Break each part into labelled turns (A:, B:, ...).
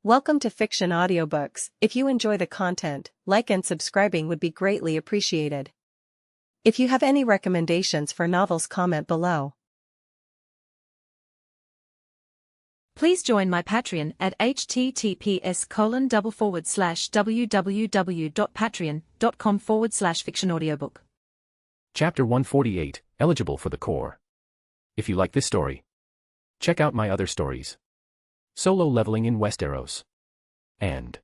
A: Welcome to Fiction Audiobooks. If you enjoy the content, like and subscribing would be greatly appreciated. If you have any recommendations for novels, comment below.
B: Please join my Patreon at https://www.patreon.com/fictionaudiobook.
C: Chapter 148, Eligible for the Core. If you like this story, check out my other stories. Solo Leveling in Westeros. And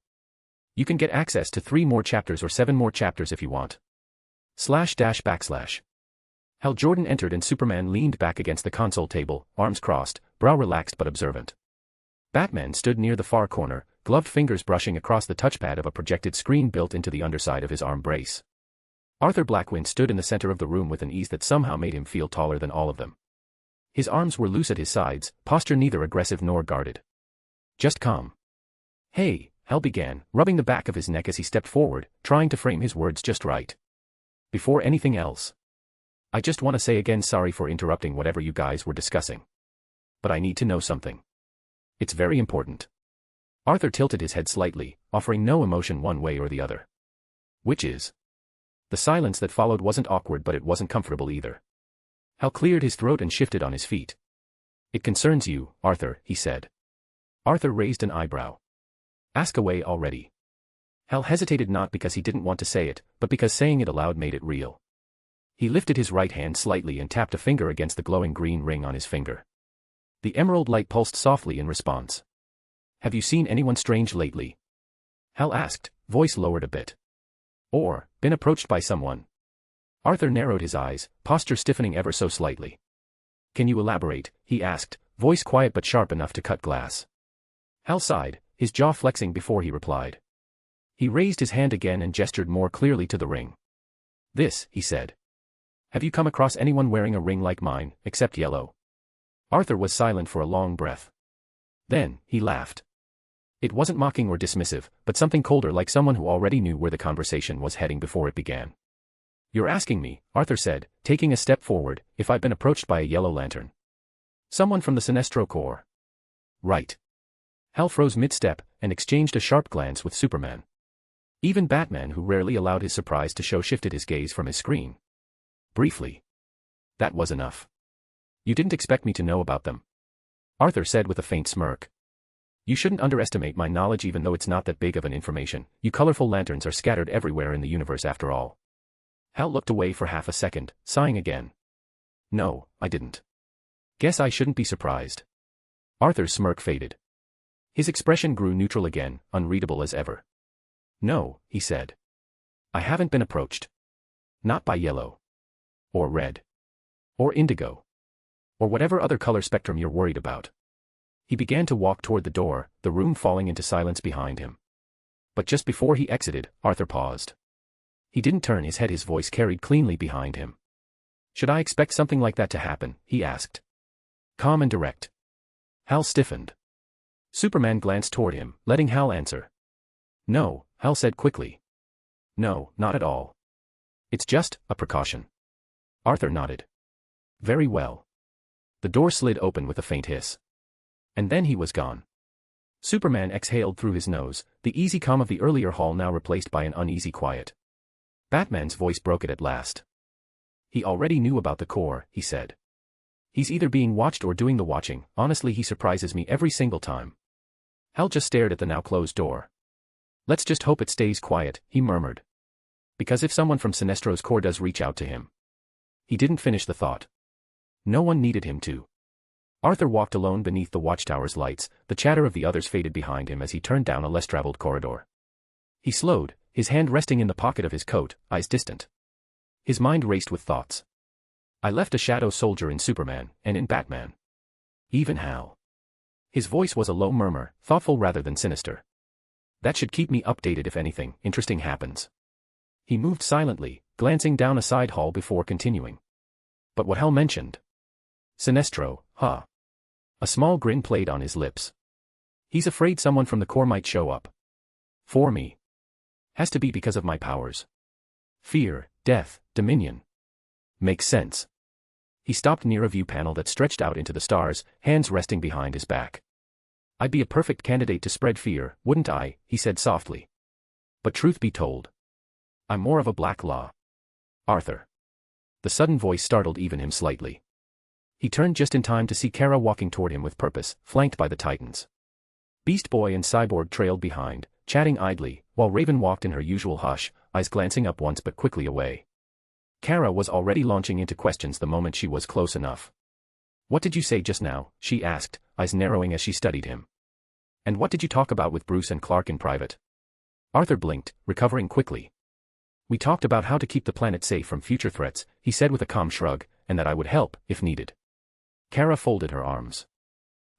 C: you can get access to 3 more chapters or 7 more chapters if you want. //. Hal Jordan entered and Superman leaned back against the console table, arms crossed, brow relaxed but observant. Batman stood near the far corner, gloved fingers brushing across the touchpad of a projected screen built into the underside of his arm brace. Arthur Blackwynd stood in the center of the room with an ease that somehow made him feel taller than all of them. His arms were loose at his sides, posture neither aggressive nor guarded. Just calm. Hey, Hal began, rubbing the back of his neck as he stepped forward, trying to frame his words just right. Before anything else, I just want to say again sorry for interrupting whatever you guys were discussing. But I need to know something. It's very important. Arthur tilted his head slightly, offering no emotion one way or the other. Which is? The silence that followed wasn't awkward, but it wasn't comfortable either. Hal cleared his throat and shifted on his feet. It concerns you, Arthur, he said. Arthur raised an eyebrow. Ask away already. Hal hesitated, not because he didn't want to say it, but because saying it aloud made it real. He lifted his right hand slightly and tapped a finger against the glowing green ring on his finger. The emerald light pulsed softly in response. Have you seen anyone strange lately? Hal asked, voice lowered a bit. Or, been approached by someone? Arthur narrowed his eyes, posture stiffening ever so slightly. Can you elaborate? He asked, voice quiet but sharp enough to cut glass. Hal sighed, his jaw flexing before he replied. He raised his hand again and gestured more clearly to the ring. This, he said. Have you come across anyone wearing a ring like mine, except yellow? Arthur was silent for a long breath. Then, he laughed. It wasn't mocking or dismissive, but something colder, like someone who already knew where the conversation was heading before it began. You're asking me, Arthur said, taking a step forward, if I've been approached by a yellow lantern. Someone from the Sinestro Corps. Right. Hal froze mid-step, and exchanged a sharp glance with Superman. Even Batman, who rarely allowed his surprise to show, shifted his gaze from his screen. Briefly. That was enough. You didn't expect me to know about them? Arthur said with a faint smirk. You shouldn't underestimate my knowledge, even though it's not that big of an information. You colorful lanterns are scattered everywhere in the universe after all. Hal looked away for half a second, sighing again. No, I didn't. Guess I shouldn't be surprised. Arthur's smirk faded. His expression grew neutral again, unreadable as ever. No, he said. I haven't been approached. Not by yellow. Or red. Or indigo. Or whatever other color spectrum you're worried about. He began to walk toward the door, the room falling into silence behind him. But just before he exited, Arthur paused. He didn't turn his head, his voice carried cleanly behind him. Should I expect something like that to happen? He asked. Calm and direct. Hal stiffened. Superman glanced toward him, letting Hal answer. No, Hal said quickly. No, not at all. It's just a precaution. Arthur nodded. Very well. The door slid open with a faint hiss. And then he was gone. Superman exhaled through his nose, the easy calm of the earlier hall now replaced by an uneasy quiet. Batman's voice broke it at last. He already knew about the Corps, he said. He's either being watched or doing the watching. Honestly, he surprises me every single time. Hal just stared at the now closed door. Let's just hope it stays quiet, he murmured. Because if someone from Sinestro's Corps does reach out to him. He didn't finish the thought. No one needed him to. Arthur walked alone beneath the watchtower's lights, the chatter of the others faded behind him as he turned down a less traveled corridor. He slowed, his hand resting in the pocket of his coat, eyes distant. His mind raced with thoughts. I left a shadow soldier in Superman, and in Batman. Even Hal. His voice was a low murmur, thoughtful rather than sinister. That should keep me updated if anything interesting happens. He moved silently, glancing down a side hall before continuing. But what Hal mentioned? Sinestro, huh? A small grin played on his lips. He's afraid someone from the Corps might show up. For me. Has to be because of my powers. Fear, death, dominion. Makes sense. He stopped near a view panel that stretched out into the stars, hands resting behind his back. I'd be a perfect candidate to spread fear, wouldn't I? He said softly. But truth be told, I'm more of a black law. Arthur. The sudden voice startled even him slightly. He turned just in time to see Kara walking toward him with purpose, flanked by the Titans. Beast Boy and Cyborg trailed behind, chatting idly, while Raven walked in her usual hush, eyes glancing up once but quickly away. Kara was already launching into questions the moment she was close enough. What did you say just now? She asked, eyes narrowing as she studied him. And what did you talk about with Bruce and Clark in private? Arthur blinked, recovering quickly. We talked about how to keep the planet safe from future threats, he said with a calm shrug, and that I would help, if needed. Kara folded her arms.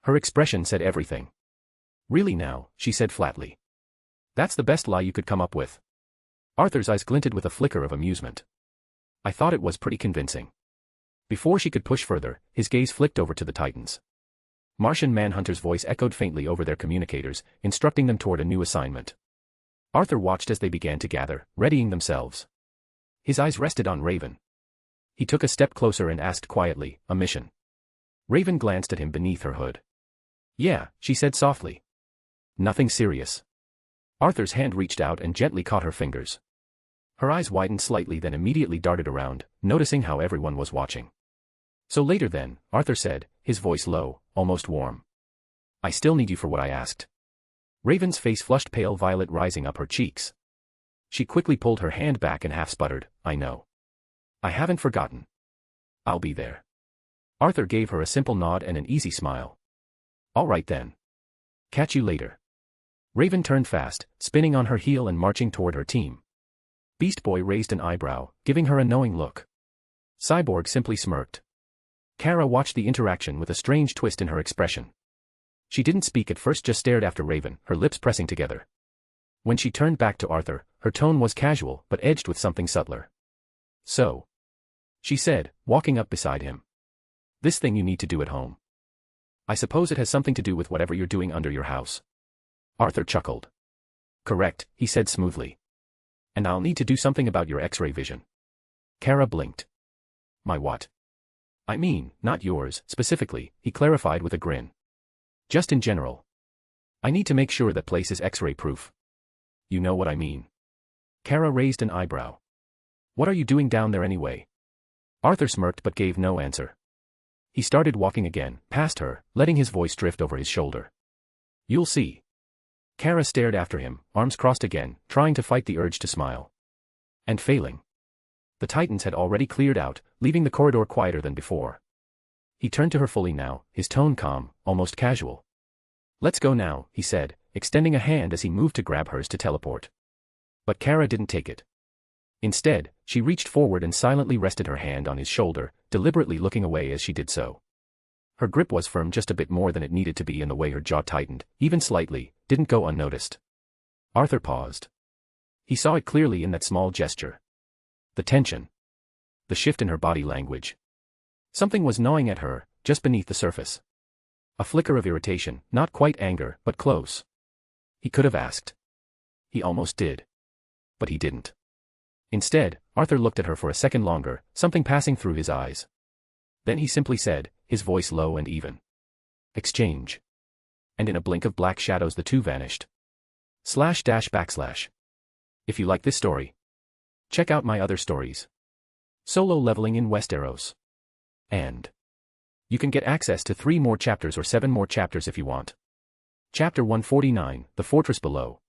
C: Her expression said everything. Really now, she said flatly. That's the best lie you could come up with. Arthur's eyes glinted with a flicker of amusement. I thought it was pretty convincing. Before she could push further, his gaze flicked over to the Titans. Martian Manhunter's voice echoed faintly over their communicators, instructing them toward a new assignment. Arthur watched as they began to gather, readying themselves. His eyes rested on Raven. He took a step closer and asked quietly, a mission. Raven glanced at him beneath her hood. Yeah, she said softly. Nothing serious. Arthur's hand reached out and gently caught her fingers. Her eyes widened slightly then immediately darted around, noticing how everyone was watching. So later then, Arthur said, his voice low, almost warm. I still need you for what I asked. Raven's face flushed pale violet rising up her cheeks. She quickly pulled her hand back and half sputtered, I know. I haven't forgotten. I'll be there. Arthur gave her a simple nod and an easy smile. All right then. Catch you later. Raven turned fast, spinning on her heel and marching toward her team. Beast Boy raised an eyebrow, giving her a knowing look. Cyborg simply smirked. Kara watched the interaction with a strange twist in her expression. She didn't speak at first, just stared after Raven, her lips pressing together. When she turned back to Arthur, her tone was casual but edged with something subtler. So, she said, walking up beside him. This thing you need to do at home. I suppose it has something to do with whatever you're doing under your house. Arthur chuckled. Correct, he said smoothly. And I'll need to do something about your X-ray vision. Kara blinked. My what? I mean, not yours, specifically, he clarified with a grin. Just in general. I need to make sure that place is X-ray proof. You know what I mean. Kara raised an eyebrow. What are you doing down there anyway? Arthur smirked but gave no answer. He started walking again, past her, letting his voice drift over his shoulder. You'll see. Kara stared after him, arms crossed again, trying to fight the urge to smile. And failing. The Titans had already cleared out, leaving the corridor quieter than before. He turned to her fully now, his tone calm, almost casual. Let's go now, he said, extending a hand as he moved to grab hers to teleport. But Kara didn't take it. Instead, she reached forward and silently rested her hand on his shoulder, deliberately looking away as she did so. Her grip was firm just a bit more than it needed to be, and the way her jaw tightened, even slightly, didn't go unnoticed. Arthur paused. He saw it clearly in that small gesture. The tension. The shift in her body language. Something was gnawing at her, just beneath the surface. A flicker of irritation, not quite anger, but close. He could have asked. He almost did. But he didn't. Instead, Arthur looked at her for a second longer, something passing through his eyes. Then he simply said, his voice low and even. Exchange. And in a blink of black shadows the two vanished. // If you like this story, check out my other stories. Solo Leveling in Westeros. And you can get access to 3 more chapters or 7 more chapters if you want. Chapter 149, The Fortress Below.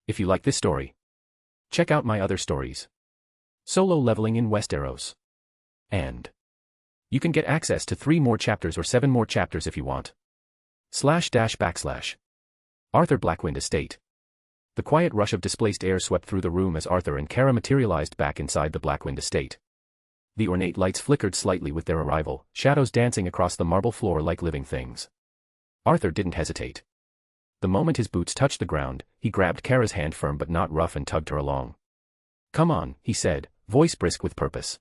C: If you like this story, check out my other stories. Solo Leveling in Westeros. And you can get access to 3 more chapters or 7 more chapters if you want. // Arthur Blackwynd Estate. The quiet rush of displaced air swept through the room as Arthur and Kara materialized back inside the Blackwynd Estate. The ornate lights flickered slightly with their arrival, shadows dancing across the marble floor like living things. Arthur didn't hesitate. The moment his boots touched the ground, he grabbed Kara's hand firm but not rough and tugged her along. Come on, he said, voice brisk with purpose.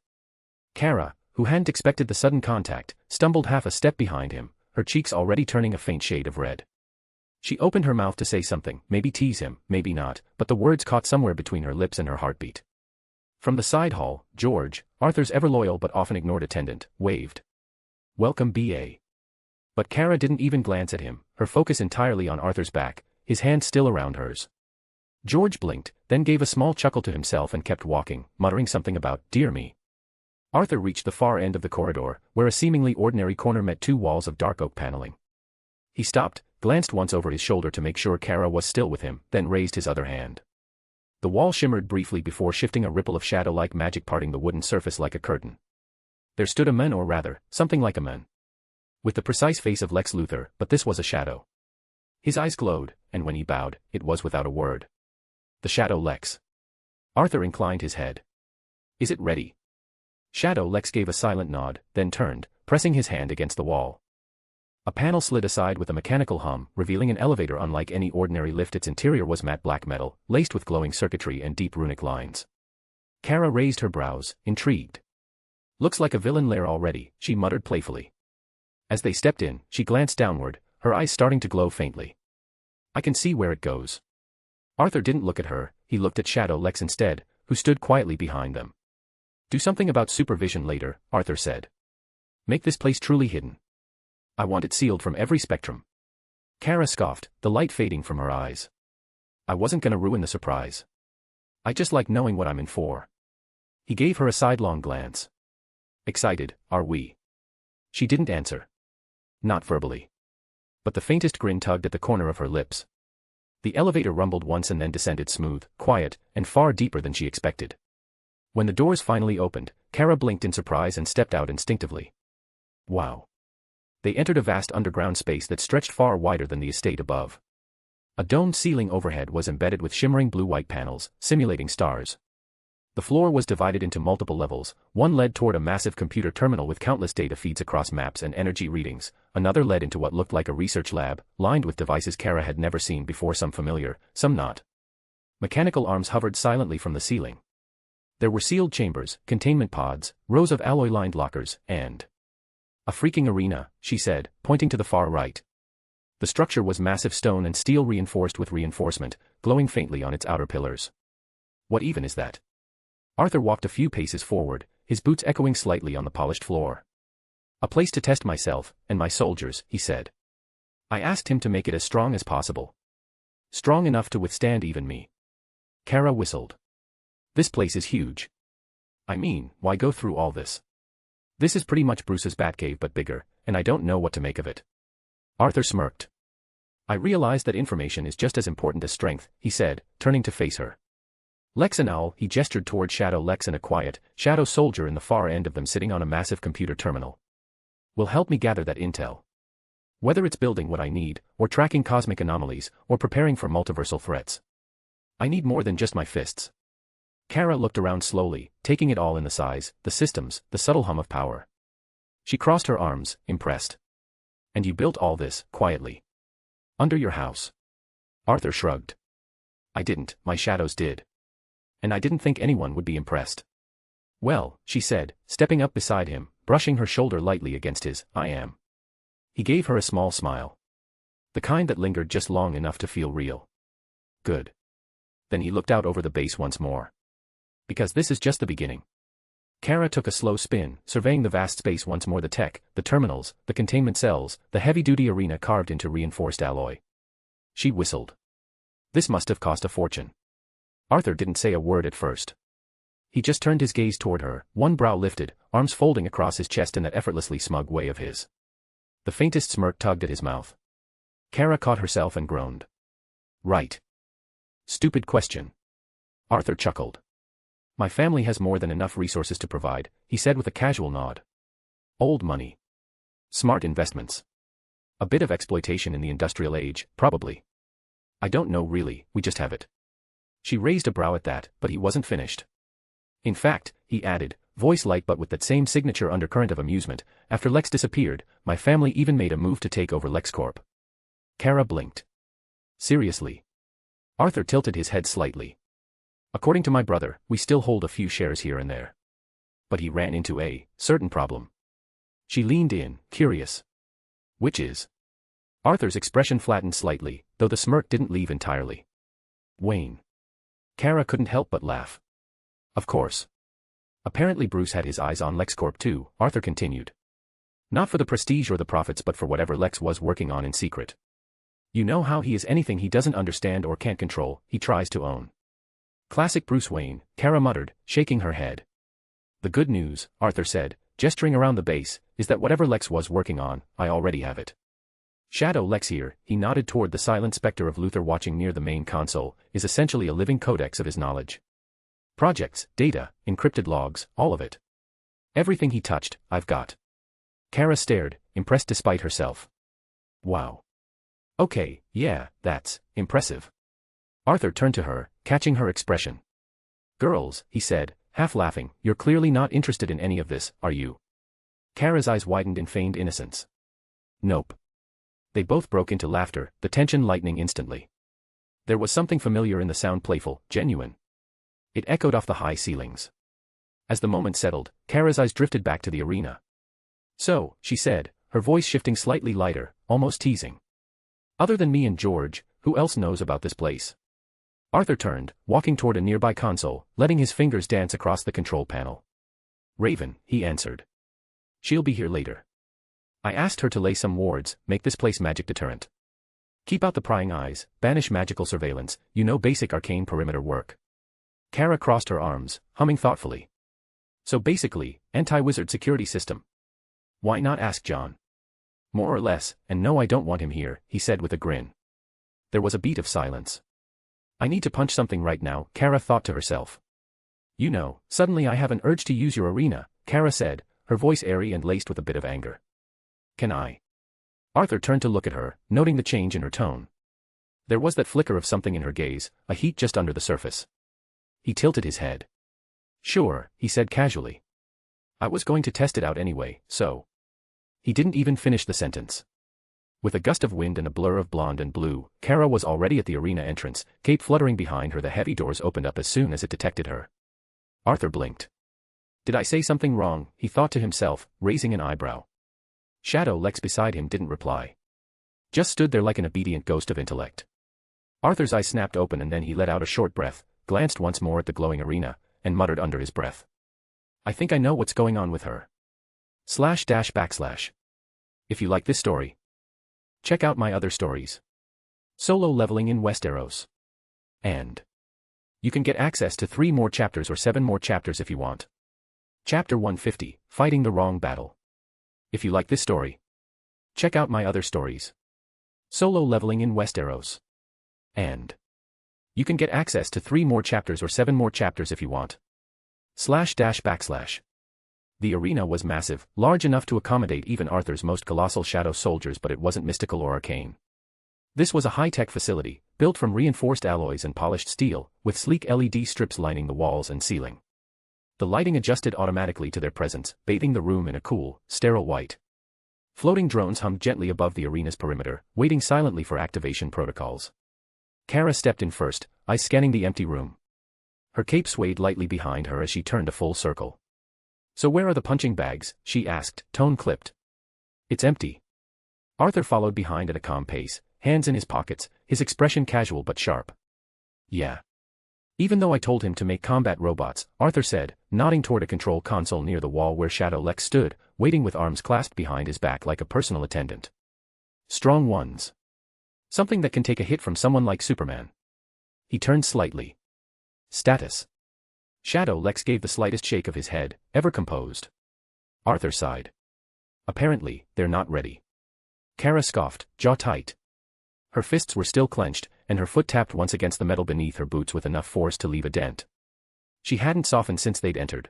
C: Kara, who hadn't expected the sudden contact, stumbled half a step behind him, her cheeks already turning a faint shade of red. She opened her mouth to say something, maybe tease him, maybe not, but the words caught somewhere between her lips and her heartbeat. From the side hall, George, Arthur's ever-loyal but often ignored attendant, waved. Welcome, B.A. But Kara didn't even glance at him, her focus entirely on Arthur's back, his hand still around hers. George blinked, then gave a small chuckle to himself and kept walking, muttering something about, "Dear me." Arthur reached the far end of the corridor, where a seemingly ordinary corner met two walls of dark oak paneling. He stopped, glanced once over his shoulder to make sure Kara was still with him, then raised his other hand. The wall shimmered briefly before shifting, a ripple of shadow-like magic parting the wooden surface like a curtain. There stood a man, or rather, something like a man. With the precise face of Lex Luthor, but this was a shadow. His eyes glowed, and when he bowed, it was without a word. The Shadow Lex. Arthur inclined his head. "Is it ready?" Shadow Lex gave a silent nod, then turned, pressing his hand against the wall. A panel slid aside with a mechanical hum, revealing an elevator unlike any ordinary lift. Its interior was matte black metal, laced with glowing circuitry and deep runic lines. Kara raised her brows, intrigued. "Looks like a villain lair already," she muttered playfully. As they stepped in, she glanced downward, her eyes starting to glow faintly. "I can see where it goes." Arthur didn't look at her, he looked at Shadow Lex instead, who stood quietly behind them. "Do something about supervision later," Arthur said. "Make this place truly hidden. I want it sealed from every spectrum." Kara scoffed, the light fading from her eyes. "I wasn't gonna ruin the surprise. I just like knowing what I'm in for." He gave her a sidelong glance. "Excited, are we?" She didn't answer. Not verbally. But the faintest grin tugged at the corner of her lips. The elevator rumbled once and then descended smooth, quiet, and far deeper than she expected. When the doors finally opened, Kara blinked in surprise and stepped out instinctively. Wow. They entered a vast underground space that stretched far wider than the estate above. A domed ceiling overhead was embedded with shimmering blue-white panels, simulating stars. The floor was divided into multiple levels. One led toward a massive computer terminal with countless data feeds across maps and energy readings. Another led into what looked like a research lab, lined with devices Kara had never seen before, some familiar, some not. Mechanical arms hovered silently from the ceiling. There were sealed chambers, containment pods, rows of alloy-lined lockers, and a freaking arena, she said, pointing to the far right. The structure was massive stone and steel reinforced with reinforcement, glowing faintly on its outer pillars. What even is that? Arthur walked a few paces forward, his boots echoing slightly on the polished floor. "A place to test myself, and my soldiers," he said. I asked him to make it as strong as possible. Strong enough to withstand even me. Kara whistled. "This place is huge. I mean, why go through all this? This is pretty much Bruce's Batcave but bigger, and I don't know what to make of it." Arthur smirked. "I realize that information is just as important as strength," he said, turning to face her. Lex and Owl, he gestured toward Shadow Lex and a quiet, shadow soldier in the far end of them sitting on a massive computer terminal. "Will help me gather that intel. Whether it's building what I need, or tracking cosmic anomalies, or preparing for multiversal threats. I need more than just my fists." Kara looked around slowly, taking it all in, the size, the systems, the subtle hum of power. She crossed her arms, impressed. "And you built all this, quietly? Under your house?" Arthur shrugged. "I didn't, my shadows did. And I didn't think anyone would be impressed." "Well," she said, stepping up beside him, brushing her shoulder lightly against his, "I am." He gave her a small smile. The kind that lingered just long enough to feel real. "Good." Then he looked out over the base once more. "Because this is just the beginning." Kara took a slow spin, surveying the vast space once more, the tech, the terminals, the containment cells, the heavy-duty arena carved into reinforced alloy. She whistled. This must have cost a fortune. Arthur didn't say a word at first. He just turned his gaze toward her, one brow lifted, arms folding across his chest in that effortlessly smug way of his. The faintest smirk tugged at his mouth. Kara caught herself and groaned. "Right. Stupid question." Arthur chuckled. "My family has more than enough resources to provide," he said with a casual nod. "Old money. Smart investments. A bit of exploitation in the industrial age, probably. I don't know really, we just have it." She raised a brow at that, but he wasn't finished. "In fact," he added, voice light but with that same signature undercurrent of amusement, "after Lex disappeared, my family even made a move to take over LexCorp." Kara blinked. "Seriously?" Arthur tilted his head slightly. "According to my brother, we still hold a few shares here and there. But he ran into a certain problem." She leaned in, curious. "Which is?" Arthur's expression flattened slightly, though the smirk didn't leave entirely. "Wayne." Kara couldn't help but laugh. "Of course. Apparently Bruce had his eyes on LexCorp too," Arthur continued. Not for the prestige or the profits but for whatever Lex was working on in secret. You know how he is anything he doesn't understand or can't control, he tries to own. Classic Bruce Wayne, Kara muttered, shaking her head. The good news, Arthur said, gesturing around the base, is that whatever Lex was working on, I already have it. Shadow Lex here, he nodded toward the silent specter of Luthor watching near the main console, is essentially a living codex of his knowledge. Projects, data, encrypted logs, all of it. Everything he touched, I've got. Kara stared, impressed despite herself. Wow. Okay, yeah, that's impressive. Arthur turned to her, catching her expression. Girls, he said, half laughing, you're clearly not interested in any of this, are you? Kara's eyes widened in feigned innocence. Nope. They both broke into laughter, the tension lightening instantly. There was something familiar in the sound, playful, genuine. It echoed off the high ceilings. As the moment settled, Kara's eyes drifted back to the arena. So, she said, her voice shifting slightly lighter, almost teasing. Other than me and George, who else knows about this place? Arthur turned, walking toward a nearby console, letting his fingers dance across the control panel. Raven, he answered. She'll be here later. I asked her to lay some wards, make this place magic deterrent. Keep out the prying eyes, banish magical surveillance, you know basic arcane perimeter work. Kara crossed her arms, humming thoughtfully. So basically, anti-wizard security system. Why not ask John? More or less, and no I don't want him here, he said with a grin. There was a beat of silence. I need to punch something right now, Kara thought to herself. You know, suddenly I have an urge to use your arena, Kara said, her voice airy and laced with a bit of anger. Can I? Arthur turned to look at her, noting the change in her tone. There was that flicker of something in her gaze, a heat just under the surface. He tilted his head. Sure, he said casually. I was going to test it out anyway, so. He didn't even finish the sentence. With a gust of wind and a blur of blonde and blue, Kara was already at the arena entrance, cape fluttering behind her. The heavy doors opened up as soon as it detected her. Arthur blinked. Did I say something wrong, he thought to himself, raising an eyebrow. Shadow Lex beside him didn't reply. Just stood there like an obedient ghost of intellect. Arthur's eyes snapped open and then he let out a short breath, glanced once more at the glowing arena, and muttered under his breath. I think I know what's going on with her. // If you like this story, check out my other stories. Solo leveling in Westeros. And you can get access to 3 more chapters or 7 more chapters if you want. Chapter 150, Fighting the Wrong Battle. If you like this story, check out my other stories. Solo leveling in Westeros. And you can get access to 3 more chapters or 7 more chapters if you want. // The arena was massive, large enough to accommodate even Arthur's most colossal shadow soldiers, but it wasn't mystical or arcane. This was a high-tech facility, built from reinforced alloys and polished steel, with sleek LED strips lining the walls and ceiling. The lighting adjusted automatically to their presence, bathing the room in a cool, sterile white. Floating drones hummed gently above the arena's perimeter, waiting silently for activation protocols. Kara stepped in first, eyes scanning the empty room. Her cape swayed lightly behind her as she turned a full circle. So where are the punching bags, she asked, tone clipped. It's empty. Arthur followed behind at a calm pace, hands in his pockets, his expression casual but sharp. Yeah. Even though I told him to make combat robots, Arthur said, nodding toward a control console near the wall where Shadow Lex stood, waiting with arms clasped behind his back like a personal attendant. Strong ones. Something that can take a hit from someone like Superman. He turned slightly. Status. Shadow Lex gave the slightest shake of his head, ever composed. Arthur sighed. Apparently, they're not ready. Kara scoffed, jaw tight. Her fists were still clenched, and her foot tapped once against the metal beneath her boots with enough force to leave a dent. She hadn't softened since they'd entered.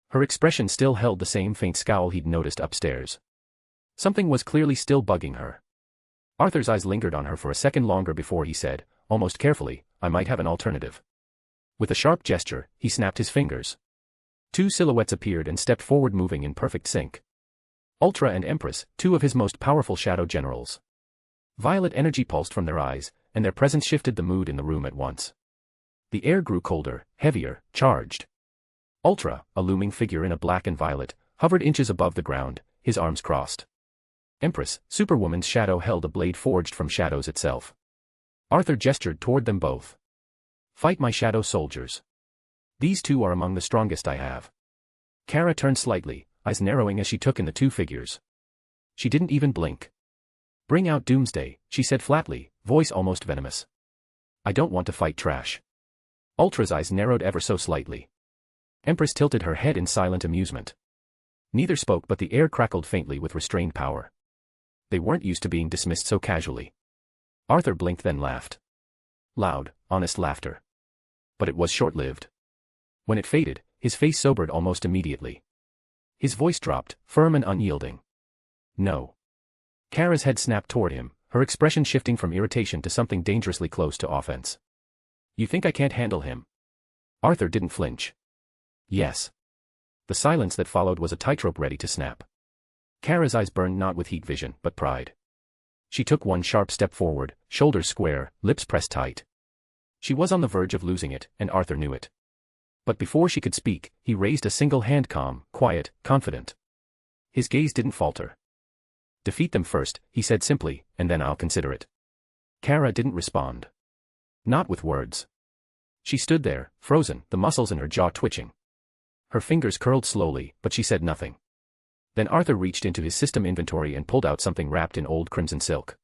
C: Her expression still held the same faint scowl he'd noticed upstairs. Something was clearly still bugging her. Arthur's eyes lingered on her for a second longer before he said, almost carefully, I might have an alternative. With a sharp gesture, he snapped his fingers. 2 silhouettes appeared and stepped forward, moving in perfect sync. Ultra and Empress, 2 of his most powerful shadow generals. Violet energy pulsed from their eyes, and their presence shifted the mood in the room at once. The air grew colder, heavier, charged. Ultra, a looming figure in a black and violet, hovered inches above the ground, his arms crossed. Empress, Superwoman's shadow, held a blade forged from shadows itself. Arthur gestured toward them both. Fight my shadow soldiers. These 2 are among the strongest I have. Kara turned slightly, eyes narrowing as she took in the 2 figures. She didn't even blink. "Bring out Doomsday," she said flatly, voice almost venomous. "I don't want to fight trash." Ultra's eyes narrowed ever so slightly. Empress tilted her head in silent amusement. Neither spoke, but the air crackled faintly with restrained power. They weren't used to being dismissed so casually. Arthur blinked, then laughed. Loud, honest laughter. But it was short-lived. When it faded, his face sobered almost immediately. His voice dropped, firm and unyielding. "No." Kara's head snapped toward him, her expression shifting from irritation to something dangerously close to offense. "You think I can't handle him?" Arthur didn't flinch. "Yes." The silence that followed was a tightrope ready to snap. Kara's eyes burned not with heat vision, but pride. She took one sharp step forward, shoulders square, lips pressed tight. She was on the verge of losing it, and Arthur knew it. But before she could speak, he raised a single hand, calm, quiet, confident. His gaze didn't falter. "Defeat them first," he said simply, "and then I'll consider it." Kara didn't respond. Not with words. She stood there, frozen, the muscles in her jaw twitching. Her fingers curled slowly, but she said nothing. Then Arthur reached into his system inventory and pulled out something wrapped in old crimson silk.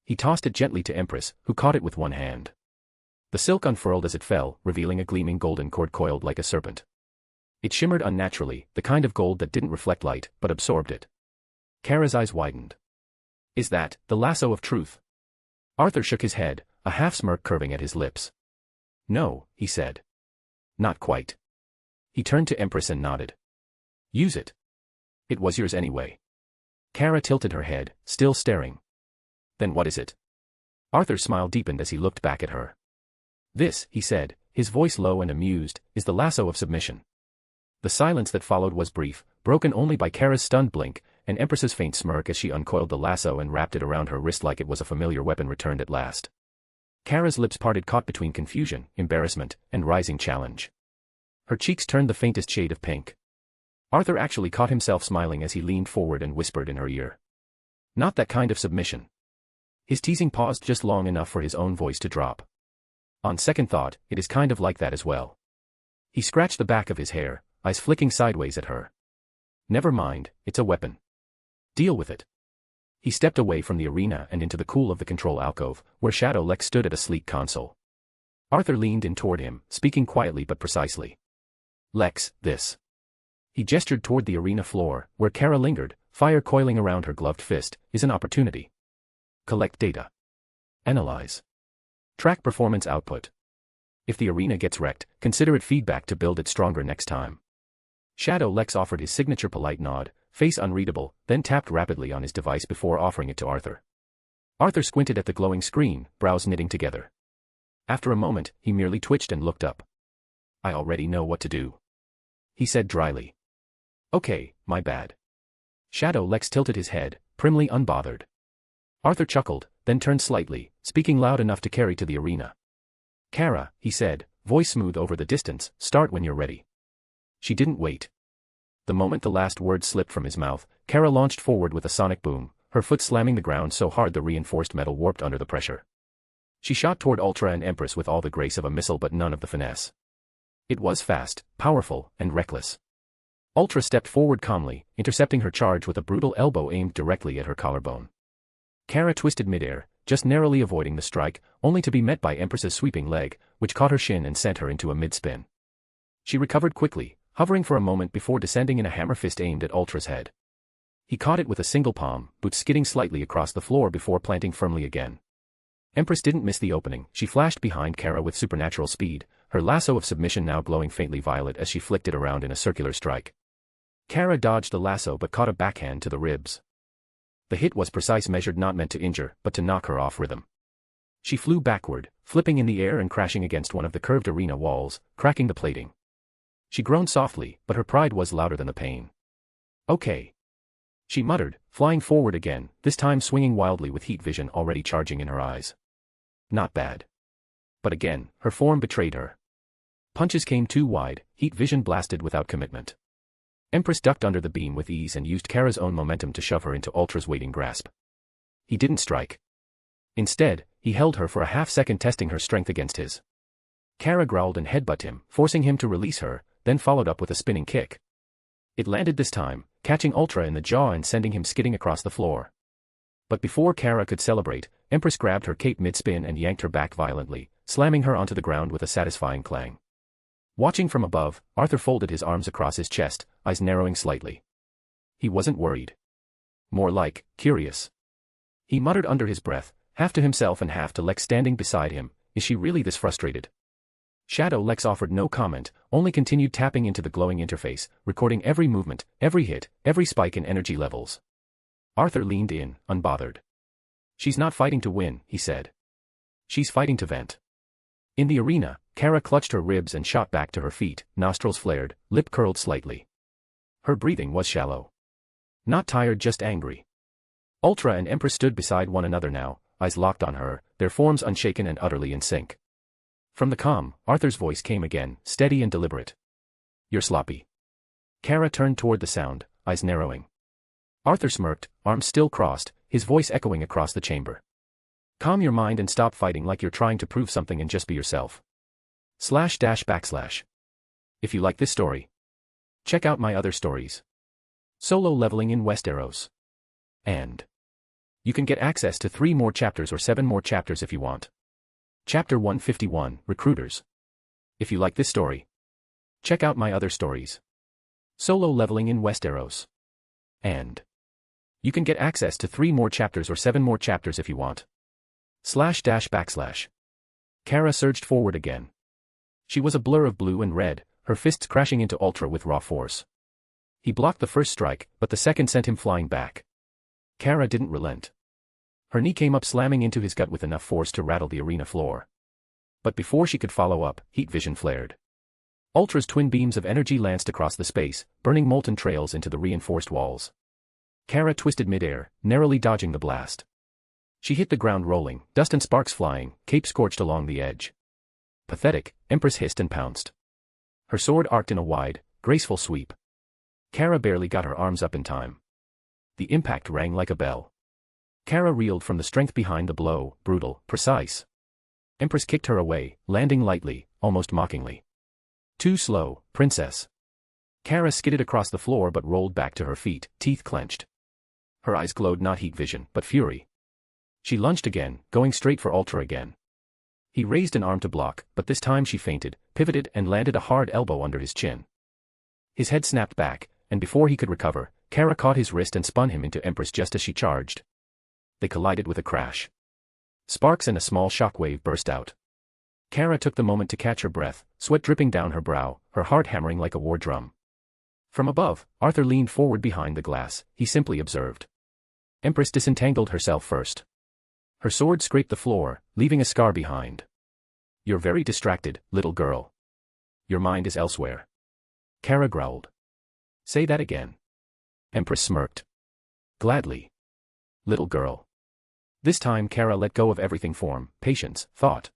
C: He tossed it gently to Empress, who caught it with one hand. The silk unfurled as it fell, revealing a gleaming golden cord coiled like a serpent. It shimmered unnaturally, the kind of gold that didn't reflect light, but absorbed it. Kara's eyes widened. "Is that the lasso of truth?" Arthur shook his head, a half-smirk curving at his lips. "No," he said. "Not quite." He turned to Empress and nodded. "Use it. It was yours anyway." Kara tilted her head, still staring. "Then what is it?" Arthur's smile deepened as he looked back at her. "This," he said, his voice low and amused, "is the lasso of submission." The silence that followed was brief, broken only by Kara's stunned blink, and Empress's faint smirk as she uncoiled the lasso and wrapped it around her wrist like it was a familiar weapon returned at last. Kara's lips parted, caught between confusion, embarrassment, and rising challenge. Her cheeks turned the faintest shade of pink. Arthur actually caught himself smiling as he leaned forward and whispered in her ear. "Not that kind of submission." His teasing paused just long enough for his own voice to drop. "On second thought, it is kind of like that as well." He scratched the back of his hair, eyes flicking sideways at her. "Never mind, it's a weapon. Deal with it." He stepped away from the arena and into the cool of the control alcove, where Shadow Lex stood at a sleek console. Arthur leaned in toward him, speaking quietly but precisely. "Lex, this." He gestured toward the arena floor, where Kara lingered, fire coiling around her gloved fist, "is an opportunity. Collect data. Analyze. Track performance output. If the arena gets wrecked, consider it feedback to build it stronger next time." Shadow Lex offered his signature polite nod, face unreadable, then tapped rapidly on his device before offering it to Arthur. Arthur squinted at the glowing screen, brows knitting together. After a moment, he merely twitched and looked up. "I already know what to do," he said dryly. "Okay, my bad." Shadow Lex tilted his head, primly unbothered. Arthur chuckled, then turned slightly, speaking loud enough to carry to the arena. "Kara," he said, voice smooth over the distance, "start when you're ready." She didn't wait. The moment the last word slipped from his mouth, Kara launched forward with a sonic boom, her foot slamming the ground so hard the reinforced metal warped under the pressure. She shot toward Ultra and Empress with all the grace of a missile but none of the finesse. It was fast, powerful, and reckless. Ultra stepped forward calmly, intercepting her charge with a brutal elbow aimed directly at her collarbone. Kara twisted midair, just narrowly avoiding the strike, only to be met by Empress's sweeping leg, which caught her shin and sent her into a mid-spin. She recovered quickly, hovering for a moment before descending in a hammer fist aimed at Ultra's head. He caught it with a single palm, boots skidding slightly across the floor before planting firmly again. Empress didn't miss the opening. She flashed behind Kara with supernatural speed, her lasso of submission now glowing faintly violet as she flicked it around in a circular strike. Kara dodged the lasso but caught a backhand to the ribs. The hit was precise, measured, not meant to injure, but to knock her off rhythm. She flew backward, flipping in the air and crashing against one of the curved arena walls, cracking the plating. She groaned softly, but her pride was louder than the pain. "Okay," she muttered, flying forward again, this time swinging wildly with heat vision already charging in her eyes. Not bad. But again, her form betrayed her. Punches came too wide, heat vision blasted without commitment. Empress ducked under the beam with ease and used Kara's own momentum to shove her into Ultra's waiting grasp. He didn't strike. Instead, he held her for a half-second, testing her strength against his. Kara growled and headbutted him, forcing him to release her, then followed up with a spinning kick. It landed this time, catching Ultra in the jaw and sending him skidding across the floor. But before Kara could celebrate, Empress grabbed her cape mid-spin and yanked her back violently, slamming her onto the ground with a satisfying clang. Watching from above, Arthur folded his arms across his chest, eyes narrowing slightly. He wasn't worried. More like, curious. He muttered under his breath, half to himself and half to Lex standing beside him, is she really this frustrated? Shadow Lex offered no comment, only continued tapping into the glowing interface, recording every movement, every hit, every spike in energy levels. Arthur leaned in, unbothered. She's not fighting to win, he said. She's fighting to vent. In the arena, Kara clutched her ribs and shot back to her feet, nostrils flared, lip curled slightly. Her breathing was shallow. Not tired, just angry. Ultra and Empress stood beside one another now, eyes locked on her, their forms unshaken and utterly in sync. From the comm, Arthur's voice came again, steady and deliberate. You're sloppy. Kara turned toward the sound, eyes narrowing. Arthur smirked, arms still crossed, his voice echoing across the chamber. Calm your mind and stop fighting like you're trying to prove something and just be yourself. // If you like this story, check out my other stories. Solo leveling in Westeros. And you can get access to 3 more chapters or 7 more chapters if you want. Chapter 151, Recruiters. If you like this story, check out my other stories. Solo leveling in Westeros. And you can get access to 3 more chapters or 7 more chapters if you want. // Kara surged forward again. She was a blur of blue and red, her fists crashing into Ultra with raw force. He blocked the first strike, but the second sent him flying back. Kara didn't relent. Her knee came up slamming into his gut with enough force to rattle the arena floor. But before she could follow up, heat vision flared. Ultra's twin beams of energy lanced across the space, burning molten trails into the reinforced walls. Kara twisted midair, narrowly dodging the blast. She hit the ground rolling, dust and sparks flying, cape scorched along the edge. Pathetic, Empress hissed and pounced. Her sword arced in a wide, graceful sweep. Kara barely got her arms up in time. The impact rang like a bell. Kara reeled from the strength behind the blow, brutal, precise. Empress kicked her away, landing lightly, almost mockingly. Too slow, princess. Kara skidded across the floor but rolled back to her feet, teeth clenched. Her eyes glowed not heat vision, but fury. She lunged again, going straight for Ultra again. He raised an arm to block, but this time she feinted, pivoted and landed a hard elbow under his chin. His head snapped back, and before he could recover, Kara caught his wrist and spun him into Empress just as she charged. They collided with a crash. Sparks and a small shockwave burst out. Kara took the moment to catch her breath, sweat dripping down her brow, her heart hammering like a war drum. From above, Arthur leaned forward behind the glass, he simply observed. Empress disentangled herself first. Her sword scraped the floor, leaving a scar behind. You're very distracted, little girl. Your mind is elsewhere. Kara growled. Say that again. Empress smirked. Gladly. Little girl. This time Kara let go of everything form, patience, thought.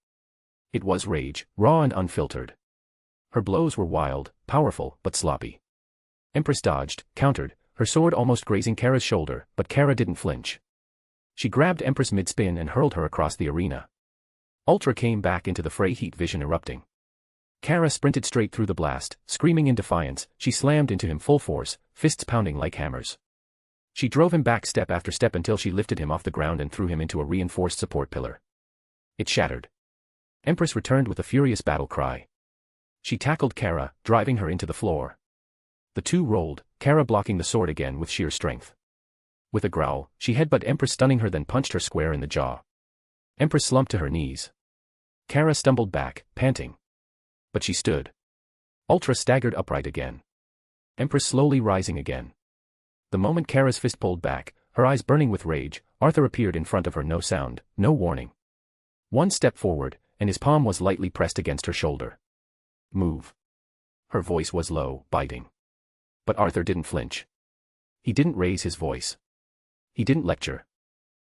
C: It was rage, raw and unfiltered. Her blows were wild, powerful, but sloppy. Empress dodged, countered, her sword almost grazing Kara's shoulder, but Kara didn't flinch. She grabbed Empress mid-spin and hurled her across the arena. Ultra came back into the fray, heat vision erupting. Kara sprinted straight through the blast, screaming in defiance, she slammed into him full force, fists pounding like hammers. She drove him back step after step until she lifted him off the ground and threw him into a reinforced support pillar. It shattered. Empress returned with a furious battle cry. She tackled Kara, driving her into the floor. The two rolled, Kara blocking the sword again with sheer strength. With a growl, she headbutted Empress, stunning her, then punched her square in the jaw. Empress slumped to her knees. Kara stumbled back, panting. But she stood. Ultra staggered upright again. Empress slowly rising again. The moment Kara's fist pulled back, her eyes burning with rage, Arthur appeared in front of her, no sound, no warning. One step forward, and his palm was lightly pressed against her shoulder. Move. Her voice was low, biting. But Arthur didn't flinch. He didn't raise his voice. He didn't lecture.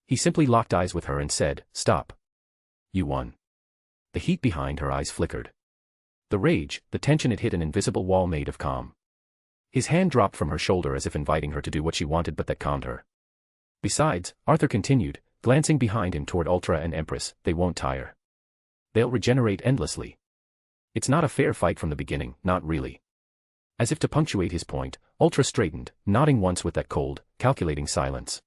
C: He simply locked eyes with her and said, "Stop. You won." The heat behind her eyes flickered. The rage, the tension, it hit an invisible wall made of calm. His hand dropped from her shoulder as if inviting her to do what she wanted, but that calmed her. Besides, Arthur continued, glancing behind him toward Ultra and Empress, they won't tire. They'll regenerate endlessly. It's not a fair fight from the beginning, not really. As if to punctuate his point, Ultra straightened, nodding once with that cold, calculating silence.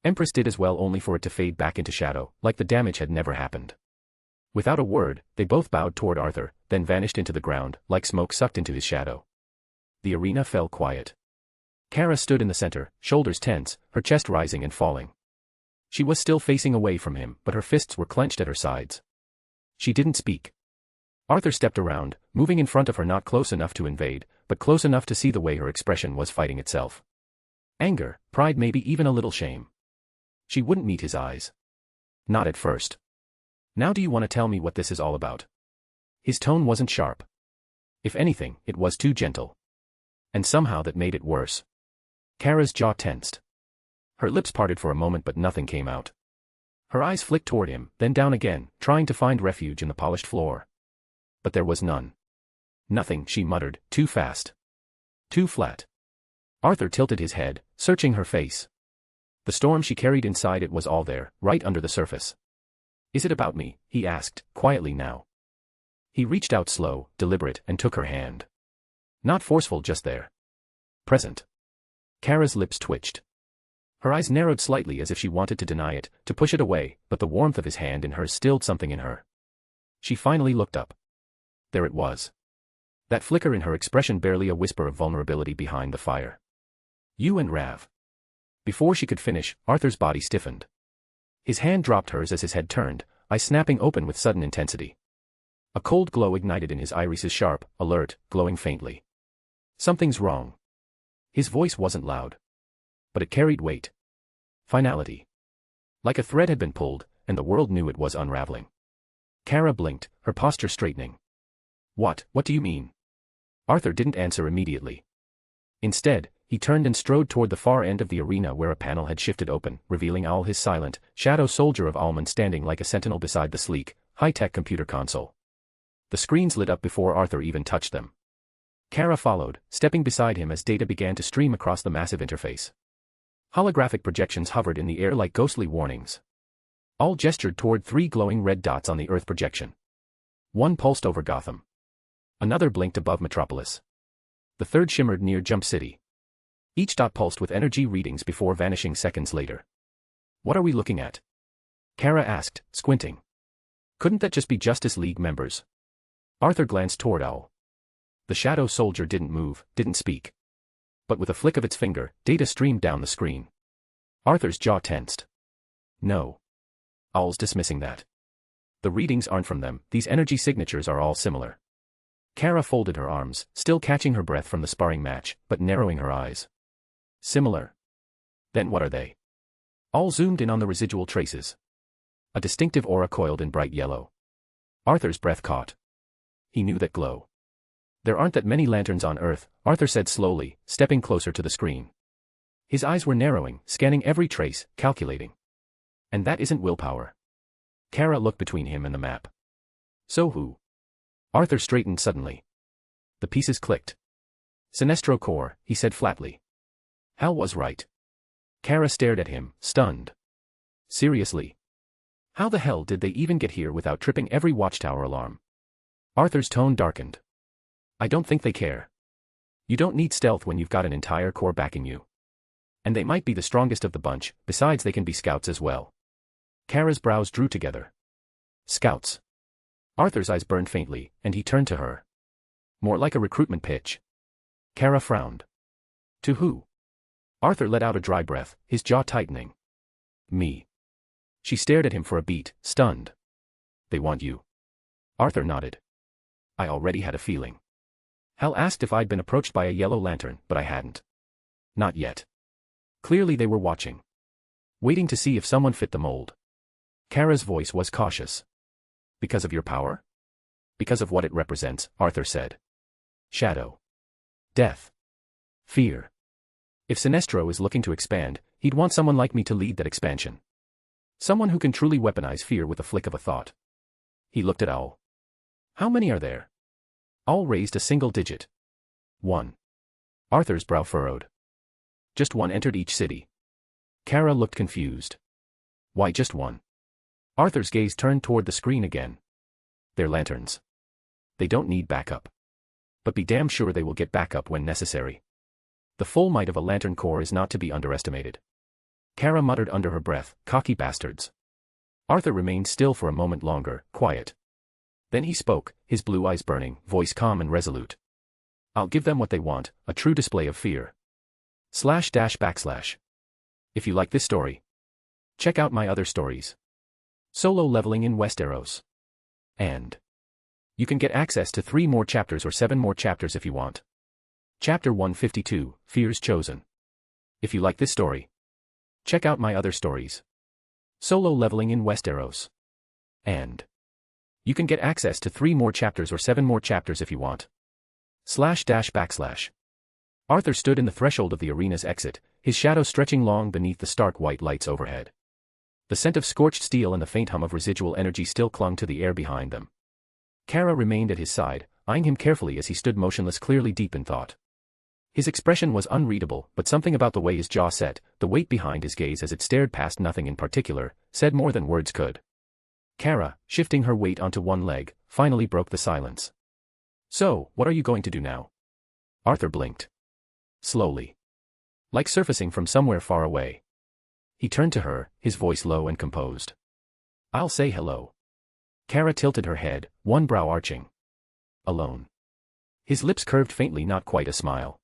C: Empress did as well, only for it to fade back into shadow, like the damage had never happened. Without a word, they both bowed toward Arthur, then vanished into the ground, like smoke sucked into his shadow. The arena fell quiet. Kara stood in the center, shoulders tense, her chest rising and falling. She was still facing away from him, but her fists were clenched at her sides. She didn't speak. Arthur stepped around, moving in front of her, not close enough to invade, but close enough to see the way her expression was fighting itself. Anger, pride, maybe even a little shame. She wouldn't meet his eyes. Not at first. Now do you want to tell me what this is all about? His tone wasn't sharp. If anything, it was too gentle. And somehow that made it worse. Kara's jaw tensed. Her lips parted for a moment, but nothing came out. Her eyes flicked toward him, then down again, trying to find refuge in the polished floor. But there was none. Nothing, she muttered, too fast. Too flat. Arthur tilted his head, searching her face. The storm she carried inside it was all there, right under the surface. Is it about me? He asked, quietly now. He reached out slow, deliberate, and took her hand. Not forceful, just there. Present. Kara's lips twitched. Her eyes narrowed slightly as if she wanted to deny it, to push it away, but the warmth of his hand in hers stilled something in her. She finally looked up. There it was. That flicker in her expression, barely a whisper of vulnerability behind the fire. You and Rav. Before she could finish, Arthur's body stiffened. His hand dropped hers as his head turned, eyes snapping open with sudden intensity. A cold glow ignited in his irises, sharp, alert, glowing faintly. Something's wrong. His voice wasn't loud. But it carried weight. Finality. Like a thread had been pulled, and the world knew it was unraveling. Kara blinked, her posture straightening. What do you mean? Arthur didn't answer immediately. Instead, he turned and strode toward the far end of the arena, where a panel had shifted open, revealing Al, his silent, shadow soldier of Almond, standing like a sentinel beside the sleek, high-tech computer console. The screens lit up before Arthur even touched them. Kara followed, stepping beside him as data began to stream across the massive interface. Holographic projections hovered in the air like ghostly warnings. Al gestured toward 3 glowing red dots on the Earth projection. One pulsed over Gotham. Another blinked above Metropolis. The third shimmered near Jump City. Each dot pulsed with energy readings before vanishing seconds later. What are we looking at? Kara asked, squinting. Couldn't that just be Justice League members? Arthur glanced toward Owl. The shadow soldier didn't move, didn't speak. But with a flick of its finger, data streamed down the screen. Arthur's jaw tensed. No. Owl's dismissing that. The readings aren't from them, these energy signatures are all similar. Kara folded her arms, still catching her breath from the sparring match, but narrowing her eyes. Similar. Then what are they? All zoomed in on the residual traces. A distinctive aura coiled in bright yellow. Arthur's breath caught. He knew that glow. There aren't that many lanterns on Earth, Arthur said slowly, stepping closer to the screen. His eyes were narrowing, scanning every trace, calculating. And that isn't willpower. Kara looked between him and the map. So who? Arthur straightened suddenly. The pieces clicked. Sinestro Corps, he said flatly. Hal was right. Kara stared at him, stunned. Seriously? How the hell did they even get here without tripping every watchtower alarm? Arthur's tone darkened. I don't think they care. You don't need stealth when you've got an entire corps backing you. And they might be the strongest of the bunch, besides they can be scouts as well. Kara's brows drew together. Scouts. Arthur's eyes burned faintly, and he turned to her. More like a recruitment pitch. Kara frowned. To who? Arthur let out a dry breath, his jaw tightening. Me. She stared at him for a beat, stunned. They want you. Arthur nodded. I already had a feeling. Hal asked if I'd been approached by a yellow lantern, but I hadn't. Not yet. Clearly they were watching. Waiting to see if someone fit the mold. Kara's voice was cautious. Because of your power? Because of what it represents, Arthur said. Shadow. Death. Fear. If Sinestro is looking to expand, he'd want someone like me to lead that expansion. Someone who can truly weaponize fear with a flick of a thought. He looked at Owl. How many are there? Owl raised a single digit. 1. Arthur's brow furrowed. Just 1 entered each city. Kara looked confused. Why just 1? Arthur's gaze turned toward the screen again. They're lanterns. They don't need backup. But be damn sure they will get backup when necessary. The full might of a lantern corps is not to be underestimated. Kara muttered under her breath, "Cocky bastards." Arthur remained still for a moment longer, quiet. Then he spoke, his blue eyes burning, voice calm and resolute. "I'll give them what they want, a true display of fear. //. If you like this story, check out my other stories. Solo leveling in Westeros. And you can get access to 3 more chapters or 7 more chapters if you want. Chapter 152, Fears Chosen. If you like this story, check out my other stories. Solo leveling in Westeros. And you can get access to 3 more chapters or 7 more chapters if you want. //. Arthur stood in the threshold of the arena's exit, his shadow stretching long beneath the stark white lights overhead. The scent of scorched steel and the faint hum of residual energy still clung to the air behind them. Kara remained at his side, eyeing him carefully as he stood motionless, clearly deep in thought. His expression was unreadable, but something about the way his jaw set, the weight behind his gaze as it stared past nothing in particular, said more than words could. Kara, shifting her weight onto one leg, finally broke the silence. "So, what are you going to do now?" Arthur blinked. Slowly. Like surfacing from somewhere far away. He turned to her, his voice low and composed. "I'll say hello." Kara tilted her head, one brow arching. "Alone." His lips curved faintly, not quite a smile.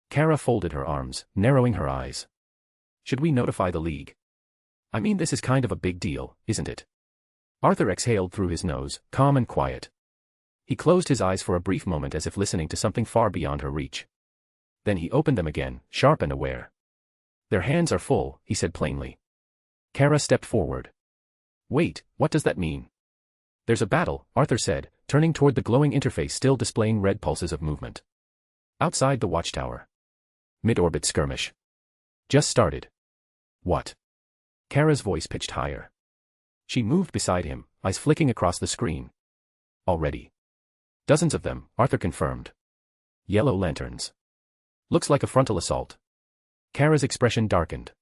C: Kara folded her arms, narrowing her eyes. "Should we notify the League? I mean, this is kind of a big deal, isn't it?" Arthur exhaled through his nose, calm and quiet. He closed his eyes for a brief moment as if listening to something far beyond her reach. Then he opened them again, sharp and aware. "Their hands are full," he said plainly. Kara stepped forward. "Wait, what does that mean?" "There's a battle," Arthur said, turning toward the glowing interface still displaying red pulses of movement. "Outside the watchtower. Mid-orbit skirmish. Just started." "What?" Kara's voice pitched higher. She moved beside him, eyes flicking across the screen. "Already. Dozens of them," Arthur confirmed. "Yellow lanterns. Looks like a frontal assault." Kara's expression darkened.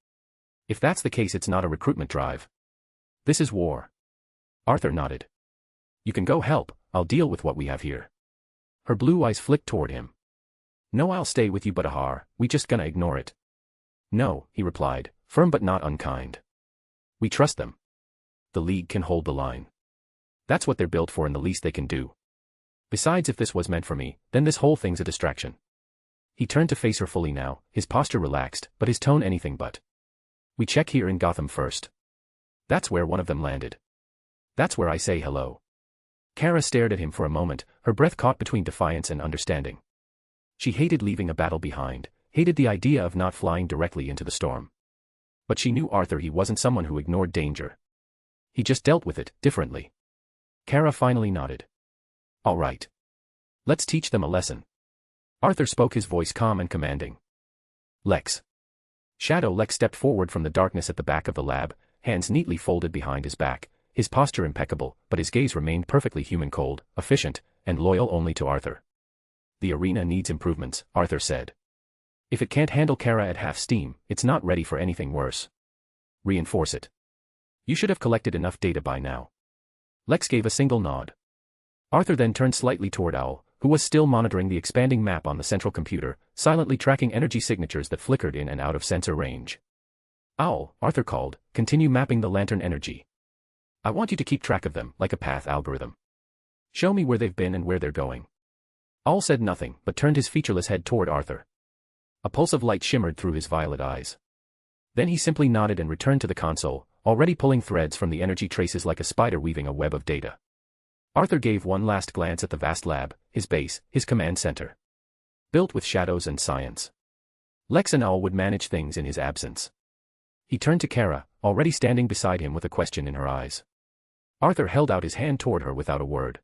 C: "If that's the case, it's not a recruitment drive. This is war." Arthur nodded. "You can go help, I'll deal with what we have here." Her blue eyes flicked toward him. "No, I'll stay with you, but we just gonna ignore it." "No," he replied, firm but not unkind. "We trust them. The League can hold the line. That's what they're built for and the least they can do. Besides, if this was meant for me, then this whole thing's a distraction." He turned to face her fully now, his posture relaxed, but his tone anything but. "We check here in Gotham first. That's where one of them landed. That's where I say hello." Kara stared at him for a moment, her breath caught between defiance and understanding. She hated leaving a battle behind, hated the idea of not flying directly into the storm. But she knew Arthur, he wasn't someone who ignored danger. He just dealt with it, differently. Kara finally nodded. "All right. Let's teach them a lesson." Arthur spoke, his voice calm and commanding. "Lex." Shadow Lex stepped forward from the darkness at the back of the lab, hands neatly folded behind his back, his posture impeccable, but his gaze remained perfectly human, cold, efficient, and loyal only to Arthur. "The arena needs improvements," Arthur said. "If it can't handle Kara at half steam, it's not ready for anything worse. Reinforce it. You should have collected enough data by now." Lex gave a single nod. Arthur then turned slightly toward Owl, who was still monitoring the expanding map on the central computer, silently tracking energy signatures that flickered in and out of sensor range. "Owl," Arthur called, "continue mapping the lantern energy. I want you to keep track of them, like a path algorithm. Show me where they've been and where they're going." Owl said nothing, but turned his featureless head toward Arthur. A pulse of light shimmered through his violet eyes. Then he simply nodded and returned to the console, already pulling threads from the energy traces like a spider weaving a web of data. Arthur gave one last glance at the vast lab, his base, his command center. Built with shadows and science. Lex and Owl would manage things in his absence. He turned to Kara, already standing beside him with a question in her eyes. Arthur held out his hand toward her without a word.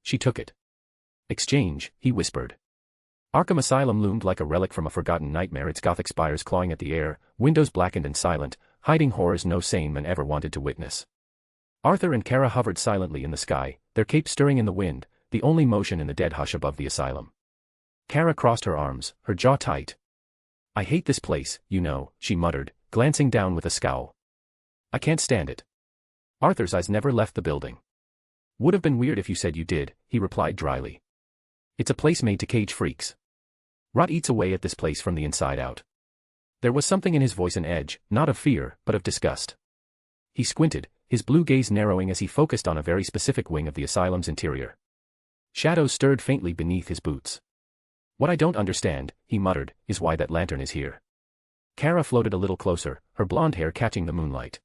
C: She took it. "Exchange," he whispered. Arkham Asylum loomed like a relic from a forgotten nightmare, its gothic spires clawing at the air, windows blackened and silent, hiding horrors no sane man ever wanted to witness. Arthur and Kara hovered silently in the sky, their capes stirring in the wind, the only motion in the dead hush above the asylum. Kara crossed her arms, her jaw tight. "I hate this place, you know," she muttered, glancing down with a scowl. "I can't stand it." Arthur's eyes never left the building. "Would have been weird if you said you did," he replied dryly. "It's a place made to cage freaks. Rot eats away at this place from the inside out. There was something in his voice, an edge, not of fear, but of disgust. He squinted, his blue gaze narrowing as he focused on a very specific wing of the asylum's interior. Shadows stirred faintly beneath his boots. What I don't understand, he muttered, is why that lantern is here. Kara floated a little closer, her blonde hair catching the moonlight.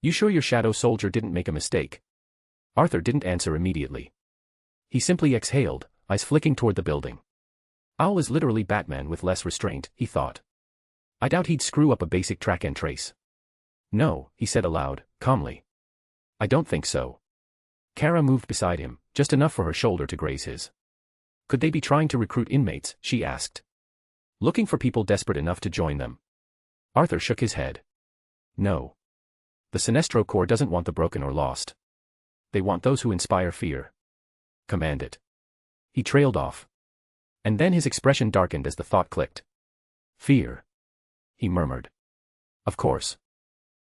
C: You sure your shadow soldier didn't make a mistake? Arthur didn't answer immediately. He simply exhaled, eyes flicking toward the building. Owl is literally Batman with less restraint, he thought. I doubt he'd screw up a basic track and trace. No, he said aloud, calmly. I don't think so. Kara moved beside him, just enough for her shoulder to graze his. Could they be trying to recruit inmates, she asked. Looking for people desperate enough to join them. Arthur shook his head. No. The Sinestro Corps doesn't want the broken or lost. They want those who inspire fear. Command it. He trailed off. And then his expression darkened as the thought clicked. Fear. He murmured. Of course.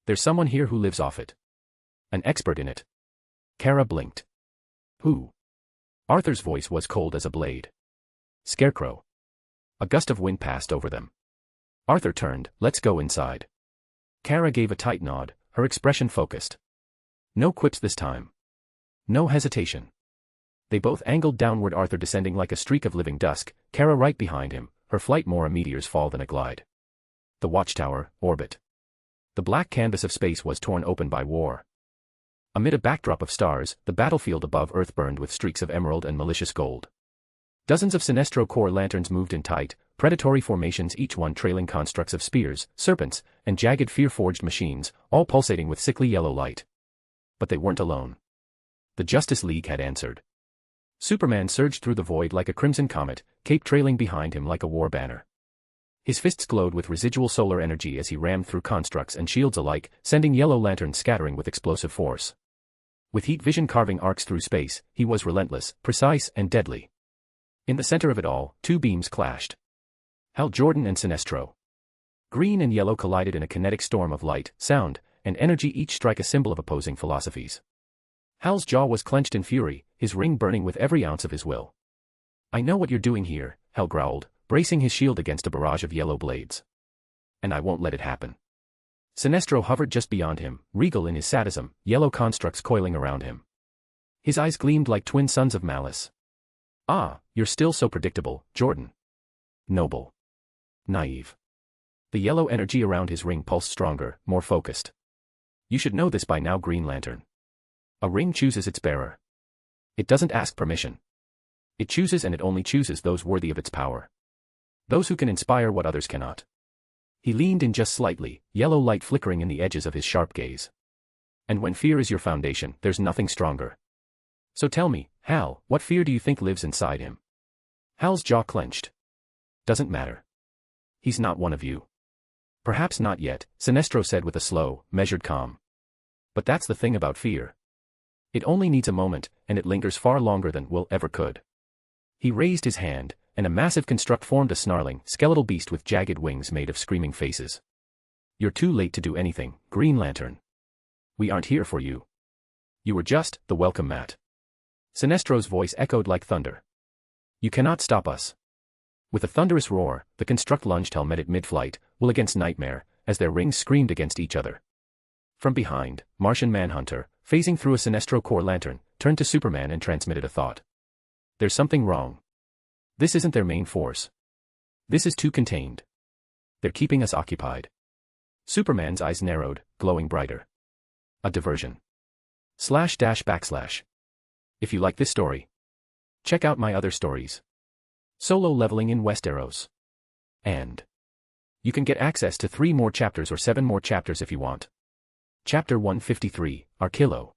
C: There's someone here who lives off it. An expert in it. Kara blinked. Who? Arthur's voice was cold as a blade. Scarecrow. A gust of wind passed over them. Arthur turned, let's go inside. Kara gave a tight nod, her expression focused. No quips this time. No hesitation. They both angled downward, Arthur descending like a streak of living dusk, Kara right behind him, her flight more a meteor's fall than a glide. The watchtower, orbit. The black canvas of space was torn open by war. Amid a backdrop of stars, the battlefield above Earth burned with streaks of emerald and malicious gold. Dozens of Sinestro Corps lanterns moved in tight, predatory formations, each one trailing constructs of spears, serpents, and jagged fear-forged machines, all pulsating with sickly yellow light. But they weren't alone. The Justice League had answered. Superman surged through the void like a crimson comet, cape trailing behind him like a war banner. His fists glowed with residual solar energy as he rammed through constructs and shields alike, sending yellow lanterns scattering with explosive force. With heat vision carving arcs through space, he was relentless, precise, and deadly. In the center of it all, two beams clashed. Hal Jordan and Sinestro. Green and yellow collided in a kinetic storm of light, sound, and energy, each strike a symbol of opposing philosophies. Hal's jaw was clenched in fury, his ring burning with every ounce of his will. I know what you're doing here, Hal growled, bracing his shield against a barrage of yellow blades. And I won't let it happen. Sinestro hovered just beyond him, regal in his sadism, yellow constructs coiling around him. His eyes gleamed like twin suns of malice. Ah, you're still so predictable, Jordan. Noble. Naive. The yellow energy around his ring pulsed stronger, more focused. You should know this by now, Green Lantern. A ring chooses its bearer. It doesn't ask permission. It chooses, and it only chooses those worthy of its power. Those who can inspire what others cannot. He leaned in just slightly, yellow light flickering in the edges of his sharp gaze. And when fear is your foundation, there's nothing stronger. So tell me, Hal, what fear do you think lives inside him? Hal's jaw clenched. Doesn't matter. He's not one of you. Perhaps not yet, Sinestro said with a slow, measured calm. But that's the thing about fear. It only needs a moment, and it lingers far longer than will ever could. He raised his hand, and a massive construct formed, a snarling, skeletal beast with jagged wings made of screaming faces. You're too late to do anything, Green Lantern. We aren't here for you. You were just the welcome mat. Sinestro's voice echoed like thunder. You cannot stop us. With a thunderous roar, the construct lunged. Hal met it mid-flight, will against Nightmare, as their rings screamed against each other. From behind, Martian Manhunter, phasing through a Sinestro Corps lantern, turned to Superman and transmitted a thought. There's something wrong. This isn't their main force. This is too contained. They're keeping us occupied. Superman's eyes narrowed, glowing brighter. A diversion. // If you like this story, check out my other stories. Solo Leveling in Westeros. And you can get access to 3 more chapters or 7 more chapters if you want. Chapter 153, Arkillo.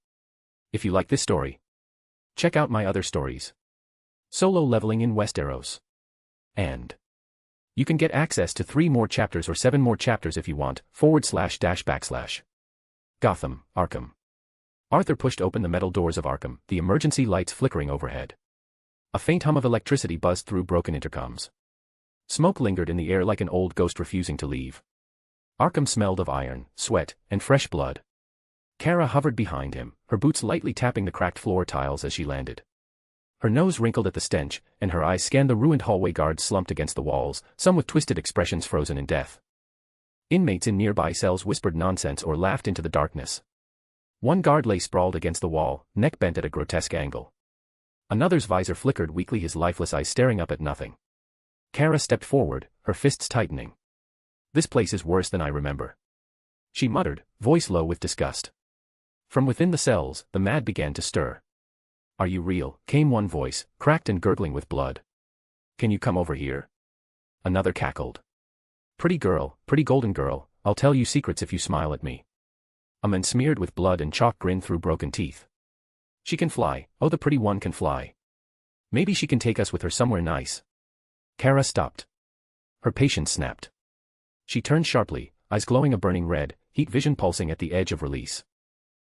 C: If you like this story, check out my other stories. Solo Leveling in Westeros. And you can get access to 3 more chapters or 7 more chapters if you want, // Gotham, Arkham. Arthur pushed open the metal doors of Arkham, the emergency lights flickering overhead. A faint hum of electricity buzzed through broken intercoms. Smoke lingered in the air like an old ghost refusing to leave. Arkham smelled of iron, sweat, and fresh blood. Kara hovered behind him, her boots lightly tapping the cracked floor tiles as she landed. Her nose wrinkled at the stench, and her eyes scanned the ruined hallway guards slumped against the walls, some with twisted expressions frozen in death. Inmates in nearby cells whispered nonsense or laughed into the darkness. One guard lay sprawled against the wall, neck bent at a grotesque angle. Another's visor flickered weakly, his lifeless eyes staring up at nothing. Kara stepped forward, her fists tightening. "This place is worse than I remember," she muttered, voice low with disgust. From within the cells, the mad began to stir. "Are you real?" came one voice, cracked and gurgling with blood. "Can you come over here?" Another cackled. Pretty golden girl, I'll tell you secrets if you smile at me." A man smeared with blood and chalk grinned through broken teeth. "She can fly, oh the pretty one can fly. Maybe she can take us with her somewhere nice." Kara stopped. Her patience snapped. She turned sharply, eyes glowing a burning red, heat vision pulsing at the edge of release.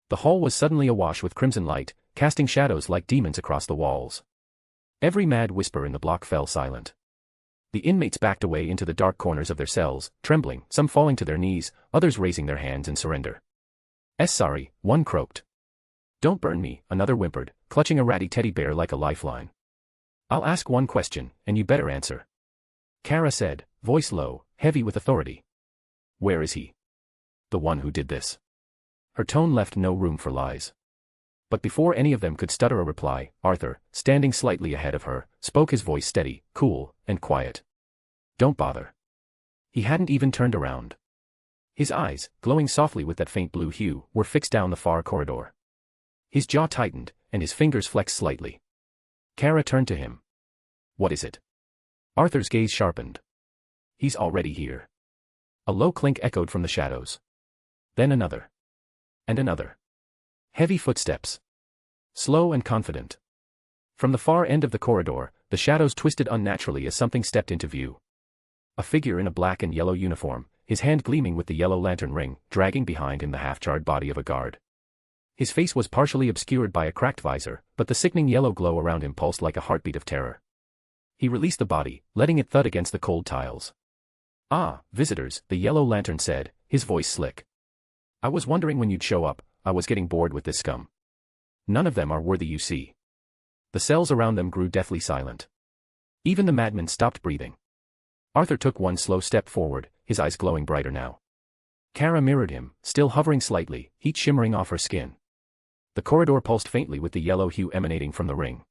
C: The hall was suddenly awash with crimson light, casting shadows like demons across the walls. Every mad whisper in the block fell silent. The inmates backed away into the dark corners of their cells, trembling, some falling to their knees, others raising their hands in surrender. Sorry," one croaked. "Don't burn me," another whimpered, clutching a ratty teddy bear like a lifeline. "I'll ask one question, and you better answer," Kara said, voice low, heavy with authority. "Where is he? The one who did this?" Her tone left no room for lies. But before any of them could stutter a reply, Arthur, standing slightly ahead of her, spoke, his voice steady, cool, and quiet. "Don't bother." He hadn't even turned around. His eyes, glowing softly with that faint blue hue, were fixed down the far corridor. His jaw tightened, and his fingers flexed slightly. Kara turned to him. "What is it?" Arthur's gaze sharpened. "He's already here." A low clink echoed from the shadows. Then another. And another. Heavy footsteps. Slow and confident. From the far end of the corridor, the shadows twisted unnaturally as something stepped into view. A figure in a black and yellow uniform, his hand gleaming with the yellow lantern ring, dragging behind him the half-charred body of a guard. His face was partially obscured by a cracked visor, but the sickening yellow glow around him pulsed like a heartbeat of terror. He released the body, letting it thud against the cold tiles. "Ah, visitors," the yellow lantern said, his voice slick. "I was wondering when you'd show up. I was getting bored with this scum. None of them are worthy, you see." The cells around them grew deathly silent. Even the madmen stopped breathing. Arthur took one slow step forward, his eyes glowing brighter now. Kara mirrored him, still hovering slightly, heat shimmering off her skin. The corridor pulsed faintly with the yellow hue emanating from the ring.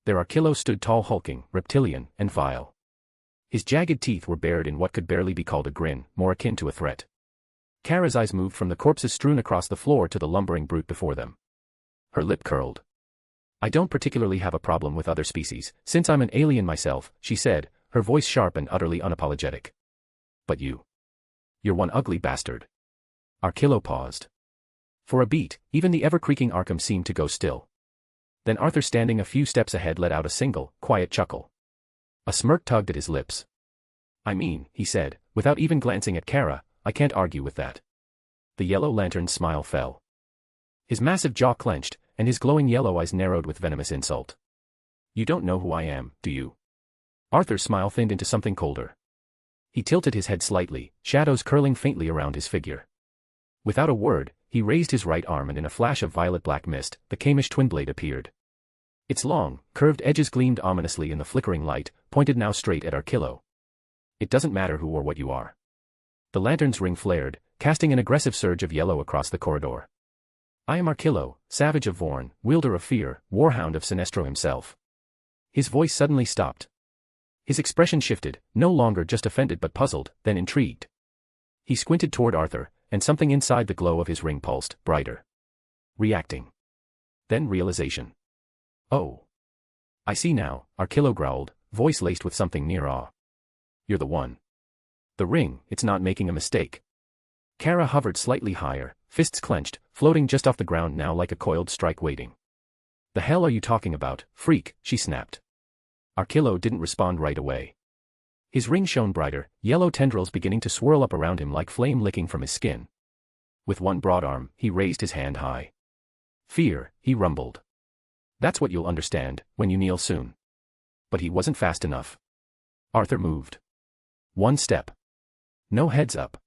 C: There Arkillo stood tall, hulking, reptilian, and vile. His jagged teeth were bared in what could barely be called a grin, more akin to a threat. Kara's eyes moved from the corpses strewn across the floor to the lumbering brute before them. Her lip curled. "I don't particularly have a problem with other species, since I'm an alien myself," she said, her voice sharp and utterly unapologetic. "But you're one ugly bastard." Arkillo paused. For a beat, even the ever-creaking Arkham seemed to go still. Then Arthur, standing a few steps ahead, let out a single, quiet chuckle. A smirk tugged at his lips. "I mean," he said, without even glancing at Kara, "I can't argue with that." The yellow lantern's smile fell. His massive jaw clenched, and his glowing yellow eyes narrowed with venomous insult. "You don't know who I am, do you?" Arthur's smile thinned into something colder. He tilted his head slightly, shadows curling faintly around his figure. Without a word, he raised his right arm, and in a flash of violet-black mist, the Kamish twin blade appeared. Its long, curved edges gleamed ominously in the flickering light, pointed now straight at Arkillo. "It doesn't matter who or what you are." The lantern's ring flared, casting an aggressive surge of yellow across the corridor. "I am Arkillo, savage of Vorn, wielder of fear, warhound of Sinestro himself." His voice suddenly stopped. His expression shifted, no longer just offended but puzzled, then intrigued. He squinted toward Arthur, and something inside the glow of his ring pulsed, brighter. Reacting. Then realization. "Oh. I see now," Arkillo growled, voice laced with something near awe. "You're the one. The ring, it's not making a mistake." Kara hovered slightly higher, fists clenched, floating just off the ground now like a coiled strike waiting. "The hell are you talking about, freak?" she snapped. Arkillo didn't respond right away. His ring shone brighter, yellow tendrils beginning to swirl up around him like flame licking from his skin. With one broad arm, he raised his hand high. "Fear," he rumbled. "That's what you'll understand, when you kneel soon." But he wasn't fast enough. Arthur moved. One step. No heads up.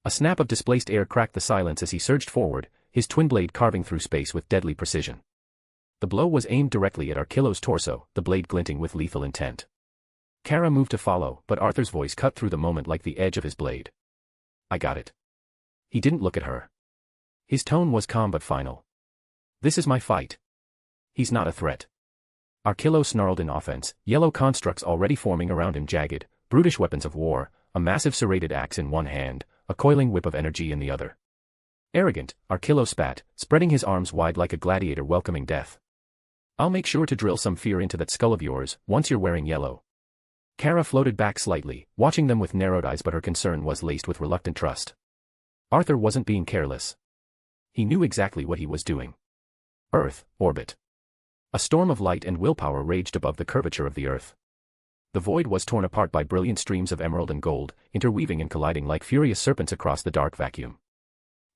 C: A snap of displaced air cracked the silence as he surged forward, his twin blade carving through space with deadly precision. The blow was aimed directly at Archillo's torso, the blade glinting with lethal intent. Kara moved to follow, but Arthur's voice cut through the moment like the edge of his blade. I got it. He didn't look at her. His tone was calm but final. This is my fight. He's not a threat. Archillo snarled in offense, yellow constructs already forming around him, jagged, brutish weapons of war, a massive serrated axe in one hand, a coiling whip of energy in the other. Arrogant, Archillo spat, spreading his arms wide like a gladiator welcoming death. I'll make sure to drill some fear into that skull of yours, once you're wearing yellow. Kara floated back slightly, watching them with narrowed eyes, but her concern was laced with reluctant trust. Arthur wasn't being careless. He knew exactly what he was doing. Earth, orbit. A storm of light and willpower raged above the curvature of the earth. The void was torn apart by brilliant streams of emerald and gold, interweaving and colliding like furious serpents across the dark vacuum.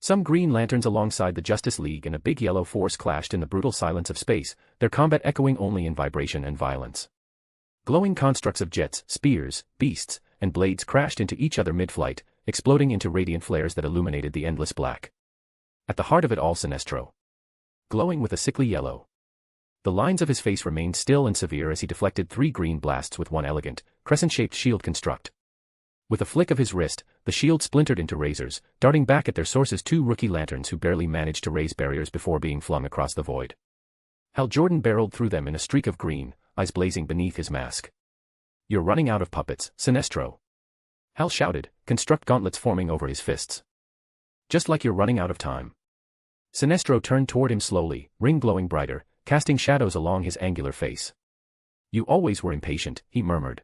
C: Some green lanterns alongside the Justice League and a big yellow force clashed in the brutal silence of space, their combat echoing only in vibration and violence. Glowing constructs of jets, spears, beasts, and blades crashed into each other mid-flight, exploding into radiant flares that illuminated the endless black. At the heart of it all, Sinestro. Glowing with a sickly yellow. The lines of his face remained still and severe as he deflected 3 green blasts with one elegant, crescent-shaped shield construct. With a flick of his wrist, the shield splintered into razors, darting back at their sources 2 rookie lanterns who barely managed to raise barriers before being flung across the void. Hal Jordan barreled through them in a streak of green, eyes blazing beneath his mask. You're running out of puppets, Sinestro. Hal shouted, construct gauntlets forming over his fists. Just like you're running out of time. Sinestro turned toward him slowly, ring glowing brighter, casting shadows along his angular face. You always were impatient, he murmured.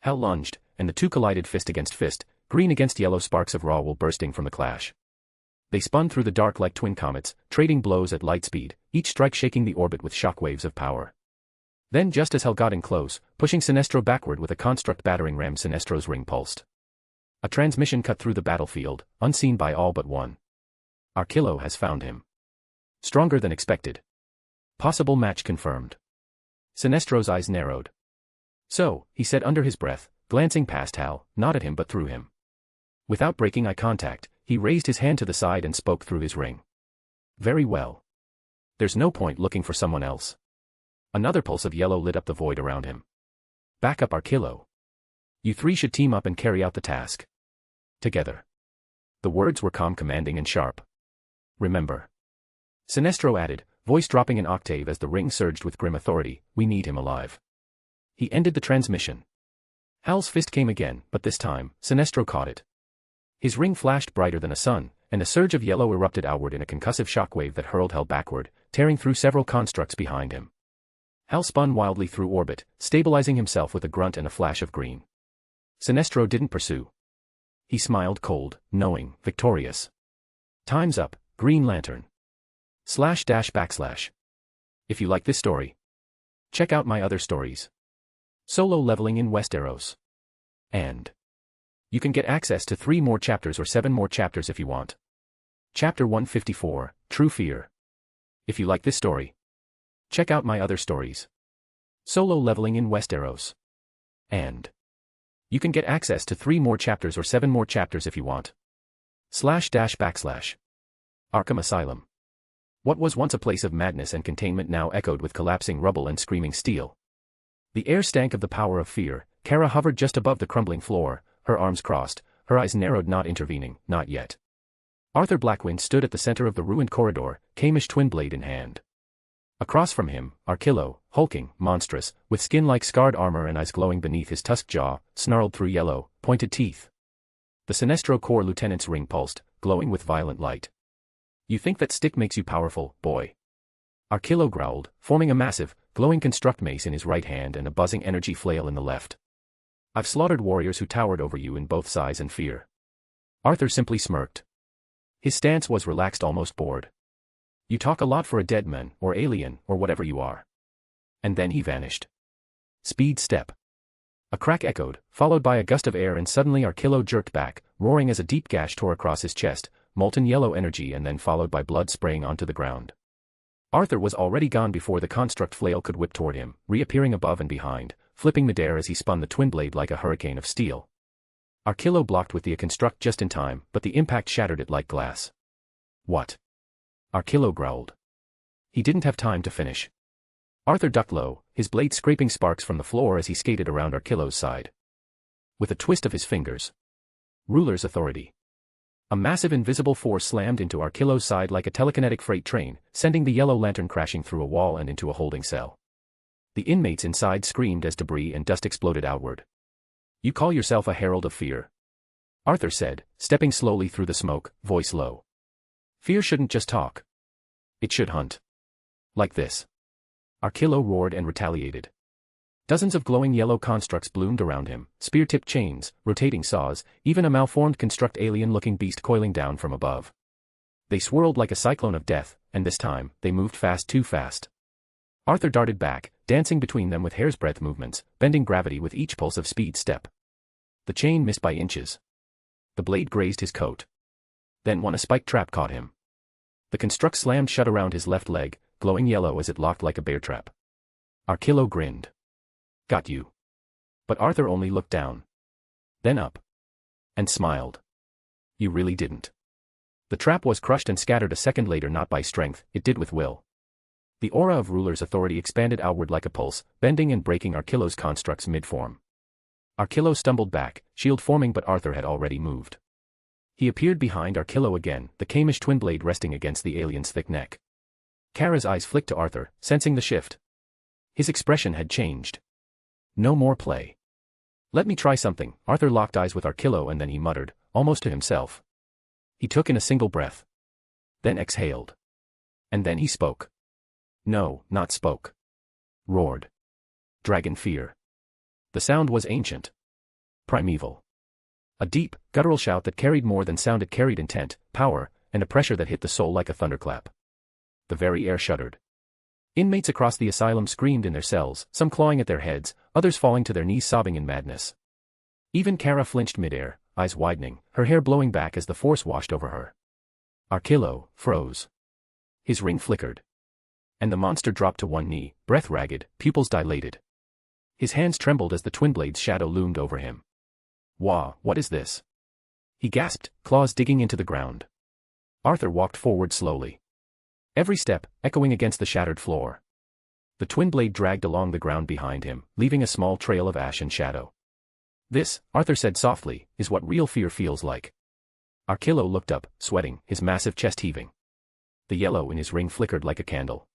C: Hal lunged, and the two collided fist against fist, green against yellow, sparks of raw wool bursting from the clash. They spun through the dark like twin comets, trading blows at light speed, each strike shaking the orbit with shockwaves of power. Then, just as Hal got in close, pushing Sinestro backward with a construct battering ram, Sinestro's ring pulsed. A transmission cut through the battlefield, unseen by all but one. Archillo has found him. Stronger than expected. Possible match confirmed. Sinestro's eyes narrowed. So, he said under his breath, glancing past Hal, not at him but through him. Without breaking eye contact, he raised his hand to the side and spoke through his ring. Very well. There's no point looking for someone else. Another pulse of yellow lit up the void around him. Back up, Archillo. You 3 should team up and carry out the task. Together. The words were calm, commanding, and sharp. Remember. Sinestro added, voice dropping an octave as the ring surged with grim authority, we need him alive. He ended the transmission. Hal's fist came again, but this time, Sinestro caught it. His ring flashed brighter than a sun, and a surge of yellow erupted outward in a concussive shockwave that hurled Hal backward, tearing through several constructs behind him. Hal spun wildly through orbit, stabilizing himself with a grunt and a flash of green. Sinestro didn't pursue. He smiled cold, knowing, victorious. Time's up, Green Lantern. // If you like this story, check out my other stories. Solo leveling in Westeros. And you can get access to 3 more chapters or 7 more chapters if you want. Chapter 154, True Fear. If you like this story, check out my other stories. Solo leveling in Westeros. And you can get access to 3 more chapters or 7 more chapters if you want. / Arkham Asylum. What was once a place of madness and containment now echoed with collapsing rubble and screaming steel. The air stank of the power of fear. Kara hovered just above the crumbling floor, her arms crossed, her eyes narrowed, not intervening, not yet. Arthur Blackwynd stood at the center of the ruined corridor, Kamish twin blade in hand. Across from him, Archillo, hulking, monstrous, with skin like scarred armor and eyes glowing beneath his tusked jaw, snarled through yellow, pointed teeth. The Sinestro Corps lieutenant's ring pulsed, glowing with violent light. You think that stick makes you powerful, boy? Archillo growled, forming a massive, glowing construct mace in his right hand and a buzzing energy flail in the left. I've slaughtered warriors who towered over you in both size and fear. Arthur simply smirked. His stance was relaxed, almost bored. You talk a lot for a dead man, or alien, or whatever you are. And then he vanished. Speed step. A crack echoed, followed by a gust of air, and suddenly Archillo jerked back, roaring as a deep gash tore across his chest, molten yellow energy and then followed by blood spraying onto the ground. Arthur was already gone before the construct flail could whip toward him, reappearing above and behind, flipping midair as he spun the twin blade like a hurricane of steel. Archillo blocked with the construct just in time, but the impact shattered it like glass. What? Archillo growled. He didn't have time to finish. Arthur ducked low, his blade scraping sparks from the floor as he skated around Archillo's side. With a twist of his fingers. Ruler's authority. A massive invisible force slammed into Archillo's side like a telekinetic freight train, sending the yellow lantern crashing through a wall and into a holding cell. The inmates inside screamed as debris and dust exploded outward. "You call yourself a herald of fear?" Arthur said, stepping slowly through the smoke, voice low. "Fear shouldn't just talk. It should hunt. Like this." Archillo roared and retaliated. Dozens of glowing yellow constructs bloomed around him, spear-tipped chains, rotating saws, even a malformed construct alien-looking beast coiling down from above. They swirled like a cyclone of death, and this time, they moved fast, too fast. Arthur darted back, dancing between them with hair's-breadth movements, bending gravity with each pulse of speed step. The chain missed by inches. The blade grazed his coat. Then a spike trap caught him. The construct slammed shut around his left leg, glowing yellow as it locked like a bear trap. Archillo grinned. "Got you." But Arthur only looked down. Then up. And smiled. "You really didn't." The trap was crushed and scattered a second later, not by strength, it did with will. The aura of Ruler's authority expanded outward like a pulse, bending and breaking Archillo's constructs mid-form. Archillo stumbled back, shield forming, but Arthur had already moved. He appeared behind Archillo again, the Kamish twin blade resting against the alien's thick neck. Kara's eyes flicked to Arthur, sensing the shift. His expression had changed. "No more play. Let me try something." Arthur locked eyes with Archillo and then he muttered, almost to himself. He took in a single breath. Then exhaled. And then he spoke. No, not spoke. Roared. Dragon fear. The sound was ancient. Primeval. A deep, guttural shout that carried more than sound. It carried intent, power, and a pressure that hit the soul like a thunderclap. The very air shuddered. Inmates across the asylum screamed in their cells, some clawing at their heads, others falling to their knees sobbing in madness. Even Kara flinched midair, eyes widening, her hair blowing back as the force washed over her. Archillo froze. His ring flickered. And the monster dropped to one knee, breath ragged, pupils dilated. His hands trembled as the twin blade's shadow loomed over him. "Wah, what is this?" he gasped, claws digging into the ground. Arthur walked forward slowly. Every step, echoing against the shattered floor. The twin blade dragged along the ground behind him, leaving a small trail of ash and shadow. "This," Arthur said softly, "is what real fear feels like." Archillo looked up, sweating, his massive chest heaving. The yellow in his ring flickered like a candle.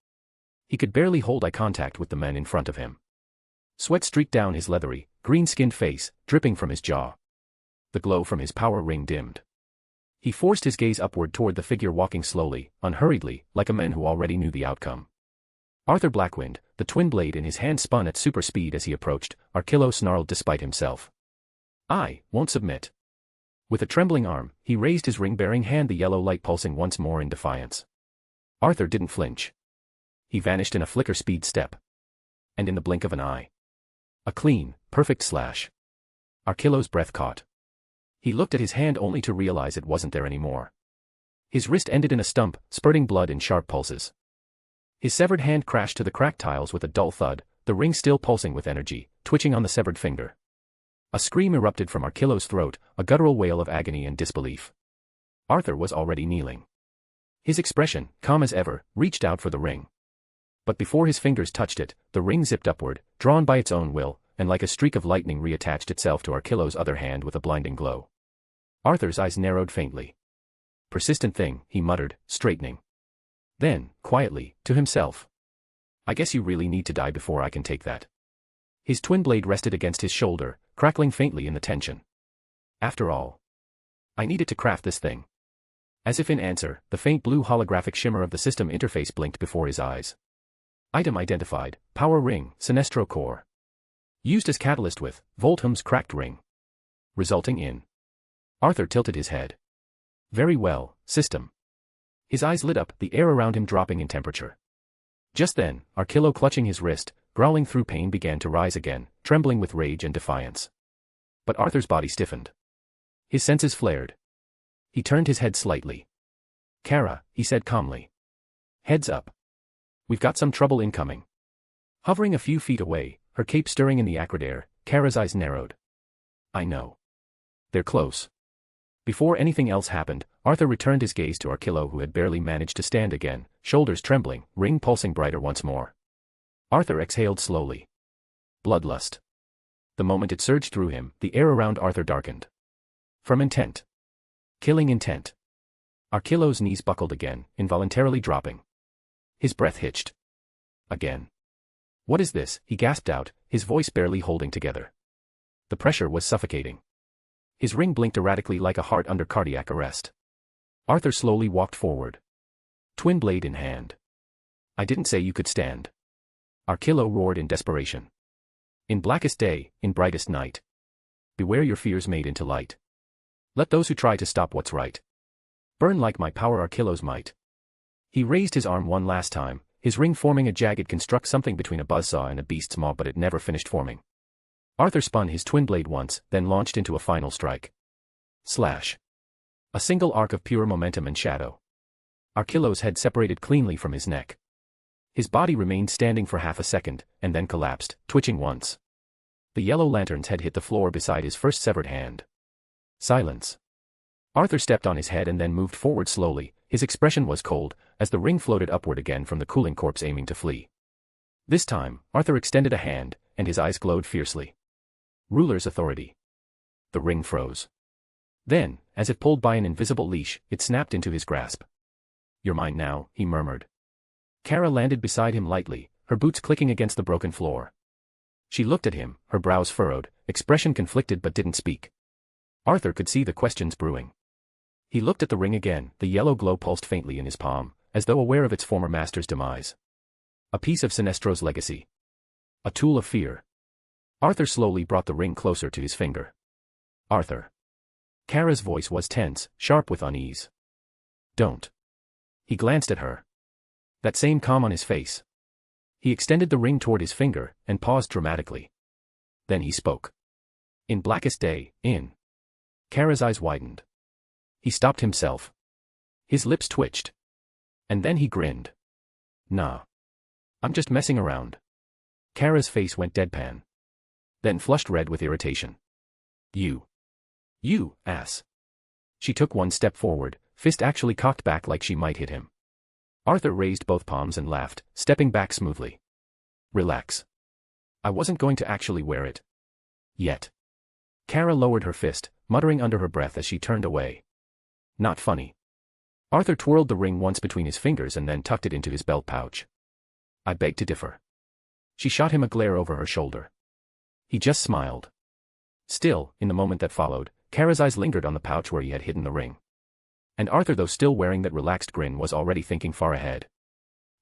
C: He could barely hold eye contact with the men in front of him. Sweat streaked down his leathery, green-skinned face, dripping from his jaw. The glow from his power ring dimmed. He forced his gaze upward toward the figure walking slowly, unhurriedly, like a man who already knew the outcome. Arthur Blackwynd, the twin blade in his hand spun at super speed as he approached. Archillo snarled despite himself. "I won't submit." With a trembling arm, he raised his ring-bearing hand, the yellow light pulsing once more in defiance. Arthur didn't flinch. He vanished in a flicker speed step. And in the blink of an eye. A clean, perfect slash. Archillo's breath caught. He looked at his hand only to realize it wasn't there anymore. His wrist ended in a stump, spurting blood in sharp pulses. His severed hand crashed to the cracked tiles with a dull thud, the ring still pulsing with energy, twitching on the severed finger. A scream erupted from Archillo's throat, a guttural wail of agony and disbelief. Arthur was already kneeling. His expression, calm as ever, reached out for the ring. But before his fingers touched it, the ring zipped upward, drawn by its own will, and like a streak of lightning reattached itself to Archillo's other hand with a blinding glow. Arthur's eyes narrowed faintly. "Persistent thing," he muttered, straightening. Then, quietly, to himself. "I guess you really need to die before I can take that." His twin blade rested against his shoulder, crackling faintly in the tension. "After all, I needed to craft this thing." As if in answer, the faint blue holographic shimmer of the system interface blinked before his eyes. Item identified, Power Ring, Sinestro Core. Used as catalyst with Voltham's cracked ring. Resulting in. Arthur tilted his head. "Very well, system." His eyes lit up, the air around him dropping in temperature. Just then, Archillo, clutching his wrist, growling through pain, began to rise again, trembling with rage and defiance. But Arthur's body stiffened. His senses flared. He turned his head slightly. "Kara," he said calmly. "Heads up. We've got some trouble incoming." Hovering a few feet away, her cape stirring in the acrid air, Kara's eyes narrowed. "I know. They're close." Before anything else happened, Arthur returned his gaze to Archilo, who had barely managed to stand again, shoulders trembling, ring pulsing brighter once more. Arthur exhaled slowly. Bloodlust. The moment it surged through him, the air around Arthur darkened. From intent. Killing intent. Archilo's knees buckled again, involuntarily dropping. His breath hitched. Again. What is this? He gasped out, his voice barely holding together. The pressure was suffocating. His ring blinked erratically like a heart under cardiac arrest. Arthur slowly walked forward. Twin blade in hand. I didn't say you could stand. Archilo roared in desperation. In blackest day, in brightest night. Beware your fears made into light. Let those who try to stop what's right burn like my power, Archilo's might. He raised his arm one last time, his ring forming a jagged construct, something between a buzzsaw and a beast's maw, but it never finished forming. Arthur spun his twin blade once, then launched into a final strike. Slash. A single arc of pure momentum and shadow. Archilo's head separated cleanly from his neck. His body remained standing for half a second, and then collapsed, twitching once. The yellow lantern's head hit the floor beside his first severed hand. Silence. Arthur stepped on his head and then moved forward slowly. His expression was cold, as the ring floated upward again from the cooling corpse, aiming to flee. This time, Arthur extended a hand, and his eyes glowed fiercely. Ruler's authority. The ring froze. Then, as if pulled by an invisible leash, it snapped into his grasp. You're mine now, he murmured. Kara landed beside him lightly, her boots clicking against the broken floor. She looked at him, her brows furrowed, expression conflicted, but didn't speak. Arthur could see the questions brewing. He looked at the ring again, the yellow glow pulsed faintly in his palm, as though aware of its former master's demise. A piece of Sinestro's legacy. A tool of fear. Arthur slowly brought the ring closer to his finger. Arthur. Kara's voice was tense, sharp with unease. Don't. He glanced at her. That same calm on his face. He extended the ring toward his finger, and paused dramatically. Then he spoke. In blackest day, in. Kara's eyes widened. He stopped himself. His lips twitched. And then he grinned. Nah. I'm just messing around. Kara's face went deadpan. Then flushed red with irritation. You, ass. She took one step forward, fist actually cocked back like she might hit him. Arthur raised both palms and laughed, stepping back smoothly. Relax. I wasn't going to actually wear it. Yet. Kara lowered her fist, muttering under her breath as she turned away. Not funny. Arthur twirled the ring once between his fingers and then tucked it into his belt pouch. I beg to differ. She shot him a glare over her shoulder. He just smiled. Still, in the moment that followed, Kara's eyes lingered on the pouch where he had hidden the ring. And Arthur, though still wearing that relaxed grin, was already thinking far ahead.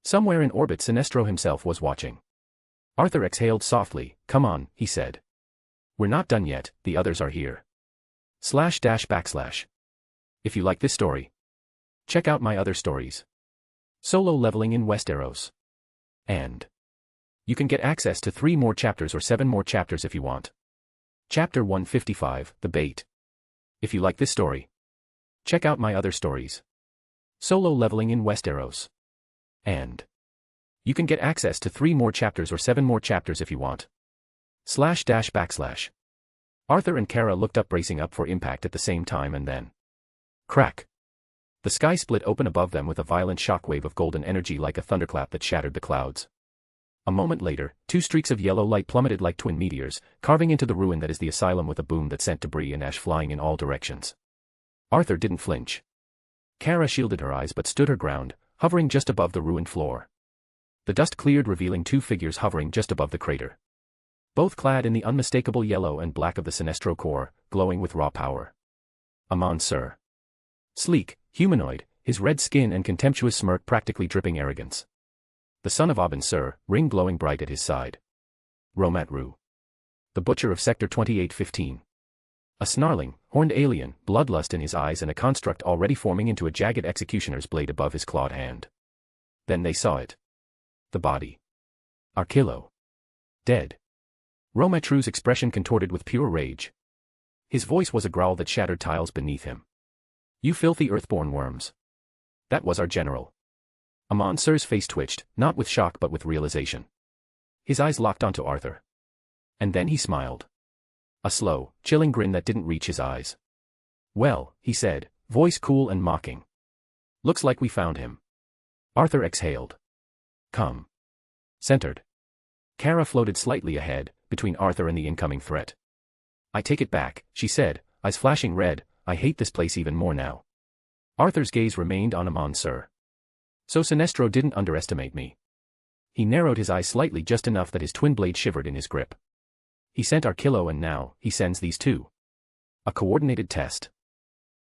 C: Somewhere in orbit, Sinestro himself was watching. Arthur exhaled softly. Come on, he said. We're not done yet, the others are here. // If you like this story, check out my other stories. Solo leveling in Westeros. And you can get access to 3 more chapters or 7 more chapters if you want. Chapter 155, The Bait. If you like this story, check out my other stories. Solo leveling in Westeros. And you can get access to 3 more chapters or 7 more chapters if you want. // Arthur and Kara looked up, bracing up for impact at the same time, and then crack. The sky split open above them with a violent shockwave of golden energy like a thunderclap that shattered the clouds. A moment later, 2 streaks of yellow light plummeted like twin meteors, carving into the ruin that is the asylum with a boom that sent debris and ash flying in all directions. Arthur didn't flinch. Kara shielded her eyes but stood her ground, hovering just above the ruined floor. The dust cleared, revealing 2 figures hovering just above the crater. Both clad in the unmistakable yellow and black of the Sinestro core, glowing with raw power. Amon Sir. Sleek, humanoid, his red skin and contemptuous smirk practically dripping arrogance. The son of Aben Sur, ring glowing bright at his side. Romat Ru. The butcher of Sector 2815. A snarling, horned alien, bloodlust in his eyes and a construct already forming into a jagged executioner's blade above his clawed hand. Then they saw it. The body. Archilo. Dead. Romat Ru's expression contorted with pure rage. His voice was a growl that shattered tiles beneath him. You filthy earthborn worms. That was our general. Amon Sur's face twitched, not with shock but with realization. His eyes locked onto Arthur. And then he smiled. A slow, chilling grin that didn't reach his eyes. Well, he said, voice cool and mocking. Looks like we found him. Arthur exhaled. Come. Centered. Kara floated slightly ahead, between Arthur and the incoming threat. I take it back, she said, eyes flashing red, I hate this place even more now. Arthur's gaze remained on Amon Sir. So Sinestro didn't underestimate me. He narrowed his eyes slightly just enough that his twin blade shivered in his grip. He sent Archillo and now, he sends these two. A coordinated test.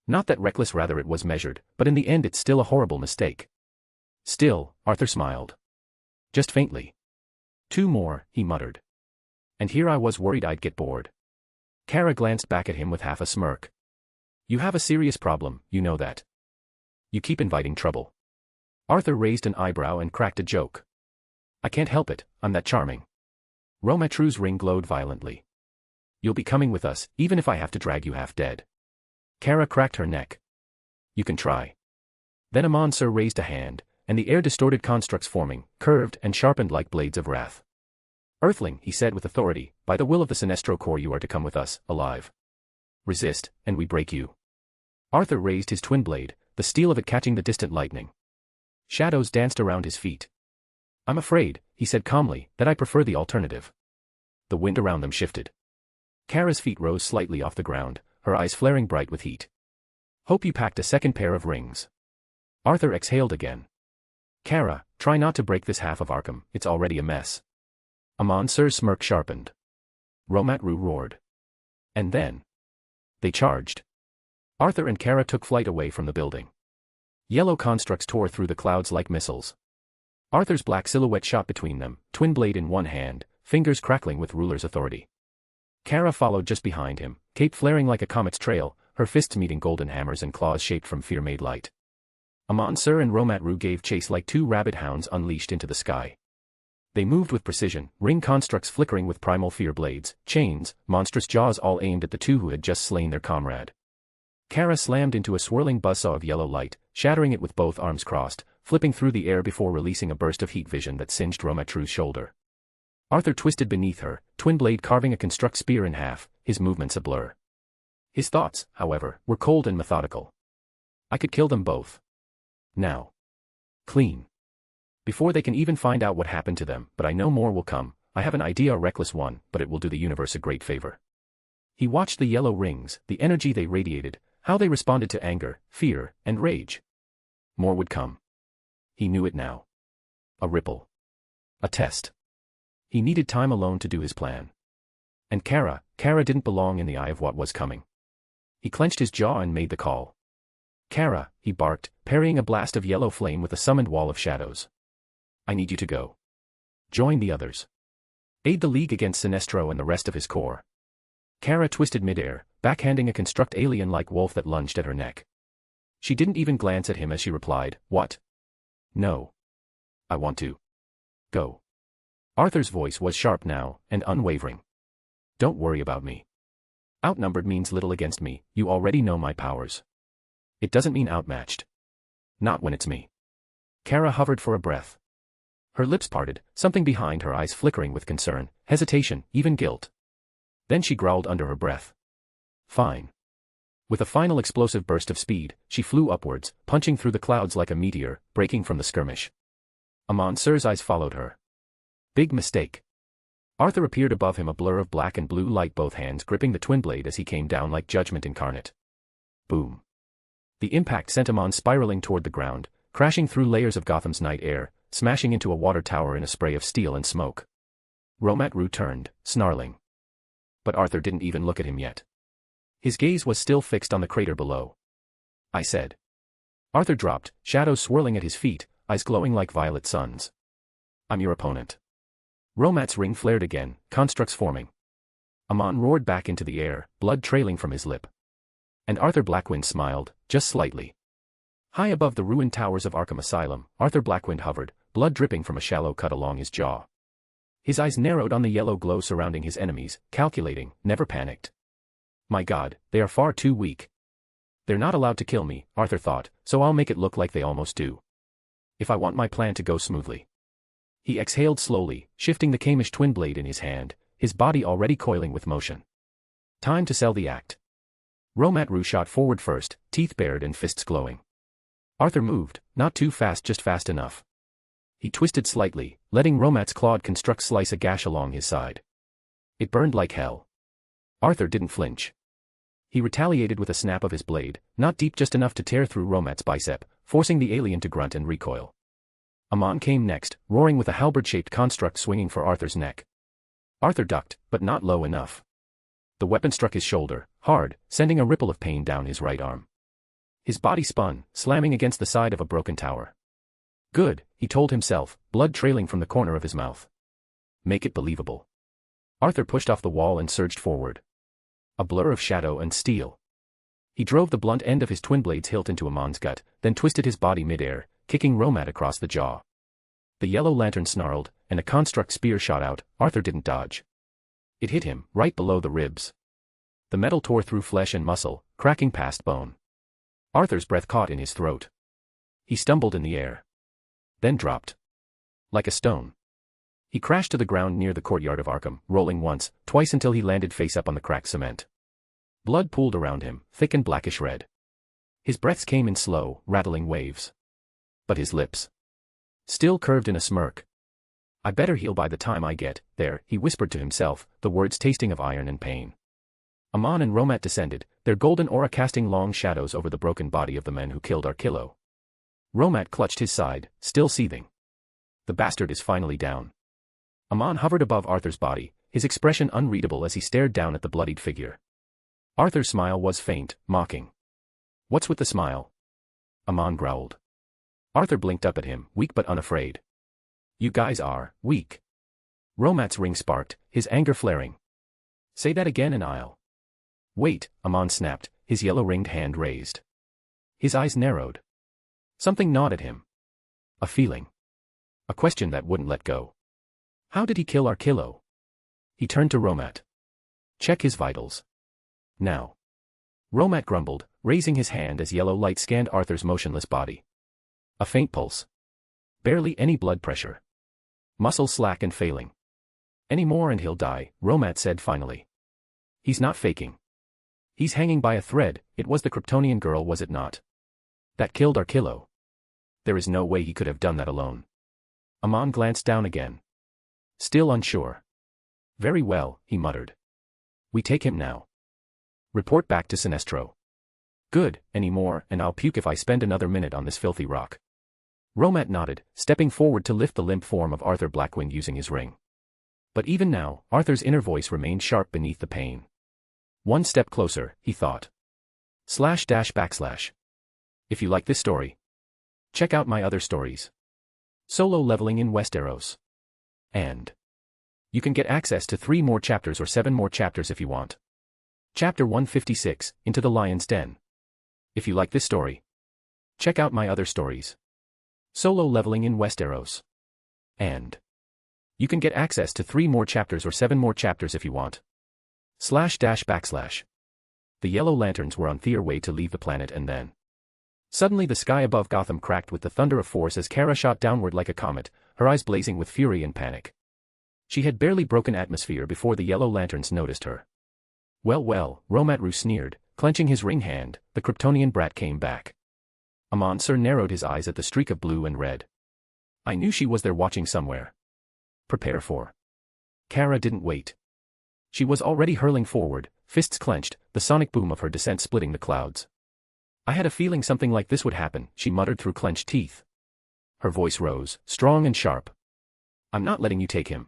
C: Not that reckless, rather it was measured, but in the end it's still a horrible mistake. Still, Arthur smiled. Just faintly. Two more, he muttered. And here I was worried I'd get bored. Kara glanced back at him with half a smirk. You have a serious problem, you know that. You keep inviting trouble. Arthur raised an eyebrow and cracked a joke. I can't help it, I'm that charming. Romatru's ring glowed violently. You'll be coming with us, even if I have to drag you half dead. Kara cracked her neck. You can try. Then Amon Sir raised a hand, and the air-distorted constructs forming, curved and sharpened like blades of wrath. Earthling, he said with authority, by the will of the Sinestro Corps you are to come with us, alive. Resist, and we break you. Arthur raised his twin blade, the steel of it catching the distant lightning. Shadows danced around his feet. I'm afraid, he said calmly, that I prefer the alternative. The wind around them shifted. Kara's feet rose slightly off the ground, her eyes flaring bright with heat. Hope you packed a second pair of rings. Arthur exhaled again. Kara, try not to break this half of Arkham, it's already a mess. Amon Sir's smirk sharpened. Romatru roared. And then. They charged. Arthur and Kara took flight away from the building. Yellow constructs tore through the clouds like missiles. Arthur's black silhouette shot between them, twin blade in one hand, fingers crackling with ruler's authority. Kara followed just behind him, cape flaring like a comet's trail, her fists meeting golden hammers and claws shaped from fear-made light. Amon Sir and Romatru gave chase like two rabid hounds unleashed into the sky. They moved with precision, ring constructs flickering with primal fear blades, chains, monstrous jaws all aimed at the two who had just slain their comrade. Kara slammed into a swirling buzzsaw of yellow light, shattering it with both arms crossed, flipping through the air before releasing a burst of heat vision that singed Romatru's shoulder. Arthur twisted beneath her, twin blade carving a construct spear in half, his movements a blur. His thoughts, however, were cold and methodical. I could kill them both. Now. Clean. Before they can even find out what happened to them, but I know more will come. I have an idea, a reckless one, but it will do the universe a great favor. He watched the yellow rings, the energy they radiated, how they responded to anger, fear, and rage. More would come. He knew it now. A ripple. A test. He needed time alone to do his plan. And Kara didn't belong in the eye of what was coming. He clenched his jaw and made the call. Kara, he barked, parrying a blast of yellow flame with a summoned wall of shadows. I need you to go. Join the others. Aid the League against Sinestro and the rest of his corps. Kara twisted midair, backhanding a construct alien-like wolf that lunged at her neck. She didn't even glance at him as she replied, What? No. I want to. Go. Arthur's voice was sharp now, and unwavering. Don't worry about me. Outnumbered means little against me, you already know my powers. It doesn't mean outmatched. Not when it's me. Kara hovered for a breath. Her lips parted, something behind her eyes flickering with concern, hesitation, even guilt. Then she growled under her breath. Fine. With a final explosive burst of speed, she flew upwards, punching through the clouds like a meteor, breaking from the skirmish. Amon Sir's eyes followed her. Big mistake. Arthur appeared above him, a blur of black and blue light, both hands gripping the twin blade as he came down like judgment incarnate. Boom. The impact sent Amon spiraling toward the ground, crashing through layers of Gotham's night air, smashing into a water tower in a spray of steel and smoke. Romatru turned, snarling. But Arthur didn't even look at him yet. His gaze was still fixed on the crater below. I said. Arthur dropped, shadows swirling at his feet, eyes glowing like violet suns. I'm your opponent. Romat's ring flared again, constructs forming. Amon roared back into the air, blood trailing from his lip. And Arthur Blackwynd smiled, just slightly. High above the ruined towers of Arkham Asylum, Arthur Blackwynd hovered, blood dripping from a shallow cut along his jaw. His eyes narrowed on the yellow glow surrounding his enemies, calculating, never panicked. My God, they are far too weak. They're not allowed to kill me, Arthur thought, so I'll make it look like they almost do. If I want my plan to go smoothly. He exhaled slowly, shifting the Kamish twin blade in his hand, his body already coiling with motion. Time to sell the act. Romatru shot forward first, teeth bared and fists glowing. Arthur moved, not too fast, just fast enough. He twisted slightly, letting Romat's clawed construct slice a gash along his side. It burned like hell. Arthur didn't flinch. He retaliated with a snap of his blade, not deep, just enough to tear through Romat's bicep, forcing the alien to grunt and recoil. Amon came next, roaring with a halberd-shaped construct swinging for Arthur's neck. Arthur ducked, but not low enough. The weapon struck his shoulder, hard, sending a ripple of pain down his right arm. His body spun, slamming against the side of a broken tower. Good, he told himself, blood trailing from the corner of his mouth. Make it believable. Arthur pushed off the wall and surged forward. A blur of shadow and steel. He drove the blunt end of his twin blade's hilt into Amon's gut, then twisted his body midair, kicking Romat across the jaw. The yellow lantern snarled, and a construct spear shot out. Arthur didn't dodge. It hit him, right below the ribs. The metal tore through flesh and muscle, cracking past bone. Arthur's breath caught in his throat. He stumbled in the air. Then dropped. Like a stone. He crashed to the ground near the courtyard of Arkham, rolling once, twice until he landed face up on the cracked cement. Blood pooled around him, thick and blackish red. His breaths came in slow, rattling waves. But his lips still curved in a smirk. I better heal by the time I get there, he whispered to himself, the words tasting of iron and pain. Amon and Romat descended, their golden aura casting long shadows over the broken body of the men who killed Arkillo. Romat clutched his side, still seething. The bastard is finally down. Amon hovered above Arthur's body, his expression unreadable as he stared down at the bloodied figure. Arthur's smile was faint, mocking. What's with the smile? Amon growled. Arthur blinked up at him, weak but unafraid. You guys are weak. Romat's ring sparked, his anger flaring. Say that again and I'll. Wait, Amon snapped, his yellow-ringed hand raised. His eyes narrowed. Something gnawed at him. A feeling. A question that wouldn't let go. How did he kill Arkillo? He turned to Romat. Check his vitals. Now. Romat grumbled, raising his hand as yellow light scanned Arthur's motionless body. A faint pulse. Barely any blood pressure. Muscles slack and failing. Any more and he'll die, Romat said finally. He's not faking. He's hanging by a thread. It was the Kryptonian girl, was it not? That killed Arkillo. There is no way he could have done that alone. Amon glanced down again. Still unsure. Very well, he muttered. We take him now. Report back to Sinestro. Good, any more, and I'll puke if I spend another minute on this filthy rock. Romat nodded, stepping forward to lift the limp form of Arthur Blackwynd using his ring. But even now, Arthur's inner voice remained sharp beneath the pain. One step closer, he thought. // If you like this story, check out my other stories. Solo leveling in Westeros. And you can get access to 3 more chapters or 7 more chapters if you want. Chapter 156, Into the Lion's Den. If you like this story, check out my other stories. Solo leveling in Westeros. And you can get access to 3 more chapters or 7 more chapters if you want. // The yellow lanterns were on their way to leave the planet and then. Suddenly the sky above Gotham cracked with the thunder of force as Kara shot downward like a comet, her eyes blazing with fury and panic. She had barely broken atmosphere before the yellow lanterns noticed her. Well, Romatru sneered, clenching his ring hand, the Kryptonian brat came back. Amon Sir narrowed his eyes at the streak of blue and red. I knew she was there watching somewhere. Prepare for. Kara didn't wait. She was already hurling forward, fists clenched, the sonic boom of her descent splitting the clouds. I had a feeling something like this would happen, she muttered through clenched teeth. Her voice rose, strong and sharp. I'm not letting you take him.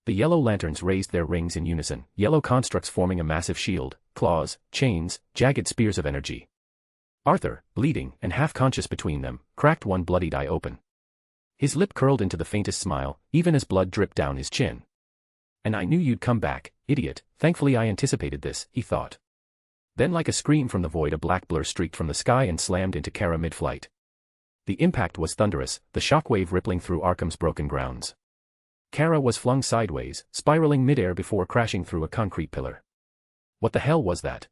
C: The yellow lanterns raised their rings in unison, yellow constructs forming a massive shield, claws, chains, jagged spears of energy. Arthur, bleeding and half-conscious between them, cracked one bloodied eye open. His lip curled into the faintest smile, even as blood dripped down his chin. And I knew you'd come back, idiot, thankfully I anticipated this, he thought. Then like a scream from the void a black blur streaked from the sky and slammed into Kara mid-flight. The impact was thunderous, the shockwave rippling through Arkham's broken grounds. Kara was flung sideways, spiraling midair before crashing through a concrete pillar. What the hell was that?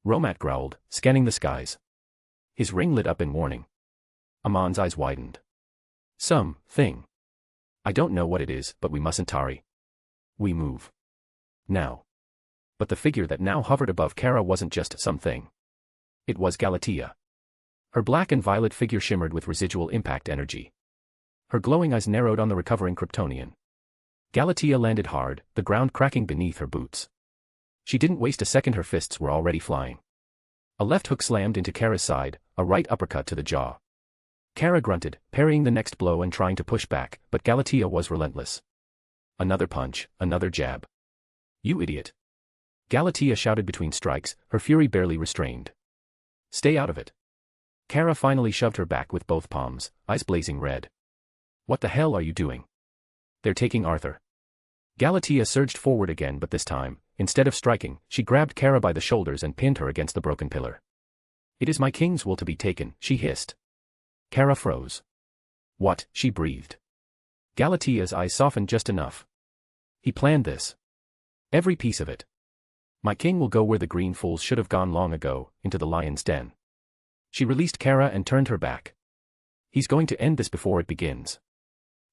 C: Romat growled, scanning the skies. His ring lit up in warning. Amon's eyes widened. Thing. I don't know what it is, but we mustn't tarry. We move. Now. but the figure that now hovered above Kara wasn't just something. It was Galatea. Her black and violet figure shimmered with residual impact energy. Her glowing eyes narrowed on the recovering Kryptonian. Galatea landed hard, the ground cracking beneath her boots. She didn't waste a second, her fists were already flying. A left hook slammed into Kara's side, a right uppercut to the jaw. Kara grunted, parrying the next blow and trying to push back, but Galatea was relentless. Another punch, another jab. "You idiot." Galatea shouted between strikes, her fury barely restrained. "Stay out of it." Kara finally shoved her back with both palms, eyes blazing red. "What the hell are you doing?" "They're taking Arthur." Galatea surged forward again, but this time, instead of striking, she grabbed Kara by the shoulders and pinned her against the broken pillar. "It is my king's will to be taken," she hissed. Kara froze. "What?" she breathed. Galatea's eyes softened just enough. "He planned this. Every piece of it. My king will go where the green fools should have gone long ago, into the lion's den." She released Kara and turned her back. "He's going to end this before it begins."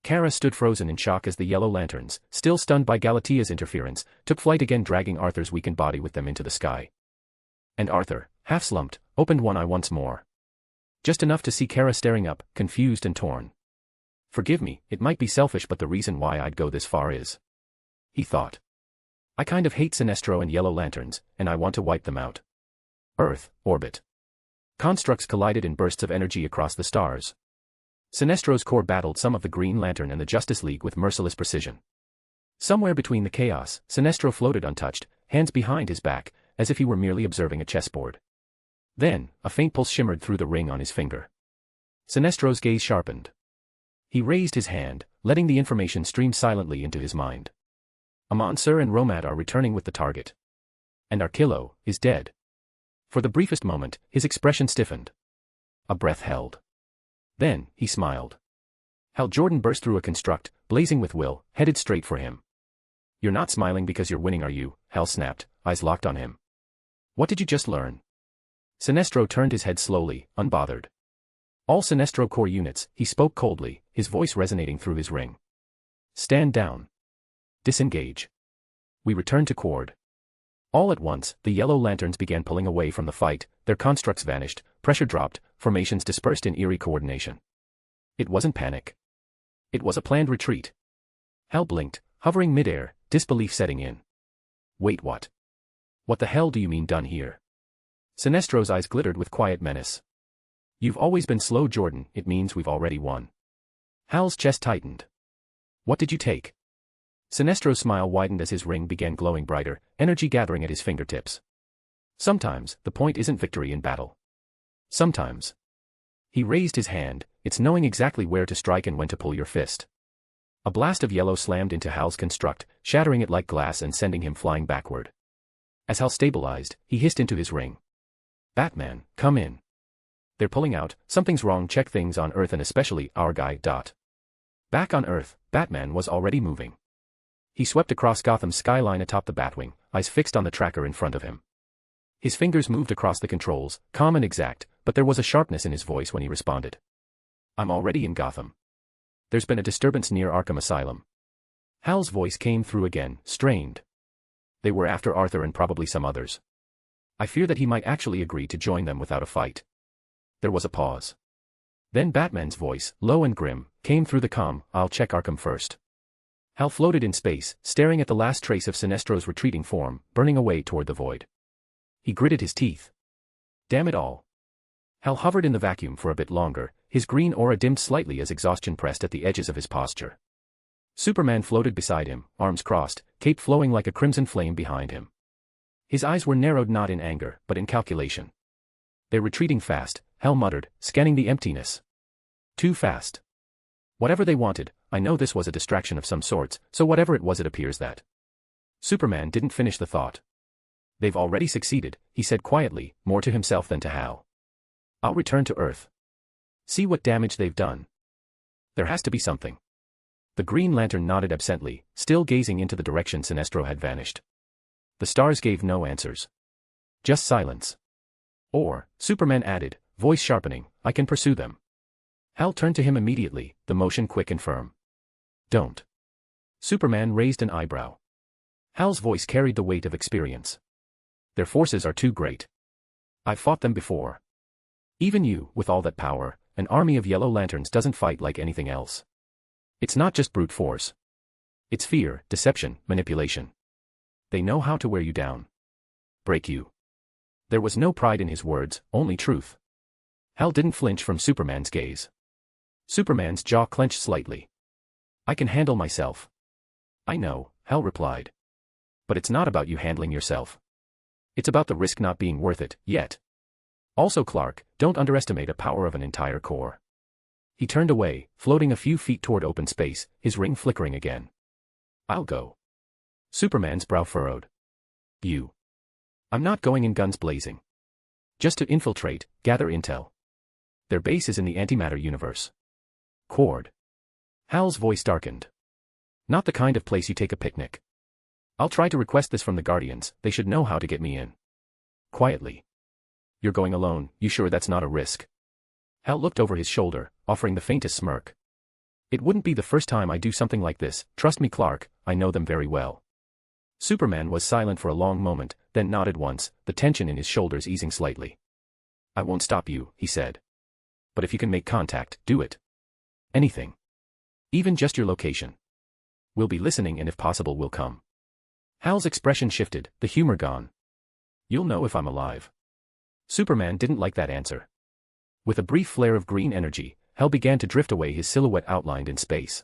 C: Kara stood frozen in shock as the yellow lanterns, still stunned by Galatea's interference, took flight again, dragging Arthur's weakened body with them into the sky. And Arthur, half slumped, opened one eye once more. Just enough to see Kara staring up, confused and torn. "Forgive me, it might be selfish, but the reason why I'd go this far is," he thought, "I kind of hate Sinestro and Yellow Lanterns, and I want to wipe them out." Earth, orbit. Constructs collided in bursts of energy across the stars. Sinestro's core battled some of the Green Lantern and the Justice League with merciless precision. Somewhere between the chaos, Sinestro floated untouched, hands behind his back, as if he were merely observing a chessboard. Then, a faint pulse shimmered through the ring on his finger. Sinestro's gaze sharpened. He raised his hand, letting the information stream silently into his mind. Amon-Sur and Romad are returning with the target. And Arkillo is dead. For the briefest moment, his expression stiffened. A breath held. Then, he smiled. Hal Jordan burst through a construct, blazing with will, headed straight for him. "You're not smiling because you're winning, are you?" Hal snapped, eyes locked on him. "What did you just learn?" Sinestro turned his head slowly, unbothered. "All Sinestro core units," he spoke coldly, his voice resonating through his ring. "Stand down. Disengage." We returned to Quard. All at once, the Yellow Lanterns began pulling away from the fight, their constructs vanished, pressure dropped, formations dispersed in eerie coordination. It wasn't panic. It was a planned retreat. Hal blinked, hovering midair, disbelief setting in. "Wait, what? What the hell do you mean done here?" Sinestro's eyes glittered with quiet menace. "You've always been slow, Jordan, it means we've already won." Hal's chest tightened. "What did you take?" Sinestro's smile widened as his ring began glowing brighter, energy gathering at his fingertips. "Sometimes, the point isn't victory in battle. Sometimes." He raised his hand, it's knowing exactly where to strike and when to pull your fist. A blast of yellow slammed into Hal's construct, shattering it like glass and sending him flying backward. As Hal stabilized, he hissed into his ring. "Batman, come in. They're pulling out, something's wrong, check things on Earth and especially our guy. Back on Earth, Batman was already moving. He swept across Gotham's skyline atop the Batwing, eyes fixed on the tracker in front of him. His fingers moved across the controls, calm and exact, but there was a sharpness in his voice when he responded. "I'm already in Gotham. There's been a disturbance near Arkham Asylum." Hal's voice came through again, strained. "They were after Arthur and probably some others. I fear that he might actually agree to join them without a fight." There was a pause. Then Batman's voice, low and grim, came through the comm, "I'll check Arkham first." Hal floated in space, staring at the last trace of Sinestro's retreating form, burning away toward the void. He gritted his teeth. Damn it all. Hal hovered in the vacuum for a bit longer, his green aura dimmed slightly as exhaustion pressed at the edges of his posture. Superman floated beside him, arms crossed, cape flowing like a crimson flame behind him. His eyes were narrowed not in anger, but in calculation. "They're retreating fast," Hal muttered, scanning the emptiness. "Too fast. Whatever they wanted, I know this was a distraction of some sorts, so whatever it was it appears that." Superman didn't finish the thought. "They've already succeeded," he said quietly, more to himself than to Hal. "I'll return to Earth. See what damage they've done. There has to be something." The Green Lantern nodded absently, still gazing into the direction Sinestro had vanished. The stars gave no answers. Just silence. "Or," Superman added, voice sharpening, "I can pursue them." Hal turned to him immediately, the motion quick and firm. "Don't." Superman raised an eyebrow. Hal's voice carried the weight of experience. Their forces are too great. I've fought them before. Even you, with all that power, an army of yellow lanterns doesn't fight like anything else. It's not just brute force. It's fear, deception, manipulation. They know how to wear you down. Break you. There was no pride in his words, only truth. Hal didn't flinch from Superman's gaze. Superman's jaw clenched slightly. I can handle myself. I know, Hal replied. But it's not about you handling yourself. It's about the risk not being worth it, yet. Also Clark, don't underestimate the power of an entire corps. He turned away, floating a few feet toward open space, his ring flickering again. I'll go. Superman's brow furrowed. You. I'm not going in guns blazing. Just to infiltrate, gather intel. Their base is in the antimatter universe. Cord. Hal's voice darkened. Not the kind of place you take a picnic. I'll try to request this from the Guardians, they should know how to get me in. Quietly. You're going alone, you sure that's not a risk? Hal looked over his shoulder, offering the faintest smirk. It wouldn't be the first time I do something like this, trust me Clark, I know them very well. Superman was silent for a long moment, then nodded once, the tension in his shoulders easing slightly. I won't stop you, he said. But if you can make contact, do it. Anything. Even just your location. We'll be listening and if possible we'll come. Hal's expression shifted, the humor gone. You'll know if I'm alive. Superman didn't like that answer. With a brief flare of green energy, Hal began to drift away, his silhouette outlined in space.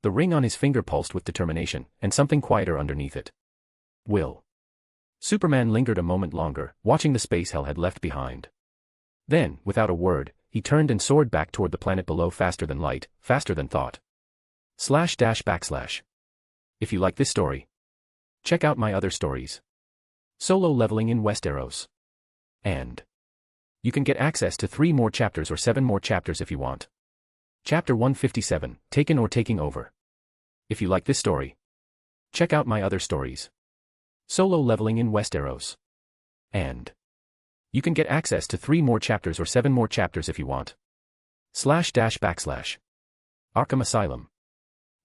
C: The ring on his finger pulsed with determination, and something quieter underneath it. Will. Superman lingered a moment longer, watching the space Hal had left behind. Then, without a word, he turned and soared back toward the planet below, faster than light, faster than thought. // If you like this story, check out my other stories. Solo leveling in Westeros. And you can get access to 3 more chapters or 7 more chapters if you want. Chapter 157, Taken or Taking Over. If you like this story, check out my other stories. Solo leveling in Westeros. And you can get access to 3 more chapters or 7 more chapters if you want. // Arkham Asylum.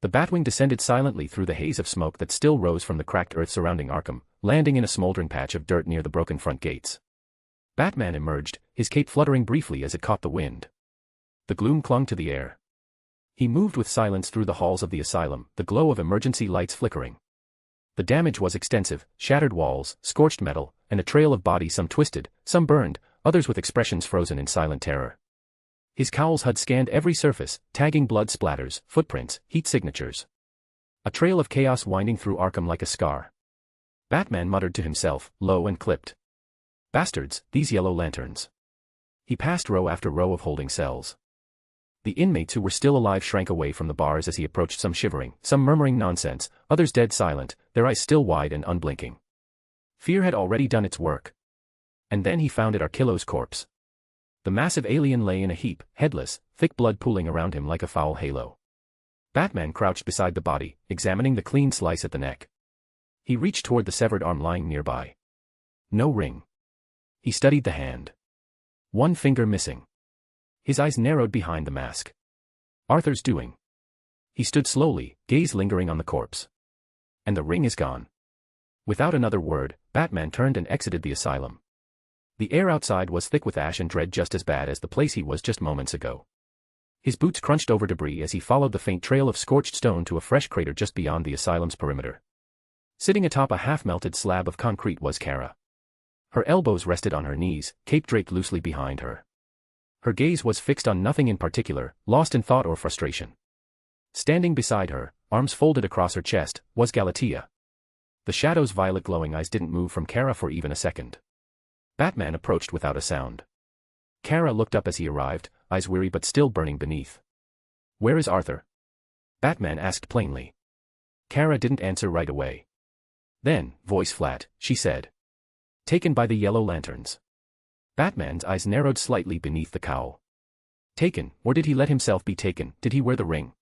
C: The Batwing descended silently through the haze of smoke that still rose from the cracked earth surrounding Arkham, landing in a smoldering patch of dirt near the broken front gates. Batman emerged, his cape fluttering briefly as it caught the wind. The gloom clung to the air. He moved with silence through the halls of the asylum, the glow of emergency lights flickering. The damage was extensive, shattered walls, scorched metal, and a trail of bodies, some twisted, some burned, others with expressions frozen in silent terror. His cowl's HUD scanned every surface, tagging blood splatters, footprints, heat signatures. A trail of chaos winding through Arkham like a scar. Batman muttered to himself, low and clipped. Bastards, these yellow lanterns. He passed row after row of holding cells. The inmates who were still alive shrank away from the bars as he approached, some shivering, some murmuring nonsense, others dead silent, their eyes still wide and unblinking. Fear had already done its work. And then he found Arkillo's corpse. The massive alien lay in a heap, headless, thick blood pooling around him like a foul halo. Batman crouched beside the body, examining the clean slice at the neck. He reached toward the severed arm lying nearby. No ring. He studied the hand. One finger missing. His eyes narrowed behind the mask. Arthur's doing. He stood slowly, gaze lingering on the corpse. And the ring is gone. Without another word, Batman turned and exited the asylum. The air outside was thick with ash and dread, just as bad as the place he was just moments ago. His boots crunched over debris as he followed the faint trail of scorched stone to a fresh crater just beyond the asylum's perimeter. Sitting atop a half-melted slab of concrete was Kara. Her elbows rested on her knees, cape draped loosely behind her. Her gaze was fixed on nothing in particular, lost in thought or frustration. Standing beside her, arms folded across her chest, was Galatea. The Shadow's violet glowing eyes didn't move from Kara for even a second. Batman approached without a sound. Kara looked up as he arrived, eyes weary but still burning beneath. "Where is Arthur?" Batman asked plainly. Kara didn't answer right away. Then, voice flat, she said. "Taken by the yellow lanterns." Batman's eyes narrowed slightly beneath the cowl. Taken, or did he let himself be taken? Did he wear the ring?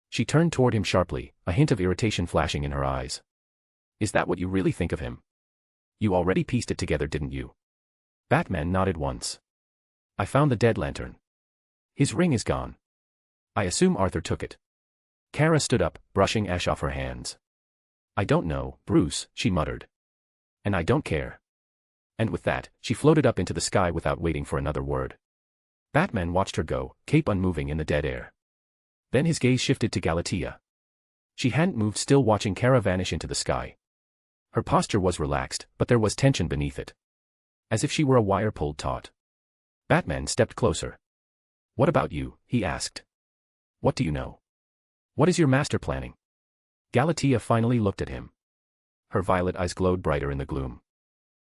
C: She turned toward him sharply, a hint of irritation flashing in her eyes. "Is that what you really think of him? You already pieced it together, didn't you?" Batman nodded once. "I found the dead lantern. His ring is gone. I assume Arthur took it." Kara stood up, brushing ash off her hands. I don't know, Bruce, she muttered. And I don't care. And with that, she floated up into the sky without waiting for another word. Batman watched her go, cape unmoving in the dead air. Then his gaze shifted to Galatea. She hadn't moved, still watching Kara vanish into the sky. Her posture was relaxed, but there was tension beneath it. As if she were a wire pulled taut. Batman stepped closer. What about you? He asked. What do you know? What is your master planning? Galatea finally looked at him. Her violet eyes glowed brighter in the gloom.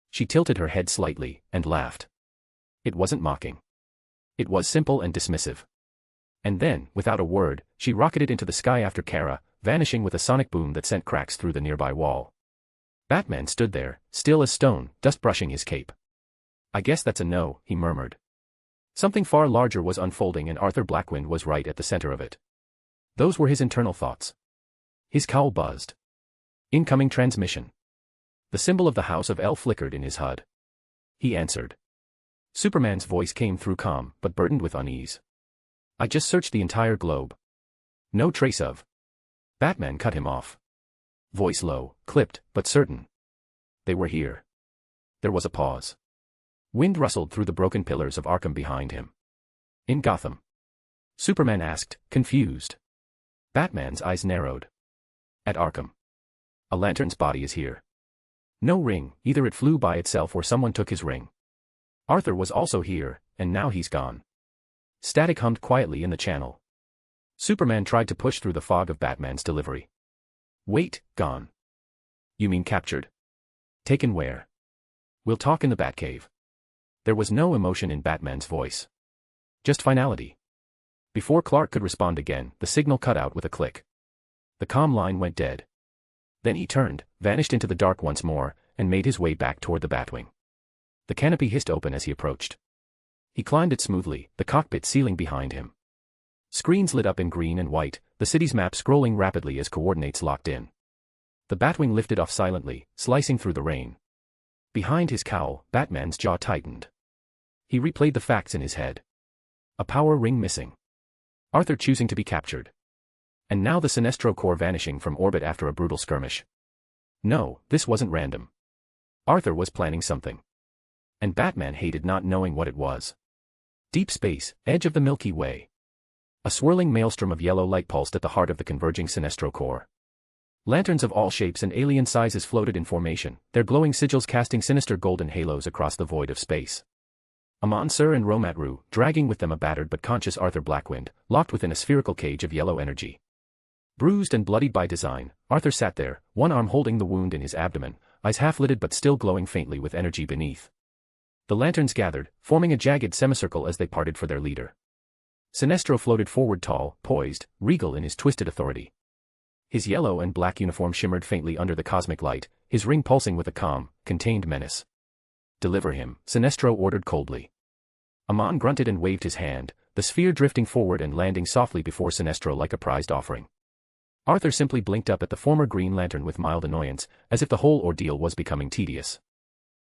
C: She tilted her head slightly, and laughed. It wasn't mocking. It was simple and dismissive. And then, without a word, she rocketed into the sky after Kara, vanishing with a sonic boom that sent cracks through the nearby wall. Batman stood there, still as stone, dust brushing his cape. I guess that's a no, he murmured. Something far larger was unfolding and Arthur Blackwynd was right at the center of it. Those were his internal thoughts. His cowl buzzed. Incoming transmission. The symbol of the House of L flickered in his HUD. He answered. Superman's voice came through calm, but burdened with unease. I just searched the entire globe. No trace of. Batman cut him off. Voice low, clipped, but certain. They were here. There was a pause. Wind rustled through the broken pillars of Arkham behind him. In Gotham. Superman asked, confused. Batman's eyes narrowed. At Arkham. A lantern's body is here. No ring, either it flew by itself or someone took his ring. Arthur was also here, and now he's gone. Static hummed quietly in the channel. Superman tried to push through the fog of Batman's delivery. Wait, gone. You mean captured? Taken where? We'll talk in the Batcave. There was no emotion in Batman's voice. Just finality. Before Clark could respond again, the signal cut out with a click. The comm line went dead. Then he turned, vanished into the dark once more, and made his way back toward the Batwing. The canopy hissed open as he approached. He climbed it smoothly, the cockpit ceiling behind him. Screens lit up in green and white, the city's map scrolling rapidly as coordinates locked in. The Batwing lifted off silently, slicing through the rain. Behind his cowl, Batman's jaw tightened. He replayed the facts in his head. A power ring missing. Arthur choosing to be captured. And now the Sinestro Corps vanishing from orbit after a brutal skirmish. No, this wasn't random. Arthur was planning something. And Batman hated not knowing what it was. Deep space, edge of the Milky Way. A swirling maelstrom of yellow light pulsed at the heart of the converging Sinestro Corps. Lanterns of all shapes and alien sizes floated in formation, their glowing sigils casting sinister golden halos across the void of space. Amon Sur and Romatru, dragging with them a battered but conscious Arthur Blackwynd, locked within a spherical cage of yellow energy. Bruised and bloodied by design, Arthur sat there, one arm holding the wound in his abdomen, eyes half-lidded but still glowing faintly with energy beneath. The lanterns gathered, forming a jagged semicircle as they parted for their leader. Sinestro floated forward tall, poised, regal in his twisted authority. His yellow and black uniform shimmered faintly under the cosmic light, his ring pulsing with a calm, contained menace. Deliver him, Sinestro ordered coldly. Amon grunted and waved his hand, the sphere drifting forward and landing softly before Sinestro like a prized offering. Arthur simply blinked up at the former Green Lantern with mild annoyance, as if the whole ordeal was becoming tedious.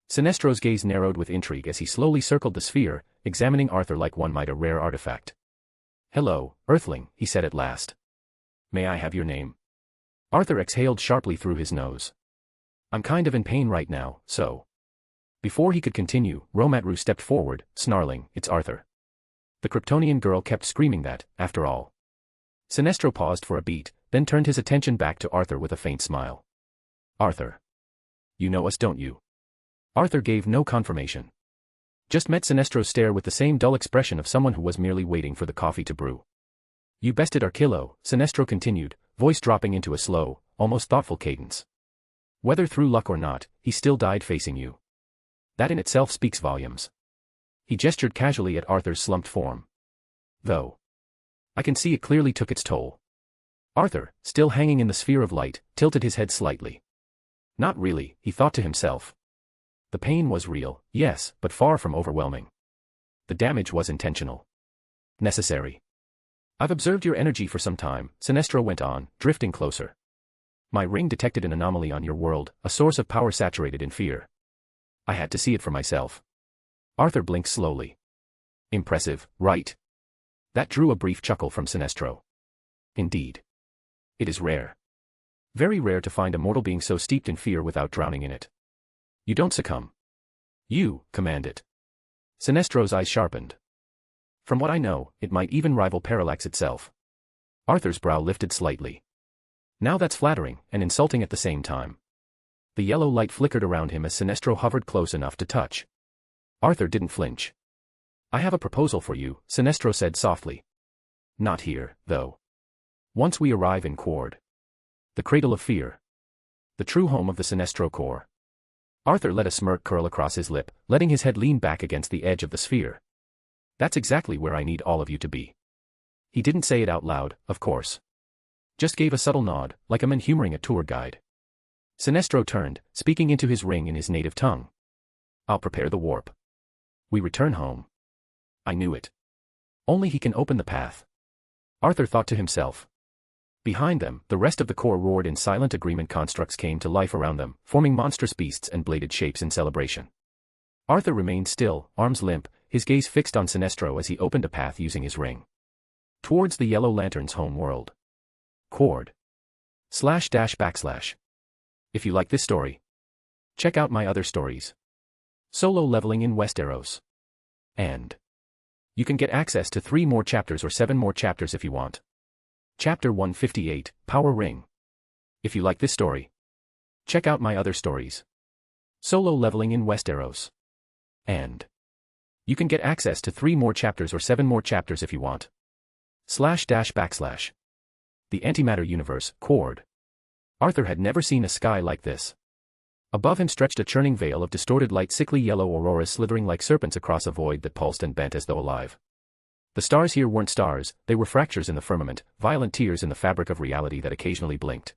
C: Sinestro's gaze narrowed with intrigue as he slowly circled the sphere, examining Arthur like one might a rare artifact. Hello, Earthling, he said at last. May I have your name? Arthur exhaled sharply through his nose. I'm kind of in pain right now, so. Before he could continue, Romatru stepped forward, snarling, it's Arthur. The Kryptonian girl kept screaming that, after all. Sinestro paused for a beat, then turned his attention back to Arthur with a faint smile. Arthur. You know us, don't you? Arthur gave no confirmation. Just met Sinestro's stare with the same dull expression of someone who was merely waiting for the coffee to brew. You bested our kilo, Sinestro continued, voice dropping into a slow, almost thoughtful cadence. Whether through luck or not, he still died facing you. That in itself speaks volumes. He gestured casually at Arthur's slumped form. Though. I can see it clearly took its toll. Arthur, still hanging in the sphere of light, tilted his head slightly. Not really, he thought to himself. The pain was real, yes, but far from overwhelming. The damage was intentional. Necessary. I've observed your energy for some time, Sinestro went on, drifting closer. My ring detected an anomaly on your world, a source of power saturated in fear. I had to see it for myself. Arthur blinked slowly. Impressive, right? That drew a brief chuckle from Sinestro. Indeed. It is rare. Very rare to find a mortal being so steeped in fear without drowning in it. You don't succumb. You command it. Sinestro's eyes sharpened. From what I know, it might even rival parallax itself. Arthur's brow lifted slightly. Now that's flattering and insulting at the same time. The yellow light flickered around him as Sinestro hovered close enough to touch. Arthur didn't flinch. I have a proposal for you, Sinestro said softly. Not here, though. Once we arrive in Quard. The cradle of fear. The true home of the Sinestro core. Arthur let a smirk curl across his lip, letting his head lean back against the edge of the sphere. That's exactly where I need all of you to be. He didn't say it out loud, of course. Just gave a subtle nod, like a man humoring a tour guide. Sinestro turned, speaking into his ring in his native tongue. I'll prepare the warp. We return home. I knew it. Only he can open the path. Arthur thought to himself. Behind them, the rest of the core roared in silent agreement. Constructs came to life around them, forming monstrous beasts and bladed shapes in celebration. Arthur remained still, arms limp, his gaze fixed on Sinestro as he opened a path using his ring. Towards the Yellow Lantern's home world. Quard. // If you like this story, check out my other stories. Solo leveling in Westeros. And you can get access to 3 more chapters or 7 more chapters if you want. Chapter 158, Power Ring. If you like this story, check out my other stories. Solo leveling in Westeros. And you can get access to 3 more chapters or 7 more chapters if you want. // The Antimatter Universe, Quard. Arthur had never seen a sky like this. Above him stretched a churning veil of distorted light, sickly yellow auroras slithering like serpents across a void that pulsed and bent as though alive. The stars here weren't stars, they were fractures in the firmament, violent tears in the fabric of reality that occasionally blinked.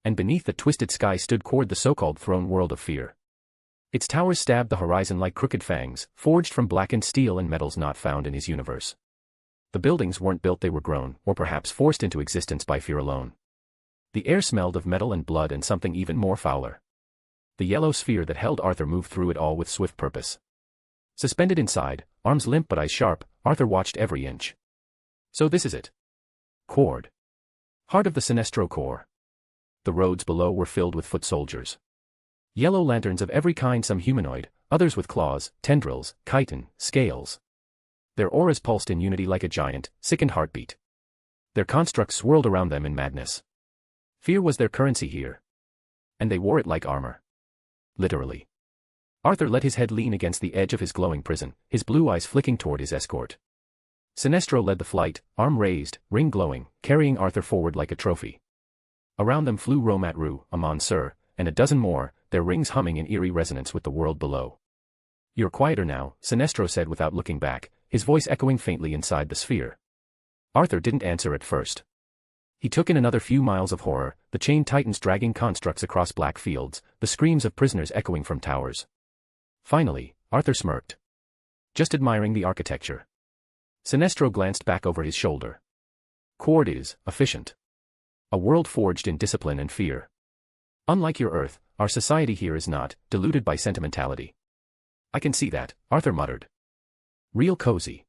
C: And beneath the twisted sky stood Quard, the so-called throne world of fear. Its towers stabbed the horizon like crooked fangs, forged from blackened steel and metals not found in his universe. The buildings weren't built, they were grown, or perhaps forced into existence by fear alone. The air smelled of metal and blood and something even more fouler. The yellow sphere that held Arthur moved through it all with swift purpose. Suspended inside, arms limp but eyes sharp, Arthur watched every inch. So this is it. Quard. Heart of the Sinestro core. The roads below were filled with foot soldiers. Yellow lanterns of every kind, some humanoid, others with claws, tendrils, chitin, scales. Their auras pulsed in unity like a giant, sickened heartbeat. Their constructs swirled around them in madness. Fear was their currency here. And they wore it like armor. Literally. Arthur let his head lean against the edge of his glowing prison, his blue eyes flicking toward his escort. Sinestro led the flight, arm raised, ring glowing, carrying Arthur forward like a trophy. Around them flew Romatru, Amon Sur, and a dozen more, their rings humming in eerie resonance with the world below. You're quieter now, Sinestro said without looking back, his voice echoing faintly inside the sphere. Arthur didn't answer at first. He took in another few miles of horror, the chained titans dragging constructs across black fields, the screams of prisoners echoing from towers. Finally, Arthur smirked. Just admiring the architecture. Sinestro glanced back over his shoulder. Quard is efficient. A world forged in discipline and fear. Unlike your Earth, our society here is not deluded by sentimentality. I can see that, Arthur muttered. Real cozy.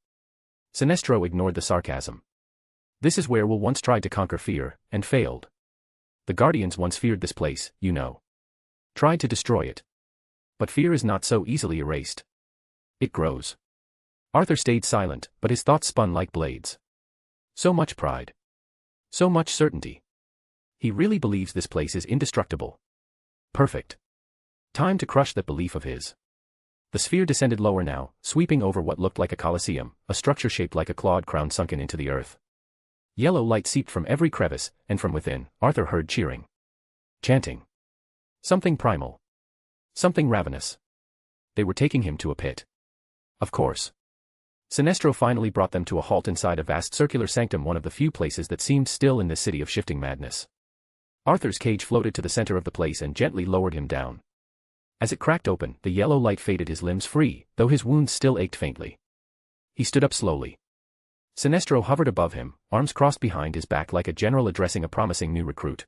C: Sinestro ignored the sarcasm. This is where Will once tried to conquer fear, and failed. The Guardians once feared this place, you know. Tried to destroy it. But fear is not so easily erased. It grows. Arthur stayed silent, but his thoughts spun like blades. So much pride. So much certainty. He really believes this place is indestructible. Perfect. Time to crush that belief of his. The sphere descended lower now, sweeping over what looked like a coliseum, a structure shaped like a clawed crown sunken into the earth. Yellow light seeped from every crevice, and from within, Arthur heard cheering. Chanting. Something primal. Something ravenous. They were taking him to a pit. Of course. Sinestro finally brought them to a halt inside a vast circular sanctum, one of the few places that seemed still in this city of shifting madness. Arthur's cage floated to the center of the place and gently lowered him down. As it cracked open, the yellow light faded his limbs free, though his wounds still ached faintly. He stood up slowly. Sinestro hovered above him, arms crossed behind his back like a general addressing a promising new recruit.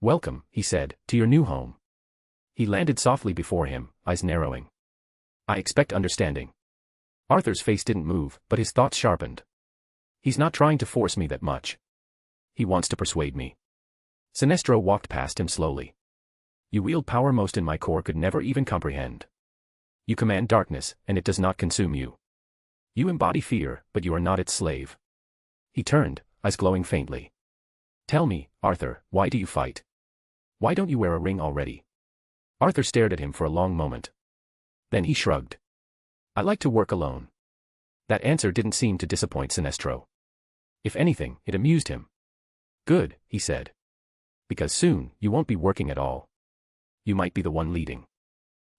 C: Welcome, he said, to your new home. He landed softly before him, eyes narrowing. I expect understanding. Arthur's face didn't move, but his thoughts sharpened. He's not trying to force me that much. He wants to persuade me. Sinestro walked past him slowly. You wield power most in my core could never even comprehend. You command darkness, and it does not consume you. You embody fear, but you are not its slave. He turned, eyes glowing faintly. Tell me, Arthur, why do you fight? Why don't you wear a ring already? Arthur stared at him for a long moment. Then he shrugged. I like to work alone. That answer didn't seem to disappoint Sinestro. If anything, it amused him. Good, he said. Because soon, you won't be working at all. You might be the one leading.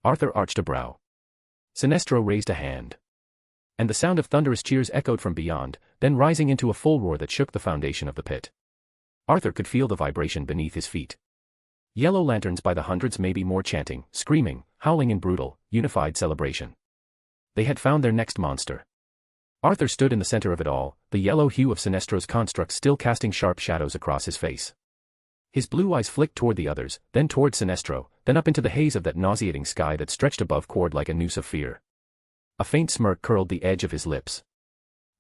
C: Arthur arched a brow. Sinestro raised a hand. And the sound of thunderous cheers echoed from beyond, then rising into a full roar that shook the foundation of the pit. Arthur could feel the vibration beneath his feet. Yellow lanterns by the hundreds, maybe more, chanting, screaming, howling in brutal, unified celebration. They had found their next monster. Arthur stood in the center of it all, the yellow hue of Sinestro's construct still casting sharp shadows across his face. His blue eyes flicked toward the others, then toward Sinestro, then up into the haze of that nauseating sky that stretched above Cord like a noose of fear. A faint smirk curled the edge of his lips.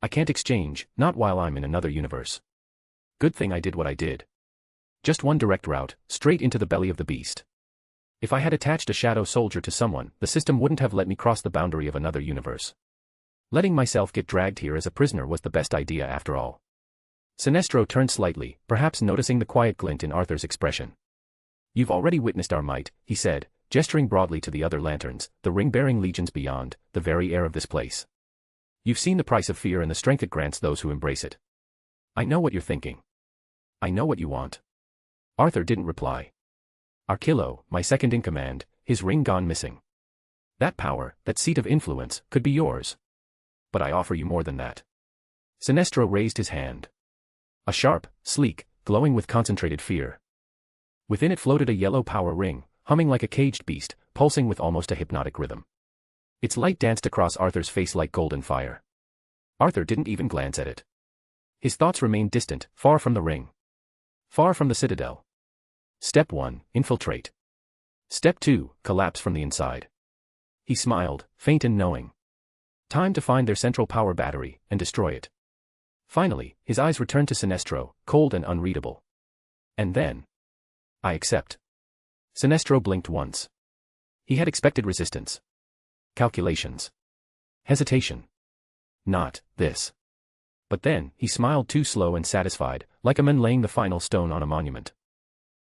C: I can't exchange, not while I'm in another universe. Good thing I did what I did. Just one direct route, straight into the belly of the beast. If I had attached a shadow soldier to someone, the system wouldn't have let me cross the boundary of another universe. Letting myself get dragged here as a prisoner was the best idea after all. Sinestro turned slightly, perhaps noticing the quiet glint in Arthur's expression. You've already witnessed our might, he said, gesturing broadly to the other lanterns, the ring-bearing legions beyond, the very air of this place. You've seen the price of fear and the strength it grants those who embrace it. I know what you're thinking. I know what you want. Arthur didn't reply. Archillo, my second in command, his ring gone missing. That power, that seat of influence, could be yours. But I offer you more than that. Sinestro raised his hand. A sharp, sleek, glowing with concentrated fear. Within it floated a yellow power ring, humming like a caged beast, pulsing with almost a hypnotic rhythm. Its light danced across Arthur's face like golden fire. Arthur didn't even glance at it. His thoughts remained distant, far from the ring. Far from the citadel. Step 1, infiltrate. Step 2, collapse from the inside. He smiled, faint and knowing. Time to find their central power battery, and destroy it. Finally, his eyes returned to Sinestro, cold and unreadable. And then. I accept. Sinestro blinked once. He had expected resistance. Calculations. Hesitation. Not this. But then, he smiled too slow and satisfied, like a man laying the final stone on a monument.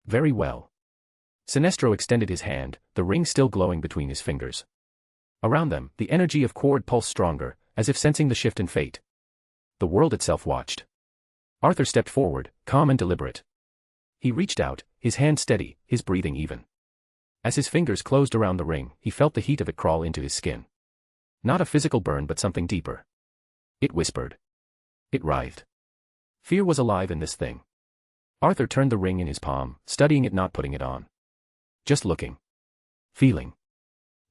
C: Very well. Sinestro extended his hand, the ring still glowing between his fingers. Around them, the energy of Cord pulsed stronger, as if sensing the shift in fate. The world itself watched. Arthur stepped forward, calm and deliberate. He reached out, his hand steady, his breathing even. As his fingers closed around the ring, he felt the heat of it crawl into his skin. Not a physical burn but something deeper. It whispered. It writhed. Fear was alive in this thing. Arthur turned the ring in his palm, studying it, not putting it on. Just looking. Feeling.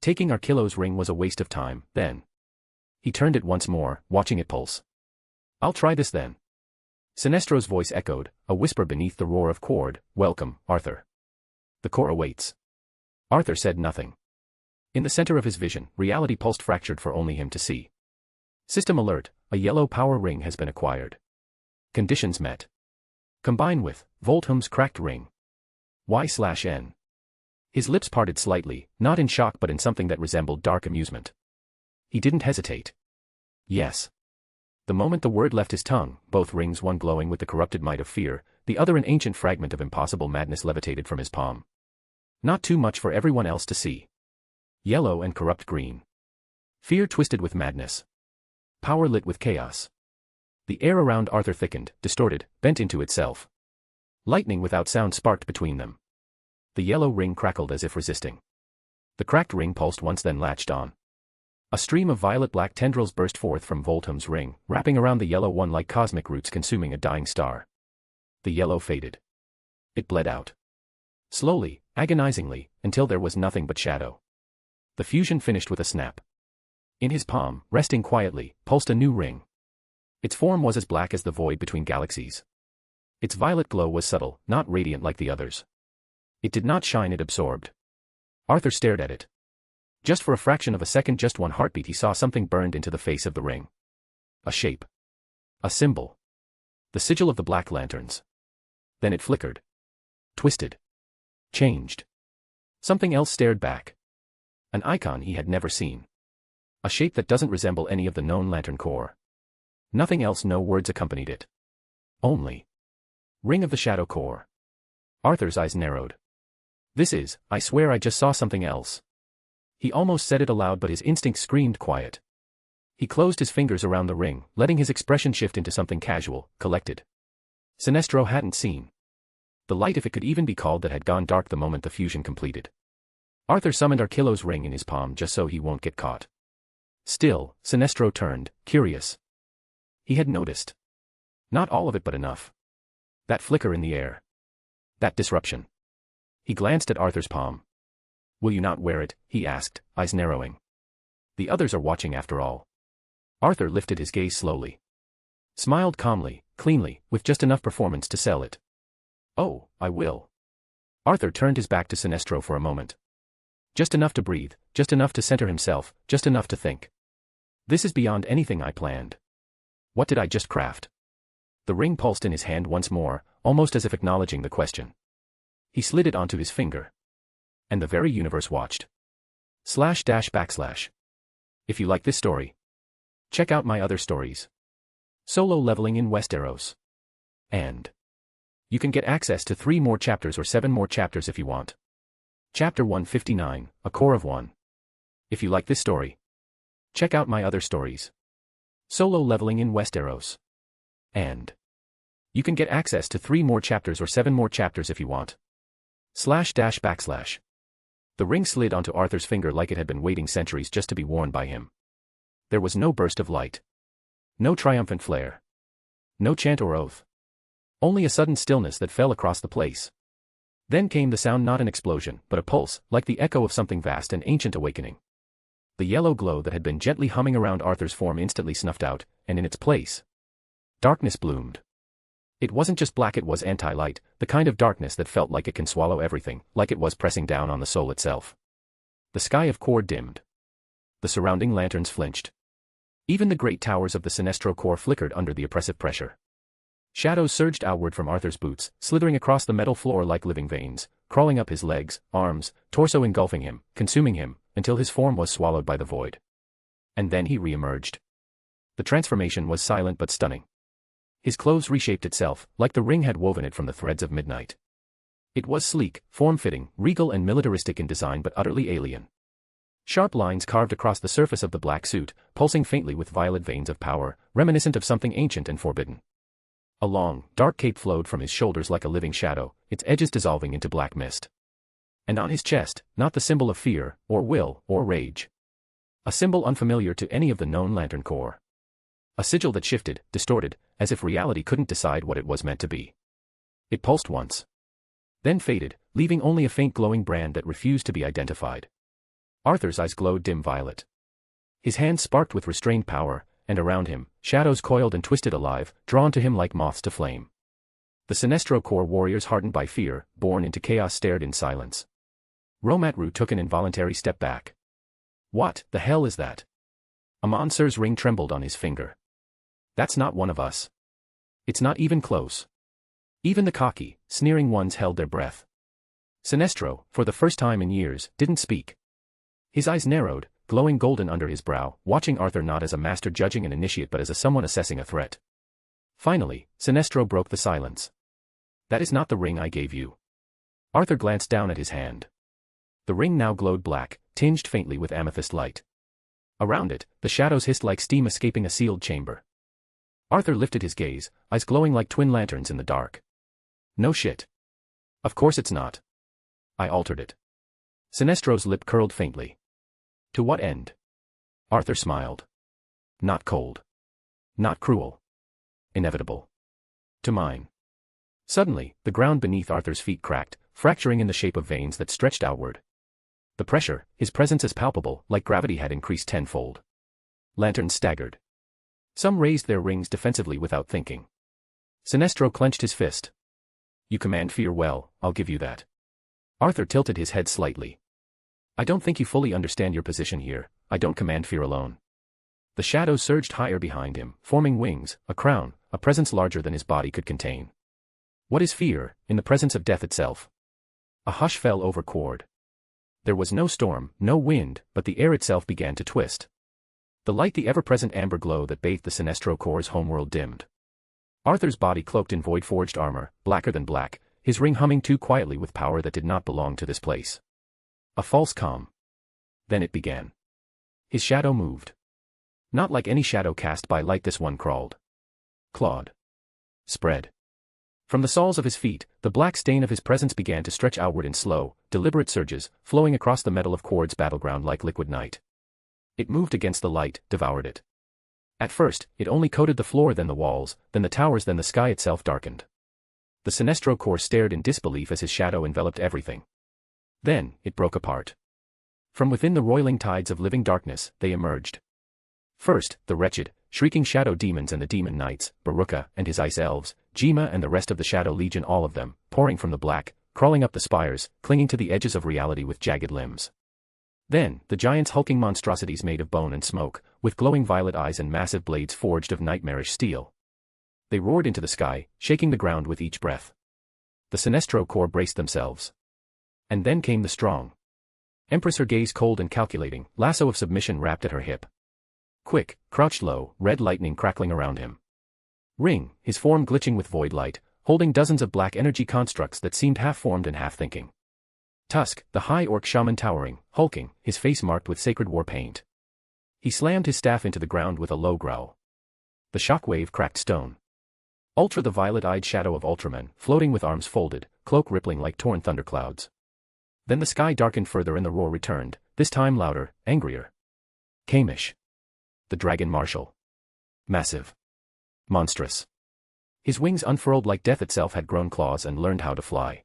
C: Taking Archillo's ring was a waste of time, then. He turned it once more, watching it pulse. I'll try this then. Sinestro's voice echoed, a whisper beneath the roar of Cord, welcome, Arthur. The core awaits. Arthur said nothing. In the center of his vision, reality pulsed fractured for only him to see. System alert, a yellow power ring has been acquired. Conditions met. Combine with, Volthum's cracked ring. Y/N. His lips parted slightly, not in shock but in something that resembled dark amusement. He didn't hesitate. Yes. The moment the word left his tongue, both rings, one glowing with the corrupted might of fear, the other an ancient fragment of impossible madness, levitated from his palm. Not too much for everyone else to see. Yellow and corrupt green. Fear twisted with madness. Power lit with chaos. The air around Arthur thickened, distorted, bent into itself. Lightning without sound sparked between them. The yellow ring crackled as if resisting. The cracked ring pulsed once, then latched on. A stream of violet-black tendrils burst forth from Volthum's ring, wrapping around the yellow one like cosmic roots consuming a dying star. The yellow faded. It bled out. Slowly, agonizingly, until there was nothing but shadow. The fusion finished with a snap. In his palm, resting quietly, pulsed a new ring. Its form was as black as the void between galaxies. Its violet glow was subtle, not radiant like the others. It did not shine, it absorbed. Arthur stared at it. Just for a fraction of a second, just one heartbeat, he saw something burned into the face of the ring. A shape. A symbol. The sigil of the Black Lanterns. Then it flickered. twisted, changed. Something else stared back. An icon he had never seen. A shape that doesn't resemble any of the known lantern core. Nothing else, no words accompanied it. Only Ring of the Shadow Core. Arthur's eyes narrowed. I swear I just saw something else. He almost said it aloud, but his instinct screamed quiet. He closed his fingers around the ring, letting his expression shift into something casual, collected. Sinestro hadn't seen the light, if it could even be called, that had gone dark the moment the fusion completed. Arthur summoned Archillo's ring in his palm just so he won't get caught. Still, Sinestro turned, curious. He had noticed. Not all of it, but enough. That flicker in the air. That disruption. He glanced at Arthur's palm. Will you not wear it? He asked, eyes narrowing. The others are watching after all. Arthur lifted his gaze slowly. Smiled calmly, cleanly, with just enough performance to sell it. Oh, I will. Arthur turned his back to Sinestro for a moment. Just enough to breathe, just enough to center himself, just enough to think. This is beyond anything I planned. What did I just craft? The ring pulsed in his hand once more, almost as if acknowledging the question. He slid it onto his finger. And the very universe watched. // If you like this story, check out my other stories. Solo leveling in Westeros. And you can get access to 3 more chapters or 7 more chapters if you want. Chapter 159, A Core of One. If you like this story, check out my other stories. Solo leveling in Westeros. And you can get access to 3 more chapters or 7 more chapters if you want. // The ring slid onto Arthur's finger like it had been waiting centuries just to be worn by him. There was no burst of light. No triumphant flare. No chant or oath. Only a sudden stillness that fell across the place. Then came the sound, not an explosion, but a pulse, like the echo of something vast and ancient awakening. The yellow glow that had been gently humming around Arthur's form instantly snuffed out, and in its place, darkness bloomed. It wasn't just black, it was anti-light, the kind of darkness that felt like it can swallow everything, like it was pressing down on the soul itself. The sky of core dimmed. The surrounding lanterns flinched. Even the great towers of the Sinestro core flickered under the oppressive pressure. Shadows surged outward from Arthur's boots, slithering across the metal floor like living veins, crawling up his legs, arms, torso, engulfing him, consuming him, until his form was swallowed by the void. And then he re-emerged. The transformation was silent but stunning. His clothes reshaped itself, like the ring had woven it from the threads of midnight. It was sleek, form-fitting, regal and militaristic in design, but utterly alien. Sharp lines carved across the surface of the black suit, pulsing faintly with violet veins of power, reminiscent of something ancient and forbidden. A long, dark cape flowed from his shoulders like a living shadow, its edges dissolving into black mist. And on his chest, not the symbol of fear, or will, or rage. A symbol unfamiliar to any of the known lantern core. A sigil that shifted, distorted, as if reality couldn't decide what it was meant to be. It pulsed once. Then faded, leaving only a faint glowing brand that refused to be identified. Arthur's eyes glowed dim violet. His hands sparked with restrained power, and around him, shadows coiled and twisted alive, drawn to him like moths to flame. The Sinestro core warriors, hardened by fear, born into chaos, stared in silence. Romatru took an involuntary step back. What the hell is that? Amonsur's ring trembled on his finger. That's not one of us. It's not even close. Even the cocky, sneering ones held their breath. Sinestro, for the first time in years, didn't speak. His eyes narrowed, glowing golden under his brow, watching Arthur not as a master judging an initiate but as someone assessing a threat. Finally, Sinestro broke the silence. That is not the ring I gave you. Arthur glanced down at his hand. The ring now glowed black, tinged faintly with amethyst light. Around it, the shadows hissed like steam escaping a sealed chamber. Arthur lifted his gaze, eyes glowing like twin lanterns in the dark. No shit. Of course it's not. I altered it. Sinestro's lip curled faintly. To what end? Arthur smiled. Not cold. Not cruel. Inevitable. To mine. Suddenly, the ground beneath Arthur's feet cracked, fracturing in the shape of veins that stretched outward. The pressure, his presence as palpable, like gravity, had increased tenfold. Lanterns staggered. Some raised their rings defensively without thinking. Sinestro clenched his fist. You command fear well, I'll give you that. Arthur tilted his head slightly. I don't think you fully understand your position here. I don't command fear alone. The shadows surged higher behind him, forming wings, a crown, a presence larger than his body could contain. What is fear, in the presence of death itself? A hush fell over Cord. There was no storm, no wind, but the air itself began to twist. The light, the ever-present amber glow that bathed the Sinestro Core's homeworld, dimmed. Arthur's body cloaked in void-forged armor, blacker than black, his ring humming too quietly with power that did not belong to this place. A false calm. Then it began. His shadow moved. Not like any shadow cast by light, this one crawled. Clawed. Spread. From the soles of his feet, the black stain of his presence began to stretch outward in slow, deliberate surges, flowing across the metal of Cord's battleground like liquid night. It moved against the light, devoured it. At first, it only coated the floor, then the walls, then the towers, then the sky itself darkened. The Sinestro Core stared in disbelief as his shadow enveloped everything. Then, it broke apart. From within the roiling tides of living darkness, they emerged. First, the wretched, shrieking shadow demons and the demon knights, Baruka and his ice elves, Jima and the rest of the Shadow Legion, all of them, pouring from the black, crawling up the spires, clinging to the edges of reality with jagged limbs. Then, the giants, hulking monstrosities made of bone and smoke, with glowing violet eyes and massive blades forged of nightmarish steel. They roared into the sky, shaking the ground with each breath. The Sinestro Core braced themselves. And then came the strong Empress, her gaze cold and calculating, lasso of submission wrapped at her hip. Quick, crouched low, red lightning crackling around him. Ring, his form glitching with void light, holding dozens of black energy constructs that seemed half-formed and half-thinking. Tusk, the high orc shaman towering, hulking, his face marked with sacred war paint. He slammed his staff into the ground with a low growl. The shockwave cracked stone. Ultra, the violet-eyed shadow of Ultraman, floating with arms folded, cloak rippling like torn thunderclouds. Then the sky darkened further and the roar returned, this time louder, angrier. Kamish. The dragon marshal. Massive. Monstrous. His wings unfurled like death itself had grown claws and learned how to fly.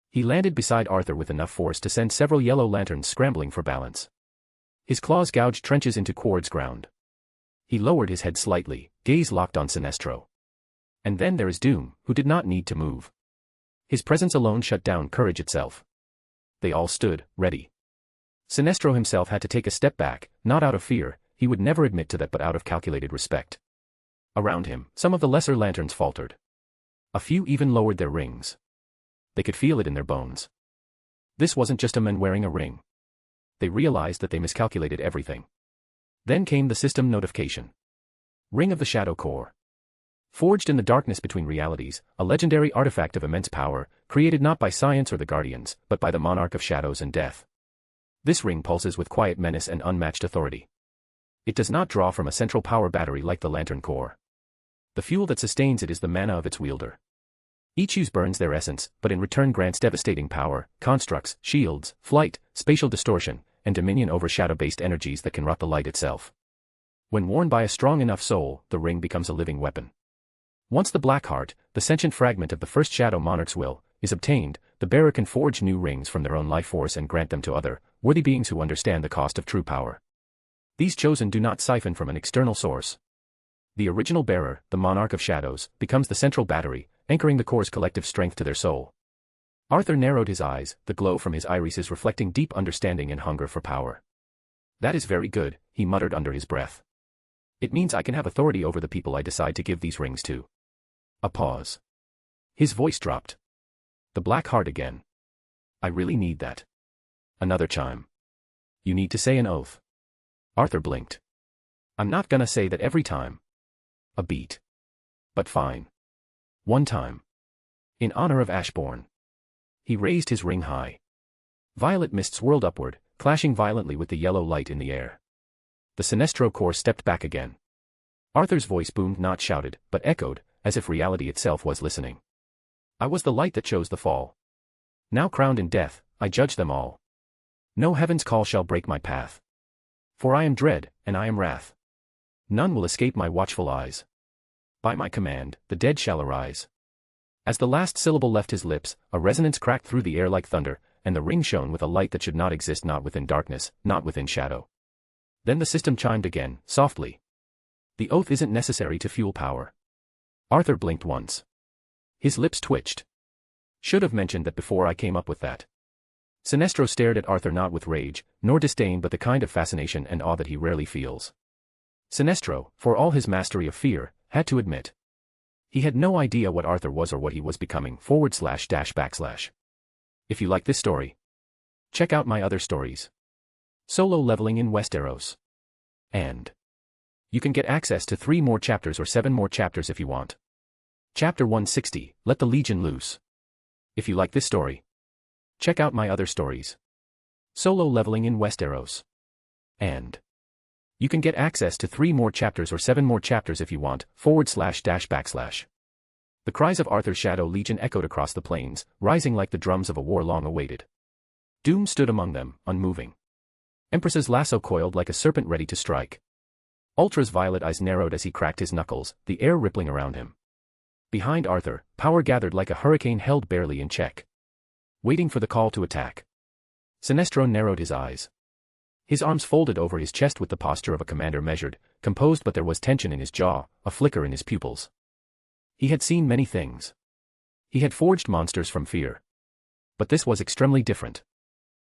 C: He landed beside Arthur with enough force to send several yellow lanterns scrambling for balance. His claws gouged trenches into Cord's ground. He lowered his head slightly, gaze locked on Sinestro. And then there is Doom, who did not need to move. His presence alone shut down courage itself. They all stood, ready. Sinestro himself had to take a step back, not out of fear, he would never admit to that, but out of calculated respect. Around him, some of the lesser lanterns faltered. A few even lowered their rings. They could feel it in their bones. This wasn't just a man wearing a ring. They realized that they miscalculated everything. Then came the system notification. Ring of the Shadow Core. Forged in the darkness between realities, a legendary artifact of immense power, created not by science or the Guardians, but by the Monarch of Shadows and Death. This ring pulses with quiet menace and unmatched authority. It does not draw from a central power battery like the Lantern Core. The fuel that sustains it is the mana of its wielder. Each use burns their essence, but in return grants devastating power, constructs, shields, flight, spatial distortion, and dominion over shadow-based energies that can rot the light itself. When worn by a strong enough soul, the ring becomes a living weapon. Once the Black Heart, the sentient fragment of the first Shadow Monarch's will, is obtained, the bearer can forge new rings from their own life force and grant them to other, worthy beings who understand the cost of true power. These chosen do not siphon from an external source. The original bearer, the Monarch of Shadows, becomes the central battery, anchoring the core's collective strength to their soul. Arthur narrowed his eyes, the glow from his irises reflecting deep understanding and hunger for power. That is very good, he muttered under his breath. It means I can have authority over the people I decide to give these rings to. A pause. His voice dropped. The Black Heart again. I really need that. Another chime. You need to say an oath. Arthur blinked. I'm not gonna say that every time. A beat. But fine. One time. In honor of Ashbourne. He raised his ring high. Violet mist swirled upward, clashing violently with the yellow light in the air. The Sinestro Core stepped back again. Arthur's voice boomed, not shouted, but echoed, as if reality itself was listening. I was the light that chose the fall. Now crowned in death, I judge them all. No heaven's call shall break my path. For I am dread, and I am wrath. None will escape my watchful eyes. By my command, the dead shall arise. As the last syllable left his lips, a resonance cracked through the air like thunder, and the ring shone with a light that should not exist, not within darkness, not within shadow. Then the system chimed again, softly. The oath isn't necessary to fuel power. Arthur blinked once. His lips twitched. Should have mentioned that before I came up with that. Sinestro stared at Arthur, not with rage, nor disdain, but the kind of fascination and awe that he rarely feels. Sinestro, for all his mastery of fear, had to admit. He had no idea what Arthur was or what he was becoming. // If you like this story, check out my other stories. Solo Leveling in Westeros. And you can get access to 3 more chapters or 7 more chapters if you want. Chapter 160, Let the Legion Loose. If you like this story, check out my other stories. Solo Leveling in Westeros. And you can get access to 3 more chapters or 7 more chapters if you want. // The cries of Arthur's Shadow Legion echoed across the plains, rising like the drums of a war long awaited. Doom stood among them, unmoving. Empress's lasso coiled like a serpent ready to strike. Ultra's violet eyes narrowed as he cracked his knuckles, the air rippling around him. Behind Arthur, power gathered like a hurricane held barely in check. Waiting for the call to attack. Sinestro narrowed his eyes. His arms folded over his chest with the posture of a commander, measured, composed, but there was tension in his jaw, a flicker in his pupils. He had seen many things. He had forged monsters from fear. But this was extremely different.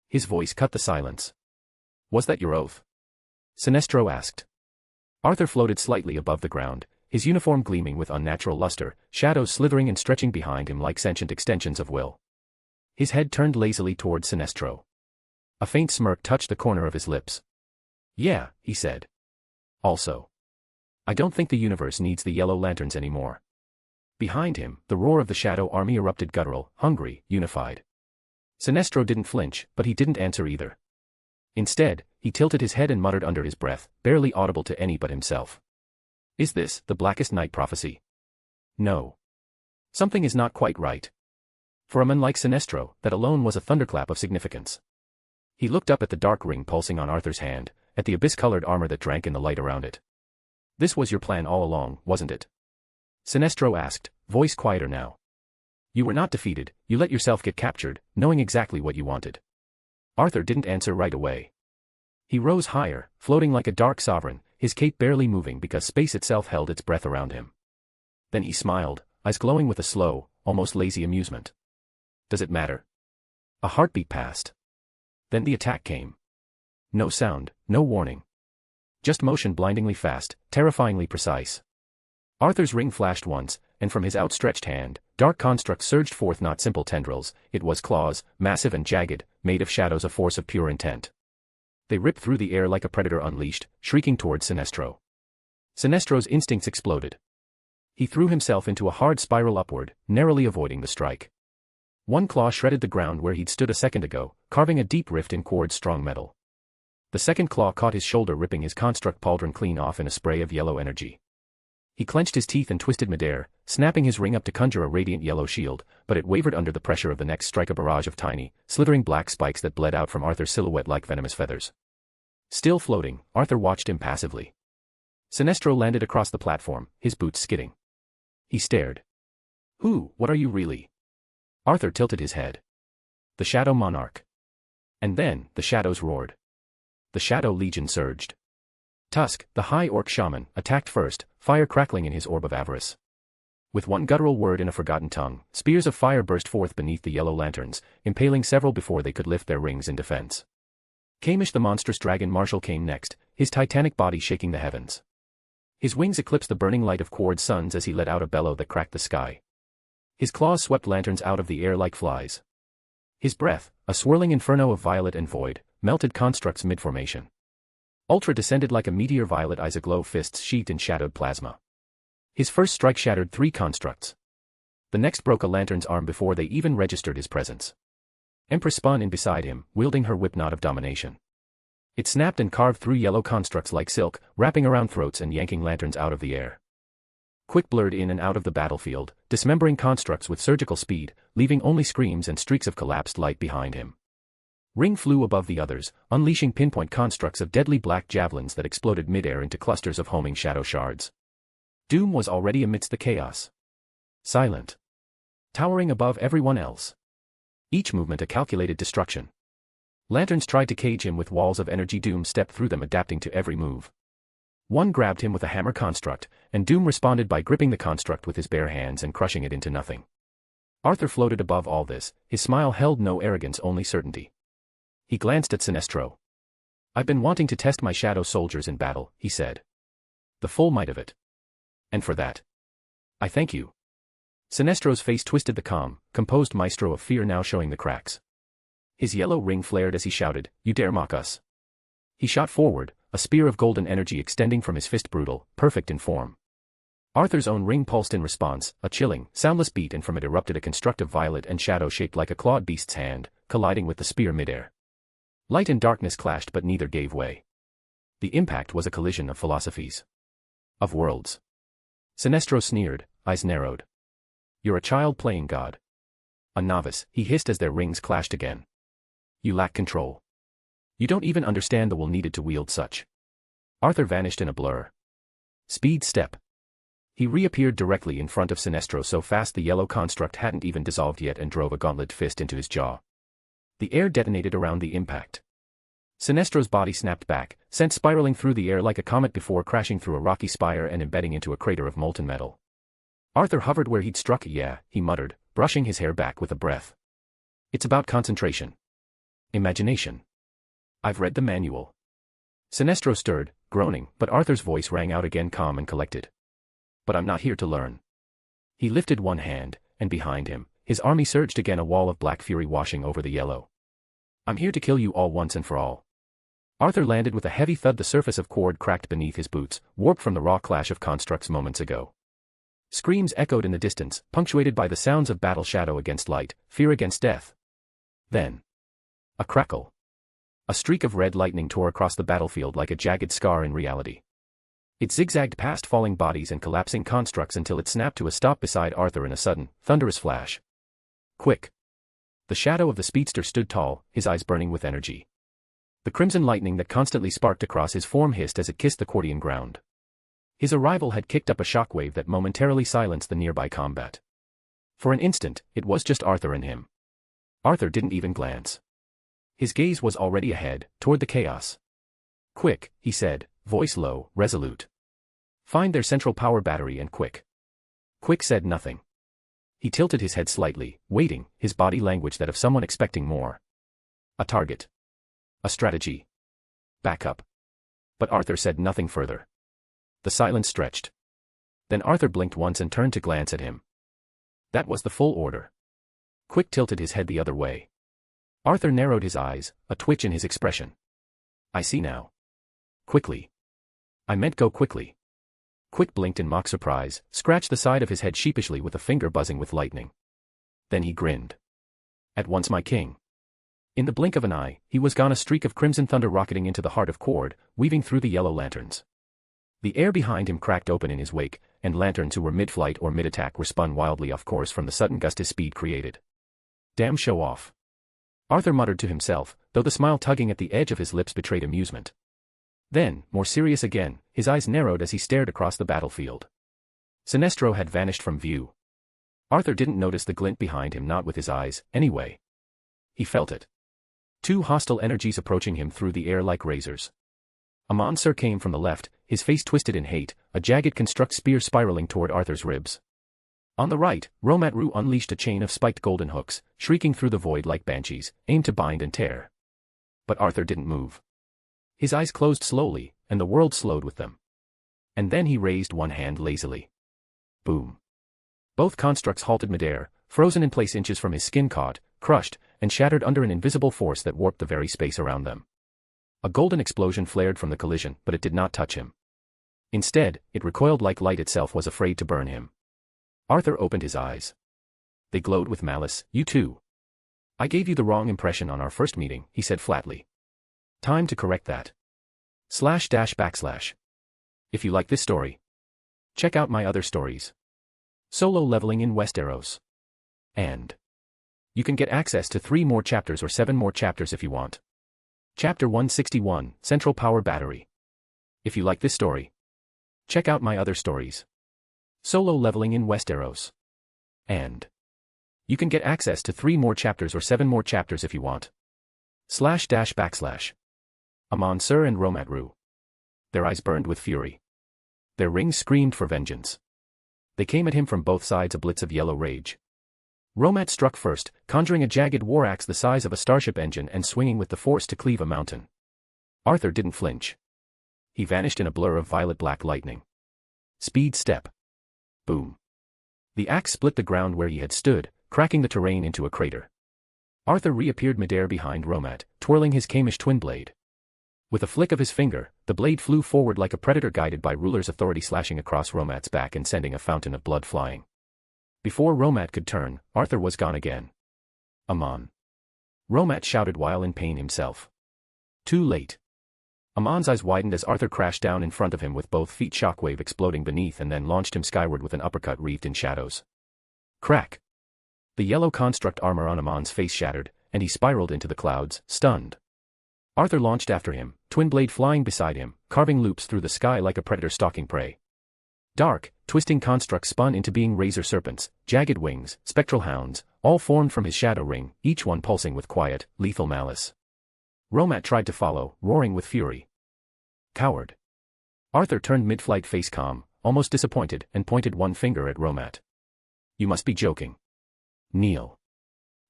C: His voice cut the silence. Was that your oath? Sinestro asked. Arthur floated slightly above the ground, his uniform gleaming with unnatural luster, shadows slithering and stretching behind him like sentient extensions of will. His head turned lazily toward Sinestro. A faint smirk touched the corner of his lips. Yeah, he said. Also, I don't think the universe needs the yellow lanterns anymore. Behind him, the roar of the Shadow Army erupted, guttural, hungry, unified. Sinestro didn't flinch, but he didn't answer either. Instead, he tilted his head and muttered under his breath, barely audible to any but himself. Is this the Blackest Night prophecy? No. Something is not quite right. For a man like Sinestro, that alone was a thunderclap of significance. He looked up at the dark ring pulsing on Arthur's hand, at the abyss-colored armor that drank in the light around it. This was your plan all along, wasn't it? Sinestro asked, voice quieter now. You were not defeated, you let yourself get captured, knowing exactly what you wanted. Arthur didn't answer right away. He rose higher, floating like a dark sovereign, his cape barely moving because space itself held its breath around him. Then he smiled, eyes glowing with a slow, almost lazy amusement. Does it matter? A heartbeat passed. Then the attack came. No sound, no warning. Just motion, blindingly fast, terrifyingly precise. Arthur's ring flashed once, and from his outstretched hand, dark constructs surged forth, not simple tendrils, it was claws, massive and jagged, made of shadows, a force of pure intent. They ripped through the air like a predator unleashed, shrieking toward Sinestro. Sinestro's instincts exploded. He threw himself into a hard spiral upward, narrowly avoiding the strike. One claw shredded the ground where he'd stood a second ago, carving a deep rift in Quard's strong metal. The second claw caught his shoulder, ripping his construct pauldron clean off in a spray of yellow energy. He clenched his teeth and twisted midair, snapping his ring up to conjure a radiant yellow shield, but it wavered under the pressure of the next strike, a barrage of tiny, slithering black spikes that bled out from Arthur's silhouette like venomous feathers. Still floating, Arthur watched impassively. Sinestro landed across the platform, his boots skidding. He stared. What are you really? Arthur tilted his head. The Shadow Monarch. And then, the shadows roared. The Shadow Legion surged. Tusk, the high orc shaman, attacked first, fire crackling in his orb of avarice. With one guttural word in a forgotten tongue, spears of fire burst forth beneath the yellow lanterns, impaling several before they could lift their rings in defense. Kamish the monstrous dragon marshal came next, his titanic body shaking the heavens. His wings eclipsed the burning light of Quard's suns as he let out a bellow that cracked the sky. His claws swept lanterns out of the air like flies. His breath, a swirling inferno of violet and void, melted constructs mid-formation. Ultra descended like a meteor, violet eyes aglow, fists sheathed in shadowed plasma. His first strike shattered 3 constructs. The next broke a lantern's arm before they even registered his presence. Empress spun in beside him, wielding her whip knot of domination. It snapped and carved through yellow constructs like silk, wrapping around throats and yanking lanterns out of the air. Quick blurred in and out of the battlefield, dismembering constructs with surgical speed, leaving only screams and streaks of collapsed light behind him. Ring flew above the others, unleashing pinpoint constructs of deadly black javelins that exploded midair into clusters of homing shadow shards. Doom was already amidst the chaos. Silent. Towering above everyone else. Each movement a calculated destruction. Lanterns tried to cage him with walls of energy. Doom stepped through them, adapting to every move. One grabbed him with a hammer construct, and Doom responded by gripping the construct with his bare hands and crushing it into nothing. Arthur floated above all this, his smile held no arrogance, only certainty. He glanced at Sinestro. I've been wanting to test my shadow soldiers in battle, he said. The full might of it. And for that, I thank you. Sinestro's face twisted, the calm, composed maestro of fear now showing the cracks. His yellow ring flared as he shouted, "You dare mock us." He shot forward, a spear of golden energy extending from his fist, brutal, perfect in form. Arthur's own ring pulsed in response, a chilling, soundless beat, and from it erupted a constructive violet and shadow shaped like a clawed beast's hand, colliding with the spear midair. Light and darkness clashed, but neither gave way. The impact was a collision of philosophies. Of worlds. Sinestro sneered, eyes narrowed. "You're a child playing God. A novice," he hissed as their rings clashed again. "You lack control. You don't even understand the will needed to wield such." Arthur vanished in a blur. Speed step. He reappeared directly in front of Sinestro, so fast the yellow construct hadn't even dissolved yet, and drove a gauntlet fist into his jaw. The air detonated around the impact. Sinestro's body snapped back, sent spiraling through the air like a comet before crashing through a rocky spire and embedding into a crater of molten metal. Arthur hovered where he'd struck. "Yeah," he muttered, brushing his hair back with a breath. "It's about concentration. Imagination. I've read the manual." Sinestro stirred, groaning, but Arthur's voice rang out again, calm and collected. "But I'm not here to learn." He lifted one hand, and behind him, his army surged again, a wall of black fury washing over the yellow. "I'm here to kill you all once and for all." Arthur landed with a heavy thud. The surface of cord cracked beneath his boots, warped from the raw clash of constructs moments ago. Screams echoed in the distance, punctuated by the sounds of battle, shadow against light, fear against death. Then, a crackle. A streak of red lightning tore across the battlefield like a jagged scar in reality. It zigzagged past falling bodies and collapsing constructs until it snapped to a stop beside Arthur in a sudden, thunderous flash. Quick. The shadow of the speedster stood tall, his eyes burning with energy. The crimson lightning that constantly sparked across his form hissed as it kissed the Cordian ground. His arrival had kicked up a shockwave that momentarily silenced the nearby combat. For an instant, it was just Arthur and him. Arthur didn't even glance. His gaze was already ahead, toward the chaos. "Quick," he said, voice low, resolute. "Find their central power battery and quick." Quick said nothing. He tilted his head slightly, waiting, his body language that of someone expecting more. A target. A strategy. Backup. But Arthur said nothing further. The silence stretched. Then Arthur blinked once and turned to glance at him. That was the full order. Quick tilted his head the other way. Arthur narrowed his eyes, a twitch in his expression. "I see now. Quickly. I meant go quickly." Quick blinked in mock surprise, scratched the side of his head sheepishly with a finger buzzing with lightning. Then he grinned. "At once, my king." In the blink of an eye, he was gone, a streak of crimson thunder rocketing into the heart of Cord, weaving through the yellow lanterns. The air behind him cracked open in his wake, and lanterns who were mid-flight or mid-attack were spun wildly off course from the sudden gust his speed created. "Damn show off." Arthur muttered to himself, though the smile tugging at the edge of his lips betrayed amusement. Then, more serious again, his eyes narrowed as he stared across the battlefield. Sinestro had vanished from view. Arthur didn't notice the glint behind him, not with his eyes, anyway. He felt it. Two hostile energies approaching him through the air like razors. A monster came from the left, his face twisted in hate, a jagged construct spear spiraling toward Arthur's ribs. On the right, Romatru unleashed a chain of spiked golden hooks, shrieking through the void like banshees, aimed to bind and tear. But Arthur didn't move. His eyes closed slowly, and the world slowed with them. And then he raised one hand lazily. Boom. Both constructs halted midair, frozen in place, inches from his skin, caught, crushed, and shattered under an invisible force that warped the very space around them. A golden explosion flared from the collision, but it did not touch him. Instead, it recoiled like light itself was afraid to burn him. Arthur opened his eyes. They glowed with malice. "You too. I gave you the wrong impression on our first meeting," he said flatly. "Time to correct that. // If you like this story, check out my other stories. Solo leveling in Westeros. And you can get access to 3 more chapters or 7 more chapters if you want. Chapter 161, Central Power Battery. If you like this story, check out my other stories. Solo leveling in Westeros. And you can get access to 3 more chapters or 7 more chapters if you want. // Amon Sur and Romatru. Their eyes burned with fury. Their rings screamed for vengeance. They came at him from both sides, a blitz of yellow rage. Romat struck first, conjuring a jagged war axe the size of a starship engine and swinging with the force to cleave a mountain. Arthur didn't flinch. He vanished in a blur of violet-black lightning. Speed step. Boom. The axe split the ground where he had stood, cracking the terrain into a crater. Arthur reappeared midair behind Romat, twirling his Kamish twin blade. With a flick of his finger, the blade flew forward like a predator guided by ruler's authority, slashing across Romat's back and sending a fountain of blood flying. Before Romat could turn, Arthur was gone again. Amon! Romat shouted while in pain himself. Too late. Amon's eyes widened as Arthur crashed down in front of him with both feet, shockwave exploding beneath, and then launched him skyward with an uppercut wreathed in shadows. Crack! The yellow construct armor on Amon's face shattered, and he spiraled into the clouds, stunned. Arthur launched after him, twin blade flying beside him, carving loops through the sky like a predator stalking prey. Dark, twisting constructs spun into being razor serpents, jagged wings, spectral hounds, all formed from his shadow ring, each one pulsing with quiet, lethal malice. Romat tried to follow, roaring with fury. Coward! Arthur turned mid-flight, face calm, almost disappointed, and pointed one finger at Romat. You must be joking. Kneel.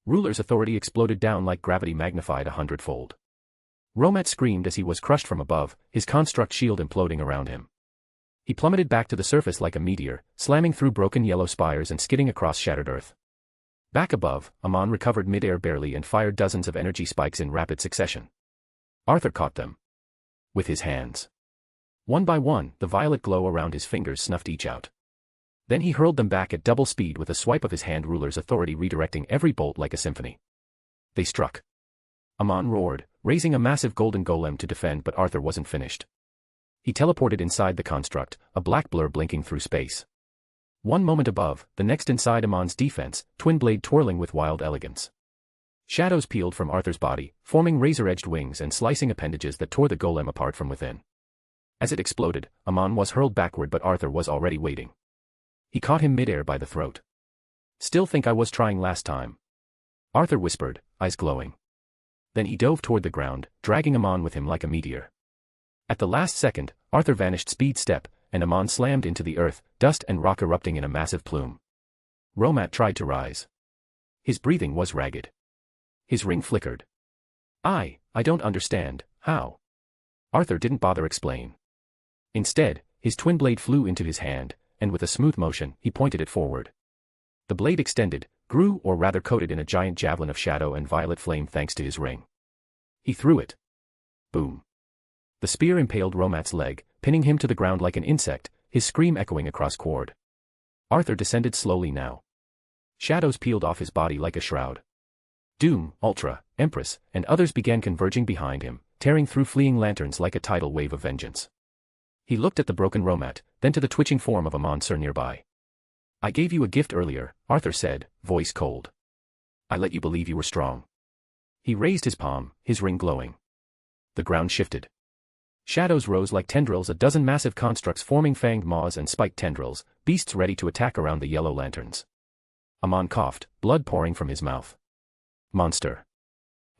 C: Ruler's authority exploded down like gravity magnified 100-fold. Romat screamed as he was crushed from above, his construct shield imploding around him. He plummeted back to the surface like a meteor, slamming through broken yellow spires and skidding across shattered earth. Back above, Amon recovered mid-air barely and fired dozens of energy spikes in rapid succession. Arthur caught them. With his hands. One by one, the violet glow around his fingers snuffed each out. Then he hurled them back at double speed with a swipe of his hand, ruler's authority redirecting every bolt like a symphony. They struck. Amon roared, raising a massive golden golem to defend, but Arthur wasn't finished. He teleported inside the construct, a black blur blinking through space. One moment above, the next inside Amon's defense, twin blade twirling with wild elegance. Shadows peeled from Arthur's body, forming razor-edged wings and slicing appendages that tore the golem apart from within. As it exploded, Amon was hurled backward, but Arthur was already waiting. He caught him midair by the throat. Still think I was trying last time? Arthur whispered, eyes glowing. Then he dove toward the ground, dragging Amon with him like a meteor. At the last second, Arthur vanished speed step, and Amon slammed into the earth, dust and rock erupting in a massive plume. Romat tried to rise. His breathing was ragged. His ring flickered. I don't understand, how? Arthur didn't bother explain. Instead, his twin blade flew into his hand, and with a smooth motion, he pointed it forward. The blade extended, grew, or rather coated in a giant javelin of shadow and violet flame thanks to his ring. He threw it. Boom. The spear impaled Romat's leg, pinning him to the ground like an insect, his scream echoing across Quord. Arthur descended slowly now. Shadows peeled off his body like a shroud. Doom, Ultra, Empress, and others began converging behind him, tearing through fleeing lanterns like a tidal wave of vengeance. He looked at the broken Romat, then to the twitching form of Amon Sur nearby. I gave you a gift earlier, Arthur said, voice cold. I let you believe you were strong. He raised his palm, his ring glowing. The ground shifted. Shadows rose like tendrils, a dozen massive constructs forming fanged maws and spiked tendrils, beasts ready to attack around the yellow lanterns. Amon coughed, blood pouring from his mouth. Monster.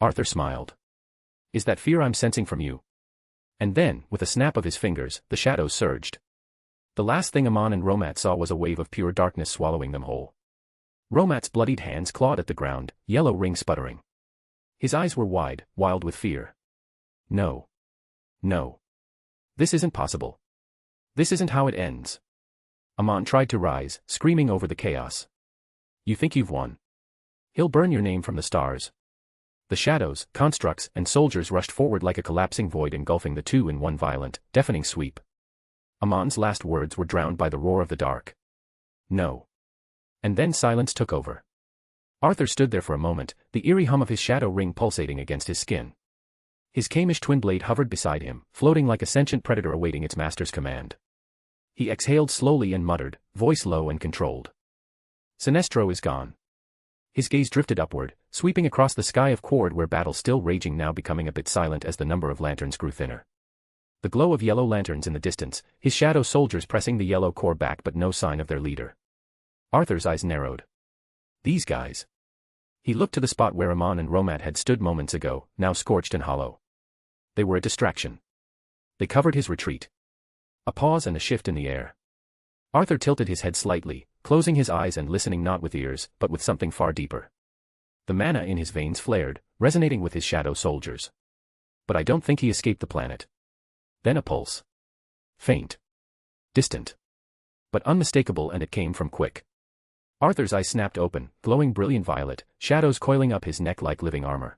C: Arthur smiled. Is that fear I'm sensing from you? And then, with a snap of his fingers, the shadows surged. The last thing Amon and Romat saw was a wave of pure darkness swallowing them whole. Romat's bloodied hands clawed at the ground, yellow ring sputtering. His eyes were wide, wild with fear. No. No. This isn't possible. This isn't how it ends. Amon tried to rise, screaming over the chaos. You think you've won? He'll burn your name from the stars. The shadows, constructs, and soldiers rushed forward like a collapsing void, engulfing the two in one violent, deafening sweep. Amon's last words were drowned by the roar of the dark. No. And then silence took over. Arthur stood there for a moment, the eerie hum of his shadow ring pulsating against his skin. His Kamish twin blade hovered beside him, floating like a sentient predator awaiting its master's command. He exhaled slowly and muttered, voice low and controlled. Sinestro is gone. His gaze drifted upward, sweeping across the sky of Quord where battle still raging, now becoming a bit silent as the number of lanterns grew thinner. The glow of yellow lanterns in the distance, his shadow soldiers pressing the yellow core back, but no sign of their leader. Arthur's eyes narrowed. These guys. He looked to the spot where Amon and Romat had stood moments ago, now scorched and hollow. They were a distraction. They covered his retreat. A pause and a shift in the air. Arthur tilted his head slightly, closing his eyes and listening not with ears, but with something far deeper. The mana in his veins flared, resonating with his shadow soldiers. But I don't think he escaped the planet. Then a pulse. Faint. Distant. But unmistakable, and it came from Quick. Arthur's eyes snapped open, glowing brilliant violet, shadows coiling up his neck like living armor.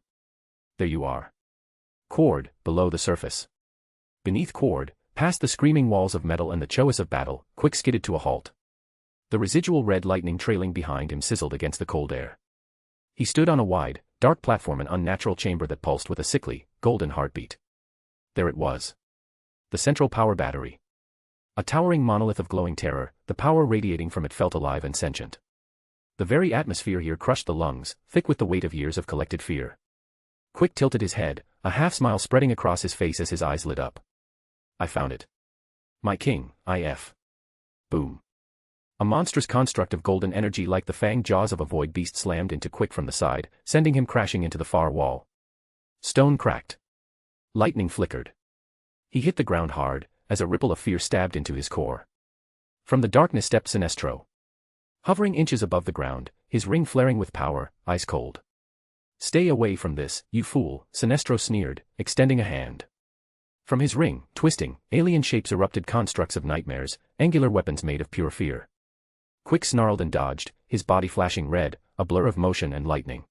C: There you are. Cord, below the surface. Beneath Cord, past the screaming walls of metal and the choice of battle, Quick skidded to a halt. The residual red lightning trailing behind him sizzled against the cold air. He stood on a wide, dark platform, an unnatural chamber that pulsed with a sickly, golden heartbeat. There it was. The central power battery. A towering monolith of glowing terror, the power radiating from it felt alive and sentient. The very atmosphere here crushed the lungs, thick with the weight of years of collected fear. Quick tilted his head, a half-smile spreading across his face as his eyes lit up. I found it. My king, IF. Boom. A monstrous construct of golden energy like the fanged jaws of a void beast slammed into Quick from the side, sending him crashing into the far wall. Stone cracked. Lightning flickered. He hit the ground hard, as a ripple of fear stabbed into his core. From the darkness stepped Sinestro. Hovering inches above the ground, his ring flaring with power, ice cold. Stay away from this, you fool, Sinestro sneered, extending a hand. From his ring, twisting, alien shapes erupted, constructs of nightmares, angular weapons made of pure fear. Quick snarled and dodged, his body flashing red, a blur of motion and lightning.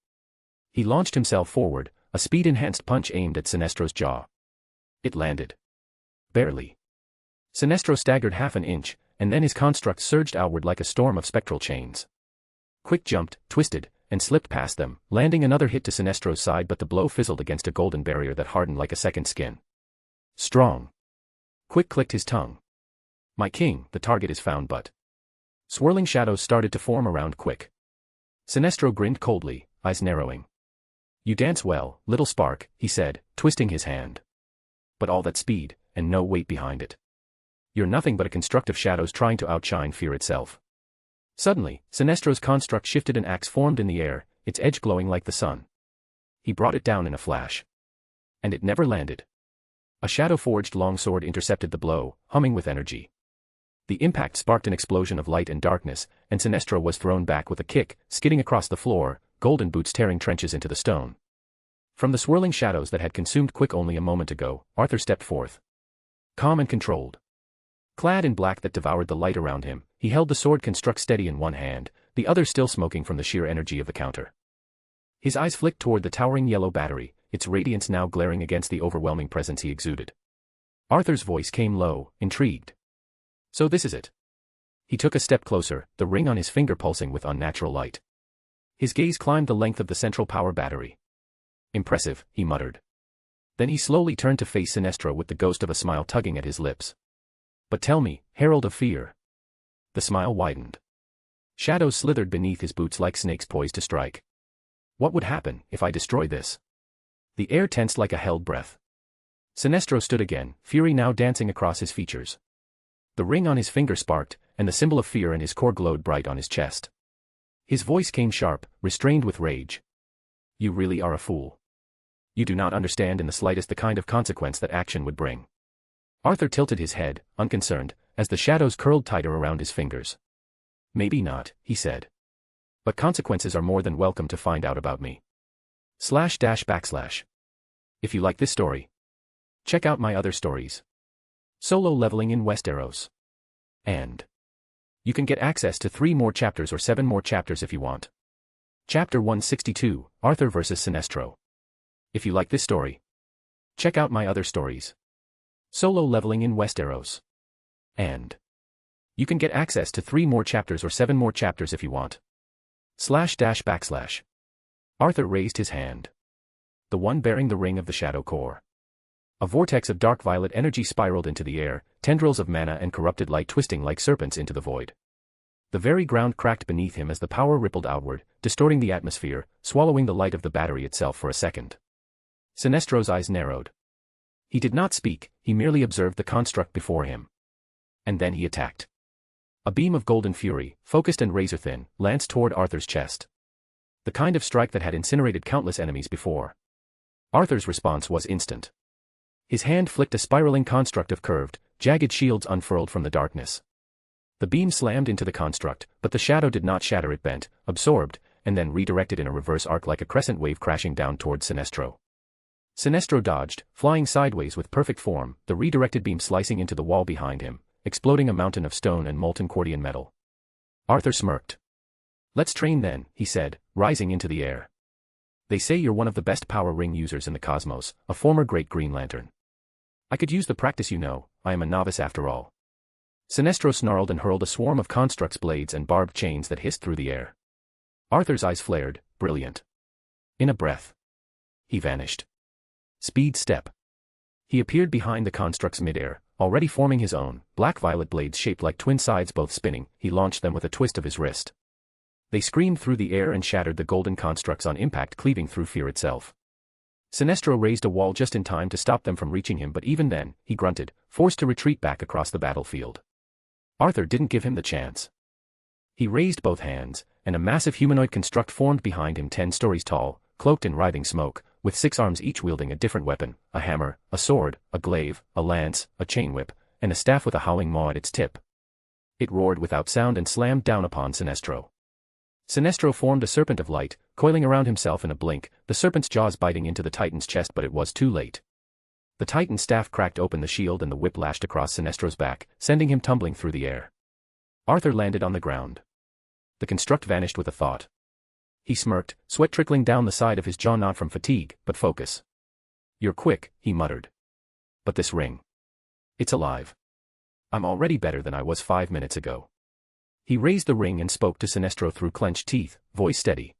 C: He launched himself forward, a speed-enhanced punch aimed at Sinestro's jaw. It landed. Barely. Sinestro staggered half an inch, and then his construct surged outward like a storm of spectral chains. Quick jumped, twisted, and slipped past them, landing another hit to Sinestro's side, but the blow fizzled against a golden barrier that hardened like a second skin. Strong. Quick clicked his tongue. My king, the target is found, but... Swirling shadows started to form around Quick. Sinestro grinned coldly, eyes narrowing. You dance well, little spark, he said, twisting his hand. But all that speed, and no weight behind it. You're nothing but a construct of shadows trying to outshine fear itself. Suddenly, Sinestro's construct shifted, an axe formed in the air, its edge glowing like the sun. He brought it down in a flash. And it never landed. A shadow-forged longsword intercepted the blow, humming with energy. The impact sparked an explosion of light and darkness, and Sinestro was thrown back with a kick, skidding across the floor, golden boots tearing trenches into the stone. From the swirling shadows that had consumed Quick only a moment ago, Arthur stepped forth. Calm and controlled. Clad in black that devoured the light around him, he held the sword construct steady in one hand, the other still smoking from the sheer energy of the counter. His eyes flicked toward the towering yellow battery, its radiance now glaring against the overwhelming presence he exuded. Arthur's voice came low, intrigued. So this is it. He took a step closer, the ring on his finger pulsing with unnatural light. His gaze climbed the length of the central power battery. Impressive, he muttered. Then he slowly turned to face Sinestro with the ghost of a smile tugging at his lips. But tell me, Herald of Fear. The smile widened. Shadows slithered beneath his boots like snakes poised to strike. What would happen if I destroy this? The air tensed like a held breath. Sinestro stood again, fury now dancing across his features. The ring on his finger sparked, and the symbol of fear in his core glowed bright on his chest. His voice came sharp, restrained with rage. You really are a fool. You do not understand in the slightest the kind of consequence that action would bring. Arthur tilted his head, unconcerned, as the shadows curled tighter around his fingers. Maybe not, he said. But consequences are more than welcome to find out about me. //. If you like this story, check out my other stories. Solo leveling in Westeros. And you can get access to 3 more chapters or 7 more chapters if you want. Chapter 162, Arthur vs. Sinestro. If you like this story, check out my other stories. Solo leveling in Westeros. And you can get access to 3 more chapters or 7 more chapters if you want. //. Arthur raised his hand. The one bearing the ring of the Shadow Core. A vortex of dark violet energy spiraled into the air, tendrils of mana and corrupted light twisting like serpents into the void. The very ground cracked beneath him as the power rippled outward, distorting the atmosphere, swallowing the light of the battery itself for a second. Sinestro's eyes narrowed. He did not speak, he merely observed the construct before him. And then he attacked. A beam of golden fury, focused and razor-thin, lanced toward Arthur's chest. The kind of strike that had incinerated countless enemies before. Arthur's response was instant. His hand flicked a spiraling construct of curved, jagged shields unfurled from the darkness. The beam slammed into the construct, but the shadow did not shatter, it bent, absorbed, and then redirected in a reverse arc like a crescent wave crashing down toward Sinestro. Sinestro dodged, flying sideways with perfect form, the redirected beam slicing into the wall behind him, exploding a mountain of stone and molten Cordian metal. Arthur smirked. Let's train then, he said, rising into the air. They say you're one of the best power ring users in the cosmos, a former great Green Lantern. I could use the practice, you know. I am a novice after all. Sinestro snarled and hurled a swarm of constructs, blades and barbed chains that hissed through the air. Arthur's eyes flared, brilliant. In a breath, he vanished. Speed step. He appeared behind the constructs midair, already forming his own, black-violet blades shaped like twin sides, both spinning. He launched them with a twist of his wrist. They screamed through the air and shattered the golden constructs on impact, cleaving through fear itself. Sinestro raised a wall just in time to stop them from reaching him, but even then, he grunted, forced to retreat back across the battlefield. Arthur didn't give him the chance. He raised both hands, and a massive humanoid construct formed behind him, 10 stories tall, cloaked in writhing smoke, with 6 arms each wielding a different weapon, a hammer, a sword, a glaive, a lance, a chain whip, and a staff with a howling maw at its tip. It roared without sound and slammed down upon Sinestro. Sinestro formed a serpent of light, coiling around himself in a blink, the serpent's jaws biting into the Titan's chest, but it was too late. The Titan's staff cracked open the shield and the whip lashed across Sinestro's back, sending him tumbling through the air. Arthur landed on the ground. The construct vanished with a thought. He smirked, sweat trickling down the side of his jaw, not from fatigue, but focus. You're quick, he muttered. But this ring. It's alive. I'm already better than I was 5 minutes ago. He raised the ring and spoke to Sinestro through clenched teeth, voice steady.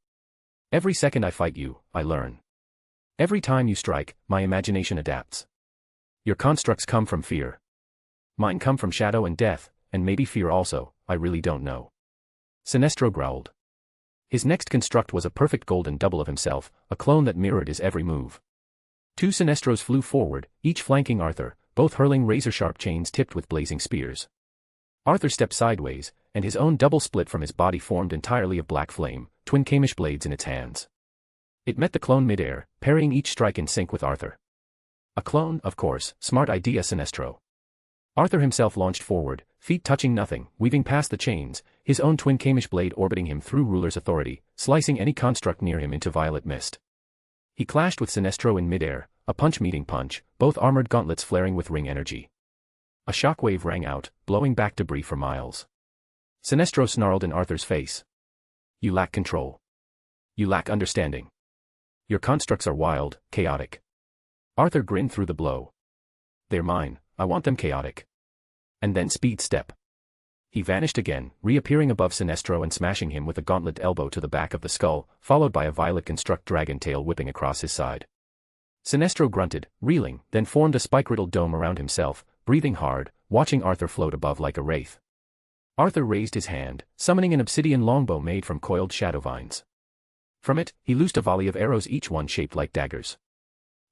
C: Every second I fight you, I learn. Every time you strike, my imagination adapts. Your constructs come from fear. Mine come from shadow and death, and maybe fear also, I really don't know. Sinestro growled. His next construct was a perfect golden double of himself, a clone that mirrored his every move. 2 Sinestros flew forward, each flanking Arthur, both hurling razor-sharp chains tipped with blazing spears. Arthur stepped sideways, and his own double split from his body formed entirely of black flame, twin Kamish blades in its hands. It met the clone midair, parrying each strike in sync with Arthur. A clone, of course, smart idea, Sinestro. Arthur himself launched forward, feet touching nothing, weaving past the chains, his own twin Kamish blade orbiting him through ruler's authority, slicing any construct near him into violet mist. He clashed with Sinestro in midair, a punch meeting punch, both armored gauntlets flaring with ring energy. A shockwave rang out, blowing back debris for miles. Sinestro snarled in Arthur's face. You lack control. You lack understanding. Your constructs are wild, chaotic. Arthur grinned through the blow. They're mine, I want them chaotic. And then speed step. He vanished again, reappearing above Sinestro and smashing him with a gauntlet elbow to the back of the skull, followed by a violet construct dragon tail whipping across his side. Sinestro grunted, reeling, then formed a spike-riddled dome around himself, breathing hard, watching Arthur float above like a wraith. Arthur raised his hand, summoning an obsidian longbow made from coiled shadow vines. From it, he loosed a volley of arrows, each one shaped like daggers.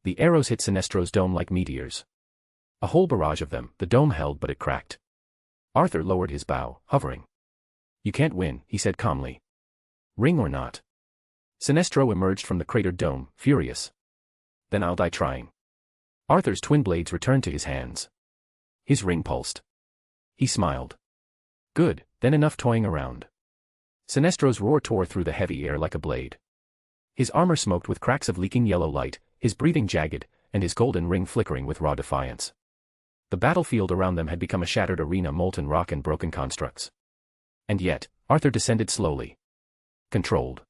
C: The arrows hit Sinestro's dome like meteors. A whole barrage of them, the dome held, but it cracked. Arthur lowered his bow, hovering. You can't win, he said calmly. Ring or not. Sinestro emerged from the cratered dome, furious. Then I'll die trying. Arthur's twin blades returned to his hands. His ring pulsed. He smiled. Good, then enough toying around. Sinestro's roar tore through the heavy air like a blade. His armor smoked with cracks of leaking yellow light, his breathing jagged, and his golden ring flickering with raw defiance. The battlefield around them had become a shattered arena, molten rock and broken constructs. And yet, Arthur descended slowly. Controlled.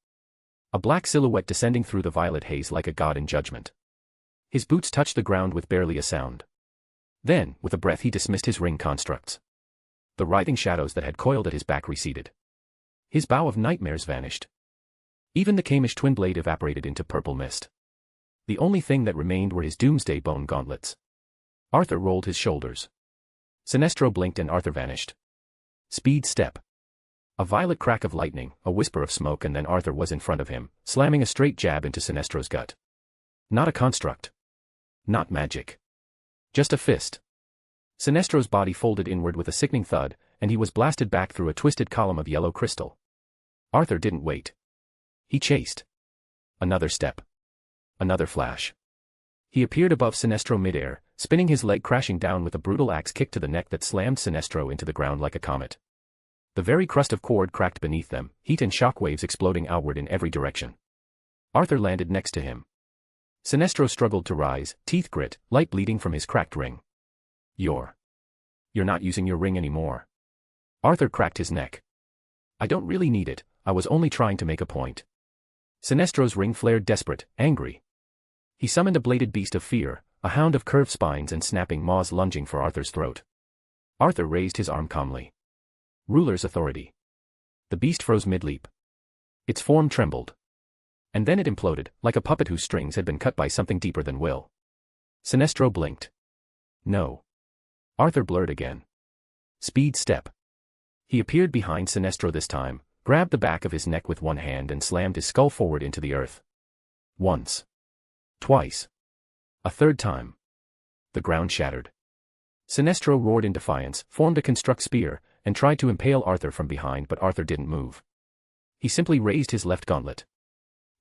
C: A black silhouette descending through the violet haze like a god in judgment. His boots touched the ground with barely a sound. Then, with a breath, he dismissed his ring constructs. The writhing shadows that had coiled at his back receded. His bow of nightmares vanished. Even the Kamish twin blade evaporated into purple mist. The only thing that remained were his doomsday bone gauntlets. Arthur rolled his shoulders. Sinestro blinked and Arthur vanished. Speed step. A violet crack of lightning, a whisper of smoke, and then Arthur was in front of him, slamming a straight jab into Sinestro's gut. Not a construct. Not magic. Just a fist. Sinestro's body folded inward with a sickening thud, and he was blasted back through a twisted column of yellow crystal. Arthur didn't wait. He chased. Another step. Another flash. He appeared above Sinestro midair, spinning his leg, crashing down with a brutal axe kick to the neck that slammed Sinestro into the ground like a comet. The very crust of cord cracked beneath them, heat and shock waves exploding outward in every direction. Arthur landed next to him. Sinestro struggled to rise, teeth grit, light bleeding from his cracked ring. You're not using your ring anymore. Arthur cracked his neck. I don't really need it, I was only trying to make a point. Sinestro's ring flared desperate, angry. He summoned a bladed beast of fear, a hound of curved spines and snapping maws lunging for Arthur's throat. Arthur raised his arm calmly. Ruler's authority. The beast froze mid-leap. Its form trembled. And then it imploded, like a puppet whose strings had been cut by something deeper than will. Sinestro blinked. No. Arthur blurred again. Speed step. He appeared behind Sinestro this time, grabbed the back of his neck with one hand and slammed his skull forward into the earth. Once. Twice. A third time. The ground shattered. Sinestro roared in defiance, formed a construct spear, and tried to impale Arthur from behind, but Arthur didn't move. He simply raised his left gauntlet.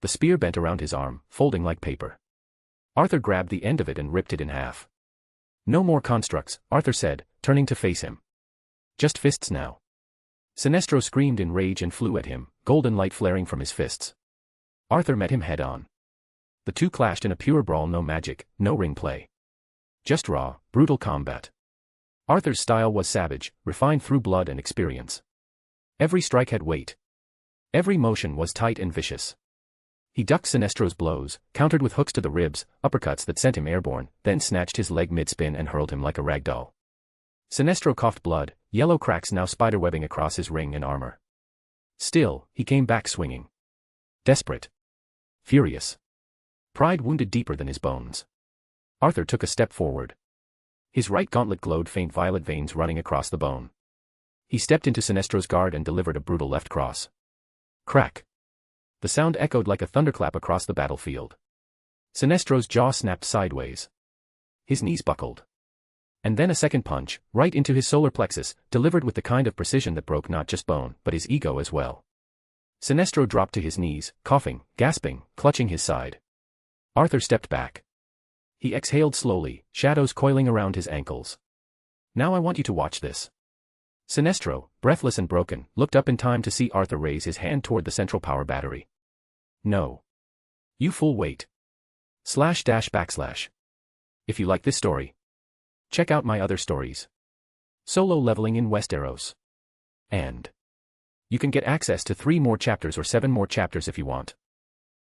C: The spear bent around his arm, folding like paper. Arthur grabbed the end of it and ripped it in half. No more constructs, Arthur said, turning to face him. Just fists now. Sinestro screamed in rage and flew at him, golden light flaring from his fists. Arthur met him head-on. The two clashed in a pure brawl, no magic, no ring play. Just raw, brutal combat. Arthur's style was savage, refined through blood and experience. Every strike had weight. Every motion was tight and vicious. He ducked Sinestro's blows, countered with hooks to the ribs, uppercuts that sent him airborne, then snatched his leg mid-spin and hurled him like a rag doll. Sinestro coughed blood, yellow cracks now spiderwebbing across his ring and armor. Still, he came back swinging. Desperate. Furious. Pride wounded deeper than his bones. Arthur took a step forward. His right gauntlet glowed, faint violet veins running across the bone. He stepped into Sinestro's guard and delivered a brutal left cross. Crack. The sound echoed like a thunderclap across the battlefield. Sinestro's jaw snapped sideways. His knees buckled. And then a second punch, right into his solar plexus, delivered with the kind of precision that broke not just bone, but his ego as well. Sinestro dropped to his knees, coughing, gasping, clutching his side. Arthur stepped back. He exhaled slowly, shadows coiling around his ankles. Now I want you to watch this. Sinestro, breathless and broken, looked up in time to see Arthur raise his hand toward the central power battery. No. You fool, wait. // If you like this story, check out my other stories. Solo leveling in Westeros. And you can get access to 3 more chapters or 7 more chapters if you want.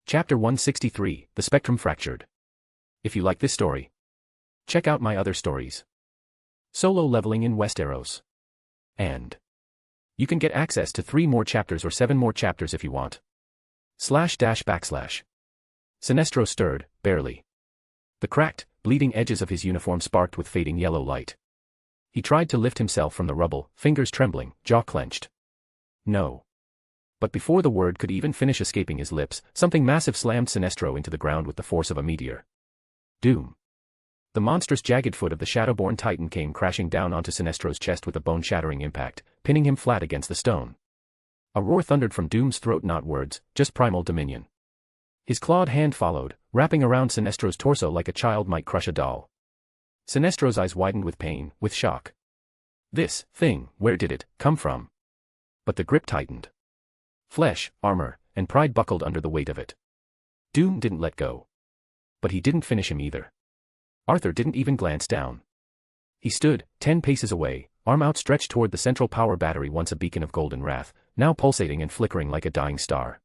C: Chapter 163, The Spectrum Fractured. If you like this story, check out my other stories. Solo leveling in Westeros. And you can get access to 3 more chapters or 7 more chapters if you want. // Sinestro stirred, barely. The cracked, bleeding edges of his uniform sparked with fading yellow light. He tried to lift himself from the rubble, fingers trembling, jaw clenched. No. But before the word could even finish escaping his lips, something massive slammed Sinestro into the ground with the force of a meteor. Doom. The monstrous jagged foot of the Shadowborn Titan came crashing down onto Sinestro's chest with a bone-shattering impact, pinning him flat against the stone. A roar thundered from Doom's throat, not words, just primal dominion. His clawed hand followed, wrapping around Sinestro's torso like a child might crush a doll. Sinestro's eyes widened with pain, with shock. This thing, where did it come from? But the grip tightened. Flesh, armor, and pride buckled under the weight of it. Doom didn't let go. But he didn't finish him either. Arthur didn't even glance down. He stood, 10 paces away, arm outstretched toward the central power battery, once a beacon of golden wrath, now pulsating and flickering like a dying star.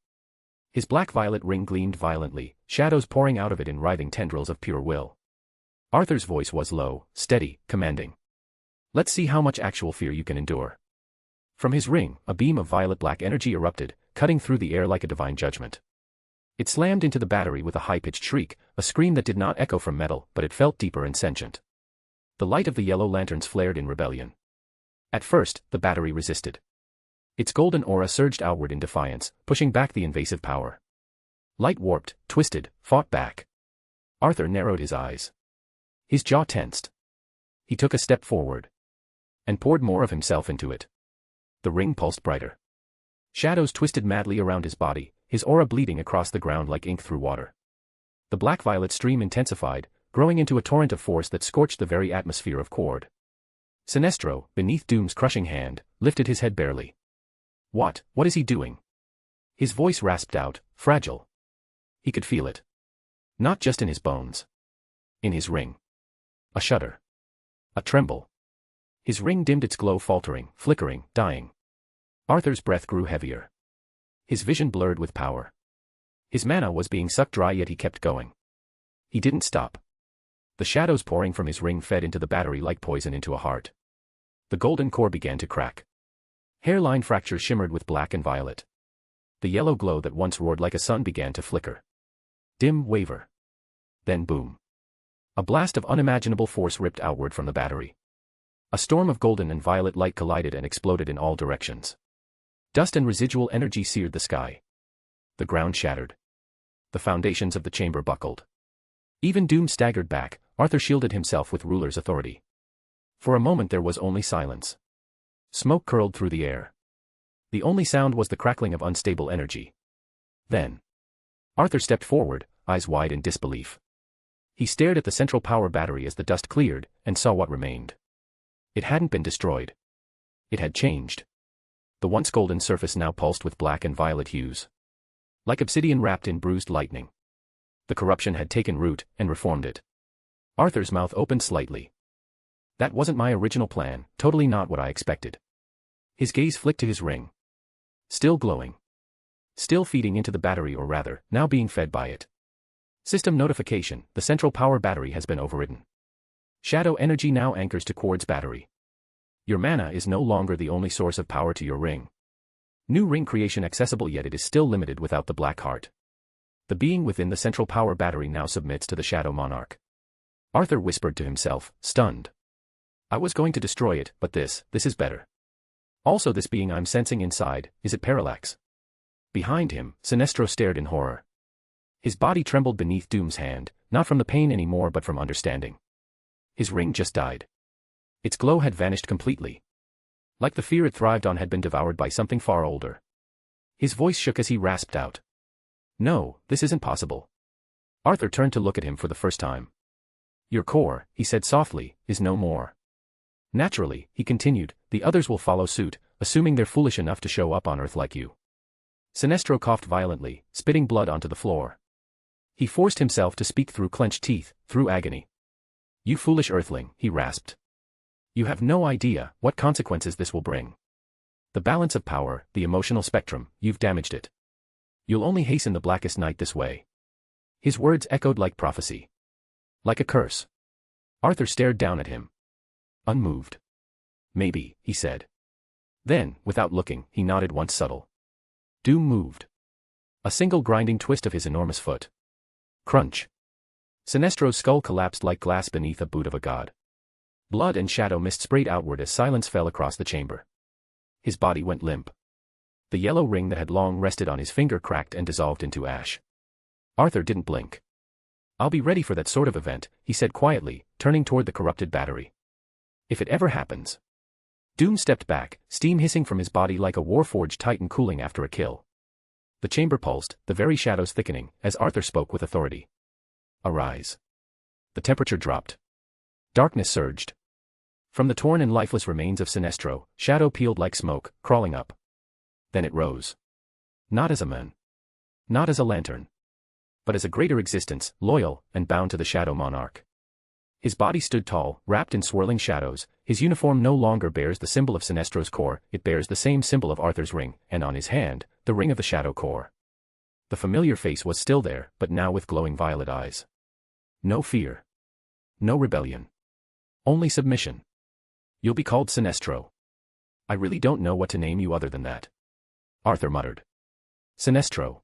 C: His black-violet ring gleamed violently, shadows pouring out of it in writhing tendrils of pure will. Arthur's voice was low, steady, commanding. Let's see how much actual fear you can endure. From his ring, a beam of violet-black energy erupted, cutting through the air like a divine judgment. It slammed into the battery with a high-pitched shriek, a scream that did not echo from metal, but it felt deeper and sentient. The light of the yellow lanterns flared in rebellion. At first, the battery resisted. Its golden aura surged outward in defiance, pushing back the invasive power. Light warped, twisted, fought back. Arthur narrowed his eyes. His jaw tensed. He took a step forward. And poured more of himself into it. The ring pulsed brighter. Shadows twisted madly around his body, his aura bleeding across the ground like ink through water. The black-violet stream intensified, growing into a torrent of force that scorched the very atmosphere of Cord. Sinestro, beneath Doom's crushing hand, lifted his head barely. What is he doing? His voice rasped out, fragile. He could feel it. Not just in his bones. In his ring. A shudder. A tremble. His ring dimmed its glow, faltering, flickering, dying. Arthur's breath grew heavier. His vision blurred with power. His mana was being sucked dry, yet he kept going. He didn't stop. The shadows pouring from his ring fed into the battery like poison into a heart. The golden core began to crack. Hairline fractures shimmered with black and violet. The yellow glow that once roared like a sun began to flicker. Dim, waver. Then boom. A blast of unimaginable force ripped outward from the battery. A storm of golden and violet light collided and exploded in all directions. Dust and residual energy seared the sky. The ground shattered. The foundations of the chamber buckled. Even Doom staggered back. Arthur shielded himself with ruler's authority. For a moment there was only silence. Smoke curled through the air. The only sound was the crackling of unstable energy. Then Arthur stepped forward, eyes wide in disbelief. He stared at the central power battery as the dust cleared, and saw what remained. It hadn't been destroyed. It had changed. The once golden surface now pulsed with black and violet hues. Like obsidian wrapped in bruised lightning. The corruption had taken root and reformed it. Arthur's mouth opened slightly. That wasn't my original plan, totally not what I expected. His gaze flicked to his ring. Still glowing. Still feeding into the battery, or rather, now being fed by it. System notification: the central power battery has been overridden. Shadow energy now anchors to quartz battery. Your mana is no longer the only source of power to your ring. New ring creation accessible, yet it is still limited without the black heart. The being within the central power battery now submits to the Shadow Monarch. Arthur whispered to himself, stunned. I was going to destroy it, but this is better. Also, this being I'm sensing inside, is it parallax? Behind him, Sinestro stared in horror. His body trembled beneath Doom's hand, not from the pain anymore but from understanding. His ring just died. Its glow had vanished completely. Like the fear it thrived on had been devoured by something far older. His voice shook as he rasped out. No, this isn't possible. Arthur turned to look at him for the first time. Your core, he said softly, is no more. Naturally, he continued, the others will follow suit, assuming they're foolish enough to show up on Earth like you. Sinestro coughed violently, spitting blood onto the floor. He forced himself to speak through clenched teeth, through agony. You foolish earthling, he rasped. You have no idea what consequences this will bring. The balance of power, the emotional spectrum, you've damaged it. You'll only hasten the blackest night this way. His words echoed like prophecy. Like a curse. Arthur stared down at him. Unmoved. Maybe, he said. Then, without looking, he nodded once subtle. Doom moved. A single grinding twist of his enormous foot. Crunch. Sinestro's skull collapsed like glass beneath a boot of a god. Blood and shadow mist sprayed outward as silence fell across the chamber. His body went limp. The yellow ring that had long rested on his finger cracked and dissolved into ash. Arthur didn't blink. I'll be ready for that sort of event, he said quietly, turning toward the corrupted battery. If it ever happens. Doom stepped back, steam hissing from his body like a warforged titan cooling after a kill. The chamber pulsed, the very shadows thickening, as Arthur spoke with authority. Arise. The temperature dropped. Darkness surged. From the torn and lifeless remains of Sinestro, shadow peeled like smoke, crawling up. Then it rose. Not as a man. Not as a lantern. But as a greater existence, loyal, and bound to the Shadow Monarch. His body stood tall, wrapped in swirling shadows. His uniform no longer bears the symbol of Sinestro's core, it bears the same symbol of Arthur's ring, and on his hand, the ring of the Shadow Core. The familiar face was still there, but now with glowing violet eyes. No fear. No rebellion. Only submission. You'll be called Sinestro. I really don't know what to name you other than that. Arthur muttered. Sinestro.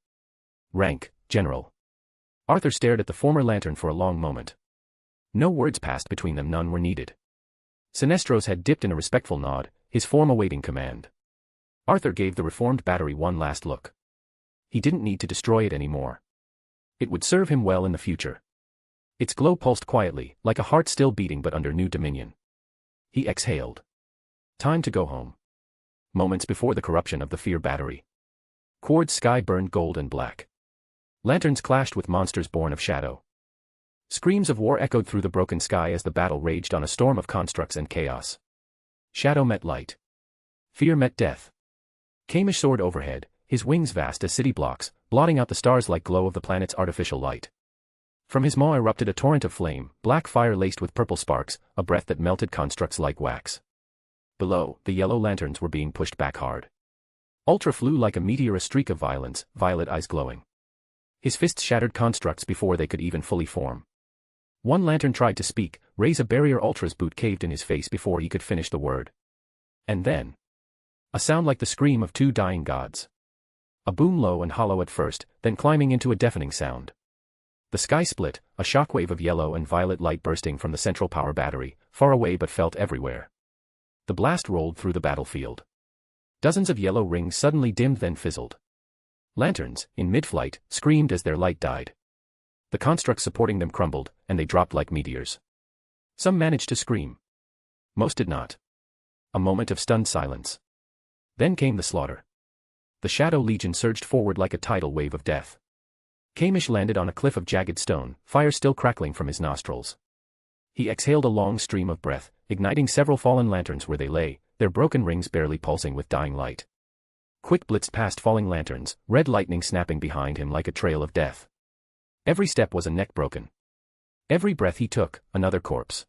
C: Rank, General. Arthur stared at the former lantern for a long moment. No words passed between them, none were needed. Sinestro's head dipped in a respectful nod, his form awaiting command. Arthur gave the reformed battery one last look. He didn't need to destroy it anymore. It would serve him well in the future. Its glow pulsed quietly, like a heart still beating but under new dominion. He exhaled. Time to go home. Moments before the corruption of the fear battery. Quartz sky burned gold and black. Lanterns clashed with monsters born of shadow. Screams of war echoed through the broken sky as the battle raged on a storm of constructs and chaos. Shadow met light. Fear met death. Kamish soared overhead, his wings vast as city blocks, blotting out the stars like glow of the planet's artificial light. From his maw erupted a torrent of flame, black fire laced with purple sparks, a breath that melted constructs like wax. Below, the yellow lanterns were being pushed back hard. Ultra flew like a meteor, a streak of violence, violet eyes glowing. His fists shattered constructs before they could even fully form. One lantern tried to speak, raise a barrier. Ultra's boot caved in his face before he could finish the word. And then, a sound like the scream of two dying gods. A boom, low and hollow at first, then climbing into a deafening sound. The sky split, a shockwave of yellow and violet light bursting from the central power battery, far away but felt everywhere. The blast rolled through the battlefield. Dozens of yellow rings suddenly dimmed, then fizzled. Lanterns, in mid-flight, screamed as their light died. The constructs supporting them crumbled, and they dropped like meteors. Some managed to scream. Most did not. A moment of stunned silence. Then came the slaughter. The Shadow Legion surged forward like a tidal wave of death. Kamish landed on a cliff of jagged stone, fire still crackling from his nostrils. He exhaled a long stream of breath, igniting several fallen lanterns where they lay, their broken rings barely pulsing with dying light. Quick blitzed past falling lanterns, red lightning snapping behind him like a trail of death. Every step was a neck broken. Every breath he took, another corpse.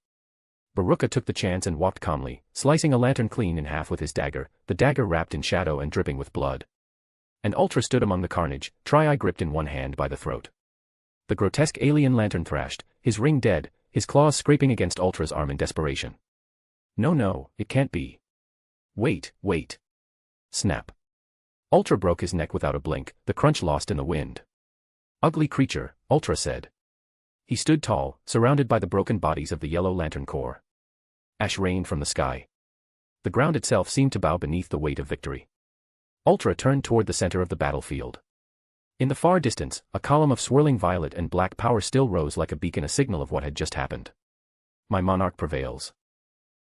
C: Baruka took the chance and walked calmly, slicing a lantern clean in half with his dagger, the dagger wrapped in shadow and dripping with blood. And Ultra stood among the carnage, tri-eye gripped in one hand by the throat. The grotesque alien lantern thrashed, his ring dead, his claws scraping against Ultra's arm in desperation. No, it can't be. Wait. Snap. Ultra broke his neck without a blink, the crunch lost in the wind. Ugly creature, Ultra said. He stood tall, surrounded by the broken bodies of the yellow lantern corps. Ash rained from the sky. The ground itself seemed to bow beneath the weight of victory. Ultra turned toward the center of the battlefield. In the far distance, a column of swirling violet and black power still rose like a beacon, a signal of what had just happened. My monarch prevails.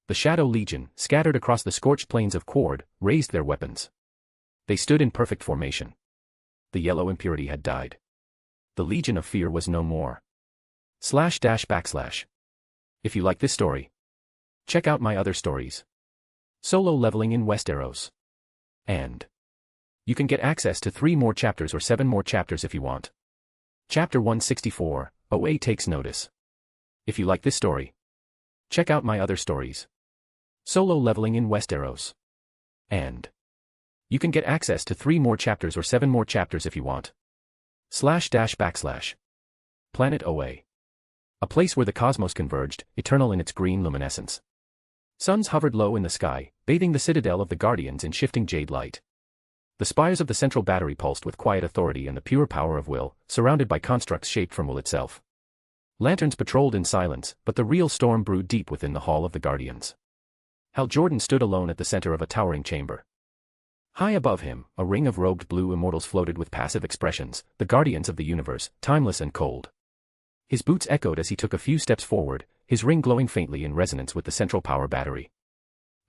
C: The Shadow Legion, scattered across the scorched plains of Quard, raised their weapons. They stood in perfect formation. The yellow impurity had died. The Legion of Fear was no more. // If you like this story, check out my other stories. Solo leveling in Westeros. And you can get access to 3 more chapters or 7 more chapters if you want. Chapter 164, OA takes notice. If you like this story, check out my other stories. Solo leveling in Westeros. And you can get access to 3 more chapters or 7 more chapters if you want. // Planet OA. A place where the cosmos converged, eternal in its green luminescence. Suns hovered low in the sky, bathing the citadel of the Guardians in shifting jade light. The spires of the central battery pulsed with quiet authority and the pure power of will, surrounded by constructs shaped from will itself. Lanterns patrolled in silence, but the real storm brewed deep within the hall of the Guardians. Hal Jordan stood alone at the center of a towering chamber. High above him, a ring of robed blue immortals floated with passive expressions, the guardians of the universe, timeless and cold. His boots echoed as he took a few steps forward, his ring glowing faintly in resonance with the central power battery.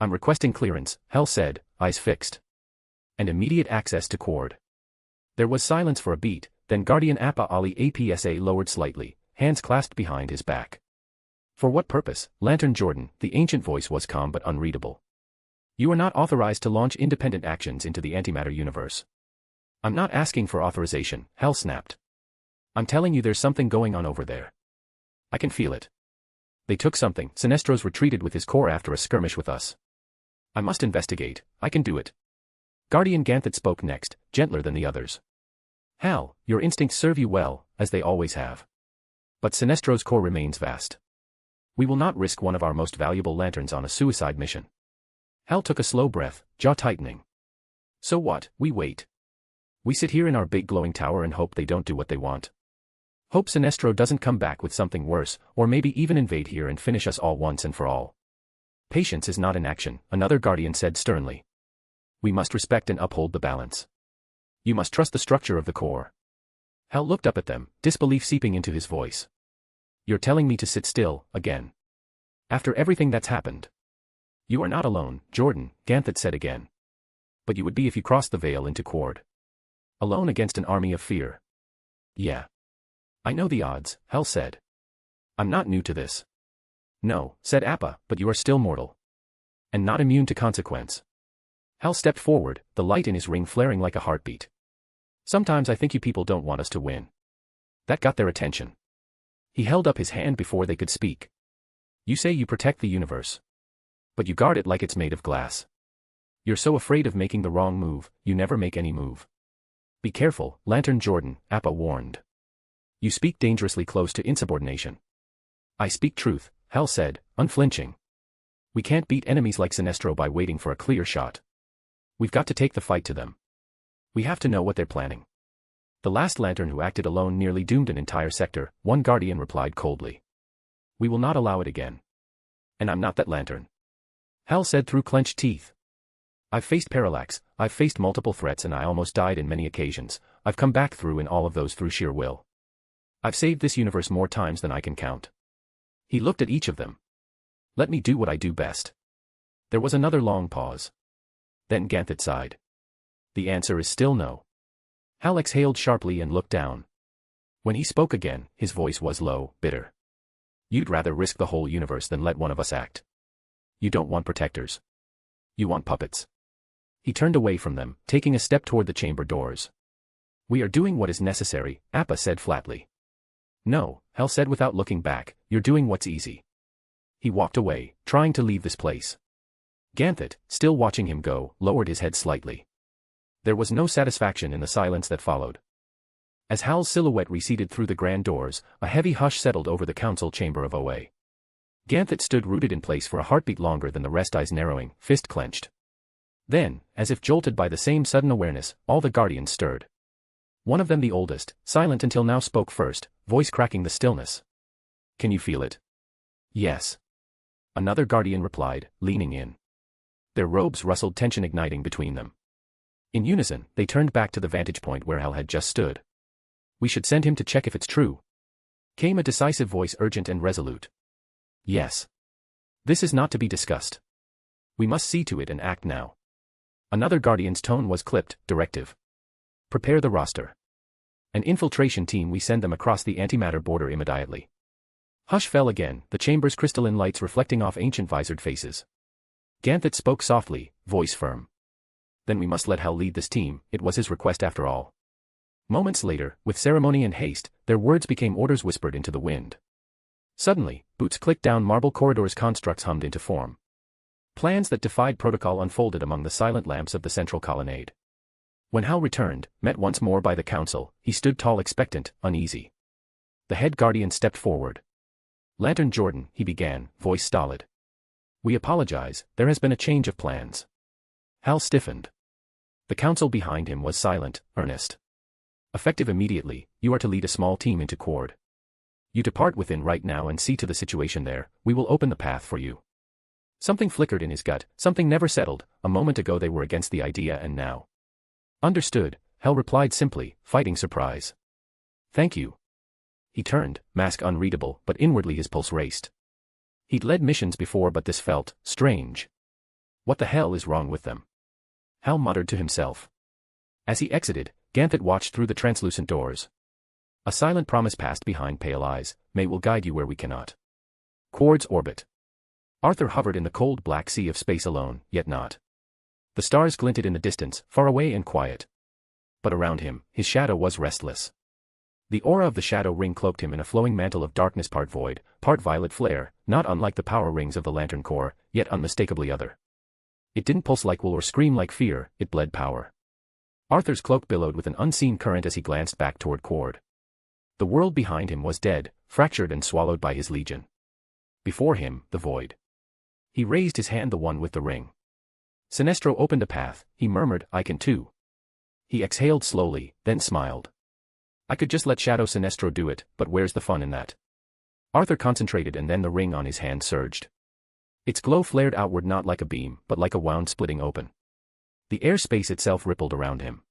C: I'm requesting clearance, Hal said, eyes fixed. And immediate access to Quard. There was silence for a beat, then Guardian Appa Ali APSA lowered slightly, hands clasped behind his back. For what purpose, Lantern Jordan? The ancient voice was calm but unreadable. You are not authorized to launch independent actions into the antimatter universe. I'm not asking for authorization, Hal snapped. I'm telling you there's something going on over there. I can feel it. They took something. Sinestros retreated with his core after a skirmish with us. I must investigate. I can do it. Guardian Ganthet spoke next, gentler than the others. Hal, your instincts serve you well, as they always have. But Sinestro's core remains vast. We will not risk one of our most valuable lanterns on a suicide mission. Hal took a slow breath, jaw tightening. So what? We wait. We sit here in our big glowing tower and hope they don't do what they want. Hope Sinestro doesn't come back with something worse, or maybe even invade here and finish us all once and for all. Patience is not an action, another Guardian said sternly. We must respect and uphold the balance. You must trust the structure of the core. Hal looked up at them, disbelief seeping into his voice. You're telling me to sit still, again. After everything that's happened. You are not alone, Jordan, Ganthet said again. But you would be if you crossed the veil into Quard. Alone against an army of fear. Yeah. I know the odds, Hal said. I'm not new to this. No, said Appa, but you are still mortal. And not immune to consequence. Hal stepped forward, the light in his ring flaring like a heartbeat. Sometimes I think you people don't want us to win. That got their attention. He held up his hand before they could speak. You say you protect the universe. But you guard it like it's made of glass. You're so afraid of making the wrong move, you never make any move. Be careful, Lantern Jordan, Appa warned. You speak dangerously close to insubordination. I speak truth, Hal said, unflinching. We can't beat enemies like Sinestro by waiting for a clear shot. We've got to take the fight to them. We have to know what they're planning. The last Lantern who acted alone nearly doomed an entire sector, one Guardian replied coldly. We will not allow it again. And I'm not that Lantern. Hal said through clenched teeth. I've faced parallax, I've faced multiple threats and I almost died in many occasions. I've come back through in all of those through sheer will. I've saved this universe more times than I can count. He looked at each of them. Let me do what I do best. There was another long pause. Then Ganthet sighed. The answer is still no. Hal exhaled sharply and looked down. When he spoke again, his voice was low, bitter. You'd rather risk the whole universe than let one of us act. You don't want protectors. You want puppets. He turned away from them, taking a step toward the chamber doors. We are doing what is necessary, Appa said flatly. No, Hal said without looking back, you're doing what's easy. He walked away, trying to leave this place. Ganthet, still watching him go, lowered his head slightly. There was no satisfaction in the silence that followed. As Hal's silhouette receded through the grand doors, a heavy hush settled over the council chamber of OA. Ganthet stood rooted in place for a heartbeat longer than the rest, eyes narrowing, fist clenched. Then, as if jolted by the same sudden awareness, all the Guardians stirred. One of them, the oldest, silent until now, spoke first, voice cracking the stillness. Can you feel it? Yes. Another Guardian replied, leaning in. Their robes rustled, tension igniting between them. In unison, they turned back to the vantage point where Hal had just stood. We should send him to check if it's true. Came a decisive voice, urgent and resolute. Yes. This is not to be discussed. We must see to it and act now. Another Guardian's tone was clipped, directive. Prepare the roster. An infiltration team, we send them across the antimatter border immediately. Hush fell again, the chamber's crystalline lights reflecting off ancient visored faces. Ganthet spoke softly, voice firm. Then we must let Hal lead this team, it was his request after all. Moments later, with ceremony and haste, their words became orders whispered into the wind. Suddenly, boots clicked down marble corridors, constructs hummed into form. Plans that defied protocol unfolded among the silent lamps of the central colonnade. When Hal returned, met once more by the council, he stood tall, expectant, uneasy. The head Guardian stepped forward. Lantern Jordan, he began, voice stolid. We apologize, there has been a change of plans. Hal stiffened. The council behind him was silent, earnest. Effective immediately, you are to lead a small team into Quard. You depart within right now and see to the situation there, we will open the path for you. Something flickered in his gut, something never settled, a moment ago they were against the idea and now. Understood, Hal replied simply, fighting surprise. Thank you. He turned, mask unreadable, but inwardly his pulse raced. He'd led missions before but this felt strange. What the hell is wrong with them? Hal muttered to himself. As he exited, Ganthet watched through the translucent doors. A silent promise passed behind pale eyes, May will guide you where we cannot. Quard's orbit. Arthur hovered in the cold black sea of space alone, yet not. The stars glinted in the distance, far away and quiet. But around him, his shadow was restless. The aura of the shadow ring cloaked him in a flowing mantle of darkness, part void, part violet flare, not unlike the power rings of the Lantern Corps, yet unmistakably other. It didn't pulse like wool or scream like fear, it bled power. Arthur's cloak billowed with an unseen current as he glanced back toward Quard. The world behind him was dead, fractured and swallowed by his legion. Before him, the void. He raised his hand, the one with the ring. Sinestro opened a path, he murmured, I can too. He exhaled slowly, then smiled. I could just let Shadow Sinestro do it, but where's the fun in that? Arthur concentrated and then the ring on his hand surged. Its glow flared outward, not like a beam, but like a wound splitting open. The airspace itself rippled around him.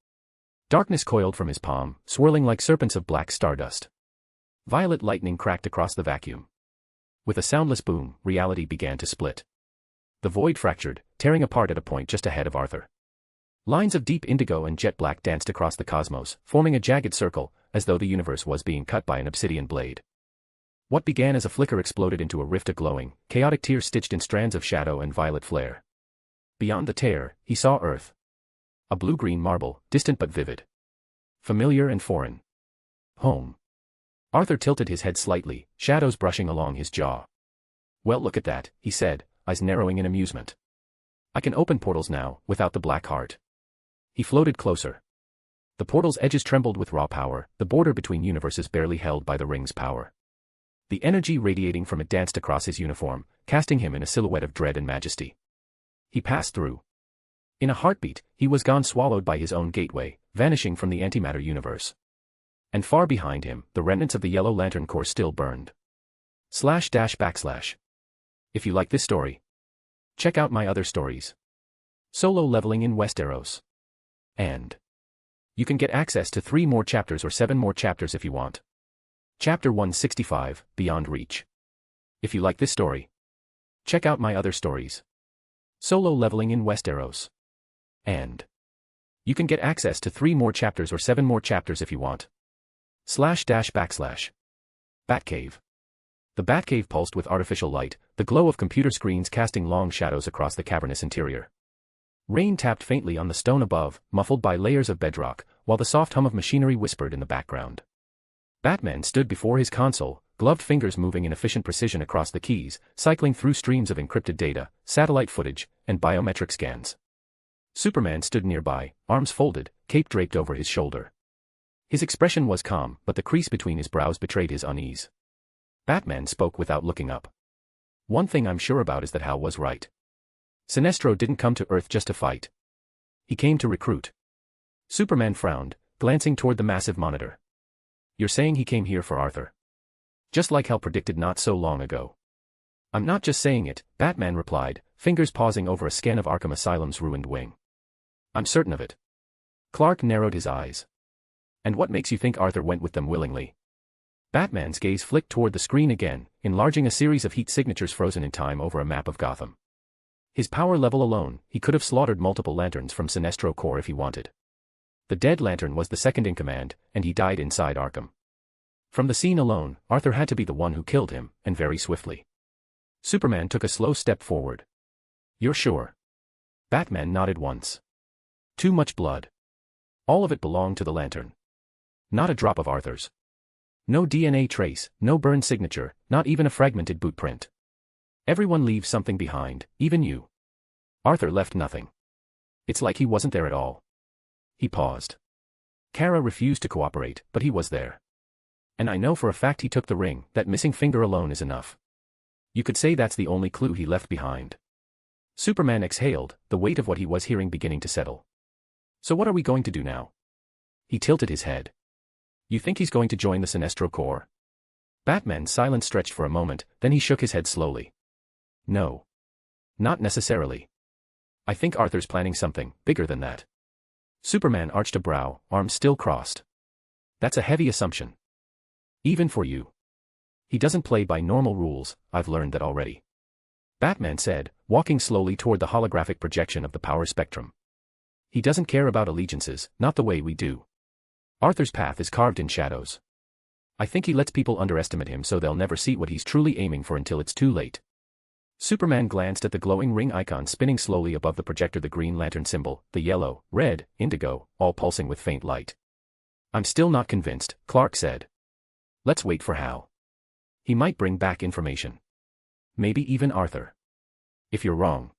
C: Darkness coiled from his palm, swirling like serpents of black stardust. Violet lightning cracked across the vacuum. With a soundless boom, reality began to split. The void fractured, tearing apart at a point just ahead of Arthur. Lines of deep indigo and jet black danced across the cosmos, forming a jagged circle, as though the universe was being cut by an obsidian blade. What began as a flicker exploded into a rift of glowing, chaotic tears stitched in strands of shadow and violet flare. Beyond the tear, he saw Earth. A blue-green marble, distant but vivid. Familiar and foreign. Home. Arthur tilted his head slightly, shadows brushing along his jaw. Well, look at that, he said, eyes narrowing in amusement. I can open portals now, without the black heart. He floated closer. The portal's edges trembled with raw power, the border between universes barely held by the ring's power. The energy radiating from it danced across his uniform, casting him in a silhouette of dread and majesty. He passed through. In a heartbeat, he was gone, swallowed by his own gateway, vanishing from the antimatter universe. And far behind him, the remnants of the Yellow Lantern core still burned. // If you like this story, check out my other stories. Solo leveling in Westeros. And you can get access to 3 more chapters or 7 more chapters if you want. Chapter 165, Beyond Reach. If you like this story, check out my other stories. Solo leveling in Westeros. And you can get access to 3 more chapters or 7 more chapters if you want. // Batcave. The Batcave pulsed with artificial light, the glow of computer screens casting long shadows across the cavernous interior. Rain tapped faintly on the stone above, muffled by layers of bedrock, while the soft hum of machinery whispered in the background. Batman stood before his console, gloved fingers moving in efficient precision across the keys, cycling through streams of encrypted data, satellite footage, and biometric scans. Superman stood nearby, arms folded, cape draped over his shoulder. His expression was calm, but the crease between his brows betrayed his unease. Batman spoke without looking up. One thing I'm sure about is that Hal was right. Sinestro didn't come to Earth just to fight. He came to recruit. Superman frowned, glancing toward the massive monitor. You're saying he came here for Arthur? Just like Hal predicted not so long ago. I'm not just saying it, Batman replied, fingers pausing over a scan of Arkham Asylum's ruined wing. I'm certain of it. Clark narrowed his eyes. And what makes you think Arthur went with them willingly? Batman's gaze flicked toward the screen again, enlarging a series of heat signatures frozen in time over a map of Gotham. His power level alone, he could have slaughtered multiple lanterns from Sinestro Corps if he wanted. The dead lantern was the second in command, and he died inside Arkham. From the scene alone, Arthur had to be the one who killed him, and very swiftly. Superman took a slow step forward. You're sure? Batman nodded once. Too much blood. All of it belonged to the lantern. Not a drop of Arthur's. No DNA trace, no burn signature, not even a fragmented boot print. Everyone leaves something behind, even you. Arthur left nothing. It's like he wasn't there at all. He paused. Kara refused to cooperate, but he was there. And I know for a fact he took the ring, that missing finger alone is enough. You could say that's the only clue he left behind. Superman exhaled, the weight of what he was hearing beginning to settle. So what are we going to do now? He tilted his head. You think he's going to join the Sinestro Corps? Batman's silence stretched for a moment, then he shook his head slowly. No. Not necessarily. I think Arthur's planning something bigger than that. Superman arched a brow, arms still crossed. That's a heavy assumption. Even for you. He doesn't play by normal rules, I've learned that already. Batman said, walking slowly toward the holographic projection of the power spectrum. He doesn't care about allegiances, not the way we do. Arthur's path is carved in shadows. I think he lets people underestimate him so they'll never see what he's truly aiming for until it's too late. Superman glanced at the glowing ring icon spinning slowly above the projector, the green lantern symbol, the yellow, red, indigo, all pulsing with faint light. I'm still not convinced, Clark said. Let's wait for Hal. He might bring back information. Maybe even Arthur. If you're wrong.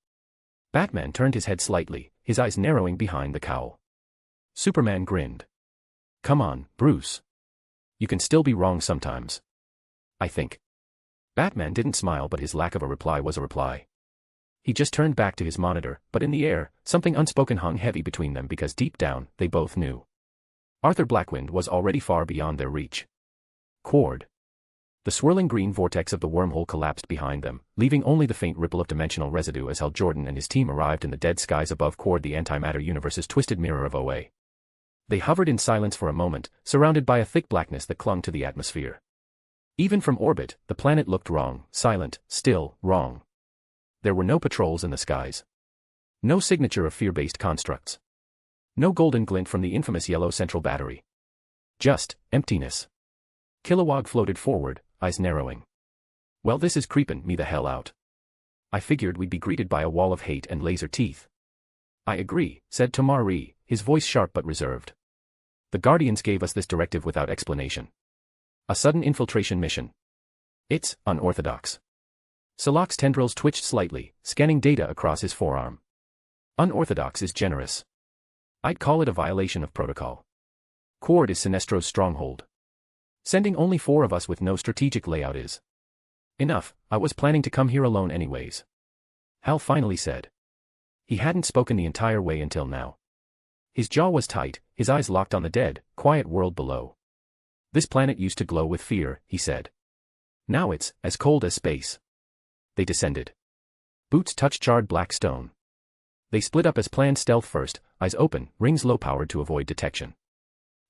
C: Batman turned his head slightly, his eyes narrowing behind the cowl. Superman grinned. Come on, Bruce. You can still be wrong sometimes. I think. Batman didn't smile, but his lack of a reply was a reply. He just turned back to his monitor, but in the air, something unspoken hung heavy between them because deep down, they both knew. Arthur Blackwynd was already far beyond their reach. Cord. The swirling green vortex of the wormhole collapsed behind them, leaving only the faint ripple of dimensional residue as Hal Jordan and his team arrived in the dead skies above Cord, the antimatter universe's twisted mirror of OA. They hovered in silence for a moment, surrounded by a thick blackness that clung to the atmosphere. Even from orbit, the planet looked wrong, silent, still, wrong. There were no patrols in the skies. No signature of fear-based constructs. No golden glint from the infamous yellow central battery. Just emptiness. Kilowog floated forward, eyes narrowing. Well, this is creepin' me the hell out. I figured we'd be greeted by a wall of hate and laser teeth. I agree, said Tomari, his voice sharp but reserved. The Guardians gave us this directive without explanation. A sudden infiltration mission. It's unorthodox. Salak's tendrils twitched slightly, scanning data across his forearm. Unorthodox is generous. I'd call it a violation of protocol. Quord is Sinestro's stronghold. Sending only 4 of us with no strategic layout is enough. I was planning to come here alone anyways. Hal finally said. He hadn't spoken the entire way until now. His jaw was tight, his eyes locked on the dead, quiet world below. This planet used to glow with fear, he said. Now it's as cold as space. They descended. Boots touched charred black stone. They split up as planned, stealth first, eyes open, rings low-powered to avoid detection.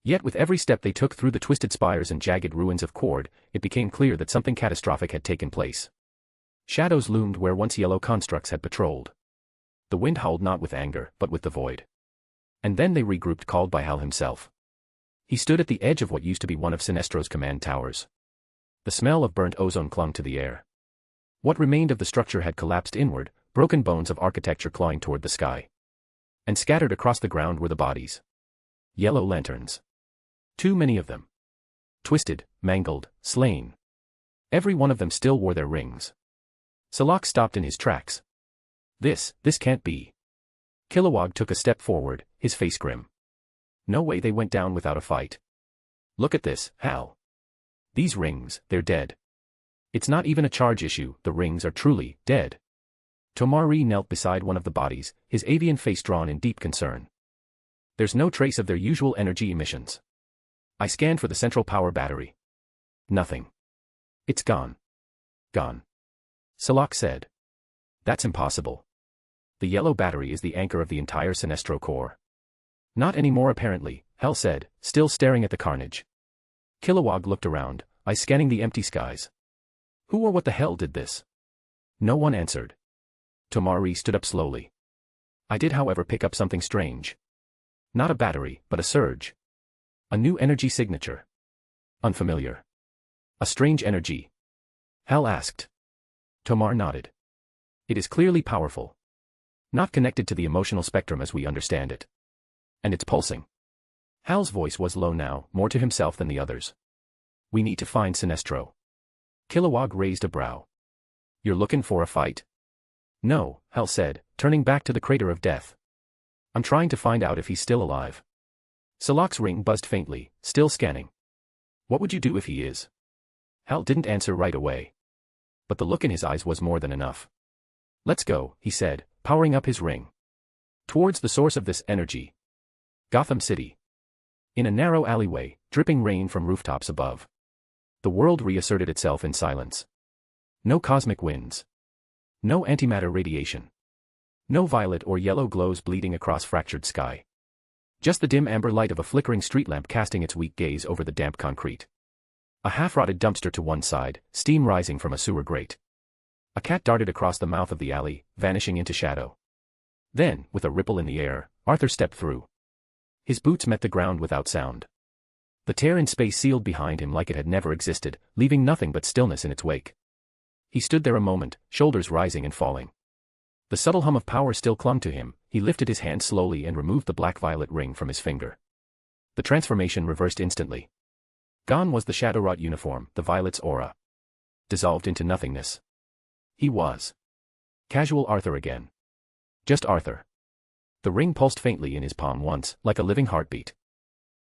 C: Yet with every step they took through the twisted spires and jagged ruins of Quord, it became clear that something catastrophic had taken place. Shadows loomed where once yellow constructs had patrolled. The wind howled not with anger, but with the void. And then they regrouped, called by Hal himself. He stood at the edge of what used to be one of Sinestro's command towers. The smell of burnt ozone clung to the air. What remained of the structure had collapsed inward, broken bones of architecture clawing toward the sky. And scattered across the ground were the bodies. Yellow lanterns. Too many of them. Twisted, mangled, slain. Every one of them still wore their rings. Salak stopped in his tracks. This can't be. Kilowog took a step forward, his face grim. No way they went down without a fight. Look at this, Hal. These rings, they're dead. It's not even a charge issue, the rings are truly dead. Tomari knelt beside one of the bodies, his avian face drawn in deep concern. There's no trace of their usual energy emissions. I scanned for the central power battery. Nothing. It's gone. Gone. Salak said. That's impossible. The yellow battery is the anchor of the entire Sinestro core. Not anymore apparently, Hal said, still staring at the carnage. Kilowog looked around, eyes scanning the empty skies. Who or what the hell did this? No one answered. Tomari stood up slowly. I did however pick up something strange. Not a battery, but a surge. A new energy signature. Unfamiliar. A strange energy. Hal asked. Tomar nodded. It is clearly powerful. Not connected to the emotional spectrum as we understand it. And it's pulsing. Hal's voice was low now, more to himself than the others. We need to find Sinestro. Kilowog raised a brow. You're looking for a fight? No, Hal said, turning back to the crater of death. I'm trying to find out if he's still alive. Salak's ring buzzed faintly, still scanning. What would you do if he is? Hal didn't answer right away. But the look in his eyes was more than enough. Let's go, he said, powering up his ring. Towards the source of this energy. Gotham City. In a narrow alleyway, dripping rain from rooftops above. The world reasserted itself in silence. No cosmic winds. No antimatter radiation. No violet or yellow glows bleeding across fractured sky. Just the dim amber light of a flickering street lamp casting its weak gaze over the damp concrete. A half-rotted dumpster to one side, steam rising from a sewer grate. A cat darted across the mouth of the alley, vanishing into shadow. Then, with a ripple in the air, Arthur stepped through. His boots met the ground without sound. The tear in space sealed behind him like it had never existed, leaving nothing but stillness in its wake. He stood there a moment, shoulders rising and falling. The subtle hum of power still clung to him. He lifted his hand slowly and removed the black-violet ring from his finger. The transformation reversed instantly. Gone was the shadow-wrought uniform, the violet's aura. Dissolved into nothingness. He was casual Arthur again. Just Arthur. The ring pulsed faintly in his palm once, like a living heartbeat.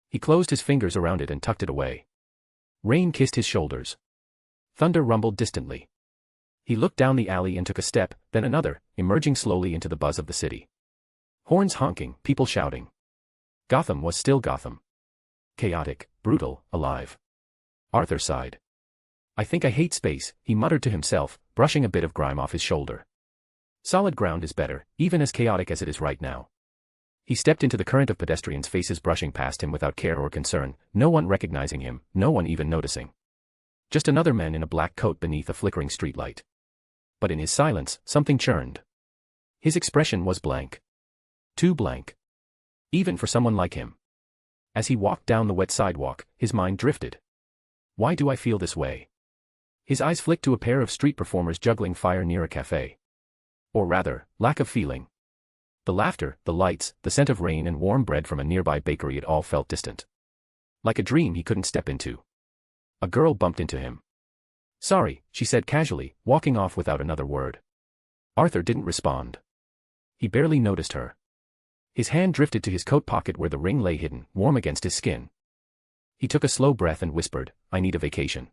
C: He closed his fingers around it and tucked it away. Rain kissed his shoulders. Thunder rumbled distantly. He looked down the alley and took a step, then another, emerging slowly into the buzz of the city. Horns honking, people shouting. Gotham was still Gotham. Chaotic, brutal, alive. Arthur sighed. I think I hate space, he muttered to himself, brushing a bit of grime off his shoulder. Solid ground is better, even as chaotic as it is right now. He stepped into the current of pedestrians' faces brushing past him without care or concern, no one recognizing him, no one even noticing. Just another man in a black coat beneath a flickering streetlight. But in his silence, something churned. His expression was blank. Too blank. Even for someone like him. As he walked down the wet sidewalk, his mind drifted. Why do I feel this way? His eyes flicked to a pair of street performers juggling fire near a cafe. Or rather, lack of feeling. The laughter, the lights, the scent of rain and warm bread from a nearby bakery, it all felt distant. Like a dream he couldn't step into. A girl bumped into him. Sorry, she said casually, walking off without another word. Arthur didn't respond. He barely noticed her. His hand drifted to his coat pocket where the ring lay hidden, warm against his skin. He took a slow breath and whispered, "I need a vacation."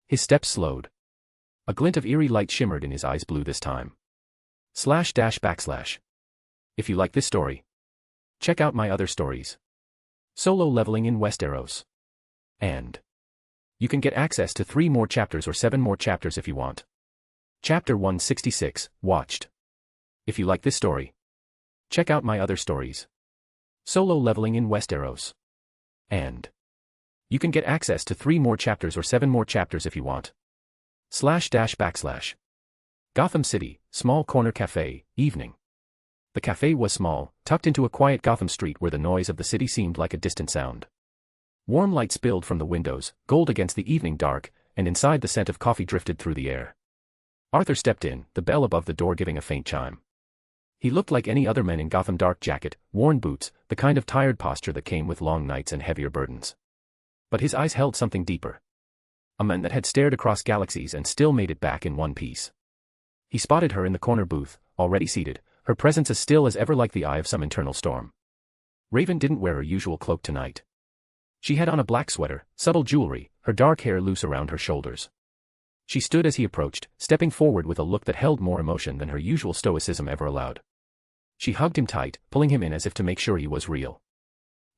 C: His steps slowed. A glint of eerie light shimmered in his eyes, blue this time. // If you like this story, check out my other stories. Solo leveling in Westeros. And you can get access to 3 more chapters or 7 more chapters if you want. Chapter 166, Watched. If you like this story, check out my other stories. Solo leveling in Westeros. And you can get access to 3 more chapters or 7 more chapters if you want. // Gotham City, small corner cafe, evening. The cafe was small, tucked into a quiet Gotham street where the noise of the city seemed like a distant sound. Warm light spilled from the windows, gold against the evening dark, and inside the scent of coffee drifted through the air. Arthur stepped in, the bell above the door giving a faint chime. He looked like any other man in Gotham: dark jacket, worn boots, the kind of tired posture that came with long nights and heavier burdens. But his eyes held something deeper. A man that had stared across galaxies and still made it back in one piece. He spotted her in the corner booth, already seated, her presence as still as ever, like the eye of some internal storm. Raven didn't wear her usual cloak tonight. She had on a black sweater, subtle jewelry, her dark hair loose around her shoulders. She stood as he approached, stepping forward with a look that held more emotion than her usual stoicism ever allowed. She hugged him tight, pulling him in as if to make sure he was real.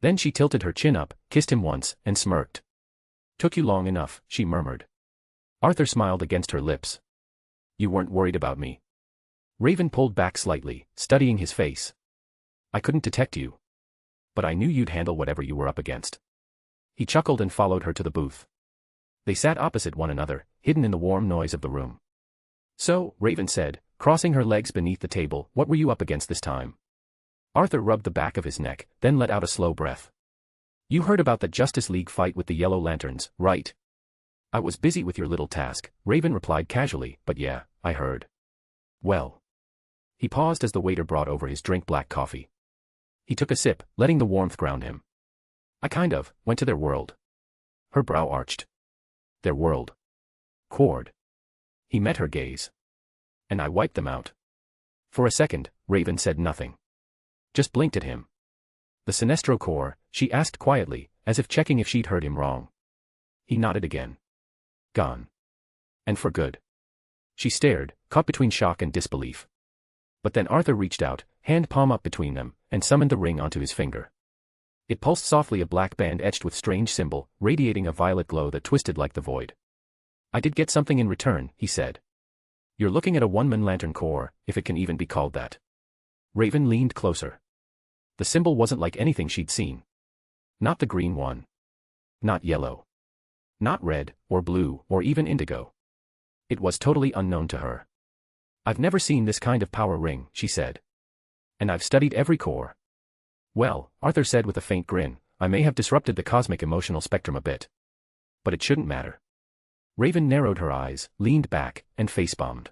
C: Then she tilted her chin up, kissed him once, and smirked. "Took you long enough," she murmured. Arthur smiled against her lips. "You weren't worried about me?" Raven pulled back slightly, studying his face. "I couldn't detect you. But I knew you'd handle whatever you were up against." He chuckled and followed her to the booth. They sat opposite one another, hidden in the warm noise of the room. "So," Raven said, crossing her legs beneath the table, "what were you up against this time?" Arthur rubbed the back of his neck, then let out a slow breath. "You heard about the Justice League fight with the Yellow Lanterns, right?" "I was busy with your little task," Raven replied casually, "but yeah, I heard." "Well." He paused as the waiter brought over his drink, black coffee. He took a sip, letting the warmth ground him. "I kind of went to their world." Her brow arched. "Their world?" "Cord." He met her gaze. "And I wiped them out." For a second, Raven said nothing. Just blinked at him. "The Sinestro Corps?" she asked quietly, as if checking if she'd heard him wrong. He nodded again. "Gone. And for good." She stared, caught between shock and disbelief. But then Arthur reached out, hand palm up between them, and summoned the ring onto his finger. It pulsed softly, a black band etched with strange symbol, radiating a violet glow that twisted like the void. "I did get something in return," he said. "You're looking at a one-man lantern corps, if it can even be called that." Raven leaned closer. The symbol wasn't like anything she'd seen. Not the green one. Not yellow. Not red, or blue, or even indigo. It was totally unknown to her. "I've never seen this kind of power ring," she said. "And I've studied every corps." "Well," Arthur said with a faint grin, "I may have disrupted the cosmic emotional spectrum a bit. But it shouldn't matter." Raven narrowed her eyes, leaned back, and face-bombed.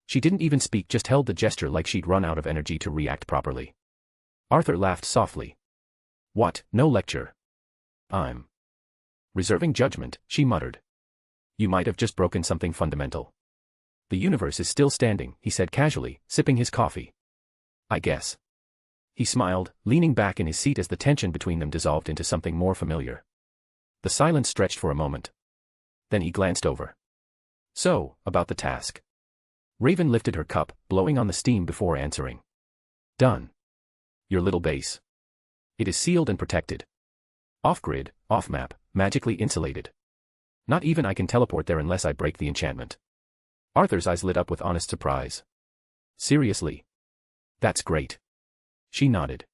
C: She didn't even speak, just held the gesture like she'd run out of energy to react properly. Arthur laughed softly. "What, no lecture?" "I'm reserving judgment," she muttered. "You might have just broken something fundamental." "The universe is still standing," he said casually, sipping his coffee. "I guess." He smiled, leaning back in his seat as the tension between them dissolved into something more familiar. The silence stretched for a moment. Then he glanced over. "So, about the task." Raven lifted her cup, blowing on the steam before answering. "Done. Your little base. It is sealed and protected. Off-grid, off-map, magically insulated. Not even I can teleport there unless I break the enchantment." Arthur's eyes lit up with honest surprise. "Seriously? That's great." She nodded.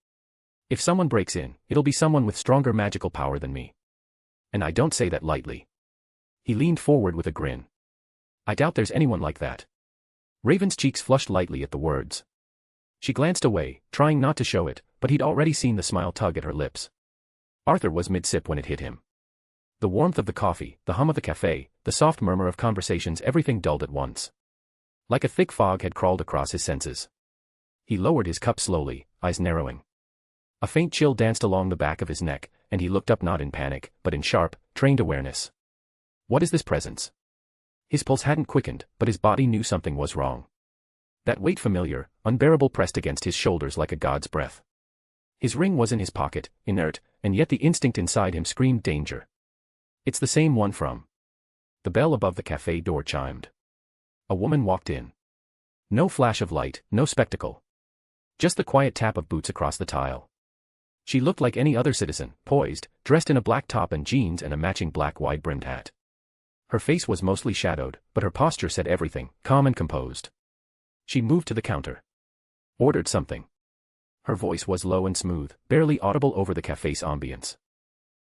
C: "If someone breaks in, it'll be someone with stronger magical power than me. And I don't say that lightly." He leaned forward with a grin. "I doubt there's anyone like that." Raven's cheeks flushed lightly at the words. She glanced away, trying not to show it, but he'd already seen the smile tug at her lips. Arthur was mid-sip when it hit him. The warmth of the coffee, the hum of the cafe, the soft murmur of conversations, everything dulled at once. Like a thick fog had crawled across his senses. He lowered his cup slowly, eyes narrowing. A faint chill danced along the back of his neck, and he looked up, not in panic, but in sharp, trained awareness. What is this presence? His pulse hadn't quickened, but his body knew something was wrong. That weight, familiar, unbearable, pressed against his shoulders like a god's breath. His ring was in his pocket, inert, and yet the instinct inside him screamed danger. It's the same one from. The bell above the cafe door chimed. A woman walked in. No flash of light, no spectacle. Just the quiet tap of boots across the tile. She looked like any other citizen, poised, dressed in a black top and jeans and a matching black wide-brimmed hat. Her face was mostly shadowed, but her posture said everything, calm and composed. She moved to the counter. Ordered something. Her voice was low and smooth, barely audible over the cafe's ambience.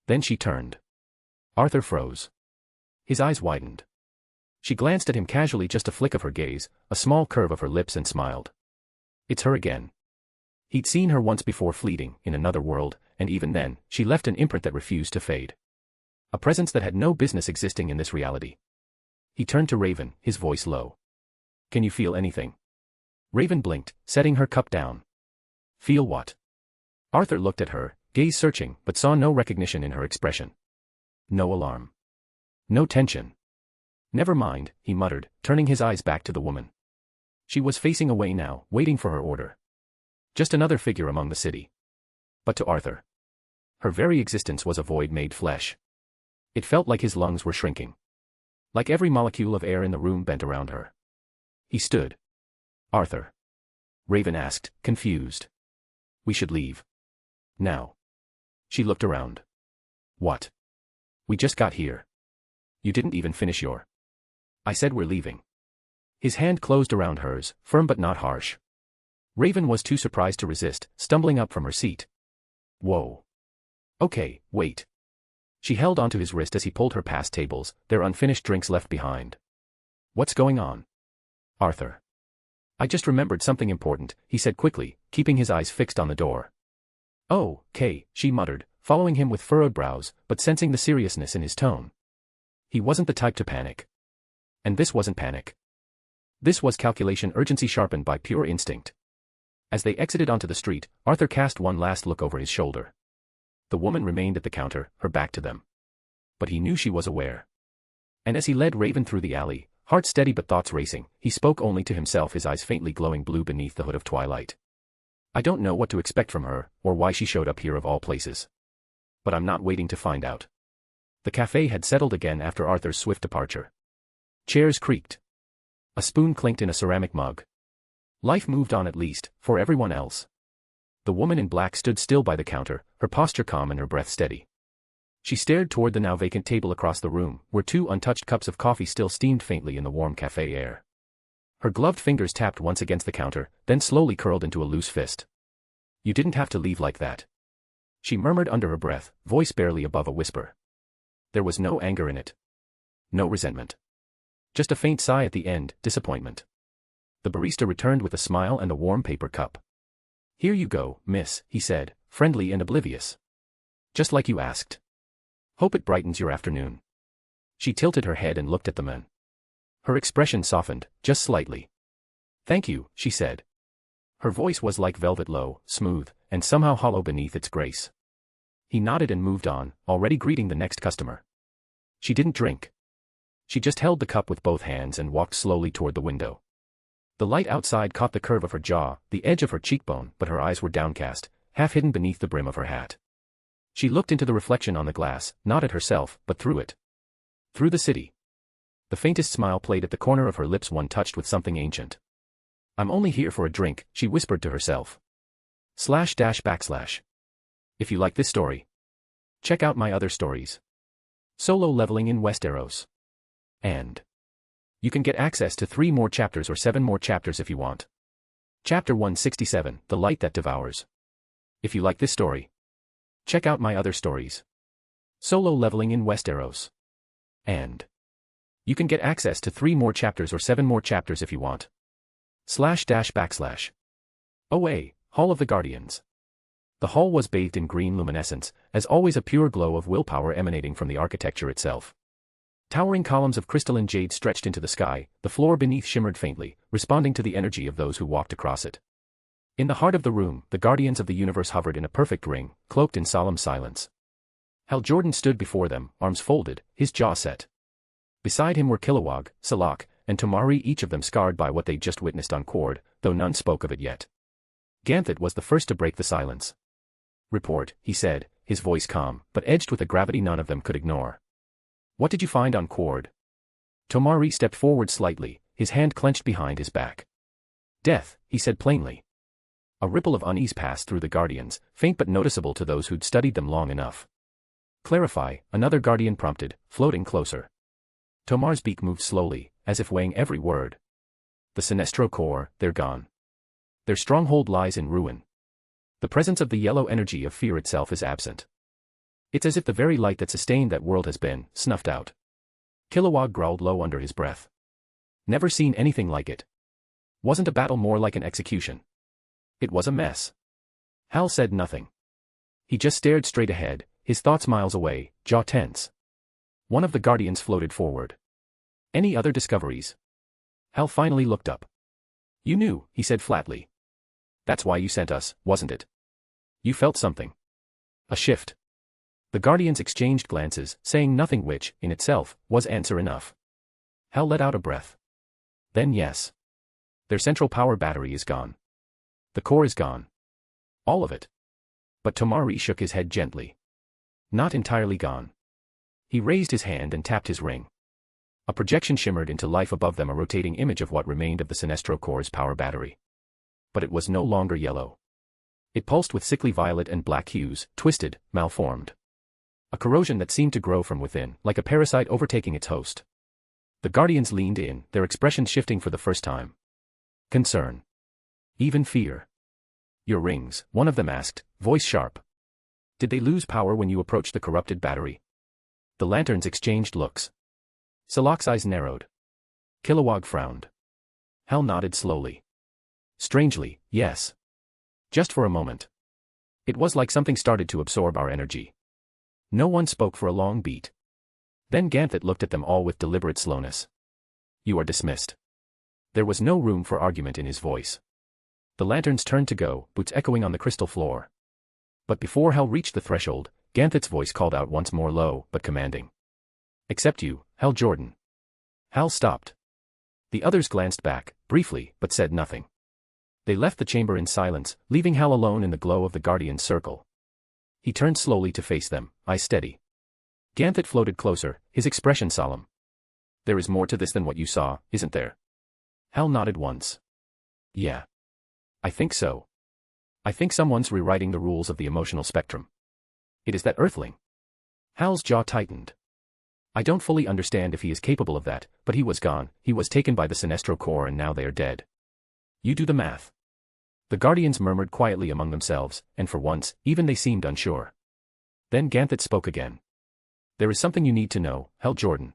C: Then she turned. Arthur froze. His eyes widened. She glanced at him casually, just a flick of her gaze, a small curve of her lips, and smiled. It's her again. He'd seen her once before, fleeting, in another world, and even then, she left an imprint that refused to fade. A presence that had no business existing in this reality. He turned to Raven, his voice low. Can you feel anything? Raven blinked, setting her cup down. Feel what? Arthur looked at her, gaze searching, but saw no recognition in her expression. No alarm. No tension. Never mind, he muttered, turning his eyes back to the woman. She was facing away now, waiting for her order. Just another figure among the city. But to Arthur, her very existence was a void made flesh. It felt like his lungs were shrinking. Like every molecule of air in the room bent around her. He stood. Arthur. Raven asked, confused. We should leave. Now. She looked around. What? We just got here. You didn't even finish your. I said we're leaving. His hand closed around hers, firm but not harsh. Raven was too surprised to resist, stumbling up from her seat. Whoa. Okay, wait. She held onto his wrist as he pulled her past tables, their unfinished drinks left behind. What's going on? Arthur. I just remembered something important, he said quickly, keeping his eyes fixed on the door. Oh, Kay, she muttered, following him with furrowed brows, but sensing the seriousness in his tone. He wasn't the type to panic. And this wasn't panic. This was calculation, urgency sharpened by pure instinct. As they exited onto the street, Arthur cast one last look over his shoulder. The woman remained at the counter, her back to them. But he knew she was aware. And as he led Raven through the alley, heart steady but thoughts racing, he spoke only to himself, his eyes faintly glowing blue beneath the hood of twilight. I don't know what to expect from her, or why she showed up here of all places. But I'm not waiting to find out. The cafe had settled again after Arthur's swift departure. Chairs creaked. A spoon clinked in a ceramic mug. Life moved on, at least, for everyone else. The woman in black stood still by the counter, her posture calm and her breath steady. She stared toward the now vacant table across the room, where 2 untouched cups of coffee still steamed faintly in the warm cafe air. Her gloved fingers tapped once against the counter, then slowly curled into a loose fist. You didn't have to leave like that. She murmured under her breath, voice barely above a whisper. There was no anger in it. No resentment. Just a faint sigh at the end, disappointment. The barista returned with a smile and a warm paper cup. Here you go, miss, he said, friendly and oblivious. Just like you asked. Hope it brightens your afternoon. She tilted her head and looked at the man. Her expression softened, just slightly. Thank you, she said. Her voice was like velvet, low, smooth, and somehow hollow beneath its grace. He nodded and moved on, already greeting the next customer. She didn't drink. She just held the cup with both hands and walked slowly toward the window. The light outside caught the curve of her jaw, the edge of her cheekbone, but her eyes were downcast, half hidden beneath the brim of her hat. She looked into the reflection on the glass, not at herself, but through it. Through the city. The faintest smile played at the corner of her lips, one touched with something ancient. I'm only here for a drink, she whispered to herself. // If you like this story, check out my other stories. Solo leveling in Westeros. And you can get access to 3 more chapters or 7 more chapters if you want. Chapter 167, The Light That Devours. If you like this story, check out my other stories. Solo leveling in Westeros. And you can get access to 3 more chapters or 7 more chapters if you want. // OA, Hall of the Guardians. The hall was bathed in green luminescence, as always a pure glow of willpower emanating from the architecture itself. Towering columns of crystalline jade stretched into the sky, the floor beneath shimmered faintly, responding to the energy of those who walked across it. In the heart of the room, the guardians of the universe hovered in a perfect ring, cloaked in solemn silence. Hal Jordan stood before them, arms folded, his jaw set. Beside him were Kilowog, Salak, and Tomari, each of them scarred by what they'd just witnessed on Cord, though none spoke of it yet. Ganthet was the first to break the silence. Report, he said, his voice calm, but edged with a gravity none of them could ignore. What did you find on Quord? Tomari stepped forward slightly, his hand clenched behind his back. Death, he said plainly. A ripple of unease passed through the Guardians, faint but noticeable to those who'd studied them long enough. Clarify, another Guardian prompted, floating closer. Tomar's beak moved slowly, as if weighing every word. The Sinestro Corps, they're gone. Their stronghold lies in ruin. The presence of the yellow energy of fear itself is absent. It's as if the very light that sustained that world has been snuffed out. Kilowog growled low under his breath. Never seen anything like it. Wasn't a battle more like an execution? It was a mess. Hal said nothing. He just stared straight ahead, his thoughts miles away, jaw tense. One of the Guardians floated forward. Any other discoveries? Hal finally looked up. You knew, he said flatly. That's why you sent us, wasn't it? You felt something. A shift. The Guardians exchanged glances, saying nothing which, in itself, was answer enough. Hal let out a breath. Then yes. Their central power battery is gone. The core is gone. All of it. But Tomari shook his head gently. Not entirely gone. He raised his hand and tapped his ring. A projection shimmered into life above them, a rotating image of what remained of the Sinestro Core's power battery. But it was no longer yellow. It pulsed with sickly violet and black hues, twisted, malformed. A corrosion that seemed to grow from within, like a parasite overtaking its host. The Guardians leaned in, their expressions shifting for the first time. Concern. Even fear. Your rings, one of them asked, voice sharp. Did they lose power when you approached the corrupted battery? The lanterns exchanged looks. Salak's eyes narrowed. Kilowog frowned. Hal nodded slowly. Strangely, yes. Just for a moment. It was like something started to absorb our energy. No one spoke for a long beat. Then Ganthet looked at them all with deliberate slowness. You are dismissed. There was no room for argument in his voice. The lanterns turned to go, boots echoing on the crystal floor. But before Hal reached the threshold, Ganthet's voice called out once more, low but commanding. Except you, Hal Jordan. Hal stopped. The others glanced back, briefly, but said nothing. They left the chamber in silence, leaving Hal alone in the glow of the Guardian's circle. He turned slowly to face them, eyes steady. Ganthet floated closer, his expression solemn. There is more to this than what you saw, isn't there? Hal nodded once. Yeah. I think so. I think someone's rewriting the rules of the emotional spectrum. It is that Earthling. Hal's jaw tightened. I don't fully understand if he is capable of that, but he was gone, he was taken by the Sinestro Corps and now they are dead. You do the math. The Guardians murmured quietly among themselves, and for once, even they seemed unsure. Then Ganthet spoke again. There is something you need to know, Hal Jordan.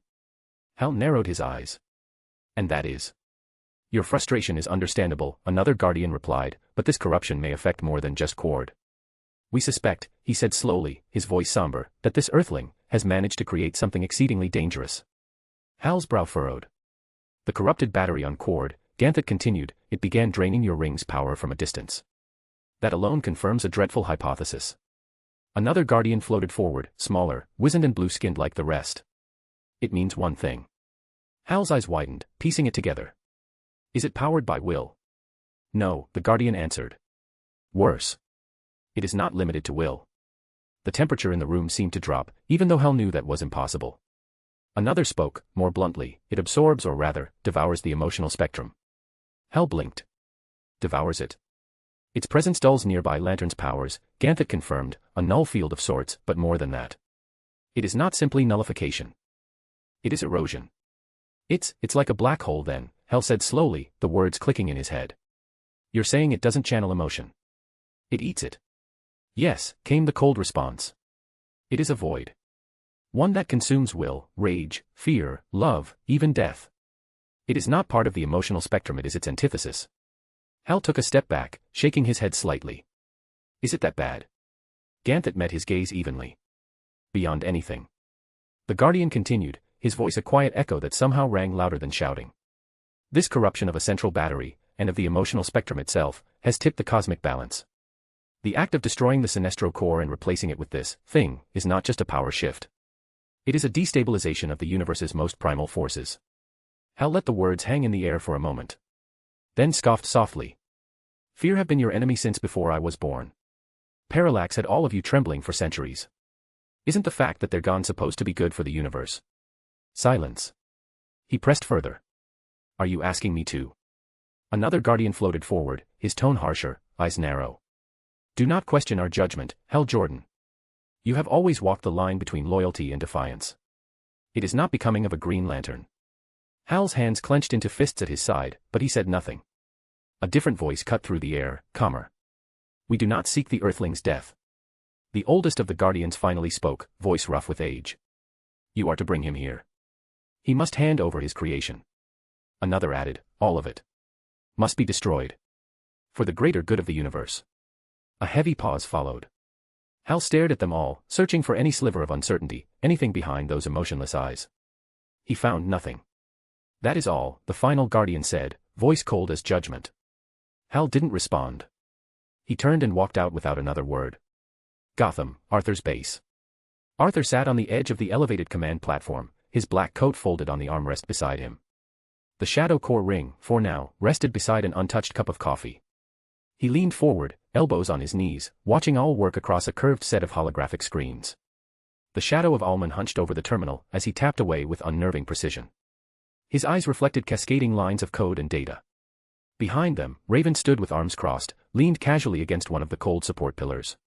C: Hal narrowed his eyes. And that is? Your frustration is understandable, another Guardian replied, but this corruption may affect more than just Quord. We suspect, he said slowly, his voice somber, that this Earthling has managed to create something exceedingly dangerous. Hal's brow furrowed. The corrupted battery on Quord, Ganthet continued, it began draining your ring's power from a distance. That alone confirms a dreadful hypothesis. Another Guardian floated forward, smaller, wizened and blue-skinned like the rest. It means one thing. Hal's eyes widened, piecing it together. Is it powered by will? No, the Guardian answered. Worse. It is not limited to will. The temperature in the room seemed to drop, even though Hal knew that was impossible. Another spoke, more bluntly, it absorbs or rather, devours the emotional spectrum. Hal blinked. Devours it. Its presence dulls nearby lanterns' powers, Ganthet confirmed, a null field of sorts, but more than that. It is not simply nullification. It is erosion. It's like a black hole then, Hal said slowly, the words clicking in his head. You're saying it doesn't channel emotion. It eats it. Yes, came the cold response. It is a void. One that consumes will, rage, fear, love, even death. It is not part of the emotional spectrum, it is its antithesis. Hal took a step back, shaking his head slightly. Is it that bad? Ganthet met his gaze evenly. Beyond anything. The Guardian continued, his voice a quiet echo that somehow rang louder than shouting. This corruption of a central battery, and of the emotional spectrum itself, has tipped the cosmic balance. The act of destroying the Sinestro Corps and replacing it with this thing is not just a power shift. It is a destabilization of the universe's most primal forces. Hal let the words hang in the air for a moment. Then scoffed softly. Fear have been your enemy since before I was born. Parallax had all of you trembling for centuries. Isn't the fact that they're gone supposed to be good for the universe? Silence. He pressed further. Are you asking me to? Another guardian floated forward, his tone harsher, eyes narrow. Do not question our judgment, Hal Jordan. You have always walked the line between loyalty and defiance. It is not becoming of a Green Lantern. Hal's hands clenched into fists at his side, but he said nothing. A different voice cut through the air, calmer. We do not seek the Earthling's death. The oldest of the Guardians finally spoke, voice rough with age. You are to bring him here. He must hand over his creation. Another added, all of it. Must be destroyed. For the greater good of the universe. A heavy pause followed. Hal stared at them all, searching for any sliver of uncertainty, anything behind those emotionless eyes. He found nothing. That is all, the final Guardian said, voice cold as judgment. Hal didn't respond. He turned and walked out without another word. Gotham, Arthur's base. Arthur sat on the edge of the elevated command platform, his black coat folded on the armrest beside him. The Shadow Core ring, for now, rested beside an untouched cup of coffee. He leaned forward, elbows on his knees, watching all work across a curved set of holographic screens. The shadow of Allman hunched over the terminal as he tapped away with unnerving precision. His eyes reflected cascading lines of code and data. Behind them, Raven stood with arms crossed, leaned casually against one of the cold support pillars.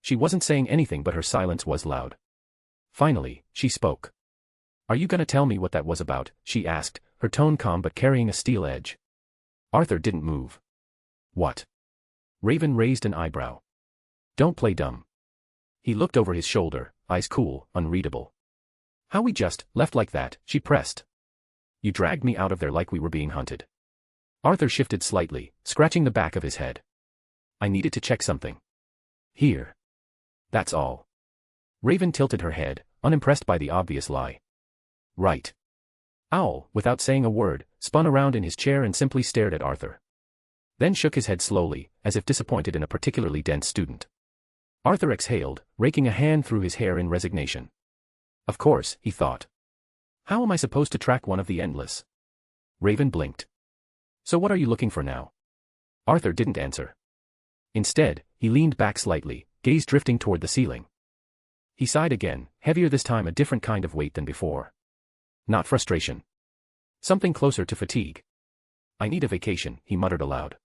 C: She wasn't saying anything, but her silence was loud. Finally, she spoke. Are you gonna tell me what that was about? She asked, her tone calm but carrying a steel edge. Arthur didn't move. What? Raven raised an eyebrow. Don't play dumb. He looked over his shoulder, eyes cool, unreadable. How we just left like that, she pressed. You dragged me out of there like we were being hunted. Arthur shifted slightly, scratching the back of his head. I needed to check something. Here. That's all. Raven tilted her head, unimpressed by the obvious lie. Right. Owl, without saying a word, spun around in his chair and simply stared at Arthur. Then shook his head slowly, as if disappointed in a particularly dense student. Arthur exhaled, raking a hand through his hair in resignation. Of course, he thought. How am I supposed to track one of the endless? Raven blinked. So what are you looking for now? Arthur didn't answer. Instead, he leaned back slightly, gaze drifting toward the ceiling. He sighed again, heavier this time, a different kind of weight than before. Not frustration. Something closer to fatigue. I need a vacation, he muttered aloud.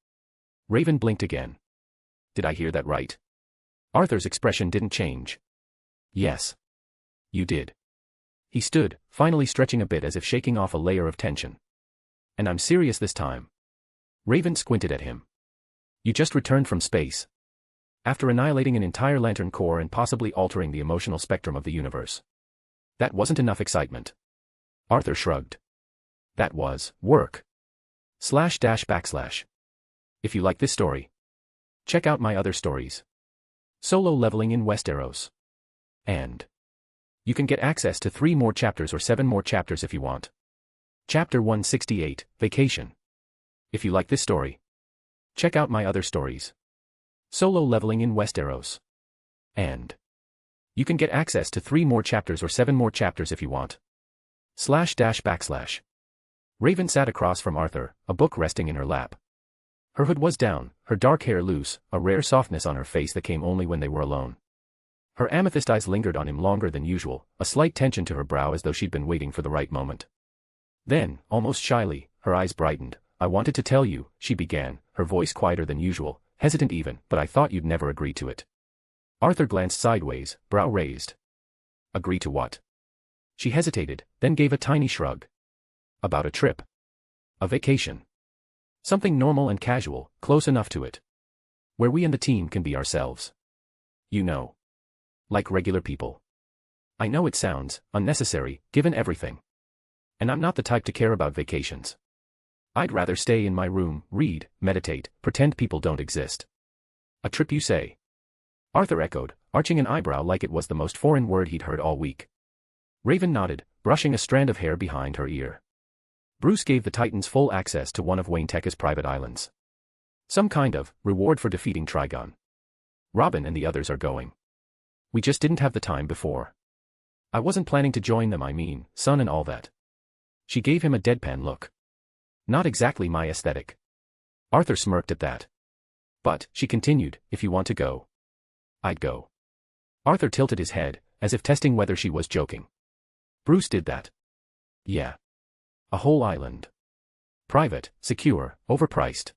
C: Raven blinked again. Did I hear that right? Arthur's expression didn't change. Yes. You did. He stood, finally stretching a bit as if shaking off a layer of tension. And I'm serious this time. Raven squinted at him. You just returned from space. After annihilating an entire Lantern Corps and possibly altering the emotional spectrum of the universe. That wasn't enough excitement. Arthur shrugged. That was work. // If you like this story, check out my other stories. Solo Leveling in Westeros. And you can get access to 3 more chapters or 7 more chapters if you want. Chapter 168, Vacation. If you like this story, check out my other stories. Solo Leveling in Westeros. And you can get access to 3 more chapters or 7 more chapters if you want. // Raven sat across from Arthur, a book resting in her lap. Her hood was down, her dark hair loose, a rare softness on her face that came only when they were alone. Her amethyst eyes lingered on him longer than usual, a slight tension to her brow as though she'd been waiting for the right moment. Then, almost shyly, her eyes brightened. I wanted to tell you, she began, her voice quieter than usual, hesitant even, but I thought you'd never agree to it. Arthur glanced sideways, brow raised. Agree to what? She hesitated, then gave a tiny shrug. About a trip. A vacation. Something normal and casual, close enough to it. Where we and the team can be ourselves. You know. Like regular people. I know it sounds unnecessary, given everything. And I'm not the type to care about vacations. I'd rather stay in my room, read, meditate, pretend people don't exist. A trip, you say? Arthur echoed, arching an eyebrow like it was the most foreign word he'd heard all week. Raven nodded, brushing a strand of hair behind her ear. Bruce gave the Titans full access to one of Wayne Tekka's private islands. Some kind of reward for defeating Trigon. Robin and the others are going. We just didn't have the time before. I wasn't planning to join them, I mean, son and all that. She gave him a deadpan look. Not exactly my aesthetic. Arthur smirked at that. But, she continued, if you want to go. I'd go. Arthur tilted his head, as if testing whether she was joking. Bruce did that. Yeah. A whole island. Private, secure, overpriced.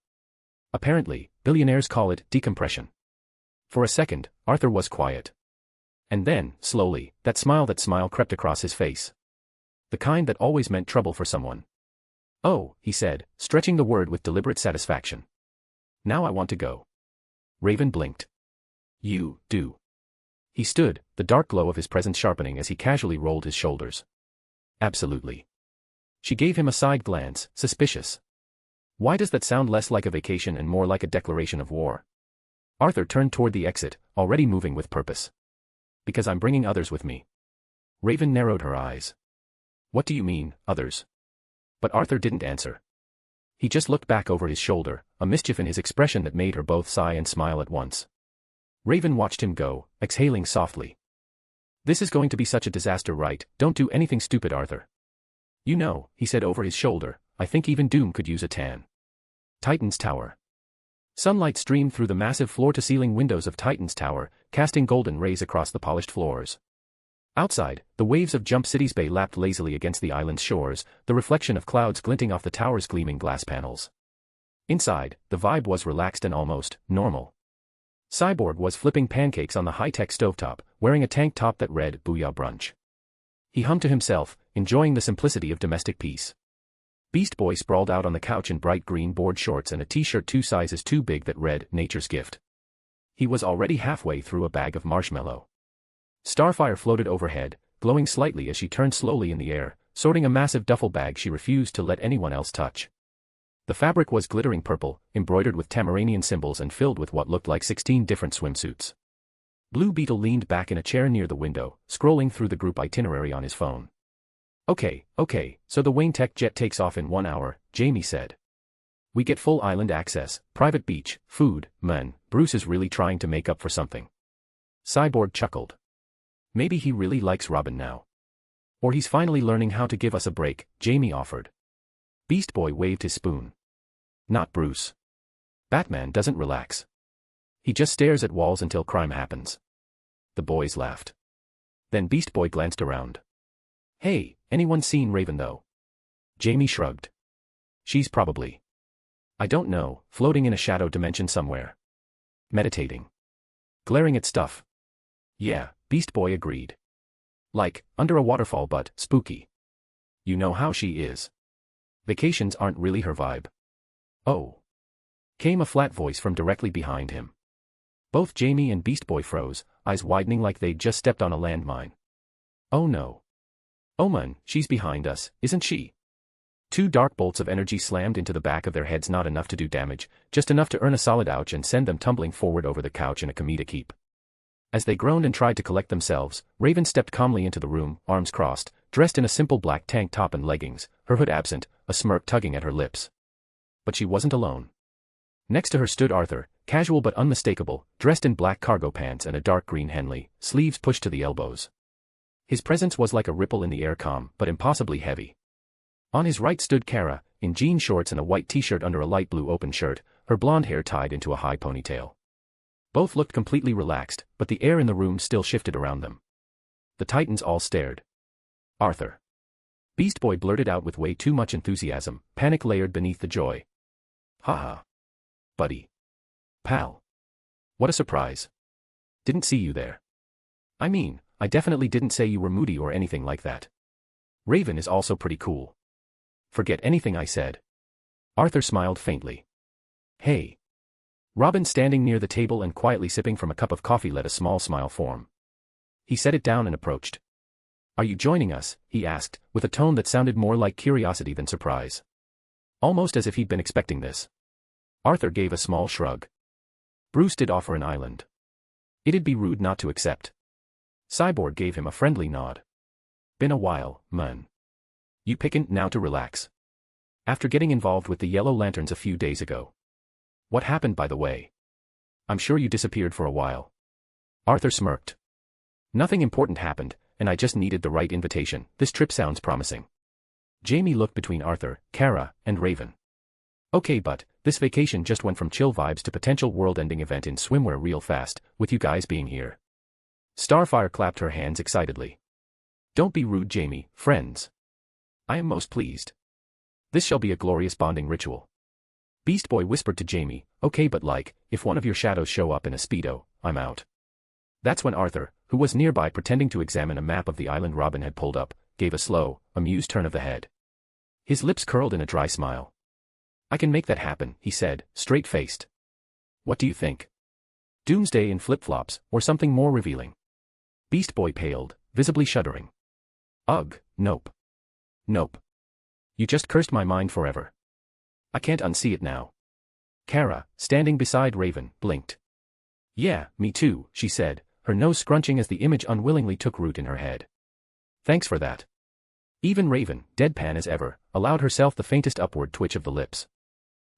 C: Apparently, billionaires call it decompression. For a second, Arthur was quiet. And then, slowly, that smile crept across his face. The kind that always meant trouble for someone. Oh, he said, stretching the word with deliberate satisfaction. Now I want to go. Raven blinked. You do. He stood, the dark glow of his presence sharpening as he casually rolled his shoulders. Absolutely. She gave him a side glance, suspicious. Why does that sound less like a vacation and more like a declaration of war? Arthur turned toward the exit, already moving with purpose. Because I'm bringing others with me. Raven narrowed her eyes. What do you mean, others? But Arthur didn't answer. He just looked back over his shoulder, a mischief in his expression that made her both sigh and smile at once. Raven watched him go, exhaling softly. This is going to be such a disaster, right? Don't do anything stupid, Arthur. You know, he said over his shoulder, I think even Doom could use a tan. Titan's Tower. Sunlight streamed through the massive floor-to-ceiling windows of Titan's Tower, casting golden rays across the polished floors. Outside, the waves of Jump City's bay lapped lazily against the island's shores, the reflection of clouds glinting off the tower's gleaming glass panels. Inside, the vibe was relaxed and almost normal. Cyborg was flipping pancakes on the high-tech stovetop, wearing a tank top that read, Booyah Brunch. He hummed to himself, enjoying the simplicity of domestic peace. Beast Boy sprawled out on the couch in bright green board shorts and a t-shirt 2 sizes too big that read, Nature's Gift. He was already halfway through a bag of marshmallow. Starfire floated overhead, glowing slightly as she turned slowly in the air, sorting a massive duffel bag she refused to let anyone else touch. The fabric was glittering purple, embroidered with Tamaranian symbols and filled with what looked like 16 different swimsuits. Blue Beetle leaned back in a chair near the window, scrolling through the group itinerary on his phone. Okay, so the Wayne Tech jet takes off in 1 hour, Jamie said. We get full island access, private beach, food, man, Bruce is really trying to make up for something. Cyborg chuckled. Maybe he really likes Robin now. Or he's finally learning how to give us a break, Jamie offered. Beast Boy waved his spoon. Not Bruce. Batman doesn't relax. He just stares at walls until crime happens. The boys laughed. Then Beast Boy glanced around. Hey, anyone seen Raven though? Jamie shrugged. She's probably. I don't know, floating in a shadow dimension somewhere. Meditating. Glaring at stuff. Yeah, Beast Boy agreed. Like, under a waterfall but spooky. You know how she is. Vacations aren't really her vibe. Oh. Came a flat voice from directly behind him. Both Jamie and Beast Boy froze, eyes widening like they'd just stepped on a landmine. Oh no. Oh man, she's behind us, isn't she? 2 dark bolts of energy slammed into the back of their heads, not enough to do damage, just enough to earn a solid ouch and send them tumbling forward over the couch in a comedic heap. As they groaned and tried to collect themselves, Raven stepped calmly into the room, arms crossed, dressed in a simple black tank top and leggings, her hood absent, a smirk tugging at her lips. But she wasn't alone. Next to her stood Arthur, casual but unmistakable, dressed in black cargo pants and a dark green Henley, sleeves pushed to the elbows. His presence was like a ripple in the air, calm but impossibly heavy. On his right stood Kara, in jean shorts and a white t-shirt under a light blue open shirt, her blonde hair tied into a high ponytail. Both looked completely relaxed, but the air in the room still shifted around them. The Titans all stared. Arthur. Beast Boy blurted out with way too much enthusiasm, panic layered beneath the joy. Haha. Buddy. Pal. What a surprise. Didn't see you there. I mean, I definitely didn't say you were moody or anything like that. Raven is also pretty cool. Forget anything I said. Arthur smiled faintly. Hey. Robin, standing near the table and quietly sipping from a cup of coffee, let a small smile form. He set it down and approached. Are you joining us? He asked, with a tone that sounded more like curiosity than surprise. Almost as if he'd been expecting this. Arthur gave a small shrug. Bruce did offer an island. It'd be rude not to accept. Cyborg gave him a friendly nod. Been a while, man. You pickin' now to relax. After getting involved with the Yellow Lanterns a few days ago. What happened, by the way? I'm sure you disappeared for a while. Arthur smirked. Nothing important happened, and I just needed the right invitation. This trip sounds promising. Jamie looked between Arthur, Kara, and Raven. Okay, but This vacation just went from chill vibes to potential world-ending event in swimwear real fast, with you guys being here. Starfire clapped her hands excitedly. Don't be rude, Jamie, friends. I am most pleased. This shall be a glorious bonding ritual. Beast Boy whispered to Jamie, okay, but like, if one of your shadows show up in a Speedo, I'm out. That's when Arthur, who was nearby pretending to examine a map of the island Robin had pulled up, gave a slow, amused turn of the head. His lips curled in a dry smile. I can make that happen, he said, straight-faced. What do you think? Doomsday in flip-flops, or something more revealing? Beast Boy paled, visibly shuddering. Ugh, nope. Nope. You just cursed my mind forever. I can't unsee it now. Kara, standing beside Raven, blinked. Yeah, me too, she said, her nose scrunching as the image unwillingly took root in her head. Thanks for that. Even Raven, deadpan as ever, allowed herself the faintest upward twitch of the lips.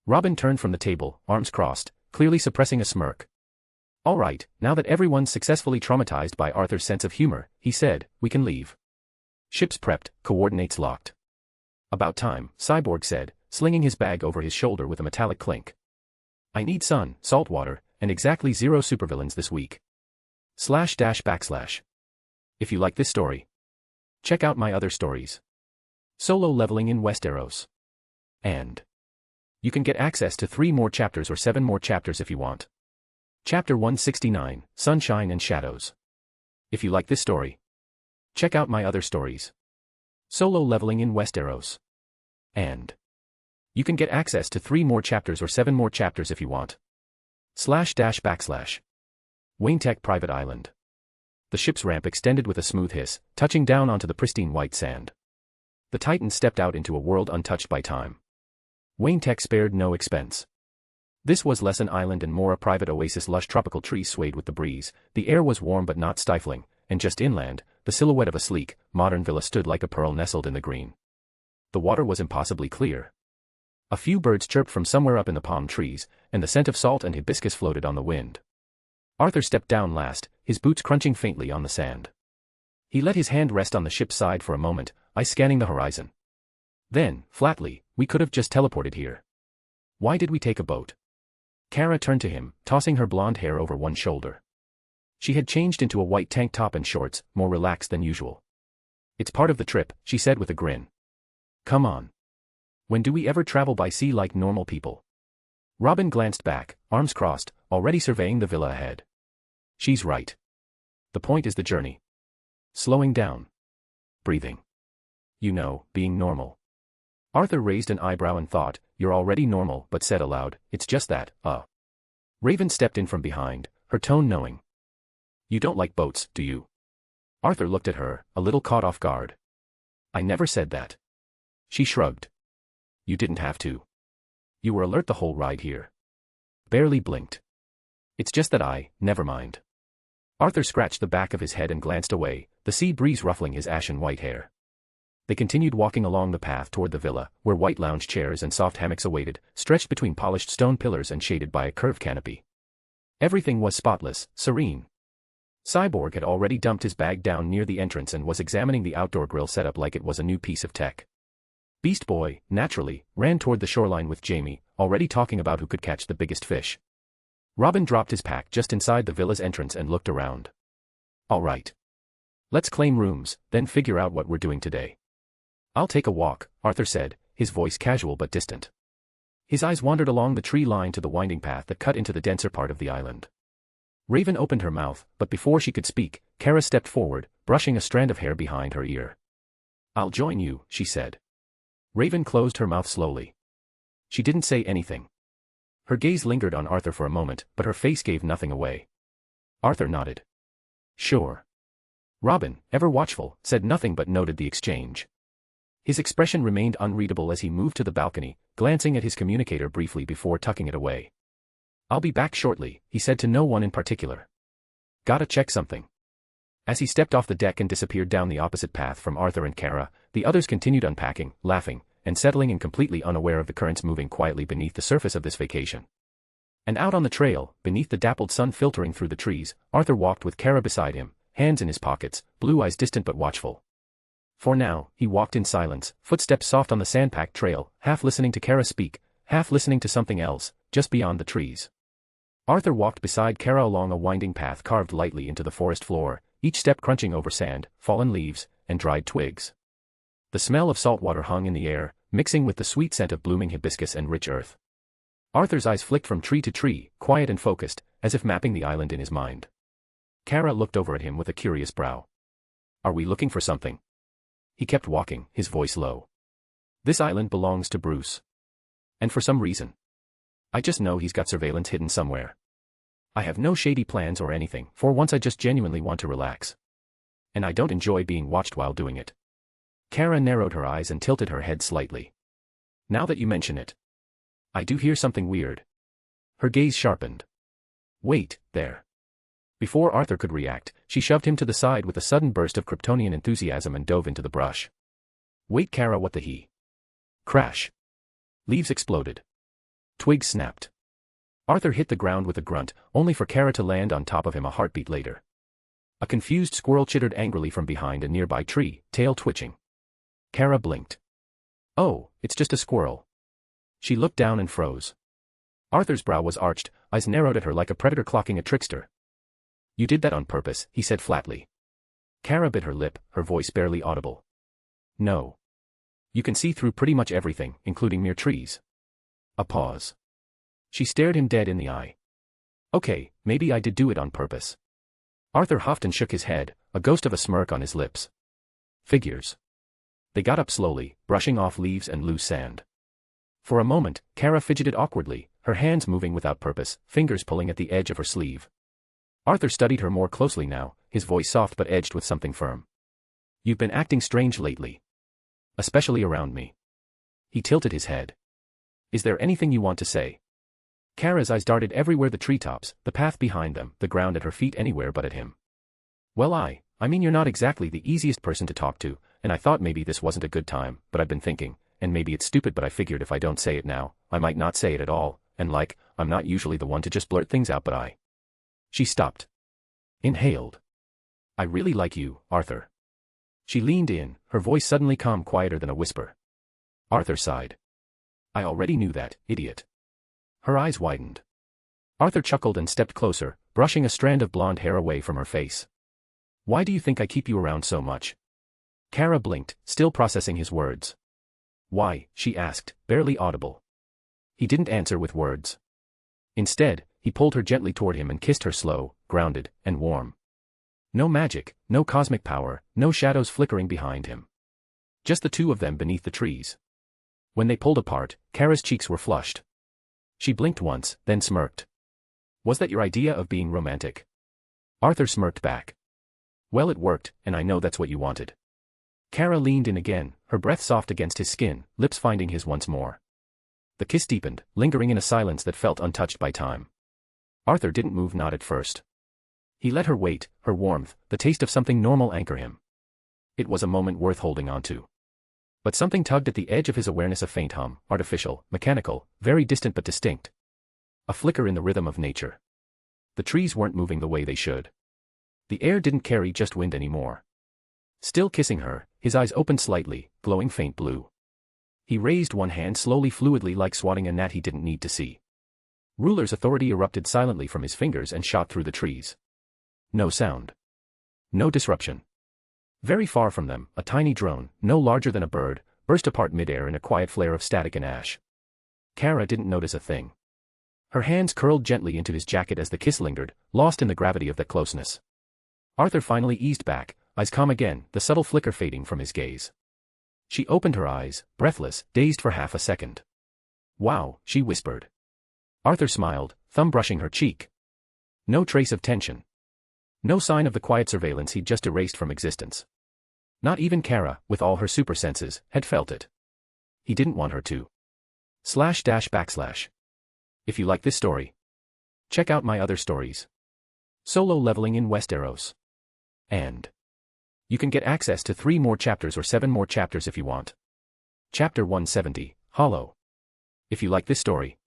C: Robin turned from the table, arms crossed, clearly suppressing a smirk. All right, now that everyone's successfully traumatized by Arthur's sense of humor, he said, we can leave. Ships prepped, coordinates locked. About time, Cyborg said, slinging his bag over his shoulder with a metallic clink. I need sun, salt water, and exactly 0 supervillains this week. //. If you like this story, check out my other stories. Solo leveling in Westeros. And you can get access to 3 more chapters or 7 more chapters if you want. Chapter 169, Sunshine and Shadows. If you like this story, check out my other stories. Solo leveling in Westeros. And you can get access to 3 more chapters or 7 more chapters if you want. //. Wayne Private Island. The ship's ramp extended with a smooth hiss, touching down onto the pristine white sand. The Titan stepped out into a world untouched by time. Wayne spared no expense. This was less an island and more a private oasis. Lush tropical trees swayed with the breeze, the air was warm but not stifling, and just inland, the silhouette of a sleek, modern villa stood like a pearl nestled in the green. The water was impossibly clear. A few birds chirped from somewhere up in the palm trees, and the scent of salt and hibiscus floated on the wind. Arthur stepped down last, his boots crunching faintly on the sand. He let his hand rest on the ship's side for a moment, eyes scanning the horizon. Then, flatly, we could have just teleported here. Why did we take a boat? Kara turned to him, tossing her blonde hair over one shoulder. She had changed into a white tank top and shorts, more relaxed than usual. It's part of the trip, she said with a grin. Come on. When do we ever travel by sea like normal people? Robin glanced back, arms crossed, already surveying the villa ahead. She's right. The point is the journey. Slowing down. Breathing. You know, being normal. Arthur raised an eyebrow and thought, you're already normal, but said aloud, it's just that, Raven stepped in from behind, her tone knowing. You don't like boats, do you? Arthur looked at her, a little caught off guard. I never said that. She shrugged. You didn't have to. You were alert the whole ride here. Barely blinked. It's just that never mind. Arthur scratched the back of his head and glanced away, the sea breeze ruffling his ashen white hair. They continued walking along the path toward the villa, where white lounge chairs and soft hammocks awaited, stretched between polished stone pillars and shaded by a curved canopy. Everything was spotless, serene. Cyborg had already dumped his bag down near the entrance and was examining the outdoor grill setup like it was a new piece of tech. Beast Boy, naturally, ran toward the shoreline with Jamie, already talking about who could catch the biggest fish. Robin dropped his pack just inside the villa's entrance and looked around. All right. Let's claim rooms, then figure out what we're doing today. I'll take a walk, Arthur said, his voice casual but distant. His eyes wandered along the tree line to the winding path that cut into the denser part of the island. Raven opened her mouth, but before she could speak, Kara stepped forward, brushing a strand of hair behind her ear. I'll join you, she said. Raven closed her mouth slowly. She didn't say anything. Her gaze lingered on Arthur for a moment, but her face gave nothing away. Arthur nodded. Sure. Robin, ever watchful, said nothing but noted the exchange. His expression remained unreadable as he moved to the balcony, glancing at his communicator briefly before tucking it away. I'll be back shortly, he said to no one in particular. Gotta check something. As he stepped off the deck and disappeared down the opposite path from Arthur and Kara, the others continued unpacking, laughing, and settling in completely unaware of the currents moving quietly beneath the surface of this vacation. And out on the trail, beneath the dappled sun filtering through the trees, Arthur walked with Kara beside him, hands in his pockets, blue eyes distant but watchful. For now, he walked in silence, footsteps soft on the sand-packed trail, half listening to Kara speak, half listening to something else, just beyond the trees. Arthur walked beside Kara along a winding path carved lightly into the forest floor, each step crunching over sand, fallen leaves, and dried twigs. The smell of salt water hung in the air, mixing with the sweet scent of blooming hibiscus and rich earth. Arthur's eyes flicked from tree to tree, quiet and focused, as if mapping the island in his mind. Kara looked over at him with a curious brow. Are we looking for something? He kept walking, his voice low. This island belongs to Bruce. And for some reason. I just know he's got surveillance hidden somewhere. I have no shady plans or anything, for once I just genuinely want to relax. And I don't enjoy being watched while doing it. Kara narrowed her eyes and tilted her head slightly. Now that you mention it, I do hear something weird. Her gaze sharpened. Wait, there. Before Arthur could react, she shoved him to the side with a sudden burst of Kryptonian enthusiasm and dove into the brush. Wait, Kara, what the he? Crash. Leaves exploded. Twigs snapped. Arthur hit the ground with a grunt, only for Kara to land on top of him a heartbeat later. A confused squirrel chittered angrily from behind a nearby tree, tail twitching. Kara blinked. Oh, it's just a squirrel. She looked down and froze. Arthur's brow was arched, eyes narrowed at her like a predator clocking a trickster. You did that on purpose, he said flatly. Kara bit her lip, her voice barely audible. No. You can see through pretty much everything, including mere trees. A pause. She stared him dead in the eye. Okay, maybe I did do it on purpose. Arthur huffed and shook his head, a ghost of a smirk on his lips. Figures. They got up slowly, brushing off leaves and loose sand. For a moment, Kara fidgeted awkwardly, her hands moving without purpose, fingers pulling at the edge of her sleeve. Arthur studied her more closely now, his voice soft but edged with something firm. You've been acting strange lately. Especially around me. He tilted his head. Is there anything you want to say? Kara's eyes darted everywhere, the treetops, the path behind them, the ground at her feet, anywhere but at him. Well, I mean you're not exactly the easiest person to talk to, and I thought maybe this wasn't a good time, but I've been thinking, and maybe it's stupid, but I figured if I don't say it now, I might not say it at all, and I'm not usually the one to just blurt things out, but I... She stopped. Inhaled. I really like you, Arthur. She leaned in, her voice suddenly calm, quieter than a whisper. Arthur sighed. I already knew that, idiot. Her eyes widened. Arthur chuckled and stepped closer, brushing a strand of blonde hair away from her face. Why do you think I keep you around so much? Kara blinked, still processing his words. Why? She asked, barely audible. He didn't answer with words. Instead, he pulled her gently toward him and kissed her slow, grounded, and warm. No magic, no cosmic power, no shadows flickering behind him. Just the two of them beneath the trees. When they pulled apart, Kara's cheeks were flushed. She blinked once, then smirked. Was that your idea of being romantic? Arthur smirked back. Well, it worked, and I know that's what you wanted. Kara leaned in again, her breath soft against his skin, lips finding his once more. The kiss deepened, lingering in a silence that felt untouched by time. Arthur didn't move, not at first. He let her wait, her warmth, the taste of something normal anchor him. It was a moment worth holding on to. But something tugged at the edge of his awareness, a faint hum, artificial, mechanical, very distant but distinct. A flicker in the rhythm of nature. The trees weren't moving the way they should. The air didn't carry just wind anymore. Still kissing her, his eyes opened slightly, glowing faint blue. He raised one hand slowly, fluidly, like swatting a gnat he didn't need to see. Ruler's authority erupted silently from his fingers and shot through the trees. No sound. No disruption. Very far from them, a tiny drone, no larger than a bird, burst apart midair in a quiet flare of static and ash. Kara didn't notice a thing. Her hands curled gently into his jacket as the kiss lingered, lost in the gravity of that closeness. Arthur finally eased back, eyes calm again, the subtle flicker fading from his gaze. She opened her eyes, breathless, dazed for half a second. Wow, she whispered. Arthur smiled, thumb brushing her cheek. No trace of tension. No sign of the quiet surveillance he'd just erased from existence. Not even Kara, with all her super senses, had felt it. He didn't want her to. // If you like this story, check out my other stories. Solo leveling in Westeros. And you can get access to 3 more chapters or 7 more chapters if you want. Chapter 170, Hollow. If you like this story,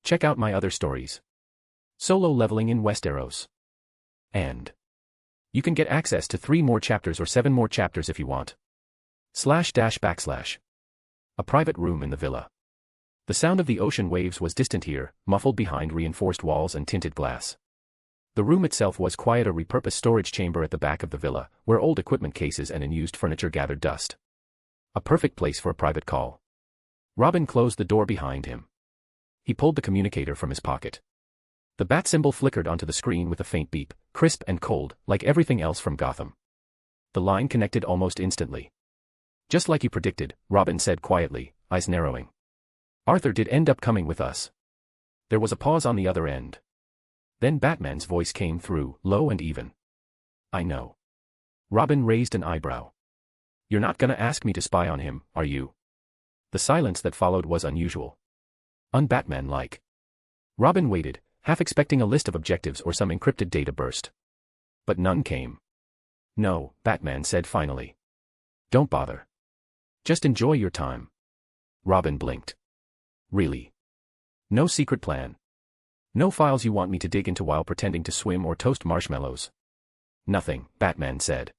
C: check out my other stories. Solo leveling in Westeros. And you can get access to 3 more chapters or 7 more chapters if you want. // A private room in the villa. The sound of the ocean waves was distant here, muffled behind reinforced walls and tinted glass. The room itself was quite a repurposed storage chamber at the back of the villa, where old equipment cases and unused furniture gathered dust. A perfect place for a private call. Robin closed the door behind him. He pulled the communicator from his pocket. The bat symbol flickered onto the screen with a faint beep, crisp and cold, like everything else from Gotham. The line connected almost instantly. Just like you predicted, Robin said quietly, eyes narrowing. Arthur did end up coming with us. There was a pause on the other end. Then Batman's voice came through, low and even. I know. Robin raised an eyebrow. You're not gonna ask me to spy on him, are you? The silence that followed was unusual. Un-Batman-like. Robin waited, half expecting a list of objectives or some encrypted data burst. But none came. No, Batman said finally. Don't bother. Just enjoy your time. Robin blinked. Really? No secret plan? No files you want me to dig into while pretending to swim or toast marshmallows? Nothing, Batman said.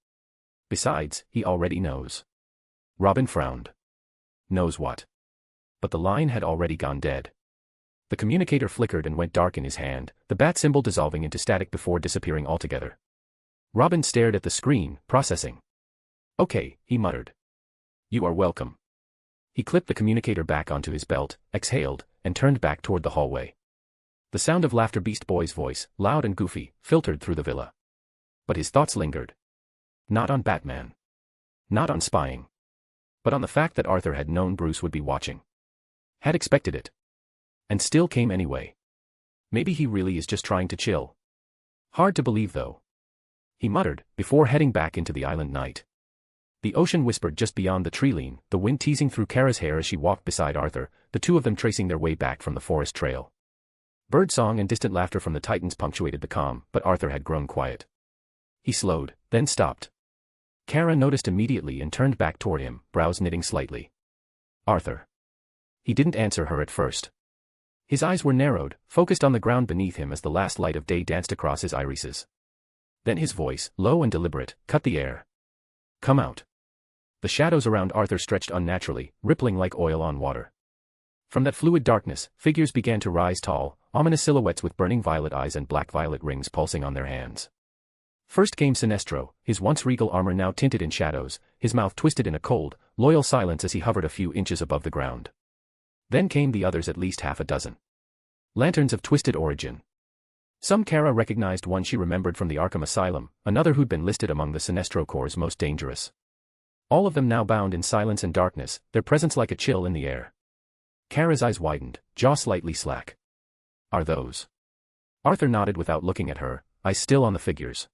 C: Besides, he already knows. Robin frowned. Knows what? But the line had already gone dead. The communicator flickered and went dark in his hand, the bat symbol dissolving into static before disappearing altogether. Robin stared at the screen, processing. Okay, he muttered. You are welcome. He clipped the communicator back onto his belt, exhaled, and turned back toward the hallway. The sound of Laughter Beast Boy's voice, loud and goofy, filtered through the villa. But his thoughts lingered. Not on Batman. Not on spying. But on the fact that Arthur had known Bruce would be watching. Had expected it. And still came anyway. Maybe he really is just trying to chill. Hard to believe though. He muttered, before heading back into the island night. The ocean whispered just beyond the tree line, the wind teasing through Kara's hair as she walked beside Arthur, the two of them tracing their way back from the forest trail. Birdsong and distant laughter from the Titans punctuated the calm, but Arthur had grown quiet. He slowed, then stopped. Kara noticed immediately and turned back toward him, brows knitting slightly. Arthur. He didn't answer her at first. His eyes were narrowed, focused on the ground beneath him as the last light of day danced across his irises. Then his voice, low and deliberate, cut the air. Come out. The shadows around Arthur stretched unnaturally, rippling like oil on water. From that fluid darkness, figures began to rise tall, ominous silhouettes with burning violet eyes and black-violet rings pulsing on their hands. First came Sinestro, his once regal armor now tinted in shadows, his mouth twisted in a cold, loyal silence as he hovered a few inches above the ground. Then came the others, at least half a dozen. Lanterns of twisted origin. Some Kara recognized, one she remembered from the Arkham Asylum, another who'd been listed among the Sinestro Corps' most dangerous. All of them now bound in silence and darkness, their presence like a chill in the air. Kara's eyes widened, jaw slightly slack. Are those? Arthur nodded without looking at her, eyes still on the figures.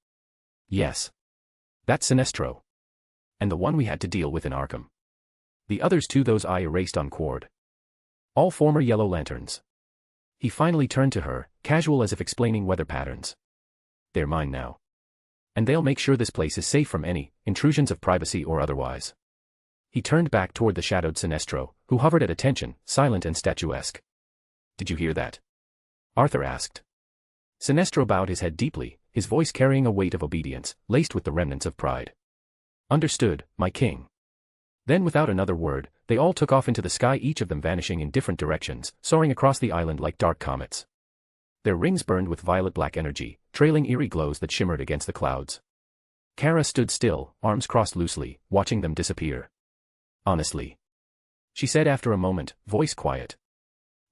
C: Yes. That's Sinestro. And the one we had to deal with in Arkham. The others too, those I erased on Quard. All former Yellow Lanterns. He finally turned to her, casual as if explaining weather patterns. They're mine now. And they'll make sure this place is safe from any intrusions of privacy or otherwise. He turned back toward the shadowed Sinestro, who hovered at attention, silent and statuesque. Did you hear that? Arthur asked. Sinestro bowed his head deeply, his voice carrying a weight of obedience, laced with the remnants of pride. Understood, my king. Then without another word, they all took off into the sky, each of them vanishing in different directions, soaring across the island like dark comets. Their rings burned with violet-black energy, trailing eerie glows that shimmered against the clouds. Kara stood still, arms crossed loosely, watching them disappear. Honestly. She said after a moment, voice quiet.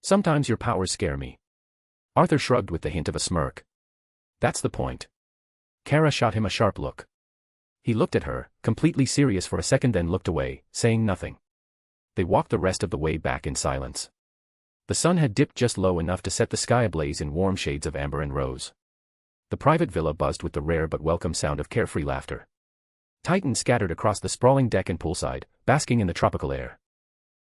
C: Sometimes your powers scare me. Arthur shrugged with the hint of a smirk. That's the point. Kara shot him a sharp look. He looked at her, completely serious for a second, then looked away, saying nothing. They walked the rest of the way back in silence. The sun had dipped just low enough to set the sky ablaze in warm shades of amber and rose. The private villa buzzed with the rare but welcome sound of carefree laughter. Titans scattered across the sprawling deck and poolside, basking in the tropical air.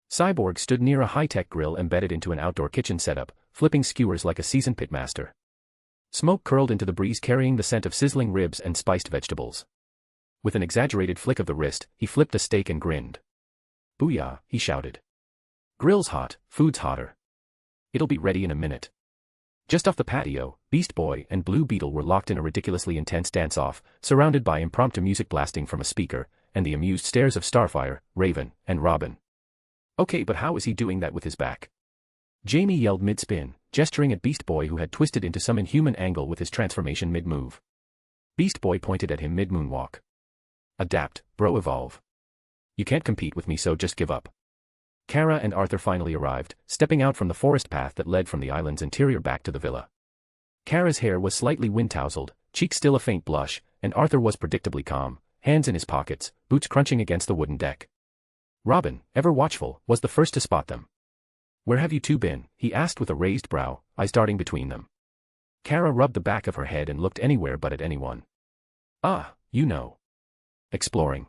C: Cyborg stood near a high-tech grill embedded into an outdoor kitchen setup, flipping skewers like a seasoned pitmaster. Smoke curled into the breeze, carrying the scent of sizzling ribs and spiced vegetables. With an exaggerated flick of the wrist, he flipped a steak and grinned. Booyah, he shouted. Grill's hot, food's hotter. It'll be ready in a minute. Just off the patio, Beast Boy and Blue Beetle were locked in a ridiculously intense dance-off, surrounded by impromptu music blasting from a speaker, and the amused stares of Starfire, Raven, and Robin. Okay, but how is he doing that with his back? Jamie yelled mid-spin, gesturing at Beast Boy who had twisted into some inhuman angle with his transformation mid-move. Beast Boy pointed at him mid-moonwalk. Adapt, bro, evolve. You can't compete with me, so just give up. Kara and Arthur finally arrived, stepping out from the forest path that led from the island's interior back to the villa. Kara's hair was slightly wind-tousled, cheeks still a faint blush, and Arthur was predictably calm, hands in his pockets, boots crunching against the wooden deck. Robin, ever watchful, was the first to spot them. "Where have you two been?" he asked with a raised brow, eyes darting between them. Kara rubbed the back of her head and looked anywhere but at anyone. "Ah, you know. Exploring."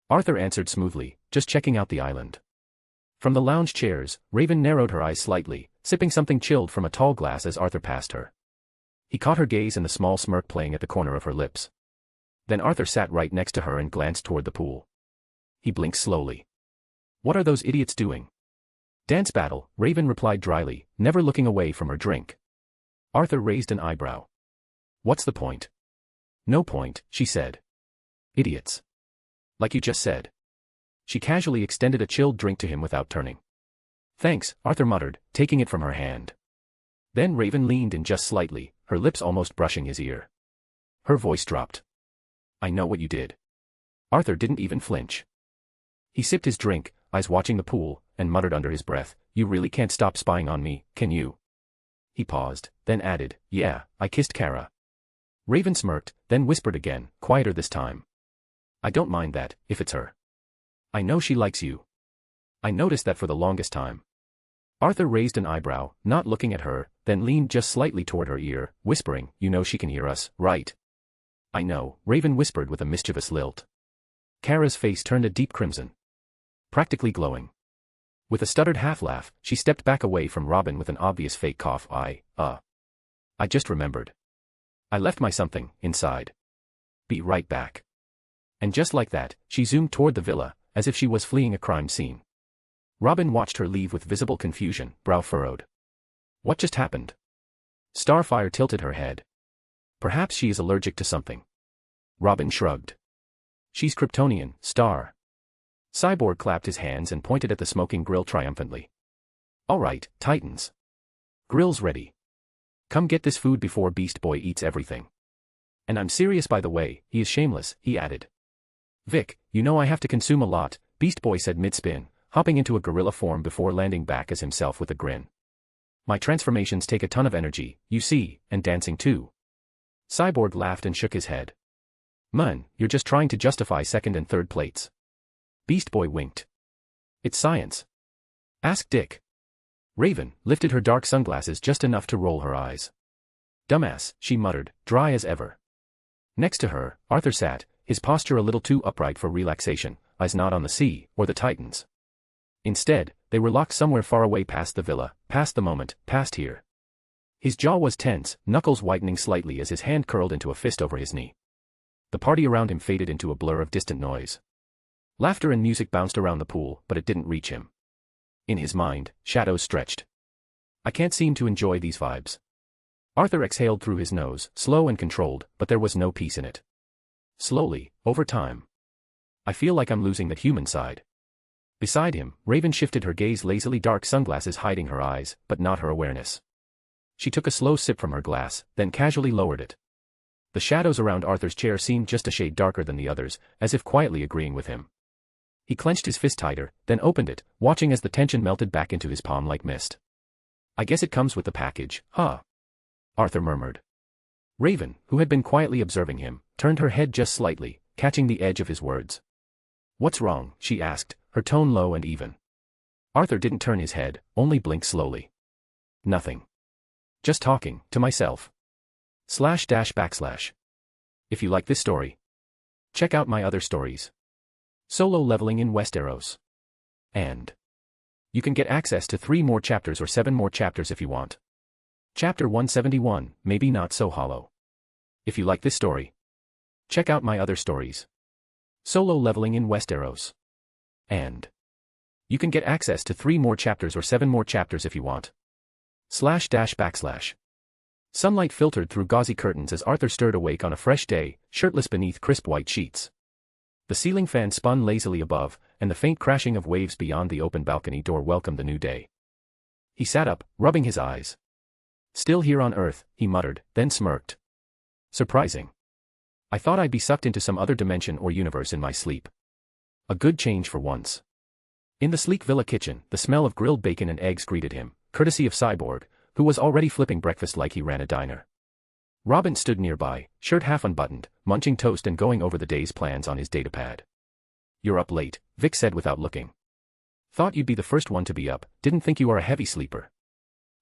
C: Arthur answered smoothly, "Just checking out the island." From the lounge chairs, Raven narrowed her eyes slightly, sipping something chilled from a tall glass as Arthur passed her. He caught her gaze and the small smirk playing at the corner of her lips. Then Arthur sat right next to her and glanced toward the pool. He blinked slowly. "What are those idiots doing?" "Dance battle," Raven replied dryly, never looking away from her drink. Arthur raised an eyebrow. "What's the point?" "No point," she said. "Idiots. Like you just said." She casually extended a chilled drink to him without turning. "Thanks," Arthur muttered, taking it from her hand. Then Raven leaned in just slightly, her lips almost brushing his ear. Her voice dropped. "I know what you did." Arthur didn't even flinch. He sipped his drink, eyes watching the pool, and muttered under his breath, "You really can't stop spying on me, can you?" He paused, then added, "Yeah, I kissed Kara." Raven smirked, then whispered again, quieter this time. "I don't mind that, if it's her. I know she likes you. I noticed that for the longest time." Arthur raised an eyebrow, not looking at her, then leaned just slightly toward her ear, whispering, "You know she can hear us, right?" "I know," Raven whispered with a mischievous lilt. Kara's face turned a deep crimson. Practically glowing. With a stuttered half-laugh, she stepped back away from Robin with an obvious fake cough. I just remembered. I left my something inside. Be right back." And just like that, she zoomed toward the villa, as if she was fleeing a crime scene. Robin watched her leave with visible confusion, brow furrowed. What just happened? Starfire tilted her head. Perhaps she is allergic to something. Robin shrugged. She's Kryptonian, Star. Cyborg clapped his hands and pointed at the smoking grill triumphantly. All right, Titans. Grill's ready. Come get this food before Beast Boy eats everything. And I'm serious, by the way, he is shameless, he added. Vic, you know I have to consume a lot, Beast Boy said mid-spin, hopping into a gorilla form before landing back as himself with a grin. My transformations take a ton of energy, you see, and dancing too. Cyborg laughed and shook his head. Man, you're just trying to justify second and third plates. Beast Boy winked. It's science. Ask Dick. Raven lifted her dark sunglasses just enough to roll her eyes. Dumbass, she muttered, dry as ever. Next to her, Arthur sat, his posture a little too upright for relaxation, eyes not on the sea, or the Titans. Instead, they were locked somewhere far away past the villa, past the moment, past here. His jaw was tense, knuckles whitening slightly as his hand curled into a fist over his knee. The party around him faded into a blur of distant noise. Laughter and music bounced around the pool, but it didn't reach him. In his mind, shadows stretched. I can't seem to enjoy these vibes. Arthur exhaled through his nose, slow and controlled, but there was no peace in it. Slowly, over time. I feel like I'm losing the human side. Beside him, Raven shifted her gaze lazily, dark sunglasses hiding her eyes, but not her awareness. She took a slow sip from her glass, then casually lowered it. The shadows around Arthur's chair seemed just a shade darker than the others, as if quietly agreeing with him. He clenched his fist tighter, then opened it, watching as the tension melted back into his palm like mist. I guess it comes with the package, huh? Arthur murmured. Raven, who had been quietly observing him, turned her head just slightly, catching the edge of his words. What's wrong? She asked, her tone low and even. Arthur didn't turn his head, only blinked slowly. Nothing. Just talking, to myself. // If you like this story, check out my other stories. Solo leveling in Westeros. And you can get access to 3 more chapters or 7 more chapters if you want. Chapter 171, maybe not so hollow. If you like this story, check out my other stories. Solo leveling in Westeros. And you can get access to 3 more chapters or 7 more chapters if you want. // Sunlight filtered through gauzy curtains as Arthur stirred awake on a fresh day, shirtless beneath crisp white sheets. The ceiling fan spun lazily above, and the faint crashing of waves beyond the open balcony door welcomed the new day. He sat up, rubbing his eyes. Still here on Earth, he muttered, then smirked. Surprising. I thought I'd be sucked into some other dimension or universe in my sleep. A good change for once. In the sleek villa kitchen, the smell of grilled bacon and eggs greeted him, courtesy of Cyborg, who was already flipping breakfast like he ran a diner. Robin stood nearby, shirt half unbuttoned, munching toast and going over the day's plans on his datapad. You're up late, Vic said without looking. Thought you'd be the first one to be up, didn't think you were a heavy sleeper.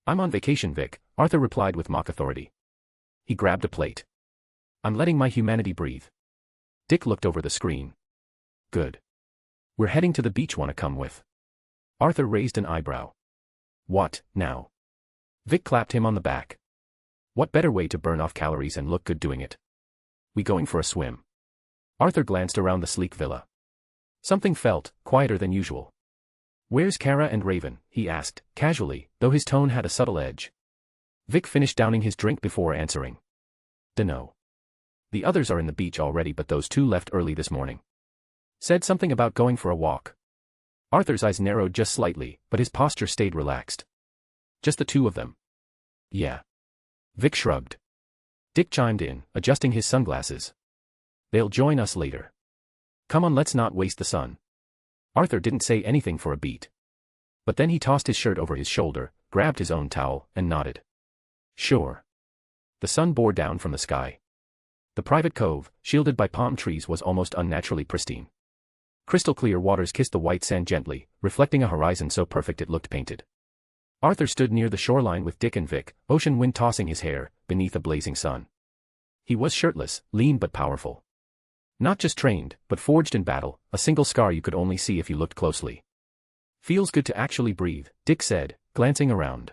C: I'm on vacation, Vic, Arthur replied with mock authority. He grabbed a plate. I'm letting my humanity breathe. Dick looked over the screen. Good. We're heading to the beach, wanna come with? Arthur raised an eyebrow. What, now? Vic clapped him on the back. What better way to burn off calories and look good doing it? We going for a swim? Arthur glanced around the sleek villa. Something felt quieter than usual. Where's Kara and Raven? He asked, casually, though his tone had a subtle edge. Vic finished downing his drink before answering. Dunno. The others are in the beach already, but those two left early this morning. Said something about going for a walk. Arthur's eyes narrowed just slightly, but his posture stayed relaxed. Just the two of them? Yeah. Vic shrugged. Dick chimed in, adjusting his sunglasses. They'll join us later. Come on, let's not waste the sun. Arthur didn't say anything for a beat. But then he tossed his shirt over his shoulder, grabbed his own towel, and nodded. Sure. The sun bore down from the sky. The private cove, shielded by palm trees, was almost unnaturally pristine. Crystal clear waters kissed the white sand gently, reflecting a horizon so perfect it looked painted. Arthur stood near the shoreline with Dick and Vic, ocean wind tossing his hair, beneath a blazing sun. He was shirtless, lean but powerful. Not just trained, but forged in battle, a single scar you could only see if you looked closely. Feels good to actually breathe, Dick said, glancing around.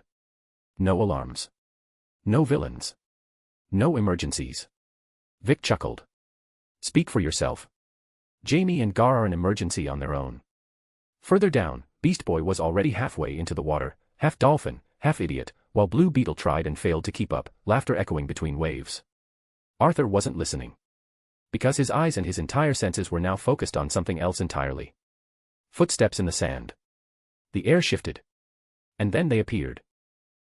C: No alarms. No villains. No emergencies. Vic chuckled. Speak for yourself. Jamie and Gar are an emergency on their own. Further down, Beast Boy was already halfway into the water, half dolphin, half idiot, while Blue Beetle tried and failed to keep up, laughter echoing between waves. Arthur wasn't listening. Because his eyes and his entire senses were now focused on something else entirely. Footsteps in the sand. The air shifted. And then they appeared.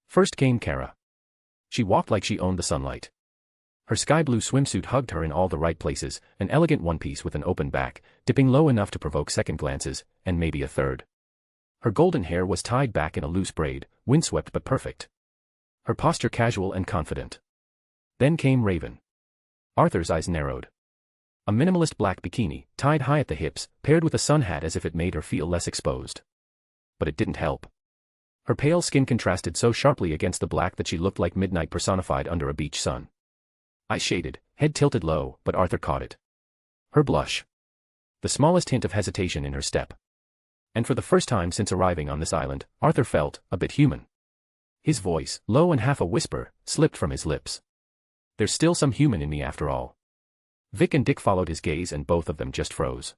C: First came Kara. She walked like she owned the sunlight. Her sky-blue swimsuit hugged her in all the right places, an elegant one-piece with an open back, dipping low enough to provoke second glances, and maybe a third. Her golden hair was tied back in a loose braid, windswept but perfect. Her posture casual and confident. Then came Raven. Arthur's eyes narrowed. A minimalist black bikini, tied high at the hips, paired with a sun hat as if it made her feel less exposed. But it didn't help. Her pale skin contrasted so sharply against the black that she looked like midnight personified under a beach sun. Eyes shaded, head tilted low, but Arthur caught it. Her blush. The smallest hint of hesitation in her step. And for the first time since arriving on this island, Arthur felt a bit human. His voice, low and half a whisper, slipped from his lips. There's still some human in me after all. Vic and Dick followed his gaze and both of them just froze.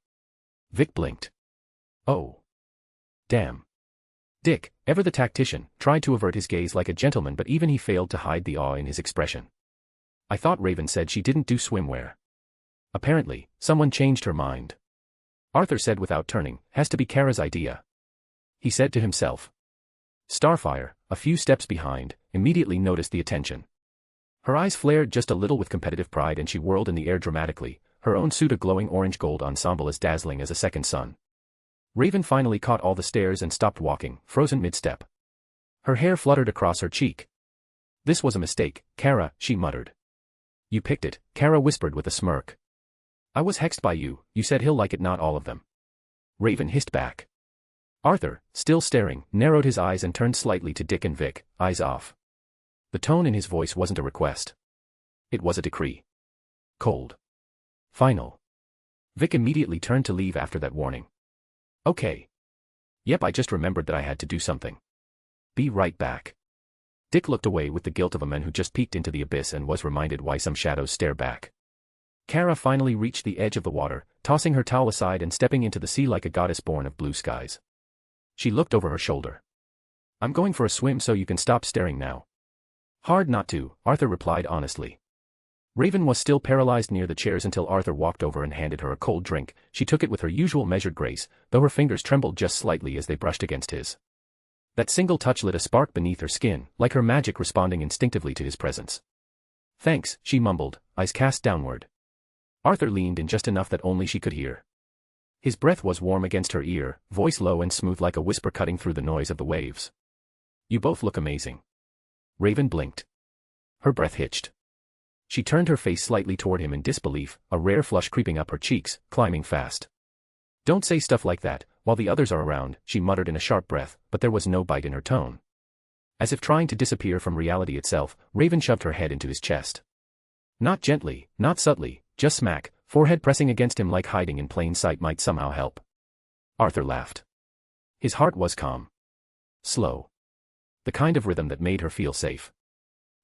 C: Vic blinked. Oh. Damn. Dick, ever the tactician, tried to avert his gaze like a gentleman, but even he failed to hide the awe in his expression. I thought Raven said she didn't do swimwear. Apparently, someone changed her mind. Arthur said without turning, has to be Kara's idea. He said to himself. Starfire, a few steps behind, immediately noticed the attention. Her eyes flared just a little with competitive pride and she whirled in the air dramatically, her own suit a glowing orange-gold ensemble as dazzling as a second sun. Raven finally caught all the stares and stopped walking, frozen mid-step. Her hair fluttered across her cheek. This was a mistake, Kara, she muttered. You picked it, Kara whispered with a smirk. I was hexed by you, you said he'll like it, not all of them. Raven hissed back. Arthur, still staring, narrowed his eyes and turned slightly to Dick and Vic, eyes off. The tone in his voice wasn't a request. It was a decree. Cold. Final. Vic immediately turned to leave after that warning. Okay. Yep, I just remembered that I had to do something. Be right back. Dick looked away with the guilt of a man who just peeked into the abyss and was reminded why some shadows stare back. Kara finally reached the edge of the water, tossing her towel aside and stepping into the sea like a goddess born of blue skies. She looked over her shoulder. I'm going for a swim so you can stop staring now. Hard not to, Arthur replied honestly. Raven was still paralyzed near the chairs until Arthur walked over and handed her a cold drink. She took it with her usual measured grace, though her fingers trembled just slightly as they brushed against his. That single touch lit a spark beneath her skin, like her magic responding instinctively to his presence. "Thanks," she mumbled, eyes cast downward. Arthur leaned in just enough that only she could hear. His breath was warm against her ear, voice low and smooth like a whisper cutting through the noise of the waves. "You both look amazing." Raven blinked. Her breath hitched. She turned her face slightly toward him in disbelief, a rare flush creeping up her cheeks, climbing fast. "Don't say stuff like that, while the others are around," she muttered in a sharp breath, but there was no bite in her tone. As if trying to disappear from reality itself, Raven shoved her head into his chest. Not gently, not subtly, just smack, forehead pressing against him like hiding in plain sight might somehow help. Arthur laughed. His heart was calm. Slow. The kind of rhythm that made her feel safe.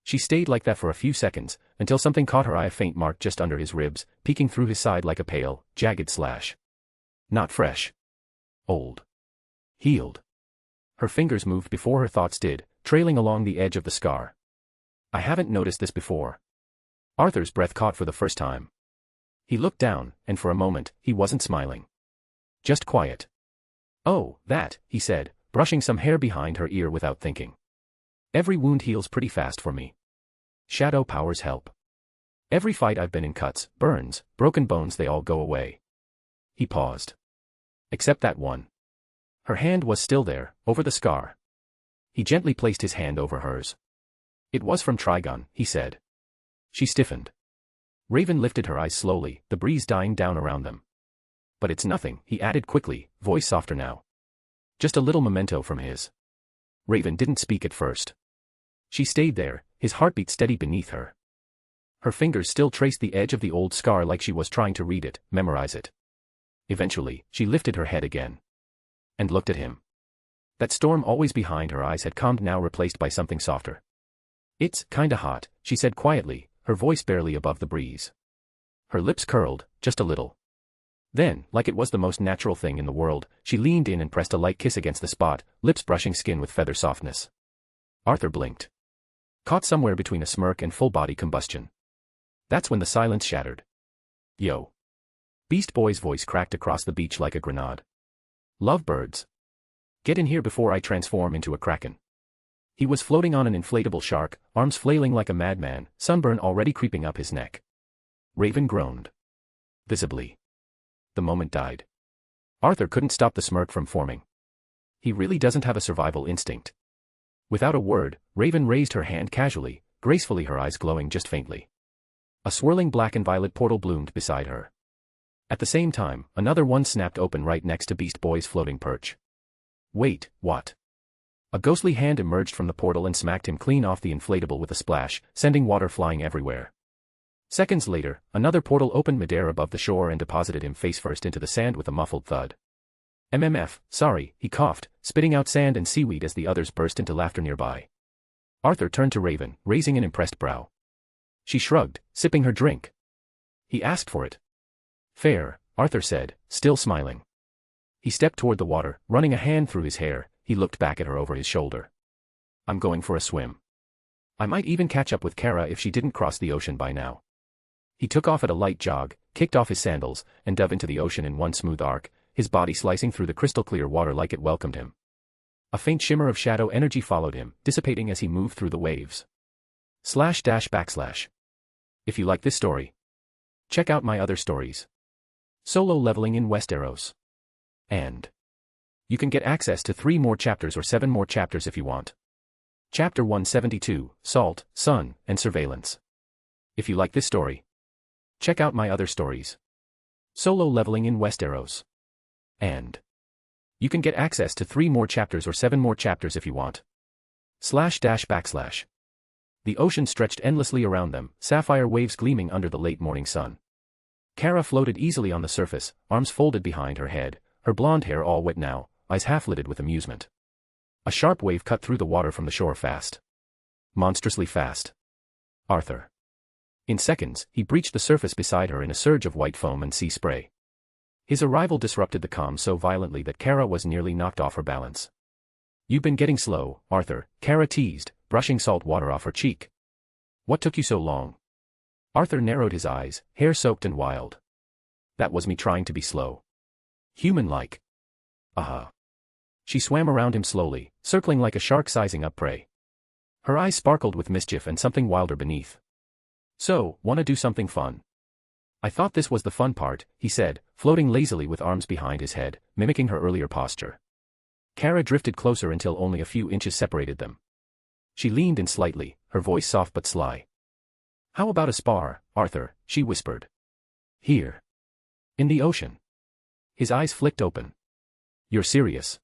C: She stayed like that for a few seconds, until something caught her eye, a faint mark just under his ribs, peeking through his side like a pale, jagged slash. Not fresh. Old. Healed. Her fingers moved before her thoughts did, trailing along the edge of the scar. "I haven't noticed this before." Arthur's breath caught for the first time. He looked down, and for a moment, he wasn't smiling. Just quiet. "Oh, that," he said, brushing some hair behind her ear without thinking. "Every wound heals pretty fast for me. Shadow powers help. Every fight I've been in, cuts, burns, broken bones, they all go away." He paused. Except that one. Her hand was still there, over the scar. He gently placed his hand over hers. "It was from Trigon," he said. She stiffened. Raven lifted her eyes slowly, the breeze dying down around them. "But it's nothing," he added quickly, voice softer now. "Just a little memento from his." Raven didn't speak at first. She stayed there, his heartbeat steady beneath her. Her fingers still traced the edge of the old scar like she was trying to read it, memorize it. Eventually, she lifted her head again. And looked at him. That storm always behind her eyes had calmed, now replaced by something softer. "It's kinda hot," she said quietly, her voice barely above the breeze. Her lips curled, just a little. Then, like it was the most natural thing in the world, she leaned in and pressed a light kiss against the spot, lips brushing skin with feather softness. Arthur blinked. Caught somewhere between a smirk and full-body combustion. That's when the silence shattered. "Yo." Beast Boy's voice cracked across the beach like a grenade. "Lovebirds. Get in here before I transform into a kraken." He was floating on an inflatable shark, arms flailing like a madman, sunburn already creeping up his neck. Raven groaned. Visibly. The moment died. Arthur couldn't stop the smirk from forming. He really doesn't have a survival instinct. Without a word, Raven raised her hand casually, gracefully, her eyes glowing just faintly. A swirling black and violet portal bloomed beside her. At the same time, another one snapped open right next to Beast Boy's floating perch. "Wait, what?" A ghostly hand emerged from the portal and smacked him clean off the inflatable with a splash, sending water flying everywhere. Seconds later, another portal opened midair above the shore and deposited him face first into the sand with a muffled thud. Sorry," he coughed, spitting out sand and seaweed as the others burst into laughter nearby. Arthur turned to Raven, raising an impressed brow. She shrugged, sipping her drink. "He asked for it." "Fair," Arthur said, still smiling. He stepped toward the water, running a hand through his hair. He looked back at her over his shoulder. "I'm going for a swim. I might even catch up with Kara if she didn't cross the ocean by now." He took off at a light jog, kicked off his sandals, and dove into the ocean in one smooth arc, his body slicing through the crystal-clear water like it welcomed him. A faint shimmer of shadow energy followed him, dissipating as he moved through the waves. // If you like this story, check out my other stories. Solo leveling in Westeros. And you can get access to 3 more chapters or 7 more chapters if you want. Chapter 172, Salt, Sun, and Surveillance. If you like this story, check out my other stories. Solo leveling in Westeros. And you can get access to 3 more chapters or 7 more chapters if you want. // The ocean stretched endlessly around them, sapphire waves gleaming under the late morning sun. Kara floated easily on the surface, arms folded behind her head, her blonde hair all wet now, eyes half-lidded with amusement. A sharp wave cut through the water from the shore fast. Monstrously fast. Arthur. In seconds, he breached the surface beside her in a surge of white foam and sea spray. His arrival disrupted the calm so violently that Kara was nearly knocked off her balance. "You've been getting slow, Arthur," Kara teased, brushing salt water off her cheek. "What took you so long?" Arthur narrowed his eyes, hair soaked and wild. "That was me trying to be slow. Human-like." She swam around him slowly, circling like a shark sizing up prey. Her eyes sparkled with mischief and something wilder beneath. "So, wanna do something fun?" "I thought this was the fun part," he said, floating lazily with arms behind his head, mimicking her earlier posture. Kara drifted closer until only a few inches separated them. She leaned in slightly, her voice soft but sly. "How about a spar, Arthur?" she whispered. "Here. In the ocean." His eyes flicked open. "You're serious?"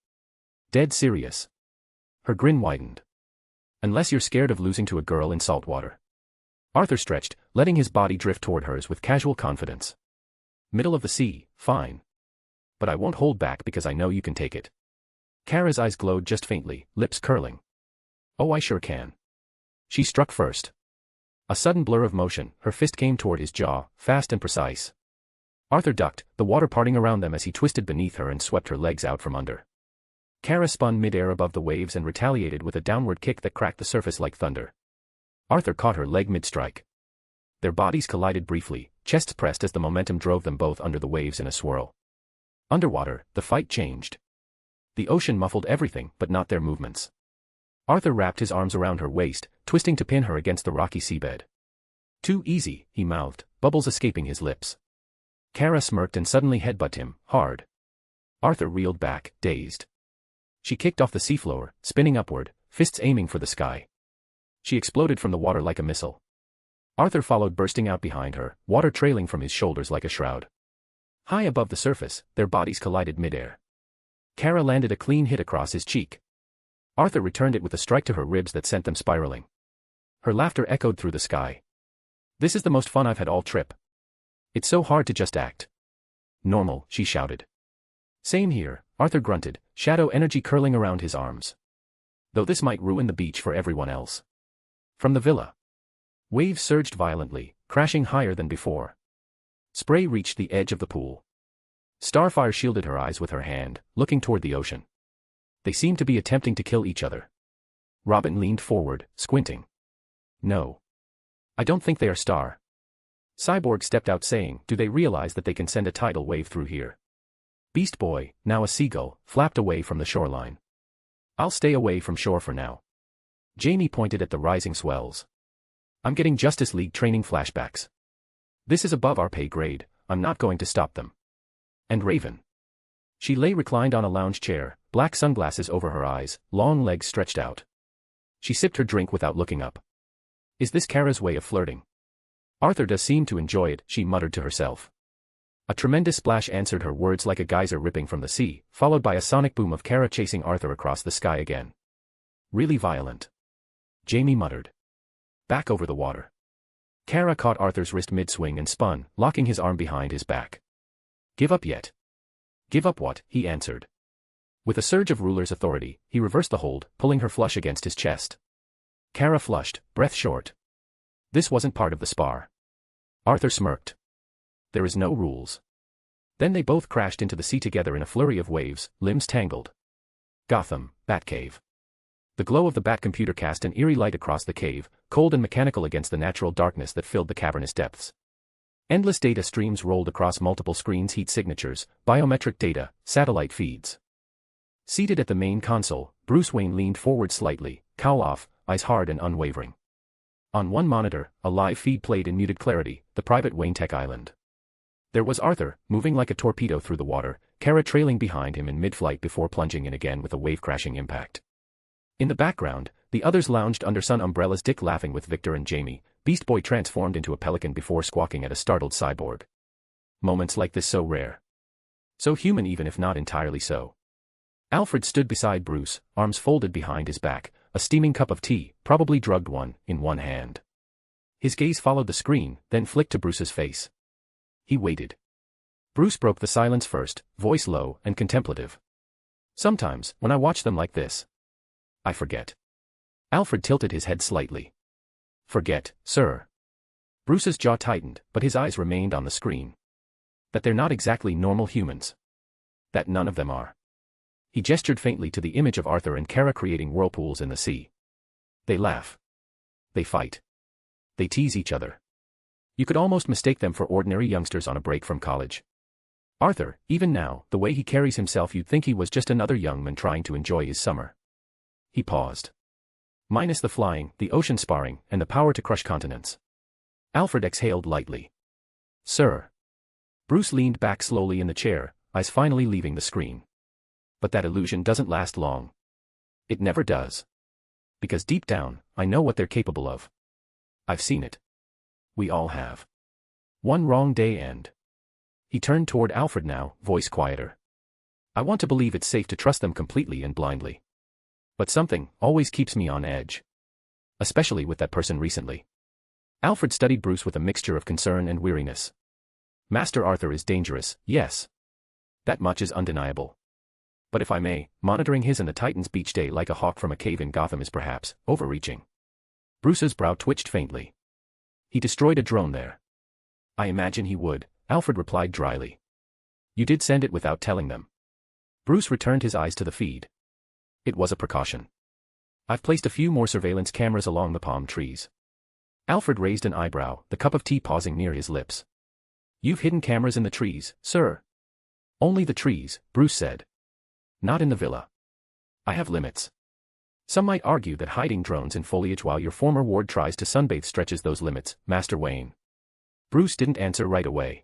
C: "Dead serious." Her grin widened. "Unless you're scared of losing to a girl in salt water." Arthur stretched, letting his body drift toward hers with casual confidence. "Middle of the sea, fine. But I won't hold back because I know you can take it." Kara's eyes glowed just faintly, lips curling. "Oh, I sure can." She struck first. A sudden blur of motion, her fist came toward his jaw, fast and precise. Arthur ducked, the water parting around them as he twisted beneath her and swept her legs out from under. Kara spun mid-air above the waves and retaliated with a downward kick that cracked the surface like thunder. Arthur caught her leg mid-strike. Their bodies collided briefly, chests pressed as the momentum drove them both under the waves in a swirl. Underwater, the fight changed. The ocean muffled everything but not their movements. Arthur wrapped his arms around her waist, twisting to pin her against the rocky seabed. "Too easy," he mouthed, bubbles escaping his lips. Kara smirked and suddenly headbutted him, hard. Arthur reeled back, dazed. She kicked off the seafloor, spinning upward, fists aiming for the sky. She exploded from the water like a missile. Arthur followed, bursting out behind her, water trailing from his shoulders like a shroud. High above the surface, their bodies collided midair. Kara landed a clean hit across his cheek. Arthur returned it with a strike to her ribs that sent them spiraling. Her laughter echoed through the sky. "This is the most fun I've had all trip. It's so hard to just act normal," she shouted. "Same here," Arthur grunted, shadow energy curling around his arms. "Though this might ruin the beach for everyone else." From the villa, waves surged violently, crashing higher than before. Spray reached the edge of the pool. Starfire shielded her eyes with her hand, looking toward the ocean. They seemed to be attempting to kill each other. Robin leaned forward, squinting. "No. I don't think they are Star." Cyborg stepped out saying, "Do they realize that they can send a tidal wave through here?" Beast Boy, now a seagull, flapped away from the shoreline. "I'll stay away from shore for now." Jamie pointed at the rising swells. "I'm getting Justice League training flashbacks. This is above our pay grade, I'm not going to stop them." And Raven. She lay reclined on a lounge chair, black sunglasses over her eyes, long legs stretched out. She sipped her drink without looking up. "Is this Kara's way of flirting?" "Arthur does seem to enjoy it," she muttered to herself. A tremendous splash answered her words like a geyser ripping from the sea, followed by a sonic boom of Kara chasing Arthur across the sky again. "Really violent," Jamie muttered. Back over the water. Kara caught Arthur's wrist mid-swing and spun, locking his arm behind his back. "Give up yet?" "Give up what?" he answered. With a surge of ruler's authority, he reversed the hold, pulling her flush against his chest. Kara flushed, breath short. This wasn't part of the spar. Arthur smirked. "There is no rules." Then they both crashed into the sea together in a flurry of waves, limbs tangled. Gotham, Batcave. The glow of the Bat computer cast an eerie light across the cave, cold and mechanical against the natural darkness that filled the cavernous depths. Endless data streams rolled across multiple screens, heat signatures, biometric data, satellite feeds. Seated at the main console, Bruce Wayne leaned forward slightly, cowl off, eyes hard and unwavering. On one monitor, a live feed played in muted clarity, the private Wayne Tech Island. There was Arthur, moving like a torpedo through the water, Kara trailing behind him in mid-flight before plunging in again with a wave-crashing impact. In the background, the others lounged under sun umbrellas, Dick laughing with Victor and Jamie, Beast Boy transformed into a pelican before squawking at a startled cyborg. Moments like this so rare. So human even if not entirely so. Alfred stood beside Bruce, arms folded behind his back, a steaming cup of tea, probably drugged one, in one hand. His gaze followed the screen, then flicked to Bruce's face. He waited. Bruce broke the silence first, voice low and contemplative. "Sometimes, when I watch them like this, I forget." Alfred tilted his head slightly. "Forget, sir." Bruce's jaw tightened, but his eyes remained on the screen. "That they're not exactly normal humans. That none of them are." He gestured faintly to the image of Arthur and Kara creating whirlpools in the sea. "They laugh. They fight. They tease each other. You could almost mistake them for ordinary youngsters on a break from college. Arthur, even now, the way he carries himself you'd think he was just another young man trying to enjoy his summer. He paused. Minus the flying, the ocean sparring, and the power to crush continents. Alfred exhaled lightly. Sir. Bruce leaned back slowly in the chair, eyes finally leaving the screen. But that illusion doesn't last long. It never does. Because deep down, I know what they're capable of. I've seen it. We all have. One wrong day and... He turned toward Alfred now, voice quieter. I want to believe it's safe to trust them completely and blindly. But something always keeps me on edge. Especially with that person recently. Alfred studied Bruce with a mixture of concern and weariness. Master Arthur is dangerous, yes. That much is undeniable. But if I may, monitoring his and the Titans' beach day like a hawk from a cave in Gotham is perhaps overreaching. Bruce's brow twitched faintly. He destroyed a drone there. I imagine he would, Alfred replied dryly. You did send it without telling them. Bruce returned his eyes to the feed. It was a precaution. I've placed a few more surveillance cameras along the palm trees. Alfred raised an eyebrow, the cup of tea pausing near his lips. You've hidden cameras in the trees, sir? Only the trees, Bruce said. Not in the villa. I have limits. Some might argue that hiding drones in foliage while your former ward tries to sunbathe stretches those limits, Master Wayne. Bruce didn't answer right away.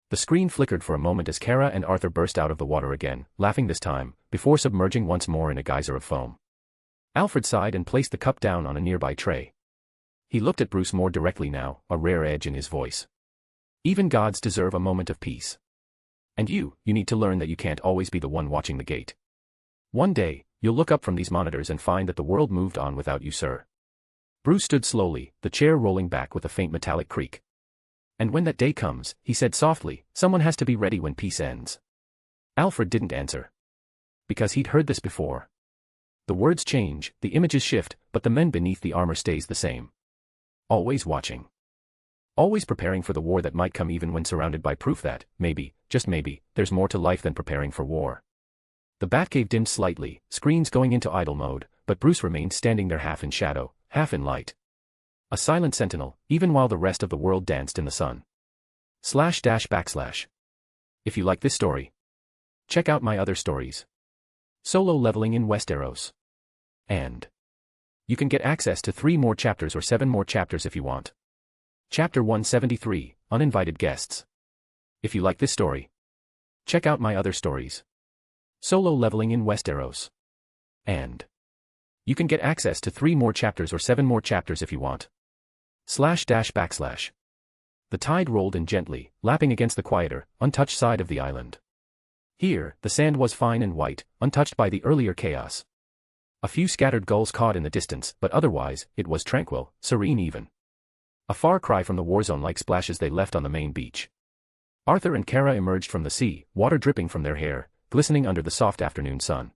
C: The screen flickered for a moment as Kara and Arthur burst out of the water again, laughing this time, before submerging once more in a geyser of foam. Alfred sighed and placed the cup down on a nearby tray. He looked at Bruce more directly now, a rare edge in his voice. Even gods deserve a moment of peace. And you need to learn that you can't always be the one watching the gate. One day, you'll look up from these monitors and find that the world moved on without you, sir. Bruce stood slowly, the chair rolling back with a faint metallic creak. And when that day comes, he said softly, someone has to be ready when peace ends. Alfred didn't answer. Because he'd heard this before. The words change, the images shift, but the men beneath the armor stays the same. Always watching. Always preparing for the war that might come even when surrounded by proof that, maybe, just maybe, there's more to life than preparing for war. The Batcave dimmed slightly, screens going into idle mode, but Bruce remained standing there half in shadow, half in light. A silent sentinel, even while the rest of the world danced in the sun. // If you like this story, check out my other stories. Solo leveling in Westeros. And you can get access to 3 more chapters or 7 more chapters if you want. Chapter 173, Uninvited Guests. If you like this story, check out my other stories. Solo leveling in Westeros. And you can get access to 3 more chapters or 7 more chapters if you want. // The tide rolled in gently, lapping against the quieter, untouched side of the island. Here, the sand was fine and white, untouched by the earlier chaos. A few scattered gulls caught in the distance, but otherwise, it was tranquil, serene even. A far cry from the warzone-like splashes they left on the main beach. Arthur and Kara emerged from the sea, water dripping from their hair, glistening under the soft afternoon sun.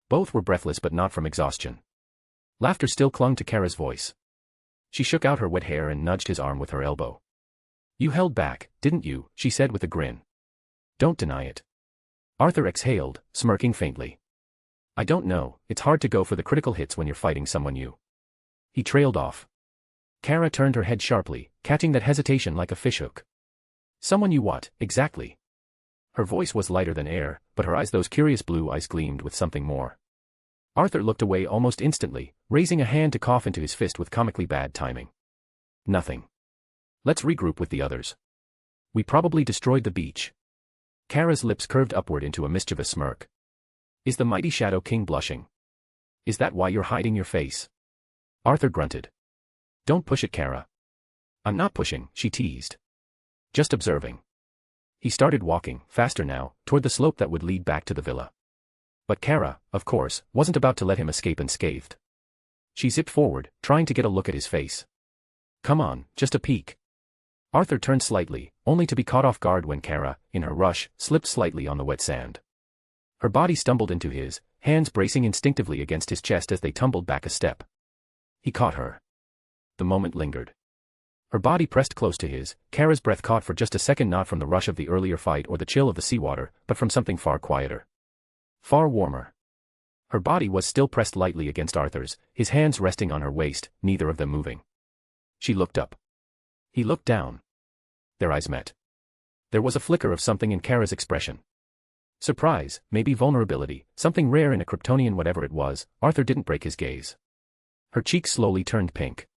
C: Both were breathless but not from exhaustion. Laughter still clung to Kara's voice. She shook out her wet hair and nudged his arm with her elbow. You held back, didn't you? She said with a grin. Don't deny it. Arthur exhaled, smirking faintly. I don't know, it's hard to go for the critical hits when you're fighting someone new. He trailed off. Kara turned her head sharply, catching that hesitation like a fishhook. Someone you what, exactly? Her voice was lighter than air, but her eyes, those curious blue eyes, gleamed with something more. Arthur looked away almost instantly, raising a hand to cough into his fist with comically bad timing. Nothing. Let's regroup with the others. We probably destroyed the beach. Kara's lips curved upward into a mischievous smirk. Is the mighty Shadow King blushing? Is that why you're hiding your face? Arthur grunted. Don't push it, Kara. I'm not pushing, she teased. Just observing. He started walking, faster now, toward the slope that would lead back to the villa. But Kara, of course, wasn't about to let him escape unscathed. She zipped forward, trying to get a look at his face. Come on, just a peek. Arthur turned slightly, only to be caught off guard when Kara, in her rush, slipped slightly on the wet sand. Her body stumbled into his, hands bracing instinctively against his chest as they tumbled back a step. He caught her. The moment lingered. Her body pressed close to his, Kara's breath caught for just a second, not from the rush of the earlier fight or the chill of the seawater, but from something far quieter. Far warmer. Her body was still pressed lightly against Arthur's, his hands resting on her waist, neither of them moving. She looked up. He looked down. Their eyes met. There was a flicker of something in Kara's expression. Surprise, maybe vulnerability, something rare in a Kryptonian whatever it was. Arthur didn't break his gaze. Her cheeks slowly turned pink.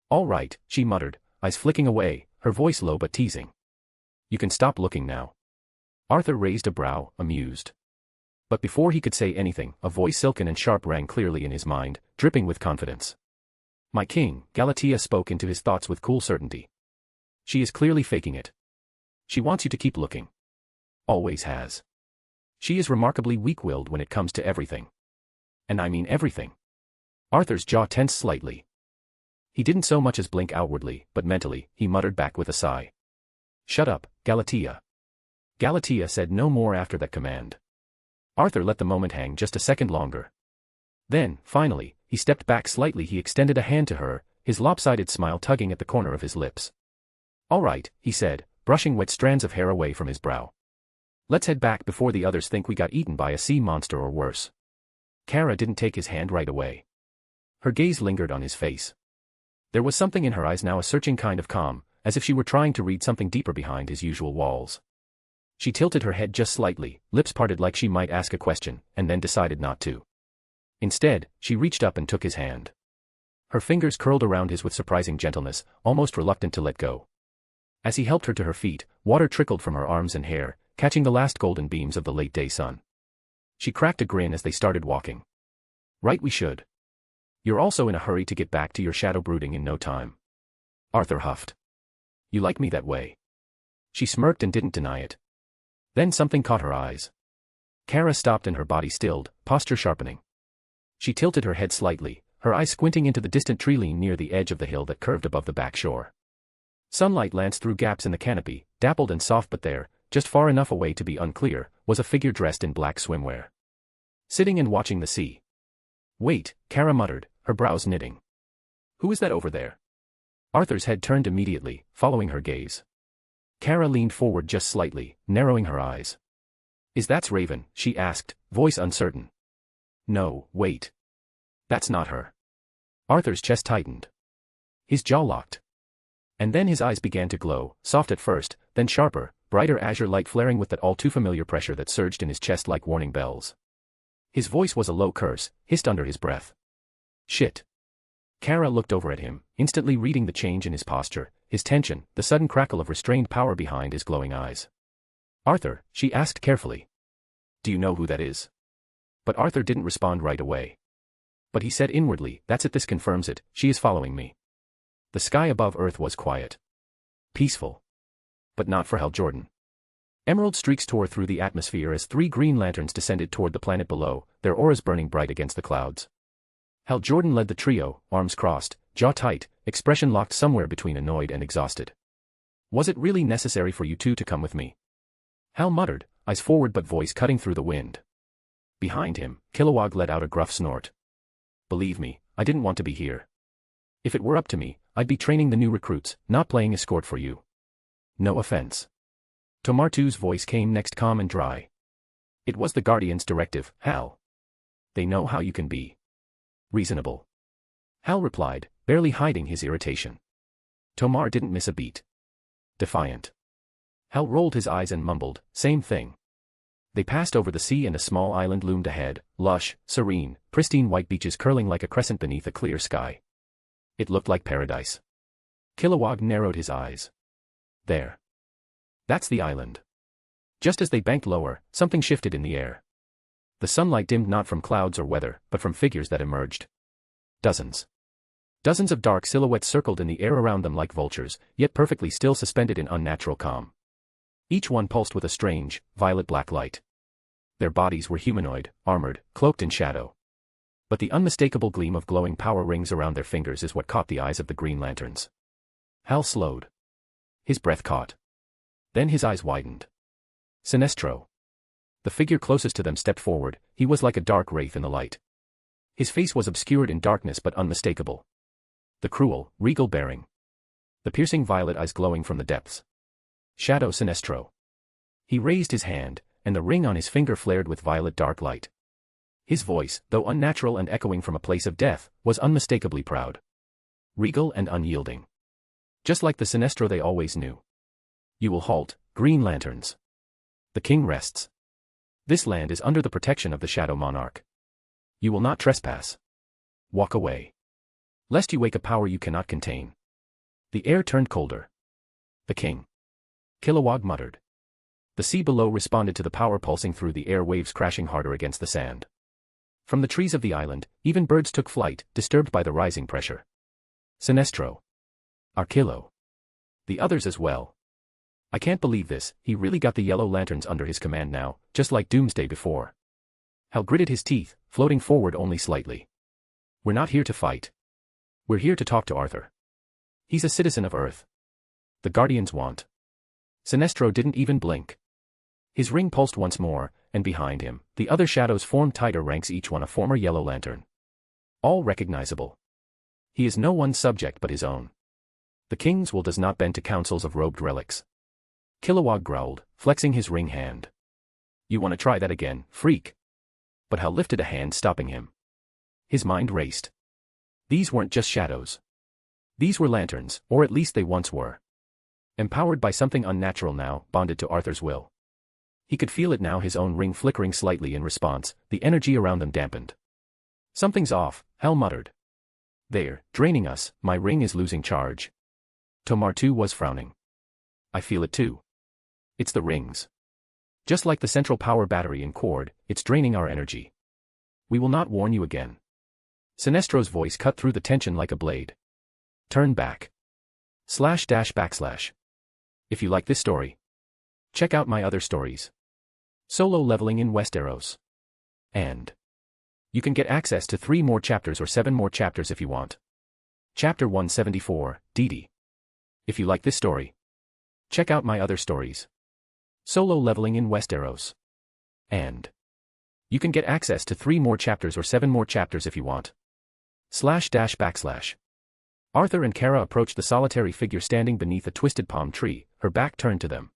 C: "All right," she muttered, eyes flicking away, her voice low but teasing. "You can stop looking now." Arthur raised a brow, amused. But before he could say anything, a voice silken and sharp rang clearly in his mind, dripping with confidence. "My king," Galatea spoke into his thoughts with cool certainty. "She is clearly faking it. She wants you to keep looking. Always has. She is remarkably weak-willed when it comes to everything. And I mean everything." Arthur's jaw tensed slightly. He didn't so much as blink outwardly, but mentally, he muttered back with a sigh. "Shut up, Galatea." Galatea said no more after that command. Arthur let the moment hang just a second longer. Then, finally, he stepped back slightly. He extended a hand to her, his lopsided smile tugging at the corner of his lips. "All right," he said, brushing wet strands of hair away from his brow. "Let's head back before the others think we got eaten by a sea monster or worse." Kara didn't take his hand right away. Her gaze lingered on his face. There was something in her eyes now, a searching kind of calm, as if she were trying to read something deeper behind his usual walls. She tilted her head just slightly, lips parted like she might ask a question, and then decided not to. Instead, she reached up and took his hand. Her fingers curled around his with surprising gentleness, almost reluctant to let go. As he helped her to her feet, water trickled from her arms and hair, catching the last golden beams of the late-day sun. She cracked a grin as they started walking. "Right, we should. You're also in a hurry to get back to your shadow brooding in no time." Arthur huffed. "You like me that way." She smirked and didn't deny it. Then something caught her eyes. Kara stopped and her body stilled, posture sharpening. She tilted her head slightly, her eyes squinting into the distant tree line near the edge of the hill that curved above the back shore. Sunlight lanced through gaps in the canopy, dappled and soft, but there, just far enough away to be unclear, was a figure dressed in black swimwear. Sitting and watching the sea. "Wait," Kara muttered, her brows knitting. "Who is that over there?" Arthur's head turned immediately, following her gaze. Kara leaned forward just slightly, narrowing her eyes. That's Raven?" she asked, voice uncertain. "No, wait. That's not her." Arthur's chest tightened. His jaw locked. And then his eyes began to glow, soft at first, then sharper, brighter azure light flaring with that all-too-familiar pressure that surged in his chest like warning bells. His voice was a low curse, hissed under his breath. "Shit." Kara looked over at him, instantly reading the change in his posture, his tension, the sudden crackle of restrained power behind his glowing eyes. "Arthur," she asked carefully. "Do you know who that is?" But Arthur didn't respond right away. But he said inwardly, "That's it, this confirms it, she is following me." The sky above Earth was quiet. Peaceful. But not for Hal Jordan. Emerald streaks tore through the atmosphere as 3 green lanterns descended toward the planet below, their auras burning bright against the clouds. Hal Jordan led the trio, arms crossed, jaw tight, expression locked somewhere between annoyed and exhausted. "Was it really necessary for you two to come with me?" Hal muttered, eyes forward but voice cutting through the wind. Behind him, Kilowog let out a gruff snort. "Believe me, I didn't want to be here. If it were up to me, I'd be training the new recruits, not playing escort for you. No offense." Tomartu's voice came next, calm and dry. "It was the Guardian's directive, Hal. They know how you can be reasonable." Hal replied, barely hiding his irritation. Tomar didn't miss a beat. Defiant. Hal rolled his eyes and mumbled, "Same thing." They passed over the sea and a small island loomed ahead, lush, serene, pristine white beaches curling like a crescent beneath a clear sky. It looked like paradise. Kilowog narrowed his eyes. "There. That's the island." Just as they banked lower, something shifted in the air. The sunlight dimmed not from clouds or weather, but from figures that emerged. Dozens. Dozens of dark silhouettes circled in the air around them like vultures, yet perfectly still, suspended in unnatural calm. Each one pulsed with a strange, violet-black light. Their bodies were humanoid, armored, cloaked in shadow. But the unmistakable gleam of glowing power rings around their fingers is what caught the eyes of the green lanterns. Hal slowed. His breath caught. Then his eyes widened. Sinestro. The figure closest to them stepped forward, he was like a dark wraith in the light. His face was obscured in darkness but unmistakable. The cruel, regal bearing. The piercing violet eyes glowing from the depths. Shadow Sinestro. He raised his hand, and the ring on his finger flared with violet dark light. His voice, though unnatural and echoing from a place of death, was unmistakably proud. Regal and unyielding. Just like the Sinestro they always knew. "You will halt, Green lanterns. The king rests. This land is under the protection of the Shadow Monarch. You will not trespass. Walk away. Lest you wake a power you cannot contain. The air turned colder. The king. Kilowog muttered. The sea below responded to the power pulsing through the air, waves crashing harder against the sand. From the trees of the island, even birds took flight, disturbed by the rising pressure. Sinestro. Arquillo. The others as well. I can't believe this, he really got the yellow lanterns under his command now, just like Doomsday before. Hal gritted his teeth, floating forward only slightly. We're not here to fight. We're here to talk to Arthur. He's a citizen of Earth. The Guardians want. Sinestro didn't even blink. His ring pulsed once more, and behind him, the other shadows formed tighter ranks, each one a former yellow lantern. All recognizable. He is no one's subject but his own. The king's will does not bend to councils of robed relics. Kilowog growled, flexing his ring hand. You want to try that again, freak? But Hal lifted a hand, stopping him. His mind raced. These weren't just shadows. These were lanterns, or at least they once were. Empowered by something unnatural now, bonded to Arthur's will. He could feel it now, his own ring flickering slightly in response, the energy around them dampened. Something's off, Hal muttered. They're draining us, my ring is losing charge. Tomar too was frowning. I feel it too. It's the rings. Just like the central power battery in Cord, it's draining our energy. We will not warn you again. Sinestro's voice cut through the tension like a blade. Turn back. // If you like this story, check out my other stories. Solo leveling in Westeros. And you can get access to 3 more chapters or 7 more chapters if you want. Chapter 174, Didi. If you like this story, check out my other stories. Solo leveling in Westeros. And you can get access to 3 more chapters or 7 more chapters if you want. // Arthur and Kara approached the solitary figure standing beneath a twisted palm tree, her back turned to them.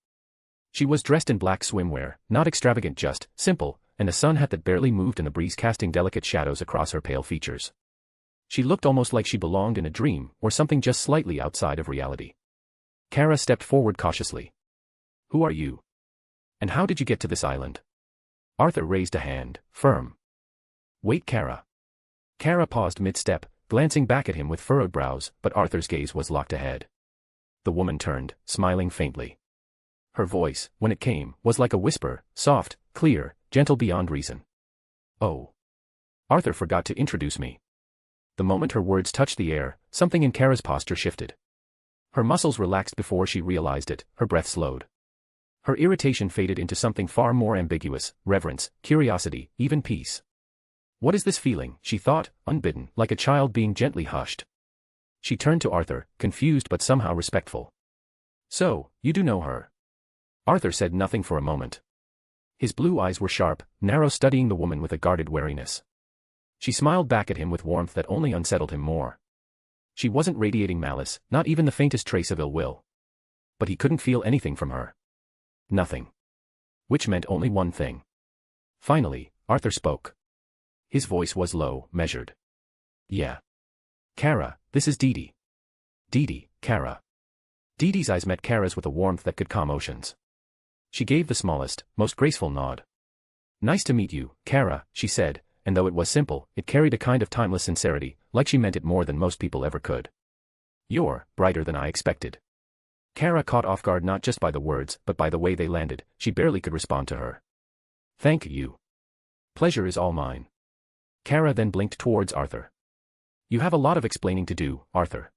C: She was dressed in black swimwear, not extravagant, just simple, and a sun hat that barely moved in the breeze, casting delicate shadows across her pale features. She looked almost like she belonged in a dream, or something just slightly outside of reality. Kara stepped forward cautiously. Who are you? And how did you get to this island? Arthur raised a hand, firm. Wait, Kara. Kara paused mid-step, glancing back at him with furrowed brows, but Arthur's gaze was locked ahead. The woman turned, smiling faintly. Her voice, when it came, was like a whisper, soft, clear, gentle beyond reason. Oh. Arthur forgot to introduce me. The moment her words touched the air, something in Kara's posture shifted. Her muscles relaxed before she realized it, her breath slowed. Her irritation faded into something far more ambiguous, reverence, curiosity, even peace. What is this feeling, she thought, unbidden, like a child being gently hushed. She turned to Arthur, confused but somehow respectful. So, you do know her? Arthur said nothing for a moment. His blue eyes were sharp, narrow, studying the woman with a guarded wariness. She smiled back at him with warmth that only unsettled him more. She wasn't radiating malice, not even the faintest trace of ill will. But he couldn't feel anything from her. Nothing. Which meant only one thing. Finally, Arthur spoke. His voice was low, measured. Yeah. Kara, this is Didi. Didi, Kara. Didi's eyes met Kara's with a warmth that could calm oceans. She gave the smallest, most graceful nod. Nice to meet you, Kara, she said, and though it was simple, it carried a kind of timeless sincerity, like she meant it more than most people ever could. You're brighter than I expected. Kara caught off guard not just by the words, but by the way they landed. She barely could respond to her. Thank you. Pleasure is all mine. Kara then blinked towards Arthur. You have a lot of explaining to do, Arthur.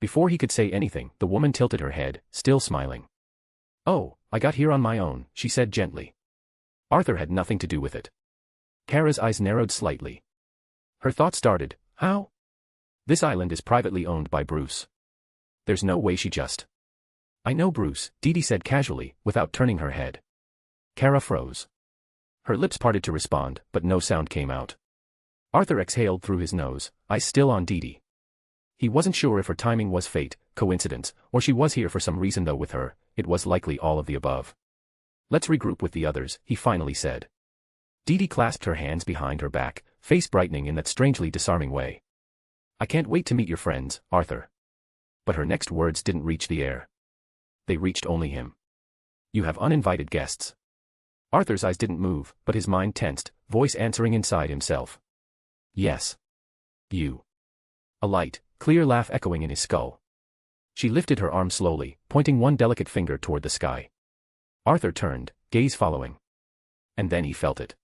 C: Before he could say anything, the woman tilted her head, still smiling. Oh, I got here on my own, she said gently. Arthur had nothing to do with it. Kara's eyes narrowed slightly. Her thought started, how? This island is privately owned by Bruce. There's no way she just... I know Bruce, Didi said casually, without turning her head. Kara froze. Her lips parted to respond, but no sound came out. Arthur exhaled through his nose, eyes still on Didi. He wasn't sure if her timing was fate, coincidence, or she was here for some reason, though with her, it was likely all of the above. Let's regroup with the others, he finally said. Didi clasped her hands behind her back, face brightening in that strangely disarming way. I can't wait to meet your friends, Arthur. But her next words didn't reach the air. They reached only him. You have uninvited guests. Arthur's eyes didn't move, but his mind tensed, voice answering inside himself. Yes. You. A light, clear laugh echoing in his skull. She lifted her arm slowly, pointing one delicate finger toward the sky. Arthur turned, gaze following. And then he felt it.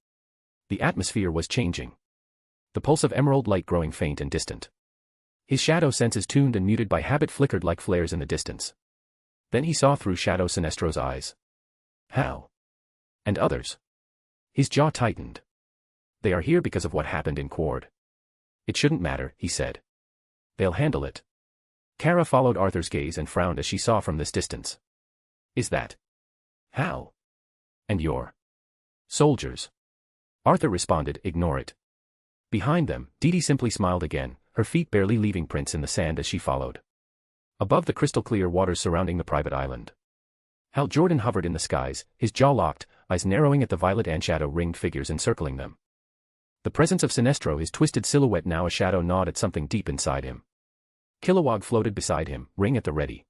C: The atmosphere was changing. The pulse of emerald light growing faint and distant. His shadow senses tuned and muted by habit flickered like flares in the distance. Then he saw through Shadow Sinestro's eyes. Hal. And others. His jaw tightened. They are here because of what happened in Quard. It shouldn't matter, he said. They'll handle it. Kara followed Arthur's gaze and frowned as she saw from this distance. Is that Hal? And your soldiers? Arthur responded, ignore it. Behind them, Dee simply smiled again, her feet barely leaving prints in the sand as she followed. Above the crystal-clear waters surrounding the private island, Hal Jordan hovered in the skies, his jaw locked, eyes narrowing at the violet and shadow-ringed figures encircling them. The presence of Sinestro, his twisted silhouette now a shadow, gnawed at something deep inside him. Kilowog floated beside him, ring at the ready.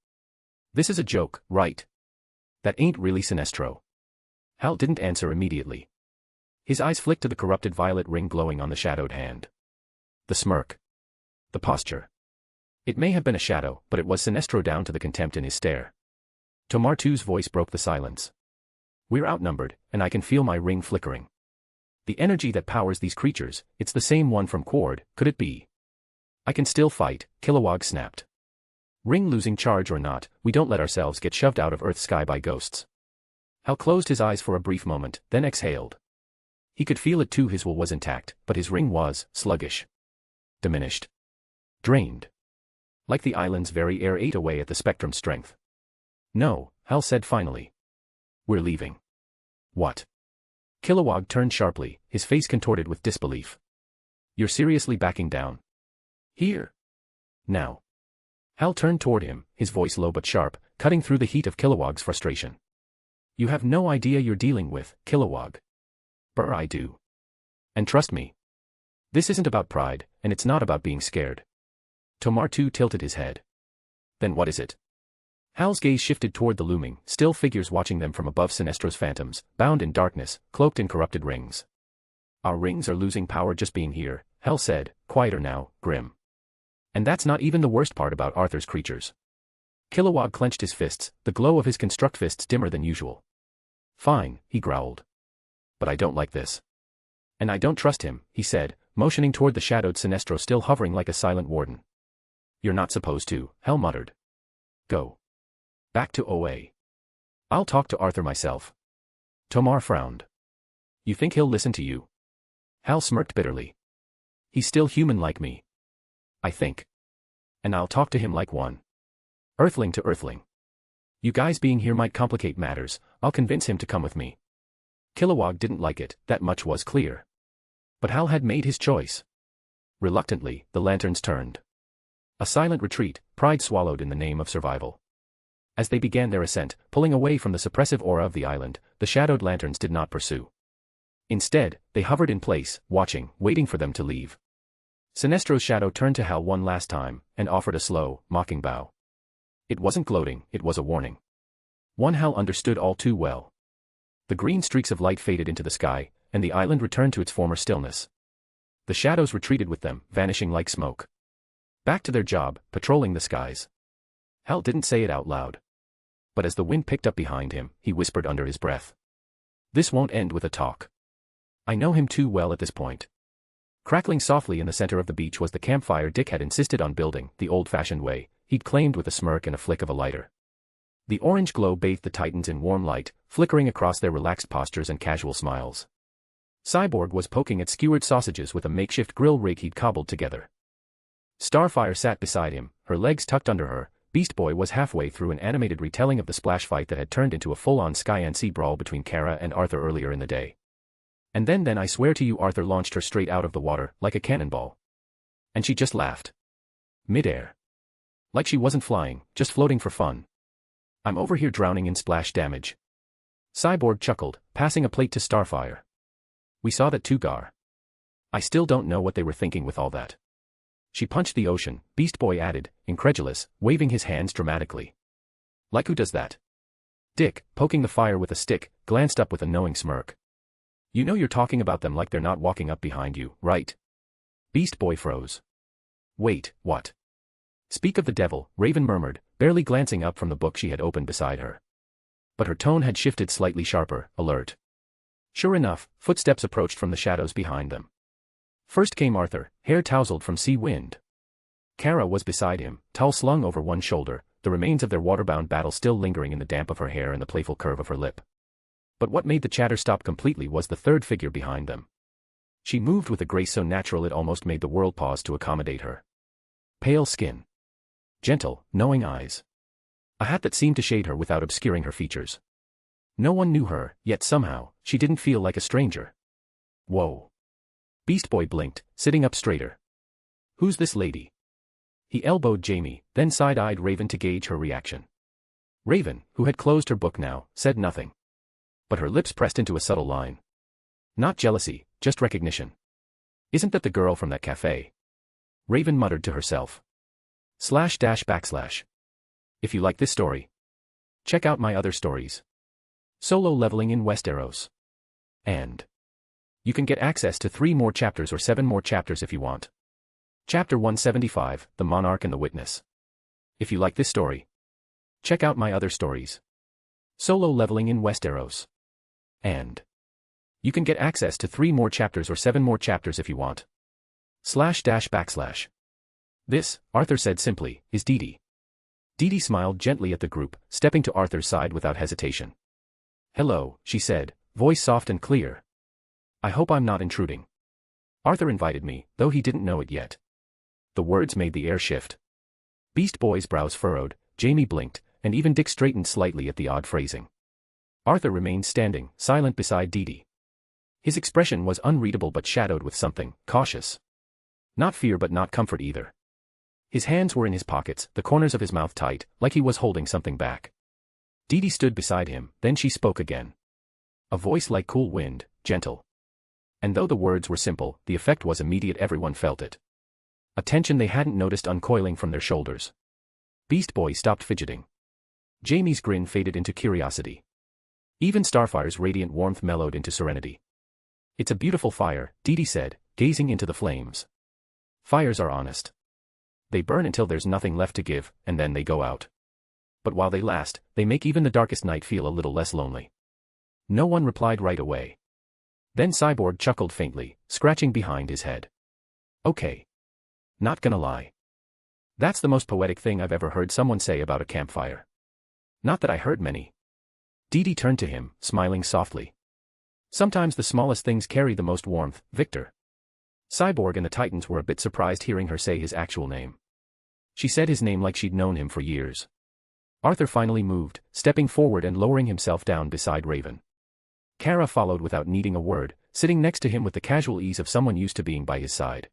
C: This is a joke, right? That ain't really Sinestro. Hal didn't answer immediately. His eyes flicked to the corrupted violet ring glowing on the shadowed hand. The smirk. The posture. It may have been a shadow, but it was Sinestro down to the contempt in his stare. Tomartu's voice broke the silence. We're outnumbered, and I can feel my ring flickering. The energy that powers these creatures, it's the same one from Quard, could it be? I can still fight, Kilowog snapped. Ring losing charge or not, we don't let ourselves get shoved out of Earth's sky by ghosts. Hal closed his eyes for a brief moment, then exhaled. He could feel it too, his will was intact, but his ring was sluggish. Diminished. Drained. Like the island's very air ate away at the spectrum's strength. No, Hal said finally. We're leaving. What? Kilowog turned sharply, his face contorted with disbelief. You're seriously backing down? Here? Now? Hal turned toward him, his voice low but sharp, cutting through the heat of Kilowog's frustration. You have no idea you're dealing with, Kilowog. Brr, I do. And trust me. This isn't about pride, and it's not about being scared. Tomartu tilted his head. Then what is it? Hal's gaze shifted toward the looming, still figures watching them from above Sinestro's phantoms, bound in darkness, cloaked in corrupted rings. Our rings are losing power just being here, Hal said, quieter now, grim. And that's not even the worst part about Arthur's creatures. Kilowog clenched his fists, the glow of his construct fists dimmer than usual. Fine, he growled. But I don't like this. And I don't trust him, he said, motioning toward the shadowed Sinestro still hovering like a silent warden. You're not supposed to, Hal muttered. Go. Back to OA. I'll talk to Arthur myself. Tomar frowned. You think he'll listen to you? Hal smirked bitterly. He's still human like me. I think. And I'll talk to him like one. Earthling to Earthling. You guys being here might complicate matters, I'll convince him to come with me. Kilowog didn't like it, that much was clear. But Hal had made his choice. Reluctantly, the lanterns turned. A silent retreat, pride swallowed in the name of survival. As they began their ascent, pulling away from the suppressive aura of the island, the shadowed lanterns did not pursue. Instead, they hovered in place, watching, waiting for them to leave. Sinestro's shadow turned to Hal one last time, and offered a slow, mocking bow. It wasn't gloating, it was a warning. One Hal understood all too well. The green streaks of light faded into the sky, and the island returned to its former stillness. The shadows retreated with them, vanishing like smoke. Back to their job, patrolling the skies. Hal didn't say it out loud. But as the wind picked up behind him, he whispered under his breath. This won't end with a talk. I know him too well at this point. Crackling softly in the center of the beach was the campfire Dick had insisted on building, the old-fashioned way, he'd claimed with a smirk and a flick of a lighter. The orange glow bathed the Titans in warm light, flickering across their relaxed postures and casual smiles. Cyborg was poking at skewered sausages with a makeshift grill rig he'd cobbled together. Starfire sat beside him, her legs tucked under her. Beast Boy was halfway through an animated retelling of the splash fight that had turned into a full-on sky and sea brawl between Kara and Arthur earlier in the day. And then I swear to you, Arthur launched her straight out of the water, like a cannonball. And she just laughed. Mid-air. Like she wasn't flying, just floating for fun. I'm over here drowning in splash damage. Cyborg chuckled, passing a plate to Starfire. We saw that too, Gar. I still don't know what they were thinking with all that. She punched the ocean, Beast Boy added, incredulous, waving his hands dramatically. Like who does that? Dick, poking the fire with a stick, glanced up with a knowing smirk. You know you're talking about them like they're not walking up behind you, right? Beast Boy froze. Wait, what? Speak of the devil, Raven murmured, barely glancing up from the book she had opened beside her. But her tone had shifted slightly sharper, alert. Sure enough, footsteps approached from the shadows behind them. First came Arthur, hair tousled from sea wind. Kara was beside him, towel slung over one shoulder, the remains of their waterbound battle still lingering in the damp of her hair and the playful curve of her lip. But what made the chatter stop completely was the third figure behind them. She moved with a grace so natural it almost made the world pause to accommodate her. Pale skin. Gentle, knowing eyes. A hat that seemed to shade her without obscuring her features. No one knew her, yet somehow, she didn't feel like a stranger. Whoa. Beast Boy blinked, sitting up straighter. Who's this lady? He elbowed Jamie, then side-eyed Raven to gauge her reaction. Raven, who had closed her book now, said nothing. But her lips pressed into a subtle line. Not jealousy, just recognition. Isn't that the girl from that cafe? Raven muttered to herself. // If you like this story, check out my other stories. Solo leveling in Westeros. And you can get access to 3 more chapters or 7 more chapters if you want. Chapter 175, The Monarch and the Witness. If you like this story, check out my other stories. Solo leveling in Westeros. And you can get access to 3 more chapters or 7 more chapters if you want. // This, Arthur said simply, is Dee Dee. Dee Dee smiled gently at the group, stepping to Arthur's side without hesitation. Hello, she said, voice soft and clear. I hope I'm not intruding. Arthur invited me, though he didn't know it yet. The words made the air shift. Beast Boy's brows furrowed, Jamie blinked, and even Dick straightened slightly at the odd phrasing. Arthur remained standing, silent beside Dee Dee. His expression was unreadable but shadowed with something, cautious. Not fear but not comfort either. His hands were in his pockets, the corners of his mouth tight, like he was holding something back. Dee Dee stood beside him, then she spoke again. A voice like cool wind, gentle. And though the words were simple, the effect was immediate. Everyone felt it. A tension they hadn't noticed uncoiling from their shoulders. Beast Boy stopped fidgeting. Jamie's grin faded into curiosity. Even Starfire's radiant warmth mellowed into serenity. It's a beautiful fire, Dee Dee said, gazing into the flames. Fires are honest. They burn until there's nothing left to give, and then they go out. But while they last, they make even the darkest night feel a little less lonely. No one replied right away. Then Cyborg chuckled faintly, scratching behind his head. Okay. Not gonna lie. That's the most poetic thing I've ever heard someone say about a campfire. Not that I heard many. Dee Dee turned to him, smiling softly. Sometimes the smallest things carry the most warmth, Victor. Cyborg and the Titans were a bit surprised hearing her say his actual name. She said his name like she'd known him for years. Arthur finally moved, stepping forward and lowering himself down beside Raven. Kara followed without needing a word, sitting next to him with the casual ease of someone used to being by his side.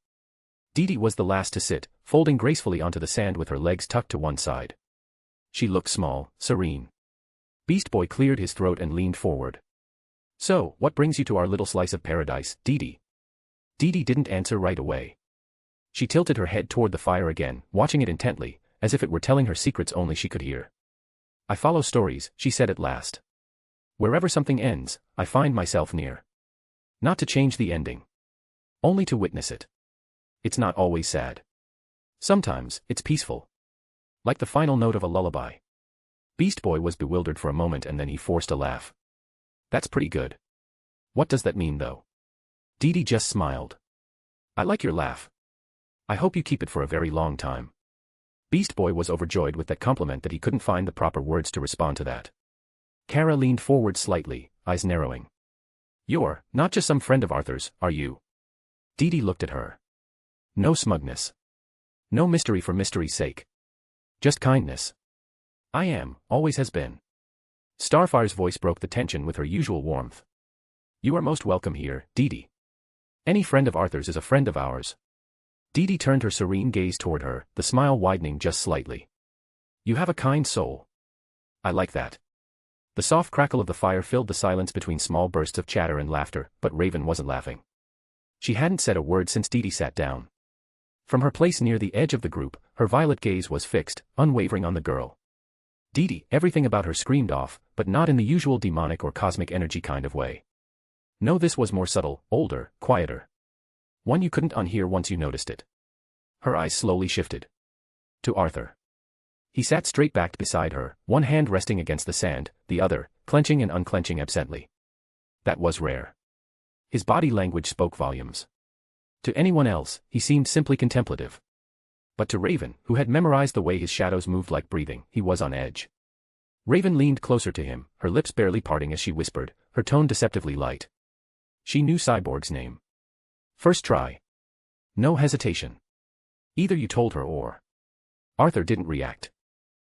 C: Dee Dee was the last to sit, folding gracefully onto the sand with her legs tucked to one side. She looked small, serene. Beast Boy cleared his throat and leaned forward. So, what brings you to our little slice of paradise, Dee Dee? Dee Dee didn't answer right away. She tilted her head toward the fire again, watching it intently, as if it were telling her secrets only she could hear. I follow stories, she said at last. Wherever something ends, I find myself near. Not to change the ending. Only to witness it. It's not always sad. Sometimes, it's peaceful. Like the final note of a lullaby. Beast Boy was bewildered for a moment and then he forced a laugh. That's pretty good. What does that mean though? Dee Dee just smiled. I like your laugh. I hope you keep it for a very long time. Beast Boy was overjoyed with that compliment that he couldn't find the proper words to respond to that. Kara leaned forward slightly, eyes narrowing. You're not just some friend of Arthur's, are you? Dee Dee looked at her. No smugness. No mystery for mystery's sake. Just kindness. I am, always has been. Starfire's voice broke the tension with her usual warmth. You are most welcome here, Dee Dee. Any friend of Arthur's is a friend of ours. Dee Dee turned her serene gaze toward her, the smile widening just slightly. You have a kind soul. I like that. The soft crackle of the fire filled the silence between small bursts of chatter and laughter, but Raven wasn't laughing. She hadn't said a word since Dee Dee sat down. From her place near the edge of the group, her violet gaze was fixed, unwavering on the girl. Dee, everything about her screamed off, but not in the usual demonic or cosmic energy kind of way. No, this was more subtle, older, quieter. One you couldn't unhear once you noticed it. Her eyes slowly shifted. To Arthur. He sat straight-backed beside her, one hand resting against the sand, the other, clenching and unclenching absently. That was rare. His body language spoke volumes. To anyone else, he seemed simply contemplative. But to Raven, who had memorized the way his shadows moved like breathing, he was on edge. Raven leaned closer to him, her lips barely parting as she whispered, her tone deceptively light. She knew Cyborg's name. First try. No hesitation. Either you told her or... Arthur didn't react.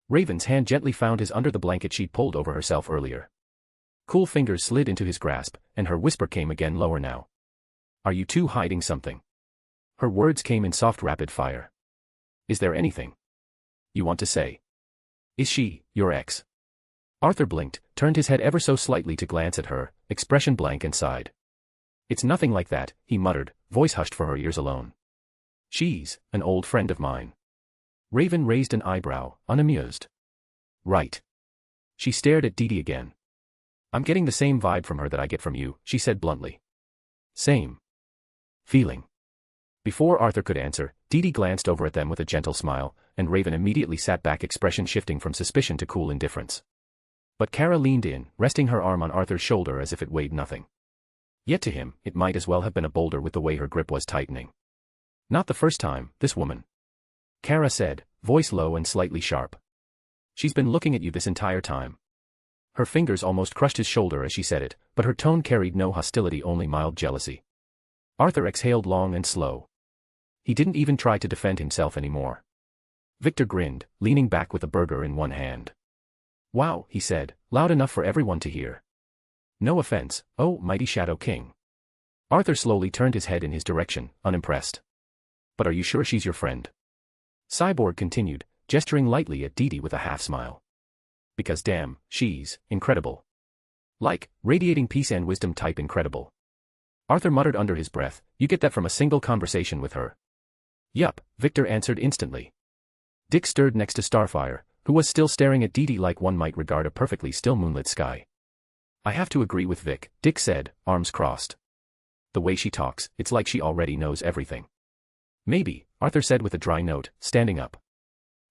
C: Raven's hand gently found his under the blanket she'd pulled over herself earlier. Cool fingers slid into his grasp, and her whisper came again lower now. Are you two hiding something? Her words came in soft rapid fire. Is there anything you want to say? Is she your ex? Arthur blinked, turned his head ever so slightly to glance at her, expression blank and sighed. It's nothing like that, he muttered, voice hushed for her ears alone. She's an old friend of mine. Raven raised an eyebrow, unamused. Right. She stared at Dee again. I'm getting the same vibe from her that I get from you, she said bluntly. Same feeling. Before Arthur could answer, Dee glanced over at them with a gentle smile, and Raven immediately sat back, expression shifting from suspicion to cool indifference. But Kara leaned in, resting her arm on Arthur's shoulder as if it weighed nothing. Yet to him, it might as well have been a boulder with the way her grip was tightening. Not the first time, this woman. Kara said, voice low and slightly sharp. She's been looking at you this entire time. Her fingers almost crushed his shoulder as she said it, but her tone carried no hostility, only mild jealousy. Arthur exhaled long and slow. He didn't even try to defend himself anymore. Victor grinned, leaning back with a burger in one hand. Wow, he said, loud enough for everyone to hear. No offense, oh, mighty Shadow King. Arthur slowly turned his head in his direction, unimpressed. But are you sure she's your friend? Cyborg continued, gesturing lightly at Dee with a half-smile. Because damn, she's incredible. Like, radiating peace and wisdom type incredible. Arthur muttered under his breath, you get that from a single conversation with her. Yup, Victor answered instantly. Dick stirred next to Starfire, who was still staring at Dee like one might regard a perfectly still moonlit sky. I have to agree with Vic, Dick said, arms crossed. The way she talks, it's like she already knows everything. Maybe, Arthur said with a dry note, standing up.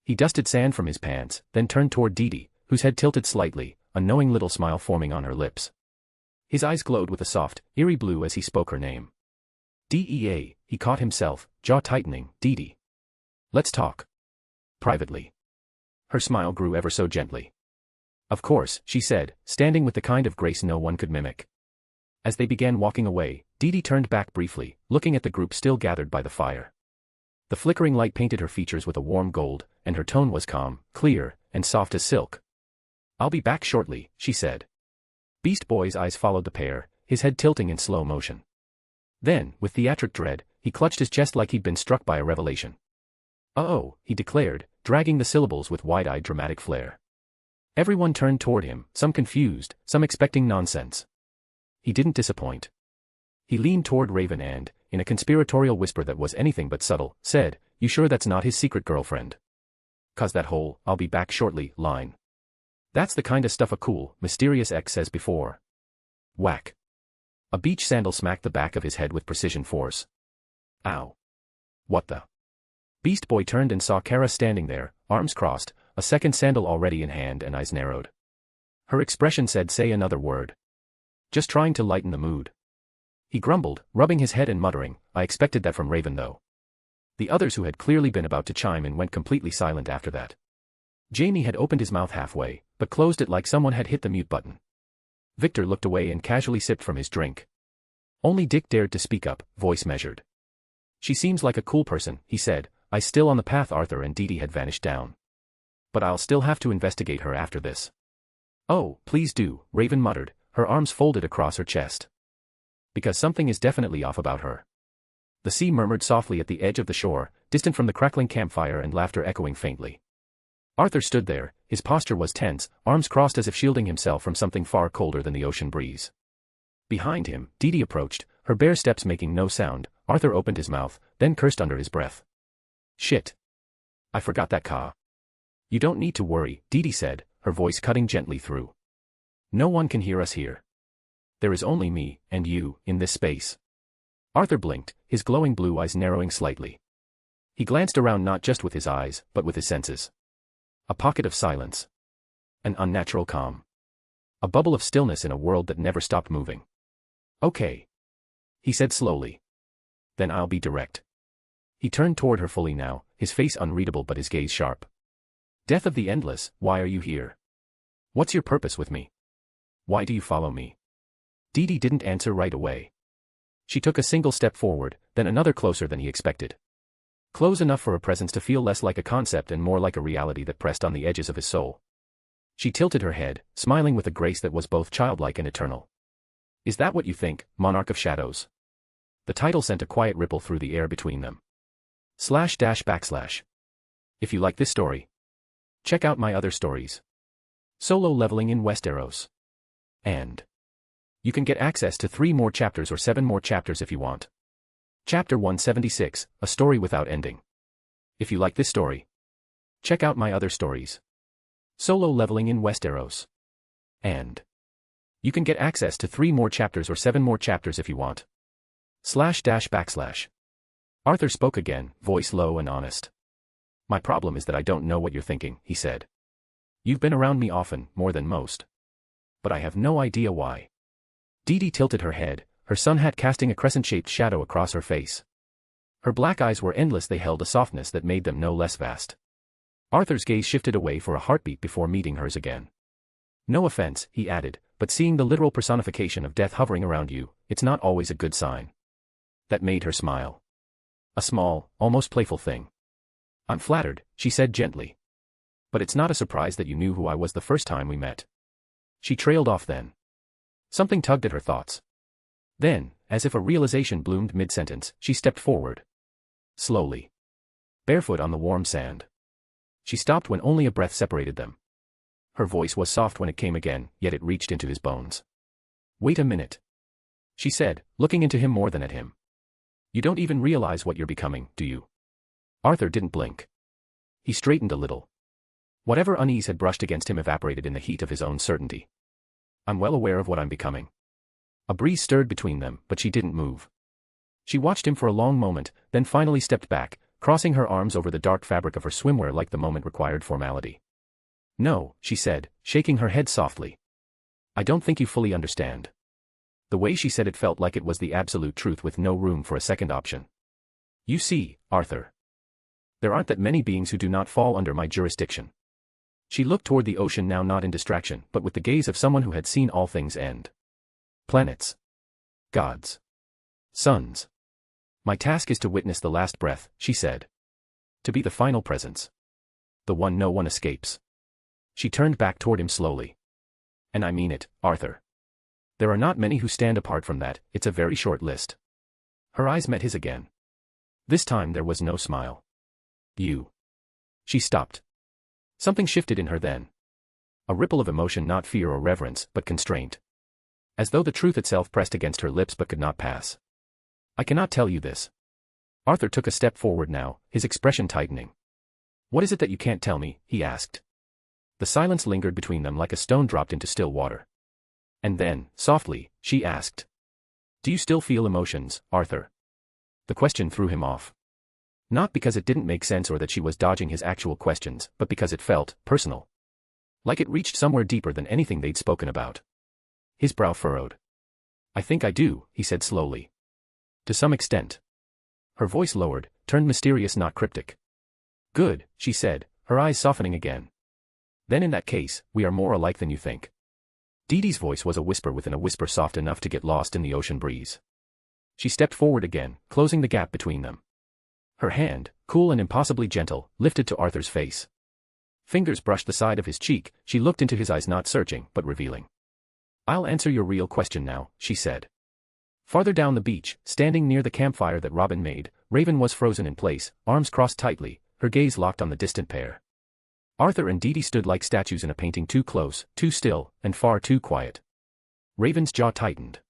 C: He dusted sand from his pants, then turned toward Dee, whose head tilted slightly, a knowing little smile forming on her lips. His eyes glowed with a soft, eerie blue as he spoke her name. Dea, he caught himself, jaw tightening, Dee. Let's talk. Privately. Her smile grew ever so gently. Of course, she said, standing with the kind of grace no one could mimic. As they began walking away, Dee turned back briefly, looking at the group still gathered by the fire. The flickering light painted her features with a warm gold, and her tone was calm, clear, and soft as silk. I'll be back shortly, she said. Beast Boy's eyes followed the pair, his head tilting in slow motion. Then, with theatric dread, he clutched his chest like he'd been struck by a revelation. Uh-oh, he declared, dragging the syllables with wide-eyed dramatic flair. Everyone turned toward him, some confused, some expecting nonsense. He didn't disappoint. He leaned toward Raven and, in a conspiratorial whisper that was anything but subtle, said, You sure that's not his secret girlfriend? 'Cause that whole, I'll be back shortly, line. That's the kind of stuff a cool, mysterious ex says before. Whack. A beach sandal smacked the back of his head with precision force. Ow. What the? Beast Boy turned and saw Kara standing there, arms crossed, a second sandal already in hand and eyes narrowed. Her expression said, Say another word. Just trying to lighten the mood. He grumbled, rubbing his head and muttering, I expected that from Raven though. The others who had clearly been about to chime in went completely silent after that. Jamie had opened his mouth halfway, but closed it like someone had hit the mute button. Victor looked away and casually sipped from his drink. Only Dick dared to speak up, voice measured. She seems like a cool person, he said, I still on the path. Arthur and Dee had vanished down. But I'll still have to investigate her after this. Oh, please do, Raven muttered, her arms folded across her chest. Because something is definitely off about her. The sea murmured softly at the edge of the shore, distant from the crackling campfire and laughter echoing faintly. Arthur stood there, his posture was tense, arms crossed as if shielding himself from something far colder than the ocean breeze. Behind him, Dee approached, her bare steps making no sound. Arthur opened his mouth, then cursed under his breath. Shit. I forgot that ka. You don't need to worry, Dee said, her voice cutting gently through. No one can hear us here. There is only me, and you, in this space. Arthur blinked, his glowing blue eyes narrowing slightly. He glanced around not just with his eyes, but with his senses. A pocket of silence. An unnatural calm. A bubble of stillness in a world that never stopped moving. Okay. He said slowly. Then I'll be direct. He turned toward her fully now, his face unreadable but his gaze sharp. Death of the Endless, why are you here? What's your purpose with me? Why do you follow me? Dee didn't answer right away. She took a single step forward, then another closer than he expected. Close enough for her presence to feel less like a concept and more like a reality that pressed on the edges of his soul. She tilted her head, smiling with a grace that was both childlike and eternal. Is that what you think, Monarch of Shadows? The title sent a quiet ripple through the air between them. // If you like this story, check out my other stories. Solo leveling in Westeros. And you can get access to 3 more chapters or 7 more chapters if you want. Chapter 176, A Story Without Ending. If you like this story, check out my other stories. Solo leveling in Westeros. And you can get access to 3 more chapters or 7 more chapters if you want. // Arthur spoke again, voice low and honest. My problem is that I don't know what you're thinking, he said. You've been around me often, more than most. But I have no idea why. Dee tilted her head, her sun hat casting a crescent-shaped shadow across her face. Her black eyes were endless, they held a softness that made them no less vast. Arthur's gaze shifted away for a heartbeat before meeting hers again. No offense, he added, but seeing the literal personification of death hovering around you, it's not always a good sign. That made her smile. A small, almost playful thing. I'm flattered, she said gently. But it's not a surprise that you knew who I was the first time we met. She trailed off then. Something tugged at her thoughts. Then, as if a realization bloomed mid-sentence, she stepped forward. Slowly. Barefoot on the warm sand. She stopped when only a breath separated them. Her voice was soft when it came again, yet it reached into his bones. Wait a minute. She said, looking into him more than at him. You don't even realize what you're becoming, do you? Arthur didn't blink. He straightened a little. Whatever unease had brushed against him evaporated in the heat of his own certainty. I'm well aware of what I'm becoming. A breeze stirred between them, but she didn't move. She watched him for a long moment, then finally stepped back, crossing her arms over the dark fabric of her swimwear like the moment required formality. No, she said, shaking her head softly. I don't think you fully understand. The way she said it felt like it was the absolute truth with no room for a second option. You see, Arthur. There aren't that many beings who do not fall under my jurisdiction. She looked toward the ocean now, not in distraction, but with the gaze of someone who had seen all things end. Planets. Gods. Suns. My task is to witness the last breath, she said. To be the final presence. The one no one escapes. She turned back toward him slowly. And I mean it, Arthur. There are not many who stand apart from that, it's a very short list. Her eyes met his again. This time there was no smile. You. She stopped. Something shifted in her then. A ripple of emotion, not fear or reverence, but constraint. As though the truth itself pressed against her lips but could not pass. I cannot tell you this. Arthur took a step forward now, his expression tightening. What is it that you can't tell me? He asked. The silence lingered between them like a stone dropped into still water. And then, softly, she asked. Do you still feel emotions, Arthur? The question threw him off. Not because it didn't make sense or that she was dodging his actual questions, but because it felt personal. Like it reached somewhere deeper than anything they'd spoken about. His brow furrowed. I think I do, he said slowly. To some extent. Her voice lowered, turned mysterious, not cryptic. Good, she said, her eyes softening again. Then in that case, we are more alike than you think. Dee's voice was a whisper within a whisper, soft enough to get lost in the ocean breeze. She stepped forward again, closing the gap between them. Her hand, cool and impossibly gentle, lifted to Arthur's face. Fingers brushed the side of his cheek, she looked into his eyes, not searching, but revealing. I'll answer your real question now, she said. Farther down the beach, standing near the campfire that Robin made, Raven was frozen in place, arms crossed tightly, her gaze locked on the distant pair. Arthur and Dee stood like statues in a painting, too close, too still, and far too quiet. Raven's jaw tightened.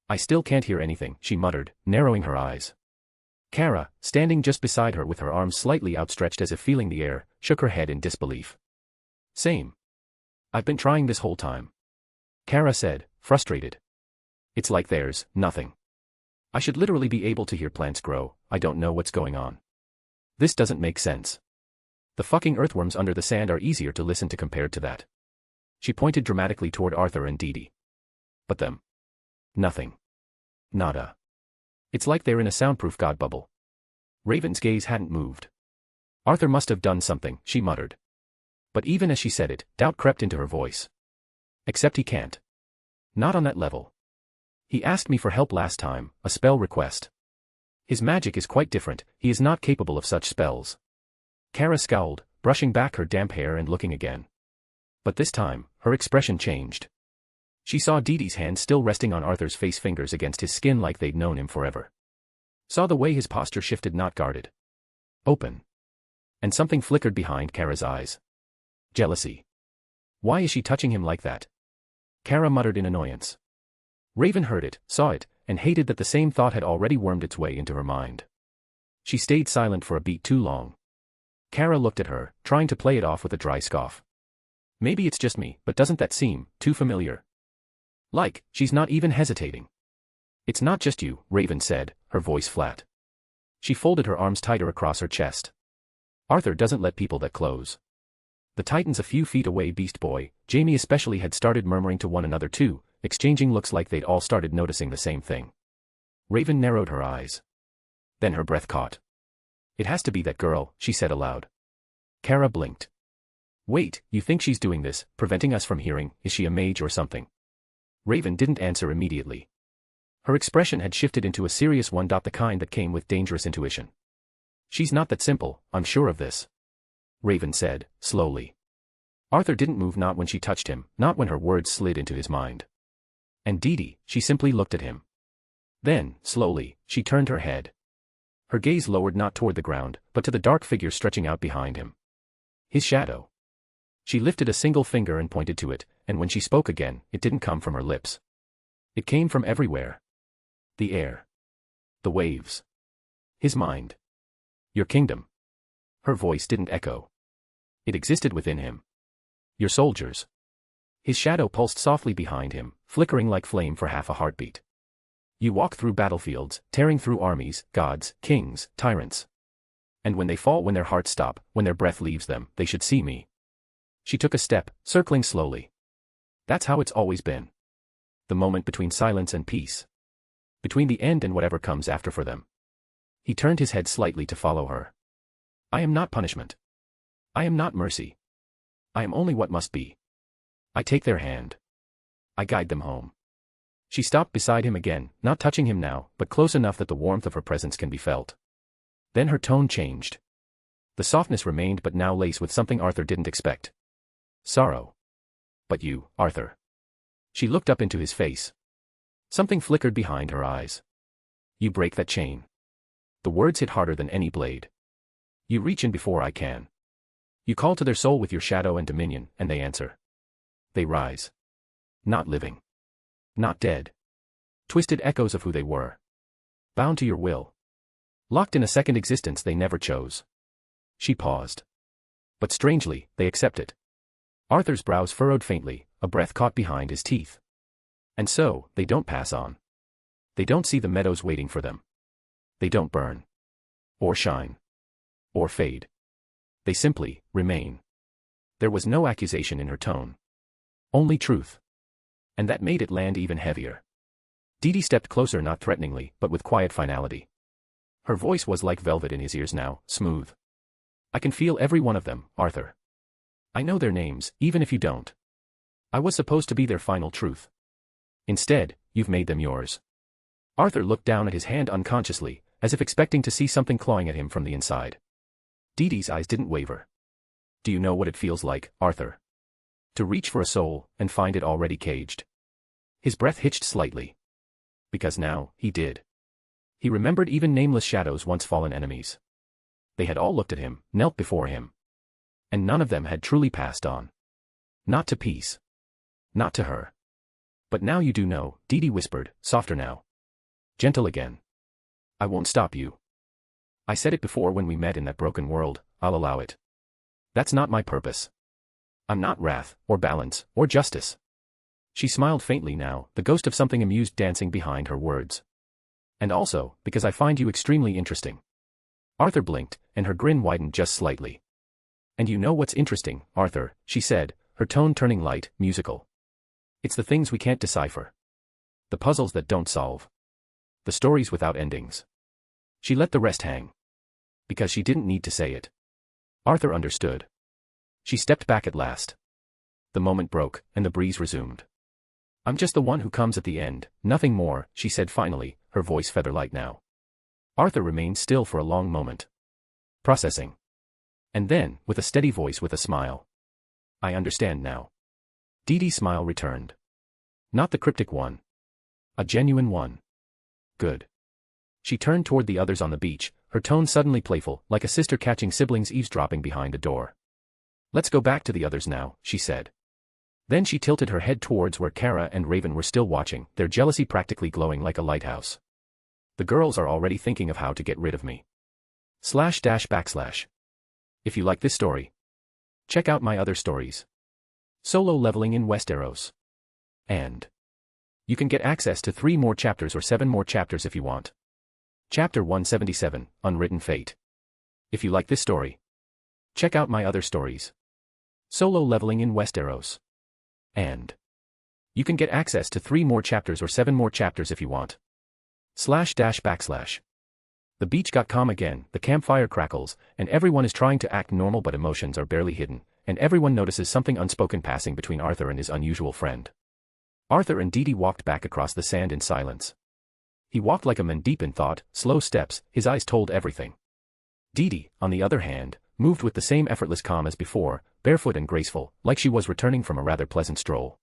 C: I still can't hear anything, she muttered, narrowing her eyes. Kara, standing just beside her with her arms slightly outstretched as if feeling the air, shook her head in disbelief. Same. I've been trying this whole time. Kara said, frustrated. It's like there's nothing. I should literally be able to hear plants grow, I don't know what's going on. This doesn't make sense. The fucking earthworms under the sand are easier to listen to compared to that. She pointed dramatically toward Arthur and Dee Dee. But them. Nothing. Nada. It's like they're in a soundproof god bubble. Raven's gaze hadn't moved. Arthur must have done something, she muttered. But even as she said it, doubt crept into her voice. Except he can't. Not on that level. He asked me for help last time, a spell request. His magic is quite different, he is not capable of such spells. Kara scowled, brushing back her damp hair and looking again. But this time, her expression changed. She saw Dee Dee's hand still resting on Arthur's face, fingers against his skin like they'd known him forever. Saw the way his posture shifted, not guarded. Open. And something flickered behind Kara's eyes. Jealousy. Why is she touching him like that? Kara muttered in annoyance. Raven heard it, saw it, and hated that the same thought had already wormed its way into her mind. She stayed silent for a beat too long. Kara looked at her, trying to play it off with a dry scoff. Maybe it's just me, but doesn't that seem too familiar? Like, she's not even hesitating. It's not just you, Raven said, her voice flat. She folded her arms tighter across her chest. Arthur doesn't let people that close. The Titans a few feet away, Beast Boy, Jamie especially, had started murmuring to one another too, exchanging looks like they'd all started noticing the same thing. Raven narrowed her eyes. Then her breath caught. It has to be that girl, she said aloud. Kara blinked. Wait, you think she's doing this, preventing us from hearing? Is she a mage or something? Raven didn't answer immediately. Her expression had shifted into a serious one, the kind that came with dangerous intuition. She's not that simple, I'm sure of this. Raven said, slowly. Arthur didn't move, not when she touched him, not when her words slid into his mind. And Dee Dee, she simply looked at him. Then, slowly, she turned her head. Her gaze lowered not toward the ground, but to the dark figure stretching out behind him. His shadow. She lifted a single finger and pointed to it, and when she spoke again, it didn't come from her lips. It came from everywhere. The air. The waves. His mind. Your kingdom. Her voice didn't echo. It existed within him. Your soldiers. His shadow pulsed softly behind him, flickering like flame for half a heartbeat. You walk through battlefields, tearing through armies, gods, kings, tyrants. And when they fall, when their hearts stop, when their breath leaves them, they should see me. She took a step, circling slowly. That's how it's always been. The moment between silence and peace. Between the end and whatever comes after for them. He turned his head slightly to follow her. I am not punishment. I am not mercy. I am only what must be. I take their hand. I guide them home. She stopped beside him again, not touching him now, but close enough that the warmth of her presence can be felt. Then her tone changed. The softness remained, but now laced with something Arthur didn't expect. Sorrow. But you, Arthur. She looked up into his face. Something flickered behind her eyes. You break that chain. The words hit harder than any blade. You reach in before I can. You call to their soul with your shadow and dominion, and they answer. They rise. Not living. Not dead. Twisted echoes of who they were. Bound to your will. Locked in a second existence they never chose. She paused. But strangely, they accept it. Arthur's brows furrowed faintly, a breath caught behind his teeth. And so, they don't pass on. They don't see the meadows waiting for them. They don't burn. Or shine. Or fade. They simply remain. There was no accusation in her tone. Only truth. And that made it land even heavier. Dee Dee stepped closer, not threateningly, but with quiet finality. Her voice was like velvet in his ears now, smooth. I can feel every one of them, Arthur. I know their names, even if you don't. I was supposed to be their final truth. Instead, you've made them yours. Arthur looked down at his hand unconsciously, as if expecting to see something clawing at him from the inside. Dee Dee's eyes didn't waver. Do you know what it feels like, Arthur? To reach for a soul, and find it already caged. His breath hitched slightly. Because now, he did. He remembered even nameless shadows, once fallen enemies. They had all looked at him, knelt before him. And none of them had truly passed on. Not to peace. Not to her. But now you do know, Dee Dee whispered, softer now. Gentle again. I won't stop you. I said it before when we met in that broken world, I'll allow it. That's not my purpose. I'm not wrath, or balance, or justice. She smiled faintly now, the ghost of something amused dancing behind her words. And also, because I find you extremely interesting. Arthur blinked, and her grin widened just slightly. And you know what's interesting, Arthur, she said, her tone turning light, musical. It's the things we can't decipher. The puzzles that don't solve. The stories without endings. She let the rest hang. Because she didn't need to say it. Arthur understood. She stepped back at last. The moment broke, and the breeze resumed. I'm just the one who comes at the end, nothing more, she said finally, her voice feather-light now. Arthur remained still for a long moment. Processing. And then, with a steady voice with a smile. I understand now. Dee Dee's smile returned. Not the cryptic one. A genuine one. Good. She turned toward the others on the beach, her tone suddenly playful, like a sister catching siblings eavesdropping behind a door. Let's go back to the others now, she said. Then she tilted her head towards where Kara and Raven were still watching, their jealousy practically glowing like a lighthouse. The girls are already thinking of how to get rid of me. // If you like this story, check out my other stories. Solo leveling in Westeros. And you can get access to 3 more chapters or 7 more chapters if you want. Chapter 177, Unwritten Fate. If you like this story, check out my other stories. Solo leveling in Westeros. And you can get access to 3 more chapters or 7 more chapters if you want. // The beach got calm again, the campfire crackles, and everyone is trying to act normal but emotions are barely hidden, and everyone notices something unspoken passing between Arthur and his unusual friend. Arthur and Dee Dee walked back across the sand in silence. He walked like a man deep in thought, slow steps, his eyes told everything. Dee Dee, on the other hand, moved with the same effortless calm as before, barefoot and graceful, like she was returning from a rather pleasant stroll.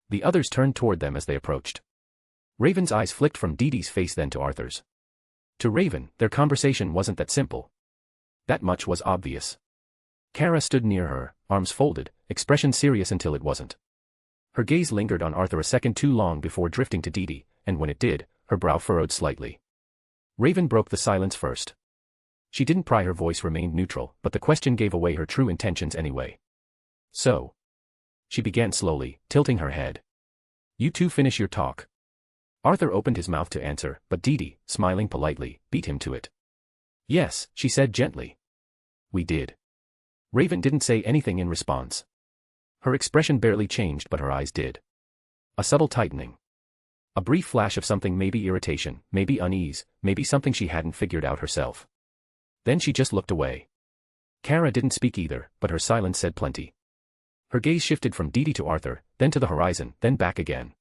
C: The others turned toward them as they approached. Raven's eyes flicked from Dee Dee's face then to Arthur's. To Raven, their conversation wasn't that simple. That much was obvious. Kara stood near her, arms folded, expression serious until it wasn't. Her gaze lingered on Arthur a second too long before drifting to Dee Dee, and when it did, her brow furrowed slightly. Raven broke the silence first. She didn't pry, her voice remained neutral, but the question gave away her true intentions anyway. So, she began slowly, tilting her head. You two finish your talk. Arthur opened his mouth to answer, but Dee Dee, smiling politely, beat him to it. Yes, she said gently. We did. Raven didn't say anything in response. Her expression barely changed, but her eyes did. A subtle tightening. A brief flash of something, maybe irritation, maybe unease, maybe something she hadn't figured out herself. Then she just looked away. Kara didn't speak either, but her silence said plenty. Her gaze shifted from Dee Dee to Arthur, then to the horizon, then back again.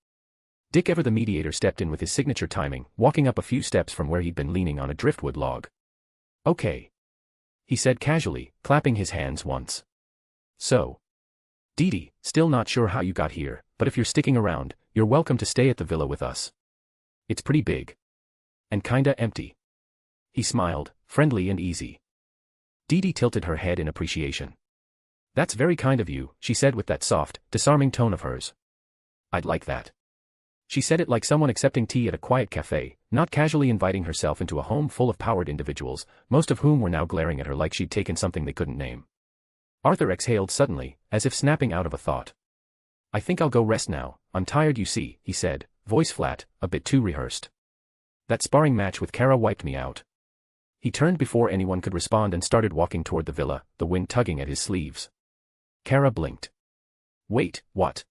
C: Dick Ever the mediator stepped in with his signature timing, walking up a few steps from where he'd been leaning on a driftwood log. Okay. He said casually, clapping his hands once. So. Dee Dee, still not sure how you got here, but if you're sticking around, you're welcome to stay at the villa with us. It's pretty big. And kinda empty. He smiled, friendly and easy. Dee Dee tilted her head in appreciation. That's very kind of you, she said with that soft, disarming tone of hers. I'd like that. She said it like someone accepting tea at a quiet cafe, not casually inviting herself into a home full of powered individuals, most of whom were now glaring at her like she'd taken something they couldn't name. Arthur exhaled suddenly, as if snapping out of a thought. I think I'll go rest now, I'm tired you see, he said, voice flat, a bit too rehearsed. That sparring match with Kara wiped me out. He turned before anyone could respond and started walking toward the villa, the wind tugging at his sleeves. Kara blinked. Wait, what?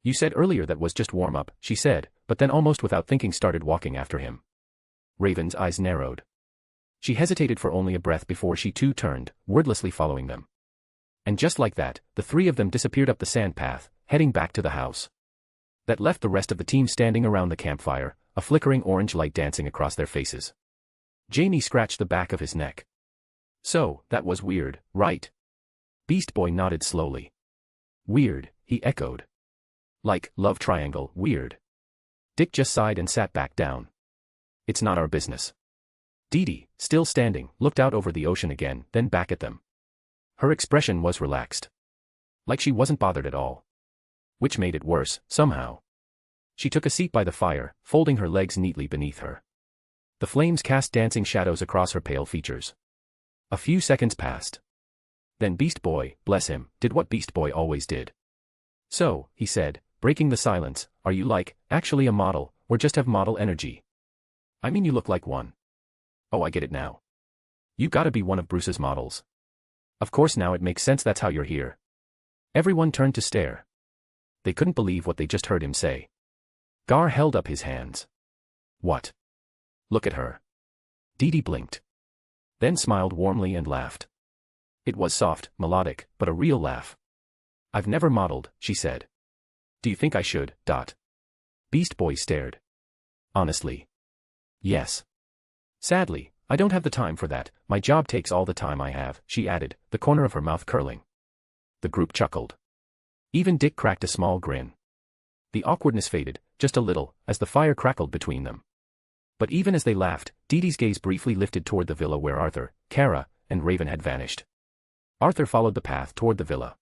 C: You said earlier that was just warm-up, she said, but then almost without thinking started walking after him. Raven's eyes narrowed. She hesitated for only a breath before she too turned, wordlessly following them. And just like that, the 3 of them disappeared up the sand path, heading back to the house. That left the rest of the team standing around the campfire, a flickering orange light dancing across their faces. Jamie scratched the back of his neck. So, that was weird, right? Beast Boy nodded slowly. Weird, he echoed. Like, love triangle, weird. Dick just sighed and sat back down. It's not our business. Dee Dee, still standing, looked out over the ocean again, then back at them. Her expression was relaxed. Like she wasn't bothered at all. Which made it worse, somehow. She took a seat by the fire, folding her legs neatly beneath her. The flames cast dancing shadows across her pale features. A few seconds passed. Then Beast Boy, bless him, did what Beast Boy always did. So, he said, breaking the silence, are you actually a model, or just have model energy? I mean you look like one. Oh, I get it now. You gotta be one of Bruce's models. Of course now it makes sense that's how you're here. Everyone turned to stare. They couldn't believe what they just heard him say. Gar held up his hands. What? Look at her. Dee blinked. Then smiled warmly and laughed. It was soft, melodic, but a real laugh. I've never modeled, she said. Do you think I should, Beast Boy stared. Honestly. Yes. Sadly, I don't have the time for that, my job takes all the time I have, she added, the corner of her mouth curling. The group chuckled. Even Dick cracked a small grin. The awkwardness faded, just a little, as the fire crackled between them. But even as they laughed, Dee's gaze briefly lifted toward the villa where Arthur, Kara, and Raven had vanished. Arthur followed the path toward the villa.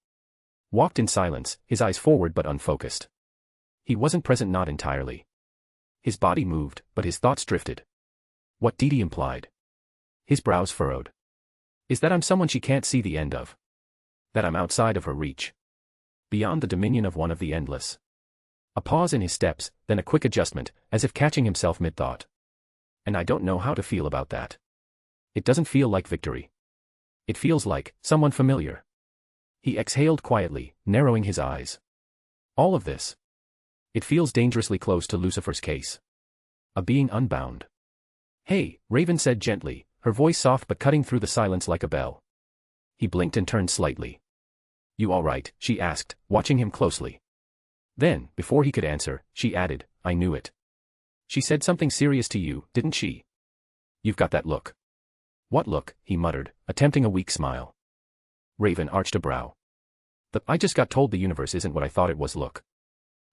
C: Walked in silence, his eyes forward but unfocused. He wasn't present, not entirely. His body moved, but his thoughts drifted. What Dee implied. His brows furrowed. Is that I'm someone she can't see the end of? That I'm outside of her reach? Beyond the dominion of one of the endless? A pause in his steps, then a quick adjustment, as if catching himself mid-thought. And I don't know how to feel about that. It doesn't feel like victory. It feels like someone familiar. He exhaled quietly, narrowing his eyes. All of this. It feels dangerously close to Lucifer's case. A being unbound. Hey, Raven said gently, her voice soft but cutting through the silence like a bell. He blinked and turned slightly. You all right? She asked, watching him closely. Then, before he could answer, she added, I knew it. She said something serious to you, didn't she? You've got that look. What look? He muttered, attempting a weak smile. Raven arched a brow. I just got told the universe isn't what I thought it was look.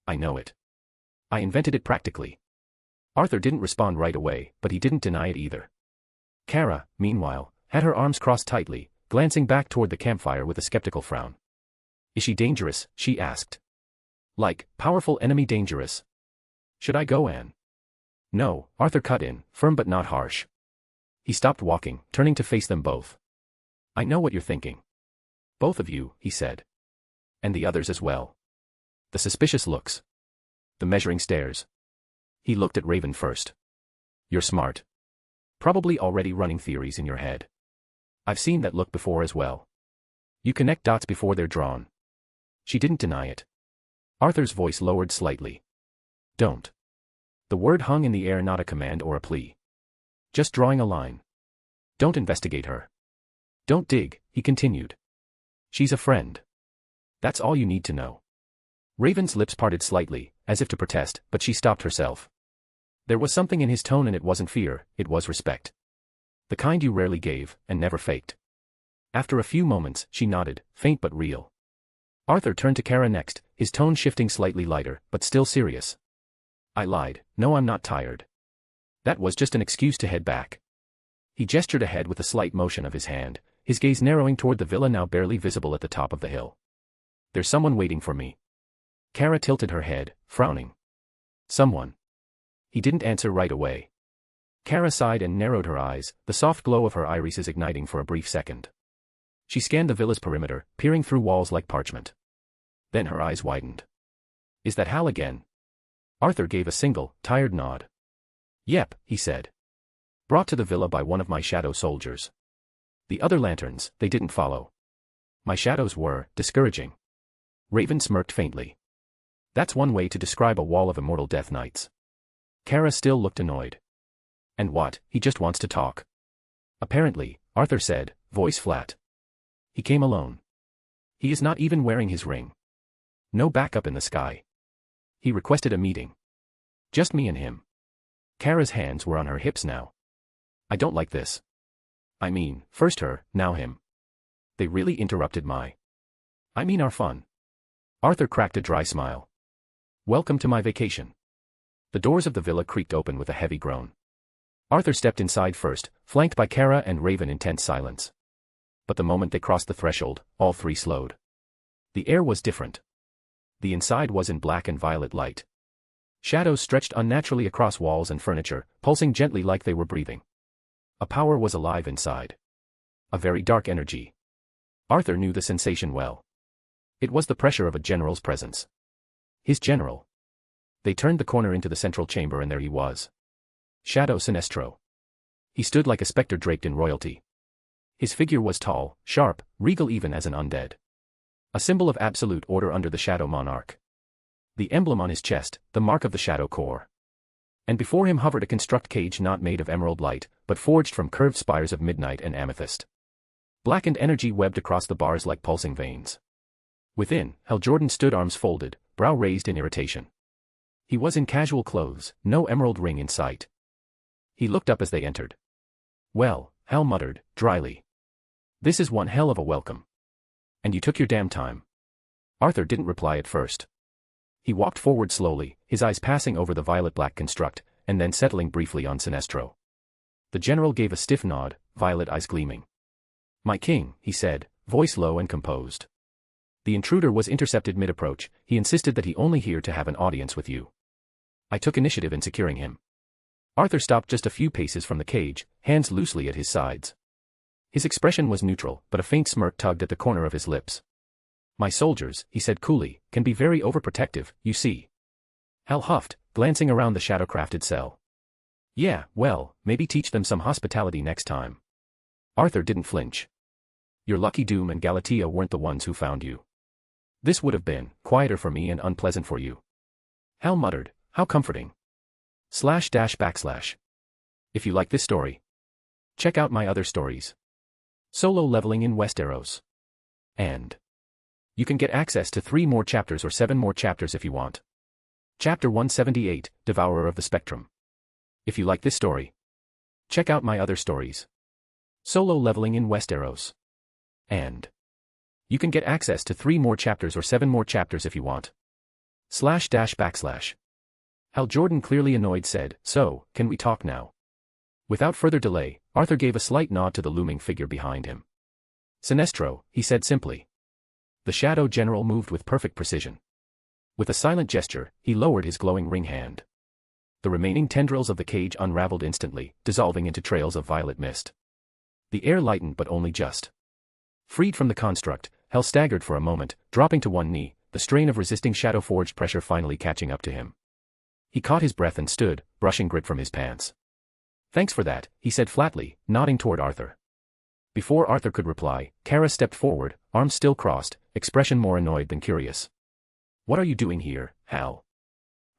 C: I know it. I invented it practically. Arthur didn't respond right away, but he didn't deny it either. Kara, meanwhile, had her arms crossed tightly, glancing back toward the campfire with a skeptical frown. Is she dangerous? She asked. Like, powerful enemy dangerous? Should I go, Anne? No, Arthur cut in, firm but not harsh. He stopped walking, turning to face them both. I know what you're thinking. Both of you, he said. And the others as well. The suspicious looks. The measuring stares. He looked at Raven first. You're smart. Probably already running theories in your head. I've seen that look before as well. You connect dots before they're drawn. She didn't deny it. Arthur's voice lowered slightly. Don't. The word hung in the air, not a command or a plea. Just drawing a line. Don't investigate her. Don't dig, he continued. She's a friend. That's all you need to know. Raven's lips parted slightly, as if to protest, but she stopped herself. There was something in his tone, and it wasn't fear, it was respect. The kind you rarely gave, and never faked. After a few moments, she nodded, faint but real. Arthur turned to Kara next, his tone shifting slightly lighter, but still serious. I lied, no, I'm not tired. That was just an excuse to head back. He gestured ahead with a slight motion of his hand, his gaze narrowing toward the villa now barely visible at the top of the hill. There's someone waiting for me. Kara tilted her head, frowning. Someone. He didn't answer right away. Kara sighed and narrowed her eyes, the soft glow of her irises igniting for a brief second. She scanned the villa's perimeter, peering through walls like parchment. Then her eyes widened. Is that Hal again? Arthur gave a single, tired nod. Yep, he said. Brought to the villa by one of my shadow soldiers. The other lanterns, they didn't follow. My shadows were discouraging. Raven smirked faintly. That's one way to describe a wall of immortal death knights. Kara still looked annoyed. And what, he just wants to talk. Apparently, Arthur said, voice flat. He came alone. He is not even wearing his ring. No backup in the sky. He requested a meeting. Just me and him. Kara's hands were on her hips now. I don't like this. I mean, first her, now him. They really interrupted our fun. Arthur cracked a dry smile. Welcome to my vacation. The doors of the villa creaked open with a heavy groan. Arthur stepped inside first, flanked by Kara and Raven in tense silence. But the moment they crossed the threshold, all three slowed. The air was different. The inside was in black and violet light. Shadows stretched unnaturally across walls and furniture, pulsing gently like they were breathing. A power was alive inside. A very dark energy. Arthur knew the sensation well. It was the pressure of a general's presence. His general. They turned the corner into the central chamber and there he was. Shadow Sinestro. He stood like a spectre draped in royalty. His figure was tall, sharp, regal even as an undead. A symbol of absolute order under the Shadow Monarch. The emblem on his chest, the mark of the Shadow Core. And before him hovered a construct cage not made of emerald light, but forged from curved spires of midnight and amethyst. Blackened energy webbed across the bars like pulsing veins. Within, Hal Jordan stood arms folded, brow raised in irritation. He was in casual clothes, no emerald ring in sight. He looked up as they entered. Well, Hal muttered, dryly. This is one hell of a welcome. And you took your damn time. Arthur didn't reply at first. He walked forward slowly, his eyes passing over the violet-black construct, and then settling briefly on Sinestro. The general gave a stiff nod, violet eyes gleaming. My king, he said, voice low and composed. The intruder was intercepted mid-approach. He insisted that he only here to have an audience with you. I took initiative in securing him. Arthur stopped just a few paces from the cage, hands loosely at his sides. His expression was neutral, but a faint smirk tugged at the corner of his lips. My soldiers, he said coolly, can be very overprotective, you see. Hal huffed, glancing around the shadow-crafted cell. Yeah, well, maybe teach them some hospitality next time. Arthur didn't flinch. Your lucky Doom and Galatea weren't the ones who found you. This would have been quieter for me and unpleasant for you. Hal muttered, how comforting. // If you like this story, check out my other stories. Solo leveling in Westeros. And you can get access to 3 more chapters or 7 more chapters if you want. Chapter 178, Devourer of the Spectrum. If you like this story, check out my other stories. Solo leveling in Westeros. And you can get access to 3 more chapters or 7 more chapters if you want. // Hal Jordan, clearly annoyed, said, so, can we talk now? Without further delay, Arthur gave a slight nod to the looming figure behind him. Sinestro, he said simply. The Shadow General moved with perfect precision. With a silent gesture, he lowered his glowing ring hand. The remaining tendrils of the cage unraveled instantly, dissolving into trails of violet mist. The air lightened, but only just. Freed from the construct, Hal staggered for a moment, dropping to one knee, the strain of resisting shadow-forged pressure finally catching up to him. He caught his breath and stood, brushing grit from his pants. Thanks for that, he said flatly, nodding toward Arthur. Before Arthur could reply, Kara stepped forward, arms still crossed, expression more annoyed than curious. What are you doing here, Hal?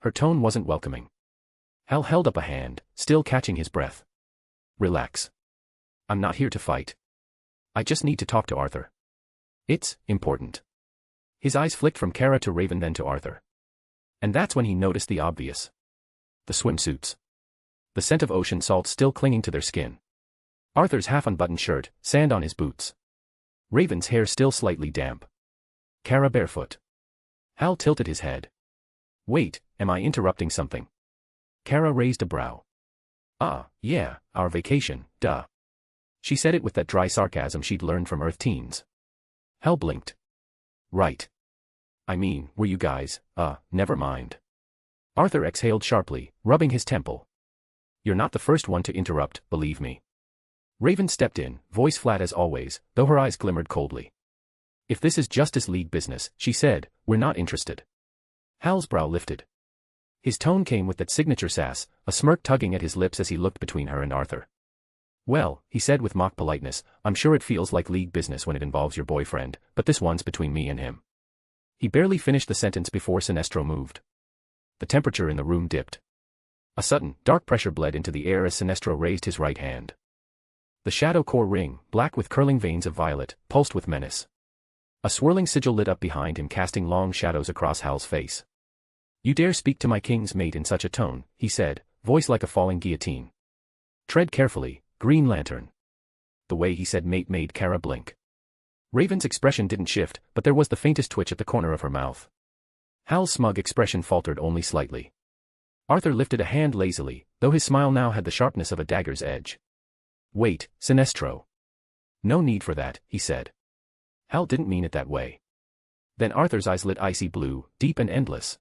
C: Her tone wasn't welcoming. Hal held up a hand, still catching his breath. Relax. I'm not here to fight. I just need to talk to Arthur. It's important. His eyes flicked from Kara to Raven, then to Arthur. And that's when he noticed the obvious. The swimsuits. The scent of ocean salt still clinging to their skin. Arthur's half-unbuttoned shirt, sand on his boots. Raven's hair still slightly damp. Kara barefoot. Hal tilted his head. Wait, am I interrupting something? Kara raised a brow. Ah, yeah, our vacation, duh. She said it with that dry sarcasm she'd learned from Earth teens. Hal blinked. Right. I mean, were you guys, never mind. Arthur exhaled sharply, rubbing his temple. You're not the first one to interrupt, believe me. Raven stepped in, voice flat as always, though her eyes glimmered coldly. If this is Justice League business, she said, we're not interested. Hal's brow lifted. His tone came with that signature sass, a smirk tugging at his lips as he looked between her and Arthur. Well, he said with mock politeness, I'm sure it feels like league business when it involves your boyfriend, but this one's between me and him. He barely finished the sentence before Sinestro moved. The temperature in the room dipped. A sudden, dark pressure bled into the air as Sinestro raised his right hand. The shadow core ring, black with curling veins of violet, pulsed with menace. A swirling sigil lit up behind him, casting long shadows across Hal's face. You dare speak to my king's mate in such a tone, he said, voice like a falling guillotine. Tread carefully, Green Lantern. The way he said mate made Kara blink. Raven's expression didn't shift, but there was the faintest twitch at the corner of her mouth. Hal's smug expression faltered only slightly. Arthur lifted a hand lazily, though his smile now had the sharpness of a dagger's edge. Wait, Sinestro. No need for that, he said. Hal didn't mean it that way. Then Arthur's eyes lit icy blue, deep and endless.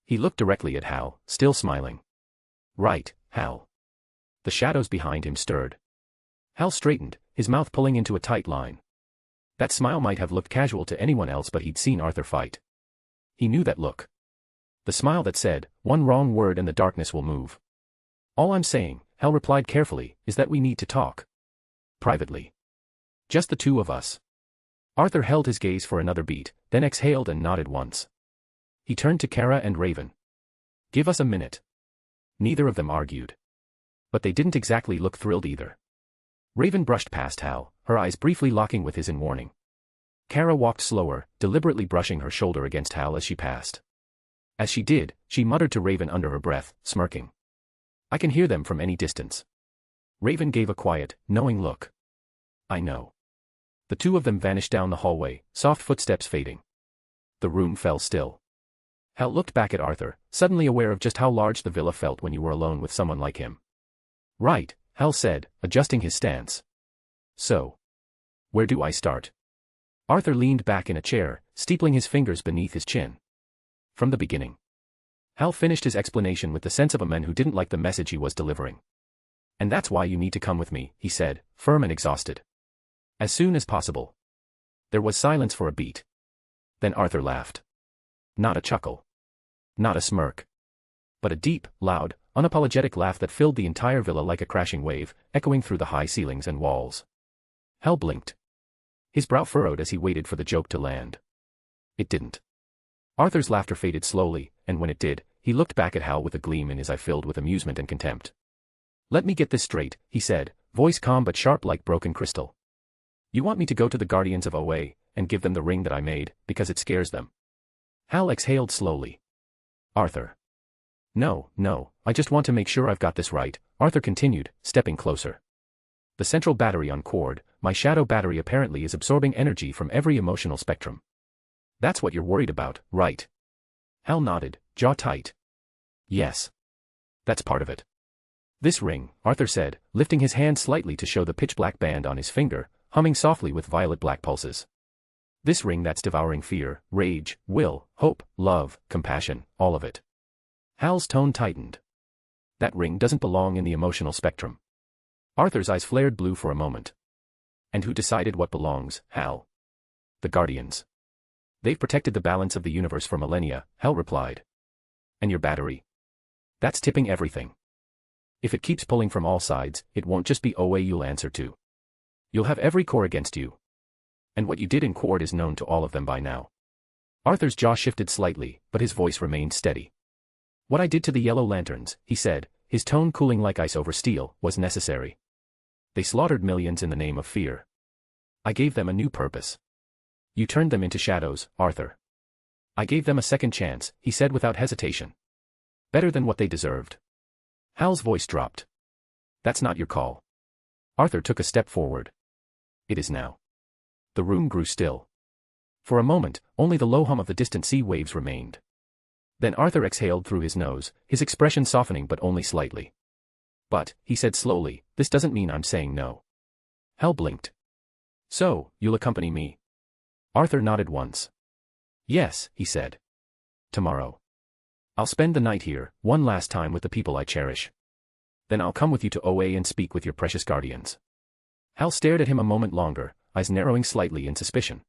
C: He looked directly at Hal, still smiling. Right, Hal. The shadows behind him stirred. Hal straightened, his mouth pulling into a tight line. That smile might have looked casual to anyone else, but he'd seen Arthur fight. He knew that look. The smile that said, one wrong word and the darkness will move. All I'm saying, Hal replied carefully, is that we need to talk. Privately. Just the two of us. Arthur held his gaze for another beat, then exhaled and nodded once. He turned to Kara and Raven. Give us a minute. Neither of them argued. But they didn't exactly look thrilled either. Raven brushed past Hal, her eyes briefly locking with his in warning. Kara walked slower, deliberately brushing her shoulder against Hal as she passed. As she did, she muttered to Raven under her breath, smirking. I can hear them from any distance. Raven gave a quiet, knowing look. I know. The two of them vanished down the hallway, soft footsteps fading. The room fell still. Hal looked back at Arthur, suddenly aware of just how large the villa felt when you were alone with someone like him. Right, Hal said, adjusting his stance. So. Where do I start? Arthur leaned back in a chair, steepling his fingers beneath his chin. From the beginning. Hal finished his explanation with the sense of a man who didn't like the message he was delivering. And that's why you need to come with me, he said, firm and exhausted. As soon as possible. There was silence for a beat. Then Arthur laughed. Not a chuckle. Not a smirk. But a deep, loud, unapologetic laugh that filled the entire villa like a crashing wave, echoing through the high ceilings and walls. Hal blinked. His brow furrowed as he waited for the joke to land. It didn't. Arthur's laughter faded slowly, and when it did, he looked back at Hal with a gleam in his eye filled with amusement and contempt. Let me get this straight, he said, voice calm but sharp like broken crystal. You want me to go to the Guardians of OA, and give them the ring that I made, because it scares them? Hal exhaled slowly. Arthur. No, I just want to make sure I've got this right, Arthur continued, stepping closer. The central battery on Quard, my shadow battery apparently is absorbing energy from every emotional spectrum. That's what you're worried about, right? Hal nodded, jaw tight. Yes. That's part of it. This ring, Arthur said, lifting his hand slightly to show the pitch-black band on his finger, humming softly with violet-black pulses. This ring that's devouring fear, rage, will, hope, love, compassion, all of it. Hal's tone tightened. That ring doesn't belong in the emotional spectrum. Arthur's eyes flared blue for a moment. And who decided what belongs, Hal? The Guardians. They've protected the balance of the universe for millennia, Hal replied. And your battery? That's tipping everything. If it keeps pulling from all sides, it won't just be OA you'll answer to. You'll have every core against you. And what you did in Quard is known to all of them by now. Arthur's jaw shifted slightly, but his voice remained steady. What I did to the Yellow Lanterns, he said, his tone cooling like ice over steel, was necessary. They slaughtered millions in the name of fear. I gave them a new purpose. You turned them into shadows, Arthur. I gave them a second chance, he said without hesitation. Better than what they deserved. Hal's voice dropped. That's not your call. Arthur took a step forward. It is now. The room grew still. For a moment, only the low hum of the distant sea waves remained. Then Arthur exhaled through his nose, his expression softening but only slightly. But, he said slowly, this doesn't mean I'm saying no. Hal blinked. So, you'll accompany me? Arthur nodded once. Yes, he said. Tomorrow. I'll spend the night here, one last time with the people I cherish. Then I'll come with you to OA and speak with your precious guardians. Hal stared at him a moment longer, eyes narrowing slightly in suspicion.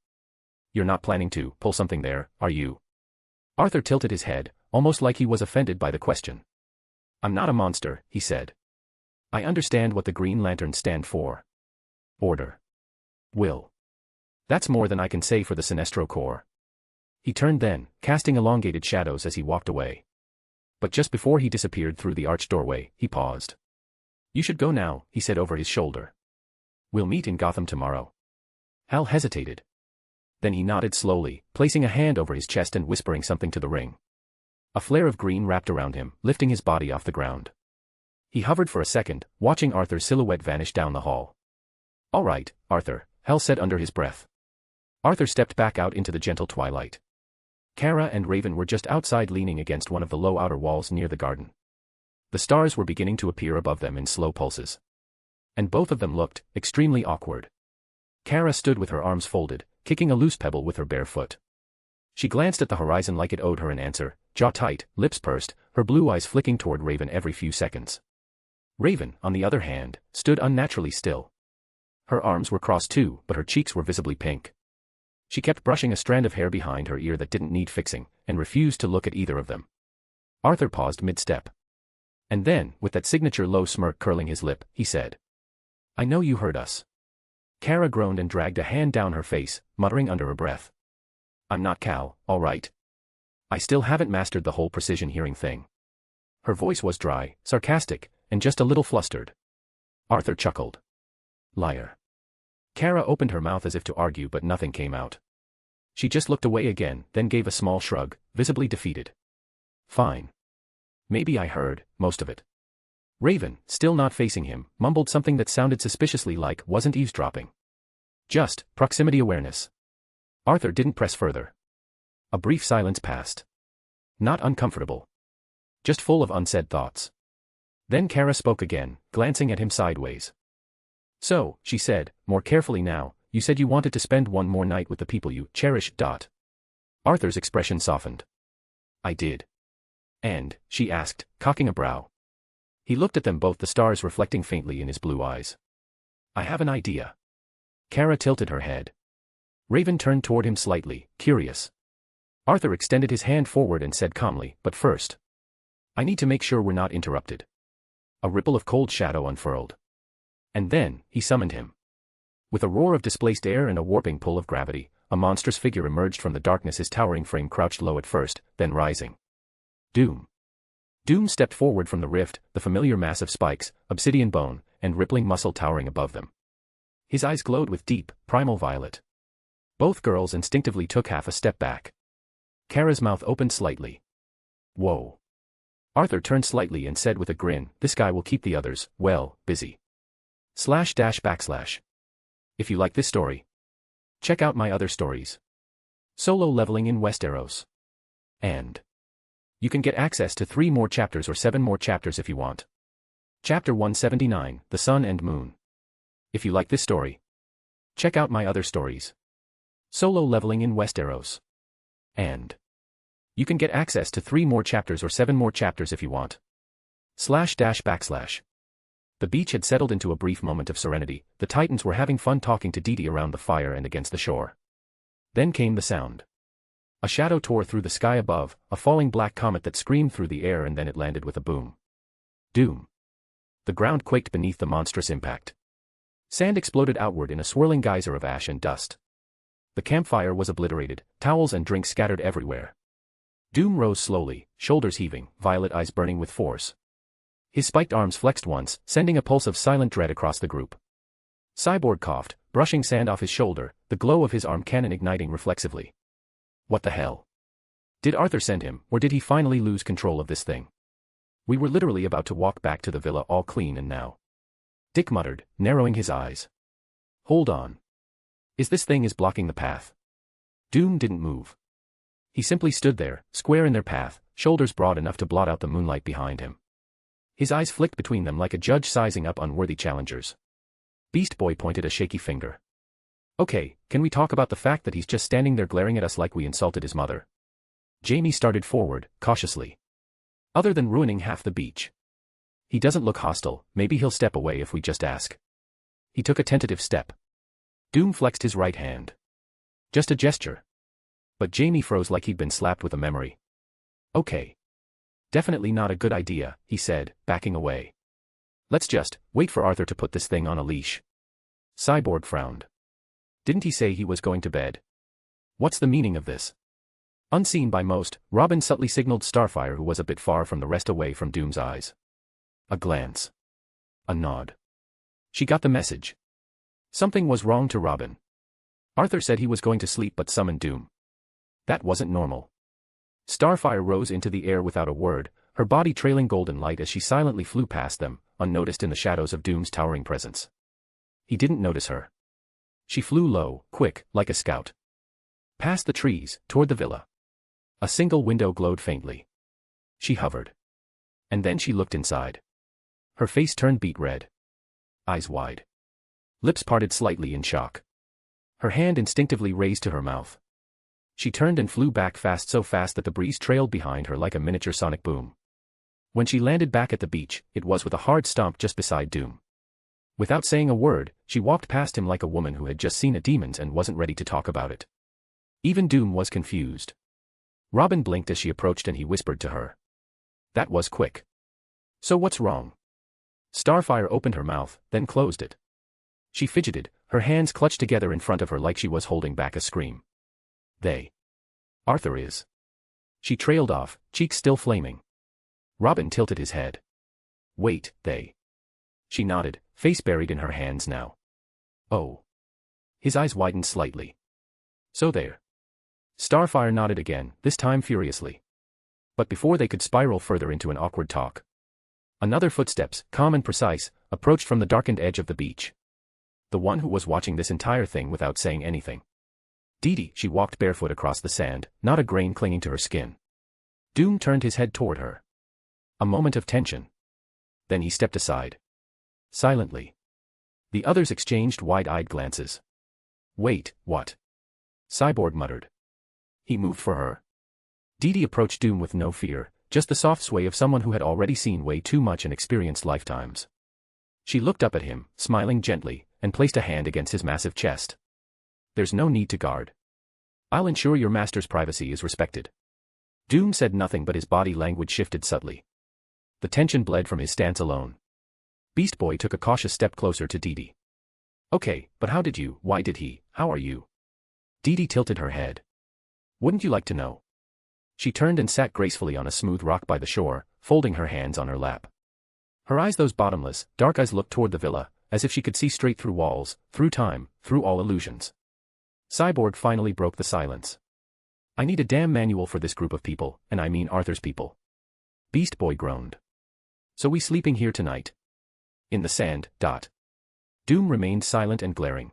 C: You're not planning to pull something there, are you? Arthur tilted his head, almost like he was offended by the question. I'm not a monster, he said. I understand what the Green Lanterns stand for. Order. Will. That's more than I can say for the Sinestro Corps. He turned then, casting elongated shadows as he walked away. But just before he disappeared through the arched doorway, he paused. You should go now, he said over his shoulder. We'll meet in Gotham tomorrow. Hal hesitated. Then he nodded slowly, placing a hand over his chest and whispering something to the ring. A flare of green wrapped around him, lifting his body off the ground. He hovered for a second, watching Arthur's silhouette vanish down the hall. All right, Arthur, Hal said under his breath. Arthur stepped back out into the gentle twilight. Kara and Raven were just outside leaning against one of the low outer walls near the garden. The stars were beginning to appear above them in slow pulses. And both of them looked extremely awkward. Kara stood with her arms folded, kicking a loose pebble with her bare foot. She glanced at the horizon like it owed her an answer, jaw tight, lips pursed, her blue eyes flicking toward Raven every few seconds. Raven, on the other hand, stood unnaturally still. Her arms were crossed too, but her cheeks were visibly pink. She kept brushing a strand of hair behind her ear that didn't need fixing, and refused to look at either of them. Arthur paused mid-step. And then, with that signature low smirk curling his lip, he said, "I know you heard us." Kara groaned and dragged a hand down her face, muttering under her breath, "I'm not Cal, all right. I still haven't mastered the whole precision hearing thing." Her voice was dry, sarcastic, and just a little flustered. Arthur chuckled. "Liar." Kara opened her mouth as if to argue, but nothing came out. She just looked away again, then gave a small shrug, visibly defeated. "Fine. Maybe I heard most of it." Raven, still not facing him, mumbled something that sounded suspiciously like wasn't eavesdropping. Just proximity awareness. Arthur didn't press further. A brief silence passed. Not uncomfortable. Just full of unsaid thoughts. Then Kara spoke again, glancing at him sideways. "So," she said, more carefully now, "you said you wanted to spend one more night with the people you cherish. Arthur's expression softened. "I did." "And?" she asked, cocking a brow. He looked at them both, the stars reflecting faintly in his blue eyes. "I have an idea." Kara tilted her head. Raven turned toward him slightly, curious. Arthur extended his hand forward and said calmly, "But first, I need to make sure we're not interrupted." A ripple of cold shadow unfurled. And then, he summoned him. With a roar of displaced air and a warping pull of gravity, a monstrous figure emerged from the darkness, his towering frame crouched low at first, then rising. Doom. Doom stepped forward from the rift, the familiar mass of spikes, obsidian bone, and rippling muscle towering above them. His eyes glowed with deep, primal violet. Both girls instinctively took half a step back. Kara's mouth opened slightly. "Whoa." Arthur turned slightly and said with a grin, "This guy will keep the others, well, busy." // If you like this story, check out my other stories. Solo leveling in Westeros. And you can get access to 3 more chapters or 7 more chapters if you want. Chapter 179, The Sun and Moon. If you like this story, check out my other stories. Solo leveling in Westeros. And you can get access to 3 more chapters or 7 more chapters if you want. // The beach had settled into a brief moment of serenity. The Titans were having fun talking to Didi around the fire and against the shore. Then came the sound. A shadow tore through the sky above, a falling black comet that screamed through the air, and then it landed with a boom. Doom. The ground quaked beneath the monstrous impact. Sand exploded outward in a swirling geyser of ash and dust. The campfire was obliterated, towels and drinks scattered everywhere. Doom rose slowly, shoulders heaving, violet eyes burning with force. His spiked arms flexed once, sending a pulse of silent dread across the group. Cyborg coughed, brushing sand off his shoulder, the glow of his arm cannon igniting reflexively. What the hell? Did Arthur send him, or did he finally lose control of this thing? We were literally about to walk back to the villa all clean, and now. Dick muttered, narrowing his eyes. Hold on. This thing is blocking the path. Doom didn't move. He simply stood there, square in their path, shoulders broad enough to blot out the moonlight behind him. His eyes flicked between them like a judge sizing up unworthy challengers. Beast Boy pointed a shaky finger. "Okay, can we talk about the fact that he's just standing there glaring at us like we insulted his mother?" Jamie started forward, cautiously. "Other than ruining half the beach. He doesn't look hostile, maybe he'll step away if we just ask." He took a tentative step. Doom flexed his right hand. Just a gesture. But Jamie froze like he'd been slapped with a memory. "Okay. Definitely not a good idea," he said, backing away. "Let's just wait for Arthur to put this thing on a leash." Cyborg frowned. "Didn't he say he was going to bed? What's the meaning of this?" Unseen by most, Robin subtly signaled Starfire, who was a bit far from the rest, away from Doom's eyes. A glance. A nod. She got the message. Something was wrong to Robin. Arthur said he was going to sleep but summoned Doom. That wasn't normal. Starfire rose into the air without a word, her body trailing golden light as she silently flew past them, unnoticed in the shadows of Doom's towering presence. He didn't notice her. She flew low, quick, like a scout. Past the trees, toward the villa. A single window glowed faintly. She hovered. And then she looked inside. Her face turned beet red. Eyes wide. Lips parted slightly in shock. Her hand instinctively raised to her mouth. She turned and flew back fast, so fast that the breeze trailed behind her like a miniature sonic boom. When she landed back at the beach, it was with a hard stomp just beside Doom. Without saying a word, she walked past him like a woman who had just seen a demon and wasn't ready to talk about it. Even Doom was confused. Robin blinked as she approached and he whispered to her. That was quick. So what's wrong? Starfire opened her mouth, then closed it. She fidgeted, her hands clutched together in front of her like she was holding back a scream. They. Arthur is. She trailed off, cheeks still flaming. Robin tilted his head. Wait, they. She nodded, face buried in her hands now. Oh. His eyes widened slightly. So there. Starfire nodded again, this time furiously. But before they could spiral further into an awkward talk. Another footsteps, calm and precise, approached from the darkened edge of the beach. The one who was watching this entire thing without saying anything. Dee, she walked barefoot across the sand, not a grain clinging to her skin. Doom turned his head toward her. A moment of tension. Then he stepped aside. Silently. The others exchanged wide-eyed glances. Wait, what? Cyborg muttered. He moved for her. Dee approached Doom with no fear, just the soft sway of someone who had already seen way too much and experienced lifetimes. She looked up at him, smiling gently, and placed a hand against his massive chest. There's no need to guard. I'll ensure your master's privacy is respected. Doom said nothing but his body language shifted subtly. The tension bled from his stance alone. Beast Boy took a cautious step closer to Dee. Okay, but how did you, why did he, how are you? Dee tilted her head. Wouldn't you like to know? She turned and sat gracefully on a smooth rock by the shore, folding her hands on her lap. Her eyes, those bottomless, dark eyes, looked toward the villa, as if she could see straight through walls, through time, through all illusions. Cyborg finally broke the silence. I need a damn manual for this group of people, and I mean Arthur's people. Beast Boy groaned. So we sleeping here tonight? In the sand, dot. Doom remained silent and glaring.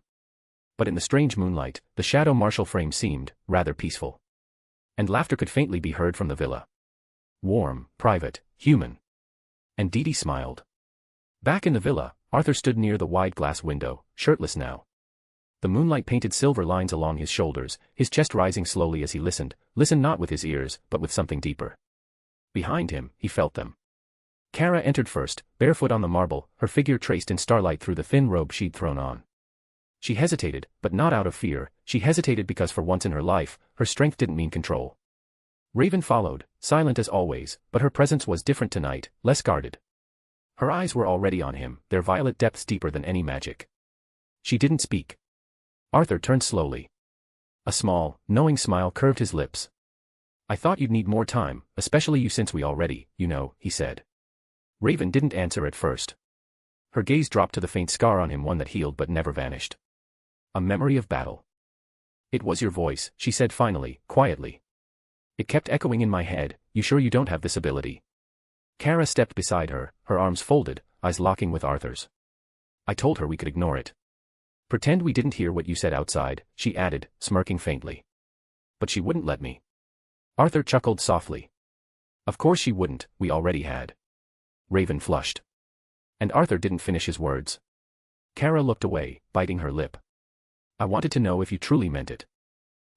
C: But in the strange moonlight, the shadow martial frame seemed, rather peaceful. And laughter could faintly be heard from the villa. Warm, private, human. And Dee smiled. Back in the villa, Arthur stood near the wide glass window, shirtless now. The moonlight painted silver lines along his shoulders, his chest rising slowly as he listened not with his ears, but with something deeper. Behind him, he felt them. Kara entered first, barefoot on the marble, her figure traced in starlight through the thin robe she'd thrown on. She hesitated, but not out of fear, she hesitated because for once in her life, her strength didn't mean control. Raven followed, silent as always, but her presence was different tonight, less guarded. Her eyes were already on him, their violet depths deeper than any magic. She didn't speak. Arthur turned slowly. A small, knowing smile curved his lips. I thought you'd need more time, especially you since we already, you know, he said. Raven didn't answer at first. Her gaze dropped to the faint scar on him, one that healed but never vanished. A memory of battle. It was your voice, she said finally, quietly. It kept echoing in my head, you sure you don't have this ability? Kara stepped beside her, her arms folded, eyes locking with Arthur's. I told her we could ignore it. Pretend we didn't hear what you said outside, she added, smirking faintly. But she wouldn't let me. Arthur chuckled softly. Of course she wouldn't, we already had. Raven flushed. And Arthur didn't finish his words. Kara looked away, biting her lip. I wanted to know if you truly meant it.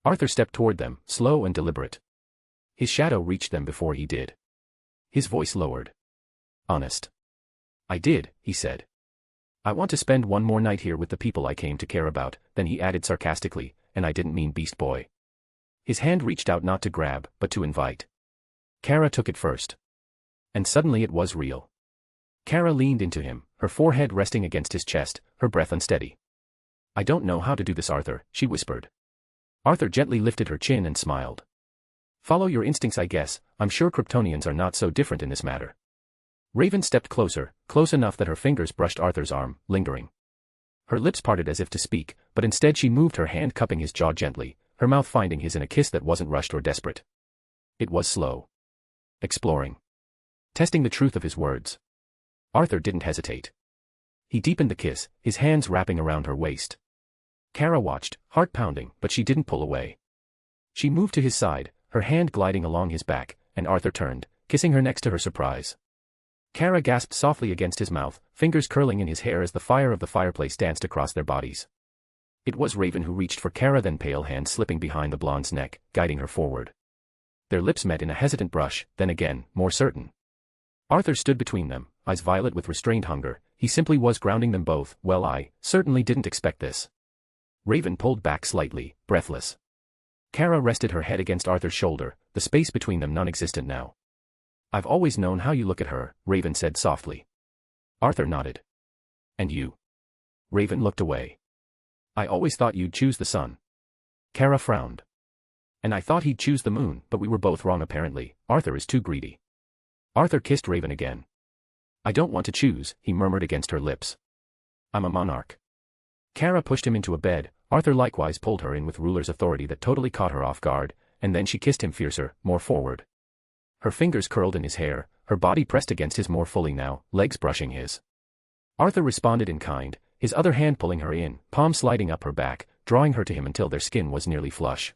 C: Arthur stepped toward them, slow and deliberate. His shadow reached them before he did. His voice lowered. Honest. I did, he said. I want to spend one more night here with the people I came to care about, then he added sarcastically, and I didn't mean Beast Boy. His hand reached out not to grab, but to invite. Kara took it first. And suddenly it was real. Kara leaned into him, her forehead resting against his chest, her breath unsteady. I don't know how to do this, Arthur, she whispered. Arthur gently lifted her chin and smiled. Follow your instincts, I guess, I'm sure Kryptonians are not so different in this matter. Raven stepped closer, close enough that her fingers brushed Arthur's arm, lingering. Her lips parted as if to speak, but instead she moved her hand cupping his jaw gently, her mouth finding his in a kiss that wasn't rushed or desperate. It was slow. Exploring. Testing the truth of his words. Arthur didn't hesitate. He deepened the kiss, his hands wrapping around her waist. Kara watched, heart pounding, but she didn't pull away. She moved to his side, her hand gliding along his back, and Arthur turned, kissing her next to her surprise. Kara gasped softly against his mouth, fingers curling in his hair as the fire of the fireplace danced across their bodies. It was Raven who reached for Kara, then pale hands slipping behind the blonde's neck, guiding her forward. Their lips met in a hesitant brush, then again, more certain. Arthur stood between them, eyes violet with restrained hunger, he simply was grounding them both. Well, I certainly didn't expect this. Raven pulled back slightly, breathless. Kara rested her head against Arthur's shoulder, the space between them non-existent now. I've always known how you look at her, Raven said softly. Arthur nodded. And you? Raven looked away. I always thought you'd choose the sun. Kara frowned. And I thought he'd choose the moon, but we were both wrong apparently. Arthur is too greedy. Arthur kissed Raven again. I don't want to choose, he murmured against her lips. I'm a monarch. Kara pushed him into a bed. Arthur likewise pulled her in with ruler's authority that totally caught her off guard, and then she kissed him fiercer, more forward. Her fingers curled in his hair, her body pressed against his more fully now, legs brushing his. Arthur responded in kind, his other hand pulling her in, palm sliding up her back, drawing her to him until their skin was nearly flush.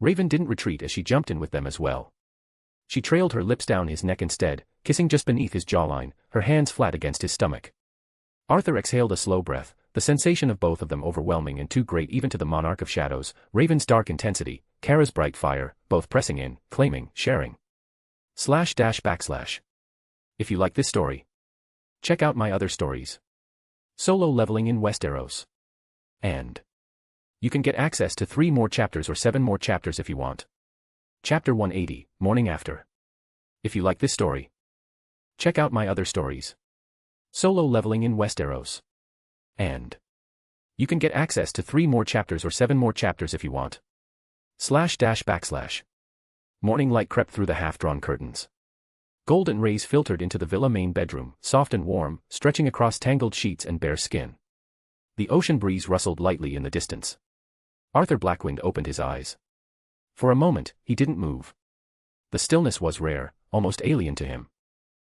C: Raven didn't retreat as she jumped in with them as well. She trailed her lips down his neck instead, kissing just beneath his jawline, her hands flat against his stomach. Arthur exhaled a slow breath, the sensation of both of them overwhelming and too great even to the monarch of shadows, Raven's dark intensity, Kara's bright fire, both pressing in, claiming, sharing. // If you like this story, check out my other stories. Solo leveling in Westeros. And you can get access to 3 more chapters or 7 more chapters if you want. Chapter 180, Morning After. If you like this story, check out my other stories. Solo leveling in Westeros. And you can get access to 3 more chapters or 7 more chapters if you want. // Morning light crept through the half-drawn curtains. Golden rays filtered into the villa main bedroom, soft and warm, stretching across tangled sheets and bare skin. The ocean breeze rustled lightly in the distance. Arthur Blackwynd opened his eyes. For a moment, he didn't move. The stillness was rare, almost alien to him.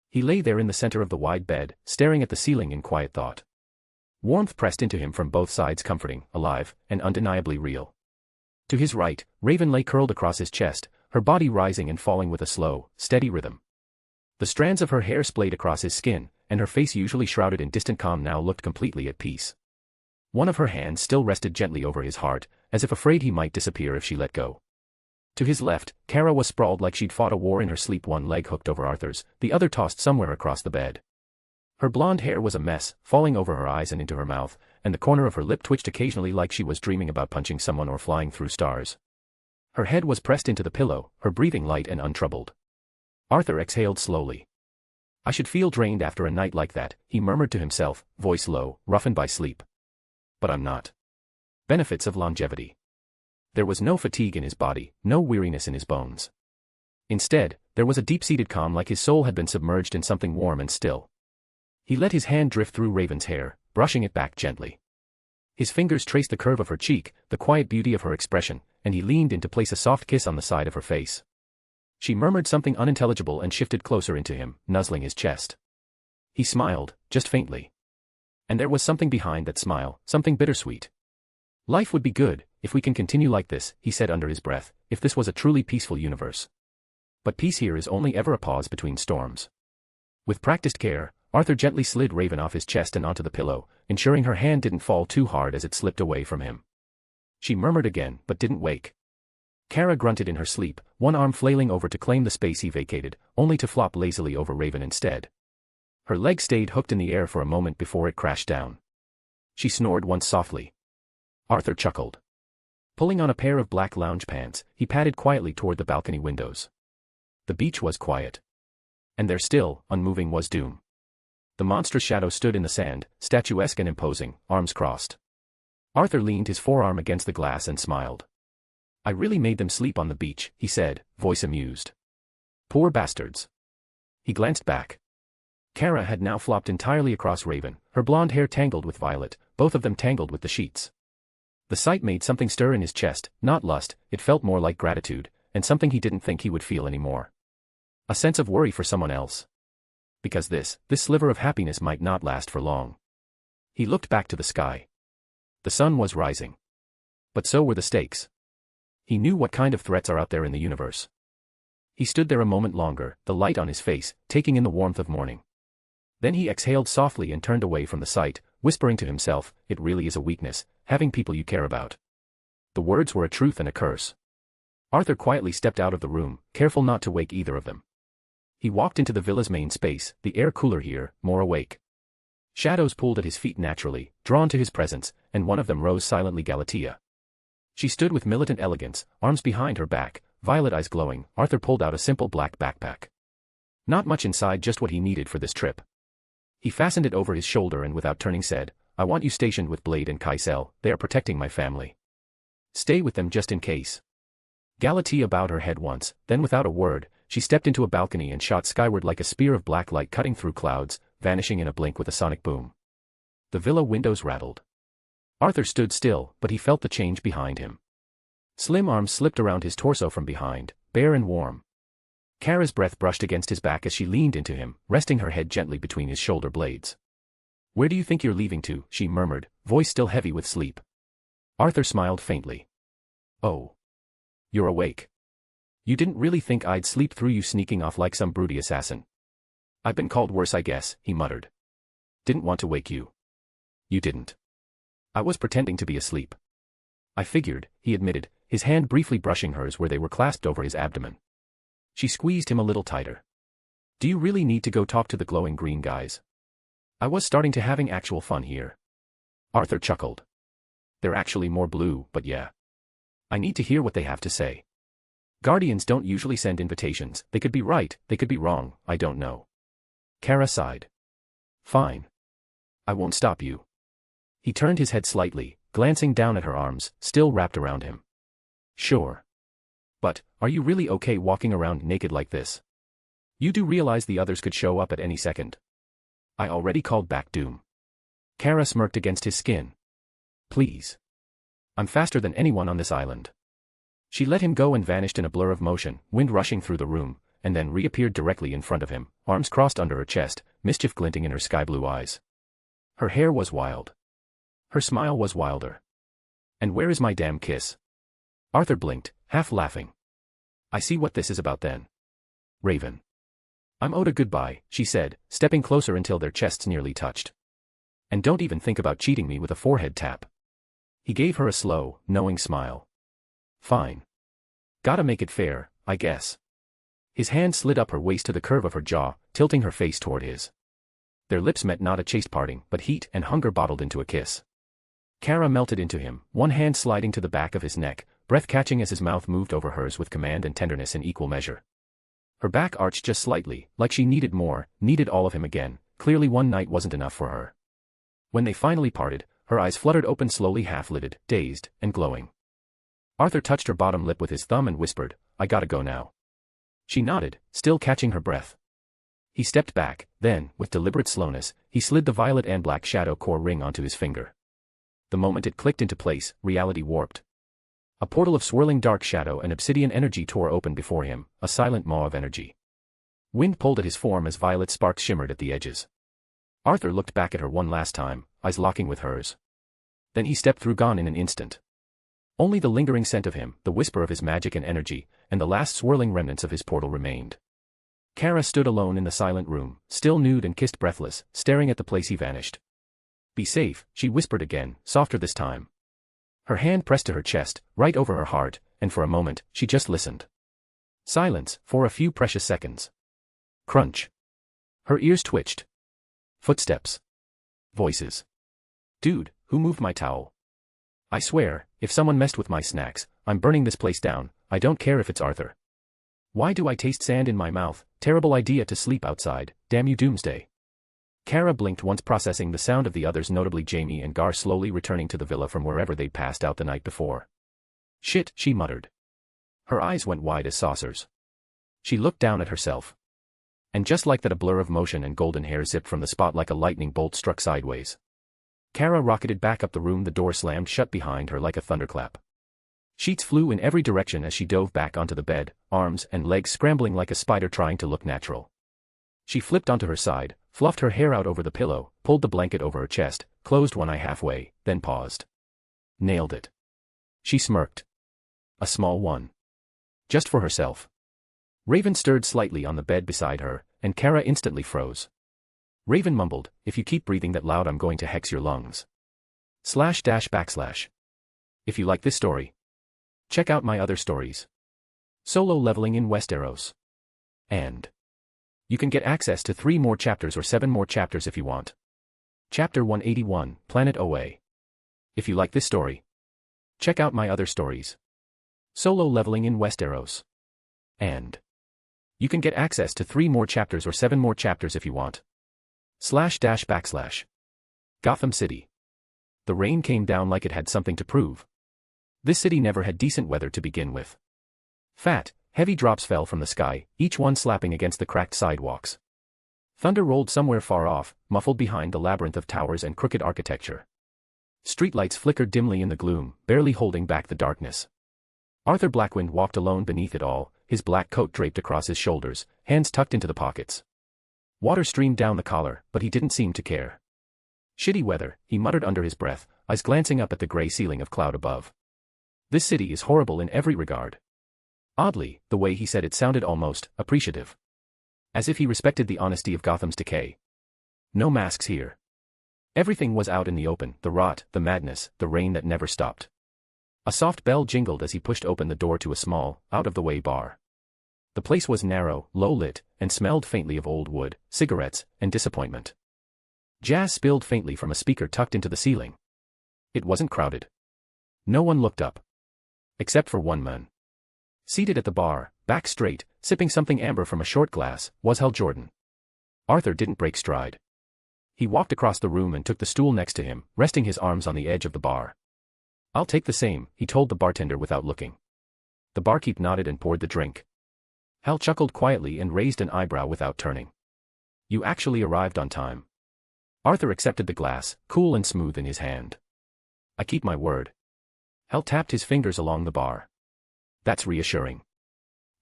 C: He lay there in the center of the wide bed, staring at the ceiling in quiet thought. Warmth pressed into him from both sides, comforting, alive, and undeniably real. To his right, Raven lay curled across his chest, her body rising and falling with a slow, steady rhythm. The strands of her hair splayed across his skin, and her face usually shrouded in distant calm now looked completely at peace. One of her hands still rested gently over his heart, as if afraid he might disappear if she let go. To his left, Kara was sprawled like she'd fought a war in her sleep, one leg hooked over Arthur's, the other tossed somewhere across the bed. Her blonde hair was a mess, falling over her eyes and into her mouth, and the corner of her lip twitched occasionally like she was dreaming about punching someone or flying through stars. Her head was pressed into the pillow, her breathing light and untroubled. Arthur exhaled slowly. I should feel drained after a night like that, he murmured to himself, voice low, roughened by sleep. But I'm not. Benefits of longevity. There was no fatigue in his body, no weariness in his bones. Instead, there was a deep-seated calm like his soul had been submerged in something warm and still. He let his hand drift through Raven's hair, brushing it back gently. His fingers traced the curve of her cheek, the quiet beauty of her expression, and he leaned in to place a soft kiss on the side of her face. She murmured something unintelligible and shifted closer into him, nuzzling his chest. He smiled, just faintly. And there was something behind that smile, something bittersweet. Life would be good, if we can continue like this, he said under his breath, if this was a truly peaceful universe. But peace here is only ever a pause between storms. With practiced care, Arthur gently slid Raven off his chest and onto the pillow, ensuring her hand didn't fall too hard as it slipped away from him. She murmured again, but didn't wake. Kara grunted in her sleep, one arm flailing over to claim the space he vacated, only to flop lazily over Raven instead. Her leg stayed hooked in the air for a moment before it crashed down. She snored once softly. Arthur chuckled. Pulling on a pair of black lounge pants, he padded quietly toward the balcony windows. The beach was quiet. And there still, unmoving, was Doom. The monstrous shadow stood in the sand, statuesque and imposing, arms crossed. Arthur leaned his forearm against the glass and smiled. I really made them sleep on the beach, he said, voice amused. Poor bastards. He glanced back. Kara had now flopped entirely across Raven, her blonde hair tangled with violet, both of them tangled with the sheets. The sight made something stir in his chest, not lust, it felt more like gratitude, and something he didn't think he would feel anymore. A sense of worry for someone else. Because this sliver of happiness might not last for long. He looked back to the sky. The sun was rising. But so were the stakes. He knew what kind of threats are out there in the universe. He stood there a moment longer, the light on his face, taking in the warmth of morning. Then he exhaled softly and turned away from the sight, whispering to himself, it really is a weakness, having people you care about. The words were a truth and a curse. Arthur quietly stepped out of the room, careful not to wake either of them. He walked into the villa's main space, the air cooler here, more awake. Shadows pulled at his feet naturally, drawn to his presence, and one of them rose silently. Galatea. She stood with militant elegance, arms behind her back, violet eyes glowing. Arthur pulled out a simple black backpack. Not much inside, just what he needed for this trip. He fastened it over his shoulder and without turning said, I want you stationed with Blade and Kaisel, they are protecting my family. Stay with them just in case. Galatea bowed her head once, then without a word, she stepped into a balcony and shot skyward like a spear of black light cutting through clouds, vanishing in a blink with a sonic boom. The villa windows rattled. Arthur stood still, but he felt the change behind him. Slim arms slipped around his torso from behind, bare and warm. Kara's breath brushed against his back as she leaned into him, resting her head gently between his shoulder blades. Where do you think you're leaving to? She murmured, voice still heavy with sleep. Arthur smiled faintly. Oh. You're awake. You didn't really think I'd sleep through you sneaking off like some broody assassin. I've been called worse, I guess, he muttered. Didn't want to wake you. You didn't. I was pretending to be asleep. I figured, he admitted, his hand briefly brushing hers where they were clasped over his abdomen. She squeezed him a little tighter. Do you really need to go talk to the glowing green guys? I was starting to having actual fun here. Arthur chuckled. They're actually more blue, but yeah. I need to hear what they have to say. Guardians don't usually send invitations. They could be right, they could be wrong, I don't know. Kara sighed. Fine. I won't stop you. He turned his head slightly, glancing down at her arms, still wrapped around him. Sure. But, are you really okay walking around naked like this? You do realize the others could show up at any second. I already called back Doom. Kara smirked against his skin. Please. I'm faster than anyone on this island. She let him go and vanished in a blur of motion, wind rushing through the room, and then reappeared directly in front of him, arms crossed under her chest, mischief glinting in her sky-blue eyes. Her hair was wild. Her smile was wilder. And where is my damn kiss? Arthur blinked, half laughing. I see what this is about then. Raven. I'm owed a goodbye, she said, stepping closer until their chests nearly touched. And don't even think about cheating me with a forehead tap. He gave her a slow, knowing smile. Fine. Gotta make it fair, I guess. His hand slid up her waist to the curve of her jaw, tilting her face toward his. Their lips met, not a chaste parting, but heat and hunger bottled into a kiss. Kara melted into him, one hand sliding to the back of his neck, breath catching as his mouth moved over hers with command and tenderness in equal measure. Her back arched just slightly, like she needed more, needed all of him again. Clearly one night wasn't enough for her. When they finally parted, her eyes fluttered open, slowly half-lidded, dazed, and glowing. Arthur touched her bottom lip with his thumb and whispered, I gotta go now. She nodded, still catching her breath. He stepped back, then, with deliberate slowness, he slid the violet and black shadow core ring onto his finger. The moment it clicked into place, reality warped. A portal of swirling dark shadow and obsidian energy tore open before him, a silent maw of energy. Wind pulled at his form as violet sparks shimmered at the edges. Arthur looked back at her one last time, eyes locking with hers. Then he stepped through, gone in an instant. Only the lingering scent of him, the whisper of his magic and energy, and the last swirling remnants of his portal remained. Kara stood alone in the silent room, still nude and kissed breathless, staring at the place he vanished. Be safe, she whispered again, softer this time. Her hand pressed to her chest, right over her heart, and for a moment, she just listened. Silence, for a few precious seconds. Crunch. Her ears twitched. Footsteps. Voices. Dude, who moved my towel? I swear, if someone messed with my snacks, I'm burning this place down. I don't care if it's Arthur. Why do I taste sand in my mouth? Terrible idea to sleep outside, damn you Doomsday. Kara blinked once, processing the sound of the others, notably Jamie and Gar slowly returning to the villa from wherever they'd passed out the night before. Shit, she muttered. Her eyes went wide as saucers. She looked down at herself. And just like that, a blur of motion and golden hair zipped from the spot like a lightning bolt struck sideways. Kara rocketed back up the room, the door slammed shut behind her like a thunderclap. Sheets flew in every direction as she dove back onto the bed, arms and legs scrambling like a spider trying to look natural. She flipped onto her side, fluffed her hair out over the pillow, pulled the blanket over her chest, closed one eye halfway, then paused. Nailed it. She smirked. A small one. Just for herself. Raven stirred slightly on the bed beside her, and Kara instantly froze. Raven mumbled, if you keep breathing that loud I'm going to hex your lungs. // If you like this story, check out my other stories. Solo leveling in Westeros. And you can get access to 3 more chapters or 7 more chapters if you want. Chapter 181, Planet OA. If you like this story, Check out my other stories. Solo leveling in Westeros. And you can get access to 3 more chapters or 7 more chapters if you want. // Gotham City. The rain came down like it had something to prove. This city never had decent weather to begin with. Fat, heavy drops fell from the sky, each one slapping against the cracked sidewalks. Thunder rolled somewhere far off, muffled behind the labyrinth of towers and crooked architecture. Streetlights flickered dimly in the gloom, barely holding back the darkness. Arthur Blackwynd walked alone beneath it all, his black coat draped across his shoulders, hands tucked into the pockets. Water streamed down the collar, but he didn't seem to care. Shitty weather, he muttered under his breath, eyes glancing up at the gray ceiling of cloud above. This city is horrible in every regard. Oddly, the way he said it sounded almost appreciative. As if he respected the honesty of Gotham's decay. No masks here. Everything was out in the open, the rot, the madness, the rain that never stopped. A soft bell jingled as he pushed open the door to a small, out-of-the-way bar. The place was narrow, low-lit, and smelled faintly of old wood, cigarettes, and disappointment. Jazz spilled faintly from a speaker tucked into the ceiling. It wasn't crowded. No one looked up. Except for one man. Seated at the bar, back straight, sipping something amber from a short glass, was Hal Jordan. Arthur didn't break stride. He walked across the room and took the stool next to him, resting his arms on the edge of the bar. "I'll take the same," he told the bartender without looking. The barkeep nodded and poured the drink. Hal chuckled quietly and raised an eyebrow without turning. "You actually arrived on time." Arthur accepted the glass, cool and smooth in his hand. "I keep my word." Hal tapped his fingers along the bar. "That's reassuring.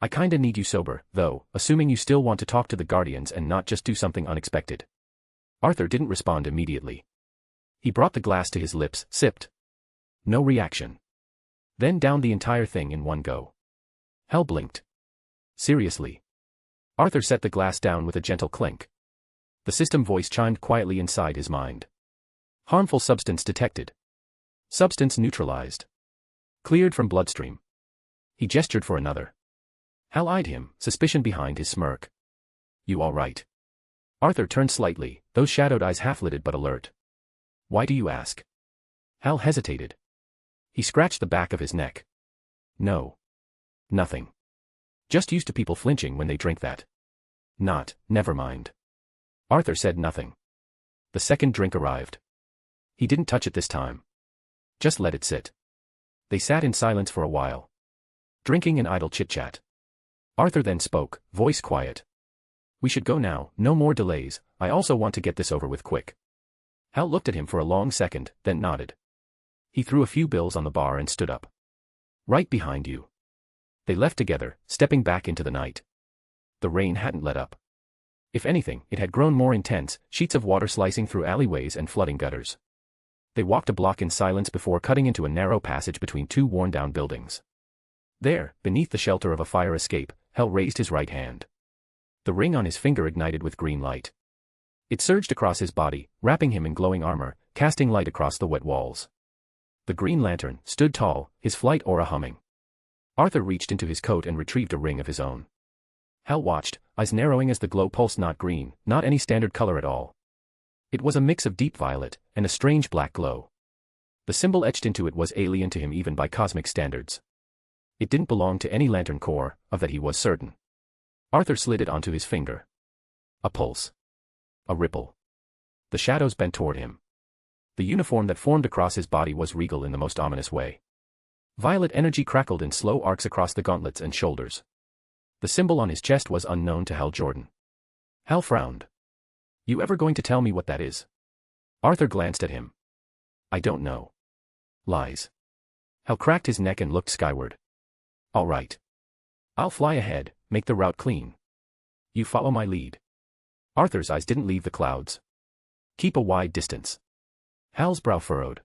C: I kinda need you sober, though, assuming you still want to talk to the Guardians and not just do something unexpected." Arthur didn't respond immediately. He brought the glass to his lips, sipped. No reaction. Then downed the entire thing in one go. Hal blinked. "Seriously?" Arthur set the glass down with a gentle clink. The system voice chimed quietly inside his mind. "Harmful substance detected. Substance neutralized. Cleared from bloodstream." He gestured for another. Hal eyed him, suspicion behind his smirk. "You all right?" Arthur turned slightly, those shadowed eyes half-lidded but alert. "Why do you ask?" Hal hesitated. He scratched the back of his neck. "No. Nothing. Just used to people flinching when they drink that." Never mind." Arthur said nothing. The second drink arrived. He didn't touch it this time. Just let it sit. They sat in silence for a while. Drinking and idle chit-chat. Arthur then spoke, voice quiet. "We should go now, no more delays, I also want to get this over with quick." Hal looked at him for a long second, then nodded. He threw a few bills on the bar and stood up. "Right behind you." They left together, stepping back into the night. The rain hadn't let up. If anything, it had grown more intense, sheets of water slicing through alleyways and flooding gutters. They walked a block in silence before cutting into a narrow passage between 2 worn-down buildings. There, beneath the shelter of a fire escape, Hal raised his right hand. The ring on his finger ignited with green light. It surged across his body, wrapping him in glowing armor, casting light across the wet walls. The green lantern stood tall, his flight aura humming. Arthur reached into his coat and retrieved a ring of his own. Hal watched, eyes narrowing as the glow pulsed, not green, not any standard color at all. It was a mix of deep violet and a strange black glow. The symbol etched into it was alien to him even by cosmic standards. It didn't belong to any lantern core, of that he was certain. Arthur slid it onto his finger. A pulse. A ripple. The shadows bent toward him. The uniform that formed across his body was regal in the most ominous way. Violet energy crackled in slow arcs across the gauntlets and shoulders. The symbol on his chest was unknown to Hal Jordan. Hal frowned. "You ever going to tell me what that is?" Arthur glanced at him. "I don't know." "Lies." Hal cracked his neck and looked skyward. "All right. I'll fly ahead, make the route clean. You follow my lead." Arthur's eyes didn't leave the clouds. "Keep a wide distance." Hal's brow furrowed.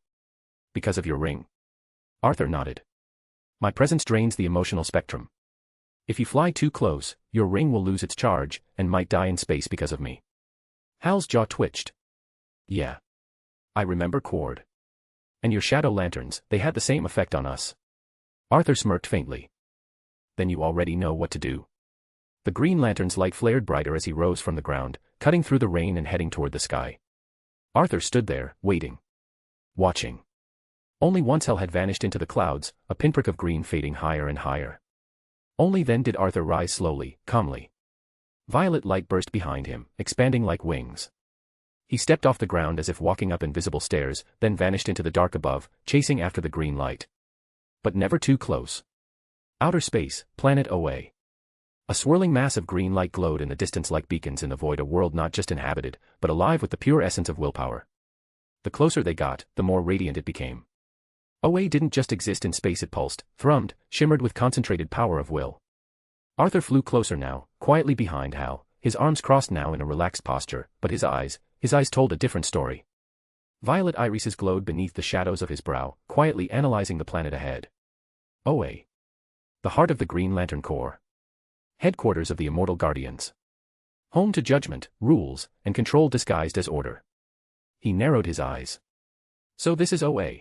C: "Because of your ring?" Arthur nodded. "My presence drains the emotional spectrum. If you fly too close, your ring will lose its charge, and might die in space because of me." Hal's jaw twitched. "Yeah. I remember Cord. And your shadow lanterns, they had the same effect on us." Arthur smirked faintly. "Then you already know what to do." The green lantern's light flared brighter as he rose from the ground, cutting through the rain and heading toward the sky. Arthur stood there, waiting. Watching. Only once Hell had vanished into the clouds, a pinprick of green fading higher and higher. Only then did Arthur rise slowly, calmly. Violet light burst behind him, expanding like wings. He stepped off the ground as if walking up invisible stairs, then vanished into the dark above, chasing after the green light. But never too close. Outer space, planet away. A swirling mass of green light glowed in the distance like beacons in the void, a world not just inhabited, but alive with the pure essence of willpower. The closer they got, the more radiant it became. OA didn't just exist in space, it pulsed, thrummed, shimmered with concentrated power of will. Arthur flew closer now, quietly behind Hal, his arms crossed now in a relaxed posture, but his eyes told a different story. Violet irises glowed beneath the shadows of his brow, quietly analyzing the planet ahead. OA. The heart of the Green Lantern Corps. Headquarters of the Immortal Guardians. Home to judgment, rules, and control disguised as order. He narrowed his eyes. So this is OA.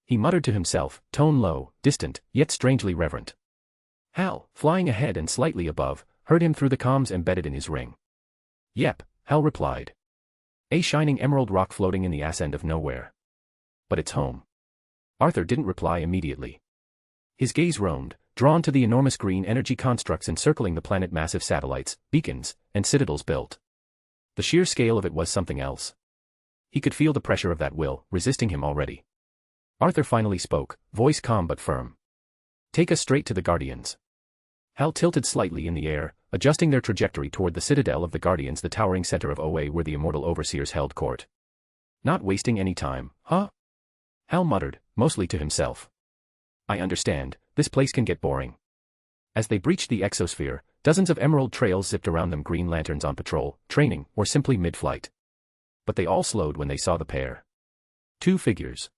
C: He muttered to himself, tone low, distant, yet strangely reverent. Hal, flying ahead and slightly above, heard him through the comms embedded in his ring. Yep, Hal replied. A shining emerald rock floating in the ass end of nowhere. But it's home. Arthur didn't reply immediately. His gaze roamed, drawn to the enormous green energy constructs encircling the planet, massive satellites, beacons, and citadels built. The sheer scale of it was something else. He could feel the pressure of that will, resisting him already. Arthur finally spoke, voice calm but firm. Take us straight to the Guardians. Hal tilted slightly in the air, adjusting their trajectory toward the citadel of the Guardians, the towering center of OA where the immortal overseers held court. Not wasting any time, huh? Hal muttered, mostly to himself. I understand, this place can get boring. As they breached the exosphere, dozens of emerald trails zipped around them, Green Lanterns on patrol, training, or simply mid-flight. But they all slowed when they saw the pair. Two figures.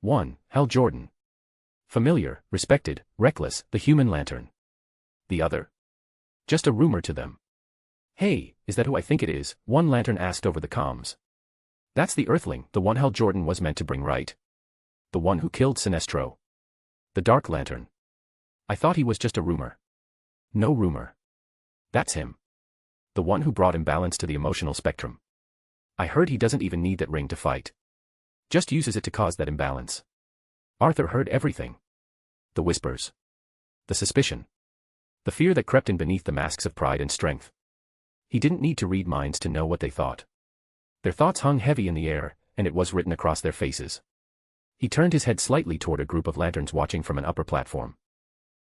C: One, Hal Jordan. Familiar, respected, reckless, the human lantern. The other. Just a rumor to them. Hey, is that who I think it is? One lantern asked over the comms. That's the Earthling, the one Hal Jordan was meant to bring, right? The one who killed Sinestro. The Dark Lantern. I thought he was just a rumor. No rumor. That's him. The one who brought imbalance to the emotional spectrum. I heard he doesn't even need that ring to fight. Just uses it to cause that imbalance. Arthur heard everything. The whispers. The suspicion. The fear that crept in beneath the masks of pride and strength. He didn't need to read minds to know what they thought. Their thoughts hung heavy in the air, and it was written across their faces. He turned his head slightly toward a group of lanterns watching from an upper platform.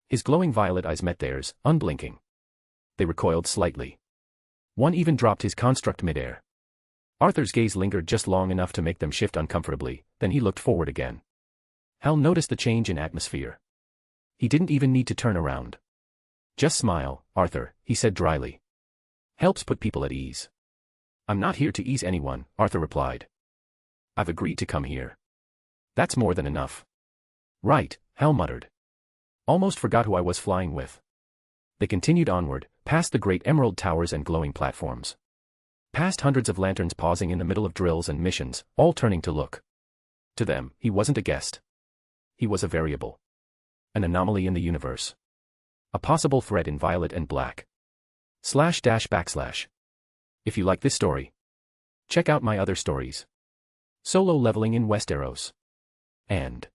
C: His glowing violet eyes met theirs, unblinking. They recoiled slightly. One even dropped his construct midair. Arthur's gaze lingered just long enough to make them shift uncomfortably, then he looked forward again. Hal noticed the change in atmosphere. He didn't even need to turn around. Just smile, Arthur, he said dryly. Helps put people at ease. I'm not here to ease anyone, Arthur replied. I've agreed to come here. That's more than enough. Right, Hal muttered. Almost forgot who I was flying with. They continued onward, past the great emerald towers and glowing platforms. Past hundreds of lanterns pausing in the middle of drills and missions, all turning to look. To them, he wasn't a guest. He was a variable. An anomaly in the universe. A possible threat in violet and black. // If you like this story, check out my other stories. Solo leveling in Westeros. And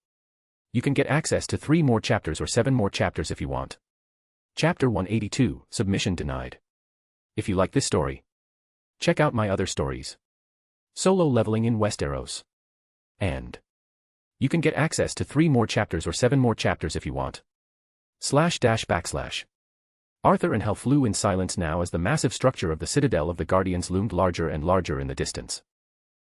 C: you can get access to 3 more chapters or 7 more chapters if you want. Chapter 182, Submission Denied. If you like this story, check out my other stories. Solo leveling in Westeros. And you can get access to 3 more chapters or 7 more chapters if you want. // Arthur and Hal flew in silence now as the massive structure of the citadel of the Guardians loomed larger and larger in the distance.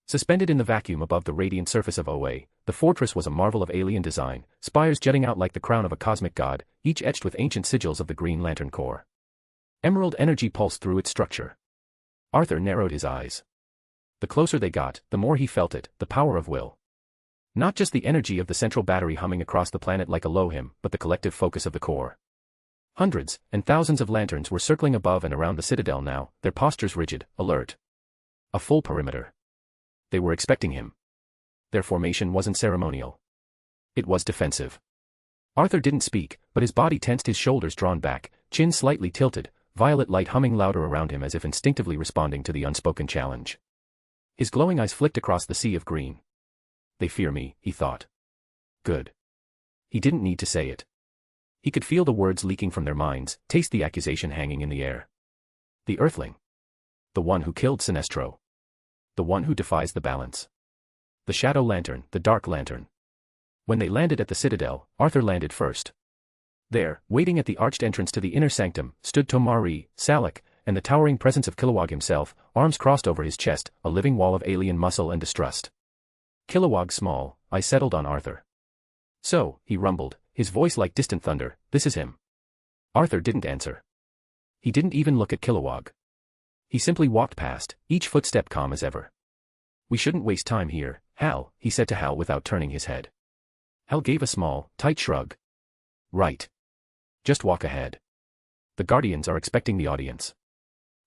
C: Suspended in the vacuum above the radiant surface of OA, the fortress was a marvel of alien design, spires jutting out like the crown of a cosmic god, each etched with ancient sigils of the Green Lantern Corps. Emerald energy pulsed through its structure. Arthur narrowed his eyes. The closer they got, the more he felt it, the power of will. Not just the energy of the central battery humming across the planet like a low hymn, but the collective focus of the core. Hundreds and thousands of lanterns were circling above and around the citadel now, their postures rigid, alert. A full perimeter. They were expecting him. Their formation wasn't ceremonial. It was defensive. Arthur didn't speak, but his body tensed, his shoulders drawn back, chin slightly tilted, violet light humming louder around him as if instinctively responding to the unspoken challenge. His glowing eyes flicked across the sea of green. They fear me, he thought. Good. He didn't need to say it. He could feel the words leaking from their minds, taste the accusation hanging in the air. The Earthling. The one who killed Sinestro. The one who defies the balance. The Shadow Lantern, the Dark Lantern. When they landed at the Citadel, Arthur landed first. There, waiting at the arched entrance to the inner sanctum, stood Tomari, Salak, and the towering presence of Kilowog himself, arms crossed over his chest, a living wall of alien muscle and distrust. Kilowog's small eyes settled on Arthur. So, he rumbled, his voice like distant thunder, this is him. Arthur didn't answer. He didn't even look at Kilowog. He simply walked past, each footstep calm as ever. We shouldn't waste time here, Hal, he said to Hal without turning his head. Hal gave a small, tight shrug. Right. Just walk ahead. The Guardians are expecting the audience.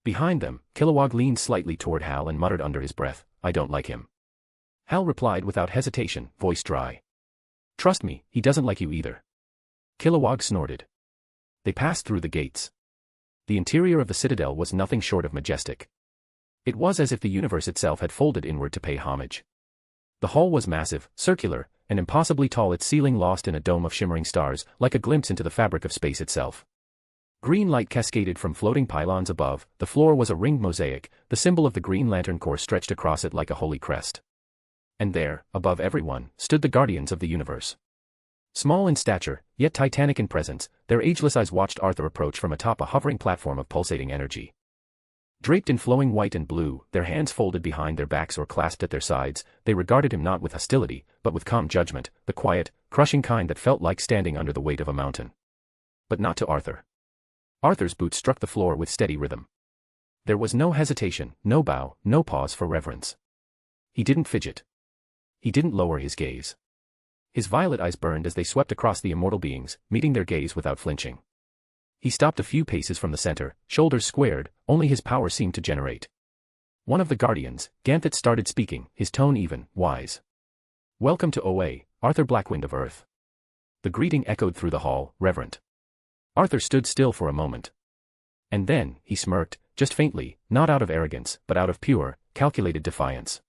C: Behind them, Kilowog leaned slightly toward Hal and muttered under his breath, I don't like him. Hal replied without hesitation, voice dry. Trust me, he doesn't like you either. Kilowog snorted. They passed through the gates. The interior of the Citadel was nothing short of majestic. It was as if the universe itself had folded inward to pay homage. The hall was massive, circular, and impossibly tall, its ceiling lost in a dome of shimmering stars, like a glimpse into the fabric of space itself. Green light cascaded from floating pylons above, the floor was a ringed mosaic, the symbol of the Green Lantern Corps stretched across it like a holy crest. And there, above everyone, stood the Guardians of the Universe. Small in stature, yet titanic in presence, their ageless eyes watched Arthur approach from atop a hovering platform of pulsating energy. Draped in flowing white and blue, their hands folded behind their backs or clasped at their sides, they regarded him not with hostility, but with calm judgment, the quiet, crushing kind that felt like standing under the weight of a mountain. But not to Arthur. Arthur's boots struck the floor with steady rhythm. There was no hesitation, no bow, no pause for reverence. He didn't fidget. He didn't lower his gaze. His violet eyes burned as they swept across the immortal beings, meeting their gaze without flinching. He stopped a few paces from the center, shoulders squared, only his power seemed to generate. One of the Guardians, Ganthet, started speaking, his tone even, wise. Welcome to OA, Arthur Blackwynd of Earth. The greeting echoed through the hall, reverent. Arthur stood still for a moment. And then, he smirked, just faintly, not out of arrogance, but out of pure, calculated defiance.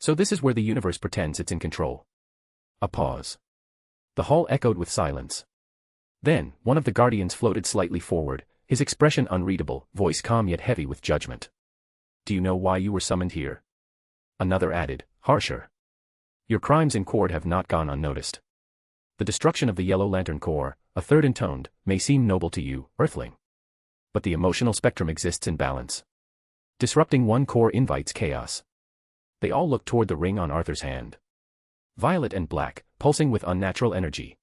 C: So this is where the universe pretends it's in control. A pause. The hall echoed with silence. Then, one of the Guardians floated slightly forward, his expression unreadable, voice calm yet heavy with judgment. Do you know why you were summoned here? Another added, harsher. Your crimes in Cord have not gone unnoticed. The destruction of the Yellow Lantern Corps, a third intoned, may seem noble to you, Earthling. But the emotional spectrum exists in balance. Disrupting one core invites chaos. They all looked toward the ring on Arthur's hand. Violet and black, pulsing with unnatural energy.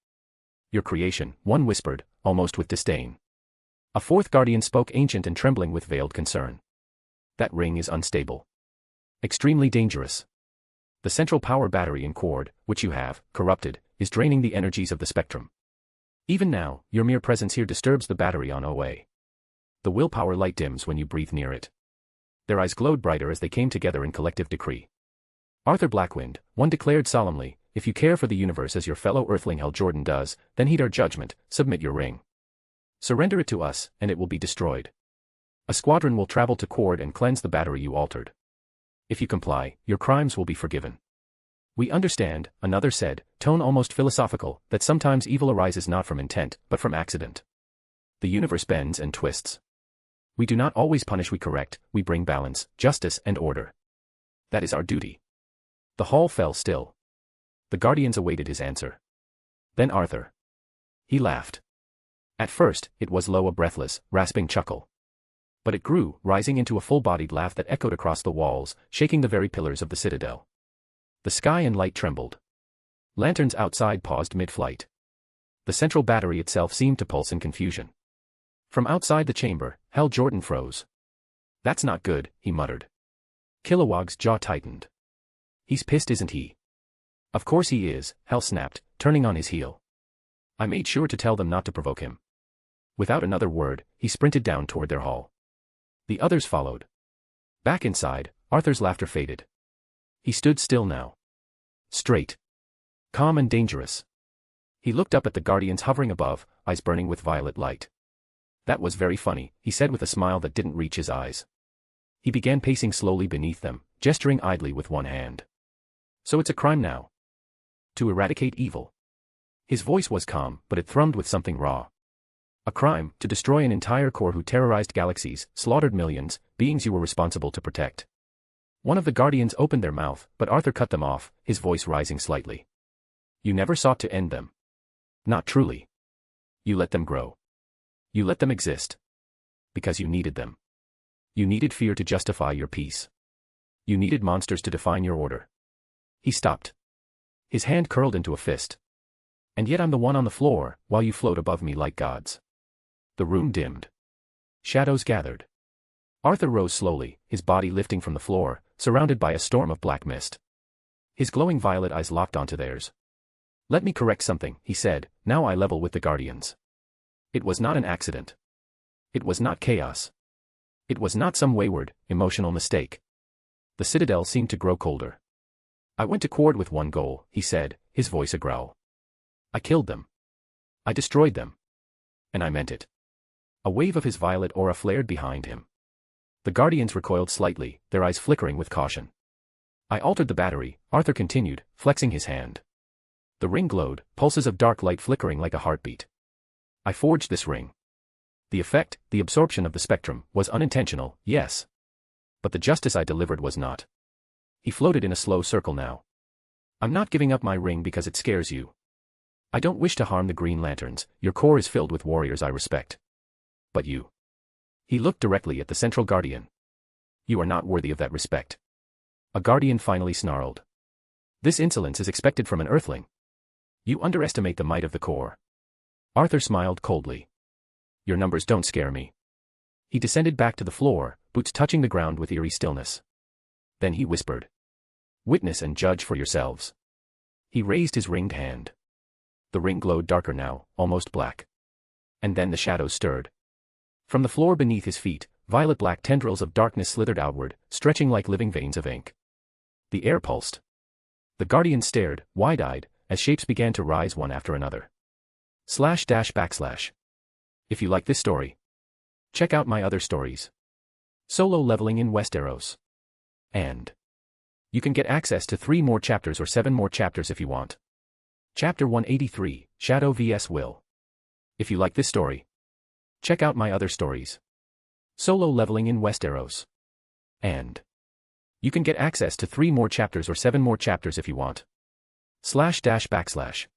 C: Your creation, one whispered, almost with disdain. A fourth Guardian spoke, ancient and trembling with veiled concern. That ring is unstable. Extremely dangerous. The central power battery in Cord, which you have, corrupted, is draining the energies of the spectrum. Even now, your mere presence here disturbs the battery on OA. The willpower light dims when you breathe near it. Their eyes glowed brighter as they came together in collective decree. Arthur Blackwynd, one declared solemnly, if you care for the universe as your fellow Earthling Hal Jordan does, then heed our judgment, submit your ring. Surrender it to us, and it will be destroyed. A squadron will travel to Cord and cleanse the battery you altered. If you comply, your crimes will be forgiven. We understand, another said, tone almost philosophical, that sometimes evil arises not from intent, but from accident. The universe bends and twists. We do not always punish, we correct, we bring balance, justice, and order. That is our duty. The hall fell still. The Guardians awaited his answer. Then Arthur. He laughed. At first, it was low, a breathless, rasping chuckle. But it grew, rising into a full-bodied laugh that echoed across the walls, shaking the very pillars of the Citadel. The sky and light trembled. Lanterns outside paused mid-flight. The central battery itself seemed to pulse in confusion. From outside the chamber, Hal Jordan froze. That's not good, he muttered. Kilowog's jaw tightened. He's pissed, isn't he? Of course he is, Hal snapped, turning on his heel. I made sure to tell them not to provoke him. Without another word, he sprinted down toward their hall. The others followed. Back inside, Arthur's laughter faded. He stood still now. Straight. Calm and dangerous. He looked up at the Guardians hovering above, eyes burning with violet light. That was very funny, he said with a smile that didn't reach his eyes. He began pacing slowly beneath them, gesturing idly with one hand. So it's a crime now. To eradicate evil. His voice was calm, but it thrummed with something raw. A crime, to destroy an entire core who terrorized galaxies, slaughtered millions, beings you were responsible to protect. One of the Guardians opened their mouth, but Arthur cut them off, his voice rising slightly. You never sought to end them. Not truly. You let them grow. You let them exist. Because you needed them. You needed fear to justify your peace. You needed monsters to define your order. He stopped. His hand curled into a fist. And yet I'm the one on the floor, while you float above me like gods. The room dimmed. Shadows gathered. Arthur rose slowly, his body lifting from the floor, surrounded by a storm of black mist. His glowing violet eyes locked onto theirs. Let me correct something, he said, now I level with the Guardians. It was not an accident. It was not chaos. It was not some wayward, emotional mistake. The Citadel seemed to grow colder. I went to Quard with one goal, he said, his voice a growl. I killed them. I destroyed them. And I meant it. A wave of his violet aura flared behind him. The Guardians recoiled slightly, their eyes flickering with caution. I altered the battery, Arthur continued, flexing his hand. The ring glowed, pulses of dark light flickering like a heartbeat. I forged this ring. The effect, the absorption of the spectrum, was unintentional, yes. But the justice I delivered was not. He floated in a slow circle now. I'm not giving up my ring because it scares you. I don't wish to harm the Green Lanterns, your core is filled with warriors I respect. But you. He looked directly at the Central Guardian. You are not worthy of that respect. A Guardian finally snarled. This insolence is expected from an Earthling. You underestimate the might of the core. Arthur smiled coldly. Your numbers don't scare me. He descended back to the floor, boots touching the ground with eerie stillness. Then he whispered. Witness and judge for yourselves. He raised his ringed hand. The ring glowed darker now, almost black. And then the shadows stirred. From the floor beneath his feet, violet-black tendrils of darkness slithered outward, stretching like living veins of ink. The air pulsed. The Guardian stared, wide-eyed, as shapes began to rise one after another. // If you like this story, check out my other stories. Solo leveling in Westeros. And you can get access to 3 more chapters or 7 more chapters if you want. Chapter 183, Shadow vs Will. If you like this story, check out my other stories. Solo leveling in Westeros. And you can get access to 3 more chapters or 7 more chapters if you want. //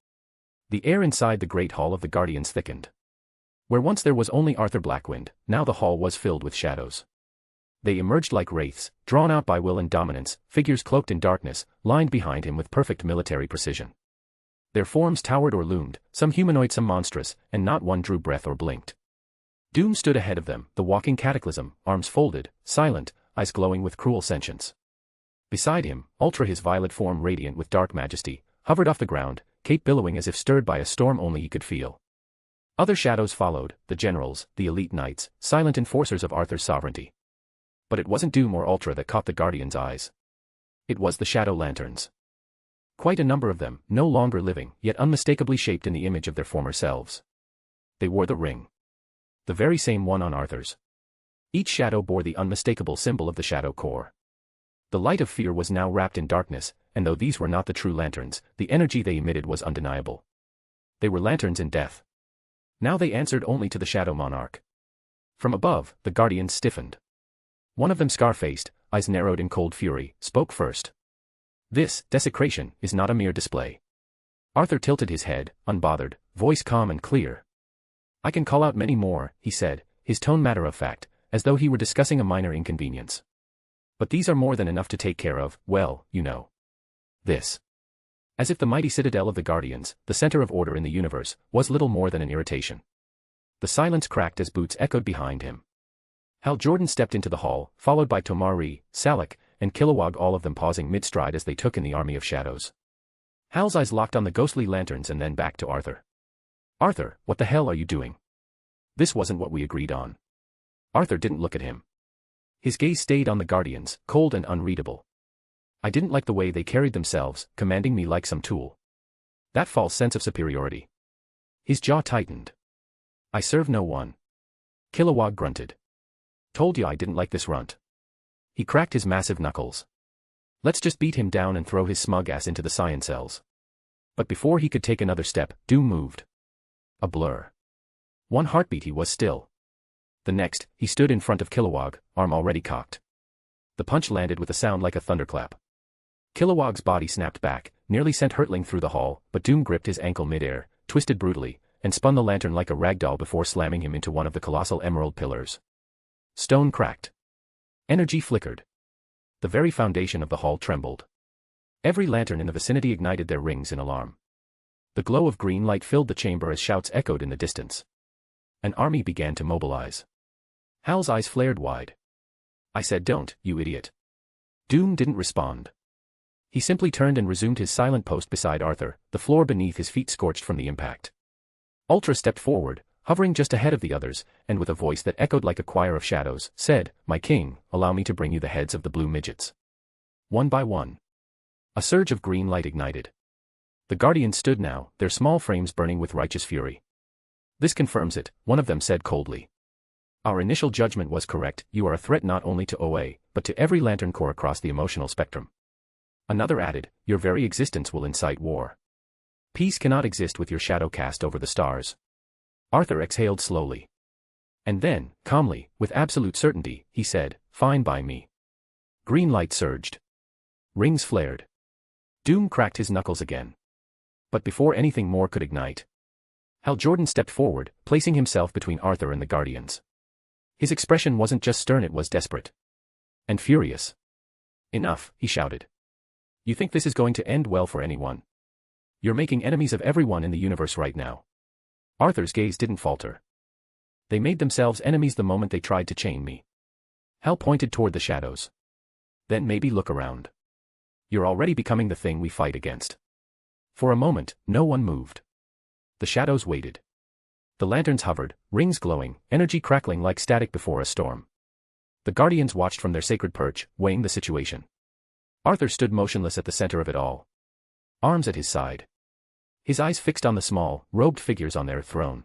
C: The air inside the great hall of the Guardians thickened. Where once there was only Arthur Blackwynd, now the hall was filled with shadows. They emerged like wraiths, drawn out by will and dominance, figures cloaked in darkness, lined behind him with perfect military precision. Their forms towered or loomed, some humanoid some monstrous, and not one drew breath or blinked. Doom stood ahead of them, the walking cataclysm, arms folded, silent, eyes glowing with cruel sentience. Beside him, Ultra, his violet form radiant with dark majesty, hovered off the ground, cape billowing as if stirred by a storm only he could feel. Other shadows followed, the generals, the elite knights, silent enforcers of Arthur's sovereignty. But it wasn't Doom or Ultra that caught the Guardians' eyes. It was the Shadow Lanterns. Quite a number of them, no longer living, yet unmistakably shaped in the image of their former selves. They wore the ring. The very same one on Arthur's. Each shadow bore the unmistakable symbol of the Shadow Core. The light of fear was now wrapped in darkness, and though these were not the true lanterns, the energy they emitted was undeniable. They were lanterns in death. Now they answered only to the Shadow Monarch. From above, the Guardians stiffened. One of them, scar-faced, eyes narrowed in cold fury, spoke first. This, desecration, is not a mere display. Arthur tilted his head, unbothered, voice calm and clear. I can call out many more, he said, his tone matter-of-fact, as though he were discussing a minor inconvenience. But these are more than enough to take care of, well, you know. This. As if the mighty citadel of the Guardians, the center of order in the universe, was little more than an irritation. The silence cracked as boots echoed behind him. Hal Jordan stepped into the hall, followed by Tomari, Salak, and Kilowog, all of them pausing mid-stride as they took in the army of shadows. Hal's eyes locked on the ghostly lanterns and then back to Arthur. Arthur, what the hell are you doing? This wasn't what we agreed on. Arthur didn't look at him. His gaze stayed on the Guardians, cold and unreadable. I didn't like the way they carried themselves, commanding me like some tool. That false sense of superiority. His jaw tightened. I serve no one. Kilowog grunted. Told you I didn't like this runt. He cracked his massive knuckles. Let's just beat him down and throw his smug ass into the science cells. But before he could take another step, Doom moved. A blur. One heartbeat he was still. The next, he stood in front of Kilowog, arm already cocked. The punch landed with a sound like a thunderclap. Kilowog's body snapped back, nearly sent hurtling through the hall, but Doom gripped his ankle midair, twisted brutally, and spun the lantern like a ragdoll before slamming him into one of the colossal emerald pillars. Stone cracked. Energy flickered. The very foundation of the hall trembled. Every lantern in the vicinity ignited their rings in alarm. The glow of green light filled the chamber as shouts echoed in the distance. An army began to mobilize. Hal's eyes flared wide. "I said don't, you idiot." Doom didn't respond. He simply turned and resumed his silent post beside Arthur, the floor beneath his feet scorched from the impact. Ultra stepped forward, hovering just ahead of the others, and with a voice that echoed like a choir of shadows, said, "My king, allow me to bring you the heads of the blue midgets." One by one. A surge of green light ignited. The Guardians stood now, their small frames burning with righteous fury. "This confirms it," one of them said coldly. "Our initial judgment was correct, you are a threat not only to OA, but to every Lantern Corps across the emotional spectrum." Another added, "Your very existence will incite war. Peace cannot exist with your shadow cast over the stars." Arthur exhaled slowly. And then, calmly, with absolute certainty, he said, "Fine by me." Green light surged. Rings flared. Doom cracked his knuckles again. But before anything more could ignite, Hal Jordan stepped forward, placing himself between Arthur and the Guardians. His expression wasn't just stern, it was desperate. And furious. "Enough," he shouted. "You think this is going to end well for anyone? You're making enemies of everyone in the universe right now." Arthur's gaze didn't falter. "They made themselves enemies the moment they tried to chain me." Hal pointed toward the shadows. "Then maybe look around. You're already becoming the thing we fight against." For a moment, no one moved. The shadows waited. The lanterns hovered, rings glowing, energy crackling like static before a storm. The Guardians watched from their sacred perch, weighing the situation. Arthur stood motionless at the center of it all. Arms at his side. His eyes fixed on the small, robed figures on their throne.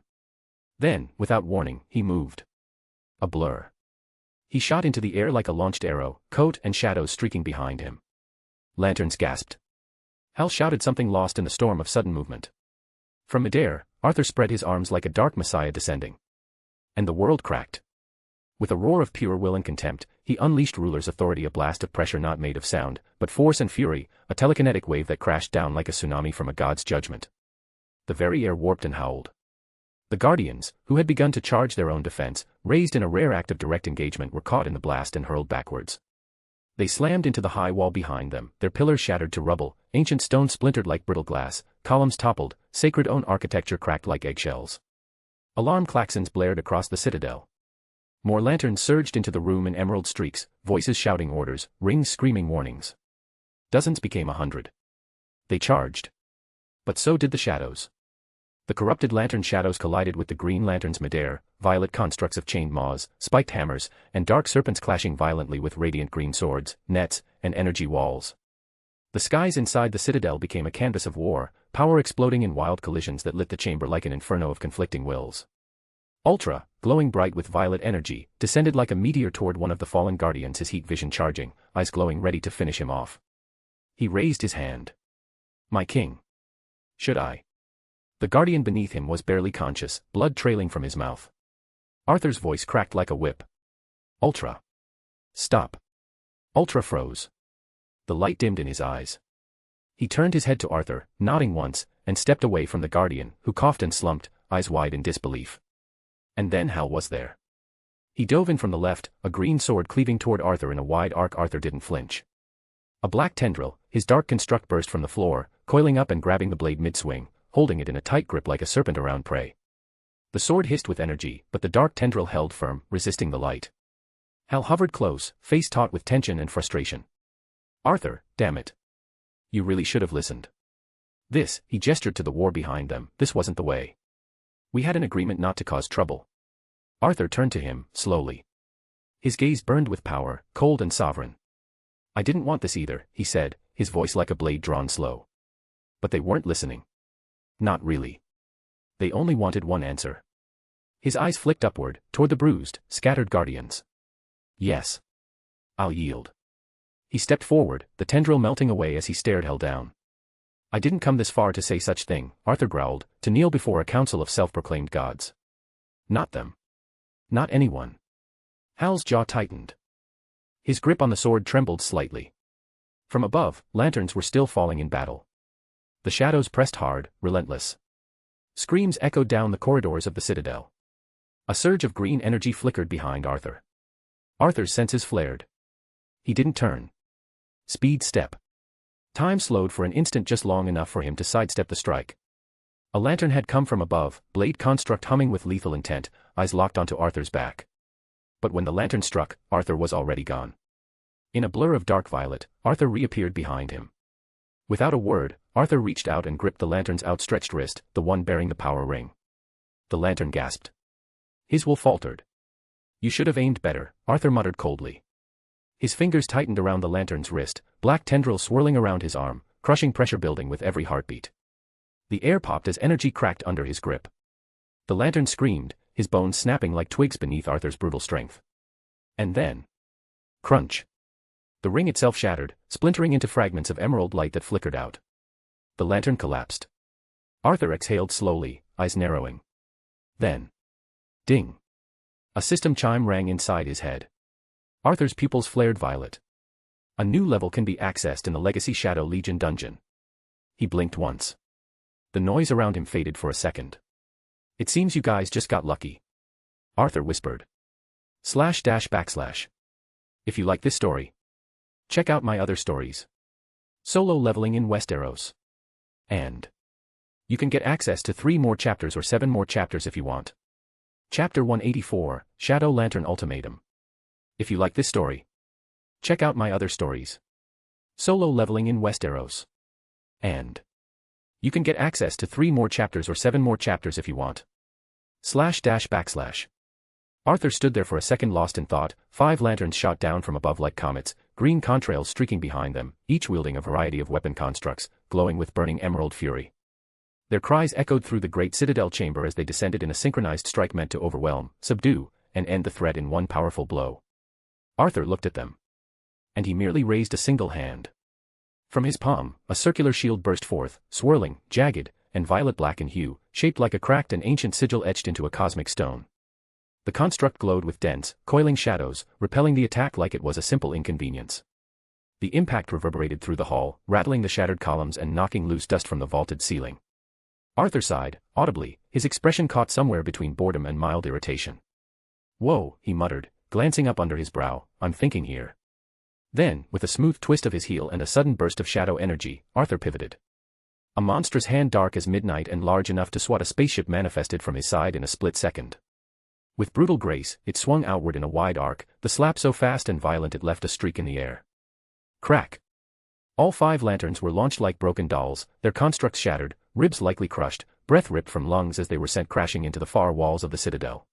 C: Then, without warning, he moved. A blur. He shot into the air like a launched arrow, coat and shadows streaking behind him. Lanterns gasped. Hal shouted something lost in the storm of sudden movement. From midair, Arthur spread his arms like a dark messiah descending. And the world cracked. With a roar of pure will and contempt, he unleashed Ruler's authority, a blast of pressure not made of sound, but force and fury, a telekinetic wave that crashed down like a tsunami from a god's judgment. The very air warped and howled. The Guardians, who had begun to charge their own defense, raised in a rare act of direct engagement, were caught in the blast and hurled backwards. They slammed into the high wall behind them, their pillars shattered to rubble, ancient stone splintered like brittle glass, columns toppled, sacred own architecture cracked like eggshells. Alarm klaxons blared across the citadel. More lanterns surged into the room in emerald streaks, voices shouting orders, rings screaming warnings. Dozens became 100. They charged. But so did the shadows. The corrupted lantern shadows collided with the green lanterns midair, violet constructs of chained maws, spiked hammers, and dark serpents clashing violently with radiant green swords, nets, and energy walls. The skies inside the citadel became a canvas of war, power exploding in wild collisions that lit the chamber like an inferno of conflicting wills. Ultra, glowing bright with violet energy, descended like a meteor toward one of the fallen Guardians, his heat vision charging, eyes glowing ready to finish him off. He raised his hand. "My king. Should I?" The Guardian beneath him was barely conscious, blood trailing from his mouth. Arthur's voice cracked like a whip. "Ultra. Stop." Ultra froze. The light dimmed in his eyes. He turned his head to Arthur, nodding once, and stepped away from the Guardian, who coughed and slumped, eyes wide in disbelief. And then Hal was there. He dove in from the left, a green sword cleaving toward Arthur in a wide arc. Arthur didn't flinch. A black tendril, his dark construct burst from the floor, coiling up and grabbing the blade mid-swing, holding it in a tight grip like a serpent around prey. The sword hissed with energy, but the dark tendril held firm, resisting the light. Hal hovered close, face taut with tension and frustration. "Arthur, damn it. You really should have listened. This," he gestured to the war behind them, "this wasn't the way. We had an agreement not to cause trouble." Arthur turned to him, slowly. His gaze burned with power, cold and sovereign. "I didn't want this either," he said, his voice like a blade drawn slow. But they weren't listening. Not really. They only wanted one answer. His eyes flicked upward, toward the bruised, scattered Guardians. "Yes. I'll yield." He stepped forward, the tendril melting away as he stared Hal down. I didn't come this far to say such thing, Arthur growled, to kneel before a council of self-proclaimed gods. Not them. Not anyone. Hal's jaw tightened. His grip on the sword trembled slightly. From above, lanterns were still falling in battle. The shadows pressed hard, relentless. Screams echoed down the corridors of the citadel. A surge of green energy flickered behind Arthur. Arthur's senses flared. He didn't turn. Speed step. Time slowed for an instant, just long enough for him to sidestep the strike. A lantern had come from above, blade construct humming with lethal intent, eyes locked onto Arthur's back. But when the lantern struck, Arthur was already gone. In a blur of dark violet, Arthur reappeared behind him. Without a word, Arthur reached out and gripped the lantern's outstretched wrist, the one bearing the power ring. The lantern gasped. His will faltered. You should have aimed better, Arthur muttered coldly. His fingers tightened around the lantern's wrist, black tendrils swirling around his arm, crushing pressure building with every heartbeat. The air popped as energy cracked under his grip. The lantern screamed, his bones snapping like twigs beneath Arthur's brutal strength. And then... crunch. The ring itself shattered, splintering into fragments of emerald light that flickered out. The lantern collapsed. Arthur exhaled slowly, eyes narrowing. Then... ding. A system chime rang inside his head. Arthur's pupils flared violet. A new level can be accessed in the Legacy Shadow Legion dungeon. He blinked once. The noise around him faded for a second. It seems you guys just got lucky. Arthur whispered. // If you like this story, check out my other stories. Solo leveling in Westeros. And you can get access to 3 more chapters or 7 more chapters if you want. Chapter 184, Shadow Lantern Ultimatum. If you like this story, check out my other stories. Solo leveling in Westeros. And you can get access to 3 more chapters or 7 more chapters if you want. // Arthur stood there for a second, lost in thought. 5 lanterns shot down from above like comets, green contrails streaking behind them, each wielding a variety of weapon constructs, glowing with burning emerald fury. Their cries echoed through the great citadel chamber as they descended in a synchronized strike meant to overwhelm, subdue, and end the threat in one powerful blow. Arthur looked at them. And he merely raised a single hand. From his palm, a circular shield burst forth, swirling, jagged, and violet-black in hue, shaped like a cracked and ancient sigil etched into a cosmic stone. The construct glowed with dense, coiling shadows, repelling the attack like it was a simple inconvenience. The impact reverberated through the hall, rattling the shattered columns and knocking loose dust from the vaulted ceiling. Arthur sighed, audibly, his expression caught somewhere between boredom and mild irritation. "Whoa," he muttered, glancing up under his brow, "I'm thinking here." Then, with a smooth twist of his heel and a sudden burst of shadow energy, Arthur pivoted. A monstrous hand dark as midnight and large enough to swat a spaceship manifested from his side in a split second. With brutal grace, it swung outward in a wide arc, the slap so fast and violent it left a streak in the air. Crack! All 5 lanterns were launched like broken dolls, their constructs shattered, ribs likely crushed, breath ripped from lungs as they were sent crashing into the far walls of the citadel.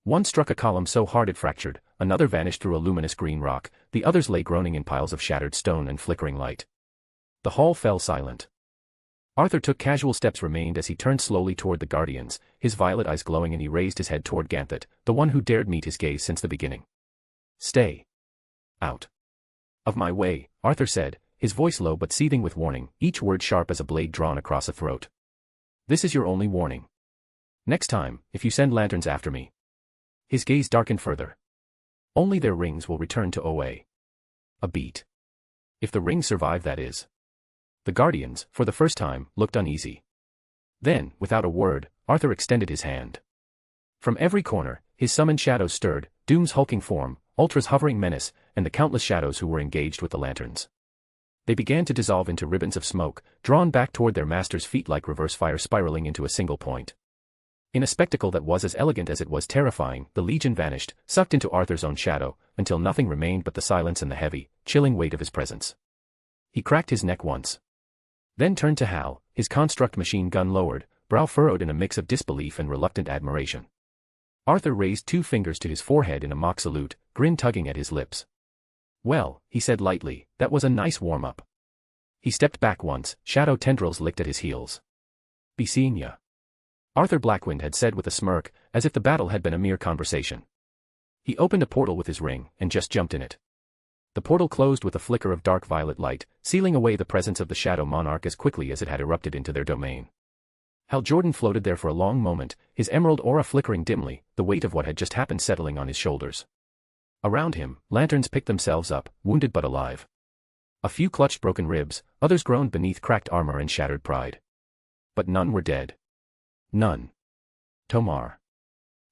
C: One struck a column so hard it fractured, another vanished through a luminous green rock, the others lay groaning in piles of shattered stone and flickering light. The hall fell silent. Arthur took casual steps remained as he turned slowly toward the guardians, his violet eyes glowing, and he raised his head toward Ganthet, the one who dared meet his gaze since the beginning. "Stay out of my way," Arthur said, his voice low but seething with warning, each word sharp as a blade drawn across a throat. "This is your only warning. Next time, if you send lanterns after me..." His gaze darkened further. "Only their rings will return to OA. A beat. If the rings survive, that is." The guardians, for the first time, looked uneasy. Then, without a word, Arthur extended his hand. From every corner, his summoned shadows stirred, Doom's hulking form, Ultra's hovering menace, and the countless shadows who were engaged with the lanterns. They began to dissolve into ribbons of smoke, drawn back toward their master's feet like reverse fire spiraling into a single point. In a spectacle that was as elegant as it was terrifying, the Legion vanished, sucked into Arthur's own shadow, until nothing remained but the silence and the heavy, chilling weight of his presence. He cracked his neck once. Then turned to Hal, his construct machine gun lowered, brow furrowed in a mix of disbelief and reluctant admiration. Arthur raised 2 fingers to his forehead in a mock salute, grin tugging at his lips. "Well," he said lightly, "that was a nice warm-up." He stepped back once, shadow tendrils licked at his heels. "Be seeing ya," Arthur Blackwynd had said with a smirk, as if the battle had been a mere conversation. He opened a portal with his ring, and just jumped in it. The portal closed with a flicker of dark violet light, sealing away the presence of the Shadow Monarch as quickly as it had erupted into their domain. Hal Jordan floated there for a long moment, his emerald aura flickering dimly, the weight of what had just happened settling on his shoulders. Around him, lanterns picked themselves up, wounded but alive. A few clutched broken ribs, others groaned beneath cracked armor and shattered pride. But none were dead. None. Tomar.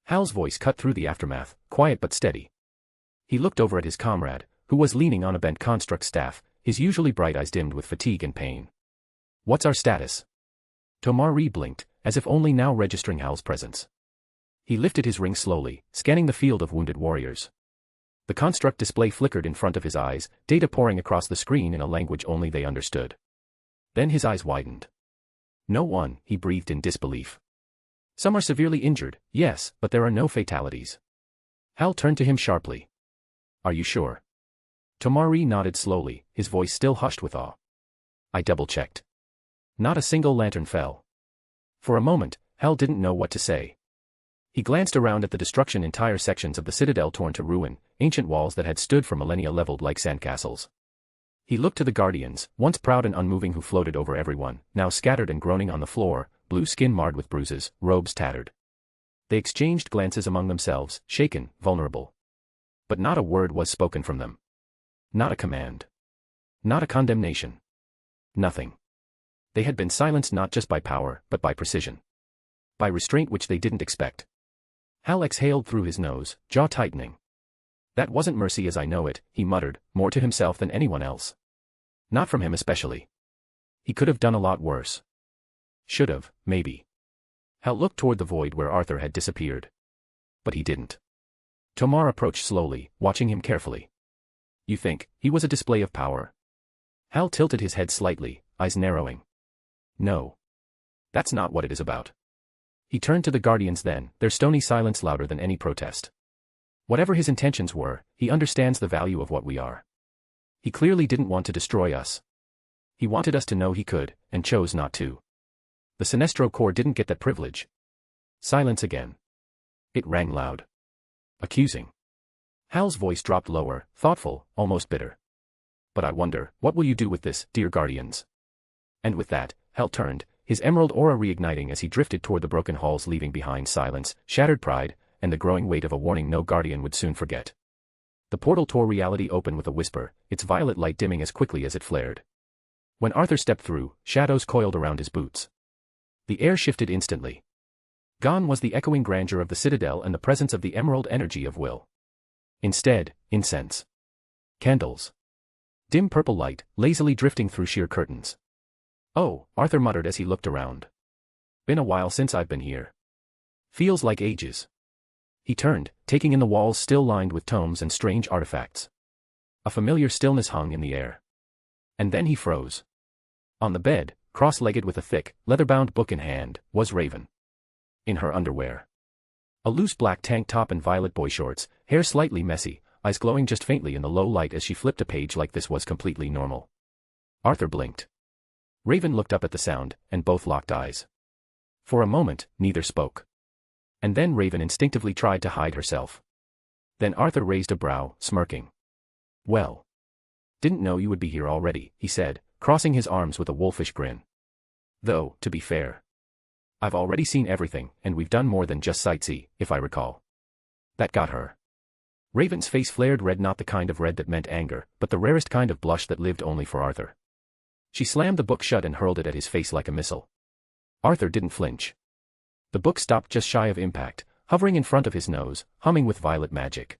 C: Hal's voice cut through the aftermath, quiet but steady. He looked over at his comrade, who was leaning on a bent construct staff, his usually bright eyes dimmed with fatigue and pain. "What's our status?" Tomar blinked, as if only now registering Hal's presence. He lifted his ring slowly, scanning the field of wounded warriors. The construct display flickered in front of his eyes, data pouring across the screen in a language only they understood. Then his eyes widened. "No one," he breathed in disbelief. "Some are severely injured, yes, but there are no fatalities." Hal turned to him sharply. "Are you sure?" Tomar nodded slowly, his voice still hushed with awe. "I double-checked. Not a single lantern fell." For a moment, Hal didn't know what to say. He glanced around at the destruction, entire sections of the citadel torn to ruin, ancient walls that had stood for millennia leveled like sandcastles. He looked to the guardians, once proud and unmoving, who floated over everyone, now scattered and groaning on the floor, blue skin marred with bruises, robes tattered. They exchanged glances among themselves, shaken, vulnerable. But not a word was spoken from them. Not a command. Not a condemnation. Nothing. They had been silenced not just by power, but by precision. By restraint which they didn't expect. Hal exhaled through his nose, jaw tightening. "That wasn't mercy as I know it," he muttered, more to himself than anyone else. Not from him especially. He could have done a lot worse. Should have, maybe. Hal looked toward the void where Arthur had disappeared. But he didn't. Tomar approached slowly, watching him carefully. "You think he was a display of power?" Hal tilted his head slightly, eyes narrowing. "No. That's not what it is about." He turned to the guardians then, their stony silence louder than any protest. "Whatever his intentions were, he understands the value of what we are. He clearly didn't want to destroy us. He wanted us to know he could, and chose not to. The Sinestro Corps didn't get that privilege." Silence again. It rang loud. Accusing. Hal's voice dropped lower, thoughtful, almost bitter. "But I wonder, what will you do with this, dear guardians?" And with that, Hal turned, his emerald aura reigniting as he drifted toward the broken halls, leaving behind silence, shattered pride, and the growing weight of a warning no guardian would soon forget. The portal tore reality open with a whisper, its violet light dimming as quickly as it flared. When Arthur stepped through, shadows coiled around his boots. The air shifted instantly. Gone was the echoing grandeur of the citadel and the presence of the emerald energy of will. Instead, incense. Candles. Dim purple light, lazily drifting through sheer curtains. "Oh," Arthur muttered as he looked around. "Been a while since I've been here. Feels like ages." He turned, taking in the walls still lined with tomes and strange artifacts. A familiar stillness hung in the air. And then he froze. On the bed, cross-legged with a thick, leather-bound book in hand, was Raven. In her underwear. A loose black tank top and violet boy shorts, hair slightly messy, eyes glowing just faintly in the low light as she flipped a page like this was completely normal. Arthur blinked. Raven looked up at the sound, and both locked eyes. For a moment, neither spoke. And then Raven instinctively tried to hide herself. Then Arthur raised a brow, smirking. "Well. Didn't know you would be here already," he said, crossing his arms with a wolfish grin. "Though, to be fair, I've already seen everything, and we've done more than just sightsee, if I recall." That got her. Raven's face flared red, not the kind of red that meant anger, but the rarest kind of blush that lived only for Arthur. She slammed the book shut and hurled it at his face like a missile. Arthur didn't flinch. The book stopped just shy of impact, hovering in front of his nose, humming with violet magic.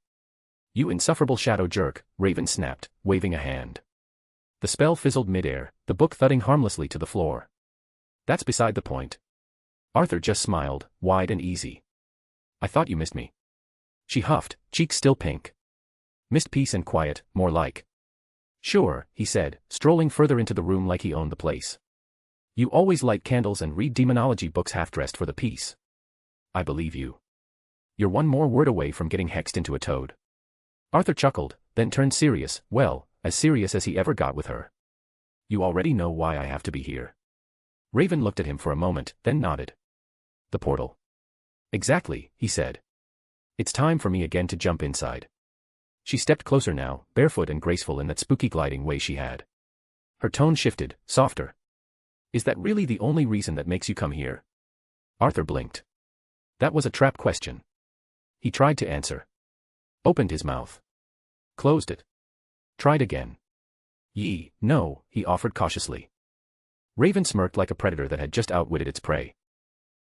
C: "You insufferable shadow jerk," Raven snapped, waving a hand. The spell fizzled midair, the book thudding harmlessly to the floor. "That's beside the point." Arthur just smiled, wide and easy. "I thought you missed me." She huffed, cheeks still pink. "Missed peace and quiet, more like." "Sure," he said, strolling further into the room like he owned the place. "You always light candles and read demonology books half-dressed for the peace." "I believe you. You're one more word away from getting hexed into a toad." Arthur chuckled, then turned serious, well, as serious as he ever got with her. "You already know why I have to be here." Raven looked at him for a moment, then nodded. "The portal." "Exactly," he said. "It's time for me again to jump inside." She stepped closer now, barefoot and graceful in that spooky gliding way she had. Her tone shifted, softer. Is that really the only reason that makes you come here? Arthur blinked. That was a trap question. He tried to answer. Opened his mouth. Closed it. Tried again. No, he offered cautiously. Raven smirked like a predator that had just outwitted its prey.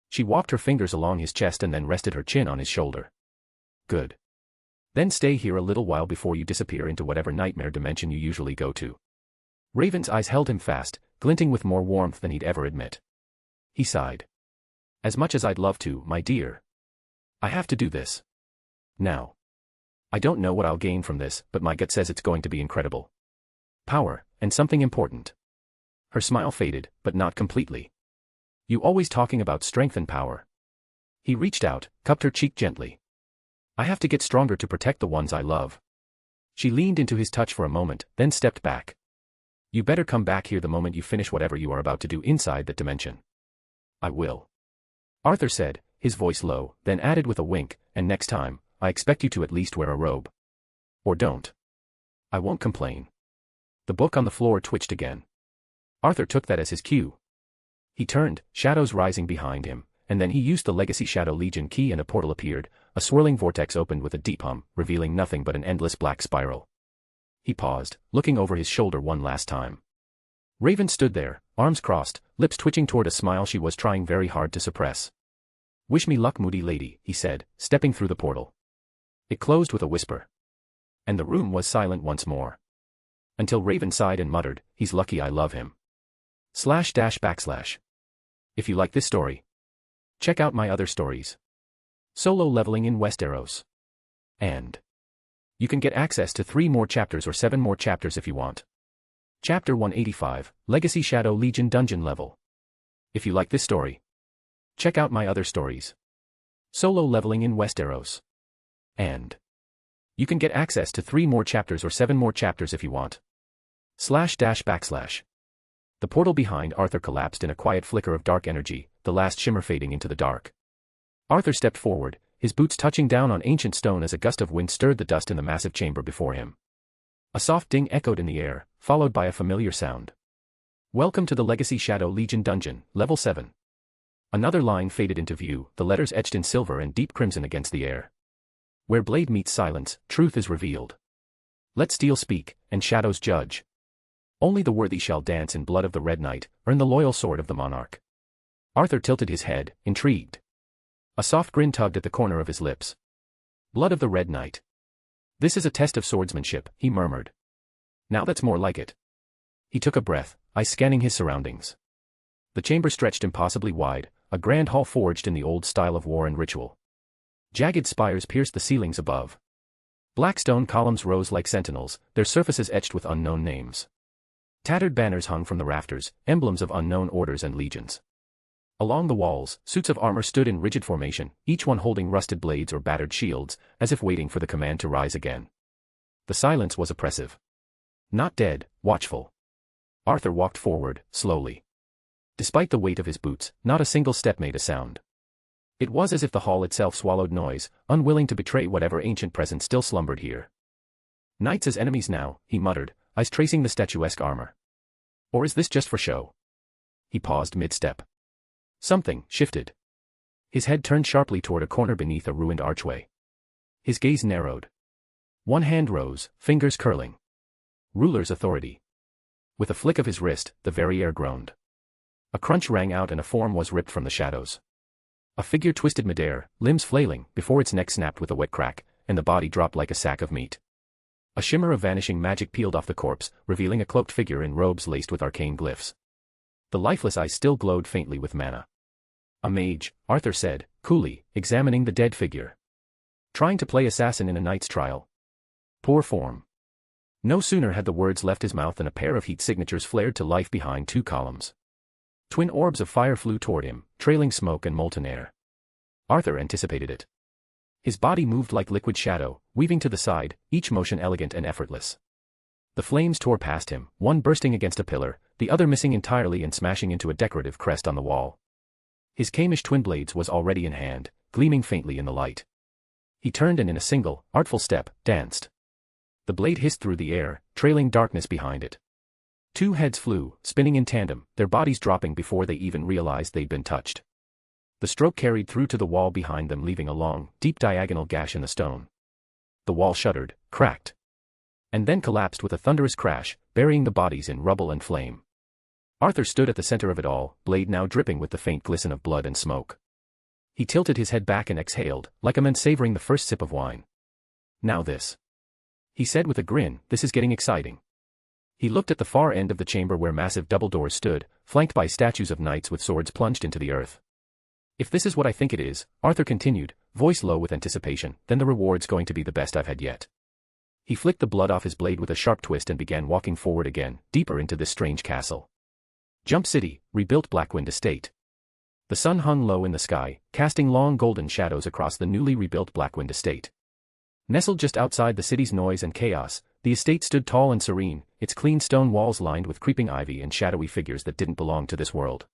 C: She walked her fingers along his chest and then rested her chin on his shoulder. Good. Then stay here a little while before you disappear into whatever nightmare dimension you usually go to. Raven's eyes held him fast, glinting with more warmth than he'd ever admit. He sighed. As much as I'd love to, my dear. I have to do this. Now. I don't know what I'll gain from this, but my gut says it's going to be incredible. Power, and something important. Her smile faded, but not completely. You always talking about strength and power. He reached out, cupped her cheek gently. I have to get stronger to protect the ones I love. She leaned into his touch for a moment, then stepped back. You better come back here the moment you finish whatever you are about to do inside that dimension. I will. Arthur said, his voice low, then added with a wink, and next time, I expect you to at least wear a robe. Or don't. I won't complain. The book on the floor twitched again. Arthur took that as his cue. He turned, shadows rising behind him, and then he used the Legacy Shadow Legion key and a portal appeared. A swirling vortex opened with a deep hum, revealing nothing but an endless black spiral. He paused, looking over his shoulder one last time. Raven stood there, arms crossed, lips twitching toward a smile she was trying very hard to suppress. Wish me luck, moody lady, he said, stepping through the portal. It closed with a whisper. And the room was silent once more. Until Raven sighed and muttered, he's lucky I love him. // If you like this story, check out my other stories. Solo leveling in Westeros. And you can get access to 3 more chapters or 7 more chapters if you want. Chapter 185, Legacy Shadow Legion Dungeon Level. If you like this story, check out my other stories. Solo leveling in Westeros. And you can get access to 3 more chapters or 7 more chapters if you want. // The portal behind Arthur collapsed in a quiet flicker of dark energy, the last shimmer fading into the dark. Arthur stepped forward, his boots touching down on ancient stone as a gust of wind stirred the dust in the massive chamber before him. A soft ding echoed in the air, followed by a familiar sound. Welcome to the Legacy Shadow Legion Dungeon, Level 7. Another line faded into view, the letters etched in silver and deep crimson against the air. Where blade meets silence, truth is revealed. Let steel speak, and shadows judge. Only the worthy shall dance in blood of the Red Knight, earn the loyal sword of the monarch. Arthur tilted his head, intrigued. A soft grin tugged at the corner of his lips. Blood of the Red Knight. This is a test of swordsmanship, he murmured. Now that's more like it. He took a breath, eyes scanning his surroundings. The chamber stretched impossibly wide, a grand hall forged in the old style of war and ritual. Jagged spires pierced the ceilings above. Black stone columns rose like sentinels, their surfaces etched with unknown names. Tattered banners hung from the rafters, emblems of unknown orders and legions. Along the walls, suits of armor stood in rigid formation, each one holding rusted blades or battered shields, as if waiting for the command to rise again. The silence was oppressive. Not dead, watchful. Arthur walked forward, slowly. Despite the weight of his boots, not a single step made a sound. It was as if the hall itself swallowed noise, unwilling to betray whatever ancient presence still slumbered here. Knights as enemies now, he muttered, eyes tracing the statuesque armor. Or is this just for show? He paused mid-step. Something shifted. His head turned sharply toward a corner beneath a ruined archway. His gaze narrowed. One hand rose, fingers curling. Ruler's authority. With a flick of his wrist, the very air groaned. A crunch rang out and a form was ripped from the shadows. A figure twisted midair, limbs flailing, before its neck snapped with a wet crack, and the body dropped like a sack of meat. A shimmer of vanishing magic peeled off the corpse, revealing a cloaked figure in robes laced with arcane glyphs. The lifeless eyes still glowed faintly with mana. A mage, Arthur said, coolly, examining the dead figure. Trying to play assassin in a knight's trial. Poor form. No sooner had the words left his mouth than a pair of heat signatures flared to life behind 2 columns. Twin orbs of fire flew toward him, trailing smoke and molten air. Arthur anticipated it. His body moved like liquid shadow, weaving to the side, each motion elegant and effortless. The flames tore past him, one bursting against a pillar, the other missing entirely and smashing into a decorative crest on the wall. His Kamish twin blades was already in hand, gleaming faintly in the light. He turned and in a single, artful step, danced. The blade hissed through the air, trailing darkness behind it. Two heads flew, spinning in tandem, their bodies dropping before they even realized they'd been touched. The stroke carried through to the wall behind them, leaving a long, deep diagonal gash in the stone. The wall shuddered, cracked, and then collapsed with a thunderous crash, burying the bodies in rubble and flame. Arthur stood at the center of it all, blade now dripping with the faint glisten of blood and smoke. He tilted his head back and exhaled, like a man savoring the first sip of wine. "Now this," he said with a grin, "this is getting exciting." He looked at the far end of the chamber where massive double doors stood, flanked by statues of knights with swords plunged into the earth. "If this is what I think it is," Arthur continued, voice low with anticipation, "then the reward's going to be the best I've had yet." He flicked the blood off his blade with a sharp twist and began walking forward again, deeper into this strange castle. Jump City, rebuilt Blackwynd estate. The sun hung low in the sky, casting long golden shadows across the newly rebuilt Blackwynd estate. Nestled just outside the city's noise and chaos, the estate stood tall and serene, its clean stone walls lined with creeping ivy and shadowy figures that didn't belong to this world.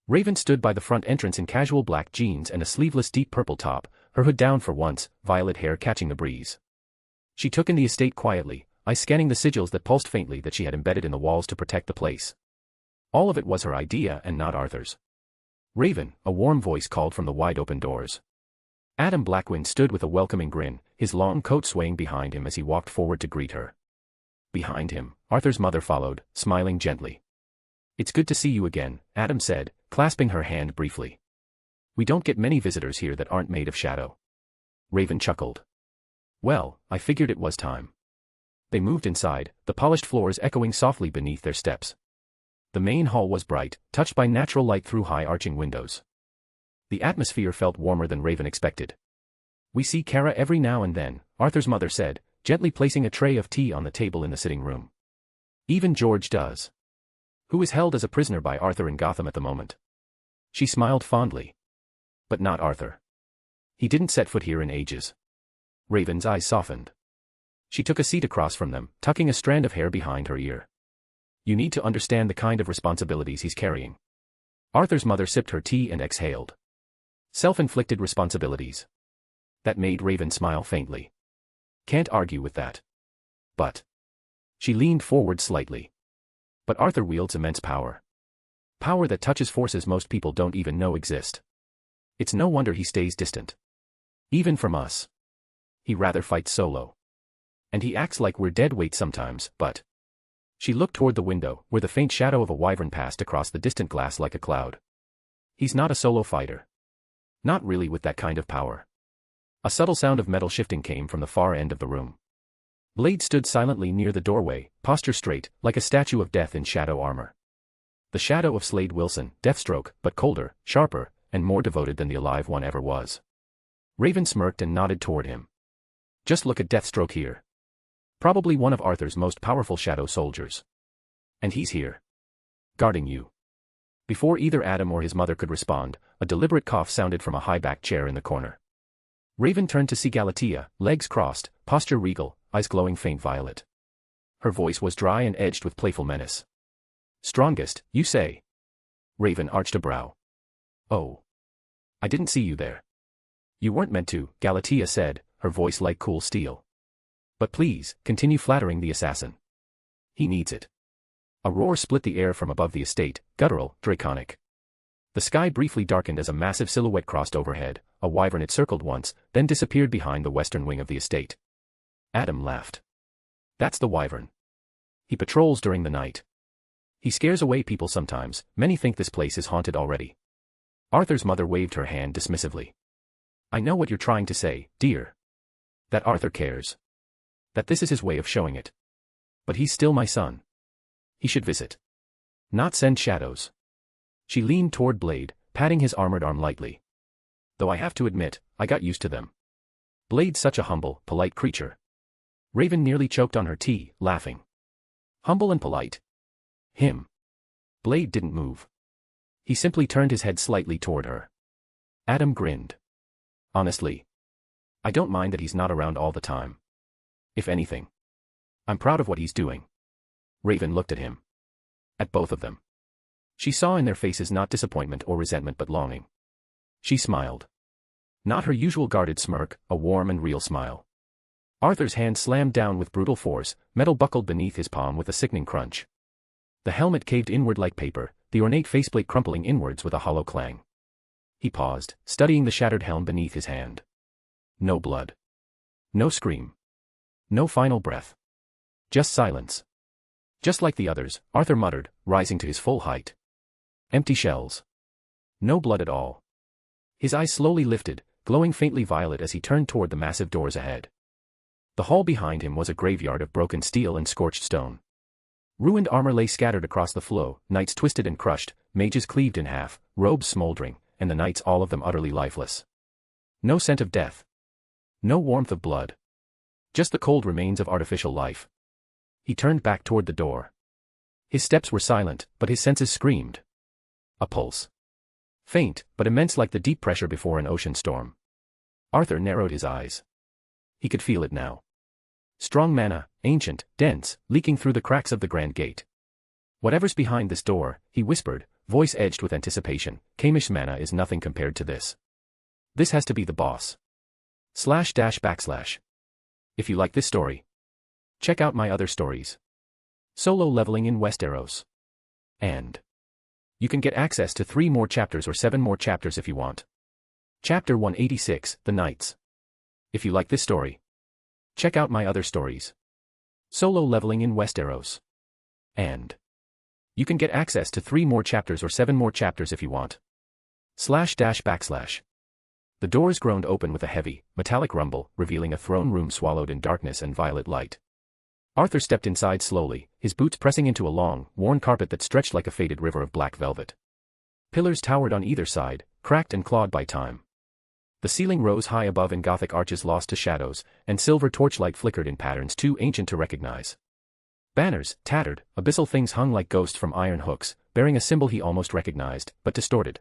C: Raven stood by the front entrance in casual black jeans and a sleeveless deep purple top, her hood down for once, violet hair catching the breeze. She took in the estate quietly, eyes scanning the sigils that pulsed faintly that she had embedded in the walls to protect the place. All of it was her idea and not Arthur's. "Raven," a warm voice called from the wide-open doors. Adam Blackwynd stood with a welcoming grin, his long coat swaying behind him as he walked forward to greet her. Behind him, Arthur's mother followed, smiling gently. "It's good to see you again," Adam said, clasping her hand briefly. "We don't get many visitors here that aren't made of shadow." Raven chuckled. "Well, I figured it was time." They moved inside, the polished floors echoing softly beneath their steps. The main hall was bright, touched by natural light through high arching windows. The atmosphere felt warmer than Raven expected. "We see Kara every now and then," Arthur's mother said, gently placing a tray of tea on the table in the sitting room. "Even George does. Who is held as a prisoner by Arthur in Gotham at the moment." She smiled fondly. "But not Arthur. He didn't set foot here in ages." Raven's eyes softened. She took a seat across from them, tucking a strand of hair behind her ear. "You need to understand the kind of responsibilities he's carrying." Arthur's mother sipped her tea and exhaled. "Self-inflicted responsibilities." That made Raven smile faintly. "Can't argue with that. But..." She leaned forward slightly. "But Arthur wields immense power. Power that touches forces most people don't even know exist. It's no wonder he stays distant. Even from us. He rather fights solo. And he acts like we're dead weight sometimes, but..." She looked toward the window, where the faint shadow of a wyvern passed across the distant glass like a cloud. "He's not a solo fighter. Not really with that kind of power." A subtle sound of metal shifting came from the far end of the room. Blade stood silently near the doorway, posture straight, like a statue of death in shadow armor. The shadow of Slade Wilson, Deathstroke, but colder, sharper, and more devoted than the alive one ever was. Raven smirked and nodded toward him. "Just look at Deathstroke here. Probably one of Arthur's most powerful shadow soldiers. And he's here. Guarding you." Before either Adam or his mother could respond, a deliberate cough sounded from a high-backed chair in the corner. Raven turned to see Galatea, legs crossed, posture regal, eyes glowing faint violet. Her voice was dry and edged with playful menace. "Strongest, you say?" Raven arched a brow. "Oh. I didn't see you there." "You weren't meant to," Galatea said, her voice like cool steel. "But please, continue flattering the assassin. He needs it." A roar split the air from above the estate, guttural, draconic. The sky briefly darkened as a massive silhouette crossed overhead, a wyvern it circled once, then disappeared behind the western wing of the estate. Adam laughed. "That's the wyvern. He patrols during the night. He scares away people sometimes, many think this place is haunted already." Arthur's mother waved her hand dismissively. "I know what you're trying to say, dear. That Arthur cares. That this is his way of showing it. But he's still my son. He should visit. Not send shadows." She leaned toward Blade, patting his armored arm lightly. "Though I have to admit, I got used to them. Blade's such a humble, polite creature." Raven nearly choked on her tea, laughing. "Humble and polite? Him?" Blade didn't move. He simply turned his head slightly toward her. Adam grinned. "Honestly, I don't mind that he's not around all the time. If anything, I'm proud of what he's doing." Raven looked at him. At both of them. She saw in their faces not disappointment or resentment but longing. She smiled. Not her usual guarded smirk, a warm and real smile. Arthur's hand slammed down with brutal force, metal buckled beneath his palm with a sickening crunch. The helmet caved inward like paper, the ornate faceplate crumpling inwards with a hollow clang. He paused, studying the shattered helm beneath his hand. No blood. No scream. No final breath. Just silence. Just like the others, Arthur muttered, rising to his full height. Empty shells. No blood at all. His eyes slowly lifted, glowing faintly violet as he turned toward the massive doors ahead. The hall behind him was a graveyard of broken steel and scorched stone. Ruined armor lay scattered across the floor, knights twisted and crushed, mages cleaved in half, robes smoldering, and the knights all of them utterly lifeless. No scent of death. No warmth of blood. Just the cold remains of artificial life. He turned back toward the door. His steps were silent, but his senses screamed. A pulse. Faint, but immense like the deep pressure before an ocean storm. Arthur narrowed his eyes. He could feel it now. Strong mana, ancient, dense, leaking through the cracks of the grand gate. Whatever's behind this door, he whispered, voice edged with anticipation, Kamish's mana is nothing compared to this. This has to be the boss. // If you like this story, check out my other stories. Solo leveling in Westeros. And you can get access to 3 more chapters or 7 more chapters if you want. Chapter 186, The Knights. If you like this story, check out my other stories. Solo leveling in Westeros. And you can get access to 3 more chapters or 7 more chapters if you want. // The doors groaned open with a heavy, metallic rumble, revealing a throne room swallowed in darkness and violet light. Arthur stepped inside slowly, his boots pressing into a long, worn carpet that stretched like a faded river of black velvet. Pillars towered on either side, cracked and clawed by time. The ceiling rose high above in Gothic arches lost to shadows, and silver torchlight flickered in patterns too ancient to recognize. Banners, tattered, abyssal things hung like ghosts from iron hooks, bearing a symbol he almost recognized, but distorted.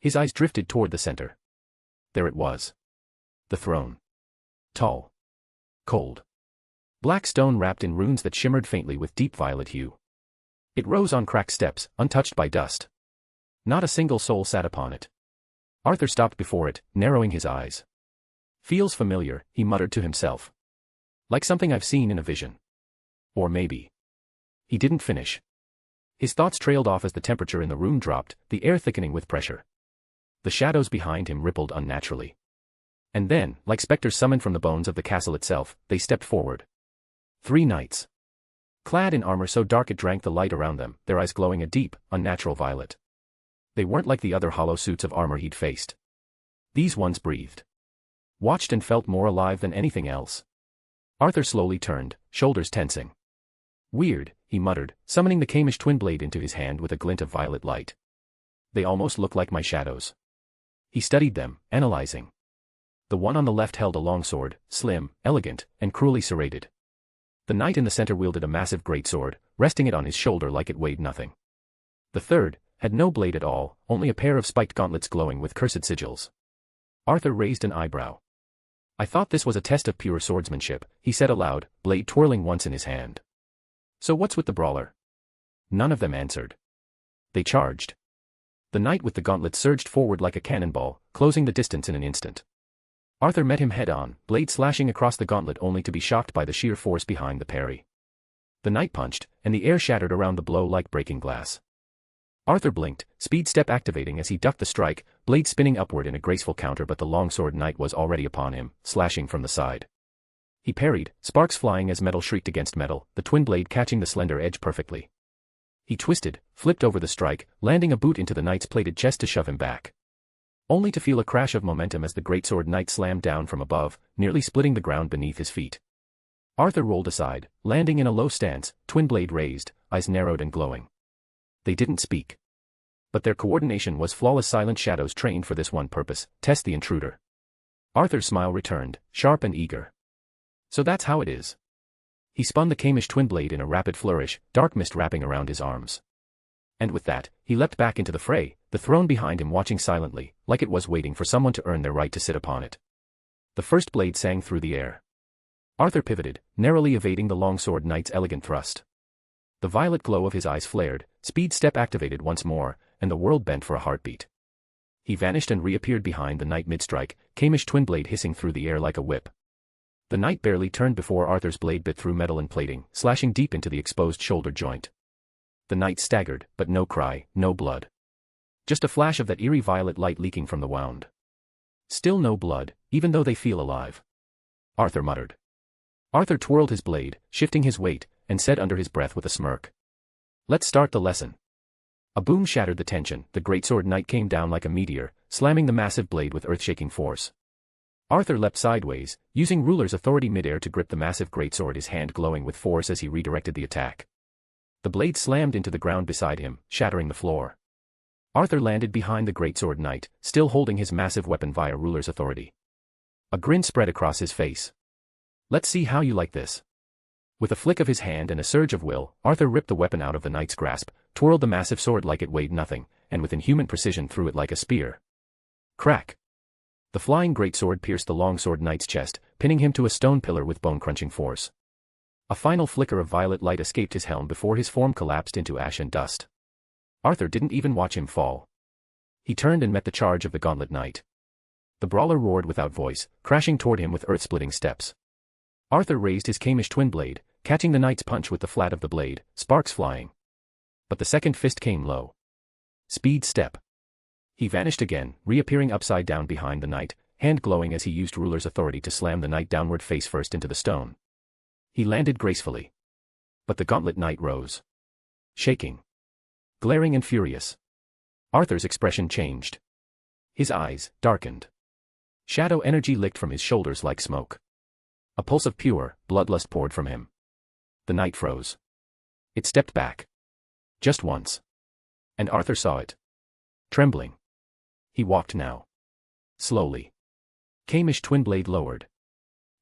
C: His eyes drifted toward the center. There it was. The throne. Tall. Cold. Black stone wrapped in runes that shimmered faintly with deep violet hue. It rose on cracked steps, untouched by dust. Not a single soul sat upon it. Arthur stopped before it, narrowing his eyes. Feels familiar, he muttered to himself. Like something I've seen in a vision. Or maybe. He didn't finish. His thoughts trailed off as the temperature in the room dropped, the air thickening with pressure. The shadows behind him rippled unnaturally. And then, like specters summoned from the bones of the castle itself, they stepped forward. 3 knights. Clad in armor so dark it drank the light around them, their eyes glowing a deep, unnatural violet. They weren't like the other hollow suits of armor he'd faced. These ones breathed. Watched and felt more alive than anything else. Arthur slowly turned, shoulders tensing. Weird, he muttered, summoning the Kamish twin blade into his hand with a glint of violet light. They almost look like my shadows. He studied them, analyzing. The one on the left held a long sword, slim, elegant, and cruelly serrated. The knight in the center wielded a massive greatsword, resting it on his shoulder like it weighed nothing. The third had no blade at all, only a pair of spiked gauntlets glowing with cursed sigils. Arthur raised an eyebrow. I thought this was a test of pure swordsmanship, he said aloud, blade twirling once in his hand. So what's with the brawler? None of them answered. They charged. The knight with the gauntlet surged forward like a cannonball, closing the distance in an instant. Arthur met him head-on, blade slashing across the gauntlet only to be shocked by the sheer force behind the parry. The knight punched, and the air shattered around the blow like breaking glass. Arthur blinked, speed step activating as he ducked the strike, blade spinning upward in a graceful counter, but the longsword knight was already upon him, slashing from the side. He parried, sparks flying as metal shrieked against metal, the twin blade catching the slender edge perfectly. He twisted, flipped over the strike, landing a boot into the knight's plated chest to shove him back. Only to feel a crash of momentum as the greatsword knight slammed down from above, nearly splitting the ground beneath his feet. Arthur rolled aside, landing in a low stance, twin blade raised, eyes narrowed and glowing. They didn't speak. But their coordination was flawless, silent shadows trained for this one purpose, test the intruder. Arthur's smile returned, sharp and eager. So that's how it is. He spun the Kamish twin blade in a rapid flourish, dark mist wrapping around his arms. And with that, he leapt back into the fray, the throne behind him watching silently, like it was waiting for someone to earn their right to sit upon it. The first blade sang through the air. Arthur pivoted, narrowly evading the longsword knight's elegant thrust. The violet glow of his eyes flared, speed step activated once more, and the world bent for a heartbeat. He vanished and reappeared behind the knight mid-strike, Kamish twin blade hissing through the air like a whip. The knight barely turned before Arthur's blade bit through metal and plating, slashing deep into the exposed shoulder joint. The knight staggered, but no cry, no blood. Just a flash of that eerie violet light leaking from the wound. Still no blood, even though they feel alive. Arthur muttered. Arthur twirled his blade, shifting his weight, and said under his breath with a smirk. Let's start the lesson. A boom shattered the tension. The greatsword knight came down like a meteor, slamming the massive blade with earth-shaking force. Arthur leapt sideways, using ruler's authority midair to grip the massive greatsword, his hand glowing with force as he redirected the attack. The blade slammed into the ground beside him, shattering the floor. Arthur landed behind the greatsword knight, still holding his massive weapon via ruler's authority. A grin spread across his face. Let's see how you like this. With a flick of his hand and a surge of will, Arthur ripped the weapon out of the knight's grasp, twirled the massive sword like it weighed nothing, and with inhuman precision threw it like a spear. Crack! The flying greatsword pierced the longsword knight's chest, pinning him to a stone pillar with bone-crunching force. A final flicker of violet light escaped his helm before his form collapsed into ash and dust. Arthur didn't even watch him fall. He turned and met the charge of the gauntlet knight. The brawler roared without voice, crashing toward him with earth-splitting steps. Arthur raised his Kamish twin blade, catching the knight's punch with the flat of the blade, sparks flying. But the second fist came low. Speed step. He vanished again, reappearing upside down behind the knight, hand glowing as he used ruler's authority to slam the knight downward face first into the stone. He landed gracefully. But the gauntlet knight rose. Shaking. Glaring and furious. Arthur's expression changed. His eyes darkened. Shadow energy licked from his shoulders like smoke. A pulse of pure bloodlust poured from him. The knight froze. It stepped back. Just once. And Arthur saw it. Trembling. He walked now. Slowly. Kamish twin blade lowered.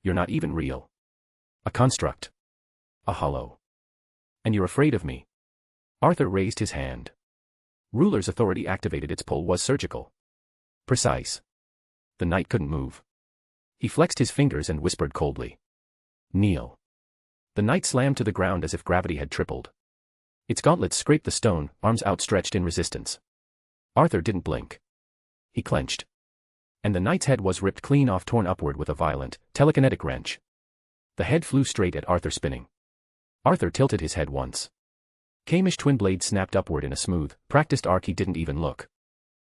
C: You're not even real. A construct. A hollow. And you're afraid of me. Arthur raised his hand. Ruler's authority activated. Its pull was surgical. Precise. The knight couldn't move. He flexed his fingers and whispered coldly. Kneel. The knight slammed to the ground as if gravity had tripled. Its gauntlets scraped the stone, arms outstretched in resistance. Arthur didn't blink. He clenched. And the knight's head was ripped clean off, torn upward with a violent, telekinetic wrench. The head flew straight at Arthur, spinning. Arthur tilted his head once. Kamish twin blade snapped upward in a smooth, practiced arc. He didn't even look.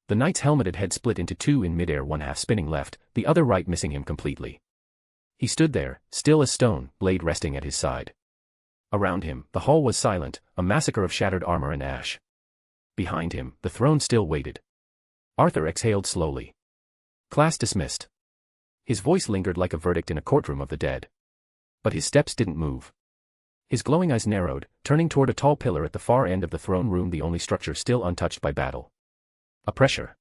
C: The knight's helmeted head split into two in midair, one half spinning left, the other right, missing him completely. He stood there, still as stone, blade resting at his side. Around him, the hall was silent, a massacre of shattered armor and ash. Behind him, the throne still waited. Arthur exhaled slowly. Class dismissed. His voice lingered like a verdict in a courtroom of the dead. But his steps didn't move. His glowing eyes narrowed, turning toward a tall pillar at the far end of the throne room, the only structure still untouched by battle. A pressure.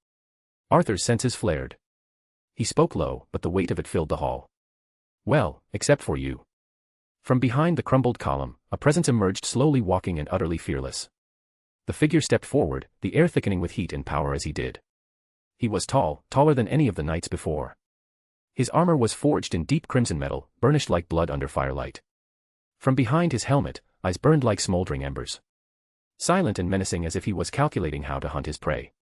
C: Arthur's senses flared. He spoke low, but the weight of it filled the hall. Well, except for you. From behind the crumbled column, a presence emerged, slowly walking and utterly fearless. The figure stepped forward, the air thickening with heat and power as he did. He was tall, taller than any of the knights before. His armor was forged in deep crimson metal, burnished like blood under firelight. From behind his helmet, eyes burned like smoldering embers. Silent and menacing, as if he was calculating how to hunt his prey.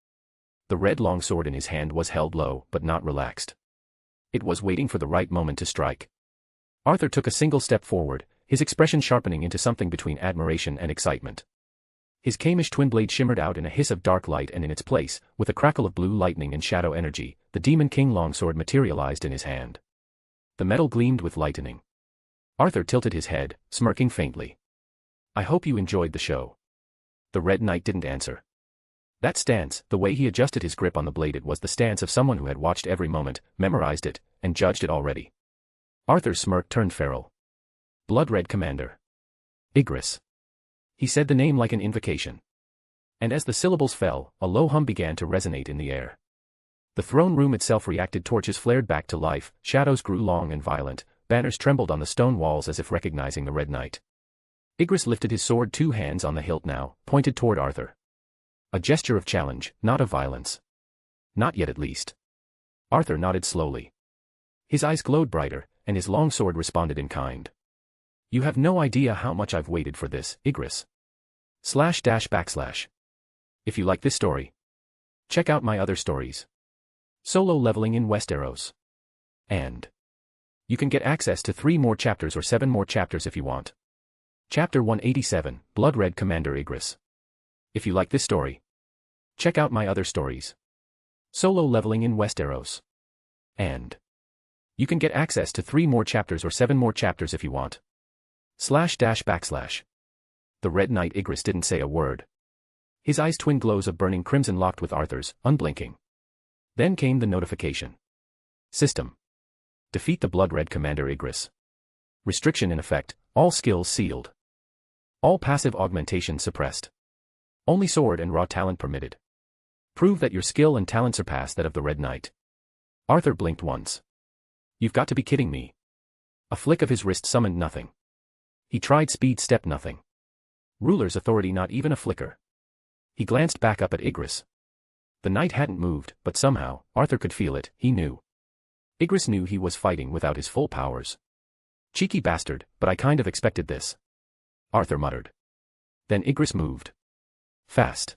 C: The red longsword in his hand was held low, but not relaxed. It was waiting for the right moment to strike. Arthur took a single step forward, his expression sharpening into something between admiration and excitement. His Kamish twin blade shimmered out in a hiss of dark light, and in its place, with a crackle of blue lightning and shadow energy, the Demon King longsword materialized in his hand. The metal gleamed with lightning. Arthur tilted his head, smirking faintly. I hope you enjoyed the show. The Red Knight didn't answer. That stance, the way he adjusted his grip on the blade, it was the stance of someone who had watched every moment, memorized it, and judged it already. Arthur's smirk turned feral. Blood-red commander. Igris. He said the name like an invocation. And as the syllables fell, a low hum began to resonate in the air. The throne room itself reacted, torches flared back to life, shadows grew long and violent, banners trembled on the stone walls as if recognizing the Red Knight. Igris lifted his sword, 2 hands on the hilt now, pointed toward Arthur. A gesture of challenge, not of violence. Not yet, at least. Arthur nodded slowly. His eyes glowed brighter, and his longsword responded in kind. You have no idea how much I've waited for this, Igris. // If you like this story, check out my other stories. Solo leveling in Westeros. And You can get access to 3 more chapters or 7 more chapters if you want. Chapter 187, Blood Red Commander Igris. If you like this story, check out my other stories. Solo Leveling in Westeros. And you can get access to 3 more chapters or 7 more chapters if you want. //. The Red Knight Igris didn't say a word. His eyes twin glows of burning crimson locked with Arthur's, unblinking. Then came the notification. System. Defeat the Blood Red Commander Igris. Restriction in effect, all skills sealed. All passive augmentation suppressed. Only sword and raw talent permitted. Prove that your skill and talent surpass that of the Red Knight. Arthur blinked once. You've got to be kidding me. A flick of his wrist summoned nothing. He tried speed step nothing. Ruler's authority not even a flicker. He glanced back up at Igris. The knight hadn't moved, but somehow, Arthur could feel it, he knew. Igris knew he was fighting without his full powers. Cheeky bastard, but I kind of expected this. Arthur muttered. Then Igris moved. Fast.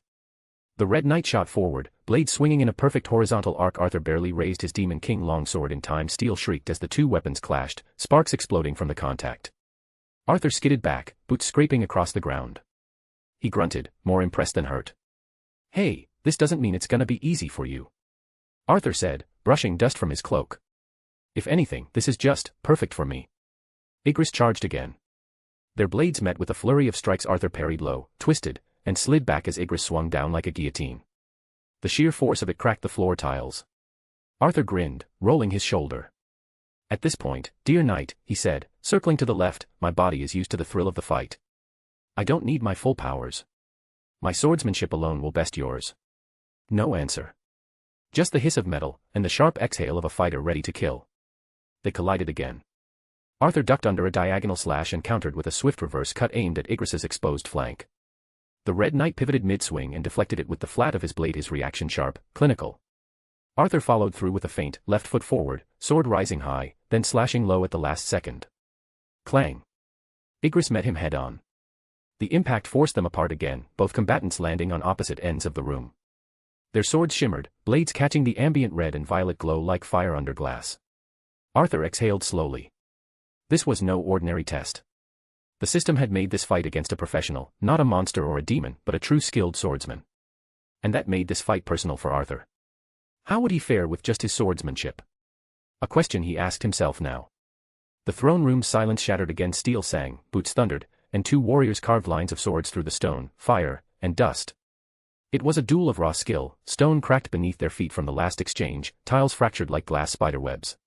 C: The Red Knight shot forward, blade swinging in a perfect horizontal arc. Arthur barely raised his Demon King longsword in time. Steel shrieked as the 2 weapons clashed, sparks exploding from the contact. Arthur skidded back, boots scraping across the ground. He grunted, more impressed than hurt. Hey, this doesn't mean it's gonna be easy for you. Arthur said, brushing dust from his cloak. If anything, this is just perfect for me. Igris charged again. Their blades met with a flurry of strikes. Arthur parried low, twisted, and slid back as Igris swung down like a guillotine. The sheer force of it cracked the floor tiles. Arthur grinned, rolling his shoulder. At this point, dear knight, he said, circling to the left, my body is used to the thrill of the fight. I don't need my full powers. My swordsmanship alone will best yours. No answer. Just the hiss of metal, and the sharp exhale of a fighter ready to kill. They collided again. Arthur ducked under a diagonal slash and countered with a swift reverse cut aimed at Igris's exposed flank. The Red Knight pivoted mid-swing and deflected it with the flat of his blade, his reaction sharp, clinical. Arthur followed through with a feint, left foot forward, sword rising high, then slashing low at the last second. Clang. Igris met him head-on. The impact forced them apart again, both combatants landing on opposite ends of the room. Their swords shimmered, blades catching the ambient red and violet glow like fire under glass. Arthur exhaled slowly. This was no ordinary test. The system had made this fight against a professional, not a monster or a demon, but a true skilled swordsman. And that made this fight personal for Arthur. How would he fare with just his swordsmanship? A question he asked himself now. The throne room's silence shattered again. Steel sang, boots thundered, and 2 warriors carved lines of swords through the stone, fire, and dust. It was a duel of raw skill. Stone cracked beneath their feet from the last exchange, tiles fractured like glass spiderwebs.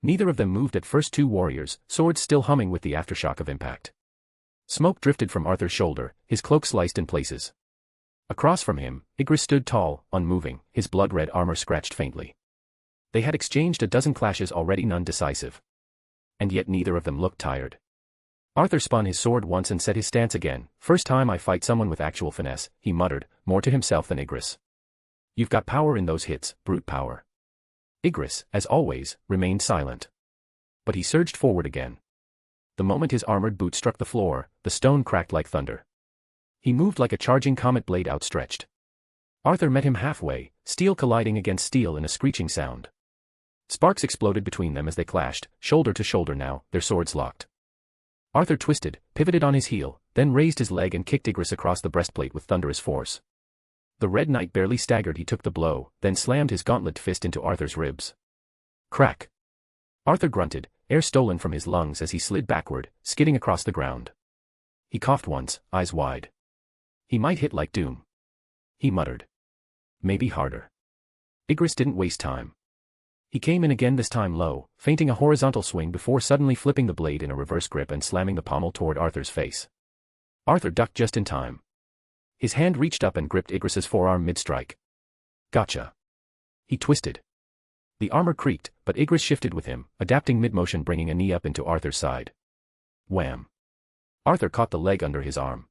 C: Neither of them moved at first. 2 warriors, swords still humming with the aftershock of impact. Smoke drifted from Arthur's shoulder, his cloak sliced in places. Across from him, Igris stood tall, unmoving, his blood-red armor scratched faintly. They had exchanged a dozen clashes already, none decisive. And yet neither of them looked tired. Arthur spun his sword once and set his stance again. First time I fight someone with actual finesse, he muttered, more to himself than Igris. You've got power in those hits, brute power. Igris, as always, remained silent. But he surged forward again. The moment his armored boot struck the floor, the stone cracked like thunder. He moved like a charging comet, blade outstretched. Arthur met him halfway, steel colliding against steel in a screeching sound. Sparks exploded between them as they clashed, shoulder to shoulder now, their swords locked. Arthur twisted, pivoted on his heel, then raised his leg and kicked Igris across the breastplate with thunderous force. The Red Knight barely staggered. He took the blow, then slammed his gauntlet fist into Arthur's ribs. Crack. Arthur grunted, air stolen from his lungs as he slid backward, skidding across the ground. He coughed once, eyes wide. He might hit like doom. He muttered. Maybe harder. Igris didn't waste time. He came in again, this time low, feinting a horizontal swing before suddenly flipping the blade in a reverse grip and slamming the pommel toward Arthur's face. Arthur ducked just in time. His hand reached up and gripped Igris's forearm mid-strike. Gotcha. He twisted. The armor creaked, but Igris shifted with him, adapting mid-motion, bringing a knee up into Arthur's side. Wham. Arthur caught the leg under his arm.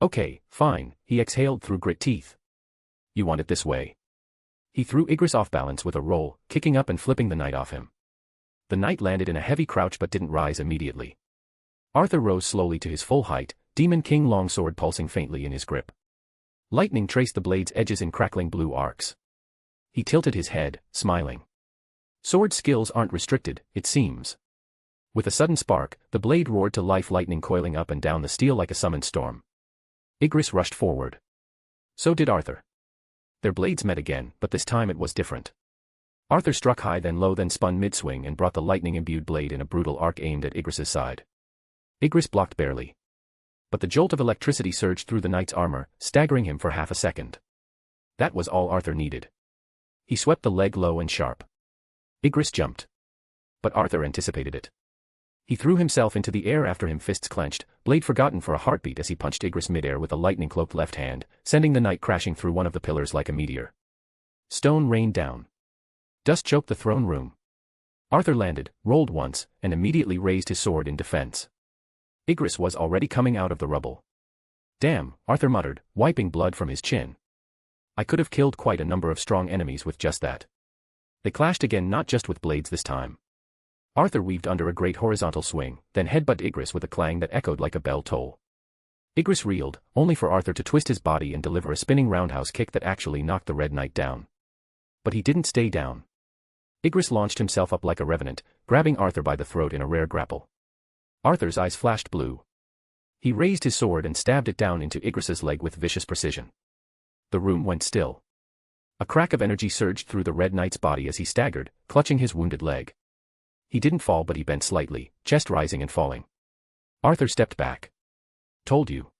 C: Okay, fine, he exhaled through grit teeth. You want it this way. He threw Igris off balance with a roll, kicking up and flipping the knight off him. The knight landed in a heavy crouch but didn't rise immediately. Arthur rose slowly to his full height, Demon King longsword pulsing faintly in his grip. Lightning traced the blade's edges in crackling blue arcs. He tilted his head, smiling. Sword skills aren't restricted, it seems. With a sudden spark, the blade roared to life, lightning coiling up and down the steel like a summoned storm. Igris rushed forward. So did Arthur. Their blades met again, but this time it was different. Arthur struck high then low then spun mid-swing and brought the lightning-imbued blade in a brutal arc aimed at Igris's side. Igris blocked barely. But the jolt of electricity surged through the knight's armor, staggering him for half a second. That was all Arthur needed. He swept the leg low and sharp. Igris jumped. But Arthur anticipated it. He threw himself into the air after him, fists clenched, blade forgotten for a heartbeat as he punched Igris mid-air with a lightning-cloaked left hand, sending the knight crashing through one of the pillars like a meteor. Stone rained down. Dust choked the throne room. Arthur landed, rolled once, and immediately raised his sword in defense. Igris was already coming out of the rubble. Damn, Arthur muttered, wiping blood from his chin. I could have killed quite a number of strong enemies with just that. They clashed again, not just with blades this time. Arthur weaved under a great horizontal swing, then headbutted Igris with a clang that echoed like a bell toll. Igris reeled, only for Arthur to twist his body and deliver a spinning roundhouse kick that actually knocked the Red Knight down. But he didn't stay down. Igris launched himself up like a revenant, grabbing Arthur by the throat in a rare grapple. Arthur's eyes flashed blue. He raised his sword and stabbed it down into Igris's leg with vicious precision. The room went still. A crack of energy surged through the Red Knight's body as he staggered, clutching his wounded leg. He didn't fall, but he bent slightly, chest rising and falling. Arthur stepped back. Told you.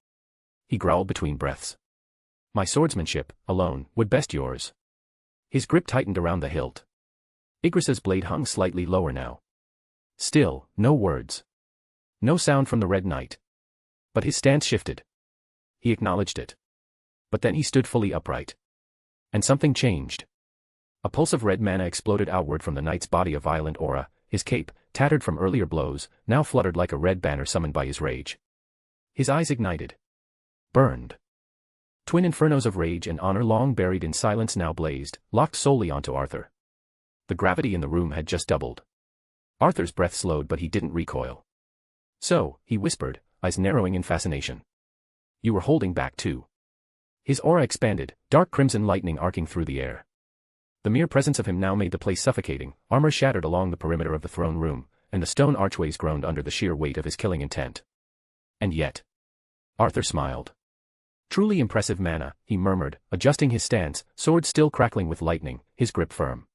C: He growled between breaths. My swordsmanship, alone, would best yours. His grip tightened around the hilt. Igris's blade hung slightly lower now. Still, no words. No sound from the Red Knight. But his stance shifted. He acknowledged it. But then he stood fully upright. And something changed. A pulse of red mana exploded outward from the knight's body, a violent aura. His cape, tattered from earlier blows, now fluttered like a red banner summoned by his rage. His eyes ignited. Burned. Twin infernos of rage and honor, long buried in silence, now blazed, locked solely onto Arthur. The gravity in the room had just doubled. Arthur's breath slowed, but he didn't recoil. So, he whispered, eyes narrowing in fascination. You were holding back too. His aura expanded, dark crimson lightning arcing through the air. The mere presence of him now made the place suffocating, armor shattered along the perimeter of the throne room, and the stone archways groaned under the sheer weight of his killing intent. And yet. Arthur smiled. Truly impressive mana, he murmured, adjusting his stance, sword still crackling with lightning, his grip firm.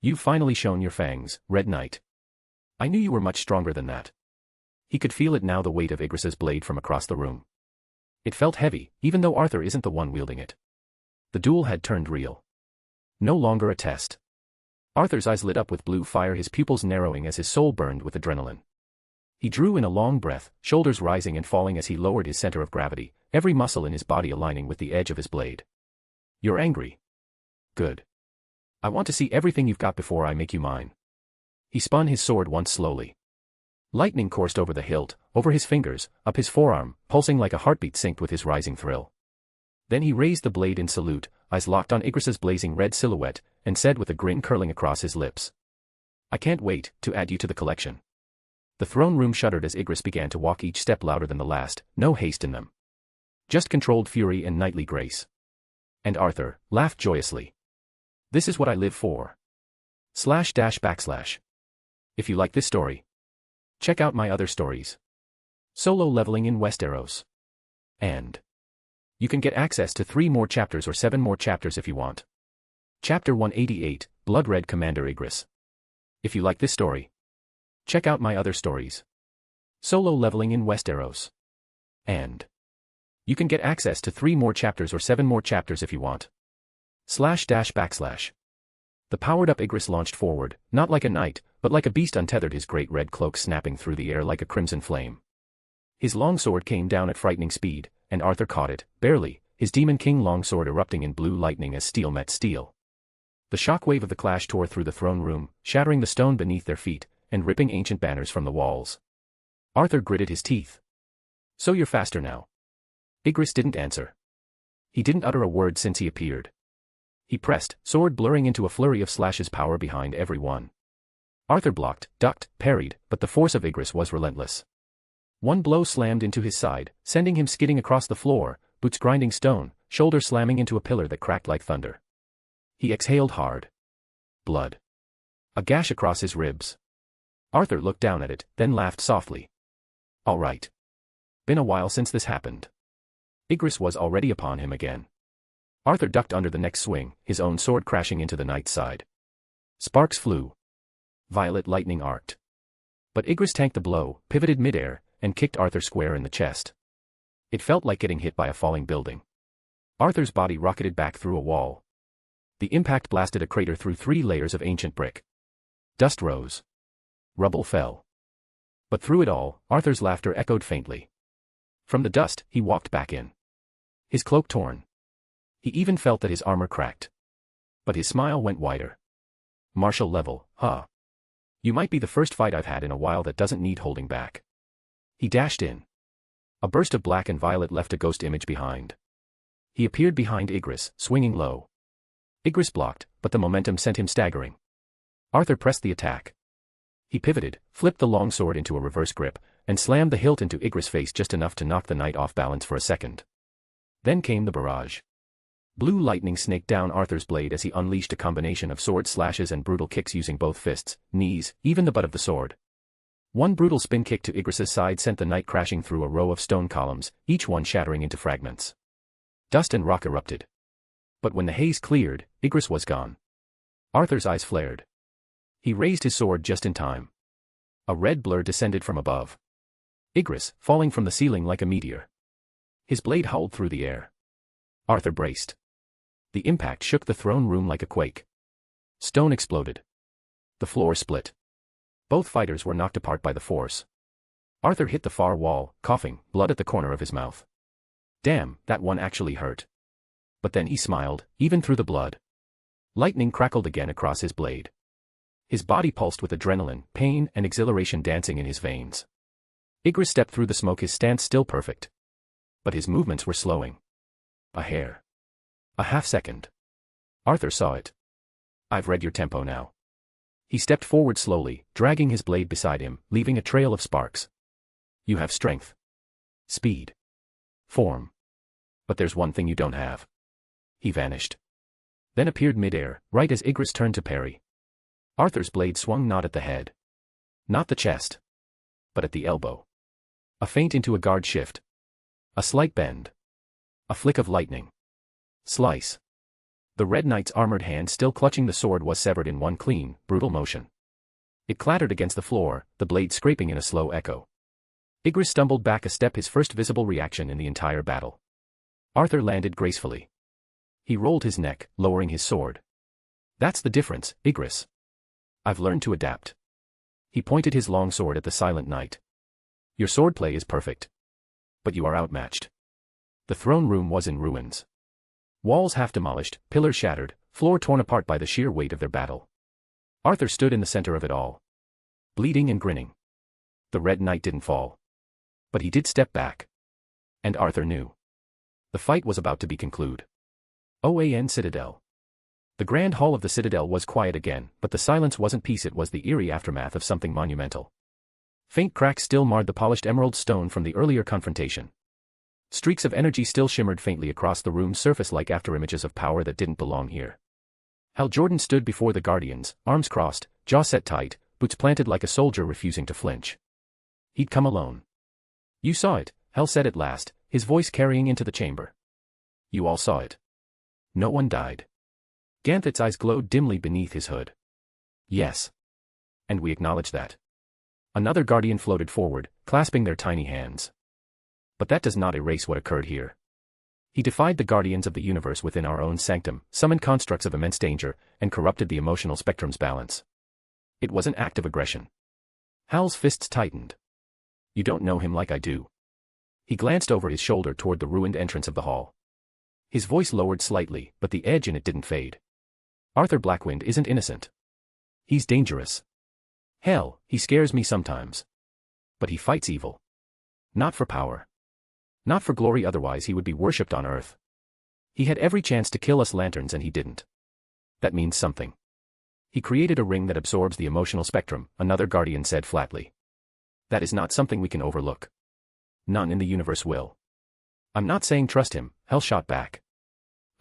C: You've finally shown your fangs, Red Knight. I knew you were much stronger than that. He could feel it now, the weight of Igris's blade from across the room. It felt heavy, even though Arthur isn't the one wielding it. The duel had turned real. No longer a test. Arthur's eyes lit up with blue fire, his pupils narrowing as his soul burned with adrenaline. He drew in a long breath, shoulders rising and falling as he lowered his center of gravity, every muscle in his body aligning with the edge of his blade. You're angry. Good. I want to see everything you've got before I make you mine. He spun his sword once slowly. Lightning coursed over the hilt, over his fingers, up his forearm, pulsing like a heartbeat synced with his rising thrill. Then he raised the blade in salute, eyes locked on Igris's blazing red silhouette, and said with a grin curling across his lips. I can't wait to add you to the collection. The throne room shuddered as Igris began to walk, each step louder than the last, no haste in them. Just controlled fury and knightly grace. And Arthur laughed joyously. This is what I live for. // If you like this story, check out my other stories. Solo leveling in Westeros. And you can get access to 3 more chapters or 7 more chapters if you want. Chapter 188, Blood Red Commander Igris. If you like this story, check out my other stories. Solo leveling in Westeros. And you can get access to 3 more chapters or 7 more chapters if you want. // The powered-up Igris launched forward, not like a knight, but like a beast untethered, his great red cloak snapping through the air like a crimson flame. His longsword came down at frightening speed, and Arthur caught it, barely, his Demon King longsword erupting in blue lightning as steel met steel. The shockwave of the clash tore through the throne room, shattering the stone beneath their feet, and ripping ancient banners from the walls. Arthur gritted his teeth. So you're faster now. Igris didn't answer. He didn't utter a word since he appeared. He pressed, sword blurring into a flurry of slashes, power behind every one. Arthur blocked, ducked, parried, but the force of Igris was relentless. One blow slammed into his side, sending him skidding across the floor, boots grinding stone, shoulder slamming into a pillar that cracked like thunder. He exhaled hard. Blood. A gash across his ribs. Arthur looked down at it, then laughed softly. All right. Been a while since this happened. Igris was already upon him again. Arthur ducked under the next swing, his own sword crashing into the knight's side. Sparks flew. Violet lightning arced. But Igris tanked the blow, pivoted midair, and kicked Arthur square in the chest. It felt like getting hit by a falling building. Arthur's body rocketed back through a wall. The impact blasted a crater through 3 layers of ancient brick. Dust rose. Rubble fell. But through it all, Arthur's laughter echoed faintly. From the dust, he walked back in. His cloak torn. He even felt that his armor cracked. But his smile went wider. Martial level, huh? You might be the first fight I've had in a while that doesn't need holding back. He dashed in. A burst of black and violet left a ghost image behind. He appeared behind Igris, swinging low. Igris blocked, but the momentum sent him staggering. Arthur pressed the attack. He pivoted, flipped the longsword into a reverse grip, and slammed the hilt into Igris' face just enough to knock the knight off balance for a second. Then came the barrage. Blue lightning snaked down Arthur's blade as he unleashed a combination of sword slashes and brutal kicks using both fists, knees, even the butt of the sword. One brutal spin kick to Igris' side sent the knight crashing through a row of stone columns, each one shattering into fragments. Dust and rock erupted. But when the haze cleared, Igris was gone. Arthur's eyes flared. He raised his sword just in time. A red blur descended from above. Igris, falling from the ceiling like a meteor. His blade howled through the air. Arthur braced. The impact shook the throne room like a quake. Stone exploded. The floor split. Both fighters were knocked apart by the force. Arthur hit the far wall, coughing, blood at the corner of his mouth. Damn, that one actually hurt. But then he smiled, even through the blood. Lightning crackled again across his blade. His body pulsed with adrenaline, pain, and exhilaration dancing in his veins. Igris stepped through the smoke, his stance still perfect. But his movements were slowing. A hair. A half-second. Arthur saw it. I've read your tempo now. He stepped forward slowly, dragging his blade beside him, leaving a trail of sparks. You have strength. Speed. Form. But there's one thing you don't have. He vanished. Then appeared midair, right as Igris turned to parry. Arthur's blade swung not at the head. Not the chest. But at the elbow. A feint into a guard shift. A slight bend. A flick of lightning. Slice. The Red Knight's armored hand still clutching the sword was severed in one clean, brutal motion. It clattered against the floor, the blade scraping in a slow echo. Igris stumbled back a step, his first visible reaction in the entire battle. Arthur landed gracefully. He rolled his neck, lowering his sword. That's the difference, Igris. I've learned to adapt. He pointed his long sword at the silent knight. Your swordplay is perfect. But you are outmatched. The throne room was in ruins. Walls half demolished, pillars shattered, floor torn apart by the sheer weight of their battle. Arthur stood in the center of it all. Bleeding and grinning. The Red Knight didn't fall. But he did step back. And Arthur knew. The fight was about to be concluded. OAN Citadel. The grand hall of the Citadel was quiet again, but the silence wasn't peace, it was the eerie aftermath of something monumental. Faint cracks still marred the polished emerald stone from the earlier confrontation. Streaks of energy still shimmered faintly across the room's surface like afterimages of power that didn't belong here. Hal Jordan stood before the Guardians, arms crossed, jaw set tight, boots planted like a soldier refusing to flinch. He'd come alone. You saw it, Hal said at last, his voice carrying into the chamber. You all saw it. No one died. Ganthet's eyes glowed dimly beneath his hood. Yes. And we acknowledge that. Another Guardian floated forward, clasping their tiny hands. But that does not erase what occurred here. He defied the guardians of the universe within our own sanctum, summoned constructs of immense danger, and corrupted the emotional spectrum's balance. It was an act of aggression. Hal's fists tightened. You don't know him like I do. He glanced over his shoulder toward the ruined entrance of the hall. His voice lowered slightly, but the edge in it didn't fade. Arthur Blackwynd isn't innocent. He's dangerous. Hell, he scares me sometimes. But he fights evil. Not for power. Not for glory, otherwise he would be worshipped on Earth. He had every chance to kill us lanterns and he didn't. That means something. He created a ring that absorbs the emotional spectrum, another Guardian said flatly. That is not something we can overlook. None in the universe will. I'm not saying trust him, Hell shot back.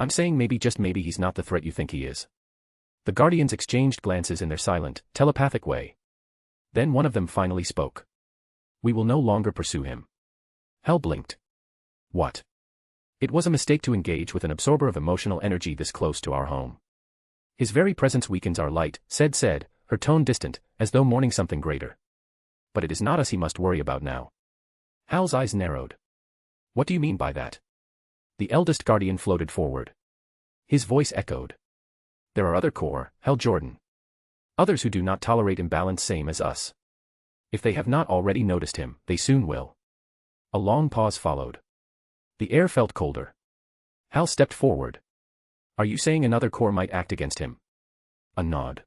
C: I'm saying maybe, just maybe, he's not the threat you think he is. The Guardians exchanged glances in their silent, telepathic way. Then one of them finally spoke. We will no longer pursue him. Hell blinked. What? It was a mistake to engage with an absorber of emotional energy this close to our home. His very presence weakens our light, said, her tone distant, as though mourning something greater. But it is not us he must worry about now. Hal's eyes narrowed. What do you mean by that? The eldest guardian floated forward. His voice echoed. There are other core, Hal Jordan. Others who do not tolerate imbalance same as us. If they have not already noticed him, they soon will. A long pause followed. The air felt colder. Hal stepped forward. Are you saying another core might act against him? A nod.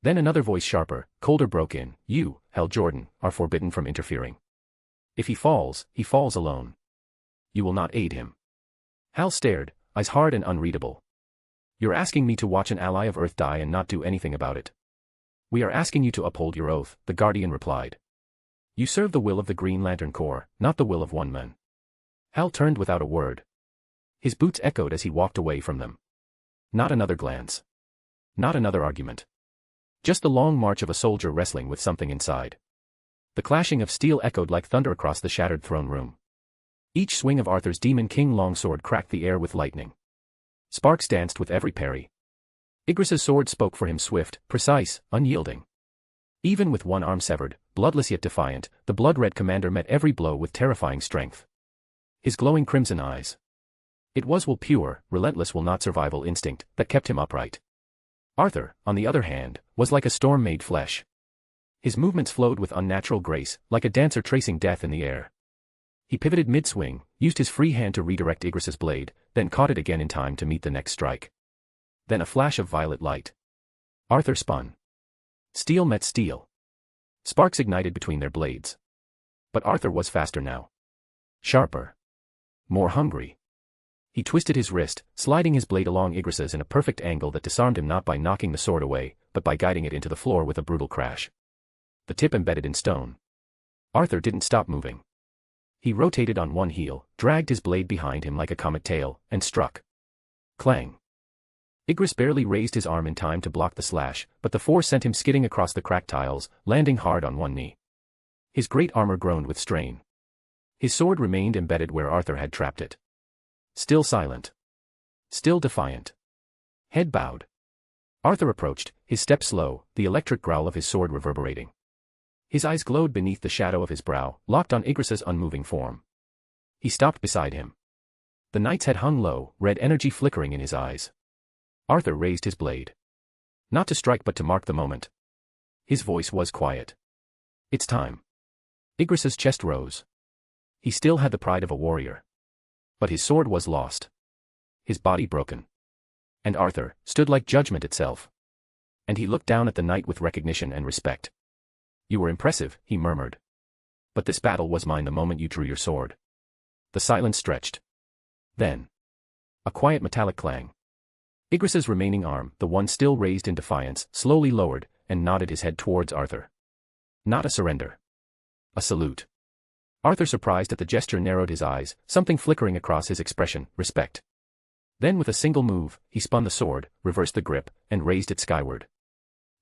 C: Then another voice sharper, colder broke in. You, Hal Jordan, are forbidden from interfering. If he falls alone. You will not aid him. Hal stared, eyes hard and unreadable. You're asking me to watch an ally of Earth die and not do anything about it. We are asking you to uphold your oath, the Guardian replied. You serve the will of the Green Lantern Corps, not the will of one man. Hal turned without a word. His boots echoed as he walked away from them. Not another glance. Not another argument. Just the long march of a soldier wrestling with something inside. The clashing of steel echoed like thunder across the shattered throne room. Each swing of Arthur's Demon King longsword cracked the air with lightning. Sparks danced with every parry. Igris's sword spoke for him, swift, precise, unyielding. Even with one arm severed, bloodless yet defiant, the blood-red commander met every blow with terrifying strength. His glowing crimson eyes. It was will pure, relentless will not survival instinct that kept him upright. Arthur, on the other hand, was like a storm made flesh. His movements flowed with unnatural grace, like a dancer tracing death in the air. He pivoted mid-swing, used his free hand to redirect Igris's blade, then caught it again in time to meet the next strike. Then a flash of violet light. Arthur spun. Steel met steel. Sparks ignited between their blades. But Arthur was faster now. Sharper. More hungry. He twisted his wrist, sliding his blade along Igris's in a perfect angle that disarmed him not by knocking the sword away, but by guiding it into the floor with a brutal crash. The tip embedded in stone. Arthur didn't stop moving. He rotated on one heel, dragged his blade behind him like a comet tail, and struck. Clang. Igris barely raised his arm in time to block the slash, but the force sent him skidding across the cracked tiles, landing hard on one knee. His great armor groaned with strain. His sword remained embedded where Arthur had trapped it. Still silent. Still defiant. Head bowed. Arthur approached, his step slow, the electric growl of his sword reverberating. His eyes glowed beneath the shadow of his brow, locked on Igris's unmoving form. He stopped beside him. The knight's head hung low, red energy flickering in his eyes. Arthur raised his blade. Not to strike but to mark the moment. His voice was quiet. It's time. Igris's chest rose. He still had the pride of a warrior. But his sword was lost. His body broken. And Arthur stood like judgment itself. And he looked down at the knight with recognition and respect. You were impressive, he murmured. But this battle was mine the moment you drew your sword. The silence stretched. Then. A quiet metallic clang. Igris's remaining arm, the one still raised in defiance, slowly lowered, and nodded his head towards Arthur. Not a surrender. A salute. Arthur, surprised at the gesture, narrowed his eyes, something flickering across his expression, respect. Then with a single move, he spun the sword, reversed the grip, and raised it skyward.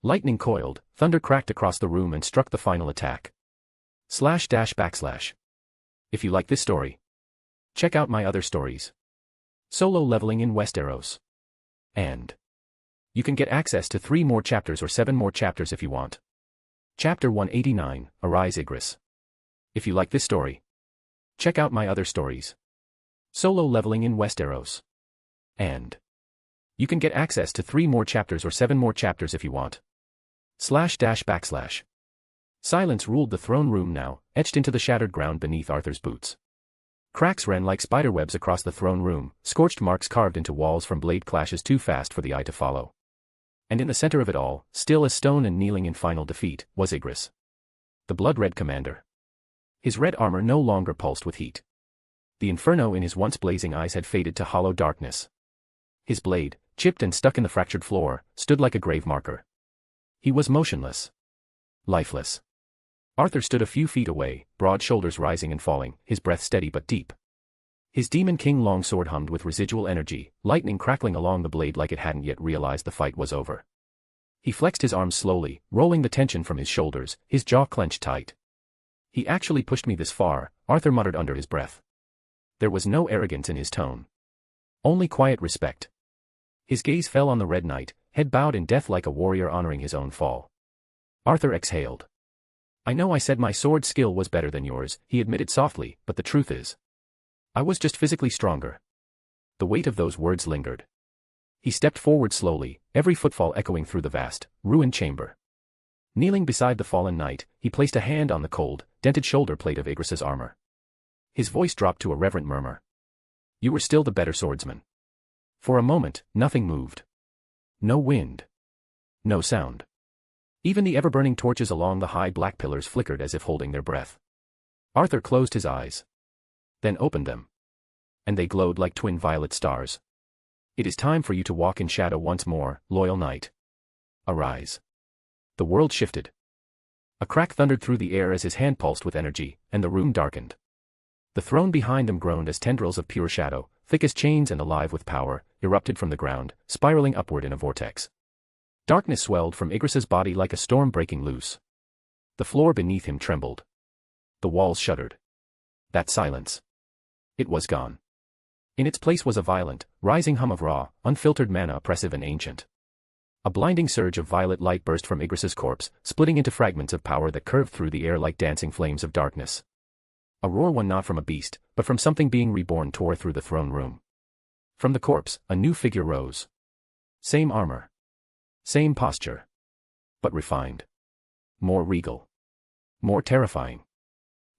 C: Lightning coiled, thunder cracked across the room and struck the final attack. //. If you like this story, check out my other stories. Solo leveling in Westeros. And you can get access to 3 more chapters or 7 more chapters if you want. Chapter 189, Arise Igris. If you like this story, check out my other stories. Solo leveling in Westeros. And you can get access to 3 more chapters or 7 more chapters if you want. //. Silence ruled the throne room now, etched into the shattered ground beneath Arthur's boots. Cracks ran like spiderwebs across the throne room, scorched marks carved into walls from blade clashes too fast for the eye to follow. And in the center of it all, still as stone and kneeling in final defeat, was Igris. The blood-red commander. His red armor no longer pulsed with heat. The inferno in his once blazing eyes had faded to hollow darkness. His blade, chipped and stuck in the fractured floor, stood like a grave marker. He was motionless. Lifeless. Arthur stood a few feet away, broad shoulders rising and falling, his breath steady but deep. His Demon King longsword hummed with residual energy, lightning crackling along the blade like it hadn't yet realized the fight was over. He flexed his arms slowly, rolling the tension from his shoulders, his jaw clenched tight. He actually pushed me this far, Arthur muttered under his breath. There was no arrogance in his tone. Only quiet respect. His gaze fell on the Red Knight, head bowed in death like a warrior honoring his own fall. Arthur exhaled. I know I said my sword skill was better than yours, he admitted softly, but the truth is, I was just physically stronger. The weight of those words lingered. He stepped forward slowly, every footfall echoing through the vast, ruined chamber. Kneeling beside the fallen knight, he placed a hand on the cold, dented shoulder plate of Igris's armor. His voice dropped to a reverent murmur. You were still the better swordsman. For a moment, nothing moved. No wind. No sound. Even the ever-burning torches along the high black pillars flickered as if holding their breath. Arthur closed his eyes. Then opened them. And they glowed like twin violet stars. It is time for you to walk in shadow once more, loyal knight. Arise. The world shifted. A crack thundered through the air as his hand pulsed with energy, and the room darkened. The throne behind them groaned as tendrils of pure shadow, thick as chains and alive with power, erupted from the ground, spiraling upward in a vortex. Darkness swelled from Igris's body like a storm breaking loose. The floor beneath him trembled. The walls shuddered. That silence. It was gone. In its place was a violent, rising hum of raw, unfiltered mana oppressive and ancient. A blinding surge of violet light burst from Igris's corpse, splitting into fragments of power that curved through the air like dancing flames of darkness. A roar one not from a beast, but from something being reborn tore through the throne room. From the corpse, a new figure rose. Same armor. Same posture. But refined. More regal. More terrifying.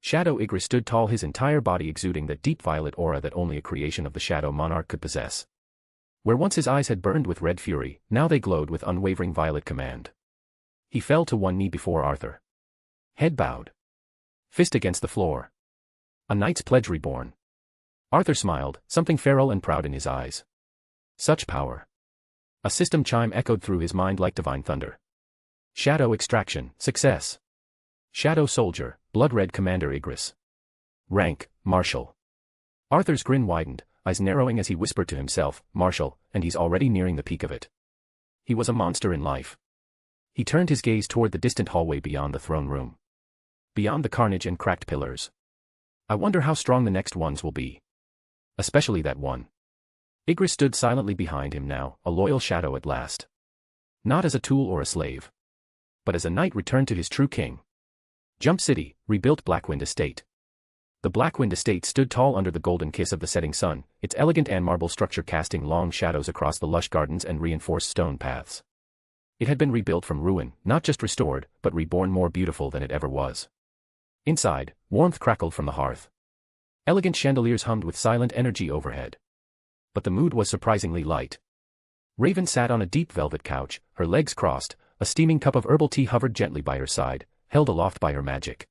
C: Shadow Igris stood tall, his entire body exuding that deep violet aura that only a creation of the Shadow Monarch could possess. Where once his eyes had burned with red fury, now they glowed with unwavering violet command. He fell to one knee before Arthur. Head bowed. Fist against the floor. A knight's pledge reborn. Arthur smiled, something feral and proud in his eyes. Such power. A system chime echoed through his mind like divine thunder. Shadow extraction, success. Shadow soldier, blood-red Commander Igris. Rank, Marshal. Arthur's grin widened, eyes narrowing as he whispered to himself, Marshal, and he's already nearing the peak of it. He was a monster in life. He turned his gaze toward the distant hallway beyond the throne room. Beyond the carnage and cracked pillars. I wonder how strong the next ones will be. Especially that one. Igris stood silently behind him now, a loyal shadow at last. Not as a tool or a slave. But as a knight returned to his true king. Jump City, rebuilt Blackwynd Estate. The Blackwynd Estate stood tall under the golden kiss of the setting sun, its elegant and marble structure casting long shadows across the lush gardens and reinforced stone paths. It had been rebuilt from ruin, not just restored, but reborn more beautiful than it ever was. Inside, warmth crackled from the hearth. Elegant chandeliers hummed with silent energy overhead. But the mood was surprisingly light. Raven sat on a deep velvet couch, her legs crossed, a steaming cup of herbal tea hovered gently by her side, held aloft by her magic.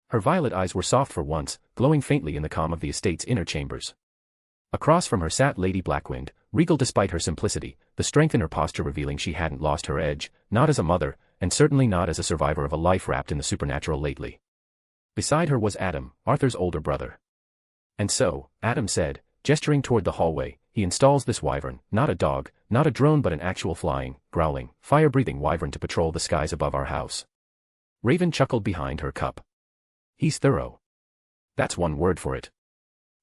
C: Her violet eyes were soft for once, glowing faintly in the calm of the estate's inner chambers. Across from her sat Lady Blackwynd, regal despite her simplicity, the strength in her posture revealing she hadn't lost her edge, not as a mother, and certainly not as a survivor of a life wrapped in the supernatural lately. Beside her was Adam, Arthur's older brother. And so, Adam said, gesturing toward the hallway, he installs this wyvern, not a dog, not a drone but an actual flying, growling, fire-breathing wyvern to patrol the skies above our house. Raven chuckled behind her cup. He's thorough. That's one word for it.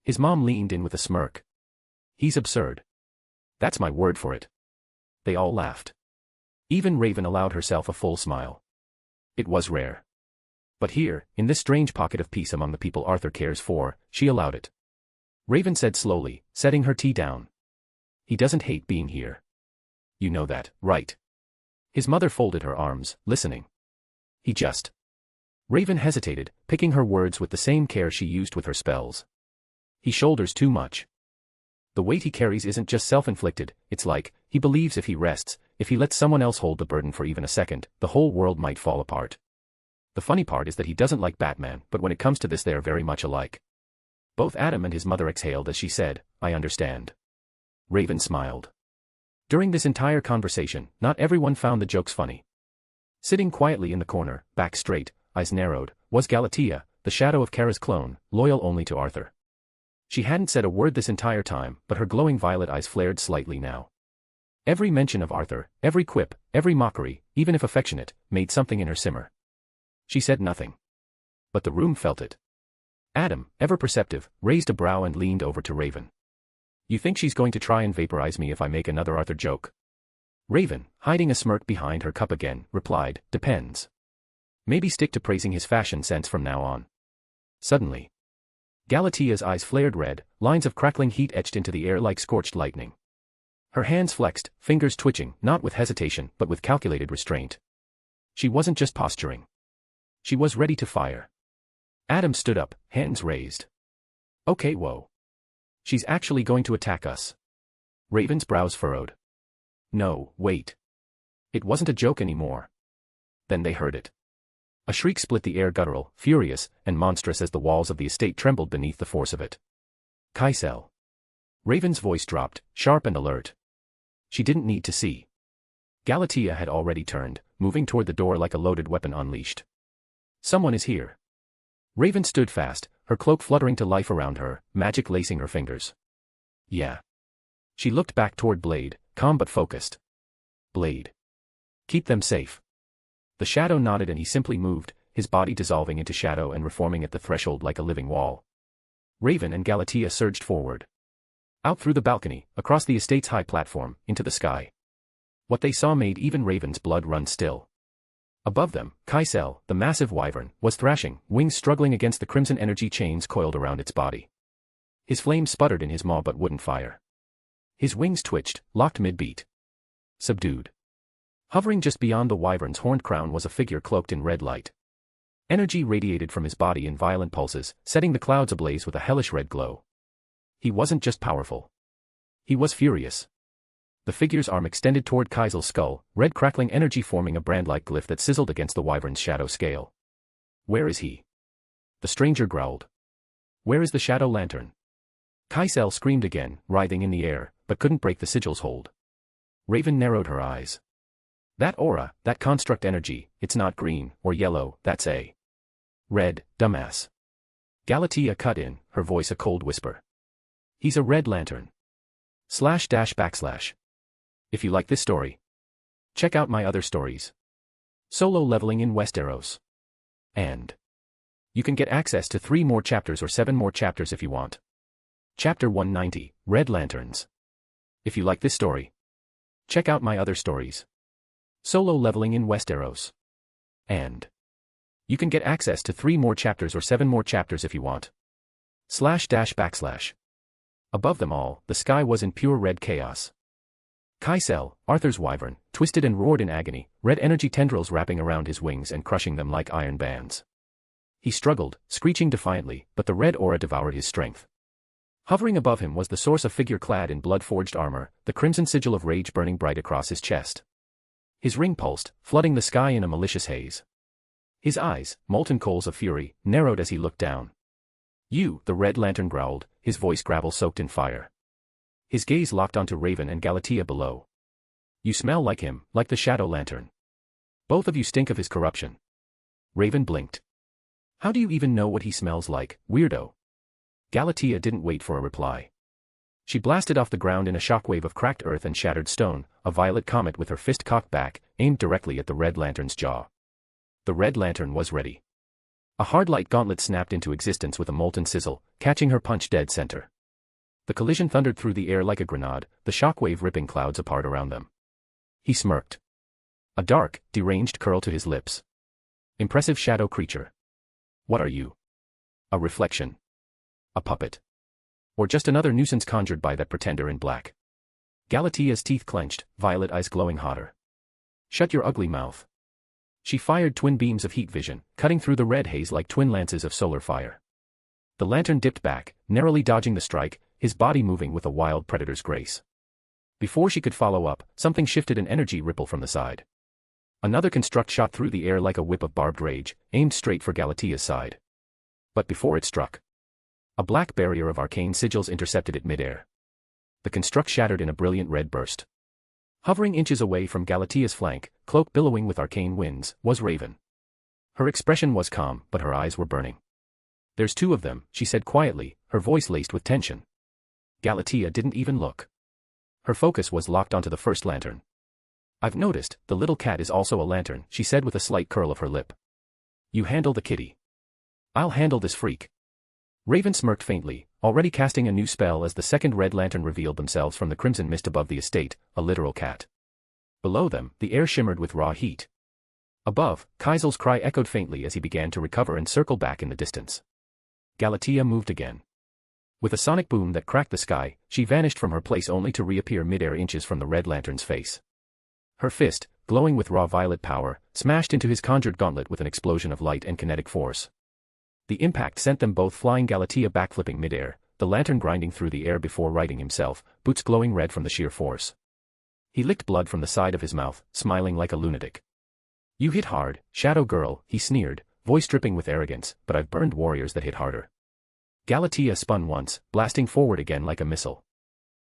C: His mom leaned in with a smirk. He's absurd. That's my word for it. They all laughed. Even Raven allowed herself a full smile. It was rare. But here, in this strange pocket of peace among the people Arthur cares for, she allowed it. Raven said slowly, setting her tea down. He doesn't hate being here. You know that, right? His mother folded her arms, listening. He just. Raven hesitated, picking her words with the same care she used with her spells. He shoulders too much. The weight he carries isn't just self-inflicted, it's like, he believes if he rests, if he lets someone else hold the burden for even a second, the whole world might fall apart. The funny part is that he doesn't like Batman, but when it comes to this they are very much alike. Both Adam and his mother exhaled as she said, I understand. Raven smiled. During this entire conversation, not everyone found the jokes funny. Sitting quietly in the corner, back straight, eyes narrowed, was Galatea, the shadow of Kara's clone, loyal only to Arthur. She hadn't said a word this entire time, but her glowing violet eyes flared slightly now. Every mention of Arthur, every quip, every mockery, even if affectionate, made something in her simmer. She said nothing. But the room felt it. Adam, ever perceptive, raised a brow and leaned over to Raven. You think she's going to try and vaporize me if I make another Arthur joke? Raven, hiding a smirk behind her cup again, replied, depends. Maybe stick to praising his fashion sense from now on. Suddenly, Galatia's eyes flared red, lines of crackling heat etched into the air like scorched lightning. Her hands flexed, fingers twitching, not with hesitation but with calculated restraint. She wasn't just posturing. She was ready to fire. Adam stood up, hands raised. Okay, whoa. She's actually going to attack us. Raven's brows furrowed. No, wait. It wasn't a joke anymore. Then they heard it. A shriek split the air, guttural, furious, and monstrous as the walls of the estate trembled beneath the force of it. Kaisel. Raven's voice dropped, sharp and alert. She didn't need to see. Galatea had already turned, moving toward the door like a loaded weapon unleashed. Someone is here. Raven stood fast, her cloak fluttering to life around her, magic lacing her fingers. Yeah. She looked back toward Blade, calm but focused. Blade. Keep them safe. The shadow nodded and he simply moved, his body dissolving into shadow and reforming at the threshold like a living wall. Raven and Galatea surged forward. Out through the balcony, across the estate's high platform, into the sky. What they saw made even Raven's blood run still. Above them, Kaisel, the massive wyvern, was thrashing, wings struggling against the crimson energy chains coiled around its body. His flame sputtered in his maw but wouldn't fire. His wings twitched, locked mid-beat. Subdued. Hovering just beyond the wyvern's horned crown was a figure cloaked in red light. Energy radiated from his body in violent pulses, setting the clouds ablaze with a hellish red glow. He wasn't just powerful. He was furious. The figure's arm extended toward Kaisel's skull, red crackling energy forming a brand-like glyph that sizzled against the wyvern's shadow scale. Where is he? The stranger growled. Where is the shadow lantern? Kaisel screamed again, writhing in the air, but couldn't break the sigil's hold. Raven narrowed her eyes. That aura, that construct energy, it's not green, or yellow, that's a red, dumbass. Galatea cut in, her voice a cold whisper. He's a red lantern. // If you like this story, check out my other stories. Solo leveling in Westeros. And you can get access to 3 more chapters or 7 more chapters if you want. Chapter 190, Red Lanterns. If you like this story, check out my other stories. Solo leveling in Westeros. And you can get access to 3 more chapters or 7 more chapters if you want. // Above them all, the sky was in pure red chaos. Kaisel, Arthur's wyvern, twisted and roared in agony, red energy tendrils wrapping around his wings and crushing them like iron bands. He struggled, screeching defiantly, but the red aura devoured his strength. Hovering above him was the source, a figure clad in blood-forged armor, the crimson sigil of rage burning bright across his chest. His ring pulsed, flooding the sky in a malicious haze. His eyes, molten coals of fury, narrowed as he looked down. You, the Red Lantern growled, his voice gravel-soaked in fire. His gaze locked onto Raven and Galatea below. You smell like him, like the Shadow Lantern. Both of you stink of his corruption. Raven blinked. How do you even know what he smells like, weirdo? Galatea didn't wait for a reply. She blasted off the ground in a shockwave of cracked earth and shattered stone, a violet comet with her fist cocked back, aimed directly at the Red Lantern's jaw. The Red Lantern was ready. A hard light gauntlet snapped into existence with a molten sizzle, catching her punch dead center. The collision thundered through the air like a grenade, the shockwave ripping clouds apart around them. He smirked. A dark, deranged curl to his lips. Impressive shadow creature. What are you? A reflection? A puppet? Or just another nuisance conjured by that pretender in black? Galatea's teeth clenched, violet eyes glowing hotter. Shut your ugly mouth. She fired twin beams of heat vision, cutting through the red haze like twin lances of solar fire. The lantern dipped back, narrowly dodging the strike, his body moving with a wild predator's grace. Before she could follow up, something shifted, an energy ripple from the side. Another construct shot through the air like a whip of barbed rage, aimed straight for Galatea's side. But before it struck, a black barrier of arcane sigils intercepted it midair. The construct shattered in a brilliant red burst. Hovering inches away from Galatea's flank, cloak billowing with arcane winds, was Raven. Her expression was calm, but her eyes were burning. There's 2 of them, she said quietly, her voice laced with tension. Galatea didn't even look. Her focus was locked onto the first lantern. "I've noticed, the little cat is also a lantern," she said with a slight curl of her lip. "You handle the kitty. I'll handle this freak." Raven smirked faintly, already casting a new spell as the second red lantern revealed themselves from the crimson mist above the estate, a literal cat. Below them, the air shimmered with raw heat. Above, Kaisel's cry echoed faintly as he began to recover and circle back in the distance. Galatea moved again. With a sonic boom that cracked the sky, she vanished from her place only to reappear midair inches from the red lantern's face. Her fist, glowing with raw violet power, smashed into his conjured gauntlet with an explosion of light and kinetic force. The impact sent them both flying, Galatea backflipping midair, the lantern grinding through the air before righting himself, boots glowing red from the sheer force. He licked blood from the side of his mouth, smiling like a lunatic. "You hit hard, Shadow Girl," he sneered, voice dripping with arrogance, "but I've burned warriors that hit harder." Galatea spun once, blasting forward again like a missile.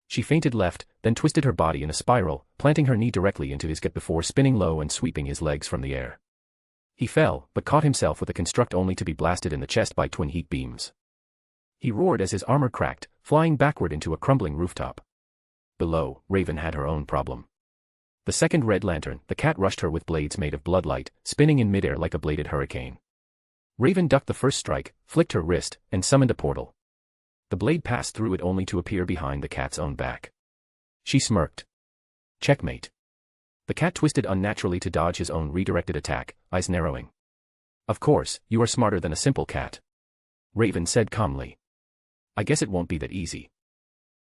C: She feinted left, then twisted her body in a spiral, planting her knee directly into his gut before spinning low and sweeping his legs from the air. He fell, but caught himself with a construct only to be blasted in the chest by twin heat beams. He roared as his armor cracked, flying backward into a crumbling rooftop. Below, Raven had her own problem. The second red lantern, the cat rushed her with blades made of bloodlight, spinning in midair like a bladed hurricane. Raven ducked the first strike, flicked her wrist, and summoned a portal. The blade passed through it only to appear behind the cat's own back. She smirked. "Checkmate." The cat twisted unnaturally to dodge his own redirected attack, eyes narrowing. "Of course, you are smarter than a simple cat," Raven said calmly. "I guess it won't be that easy."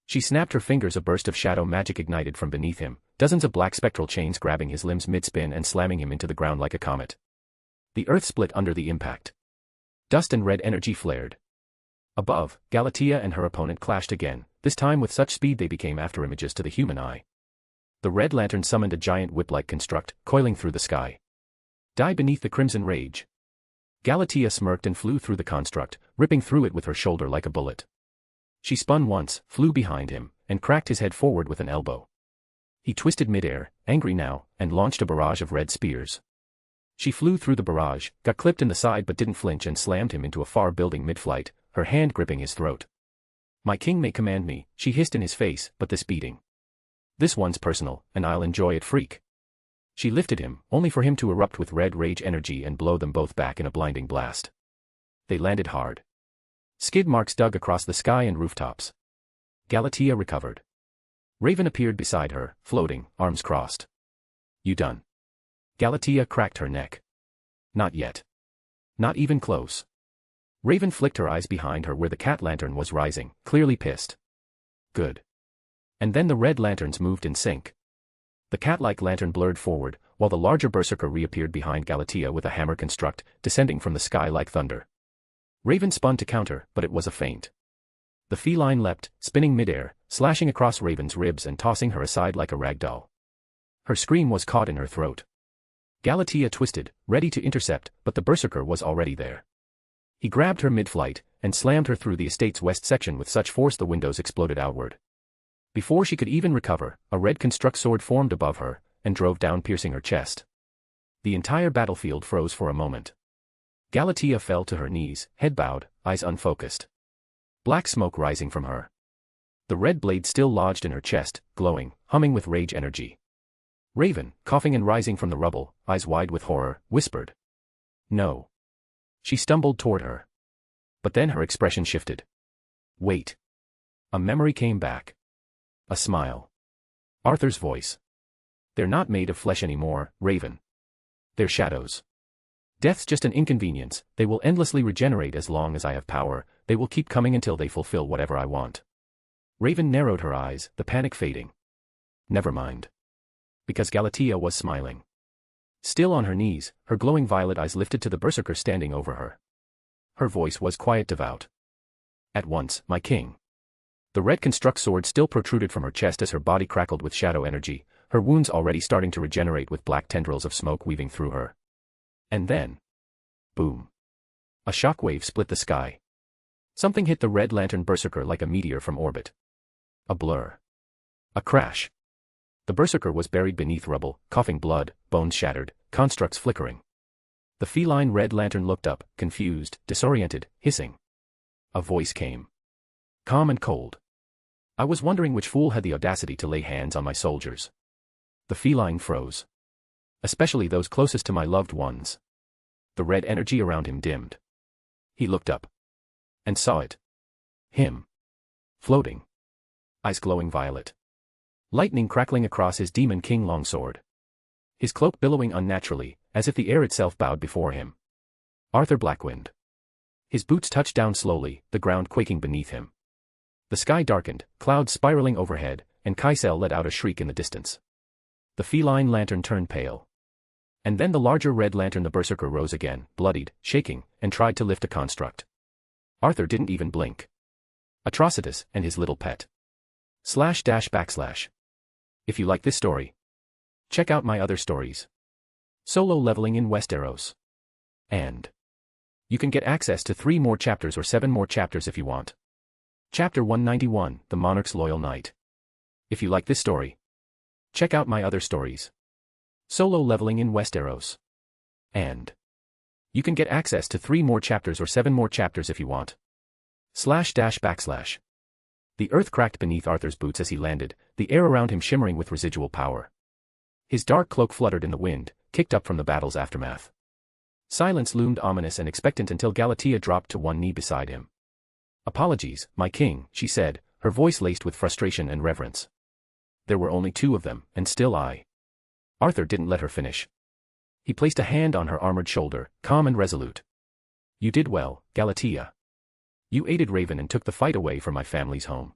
C: She snapped her fingers, a burst of shadow magic ignited from beneath him, dozens of black spectral chains grabbing his limbs mid-spin and slamming him into the ground like a comet. The earth split under the impact. Dust and red energy flared. Above, Galatea and her opponent clashed again, this time with such speed they became afterimages to the human eye. The red lantern summoned a giant whip-like construct, coiling through the sky. "Die beneath the crimson rage." Galatea smirked and flew through the construct, ripping through it with her shoulder like a bullet. She spun once, flew behind him, and cracked his head forward with an elbow. He twisted midair, angry now, and launched a barrage of red spears. She flew through the barrage, got clipped in the side but didn't flinch and slammed him into a far building mid-flight, her hand gripping his throat. "My king may command me," she hissed in his face, "but this beating. This one's personal, and I'll enjoy it, freak." She lifted him, only for him to erupt with red rage energy and blow them both back in a blinding blast. They landed hard. Skid marks dug across the sky and rooftops. Galatea recovered. Raven appeared beside her, floating, arms crossed. "You done?" Galatea cracked her neck. "Not yet. Not even close." Raven flicked her eyes behind her where the cat lantern was rising, clearly pissed. "Good." And then the red lanterns moved in sync. The cat-like lantern blurred forward, while the larger berserker reappeared behind Galatea with a hammer construct, descending from the sky like thunder. Raven spun to counter, but it was a feint. The feline leapt, spinning midair, slashing across Raven's ribs and tossing her aside like a rag doll. Her scream was caught in her throat. Galatea twisted, ready to intercept, but the berserker was already there. He grabbed her mid-flight, and slammed her through the estate's west section with such force the windows exploded outward. Before she could even recover, a red construct sword formed above her, and drove down, piercing her chest. The entire battlefield froze for a moment. Galatea fell to her knees, head bowed, eyes unfocused. Black smoke rising from her. The red blade still lodged in her chest, glowing, humming with rage energy. Raven, coughing and rising from the rubble, eyes wide with horror, whispered, "No." She stumbled toward her. But then her expression shifted. "Wait." A memory came back. A smile. Arthur's voice. "They're not made of flesh anymore, Raven. They're shadows. Death's just an inconvenience, they will endlessly regenerate as long as I have power, they will keep coming until they fulfill whatever I want." Raven narrowed her eyes, the panic fading. "Never mind." Because Galatea was smiling. Still on her knees, her glowing violet eyes lifted to the berserker standing over her. Her voice was quiet, devout. "At once, my king." The red construct sword still protruded from her chest as her body crackled with shadow energy, her wounds already starting to regenerate with black tendrils of smoke weaving through her. And then, boom. A shockwave split the sky. Something hit the red lantern berserker like a meteor from orbit. A blur. A crash. The berserker was buried beneath rubble, coughing blood, bones shattered, constructs flickering. The feline red lantern looked up, confused, disoriented, hissing. A voice came. Calm and cold. I was wondering which fool had the audacity to lay hands on my soldiers. The feline froze. Especially those closest to my loved ones. The red energy around him dimmed. He looked up. And saw it. Him. Floating. Eyes glowing violet. Lightning crackling across his Demon King longsword. His cloak billowing unnaturally, as if the air itself bowed before him. Arthur Blackwynd. His boots touched down slowly, the ground quaking beneath him. The sky darkened, clouds spiraling overhead, and Kaisel let out a shriek in the distance. The feline lantern turned pale. And then the larger red lantern, the berserker, rose again, bloodied, shaking, and tried to lift a construct. Arthur didn't even blink. Atrocitus and his little pet. // If you like this story, check out my other stories. Solo leveling in Westeros. And you can get access to 3 more chapters or 7 more chapters if you want. Chapter 191, The Monarch's Loyal Knight. If you like this story, check out my other stories. Solo leveling in Westeros. And you can get access to 3 more chapters or 7 more chapters if you want. // The earth cracked beneath Arthur's boots as he landed, the air around him shimmering with residual power. His dark cloak fluttered in the wind, kicked up from the battle's aftermath. Silence loomed ominous and expectant until Galatea dropped to one knee beside him. "Apologies, my king," she said, her voice laced with frustration and reverence. There were only 2 of them, and still I. Arthur didn't let her finish. He placed a hand on her armored shoulder, calm and resolute. "You did well, Galatea. You aided Raven and took the fight away from my family's home."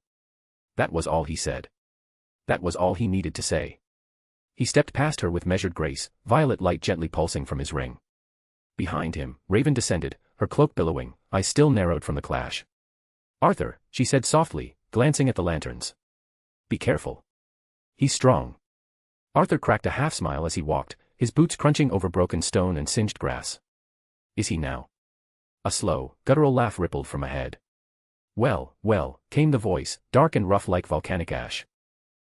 C: That was all he said. That was all he needed to say. He stepped past her with measured grace, violet light gently pulsing from his ring. Behind him, Raven descended, her cloak billowing, eyes still narrowed from the clash. "Arthur," she said softly, glancing at the lanterns. "Be careful. He's strong." Arthur cracked a half-smile as he walked, his boots crunching over broken stone and singed grass. "Is he now?" A slow, guttural laugh rippled from ahead. "Well, well," came the voice, dark and rough like volcanic ash.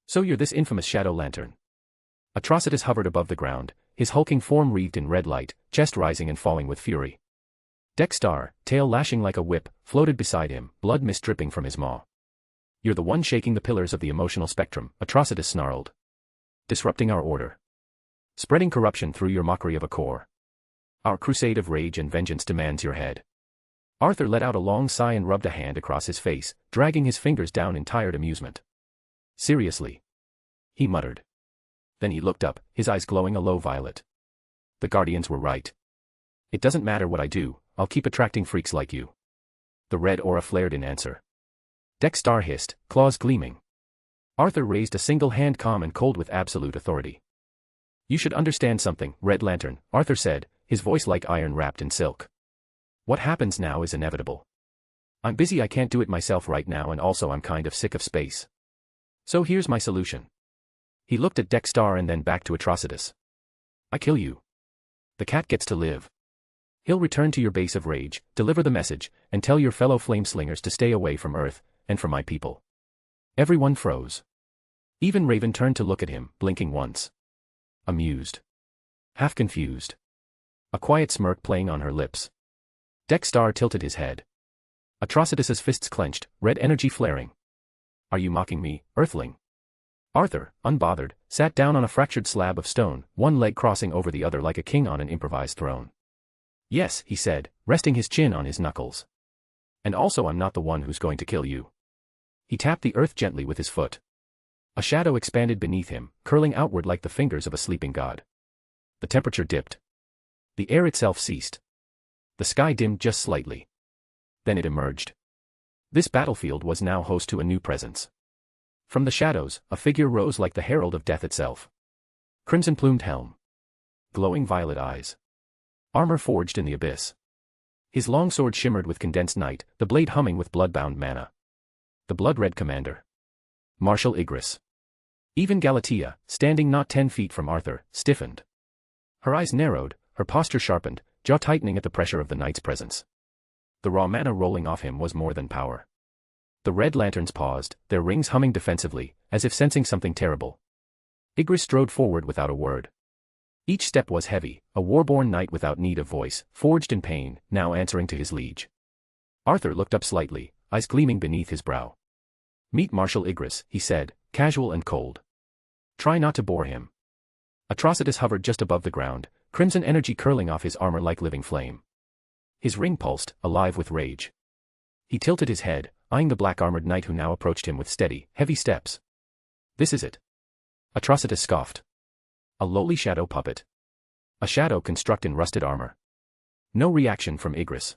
C: "So you're this infamous Shadow Lantern." Atrocitus hovered above the ground, his hulking form wreathed in red light, chest rising and falling with fury. Dexter, tail lashing like a whip, floated beside him, blood mist dripping from his maw. "You're the one shaking the pillars of the emotional spectrum," Atrocitus snarled. "Disrupting our order. Spreading corruption through your mockery of a core. Our crusade of rage and vengeance demands your head." Arthur let out a long sigh and rubbed a hand across his face, dragging his fingers down in tired amusement. "Seriously?" he muttered. Then he looked up, his eyes glowing a low violet. "The Guardians were right. It doesn't matter what I do, I'll keep attracting freaks like you." The red aura flared in answer. Dexter hissed, claws gleaming. Arthur raised a single hand, calm and cold with absolute authority. "You should understand something, Red Lantern," Arthur said, his voice like iron wrapped in silk. "What happens now is inevitable. I'm busy, I can't do it myself right now, and also I'm kind of sick of space. So here's my solution." He looked at Dexter and then back to Atrocitus. "I kill you. The cat gets to live. He'll return to your base of rage, deliver the message, and tell your fellow flameslingers to stay away from Earth, and from my people." Everyone froze. Even Raven turned to look at him, blinking once. Amused. Half confused. A quiet smirk playing on her lips. Dexter tilted his head. Atrocitus's fists clenched, red energy flaring. "Are you mocking me, Earthling?" Arthur, unbothered, sat down on a fractured slab of stone, one leg crossing over the other like a king on an improvised throne. "Yes," he said, resting his chin on his knuckles. "And also I'm not the one who's going to kill you." He tapped the earth gently with his foot. A shadow expanded beneath him, curling outward like the fingers of a sleeping god. The temperature dipped. The air itself ceased. The sky dimmed just slightly. Then it emerged. This battlefield was now host to a new presence. From the shadows, a figure rose like the herald of death itself. Crimson-plumed helm. Glowing violet eyes. Armor forged in the abyss. His long sword shimmered with condensed night, the blade humming with blood-bound mana. The blood-red commander. Marshal Ygritte. Even Galatea, standing not 10 feet from Arthur, stiffened. Her eyes narrowed, her posture sharpened, jaw tightening at the pressure of the knight's presence. The raw mana rolling off him was more than power. The red lanterns paused, their rings humming defensively, as if sensing something terrible. Ygritte strode forward without a word. Each step was heavy, a war-born knight without need of voice, forged in pain, now answering to his liege. Arthur looked up slightly, eyes gleaming beneath his brow. Meet Marshal Igris, he said, casual and cold. Try not to bore him. Atrocitus hovered just above the ground, crimson energy curling off his armor like living flame. His ring pulsed, alive with rage. He tilted his head, eyeing the black-armored knight who now approached him with steady, heavy steps. This is it. Atrocitus scoffed. A lowly shadow puppet. A shadow construct in rusted armor. No reaction from Igris.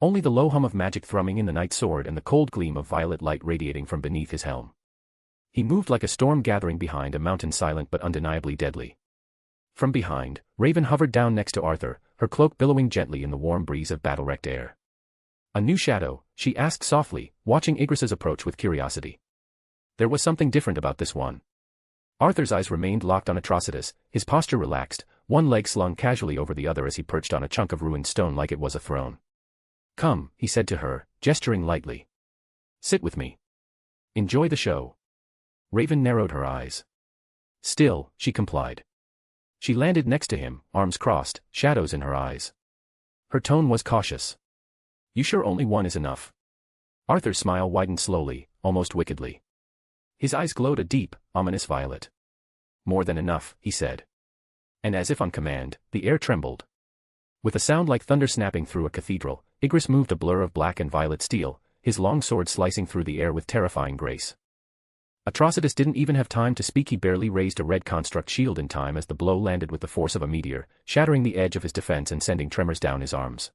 C: Only the low hum of magic thrumming in the knight's sword and the cold gleam of violet light radiating from beneath his helm. He moved like a storm gathering behind a mountain, silent but undeniably deadly. From behind, Raven hovered down next to Arthur, her cloak billowing gently in the warm breeze of battle-wrecked air. A new shadow, she asked softly, watching Igris's approach with curiosity. There was something different about this one. Arthur's eyes remained locked on Atrocitus, his posture relaxed, one leg slung casually over the other as he perched on a chunk of ruined stone like it was a throne. Come, he said to her, gesturing lightly. Sit with me. Enjoy the show. Raven narrowed her eyes. Still, she complied. She landed next to him, arms crossed, shadows in her eyes. Her tone was cautious. You sure only one is enough? Arthur's smile widened slowly, almost wickedly. His eyes glowed a deep, ominous violet. More than enough, he said. And as if on command, the air trembled. With a sound like thunder snapping through a cathedral, Igris moved a blur of black and violet steel, his long sword slicing through the air with terrifying grace. Atrocitus didn't even have time to speak. He barely raised a red construct shield in time as the blow landed with the force of a meteor, shattering the edge of his defense and sending tremors down his arms.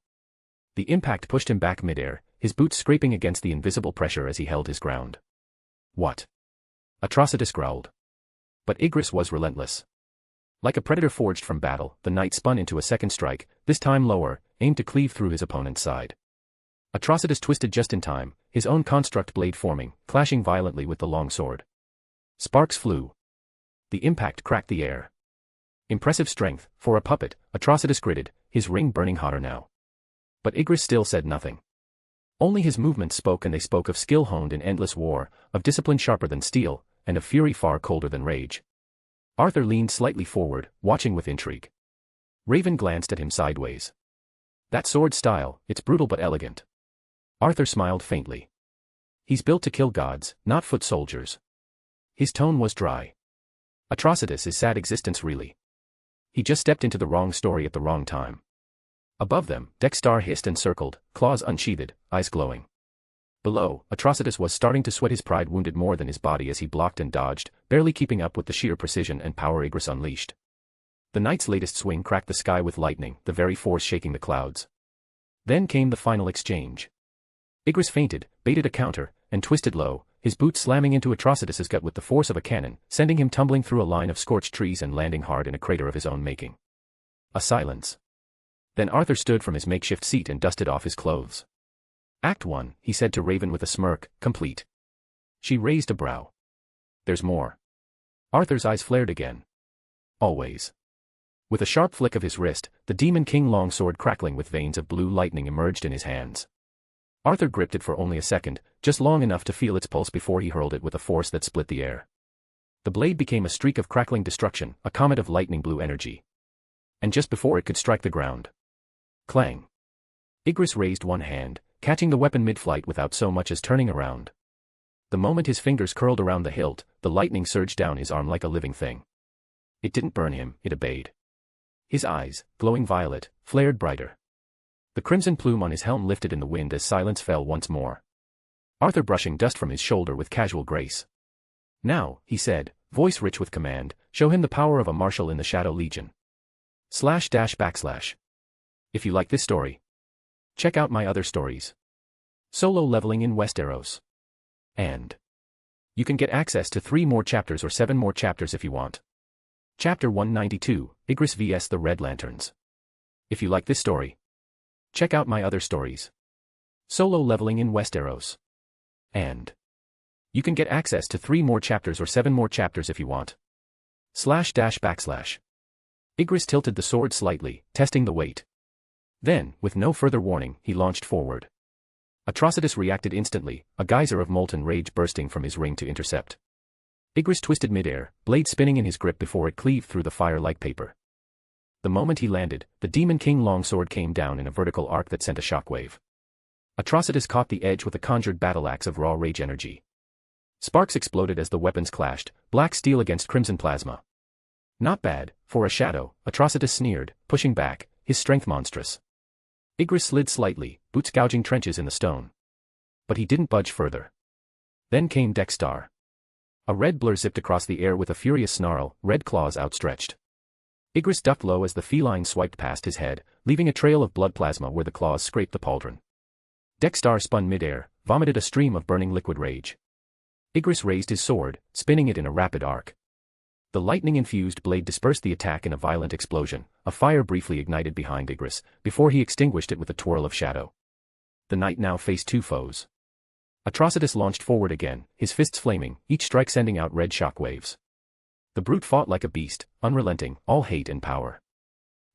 C: The impact pushed him back midair, his boots scraping against the invisible pressure as he held his ground. What? Atrocitus growled. But Igris was relentless. Like a predator forged from battle, the knight spun into a second strike, this time lower, aimed to cleave through his opponent's side. Atrocitus twisted just in time, his own construct blade forming, clashing violently with the long sword. Sparks flew. The impact cracked the air. Impressive strength, for a puppet, Atrocitus gritted, his ring burning hotter now. But Igris still said nothing. Only his movements spoke, and they spoke of skill honed in endless war, of discipline sharper than steel, and of fury far colder than rage. Arthur leaned slightly forward, watching with intrigue. Raven glanced at him sideways. That sword style, it's brutal but elegant. Arthur smiled faintly. He's built to kill gods, not foot soldiers. His tone was dry. Atrocitus is sad existence really. He just stepped into the wrong story at the wrong time. Above them, Dexstar hissed and circled, claws unsheathed, eyes glowing. Below, Atrocitus was starting to sweat, his pride wounded more than his body as he blocked and dodged, barely keeping up with the sheer precision and power Igris unleashed. The knight's latest swing cracked the sky with lightning, the very force shaking the clouds. Then came the final exchange. Igris feinted, baited a counter, and twisted low, his boots slamming into Atrocitus's gut with the force of a cannon, sending him tumbling through a line of scorched trees and landing hard in a crater of his own making. A silence. Then Arthur stood from his makeshift seat and dusted off his clothes. Act 1, he said to Raven with a smirk, complete. She raised a brow. There's more. Arthur's eyes flared again. Always. With a sharp flick of his wrist, the Demon King longsword crackling with veins of blue lightning emerged in his hands. Arthur gripped it for only a second, just long enough to feel its pulse before he hurled it with a force that split the air. The blade became a streak of crackling destruction, a comet of lightning blue energy. And just before it could strike the ground. Clang. Igris raised one hand, catching the weapon mid-flight without so much as turning around. The moment his fingers curled around the hilt, the lightning surged down his arm like a living thing. It didn't burn him, it obeyed. His eyes, glowing violet, flared brighter. The crimson plume on his helm lifted in the wind as silence fell once more. Arthur brushing dust from his shoulder with casual grace. Now, he said, voice rich with command, show him the power of a marshal in the Shadow Legion. // If you like this story, check out my other stories. Solo leveling in Westeros. And you can get access to 3 more chapters or 7 more chapters if you want. Chapter 192, Igris vs the Red Lanterns. If you like this story, check out my other stories. Solo leveling in Westeros. And you can get access to 3 more chapters or 7 more chapters if you want. // Igris tilted the sword slightly, testing the weight. Then, with no further warning, he launched forward. Atrocitus reacted instantly, a geyser of molten rage bursting from his ring to intercept. Igris twisted midair, blade spinning in his grip before it cleaved through the fire like paper. The moment he landed, the Demon King longsword came down in a vertical arc that sent a shockwave. Atrocitus caught the edge with a conjured battle axe of raw rage energy. Sparks exploded as the weapons clashed, black steel against crimson plasma. Not bad, for a shadow, Atrocitus sneered, pushing back, his strength monstrous. Igris slid slightly, boots gouging trenches in the stone. But he didn't budge further. Then came Dexstar. A red blur zipped across the air with a furious snarl, red claws outstretched. Igris ducked low as the feline swiped past his head, leaving a trail of blood plasma where the claws scraped the pauldron. Dexstar spun midair, vomited a stream of burning liquid rage. Igris raised his sword, spinning it in a rapid arc. The lightning-infused blade dispersed the attack in a violent explosion, a fire briefly ignited behind Igris, before he extinguished it with a twirl of shadow. The knight now faced two foes. Atrocitus launched forward again, his fists flaming, each strike sending out red shock waves. The brute fought like a beast, unrelenting, all hate and power.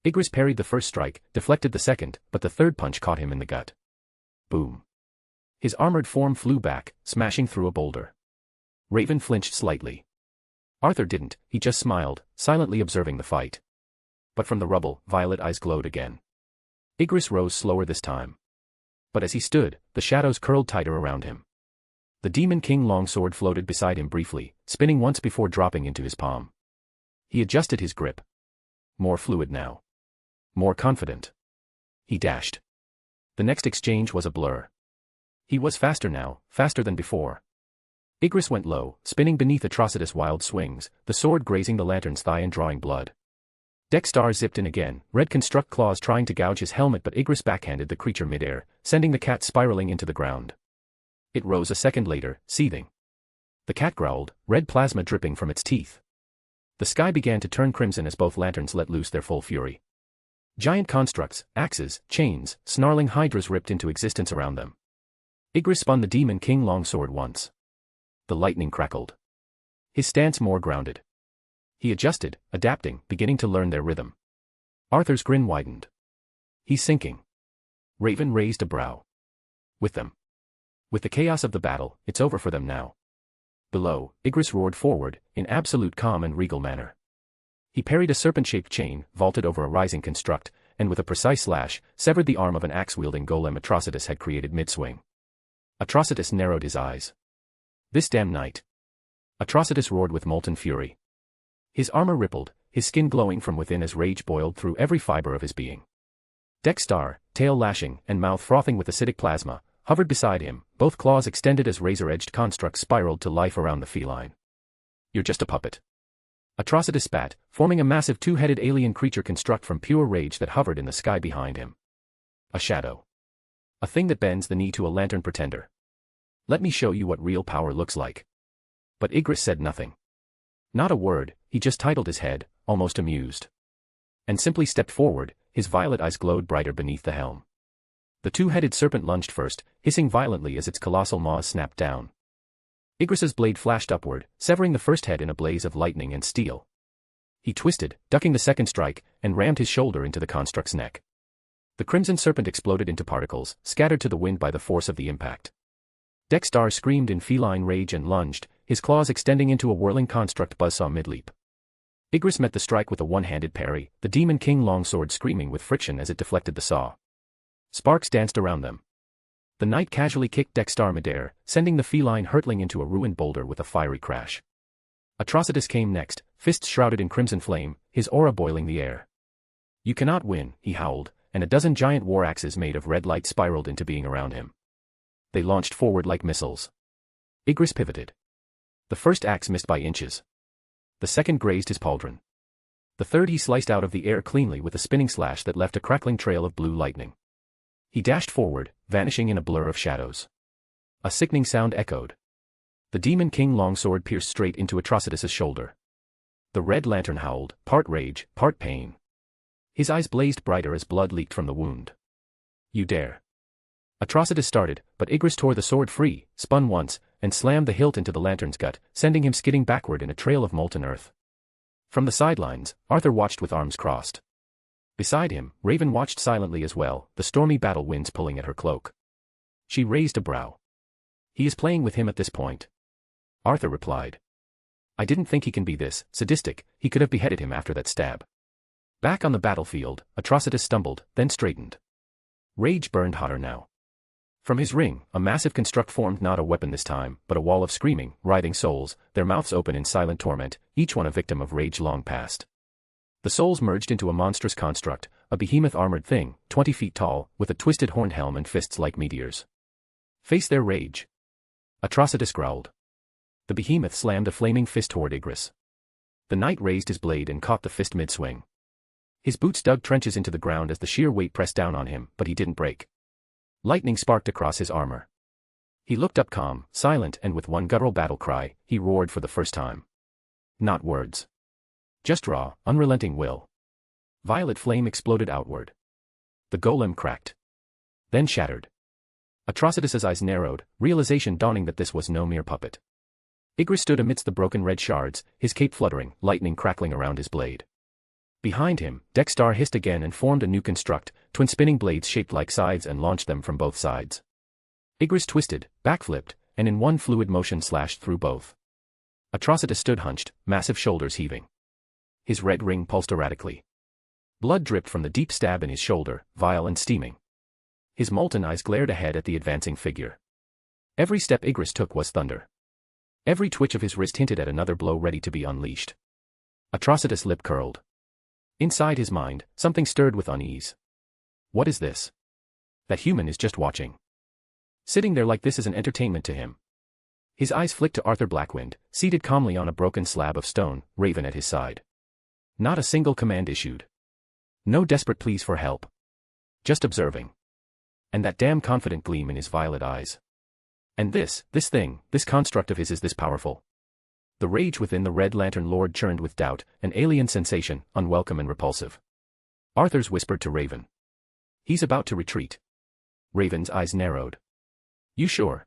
C: Igris parried the first strike, deflected the second, but the third punch caught him in the gut. Boom. His armored form flew back, smashing through a boulder. Raven flinched slightly. Arthur didn't, he just smiled, silently observing the fight. But from the rubble, violet eyes glowed again. Igris rose slower this time. But as he stood, the shadows curled tighter around him. The Demon King longsword floated beside him briefly, spinning once before dropping into his palm. He adjusted his grip. More fluid now. More confident. He dashed. The next exchange was a blur. He was faster now, faster than before. Igris went low, spinning beneath Atrocitus' wild swings, the sword grazing the lantern's thigh and drawing blood. Dexstar zipped in again, red construct claws trying to gouge his helmet, but Igris backhanded the creature midair, sending the cat spiraling into the ground. It rose a second later, seething. The cat growled, red plasma dripping from its teeth. The sky began to turn crimson as both lanterns let loose their full fury. Giant constructs, axes, chains, snarling hydras ripped into existence around them. Igris spun the Demon King longsword once. The lightning crackled. His stance more grounded. He adjusted, adapting, beginning to learn their rhythm. Arthur's grin widened. He's sinking. Raven raised a brow. With them. With the chaos of the battle, it's over for them now. Below, Igris roared forward, in absolute calm and regal manner. He parried a serpent-shaped chain, vaulted over a rising construct, and with a precise slash, severed the arm of an axe-wielding golem Atrocitus had created mid-swing. Atrocitus narrowed his eyes. This damn night. Atrocitus roared with molten fury. His armor rippled, his skin glowing from within as rage boiled through every fiber of his being. Dexstar, tail lashing and mouth frothing with acidic plasma, hovered beside him, both claws extended as razor-edged constructs spiraled to life around the feline. You're just a puppet. Atrocitus spat, forming a massive two-headed alien creature construct from pure rage that hovered in the sky behind him. A shadow. A thing that bends the knee to a lantern pretender. Let me show you what real power looks like. But Igris said nothing. Not a word, he just titled his head, almost amused. And simply stepped forward, his violet eyes glowed brighter beneath the helm. The two-headed serpent lunged first, hissing violently as its colossal maws snapped down. Igris's blade flashed upward, severing the first head in a blaze of lightning and steel. He twisted, ducking the second strike, and rammed his shoulder into the construct's neck. The crimson serpent exploded into particles, scattered to the wind by the force of the impact. Dexstar screamed in feline rage and lunged, his claws extending into a whirling construct buzzsaw mid-leap. Igris met the strike with a one-handed parry, the Demon King longsword screaming with friction as it deflected the saw. Sparks danced around them. The knight casually kicked Dexstar midair, sending the feline hurtling into a ruined boulder with a fiery crash. Atrocitus came next, fists shrouded in crimson flame, his aura boiling the air. You cannot win, he howled, and a dozen giant war axes made of red light spiraled into being around him. They launched forward like missiles. Igris pivoted. The first axe missed by inches. The second grazed his pauldron. The third he sliced out of the air cleanly with a spinning slash that left a crackling trail of blue lightning. He dashed forward, vanishing in a blur of shadows. A sickening sound echoed. The Demon King longsword pierced straight into Atrocitus' shoulder. The red lantern howled, part rage, part pain. His eyes blazed brighter as blood leaked from the wound. You dare. Atrocitus started, but Igris tore the sword free, spun once, and slammed the hilt into the lantern's gut, sending him skidding backward in a trail of molten earth. From the sidelines, Arthur watched with arms crossed. Beside him, Raven watched silently as well, the stormy battle winds pulling at her cloak. She raised a brow. He is playing with him at this point. Arthur replied. I didn't think he can be this sadistic, he could have beheaded him after that stab. Back on the battlefield, Atrocitus stumbled, then straightened. Rage burned hotter now. From his ring, a massive construct formed, not a weapon this time, but a wall of screaming, writhing souls, their mouths open in silent torment, each one a victim of rage long past. The souls merged into a monstrous construct, a behemoth armored thing, 20 feet tall, with a twisted horned helm and fists like meteors. Face their rage. Atrocitus growled. The behemoth slammed a flaming fist toward Igris. The knight raised his blade and caught the fist mid-swing. His boots dug trenches into the ground as the sheer weight pressed down on him, but he didn't break. Lightning sparked across his armor. He looked up calm, silent, and with one guttural battle cry, he roared for the first time. Not words. Just raw, unrelenting will. Violet flame exploded outward. The golem cracked. Then shattered. Atrocitus's eyes narrowed, realization dawning that this was no mere puppet. Igris stood amidst the broken red shards, his cape fluttering, lightning crackling around his blade. Behind him, Dexstar hissed again and formed a new construct, twin spinning blades shaped like scythes, and launched them from both sides. Igris twisted, backflipped, and in one fluid motion slashed through both. Atrocitus stood hunched, massive shoulders heaving. His red ring pulsed erratically. Blood dripped from the deep stab in his shoulder, vile and steaming. His molten eyes glared ahead at the advancing figure. Every step Igris took was thunder. Every twitch of his wrist hinted at another blow ready to be unleashed. Atrocitus' lip curled. Inside his mind, something stirred with unease. What is this? That human is just watching. Sitting there like this is an entertainment to him. His eyes flicked to Arthur Blackwynd, seated calmly on a broken slab of stone, Raven at his side. Not a single command issued. No desperate pleas for help. Just observing. And that damn confident gleam in his violet eyes. And this thing, this construct of his is this powerful. The rage within the Red Lantern Lord churned with doubt, an alien sensation, unwelcome and repulsive. Arthur's whispered to Raven. He's about to retreat. Raven's eyes narrowed. You sure?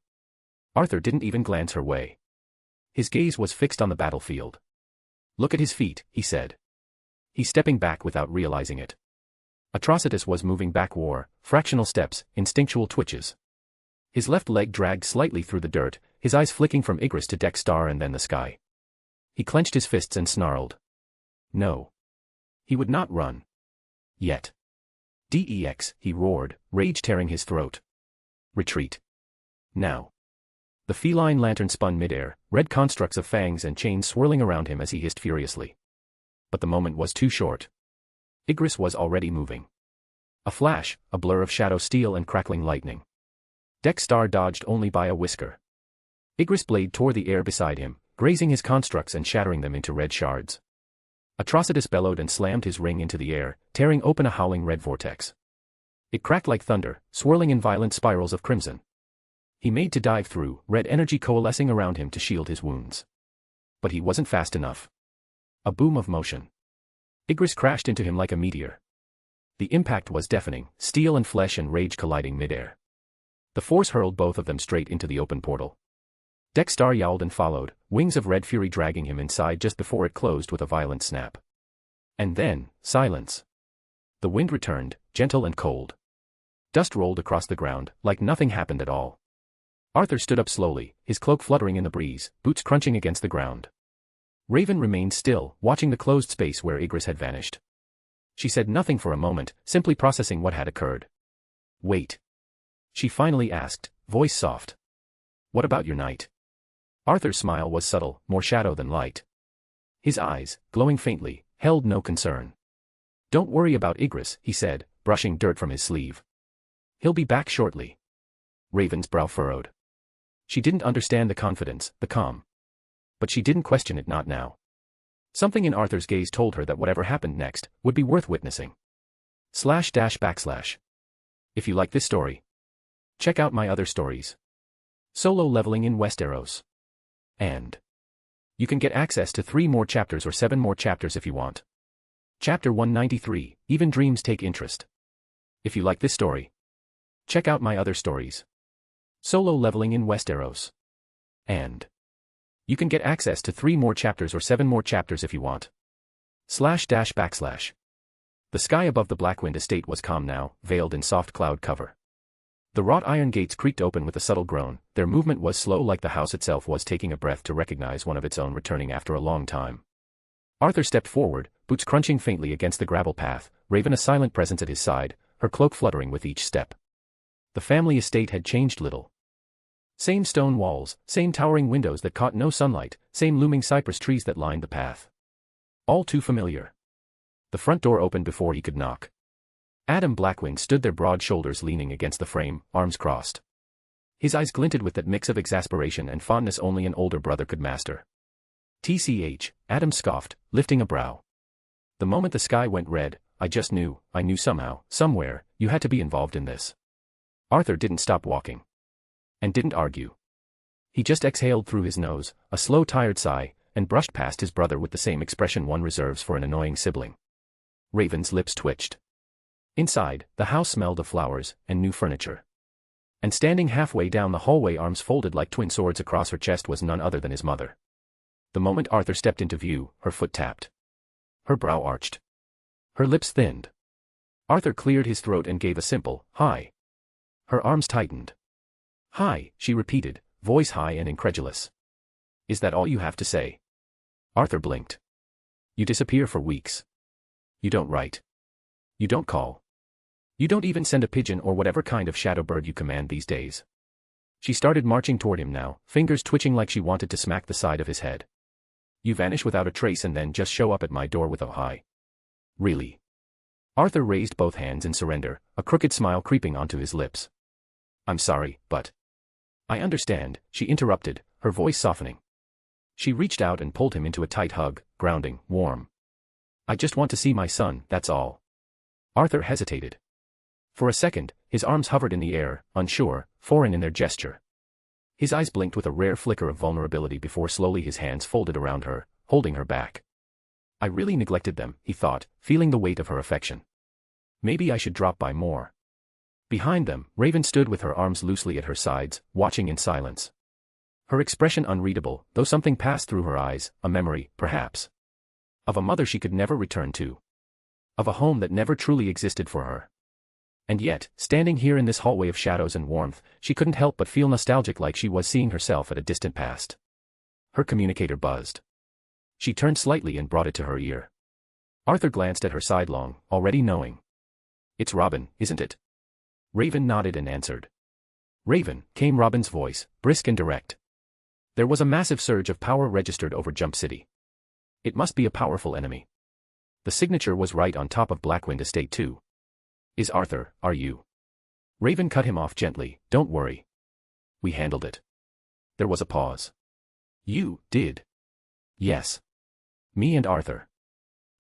C: Arthur didn't even glance her way. His gaze was fixed on the battlefield. Look at his feet, he said. He's stepping back without realizing it. Atrocitus was moving back, fractional steps, instinctual twitches. His left leg dragged slightly through the dirt, his eyes flicking from Igris to Dexstar and then the sky. He clenched his fists and snarled. No. He would not run. Yet. Dex, he roared, rage tearing his throat. Retreat. Now. The feline lantern spun midair, red constructs of fangs and chains swirling around him as he hissed furiously. But the moment was too short. Igris was already moving. A flash, a blur of shadow steel and crackling lightning. Dexstar dodged only by a whisker. Igris' blade tore the air beside him, grazing his constructs and shattering them into red shards. Atrocitus bellowed and slammed his ring into the air, tearing open a howling red vortex. It cracked like thunder, swirling in violent spirals of crimson. He made to dive through, red energy coalescing around him to shield his wounds. But he wasn't fast enough. A boom of motion. Igris crashed into him like a meteor. The impact was deafening, steel and flesh and rage colliding midair. The force hurled both of them straight into the open portal. Dexstar yowled and followed, wings of red fury dragging him inside just before it closed with a violent snap. And then, silence. The wind returned, gentle and cold. Dust rolled across the ground, like nothing happened at all. Arthur stood up slowly, his cloak fluttering in the breeze, boots crunching against the ground. Raven remained still, watching the closed space where Igris had vanished. She said nothing for a moment, simply processing what had occurred. Wait. She finally asked, voice soft. What about your knight? Arthur's smile was subtle, more shadow than light. His eyes, glowing faintly, held no concern. Don't worry about Igris, he said, brushing dirt from his sleeve. He'll be back shortly. Raven's brow furrowed. She didn't understand the confidence, the calm. But she didn't question it, not now. Something in Arthur's gaze told her that whatever happened next would be worth witnessing. // If you like this story, check out my other stories. Solo leveling in Westeros. And you can get access to 3 more chapters or 7 more chapters if you want. Chapter 193, Even Dreams Take Interest. If you like this story, check out my other stories. Solo leveling in Westeros. And you can get access to 3 more chapters or 7 more chapters if you want. // The sky above the Blackwynd estate was calm now, veiled in soft cloud cover. The wrought iron gates creaked open with a subtle groan, their movement was slow like the house itself was taking a breath to recognize one of its own returning after a long time. Arthur stepped forward, boots crunching faintly against the gravel path, Raven a silent presence at his side, her cloak fluttering with each step. The family estate had changed little. Same stone walls, same towering windows that caught no sunlight, same looming cypress trees that lined the path. All too familiar. The front door opened before he could knock. Adam Blackwynd stood there, broad shoulders leaning against the frame, arms crossed. His eyes glinted with that mix of exasperation and fondness only an older brother could master. "TCH, Adam scoffed, lifting a brow. "The moment the sky went red, I knew somehow, somewhere, you had to be involved in this." Arthur didn't stop walking. And didn't argue. He just exhaled through his nose, a slow tired sigh, and brushed past his brother with the same expression one reserves for an annoying sibling. Raven's lips twitched. Inside, the house smelled of flowers and new furniture. And standing halfway down the hallway, arms folded like twin swords across her chest, was none other than his mother. The moment Arthur stepped into view, her foot tapped. Her brow arched. Her lips thinned. Arthur cleared his throat and gave a simple, "Hi." Her arms tightened. "Hi," she repeated, voice high and incredulous. "Is that all you have to say?" Arthur blinked. "You disappear for weeks. You don't write. You don't call. You don't even send a pigeon or whatever kind of shadow bird you command these days." She started marching toward him now, fingers twitching like she wanted to smack the side of his head. "You vanish without a trace and then just show up at my door with a hi. Really?" Arthur raised both hands in surrender, a crooked smile creeping onto his lips. "I'm sorry, but..." "I understand," she interrupted, her voice softening. She reached out and pulled him into a tight hug, grounding, warm. "I just want to see my son, that's all." Arthur hesitated. For a second, his arms hovered in the air, unsure, foreign in their gesture. His eyes blinked with a rare flicker of vulnerability before slowly his hands folded around her, holding her back. "I really neglected them," he thought, feeling the weight of her affection. "Maybe I should drop by more." Behind them, Raven stood with her arms loosely at her sides, watching in silence. Her expression unreadable, though something passed through her eyes, a memory, perhaps. Of a mother she could never return to. Of a home that never truly existed for her. And yet, standing here in this hallway of shadows and warmth, she couldn't help but feel nostalgic, like she was seeing herself at a distant past. Her communicator buzzed. She turned slightly and brought it to her ear. Arthur glanced at her sidelong, already knowing. "It's Robin, isn't it?" Raven nodded and answered. "Raven," came Robin's voice, brisk and direct. There was a massive surge of power registered over Jump City. It must be a powerful enemy. The signature was right on top of Blackwynd Estate too. "Is Arthur, are you?" Raven cut him off gently. "Don't worry. We handled it." There was a pause. "You did?" "Yes. Me and Arthur."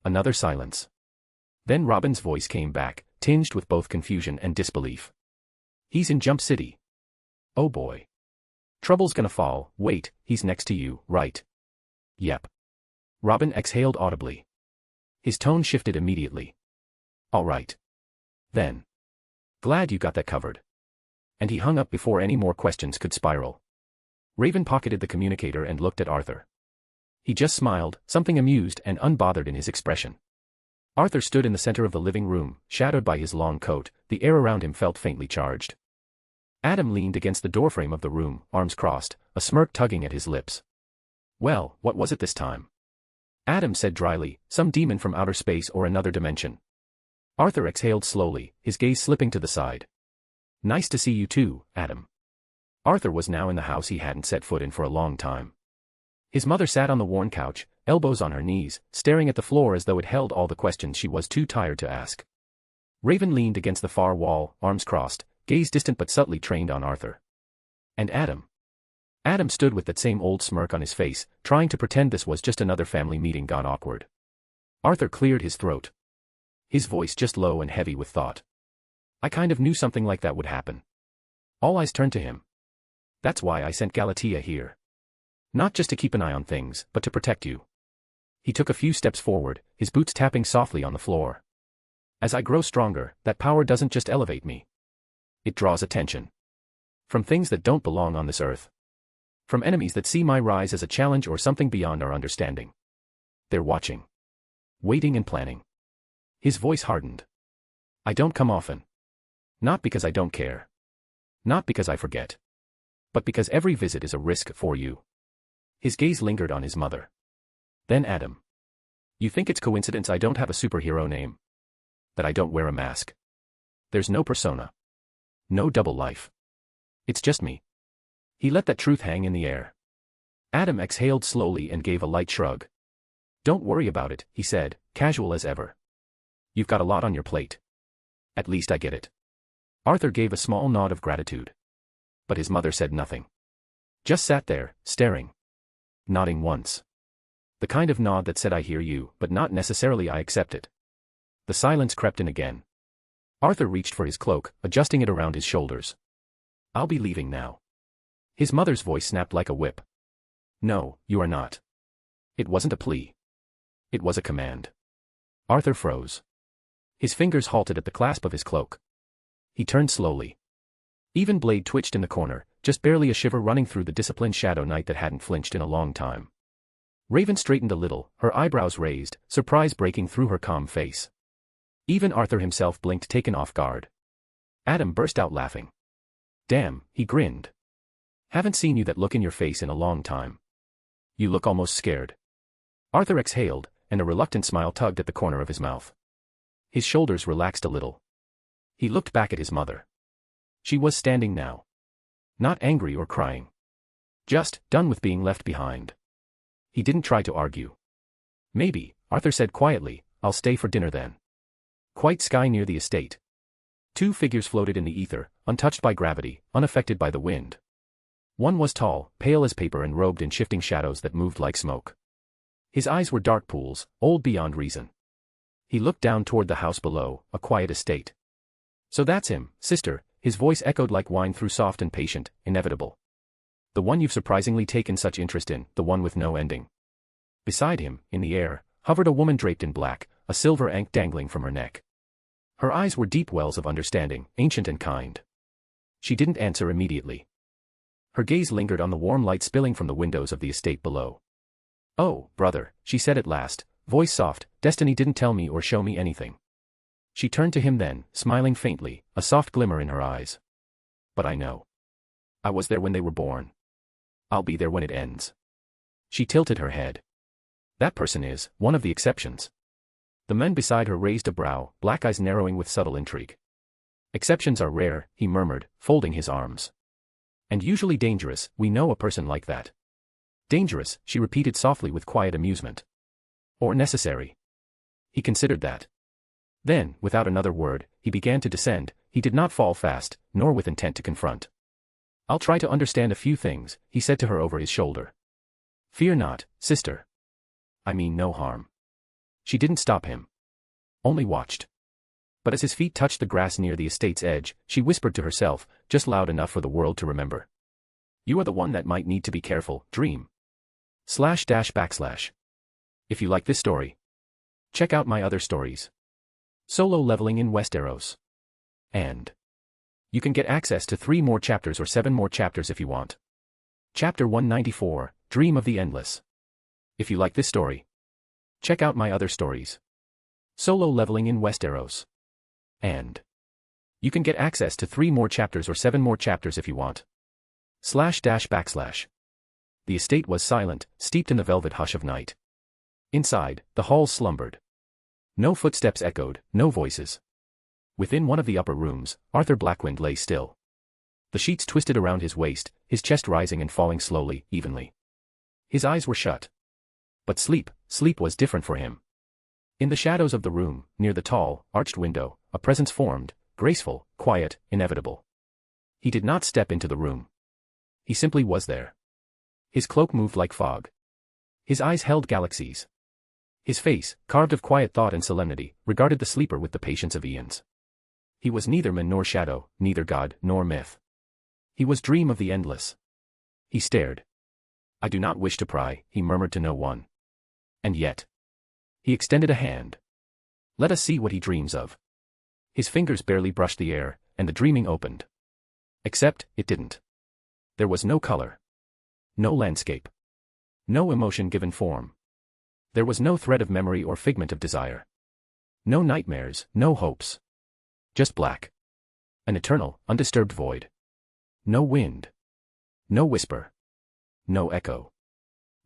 C: Another silence. Then Robin's voice came back, tinged with both confusion and disbelief. "He's in Jump City." "Oh boy. Trouble's gonna fall. Wait, he's next to you, right?" "Yep." Robin exhaled audibly. His tone shifted immediately. "All right. Then. Glad you got that covered." And he hung up before any more questions could spiral. Raven pocketed the communicator and looked at Arthur. He just smiled, something amused and unbothered in his expression. Arthur stood in the center of the living room, shadowed by his long coat. The air around him felt faintly charged. Adam leaned against the doorframe of the room, arms crossed, a smirk tugging at his lips. "Well, what was it this time?" Adam said dryly, "Some demon from outer space or another dimension." Arthur exhaled slowly, his gaze slipping to the side. "Nice to see you too, Adam." Arthur was now in the house he hadn't set foot in for a long time. His mother sat on the worn couch, elbows on her knees, staring at the floor as though it held all the questions she was too tired to ask. Raven leaned against the far wall, arms crossed, gaze distant but subtly trained on Arthur. And Adam? Adam stood with that same old smirk on his face, trying to pretend this was just another family meeting gone awkward. Arthur cleared his throat. His voice just low and heavy with thought. "I kind of knew something like that would happen." All eyes turned to him. "That's why I sent Galatea here. Not just to keep an eye on things, but to protect you." He took a few steps forward, his boots tapping softly on the floor. "As I grow stronger, that power doesn't just elevate me. It draws attention. From things that don't belong on this earth. From enemies that see my rise as a challenge or something beyond our understanding. They're watching. Waiting and planning." His voice hardened. "I don't come often. Not because I don't care. Not because I forget. But because every visit is a risk for you." His gaze lingered on his mother. Then Adam. "You think it's coincidence I don't have a superhero name? That I don't wear a mask? There's no persona. No double life. It's just me. He let that truth hang in the air. Adam exhaled slowly and gave a light shrug. Don't worry about it, he said, casual as ever. You've got a lot on your plate. At least I get it. Arthur gave a small nod of gratitude. But his mother said nothing. Just sat there, staring. Nodding once. The kind of nod that said I hear you, but not necessarily I accept it. The silence crept in again. Arthur reached for his cloak, adjusting it around his shoulders. I'll be leaving now. His mother's voice snapped like a whip. No, you are not. It wasn't a plea. It was a command. Arthur froze. His fingers halted at the clasp of his cloak. He turned slowly. Even blade twitched in the corner, just barely a shiver running through the disciplined Shadow Knight that hadn't flinched in a long time. Raven straightened a little, her eyebrows raised, surprise breaking through her calm face. Even Arthur himself blinked, taken off guard. Adam burst out laughing. Damn, he grinned. Haven't seen you that look in your face in a long time. You look almost scared. Arthur exhaled, and a reluctant smile tugged at the corner of his mouth. His shoulders relaxed a little. He looked back at his mother. She was standing now. Not angry or crying. Just done with being left behind. He didn't try to argue. Maybe, Arthur said quietly, I'll stay for dinner then. Quite sky near the estate. Two figures floated in the ether, untouched by gravity, unaffected by the wind. One was tall, pale as paper and robed in shifting shadows that moved like smoke. His eyes were dark pools, old beyond reason. He looked down toward the house below, a quiet estate. So that's him, sister, his voice echoed like wine through soft and patient, inevitable. The one you've surprisingly taken such interest in, the one with no ending. Beside him, in the air, hovered a woman draped in black, a silver ankh dangling from her neck. Her eyes were deep wells of understanding, ancient and kind. She didn't answer immediately. Her gaze lingered on the warm light spilling from the windows of the estate below. Oh, brother, she said at last, voice soft, destiny didn't tell me or show me anything. She turned to him then, smiling faintly, a soft glimmer in her eyes. But I know. I was there when they were born. I'll be there when it ends. She tilted her head. That person is one of the exceptions. The man beside her raised a brow, black eyes narrowing with subtle intrigue. Exceptions are rare, he murmured, folding his arms. And usually dangerous, we know a person like that. Dangerous, she repeated softly with quiet amusement. Or necessary. He considered that. Then, without another word, he began to descend. He did not fall fast, nor with intent to confront. I'll try to understand a few things, he said to her over his shoulder. Fear not, sister. I mean no harm. She didn't stop him. Only watched. But as his feet touched the grass near the estate's edge, she whispered to herself, just loud enough for the world to remember. You are the one that might need to be careful, dream. // If you like this story, check out my other stories. Solo leveling in Westeros. And you can get access to 3 more chapters or 7 more chapters if you want. Chapter 194, Dream of the Endless. If you like this story, check out my other stories. Solo leveling in Westeros. And you can get access to 3 more chapters or 7 more chapters if you want. // The estate was silent, steeped in the velvet hush of night. Inside, the halls slumbered. No footsteps echoed, no voices. Within one of the upper rooms, Arthur Blackwynd lay still. The sheets twisted around his waist, his chest rising and falling slowly, evenly. His eyes were shut. But sleep was different for him. In the shadows of the room, near the tall, arched window, a presence formed, graceful, quiet, inevitable. He did not step into the room. He simply was there. His cloak moved like fog. His eyes held galaxies. His face, carved of quiet thought and solemnity, regarded the sleeper with the patience of eons. He was neither man nor shadow, neither god nor myth. He was dream of the endless. He stared. I do not wish to pry, he murmured to no one. And yet. He extended a hand. Let us see what he dreams of. His fingers barely brushed the air, and the dreaming opened. Except, it didn't. There was no color. No landscape. No emotion given form. There was no thread of memory or figment of desire. No nightmares, no hopes. Just black. An eternal, undisturbed void. No wind. No whisper. No echo.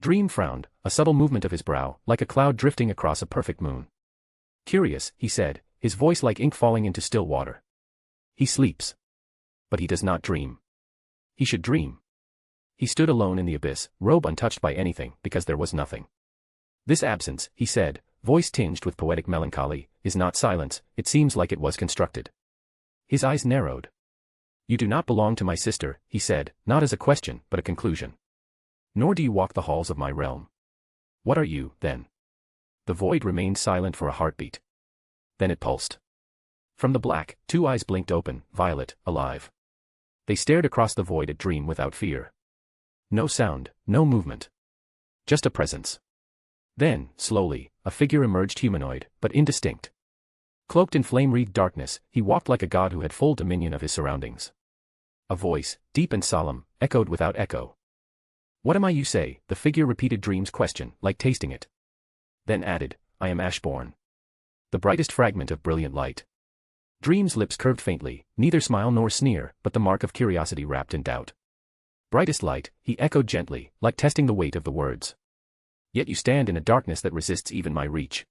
C: Dream frowned, a subtle movement of his brow, like a cloud drifting across a perfect moon. Curious, he said, his voice like ink falling into still water. He sleeps. but he does not dream. He should dream. He stood alone in the abyss, robe untouched by anything, because there was nothing. This absence, he said, voice tinged with poetic melancholy, is not silence, it seems like it was constructed. His eyes narrowed. You do not belong to my sister, he said, not as a question, but a conclusion. Nor do you walk the halls of my realm. What are you, then? The void remained silent for a heartbeat. Then it pulsed. From the black, two eyes blinked open, violet, alive. They stared across the void at Dream without fear. No sound, no movement. Just a presence. Then, slowly, a figure emerged, humanoid, but indistinct. Cloaked in flame-wreathed darkness, he walked like a god who had full dominion of his surroundings. A voice, deep and solemn, echoed without echo. What am I, you say? The figure repeated Dream's question, like tasting it. Then added, I am Ashborn. The brightest fragment of brilliant light. Dream's lips curved faintly, neither smile nor sneer, but the mark of curiosity wrapped in doubt. Brightest light, he echoed gently, like testing the weight of the words. Yet you stand in a darkness that resists even my reach.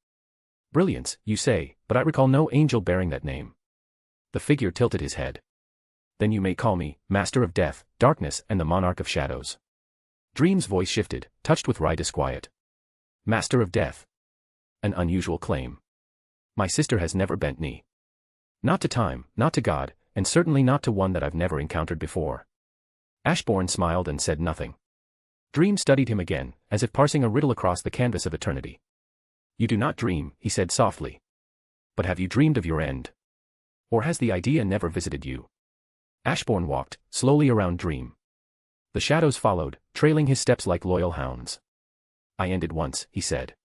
C: Brilliance, you say, but I recall no angel bearing that name. The figure tilted his head. Then you may call me, Master of Death, Darkness and the Monarch of Shadows. Dream's voice shifted, touched with wry disquiet. Master of Death. An unusual claim. My sister has never bent knee. Not to time, not to God, and certainly not to one that I've never encountered before. Ashborn smiled and said nothing. Dream studied him again, as if parsing a riddle across the canvas of eternity. You do not dream, he said softly. But have you dreamed of your end? Or has the idea never visited you? Ashborn walked, slowly around Dream. The shadows followed, trailing his steps like loyal hounds. I ended once, he said.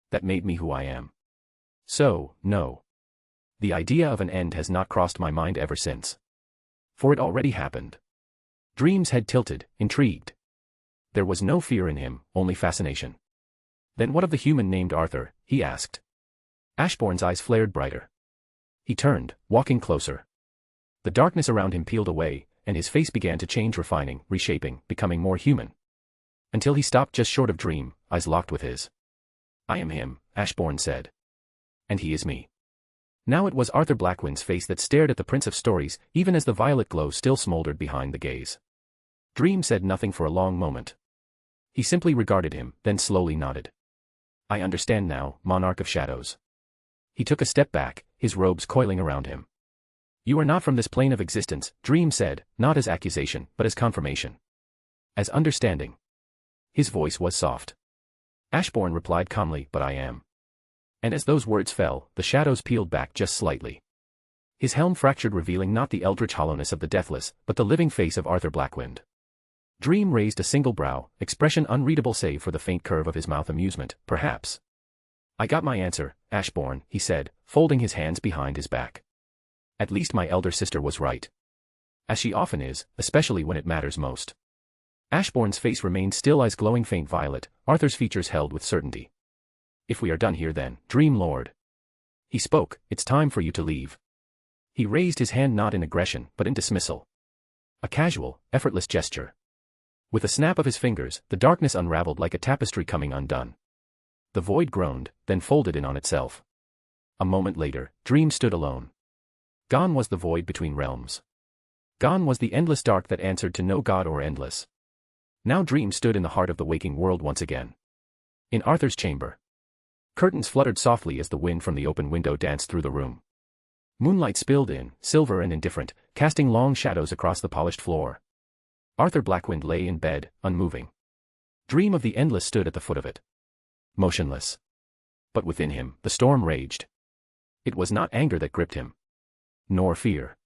C: That made me who I am. So, no. The idea of an end has not crossed my mind ever since. For it already happened. Dream's head tilted, intrigued. There was no fear in him, only fascination. Then what of the human named Arthur, he asked. Ashborn's eyes flared brighter. He turned, walking closer. The darkness around him peeled away, and his face began to change, refining, reshaping, becoming more human. Until he stopped just short of Dream, eyes locked with his. I am him, Ashborn said. And he is me. Now it was Arthur Blackwind's face that stared at the Prince of Stories, even as the violet glow still smoldered behind the gaze. Dream said nothing for a long moment. He simply regarded him, then slowly nodded. I understand now, Monarch of Shadows. He took a step back, his robes coiling around him. You are not from this plane of existence, Dream said, not as accusation, but as confirmation. As understanding. His voice was soft. Ashborn replied calmly, but I am. And as those words fell, the shadows peeled back just slightly. His helm fractured, revealing not the eldritch hollowness of the deathless, but the living face of Arthur Blackwynd. Dream raised a single brow, expression unreadable save for the faint curve of his mouth. Amusement, perhaps. I got my answer, Ashborn, he said, folding his hands behind his back. At least my elder sister was right. As she often is, especially when it matters most. Ashborn's face remained still, eyes glowing faint violet, Arthur's features held with certainty. If we are done here then, Dream Lord. He spoke, it's time for you to leave. He raised his hand not in aggression, but in dismissal. A casual, effortless gesture. With a snap of his fingers, the darkness unraveled like a tapestry coming undone. The void groaned, then folded in on itself. A moment later, Dream stood alone. Gone was the void between realms. Gone was the endless dark that answered to no god or endless. Now Dream stood in the heart of the waking world once again. In Arthur's chamber. Curtains fluttered softly as the wind from the open window danced through the room. Moonlight spilled in, silver and indifferent, casting long shadows across the polished floor. Arthur Blackwynd lay in bed, unmoving. Dream of the Endless stood at the foot of it. Motionless. But within him, the storm raged. It was not anger that gripped him. Nor fear.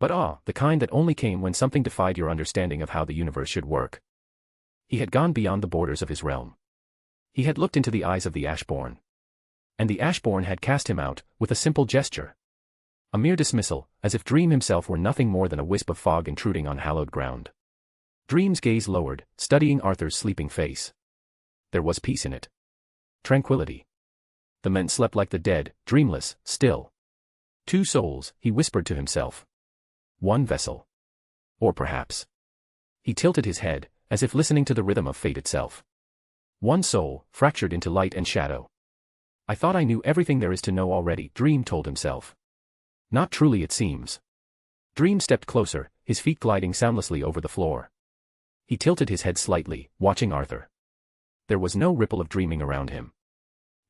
C: But awe, the kind that only came when something defied your understanding of how the universe should work. He had gone beyond the borders of his realm. He had looked into the eyes of the Ashborn. And the Ashborn had cast him out, with a simple gesture. A mere dismissal, as if Dream himself were nothing more than a wisp of fog intruding on hallowed ground. Dream's gaze lowered, studying Arthur's sleeping face. There was peace in it. Tranquility. The men slept like the dead, dreamless, still. Two souls, he whispered to himself. One vessel. Or perhaps. He tilted his head, as if listening to the rhythm of fate itself. One soul, fractured into light and shadow. I thought I knew everything there is to know already, Dream told himself. Not truly, it seems. Dream stepped closer, his feet gliding soundlessly over the floor. He tilted his head slightly, watching Arthur. There was no ripple of dreaming around him.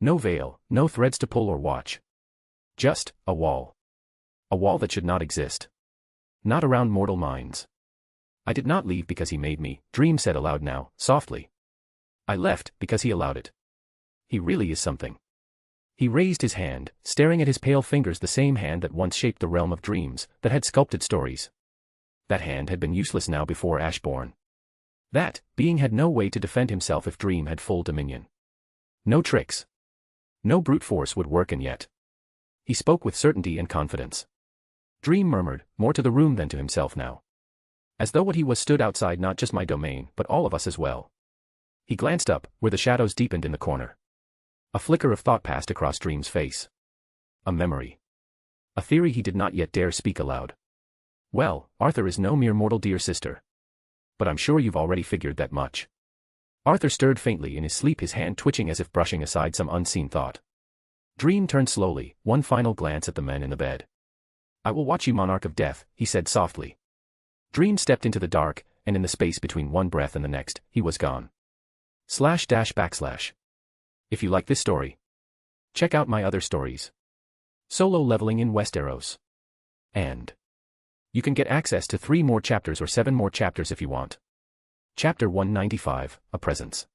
C: No veil, no threads to pull or watch. Just a wall. A wall that should not exist. Not around mortal minds. I did not leave because he made me, Dream said aloud now, softly. I left because he allowed it. He really is something. He raised his hand, staring at his pale fingers, the same hand that once shaped the realm of dreams, that had sculpted stories. That hand had been useless now before Ashbourne. That being had no way to defend himself if Dream had full dominion. No tricks. No brute force would work, and yet. He spoke with certainty and confidence. Dream murmured, more to the room than to himself now. As though what he was stood outside not just my domain, but all of us as well. He glanced up, where the shadows deepened in the corner. A flicker of thought passed across Dream's face. A memory. A theory he did not yet dare speak aloud. Well, Arthur is no mere mortal, dear sister. But I'm sure you've already figured that much. Arthur stirred faintly in his sleep, his hand twitching as if brushing aside some unseen thought. Dream turned slowly, one final glance at the men in the bed. I will watch you, Monarch of Death, he said softly. Dream stepped into the dark, and in the space between one breath and the next, he was gone. // If you like this story, check out my other stories. Solo leveling in Westeros. And you can get access to 3 more chapters or 7 more chapters if you want. Chapter 195, A Presence.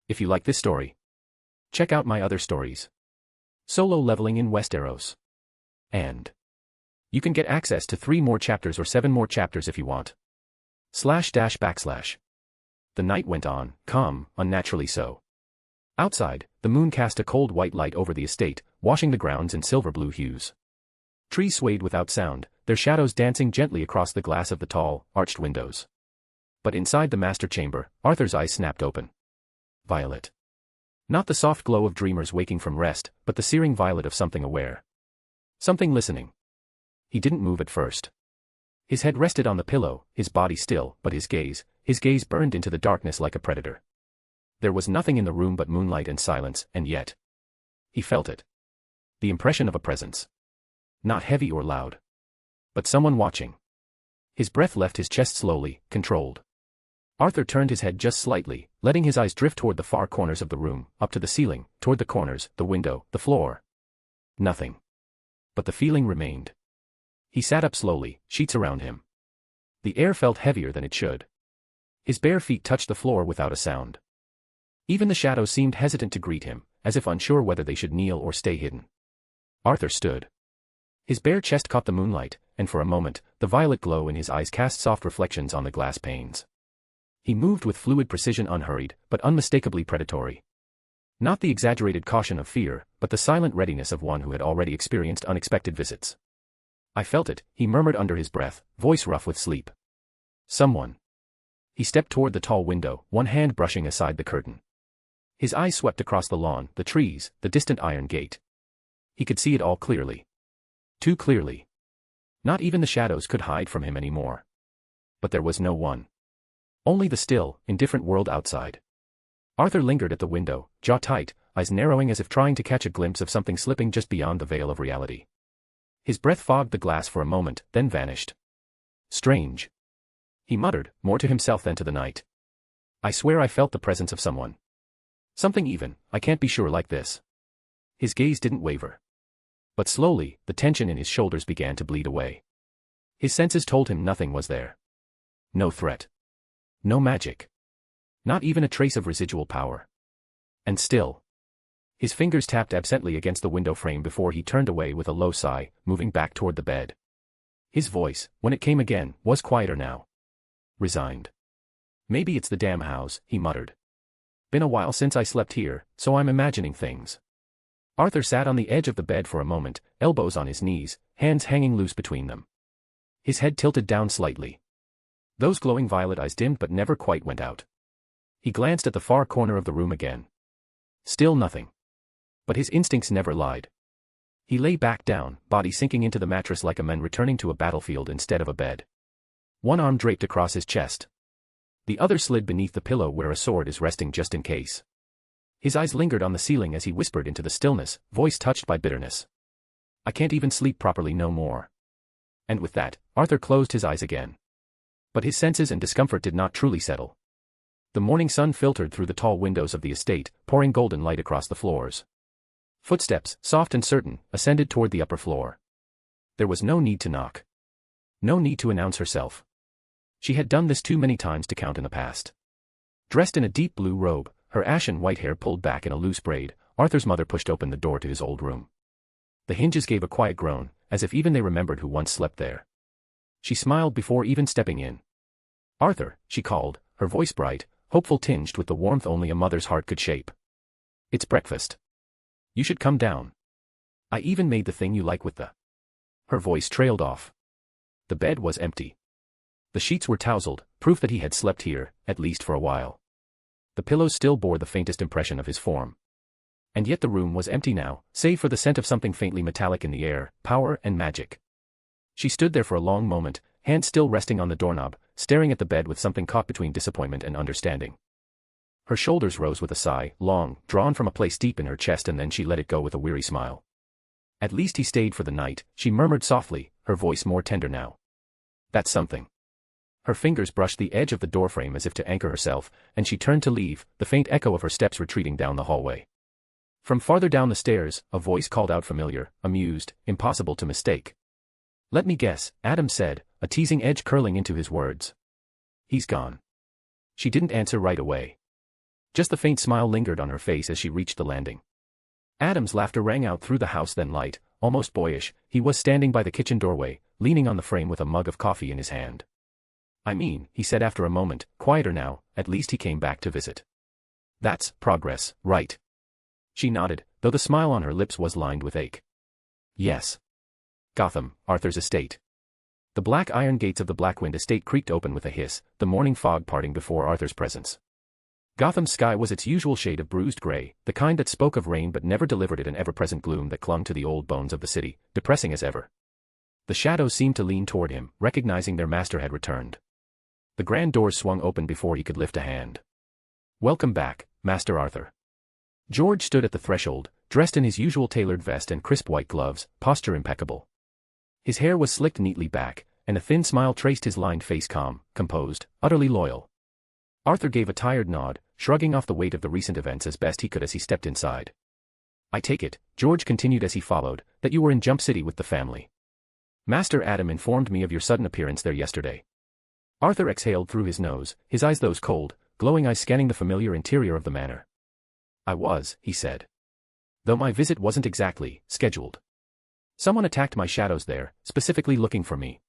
C: If you like this story, check out my other stories. Solo leveling in Westeros. And you can get access to 3 more chapters or 7 more chapters if you want. // The night went on, calm, unnaturally so. Outside, the moon cast a cold white light over the estate, washing the grounds in silver-blue hues. Trees swayed without sound, their shadows dancing gently across the glass of the tall, arched windows. But inside the master chamber, Arthur's eyes snapped open. Violet. Not the soft glow of dreamers waking from rest, but the searing violet of something aware. Something listening. He didn't move at first. His head rested on the pillow, his body still, but his gaze burned into the darkness like a predator. There was nothing in the room but moonlight and silence, and yet he felt it. The impression of a presence. Not heavy or loud, but someone watching. His breath left his chest slowly, controlled. Arthur turned his head just slightly, letting his eyes drift toward the far corners of the room, up to the ceiling, toward the corners, the window, the floor. Nothing. But the feeling remained. He sat up slowly, sheets around him. The air felt heavier than it should. His bare feet touched the floor without a sound. Even the shadows seemed hesitant to greet him, as if unsure whether they should kneel or stay hidden. Arthur stood. His bare chest caught the moonlight, and for a moment, the violet glow in his eyes cast soft reflections on the glass panes. He moved with fluid precision, unhurried, but unmistakably predatory. Not the exaggerated caution of fear, but the silent readiness of one who had already experienced unexpected visits. I felt it, he murmured under his breath, voice rough with sleep. Someone. He stepped toward the tall window, one hand brushing aside the curtain. His eyes swept across the lawn, the trees, the distant iron gate. He could see it all clearly. Too clearly. Not even the shadows could hide from him anymore. But there was no one. Only the still, indifferent world outside. Arthur lingered at the window, jaw tight, eyes narrowing as if trying to catch a glimpse of something slipping just beyond the veil of reality. His breath fogged the glass for a moment, then vanished. Strange. He muttered, more to himself than to the night. I swear I felt the presence of someone. Something even, I can't be sure like this. His gaze didn't waver. But slowly, the tension in his shoulders began to bleed away. His senses told him nothing was there. No threat. No magic. Not even a trace of residual power. And still. His fingers tapped absently against the window frame before he turned away with a low sigh, moving back toward the bed. His voice, when it came again, was quieter now. Resigned. Maybe it's the damn house, he muttered. Been a while since I slept here, so I'm imagining things. Arthur sat on the edge of the bed for a moment, elbows on his knees, hands hanging loose between them. His head tilted down slightly. Those glowing violet eyes dimmed but never quite went out. He glanced at the far corner of the room again. Still nothing. But his instincts never lied. He lay back down, body sinking into the mattress like a man returning to a battlefield instead of a bed. One arm draped across his chest. The other slid beneath the pillow where a sword is resting just in case. His eyes lingered on the ceiling as he whispered into the stillness, voice touched by bitterness. I can't even sleep properly no more. And with that, Arthur closed his eyes again. But his senses and discomfort did not truly settle. The morning sun filtered through the tall windows of the estate, pouring golden light across the floors. Footsteps, soft and certain, ascended toward the upper floor. There was no need to knock. No need to announce herself. She had done this too many times to count in the past. Dressed in a deep blue robe, her ashen white hair pulled back in a loose braid, Arthur's mother pushed open the door to his old room. The hinges gave a quiet groan, as if even they remembered who once slept there. She smiled before even stepping in. "Arthur," she called, her voice bright, hopeful, tinged with the warmth only a mother's heart could shape. "It's breakfast. You should come down. I even made the thing you like with the—" Her voice trailed off. The bed was empty. The sheets were tousled, proof that he had slept here, at least for a while. The pillows still bore the faintest impression of his form. And yet the room was empty now, save for the scent of something faintly metallic in the air, power and magic. She stood there for a long moment, hand still resting on the doorknob, staring at the bed with something caught between disappointment and understanding. Her shoulders rose with a sigh, long, drawn from a place deep in her chest, and then she let it go with a weary smile. "At least he stayed for the night," she murmured softly, her voice more tender now. "That's something." Her fingers brushed the edge of the doorframe as if to anchor herself, and she turned to leave, the faint echo of her steps retreating down the hallway. From farther down the stairs, a voice called out, familiar, amused, impossible to mistake. "Let me guess," Adam said, a teasing edge curling into his words. "He's gone." She didn't answer right away. Just the faint smile lingered on her face as she reached the landing. Adam's laughter rang out through the house, then light, almost boyish. He was standing by the kitchen doorway, leaning on the frame with a mug of coffee in his hand. "I mean," he said after a moment, quieter now, "at least he came back to visit. That's progress, right?" She nodded, though the smile on her lips was lined with ache. "Yes." Gotham, Arthur's estate. The black iron gates of the Blackwynd estate creaked open with a hiss, the morning fog parting before Arthur's presence. Gotham's sky was its usual shade of bruised gray, the kind that spoke of rain but never delivered it, an ever-present gloom that clung to the old bones of the city, depressing as ever. The shadows seemed to lean toward him, recognizing their master had returned. The grand doors swung open before he could lift a hand. "Welcome back, Master Arthur." George stood at the threshold, dressed in his usual tailored vest and crisp white gloves, posture impeccable. His hair was slicked neatly back, and a thin smile traced his lined face, calm, composed, utterly loyal. Arthur gave a tired nod, shrugging off the weight of the recent events as best he could as he stepped inside. "I take it," George continued as he followed, "that you were in Jump City with the family. Master Adam informed me of your sudden appearance there yesterday." Arthur exhaled through his nose, his eyes those cold, glowing eyes scanning the familiar interior of the manor. "I was," he said. "Though my visit wasn't exactly scheduled. Someone attacked my shadows there, specifically looking for me."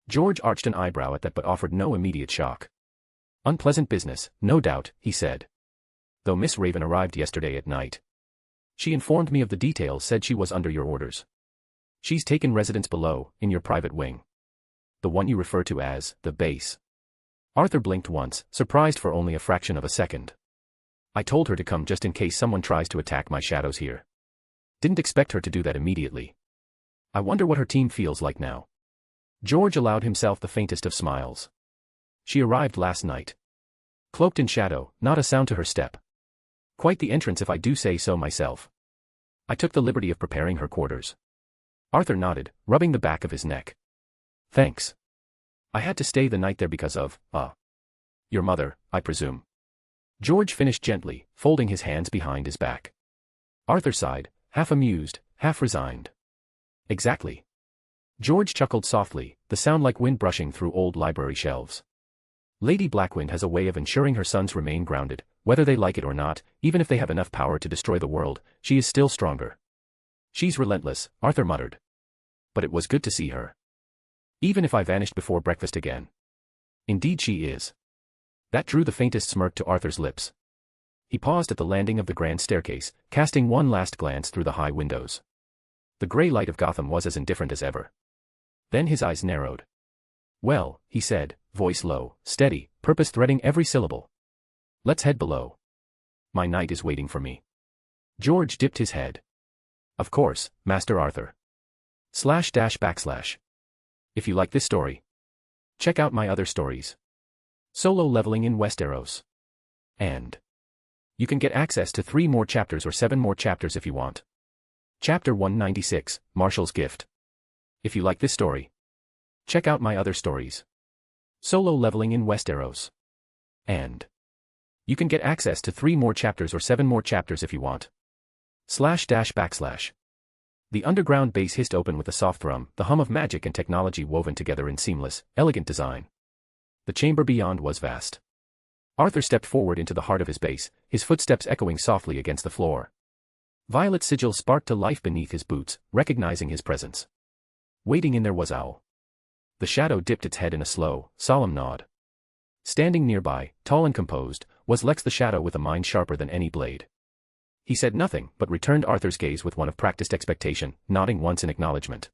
C: George arched an eyebrow at that but offered no immediate shock. "Unpleasant business, no doubt," he said. "Though Miss Raven arrived yesterday at night. She informed me of the details, said she was under your orders. She's taken residence below, in your private wing. The one you refer to as the base." Arthur blinked once, surprised for only a fraction of a second. "I told her to come just in case someone tries to attack my shadows here. Didn't expect her to do that immediately. I wonder what her team feels like now." George allowed himself the faintest of smiles. "She arrived last night. Cloaked in shadow, not a sound to her step. Quite the entrance if I do say so myself. I took the liberty of preparing her quarters." Arthur nodded, rubbing the back of his neck. "Thanks. I had to stay the night there because of, your mother, I presume." George finished gently, folding his hands behind his back. Arthur sighed, half amused, half resigned. "Exactly." George chuckled softly, the sound like wind brushing through old library shelves. "Lady Blackwynd has a way of ensuring her sons remain grounded, whether they like it or not, even if they have enough power to destroy the world, she is still stronger." "She's relentless," Arthur muttered. "But it was good to see her. Even if I vanished before breakfast again." "Indeed she is." That drew the faintest smirk to Arthur's lips. He paused at the landing of the grand staircase, casting one last glance through the high windows. The gray light of Gotham was as indifferent as ever. Then his eyes narrowed. "Well," he said, voice low, steady, purpose threading every syllable. "Let's head below. My knight is waiting for me." George dipped his head. "Of course, Master Arthur. // If you like this story, check out my other stories. Solo Leveling in Westeros. And you can get access to 3 more chapters or 7 more chapters if you want. Chapter 196, Marshall's Gift. If you like this story, Check out my other stories. Solo leveling in Westeros. And you can get access to 3 more chapters or 7 more chapters if you want. //. The underground base hissed open with a soft thrum, the hum of magic and technology woven together in seamless, elegant design. The chamber beyond was vast. Arthur stepped forward into the heart of his base, his footsteps echoing softly against the floor. Violet's sigil sparked to life beneath his boots, recognizing his presence. Waiting in there was Owl. The shadow dipped its head in a slow, solemn nod. Standing nearby, tall and composed, was Lex the Shadow with a mind sharper than any blade. He said nothing, but returned Arthur's gaze with one of practiced expectation, nodding once in acknowledgement.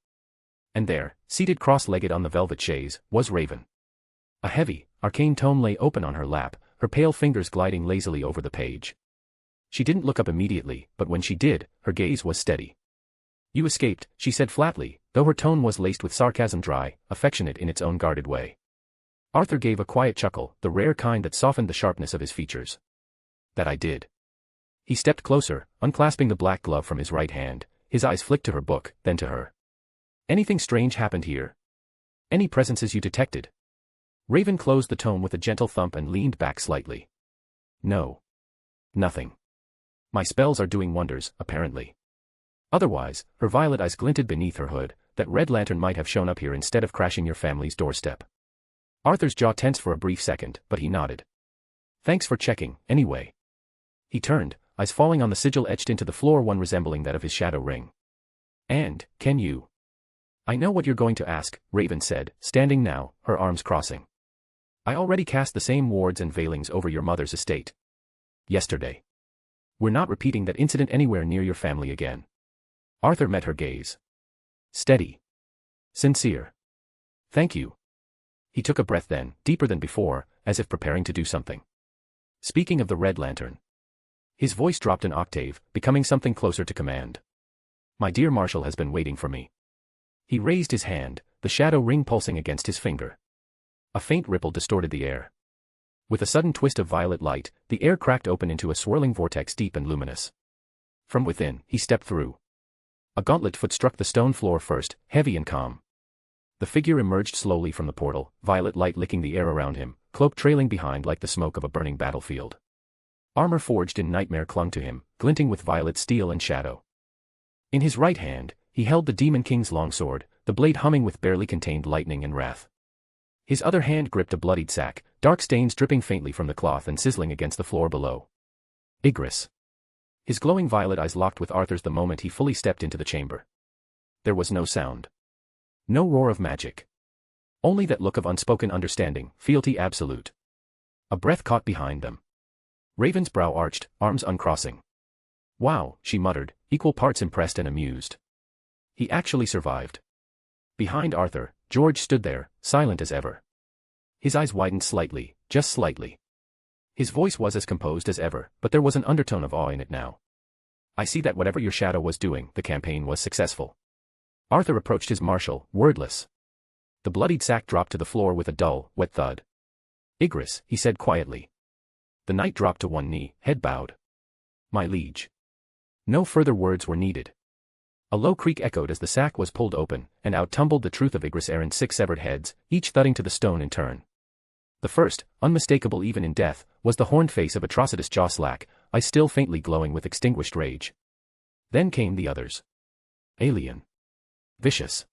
C: And there, seated cross-legged on the velvet chaise, was Raven. A heavy, arcane tome lay open on her lap, her pale fingers gliding lazily over the page. She didn't look up immediately, but when she did, her gaze was steady. "You escaped," she said flatly, though her tone was laced with sarcasm, dry, affectionate in its own guarded way. Arthur gave a quiet chuckle, the rare kind that softened the sharpness of his features. "That I did." He stepped closer, unclasping the black glove from his right hand, his eyes flicked to her book, then to her. "Anything strange happened here? Any presences you detected?" Raven closed the tome with a gentle thump and leaned back slightly. "No. Nothing. My spells are doing wonders, apparently." Otherwise, her violet eyes glinted beneath her hood, that red lantern might have shown up here instead of crashing your family's doorstep. Arthur's jaw tensed for a brief second, but he nodded. "Thanks for checking, anyway." He turned, eyes falling on the sigil etched into the floor, one resembling that of his shadow ring. "And, can you?" "I know what you're going to ask," Raven said, standing now, her arms crossing. "I already cast the same wards and veilings over your mother's estate. Yesterday. We're not repeating that incident anywhere near your family again." Arthur met her gaze. Steady. Sincere. "Thank you." He took a breath then, deeper than before, as if preparing to do something. "Speaking of the red lantern." His voice dropped an octave, becoming something closer to command. "My dear Marshal has been waiting for me." He raised his hand, the shadow ring pulsing against his finger. A faint ripple distorted the air. With a sudden twist of violet light, the air cracked open into a swirling vortex deep and luminous. From within, he stepped through. A gauntlet foot struck the stone floor first, heavy and calm. The figure emerged slowly from the portal, violet light licking the air around him, cloak trailing behind like the smoke of a burning battlefield. Armor forged in nightmare clung to him, glinting with violet steel and shadow. In his right hand, he held the Demon King's longsword, the blade humming with barely contained lightning and wrath. His other hand gripped a bloodied sack, dark stains dripping faintly from the cloth and sizzling against the floor below. Igris. His glowing violet eyes locked with Arthur's the moment he fully stepped into the chamber. There was no sound. No roar of magic. Only that look of unspoken understanding, fealty absolute. A breath caught behind them. Raven's brow arched, arms uncrossing. "Wow," she muttered, equal parts impressed and amused. He actually survived. Behind Arthur, George stood there, silent as ever. His eyes widened slightly, just slightly. His voice was as composed as ever, but there was an undertone of awe in it now. "I see that whatever your shadow was doing, the campaign was successful." Arthur approached his marshal, wordless. The bloodied sack dropped to the floor with a dull, wet thud. "Igris," he said quietly. The knight dropped to one knee, head bowed. "My liege." No further words were needed. A low creak echoed as the sack was pulled open, and out tumbled the truth of Igris Aaron's 6 severed heads, each thudding to the stone in turn. The first, unmistakable even in death, was the horned face of Atrocitus Jaw Slack, eyes still faintly glowing with extinguished rage. Then came the others. Alien. Vicious.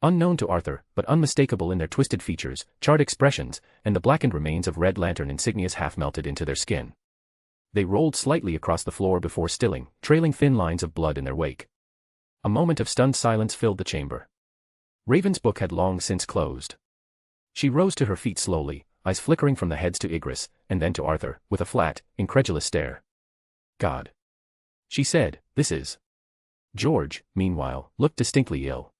C: Unknown to Arthur, but unmistakable in their twisted features, charred expressions, and the blackened remains of red lantern insignias half melted into their skin. They rolled slightly across the floor before stilling, trailing thin lines of blood in their wake. A moment of stunned silence filled the chamber. Raven's book had long since closed. She rose to her feet slowly, eyes flickering from the heads to Igris, and then to Arthur, with a flat, incredulous stare. "God," she said, "this is..." George, meanwhile, looked distinctly ill.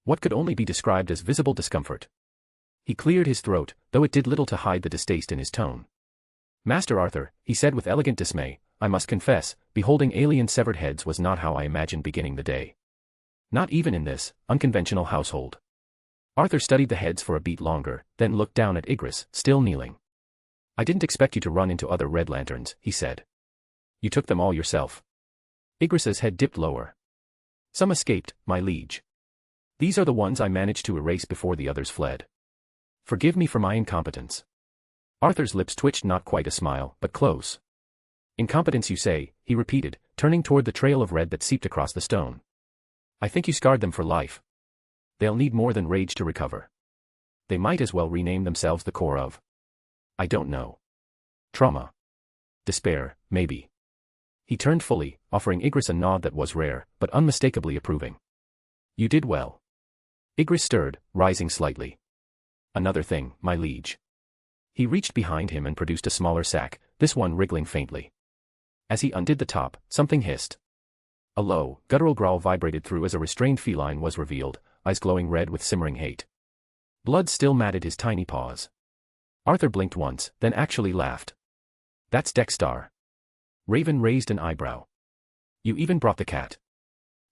C: What could only be described as visible discomfort. He cleared his throat, though it did little to hide the distaste in his tone. "Master Arthur," he said with elegant dismay, "I must confess, beholding alien severed heads was not how I imagined beginning the day. Not even in this, unconventional household." Arthur studied the heads for a beat longer, then looked down at Igris, still kneeling. "I didn't expect you to run into other red lanterns," he said. "You took them all yourself." Igris's head dipped lower. "Some escaped, my liege." These are the ones I managed to erase before the others fled. Forgive me for my incompetence. Arthur's lips twitched, not quite a smile, but close. Incompetence, you say, he repeated, turning toward the trail of red that seeped across the stone. I think you scarred them for life. They'll need more than rage to recover. They might as well rename themselves the core of, I don't know. Trauma. Despair, maybe. He turned fully, offering Igris a nod that was rare, but unmistakably approving. You did well. Igris stirred, rising slightly. Another thing, my liege. He reached behind him and produced a smaller sack, this one wriggling faintly. As he undid the top, something hissed. A low, guttural growl vibrated through as a restrained feline was revealed, eyes glowing red with simmering hate. Blood still matted his tiny paws. Arthur blinked once, then actually laughed. That's Dexter. Raven raised an eyebrow. You even brought the cat.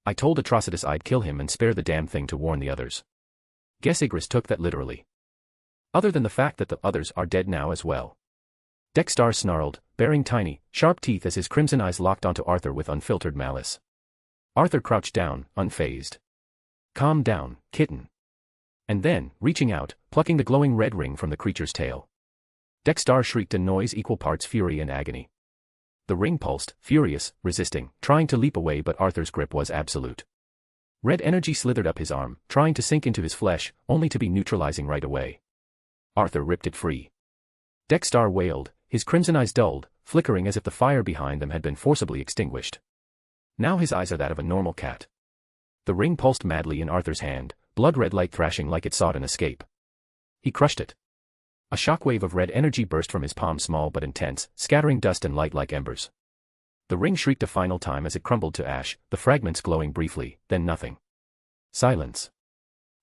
C: I told Atrocitus I'd kill him and spare the damn thing to warn the others. Guess Igris took that literally. Other than the fact that the others are dead now as well. Dexter snarled, baring tiny, sharp teeth as his crimson eyes locked onto Arthur with unfiltered malice. Arthur crouched down, unfazed. Calm down, kitten. And then, reaching out, plucking the glowing red ring from the creature's tail. Dexter shrieked, a noise equal parts fury and agony. The ring pulsed, furious, resisting, trying to leap away, but Arthur's grip was absolute. Red energy slithered up his arm, trying to sink into his flesh, only to be neutralizing right away. Arthur ripped it free. Dexter wailed, his crimson eyes dulled, flickering as if the fire behind them had been forcibly extinguished. Now his eyes are that of a normal cat. The ring pulsed madly in Arthur's hand, blood-red light thrashing like it sought an escape. He crushed it. A shockwave of red energy burst from his palm, small but intense, scattering dust and light like embers. The ring shrieked a final time as it crumbled to ash, the fragments glowing briefly, then nothing. Silence.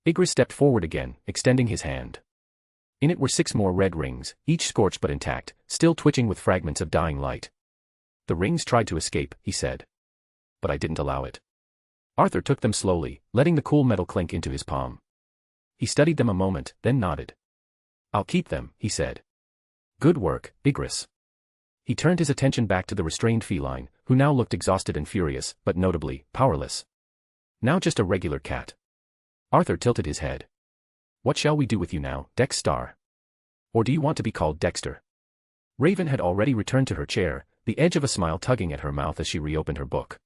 C: Igris stepped forward again, extending his hand. In it were 6 more red rings, each scorched but intact, still twitching with fragments of dying light. The rings tried to escape, he said. But I didn't allow it. Arthur took them slowly, letting the cool metal clink into his palm. He studied them a moment, then nodded. I'll keep them, he said. Good work, Igris. He turned his attention back to the restrained feline, who now looked exhausted and furious, but notably, powerless. Now just a regular cat. Arthur tilted his head. What shall we do with you now, Dexter? Or do you want to be called Dexter? Raven had already returned to her chair, the edge of a smile tugging at her mouth as she reopened her book.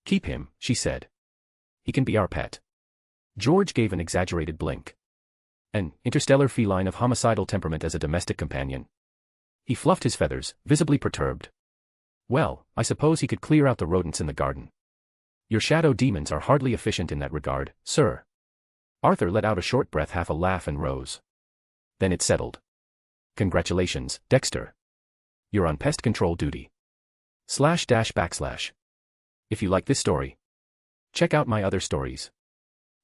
C: Keep him, she said. He can be our pet. George gave an exaggerated blink. An interstellar feline of homicidal temperament as a domestic companion. He fluffed his feathers, visibly perturbed. Well, I suppose he could clear out the rodents in the garden. Your shadow demons are hardly efficient in that regard, sir. Arthur let out a short breath, half a laugh, and rose. Then it settled. Congratulations, Dexter. You're on pest control duty. //. If you like this story, check out my other stories.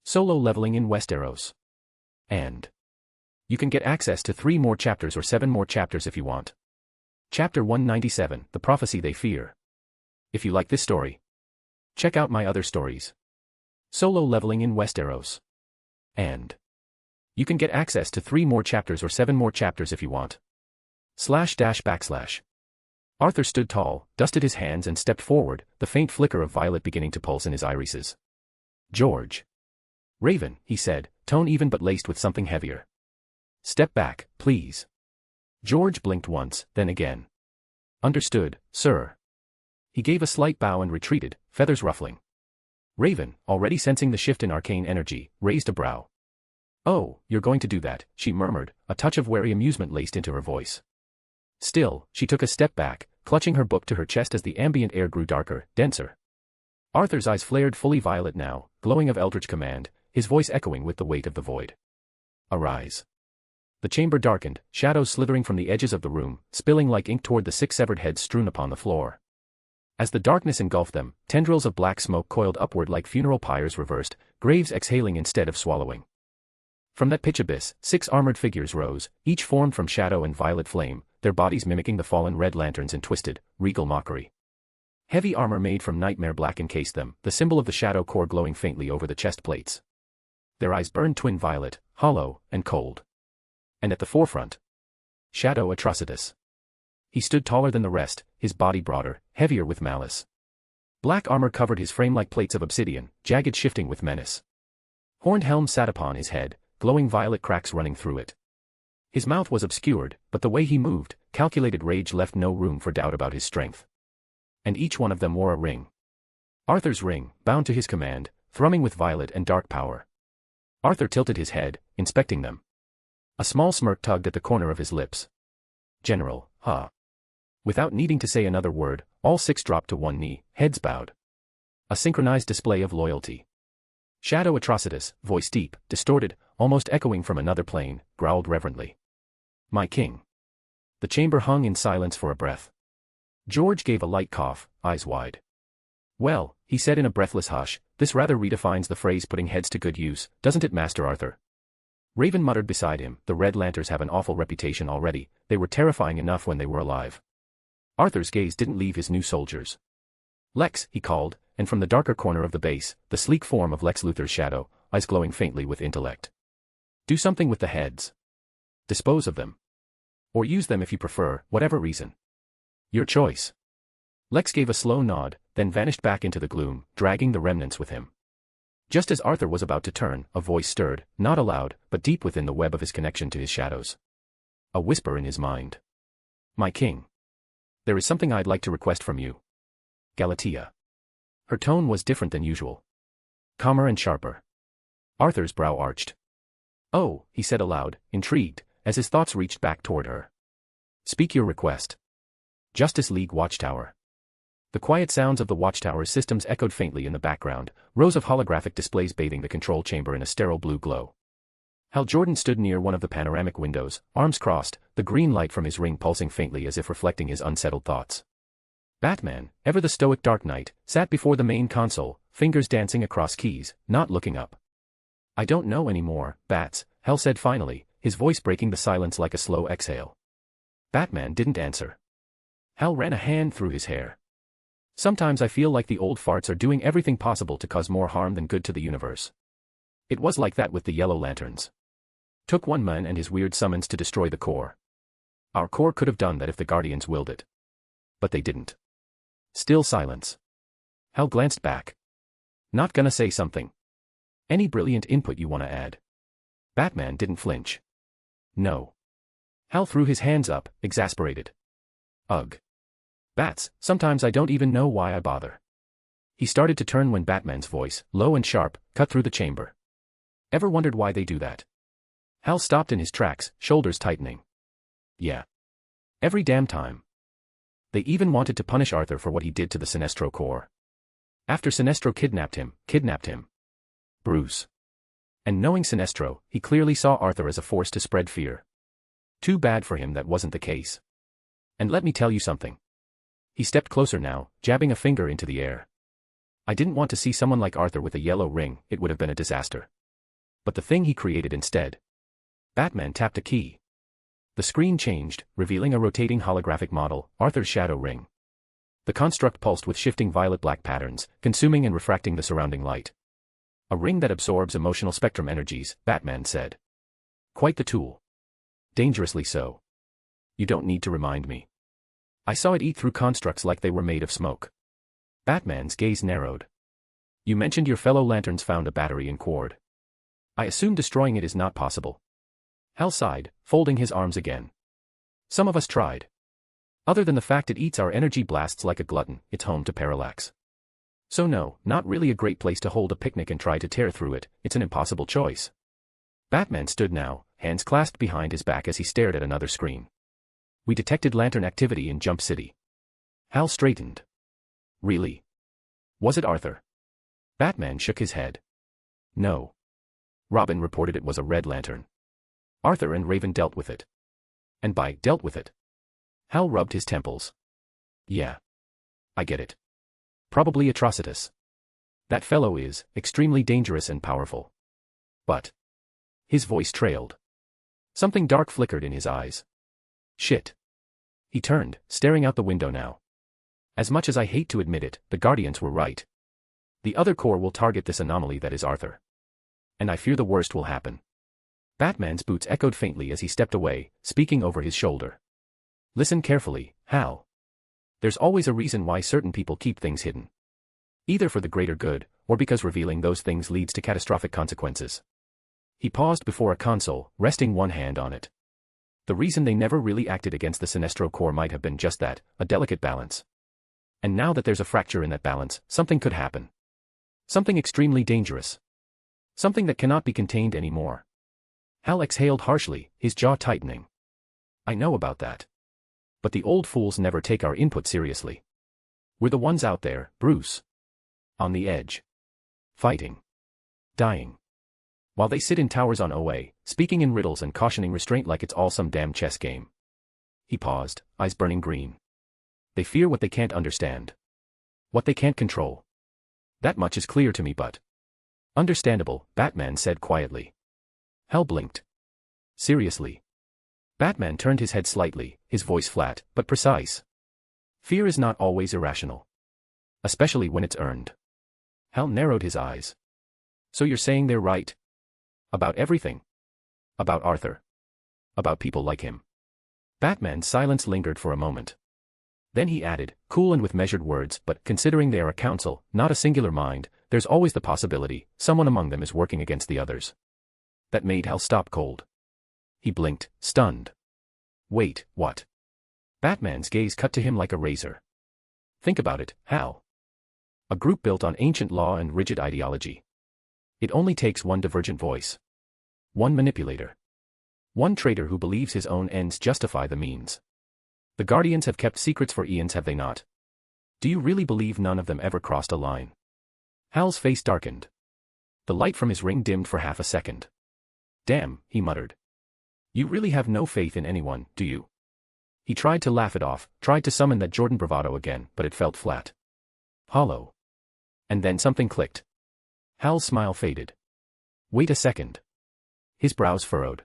C: Solo leveling in Westeros. And you can get access to 3 more chapters or 7 more chapters if you want. Chapter 197, The Prophecy They Fear. If you like this story, check out my other stories. Solo leveling in Westeros. And you can get access to 3 more chapters or 7 more chapters if you want. //. Arthur stood tall, dusted his hands and stepped forward, the faint flicker of violet beginning to pulse in his irises. George. Raven, he said, tone even but laced with something heavier. Step back, please. George blinked once, then again. Understood, sir. He gave a slight bow and retreated, feathers ruffling. Raven, already sensing the shift in arcane energy, raised a brow. Oh, you're going to do that, she murmured, a touch of wary amusement laced into her voice. Still, she took a step back, clutching her book to her chest as the ambient air grew darker, denser. Arthur's eyes flared fully violet now, glowing of eldritch command, his voice echoing with the weight of the void. Arise. The chamber darkened, shadows slithering from the edges of the room, spilling like ink toward the 6 severed heads strewn upon the floor. As the darkness engulfed them, tendrils of black smoke coiled upward like funeral pyres reversed, graves exhaling instead of swallowing. From that pitch abyss, 6 armored figures rose, each formed from shadow and violet flame, their bodies mimicking the fallen red lanterns in twisted, regal mockery. Heavy armor made from nightmare black encased them, the symbol of the shadow core glowing faintly over the chest plates. Their eyes burned twin violet, hollow, and cold. And at the forefront, Shadow Atrocitus. He stood taller than the rest, his body broader, heavier with malice. Black armor covered his frame like plates of obsidian, jagged shifting with menace. Horned helm sat upon his head, glowing violet cracks running through it. His mouth was obscured, but the way he moved, calculated rage left no room for doubt about his strength. And each one of them wore a ring. Arthur's ring, bound to his command, thrumming with violet and dark power. Arthur tilted his head, inspecting them. A small smirk tugged at the corner of his lips. General, huh? Without needing to say another word, all 6 dropped to one knee, heads bowed. A synchronized display of loyalty. Shadow Atrocitus, voice deep, distorted, almost echoing from another plane, growled reverently. My king. The chamber hung in silence for a breath. George gave a light cough, eyes wide. Well, he said in a breathless hush, this rather redefines the phrase putting heads to good use, doesn't it, Master Arthur? Raven muttered beside him, the Red Lanterns have an awful reputation already, they were terrifying enough when they were alive. Arthur's gaze didn't leave his new soldiers. Lex, he called, and from the darker corner of the base, the sleek form of Lex Luthor's shadow, eyes glowing faintly with intellect. Do something with the heads. Dispose of them. Or use them if you prefer, whatever reason. Your choice. Lex gave a slow nod, then vanished back into the gloom, dragging the remnants with him. Just as Arthur was about to turn, a voice stirred, not aloud, but deep within the web of his connection to his shadows. A whisper in his mind. My king. There is something I'd like to request from you. Galatea. Her tone was different than usual. Calmer and sharper. Arthur's brow arched. Oh, he said aloud, intrigued, as his thoughts reached back toward her. Speak your request. Justice League Watchtower. The quiet sounds of the Watchtower's systems echoed faintly in the background, rows of holographic displays bathing the control chamber in a sterile blue glow. Hal Jordan stood near one of the panoramic windows, arms crossed, the green light from his ring pulsing faintly as if reflecting his unsettled thoughts. Batman, ever the stoic Dark Knight, sat before the main console, fingers dancing across keys, not looking up. I don't know anymore, Bats, Hal said finally, his voice breaking the silence like a slow exhale. Batman didn't answer. Hal ran a hand through his hair. Sometimes I feel like the old farts are doing everything possible to cause more harm than good to the universe. It was like that with the Yellow Lanterns. Took one man and his weird summons to destroy the core. Our core could have done that if the Guardians willed it. But they didn't. Still silence. Hal glanced back. Not gonna say something. Any brilliant input you wanna add? Batman didn't flinch. No. Hal threw his hands up, exasperated. Ugh. Bats, sometimes I don't even know why I bother. He started to turn when Batman's voice, low and sharp, cut through the chamber. Ever wondered why they do that? Hal stopped in his tracks, shoulders tightening. Yeah. Every damn time. They even wanted to punish Arthur for what he did to the Sinestro Corps. After Sinestro kidnapped him. Bruce. And knowing Sinestro, he clearly saw Arthur as a force to spread fear. Too bad for him that wasn't the case. And let me tell you something. He stepped closer now, jabbing a finger into the air. I didn't want to see someone like Arthur with a yellow ring, it would have been a disaster. But the thing he created instead. Batman tapped a key. The screen changed, revealing a rotating holographic model, Arthur's shadow ring. The construct pulsed with shifting violet-black patterns, consuming and refracting the surrounding light. A ring that absorbs emotional spectrum energies, Batman said. Quite the tool. Dangerously so. You don't need to remind me. I saw it eat through constructs like they were made of smoke. Batman's gaze narrowed. You mentioned your fellow Lanterns found a battery in Quard. I assume destroying it is not possible. Hal sighed, folding his arms again. Some of us tried. Other than the fact it eats our energy blasts like a glutton, it's home to Parallax. So no, not really a great place to hold a picnic and try to tear through it, it's an impossible choice. Batman stood now, hands clasped behind his back as he stared at another screen. We detected Lantern activity in Jump City. Hal straightened. Really? Was it Arthur? Batman shook his head. No. Robin reported it was a Red Lantern. Arthur and Raven dealt with it. And by dealt with it. Hal rubbed his temples. Yeah. I get it. Probably Atrocitus. That fellow is extremely dangerous and powerful. But. His voice trailed. Something dark flickered in his eyes. Shit. He turned, staring out the window now. As much as I hate to admit it, the Guardians were right. The other Corps will target this anomaly that is Arthur. And I fear the worst will happen. Batman's boots echoed faintly as he stepped away, speaking over his shoulder. Listen carefully, Hal. There's always a reason why certain people keep things hidden. Either for the greater good, or because revealing those things leads to catastrophic consequences. He paused before a console, resting one hand on it. The reason they never really acted against the Sinestro core might have been just that, a delicate balance. And now that there's a fracture in that balance, something could happen. Something extremely dangerous. Something that cannot be contained anymore. Hal exhaled harshly, his jaw tightening. I know about that. But the old fools never take our input seriously. We're the ones out there, Bruce. On the edge. Fighting. Dying. While they sit in towers on OA, speaking in riddles and cautioning restraint like it's all some damn chess game. He paused, eyes burning green. They fear what they can't understand. What they can't control. That much is clear to me, but... Understandable, Batman said quietly. Hal blinked. Seriously. Batman turned his head slightly, his voice flat, but precise. Fear is not always irrational. Especially when it's earned. Hal narrowed his eyes. So you're saying they're right? About everything. About Arthur. About people like him. Batman's silence lingered for a moment. Then he added, cool and with measured words, but considering they are a council, not a singular mind, there's always the possibility someone among them is working against the others. That made Hal stop cold. He blinked, stunned. Wait, what? Batman's gaze cut to him like a razor. Think about it, Hal. A group built on ancient law and rigid ideology. It only takes one divergent voice. One manipulator. One traitor who believes his own ends justify the means. The Guardians have kept secrets for eons, have they not? Do you really believe none of them ever crossed a line? Hal's face darkened. The light from his ring dimmed for half a second. Damn, he muttered. You really have no faith in anyone, do you? He tried to laugh it off, tried to summon that Jordan bravado again, but it felt flat. Hollow. And then something clicked. Hal's smile faded. Wait a second. His brows furrowed.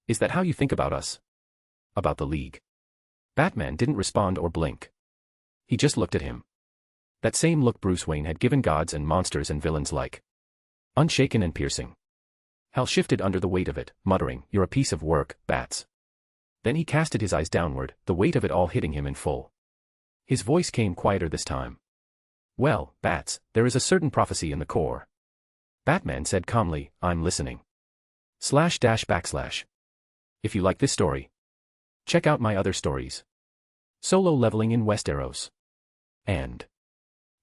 C: Is that how you think about us? About the League? Batman didn't respond or blink. He just looked at him. That same look Bruce Wayne had given gods and monsters and villains like. Unshaken and piercing. Hal shifted under the weight of it, muttering, "You're a piece of work, Bats." Then he casted his eyes downward, the weight of it all hitting him in full. His voice came quieter this time. "Well, Bats, there is a certain prophecy in the core." Batman said calmly, "I'm listening." // If you like this story, check out my other stories. Solo Leveling in Westeros. And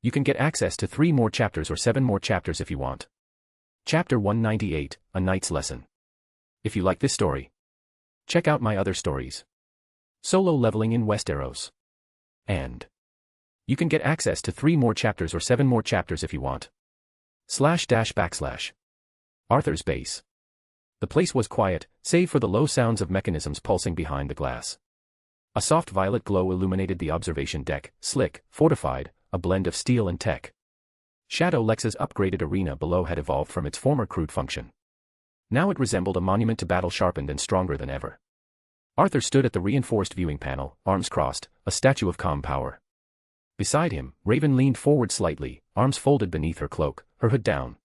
C: you can get access to 3 more chapters or 7 more chapters if you want. Chapter 198, A Knight's Lesson. If you like this story, check out my other stories. Solo Leveling in Westeros. And you can get access to 3 more chapters or 7 more chapters if you want. // Arthur's base. The place was quiet, save for the low sounds of mechanisms pulsing behind the glass. A soft violet glow illuminated the observation deck, slick, fortified, a blend of steel and tech. Shadow Lex's upgraded arena below had evolved from its former crude function. Now it resembled a monument to battle, sharpened and stronger than ever. Arthur stood at the reinforced viewing panel, arms crossed, a statue of calm power. Beside him, Raven leaned forward slightly, arms folded beneath her cloak, her hood down.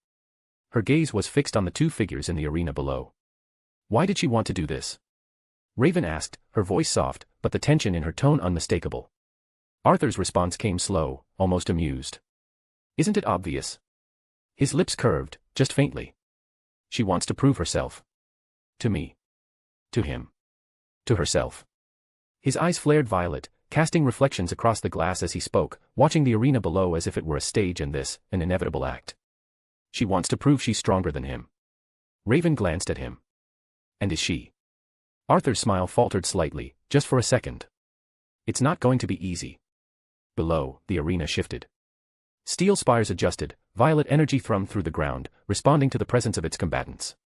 C: Her gaze was fixed on the 2 figures in the arena below. Why did she want to do this? Raven asked, her voice soft, but the tension in her tone unmistakable. Arthur's response came slow, almost amused. Isn't it obvious? His lips curved, just faintly. She wants to prove herself. To me. To him. To herself. His eyes flared violet, casting reflections across the glass as he spoke, watching the arena below as if it were a stage and this, an inevitable act. She wants to prove she's stronger than him. Raven glanced at him. And is she? Arthur's smile faltered slightly, just for a second. It's not going to be easy. Below, the arena shifted. Steel spires adjusted, violet energy thrummed through the ground, responding to the presence of its combatants.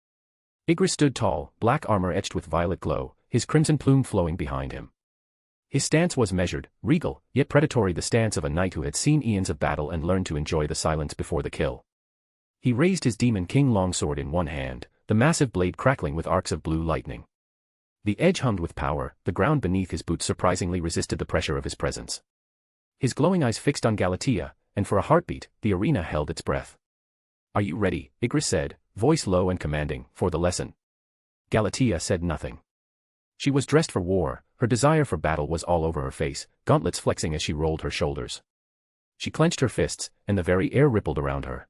C: Ygritte stood tall, black armor etched with violet glow, his crimson plume flowing behind him. His stance was measured, regal, yet predatory, the stance of a knight who had seen eons of battle and learned to enjoy the silence before the kill. He raised his Demon King longsword in one hand, the massive blade crackling with arcs of blue lightning. The edge hummed with power, the ground beneath his boots surprisingly resisted the pressure of his presence. His glowing eyes fixed on Galatea, and for a heartbeat, the arena held its breath. "Are you ready?" Ygritte said, voice low and commanding, "for the lesson?" Galatea said nothing. She was dressed for war, her desire for battle was all over her face, gauntlets flexing as she rolled her shoulders. She clenched her fists, and the very air rippled around her.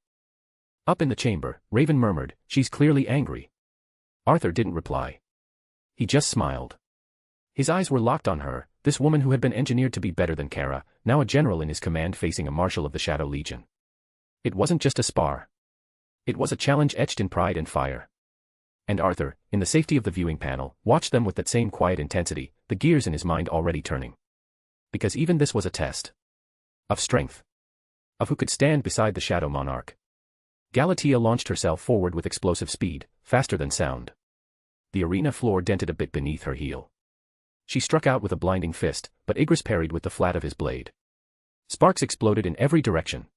C: Up in the chamber, Raven murmured, "She's clearly angry." Arthur didn't reply. He just smiled. His eyes were locked on her, this woman who had been engineered to be better than Kara, now a general in his command facing a marshal of the Shadow Legion. It wasn't just a spar. It was a challenge etched in pride and fire. And Arthur, in the safety of the viewing panel, watched them with that same quiet intensity, the gears in his mind already turning. Because even this was a test. Of strength. Of who could stand beside the Shadow Monarch. Galatea launched herself forward with explosive speed, faster than sound. The arena floor dented a bit beneath her heel. She struck out with a blinding fist, but Igris parried with the flat of his blade. Sparks exploded in every direction.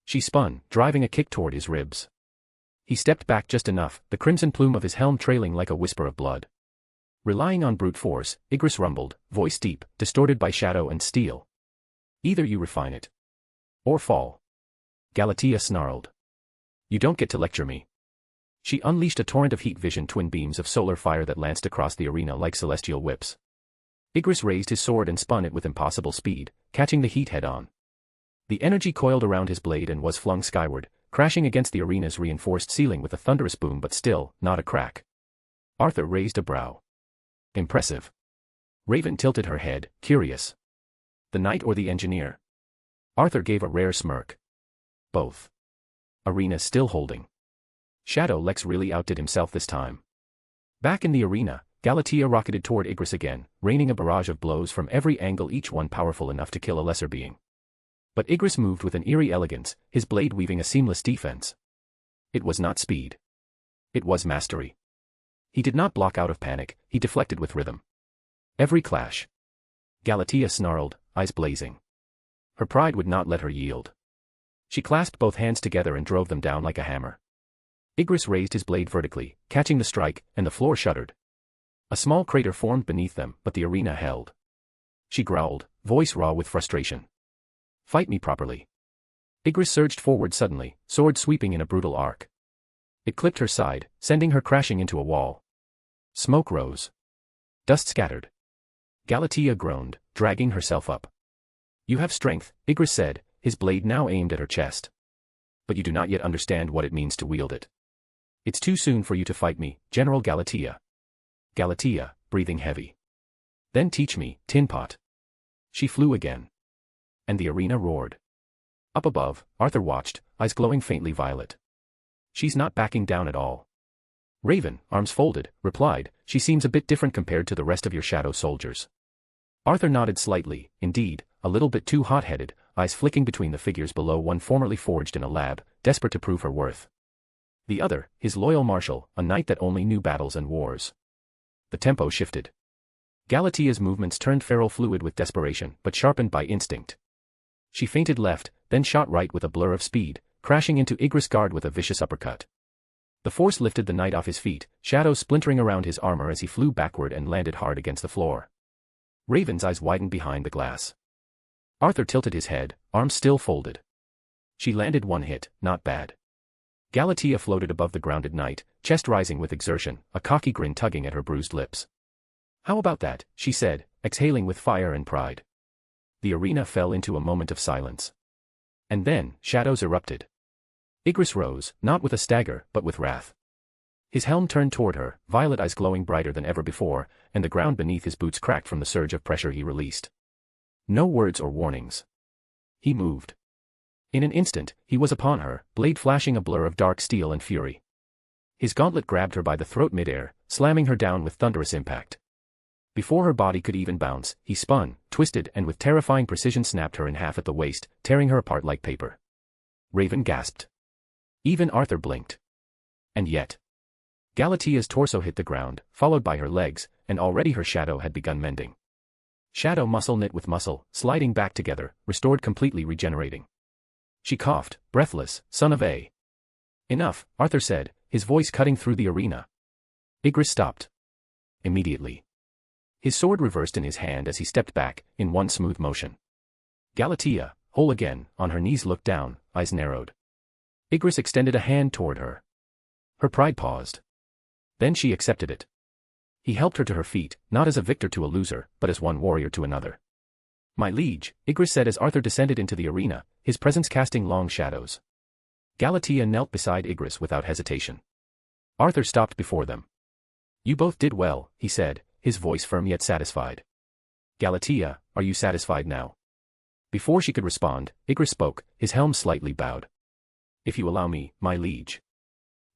C: She spun, driving a kick toward his ribs. He stepped back just enough, the crimson plume of his helm trailing like a whisper of blood. Relying on brute force, Igris rumbled, voice deep, distorted by shadow and steel. "Either you refine it. Or fall." Galatea snarled. "You don't get to lecture me." She unleashed a torrent of heat vision twin beams of solar fire that lanced across the arena like celestial whips. Igris raised his sword and spun it with impossible speed, catching the heat head-on. The energy coiled around his blade and was flung skyward, crashing against the arena's reinforced ceiling with a thunderous boom but still, not a crack. Arthur raised a brow. Impressive. Raven tilted her head, curious. The knight or the engineer? Arthur gave a rare smirk. Both. Arena still holding. Shadow Lex really outdid himself this time. Back in the arena, Galatea rocketed toward Igris again, raining a barrage of blows from every angle, each one powerful enough to kill a lesser being. But Igris moved with an eerie elegance, his blade weaving a seamless defense. It was not speed. It was mastery. He did not block out of panic, he deflected with rhythm. Every clash. Galatea snarled, eyes blazing. Her pride would not let her yield. She clasped both hands together and drove them down like a hammer. Igris raised his blade vertically, catching the strike, and the floor shuddered. A small crater formed beneath them, but the arena held. She growled, voice raw with frustration. "Fight me properly." Igris surged forward suddenly, sword sweeping in a brutal arc. It clipped her side, sending her crashing into a wall. Smoke rose. Dust scattered. Galatea groaned, dragging herself up. "You have strength," Igris said, his blade now aimed at her chest. "But you do not yet understand what it means to wield it. It's too soon for you to fight me, General Galatea." Galatea, breathing heavy. "Then teach me, Tin Pot." She flew again. And the arena roared. Up above, Arthur watched, eyes glowing faintly violet. "She's not backing down at all." Raven, arms folded, replied, "She seems a bit different compared to the rest of your shadow soldiers." Arthur nodded slightly, indeed, a little bit too hot-headed, eyes flicking between the figures below, one formerly forged in a lab, desperate to prove her worth. The other, his loyal marshal, a knight that only knew battles and wars. The tempo shifted. Galatea's movements turned feral fluid with desperation, but sharpened by instinct. She feinted left, then shot right with a blur of speed, crashing into Igris' guard with a vicious uppercut. The force lifted the knight off his feet, shadows splintering around his armor as he flew backward and landed hard against the floor. Raven's eyes widened behind the glass. Arthur tilted his head, arms still folded. She landed one hit, not bad. Galatea floated above the grounded knight, chest rising with exertion, a cocky grin tugging at her bruised lips. "How about that?" she said, exhaling with fire and pride. The arena fell into a moment of silence. And then, shadows erupted. Igris rose, not with a stagger, but with wrath. His helm turned toward her, violet eyes glowing brighter than ever before, and the ground beneath his boots cracked from the surge of pressure he released. No words or warnings. He moved. In an instant, he was upon her, blade flashing a blur of dark steel and fury. His gauntlet grabbed her by the throat midair, slamming her down with thunderous impact. Before her body could even bounce, he spun, twisted, and with terrifying precision snapped her in half at the waist, tearing her apart like paper. Raven gasped. Even Arthur blinked. And yet. Galatea's torso hit the ground, followed by her legs, and already her shadow had begun mending. Shadow muscle knit with muscle, sliding back together, restored completely regenerating. She coughed, breathless, "Son of a..." "Enough," Arthur said, his voice cutting through the arena. Igris stopped. Immediately. His sword reversed in his hand as he stepped back, in one smooth motion. Galatea, whole again, on her knees looked down, eyes narrowed. Igris extended a hand toward her. Her pride paused. Then she accepted it. He helped her to her feet, not as a victor to a loser, but as one warrior to another. "My liege," Igris said as Arthur descended into the arena, his presence casting long shadows. Galatea knelt beside Igris without hesitation. Arthur stopped before them. You both did well, he said, his voice firm yet satisfied. Galatea, are you satisfied now? Before she could respond, Igris spoke, his helm slightly bowed. If you allow me, my liege.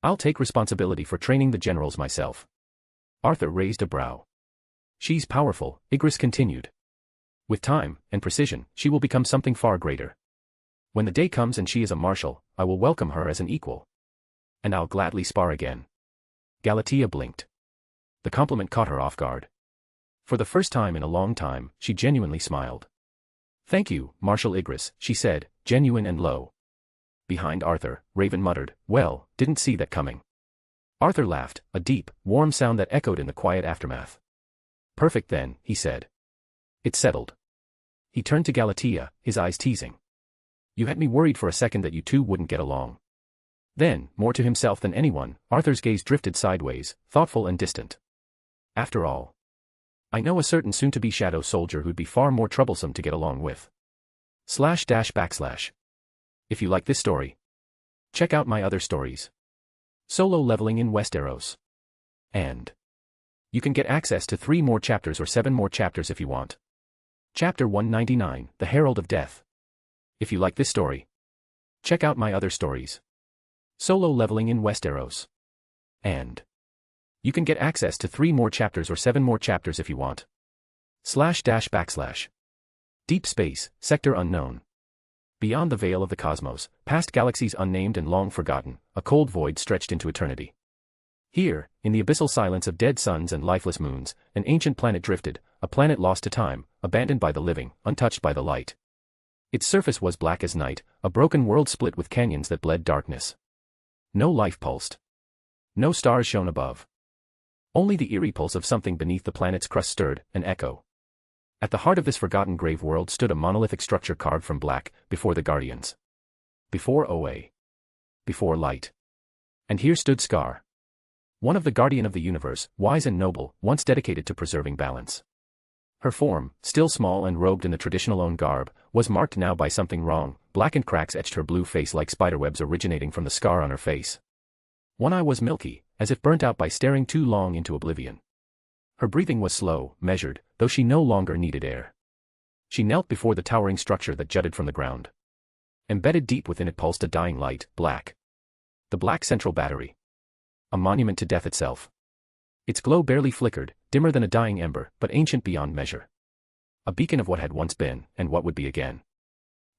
C: I'll take responsibility for training the generals myself. Arthur raised a brow. She's powerful, Igris continued. With time and precision, she will become something far greater. When the day comes and she is a marshal, I will welcome her as an equal. And I'll gladly spar again. Galatea blinked. The compliment caught her off guard. For the first time in a long time, she genuinely smiled. Thank you, Marshal Igris, she said, genuine and low. Behind Arthur, Raven muttered, well, didn't see that coming. Arthur laughed, a deep, warm sound that echoed in the quiet aftermath. Perfect then, he said. It's settled. He turned to Galatea, his eyes teasing. You had me worried for a second that you two wouldn't get along. Then, more to himself than anyone, Arthur's gaze drifted sideways, thoughtful and distant. After all, I know a certain soon-to-be shadow soldier who'd be far more troublesome to get along with. // If you like this story, check out my other stories. Solo leveling in Westeros. And you can get access to 3 more chapters or 7 more chapters if you want. Chapter 199, The Herald of Death. If you like this story, check out my other stories. Solo leveling in Westeros. And you can get access to 3 more chapters or 7 more chapters if you want. // Deep Space, Sector Unknown. Beyond the veil of the cosmos, past galaxies unnamed and long forgotten, a cold void stretched into eternity. Here, in the abyssal silence of dead suns and lifeless moons, an ancient planet drifted, a planet lost to time, abandoned by the living, untouched by the light. Its surface was black as night, a broken world split with canyons that bled darkness. No life pulsed. No stars shone above. Only the eerie pulse of something beneath the planet's crust stirred, an echo. At the heart of this forgotten grave world stood a monolithic structure carved from black, before the Guardians. Before Oa. Before light. And here stood Scar. One of the Guardian of the Universe, wise and noble, once dedicated to preserving balance. Her form, still small and robed in the traditional own garb, was marked now by something wrong. Blackened cracks etched her blue face like spiderwebs originating from the scar on her face. One eye was milky, as if burnt out by staring too long into oblivion. Her breathing was slow, measured, though she no longer needed air. She knelt before the towering structure that jutted from the ground. Embedded deep within it pulsed a dying light, black. The Black Central Battery. A monument to death itself. Its glow barely flickered, dimmer than a dying ember, but ancient beyond measure. A beacon of what had once been, and what would be again.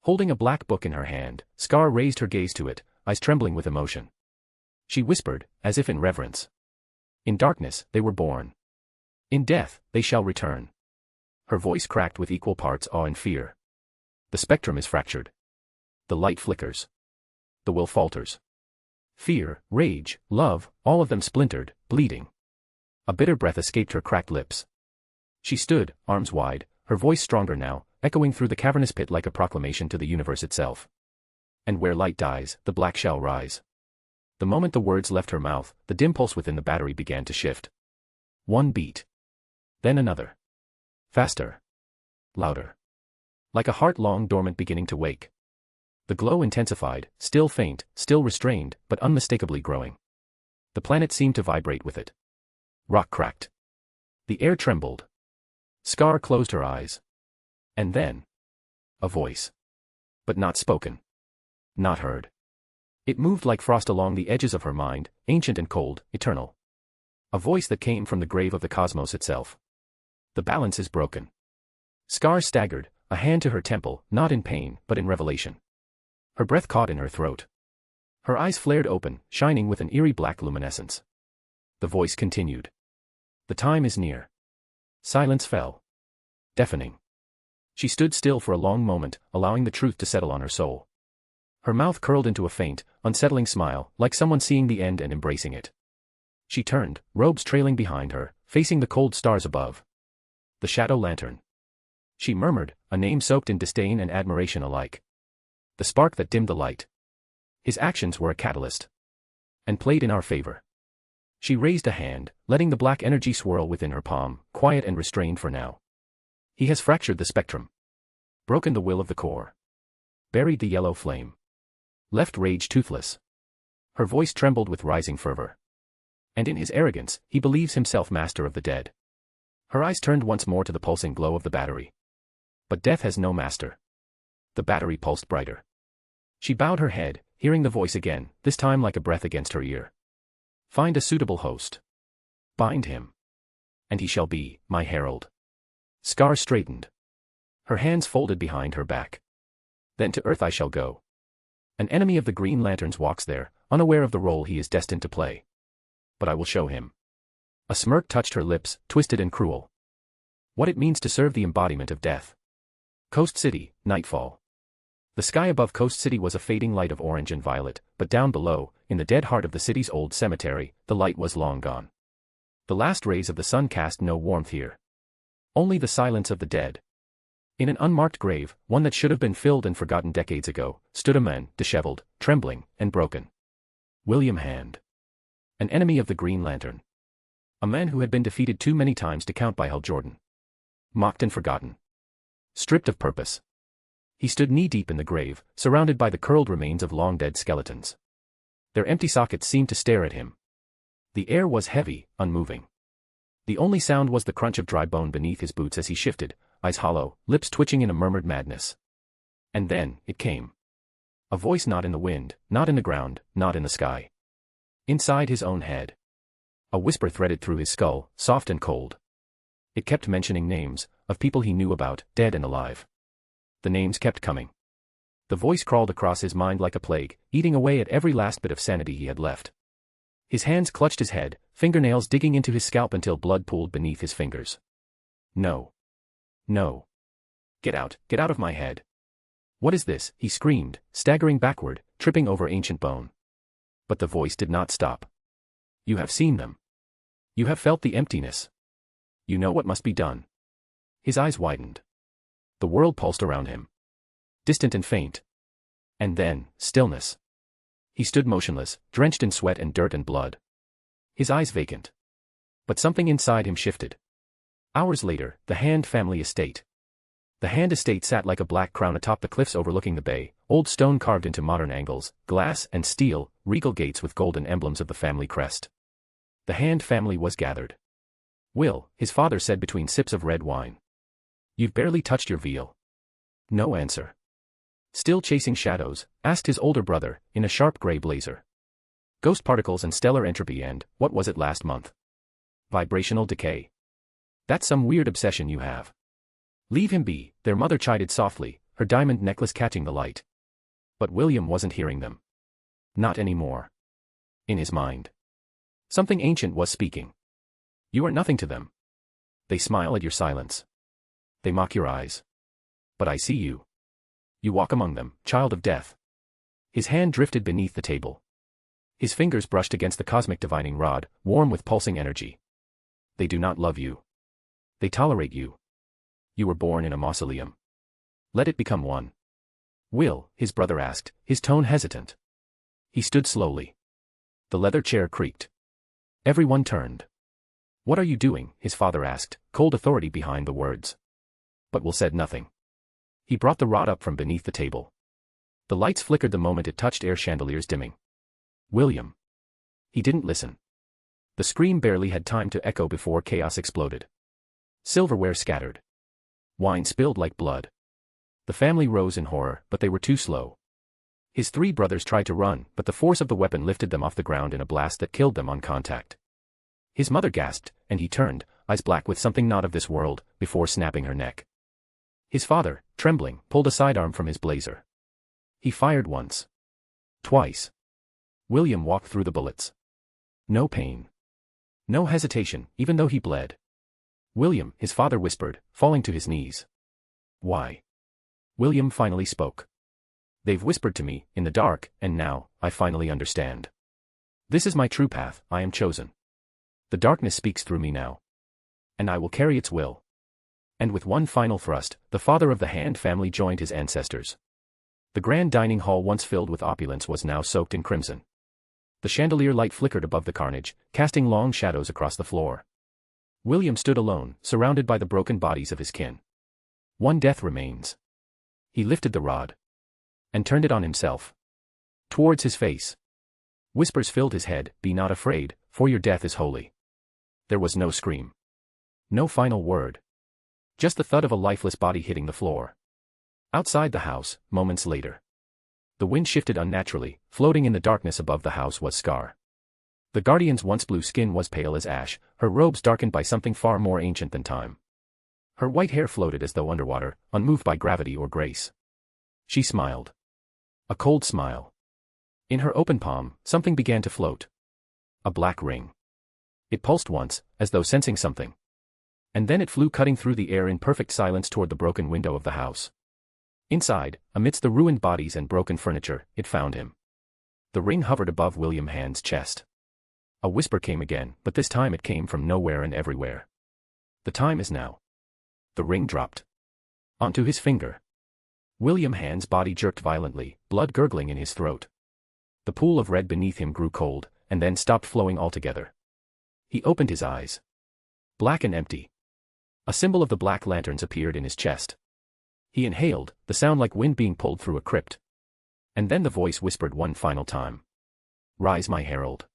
C: Holding a black book in her hand, Scar raised her gaze to it, eyes trembling with emotion. She whispered, as if in reverence. In darkness, they were born. In death, they shall return. Her voice cracked with equal parts awe and fear. The spectrum is fractured. The light flickers. The will falters. Fear, rage, love, all of them splintered, bleeding. A bitter breath escaped her cracked lips. She stood, arms wide, her voice stronger now, echoing through the cavernous pit like a proclamation to the universe itself. And where light dies, the black shall rise. The moment the words left her mouth, the dim pulse within the battery began to shift. One beat. Then another. Faster. Louder. Like a heart long dormant beginning to wake. The glow intensified, still faint, still restrained, but unmistakably growing. The planet seemed to vibrate with it. Rock cracked. The air trembled. Scar closed her eyes. And then. A voice. But not spoken. Not heard. It moved like frost along the edges of her mind, ancient and cold, eternal. A voice that came from the grave of the cosmos itself. The balance is broken. Scar staggered, a hand to her temple, not in pain, but in revelation. Her breath caught in her throat. Her eyes flared open, shining with an eerie black luminescence. The voice continued. The time is near. Silence fell. Deafening. She stood still for a long moment, allowing the truth to settle on her soul. Her mouth curled into a faint, unsettling smile, like someone seeing the end and embracing it. She turned, robes trailing behind her, facing the cold stars above. The Shadow Lantern. She murmured, a name soaked in disdain and admiration alike. The spark that dimmed the light. His actions were a catalyst. And played in our favor. She raised a hand, letting the black energy swirl within her palm, quiet and restrained for now. He has fractured the spectrum. Broken the will of the core. Buried the yellow flame. Left rage toothless. Her voice trembled with rising fervor. And in his arrogance, he believes himself master of the dead. Her eyes turned once more to the pulsing glow of the battery. But death has no master. The battery pulsed brighter. She bowed her head, hearing the voice again, this time like a breath against her ear. Find a suitable host. Bind him. And he shall be my herald. Scar straightened. Her hands folded behind her back. Then to earth I shall go. An enemy of the Green Lanterns walks there, unaware of the role he is destined to play. But I will show him. A smirk touched her lips, twisted and cruel. What it means to serve the embodiment of death. Coast City, nightfall. The sky above Coast City was a fading light of orange and violet, but down below, in the dead heart of the city's old cemetery, the light was long gone. The last rays of the sun cast no warmth here. Only the silence of the dead. In an unmarked grave, one that should have been filled and forgotten decades ago, stood a man, disheveled, trembling, and broken. William Hand. An enemy of the Green Lantern. A man who had been defeated too many times to count by Hal Jordan. Mocked and forgotten. Stripped of purpose. He stood knee-deep in the grave, surrounded by the curled remains of long-dead skeletons. Their empty sockets seemed to stare at him. The air was heavy, unmoving. The only sound was the crunch of dry bone beneath his boots as he shifted, eyes hollow, lips twitching in a murmured madness. And then, it came. A voice not in the wind, not in the ground, not in the sky. Inside his own head. A whisper threaded through his skull, soft and cold. It kept mentioning names, of people he knew about, dead and alive. The names kept coming. The voice crawled across his mind like a plague, eating away at every last bit of sanity he had left. His hands clutched his head, fingernails digging into his scalp until blood pooled beneath his fingers. No. No. Get out of my head. What is this? He screamed, staggering backward, tripping over ancient bone. But the voice did not stop. You have seen them. You have felt the emptiness. You know what must be done. His eyes widened. The world pulsed around him. Distant and faint. And then, stillness. He stood motionless, drenched in sweat and dirt and blood. His eyes vacant. But something inside him shifted. Hours later, the Hand family estate. The Hand estate sat like a black crown atop the cliffs overlooking the bay, old stone carved into modern angles, glass and steel, regal gates with golden emblems of the family crest. The Hand family was gathered. Will, his father said between sips of red wine. You've barely touched your veal. No answer. Still chasing shadows, asked his older brother, in a sharp gray blazer. Ghost particles and stellar entropy and, what was it last month? Vibrational decay. That's some weird obsession you have. Leave him be, their mother chided softly, her diamond necklace catching the light. But William wasn't hearing them. Not anymore. In his mind. Something ancient was speaking. You are nothing to them. They smile at your silence. They mock your eyes. But I see you. You walk among them, child of death. His hand drifted beneath the table. His fingers brushed against the cosmic divining rod, warm with pulsing energy. They do not love you. They tolerate you. You were born in a mausoleum. Let it become one. Will, his brother asked, his tone hesitant. He stood slowly. The leather chair creaked. Everyone turned. What are you doing? His father asked, cold authority behind the words. But Will said nothing. He brought the rod up from beneath the table. The lights flickered the moment it touched air chandeliers dimming. William. He didn't listen. The scream barely had time to echo before chaos exploded. Silverware scattered. Wine spilled like blood. The family rose in horror, but they were too slow. His three brothers tried to run, but the force of the weapon lifted them off the ground in a blast that killed them on contact. His mother gasped, and he turned, eyes black with something not of this world, before snapping her neck. His father, trembling, pulled a sidearm from his blazer. He fired once. Twice. William walked through the bullets. No pain. No hesitation, even though he bled. William, his father whispered, falling to his knees. Why? William finally spoke. They've whispered to me, in the dark, and now, I finally understand. This is my true path, I am chosen. The darkness speaks through me now. And I will carry its will. And with one final thrust, the father of the Hand family joined his ancestors. The grand dining hall once filled with opulence was now soaked in crimson. The chandelier light flickered above the carnage, casting long shadows across the floor. William stood alone, surrounded by the broken bodies of his kin. One death remains. He lifted the rod. And turned it on himself. towards his face. Whispers filled his head, "Be not afraid, for your death is holy." There was no scream. No final word. Just the thud of a lifeless body hitting the floor. Outside the house, moments later. The wind shifted unnaturally, floating in the darkness above the house was Scar. The Guardian's once blue skin was pale as ash, her robes darkened by something far more ancient than time. Her white hair floated as though underwater, unmoved by gravity or grace. She smiled. A cold smile. In her open palm, something began to float. A black ring. It pulsed once, as though sensing something. And then it flew cutting through the air in perfect silence toward the broken window of the house. Inside, amidst the ruined bodies and broken furniture, it found him. The ring hovered above William Hand's chest. A whisper came again, but this time it came from nowhere and everywhere. "The time is now." The ring dropped. Onto his finger. William Hand's body jerked violently, blood gurgling in his throat. The pool of red beneath him grew cold, and then stopped flowing altogether. He opened his eyes. Black and empty. A symbol of the Black Lanterns appeared in his chest. He inhaled, the sound like wind being pulled through a crypt. And then the voice whispered one final time. "Rise, my herald.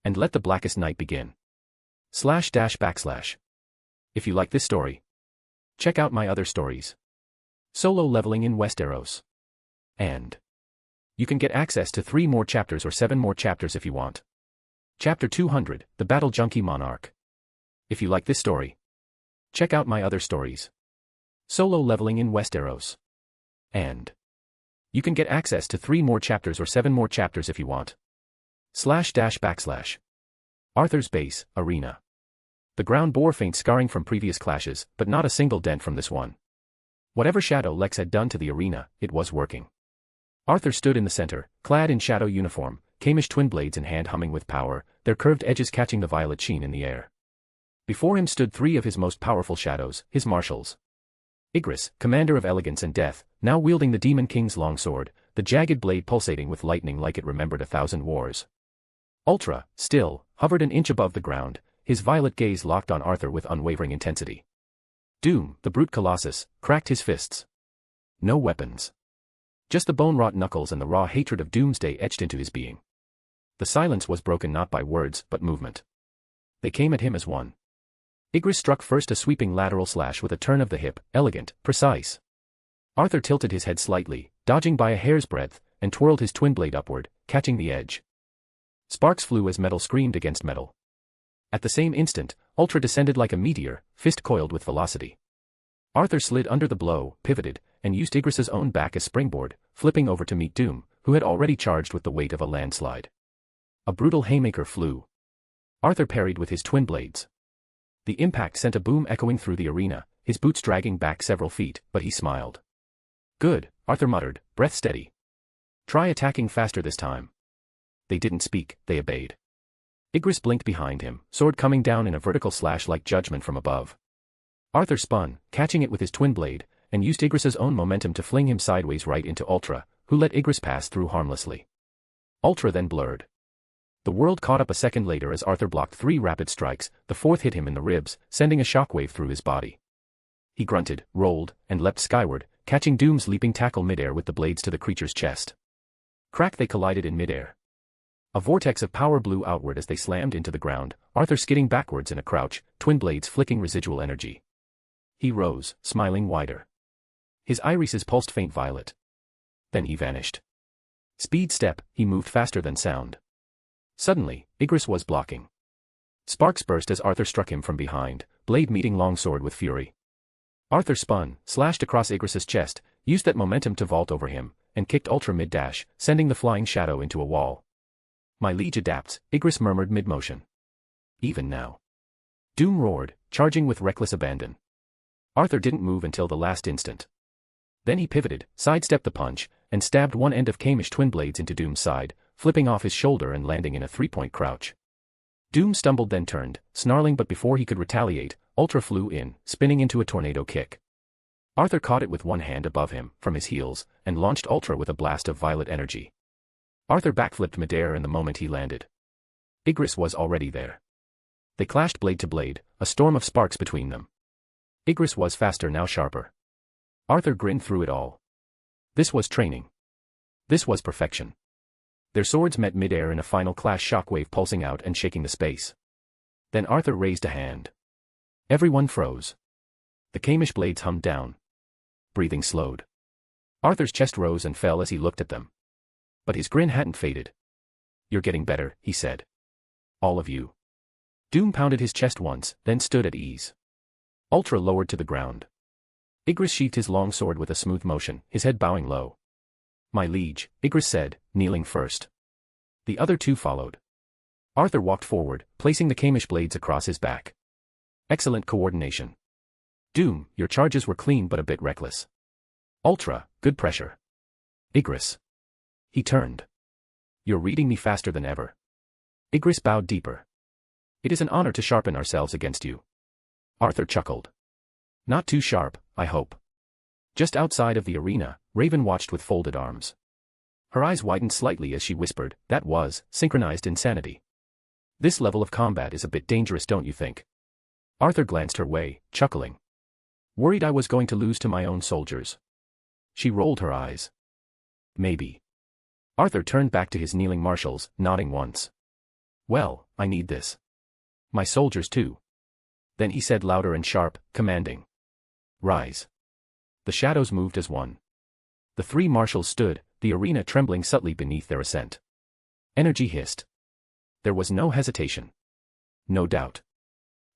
C: And let the blackest night begin." // If you like this story, check out my other stories. Solo leveling in Westeros. And you can get access to 3 more chapters or 7 more chapters if you want. Chapter 200, The Battle Junkie Monarch. If you like this story, check out my other stories. Solo leveling in Westeros. And you can get access to 3 more chapters or 7 more chapters if you want. // Arthur's base, arena. The ground bore faint scarring from previous clashes, but not a single dent from this one. Whatever Shadow Lex had done to the arena, it was working. Arthur stood in the center, clad in shadow uniform, Kamish twin blades in hand humming with power, their curved edges catching the violet sheen in the air. Before him stood 3 of his most powerful shadows, his marshals. Ygritte, commander of elegance and death, now wielding the Demon King's longsword, the jagged blade pulsating with lightning like it remembered 1,000 wars. Ultra, still, hovered an inch above the ground, his violet gaze locked on Arthur with unwavering intensity. Doom, the brute colossus, cracked his fists. No weapons. Just the bone-wrought knuckles and the raw hatred of doomsday etched into his being. The silence was broken not by words but movement. They came at him as one. Ygritte struck first a sweeping lateral slash with a turn of the hip, elegant, precise. Arthur tilted his head slightly, dodging by a hair's breadth, and twirled his twin blade upward, catching the edge. Sparks flew as metal screamed against metal. At the same instant, Ultra descended like a meteor, fist coiled with velocity. Arthur slid under the blow, pivoted, and used Ygritte's own back as springboard, flipping over to meet Doom, who had already charged with the weight of a landslide. A brutal haymaker flew. Arthur parried with his twin blades. The impact sent a boom echoing through the arena, his boots dragging back several feet, but he smiled. "Good," Arthur muttered, breath steady. "Try attacking faster this time." They didn't speak, they obeyed. Ygritte blinked behind him, sword coming down in a vertical slash like judgment from above. Arthur spun, catching it with his twin blade, and used Ygritte's own momentum to fling him sideways right into Ultra, who let Ygritte pass through harmlessly. Ultra then blurred. The world caught up a second later as Arthur blocked 3 rapid strikes, the 4th hit him in the ribs, sending a shockwave through his body. He grunted, rolled, and leapt skyward, catching Doom's leaping tackle midair with the blades to the creature's chest. Crack, they collided in midair. A vortex of power blew outward as they slammed into the ground, Arthur skidding backwards in a crouch, twin blades flicking residual energy. He rose, smiling wider. His irises pulsed faint violet. Then he vanished. Speed step, he moved faster than sound. Suddenly, Ygritte was blocking. Sparks burst as Arthur struck him from behind, blade meeting longsword with fury. Arthur spun, slashed across Ygritte's chest, used that momentum to vault over him, and kicked Ultra mid-dash, sending the flying shadow into a wall. "My liege adapts," Ygritte murmured mid-motion. "Even now." Doom roared, charging with reckless abandon. Arthur didn't move until the last instant. Then he pivoted, sidestepped the punch, and stabbed one end of Kamish twin blades into Doom's side, flipping off his shoulder and landing in a 3-point crouch. Doom stumbled then turned, snarling, but before he could retaliate, Ultra flew in, spinning into a tornado kick. Arthur caught it with one hand above him, from his heels, and launched Ultra with a blast of violet energy. Arthur backflipped midair in the moment he landed. Ygritte was already there. They clashed blade to blade, a storm of sparks between them. Ygritte was faster, now sharper. Arthur grinned through it all. This was training. This was perfection. Their swords met midair in a final clash, shockwave pulsing out and shaking the space. Then Arthur raised a hand. Everyone froze. The Kamish blades hummed down. Breathing slowed. Arthur's chest rose and fell as he looked at them. But his grin hadn't faded. "You're getting better," he said. "All of you." Doom pounded his chest once, then stood at ease. Ultra lowered to the ground. Igris sheathed his long sword with a smooth motion, his head bowing low. "My liege," Igris said, kneeling first. The other two followed. Arthur walked forward, placing the Kamish blades across his back. "Excellent coordination. Doom, your charges were clean but a bit reckless. Ultra, good pressure. Igris." He turned. "You're reading me faster than ever." Igris bowed deeper. "It is an honor to sharpen ourselves against you." Arthur chuckled. "Not too sharp, I hope." Just outside of the arena, Raven watched with folded arms. Her eyes widened slightly as she whispered, "That was synchronized insanity. This level of combat is a bit dangerous, don't you think?" Arthur glanced her way, chuckling. "Worried I was going to lose to my own soldiers?" She rolled her eyes. "Maybe." Arthur turned back to his kneeling marshals, nodding once. "Well, I need this. My soldiers too." Then he said louder and sharp, commanding. "Rise." The shadows moved as one. The three marshals stood, the arena trembling subtly beneath their ascent. Energy hissed. There was no hesitation. No doubt.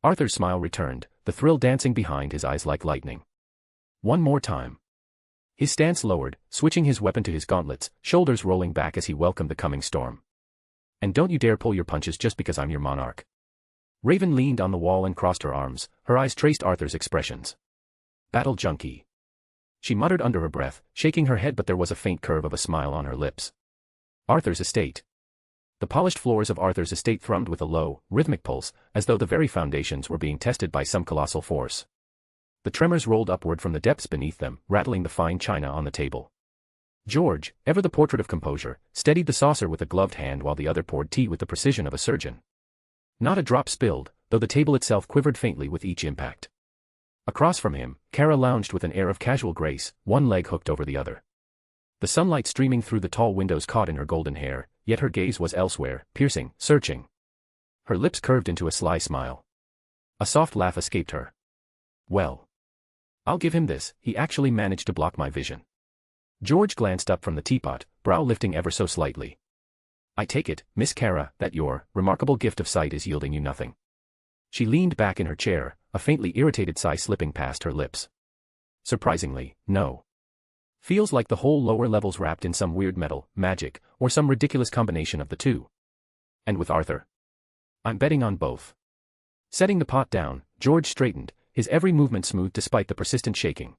C: Arthur's smile returned, the thrill dancing behind his eyes like lightning. One more time. His stance lowered, switching his weapon to his gauntlets, shoulders rolling back as he welcomed the coming storm. "And don't you dare pull your punches just because I'm your monarch." Raven leaned on the wall and crossed her arms, her eyes traced Arthur's expressions. "Battle junkie." She muttered under her breath, shaking her head, but there was a faint curve of a smile on her lips. Arthur's estate. The polished floors of Arthur's estate thrummed with a low, rhythmic pulse, as though the very foundations were being tested by some colossal force. The tremors rolled upward from the depths beneath them, rattling the fine china on the table. George, ever the portrait of composure, steadied the saucer with a gloved hand while the other poured tea with the precision of a surgeon. Not a drop spilled, though the table itself quivered faintly with each impact. Across from him, Kara lounged with an air of casual grace, one leg hooked over the other. The sunlight streaming through the tall windows caught in her golden hair, yet her gaze was elsewhere, piercing, searching. Her lips curved into a sly smile. A soft laugh escaped her. "Well, I'll give him this, he actually managed to block my vision." George glanced up from the teapot, brow lifting ever so slightly. "I take it, Miss Kara, that your remarkable gift of sight is yielding you nothing." She leaned back in her chair, a faintly irritated sigh slipping past her lips. "Surprisingly, no. Feels like the whole lower level's wrapped in some weird metal, magic, or some ridiculous combination of the two. And with Arthur? I'm betting on both." Setting the pot down, George straightened, his every movement smooth despite the persistent shaking.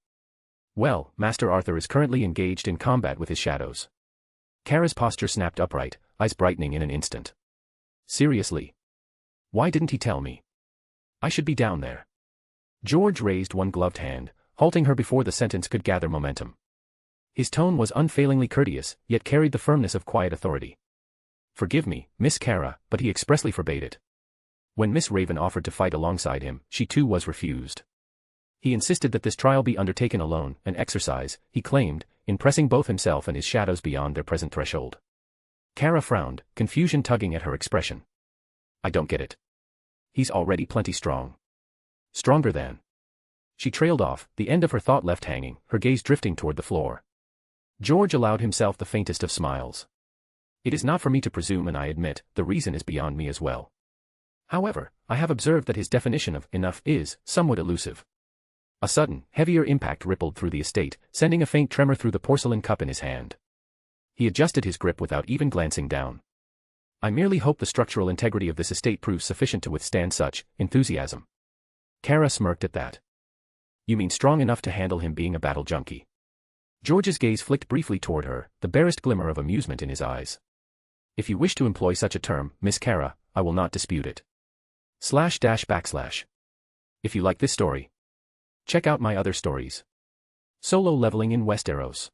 C: "Well, Master Arthur is currently engaged in combat with his shadows." Kara's posture snapped upright, eyes brightening in an instant. "Seriously? Why didn't he tell me? I should be down there." George raised one gloved hand, halting her before the sentence could gather momentum. His tone was unfailingly courteous, yet carried the firmness of quiet authority. "Forgive me, Miss Kara, but he expressly forbade it. When Miss Raven offered to fight alongside him, she too was refused. He insisted that this trial be undertaken alone, an exercise, he claimed, in pressing both himself and his shadows beyond their present threshold." Kara frowned, confusion tugging at her expression. "I don't get it. He's already plenty strong." "Stronger than." She trailed off, the end of her thought left hanging, her gaze drifting toward the floor. George allowed himself the faintest of smiles. "It is not for me to presume, and I admit, the reason is beyond me as well. However, I have observed that his definition of enough is somewhat elusive." A sudden, heavier impact rippled through the estate, sending a faint tremor through the porcelain cup in his hand. He adjusted his grip without even glancing down. "I merely hope the structural integrity of this estate proves sufficient to withstand such enthusiasm." Kara smirked at that. "You mean strong enough to handle him being a battle junkie?" George's gaze flicked briefly toward her, the barest glimmer of amusement in his eyes. "If you wish to employ such a term, Miss Kara, I will not dispute it. // If you like this story, check out my other stories. Solo Leveling in Westeros.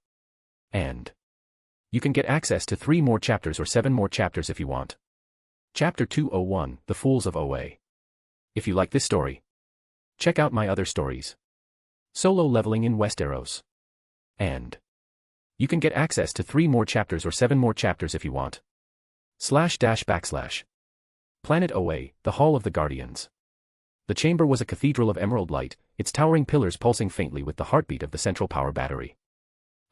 C: And you can get access to 3 more chapters or 7 more chapters if you want. Chapter 201, The Fools of OA. If you like this story, check out my other stories. Solo Leveling in Westeros. And you can get access to 3 more chapters or 7 more chapters if you want. // Planet OA, the Hall of the Guardians. The chamber was a cathedral of emerald light, its towering pillars pulsing faintly with the heartbeat of the central power battery.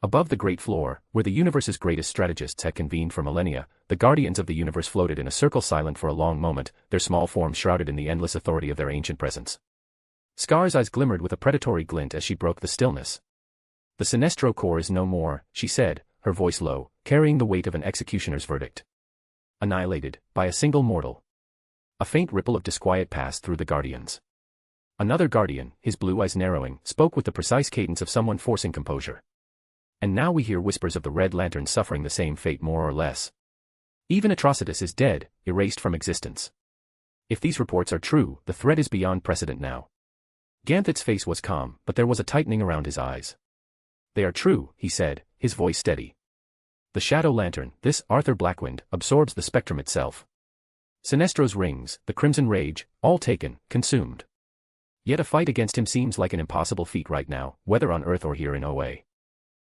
C: Above the great floor, where the universe's greatest strategists had convened for millennia, the guardians of the universe floated in a circle, silent for a long moment, their small forms shrouded in the endless authority of their ancient presence. Scar's eyes glimmered with a predatory glint as she broke the stillness. "The Sinestro Corps is no more," she said, her voice low, carrying the weight of an executioner's verdict. "Annihilated, by a single mortal." A faint ripple of disquiet passed through the guardians. Another guardian, his blue eyes narrowing, spoke with the precise cadence of someone forcing composure. "And now we hear whispers of the Red Lantern suffering the same fate, more or less. Even Atrocitus is dead, erased from existence. If these reports are true, the threat is beyond precedent now." Ganthet's face was calm, but there was a tightening around his eyes. "They are true," he said, his voice steady. "The Shadow Lantern, this Arthur Blackwynd, absorbs the spectrum itself. Sinestro's rings, the Crimson Rage, all taken, consumed. Yet a fight against him seems like an impossible feat right now, whether on Earth or here in OA."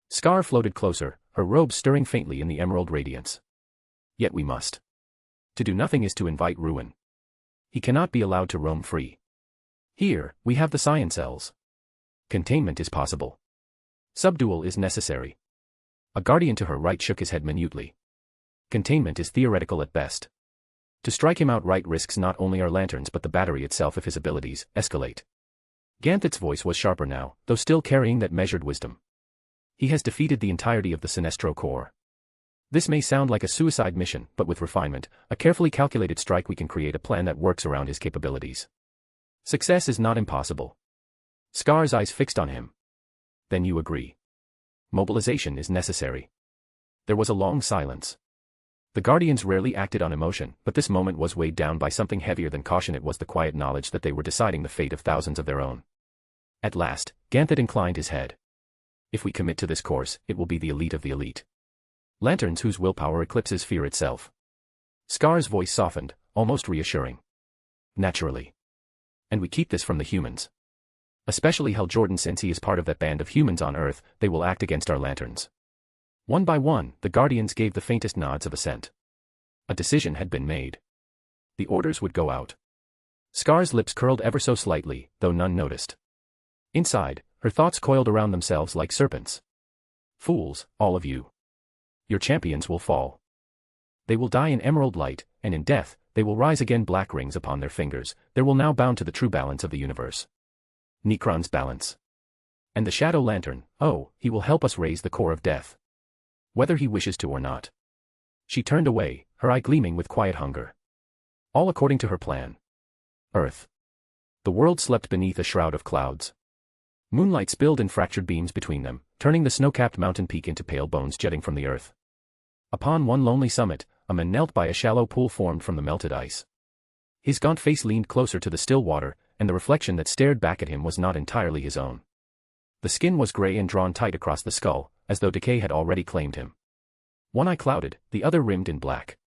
C: Scar floated closer, her robes stirring faintly in the emerald radiance. "Yet we must. To do nothing is to invite ruin. He cannot be allowed to roam free. Here, we have the Scion cells. Containment is possible. Subdual is necessary." A guardian to her right shook his head minutely. "Containment is theoretical at best. To strike him outright risks not only our lanterns but the battery itself if his abilities escalate." Ganthet's voice was sharper now, though still carrying that measured wisdom. "He has defeated the entirety of the Sinestro Corps. This may sound like a suicide mission, but with refinement, a carefully calculated strike, we can create a plan that works around his capabilities. Success is not impossible." Scar's eyes fixed on him. "Then you agree. Mobilization is necessary." There was a long silence. The Guardians rarely acted on emotion, but this moment was weighed down by something heavier than caution. It was the quiet knowledge that they were deciding the fate of thousands of their own. At last, Ganthet inclined his head. "If we commit to this course, it will be the elite of the elite. Lanterns whose willpower eclipses fear itself." Scar's voice softened, almost reassuring. "Naturally. And we keep this from the humans. Especially Hal Jordan, since he is part of that band of humans on Earth, they will act against our lanterns." One by one, the Guardians gave the faintest nods of assent. A decision had been made. The orders would go out. Scar's lips curled ever so slightly, though none noticed. Inside, her thoughts coiled around themselves like serpents. "Fools, all of you. Your champions will fall. They will die in emerald light, and in death, they will rise again, black rings upon their fingers. They will now bound to the true balance of the universe. Necron's balance. And the Shadow Lantern, oh, he will help us raise the core of death. Whether he wishes to or not." She turned away, her eye gleaming with quiet hunger. All according to her plan. Earth. The world slept beneath a shroud of clouds. Moonlight spilled in fractured beams between them, turning the snow-capped mountain peak into pale bones jutting from the earth. Upon one lonely summit, a man knelt by a shallow pool formed from the melted ice. His gaunt face leaned closer to the still water, and the reflection that stared back at him was not entirely his own. The skin was gray and drawn tight across the skull, as though decay had already claimed him. One eye clouded, the other rimmed in black.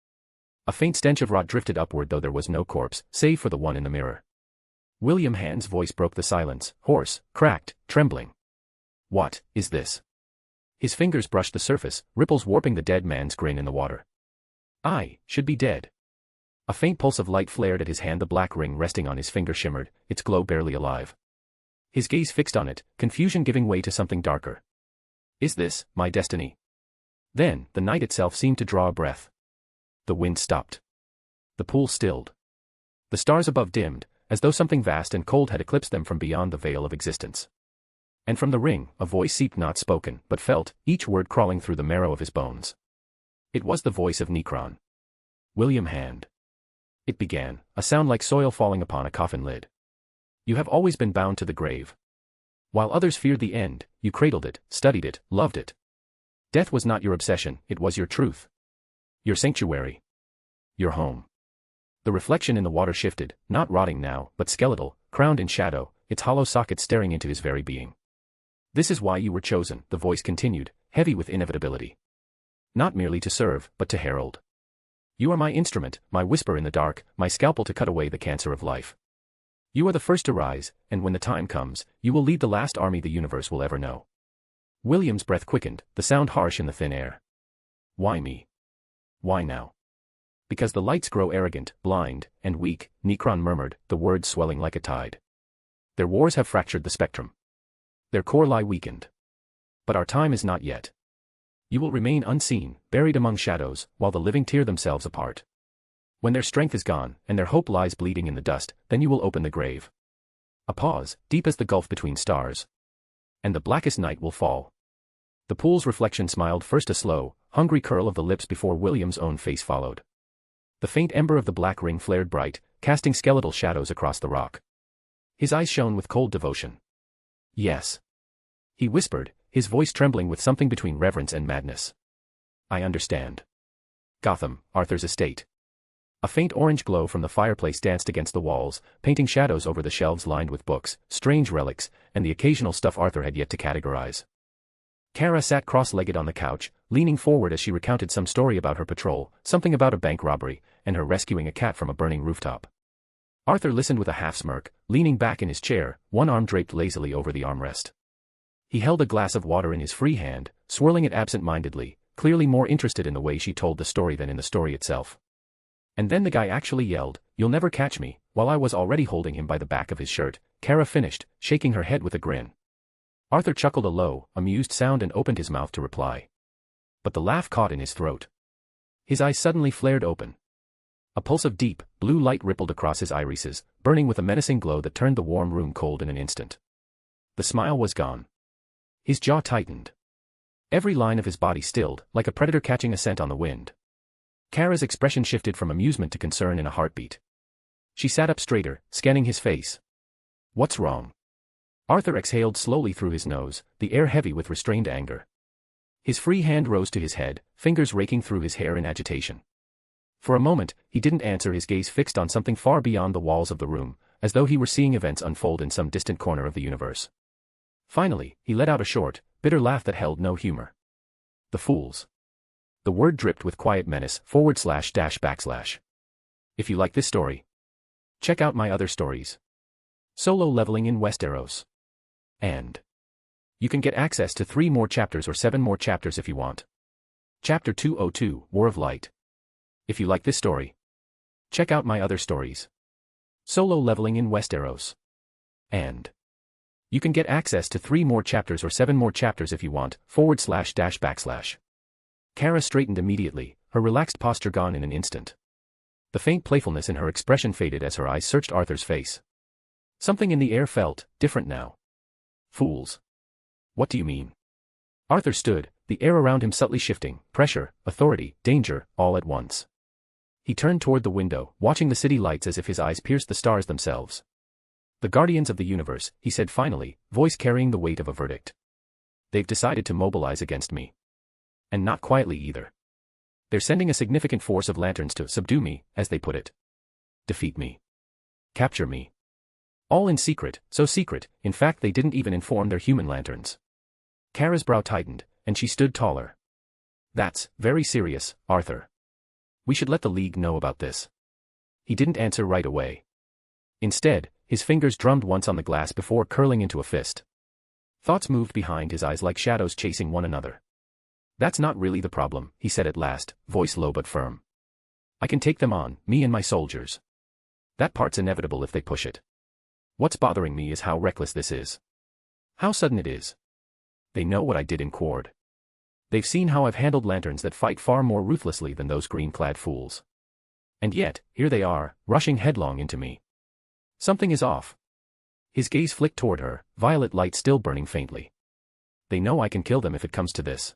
C: A faint stench of rot drifted upward, though there was no corpse, save for the one in the mirror. William Hand's voice broke the silence, hoarse, cracked, trembling. "What is this?" His fingers brushed the surface, ripples warping the dead man's grin in the water. "I should be dead." A faint pulse of light flared at his hand, the black ring resting on his finger shimmered, its glow barely alive. His gaze fixed on it, confusion giving way to something darker. "Is this my destiny?" Then, the night itself seemed to draw a breath. The wind stopped. The pool stilled. The stars above dimmed, as though something vast and cold had eclipsed them from beyond the veil of existence. And from the ring, a voice seeped, not spoken, but felt, each word crawling through the marrow of his bones. It was the voice of Necron. "William Hand." It began, a sound like soil falling upon a coffin lid. "You have always been bound to the grave. While others feared the end, you cradled it, studied it, loved it. Death was not your obsession, it was your truth. Your sanctuary. Your home." The reflection in the water shifted, not rotting now, but skeletal, crowned in shadow, its hollow socket staring into his very being. "This is why you were chosen," the voice continued, heavy with inevitability. "Not merely to serve, but to herald. You are my instrument, my whisper in the dark, my scalpel to cut away the cancer of life. You are the first to rise, and when the time comes, you will lead the last army the universe will ever know." William's breath quickened, the sound harsh in the thin air. "Why me? Why now?" Because the lights grow arrogant, blind, and weak, Necron murmured, the words swelling like a tide. Their wars have fractured the spectrum. Their core lie weakened. But our time is not yet. You will remain unseen, buried among shadows, while the living tear themselves apart. When their strength is gone, and their hope lies bleeding in the dust, then you will open the grave. A pause, deep as the gulf between stars. And the blackest night will fall. The pool's reflection smiled first a slow, hungry curl of the lips before William's own face followed. The faint ember of the black ring flared bright, casting skeletal shadows across the rock. His eyes shone with cold devotion. Yes. He whispered, his voice trembling with something between reverence and madness. I understand. Gotham, Arthur's estate. A faint orange glow from the fireplace danced against the walls, painting shadows over the shelves lined with books, strange relics, and the occasional stuff Arthur had yet to categorize. Kara sat cross-legged on the couch, leaning forward as she recounted some story about her patrol, something about a bank robbery, and her rescuing a cat from a burning rooftop. Arthur listened with a half-smirk, leaning back in his chair, one arm draped lazily over the armrest. He held a glass of water in his free hand, swirling it absent-mindedly, clearly more interested in the way she told the story than in the story itself. And then the guy actually yelled, "You'll never catch me," while I was already holding him by the back of his shirt, Kara finished, shaking her head with a grin. Arthur chuckled a low, amused sound and opened his mouth to reply. But the laugh caught in his throat. His eyes suddenly flared open. A pulse of deep, blue light rippled across his irises, burning with a menacing glow that turned the warm room cold in an instant. The smile was gone. His jaw tightened. Every line of his body stilled, like a predator catching a scent on the wind. Kara's expression shifted from amusement to concern in a heartbeat. She sat up straighter, scanning his face. What's wrong? Arthur exhaled slowly through his nose, the air heavy with restrained anger. His free hand rose to his head, fingers raking through his hair in agitation. For a moment, he didn't answer, his gaze fixed on something far beyond the walls of the room, as though he were seeing events unfold in some distant corner of the universe. Finally, he let out a short, bitter laugh that held no humor. The fools. The word dripped with quiet menace, // If you like this story, check out my other stories. Solo Leveling in Westeros. And you can get access to 3 more chapters or 7 more chapters if you want. Chapter 202, War of Light. If you like this story, check out my other stories. Solo Leveling in Westeros. And you can get access to 3 more chapters or 7 more chapters if you want, // Kara straightened immediately, her relaxed posture gone in an instant. The faint playfulness in her expression faded as her eyes searched Arthur's face. Something in the air felt different now. Fools. What do you mean? Arthur stood, the air around him subtly shifting, pressure, authority, danger, all at once. He turned toward the window, watching the city lights as if his eyes pierced the stars themselves. The guardians of the universe, he said finally, voice carrying the weight of a verdict. They've decided to mobilize against me. And not quietly either. They're sending a significant force of lanterns to subdue me, as they put it. Defeat me. Capture me. All in secret, so secret, in fact they didn't even inform their human lanterns. Kara's brow tightened, and she stood taller. That's very serious, Arthur. We should let the League know about this. He didn't answer right away. Instead, his fingers drummed once on the glass before curling into a fist. Thoughts moved behind his eyes like shadows chasing one another. That's not really the problem, he said at last, voice low but firm. I can take them on, me and my soldiers. That part's inevitable if they push it. What's bothering me is how reckless this is. How sudden it is. They know what I did in Quard. They've seen how I've handled lanterns that fight far more ruthlessly than those green-clad fools. And yet, here they are, rushing headlong into me. Something is off. His gaze flicked toward her, violet light still burning faintly. They know I can kill them if it comes to this.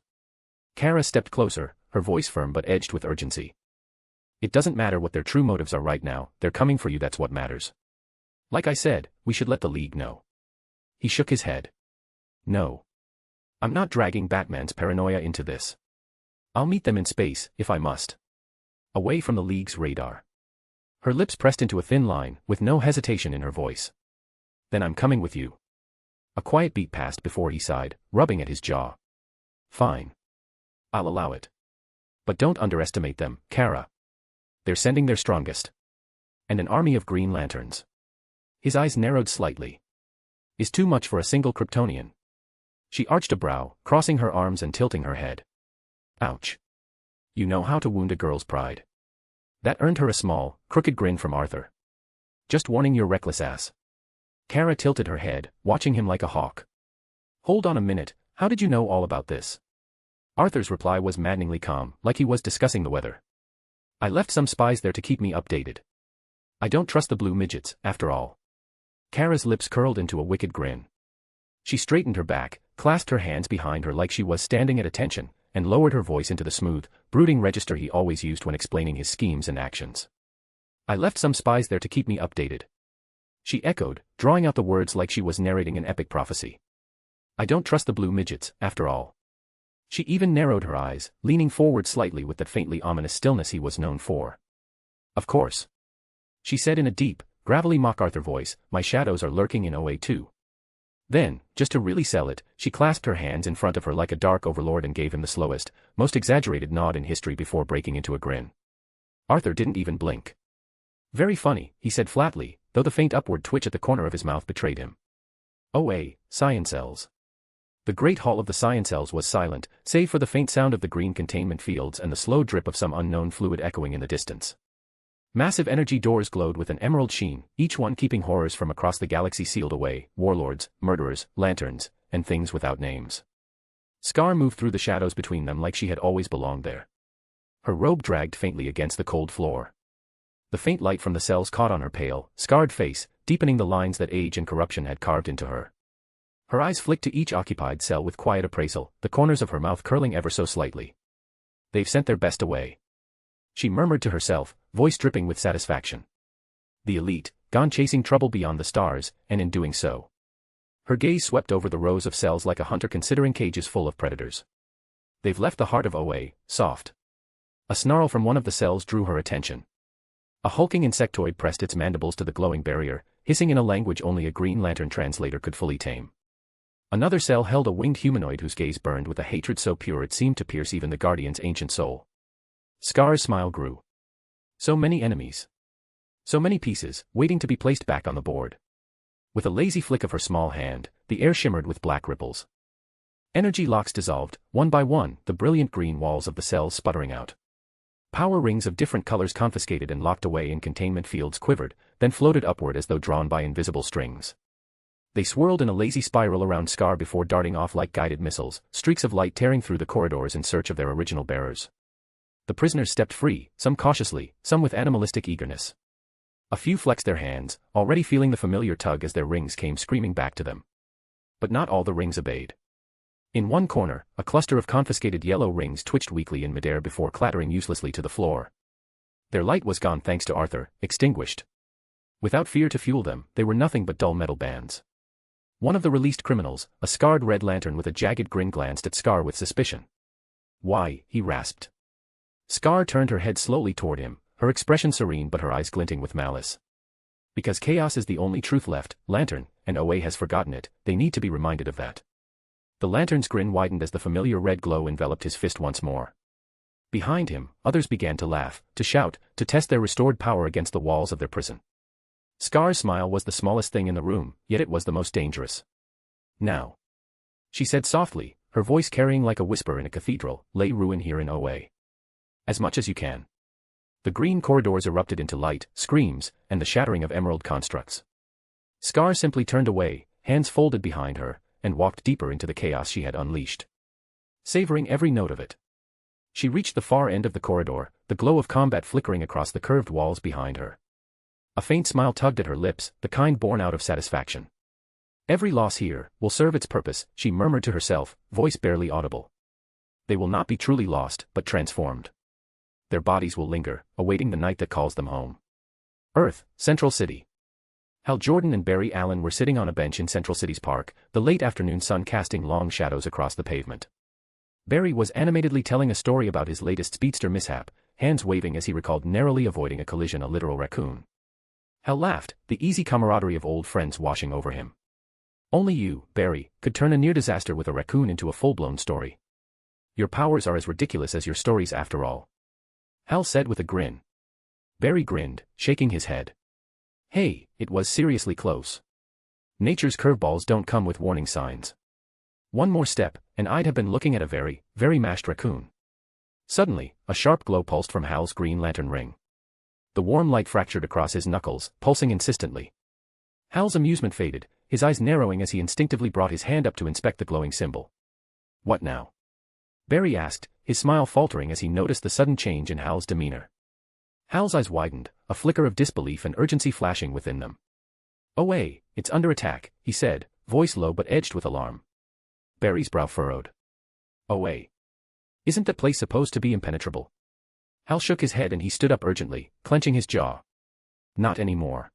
C: Kara stepped closer, her voice firm but edged with urgency. It doesn't matter what their true motives are right now, they're coming for you, that's what matters. Like I said, we should let the League know. He shook his head. No. I'm not dragging Batman's paranoia into this. I'll meet them in space, if I must. Away from the League's radar. Her lips pressed into a thin line, with no hesitation in her voice. Then I'm coming with you. A quiet beat passed before he sighed, rubbing at his jaw. Fine. I'll allow it. But don't underestimate them, Kara. They're sending their strongest. And an army of green lanterns. His eyes narrowed slightly. Is too much for a single Kryptonian. She arched a brow, crossing her arms and tilting her head. Ouch. You know how to wound a girl's pride. That earned her a small, crooked grin from Arthur. Just warning your reckless ass. Kara tilted her head, watching him like a hawk. Hold on a minute, how did you know all about this? Arthur's reply was maddeningly calm, like he was discussing the weather. I left some spies there to keep me updated. I don't trust the blue midgets, after all. Kara's lips curled into a wicked grin. She straightened her back, clasped her hands behind her like she was standing at attention, and lowered her voice into the smooth, brooding register he always used when explaining his schemes and actions. I left some spies there to keep me updated. She echoed, drawing out the words like she was narrating an epic prophecy. I don't trust the blue midgets, after all. She even narrowed her eyes, leaning forward slightly with that faintly ominous stillness he was known for. Of course. She said in a deep, gravelly mock-Arthur voice, my shadows are lurking in OA too. Then, just to really sell it, she clasped her hands in front of her like a dark overlord and gave him the slowest, most exaggerated nod in history before breaking into a grin. Arthur didn't even blink. Very funny, he said flatly, though the faint upward twitch at the corner of his mouth betrayed him. OA, science cells. The great hall of the science cells was silent, save for the faint sound of the green containment fields and the slow drip of some unknown fluid echoing in the distance. Massive energy doors glowed with an emerald sheen, each one keeping horrors from across the galaxy sealed away, warlords, murderers, lanterns, and things without names. Scar moved through the shadows between them like she had always belonged there. Her robe dragged faintly against the cold floor. The faint light from the cells caught on her pale, scarred face, deepening the lines that age and corruption had carved into her. Her eyes flicked to each occupied cell with quiet appraisal, the corners of her mouth curling ever so slightly. They've sent their best away. She murmured to herself, voice dripping with satisfaction. The elite, gone chasing trouble beyond the stars, and in doing so. Her gaze swept over the rows of cells like a hunter considering cages full of predators. They've left the heart of OA, soft. A snarl from one of the cells drew her attention. A hulking insectoid pressed its mandibles to the glowing barrier, hissing in a language only a Green Lantern translator could fully tame. Another cell held a winged humanoid whose gaze burned with a hatred so pure it seemed to pierce even the Guardian's ancient soul. Scar's smile grew. So many enemies. So many pieces, waiting to be placed back on the board. With a lazy flick of her small hand, the air shimmered with black ripples. Energy locks dissolved, one by one, the brilliant green walls of the cells sputtering out. Power rings of different colors confiscated and locked away in containment fields quivered, then floated upward as though drawn by invisible strings. They swirled in a lazy spiral around Scar before darting off like guided missiles, streaks of light tearing through the corridors in search of their original bearers. The prisoners stepped free, some cautiously, some with animalistic eagerness. A few flexed their hands, already feeling the familiar tug as their rings came screaming back to them. But not all the rings obeyed. In one corner, a cluster of confiscated yellow rings twitched weakly in midair before clattering uselessly to the floor. Their light was gone thanks to Arthur, extinguished. Without fear to fuel them, they were nothing but dull metal bands. One of the released criminals, a scarred red lantern with a jagged grin, glanced at Scar with suspicion. Why, he rasped. Scar turned her head slowly toward him, her expression serene but her eyes glinting with malice. Because chaos is the only truth left, Lantern, and OA has forgotten it, they need to be reminded of that. The lantern's grin widened as the familiar red glow enveloped his fist once more. Behind him, others began to laugh, to shout, to test their restored power against the walls of their prison. Scar's smile was the smallest thing in the room, yet it was the most dangerous. Now, she said softly, her voice carrying like a whisper in a cathedral, lay ruin here in OA. As much as you can. The green corridors erupted into light, screams, and the shattering of emerald constructs. Scar simply turned away, hands folded behind her, and walked deeper into the chaos she had unleashed. Savoring every note of it. She reached the far end of the corridor, the glow of combat flickering across the curved walls behind her. A faint smile tugged at her lips, the kind born out of satisfaction. Every loss here will serve its purpose, she murmured to herself, voice barely audible. They will not be truly lost, but transformed. Their bodies will linger, awaiting the night that calls them home. Earth, Central City. Hal Jordan and Barry Allen were sitting on a bench in Central City's park, the late afternoon sun casting long shadows across the pavement. Barry was animatedly telling a story about his latest speedster mishap, hands waving as he recalled narrowly avoiding a collision a literal raccoon. Hal laughed, the easy camaraderie of old friends washing over him. Only you, Barry, could turn a near disaster with a raccoon into a full-blown story. Your powers are as ridiculous as your stories after all. Hal said with a grin. Barry grinned, shaking his head. Hey, it was seriously close. Nature's curveballs don't come with warning signs. One more step, and I'd have been looking at a very, very mashed raccoon. Suddenly, a sharp glow pulsed from Hal's Green Lantern ring. The warm light fractured across his knuckles, pulsing insistently. Hal's amusement faded, his eyes narrowing as he instinctively brought his hand up to inspect the glowing symbol. What now? Barry asked, his smile faltering as he noticed the sudden change in Hal's demeanor. Hal's eyes widened, a flicker of disbelief and urgency flashing within them. "Away, it's under attack," he said, voice low but edged with alarm. Barry's brow furrowed. "Away. Isn't that place supposed to be impenetrable?" Hal shook his head and he stood up urgently, clenching his jaw. "Not anymore.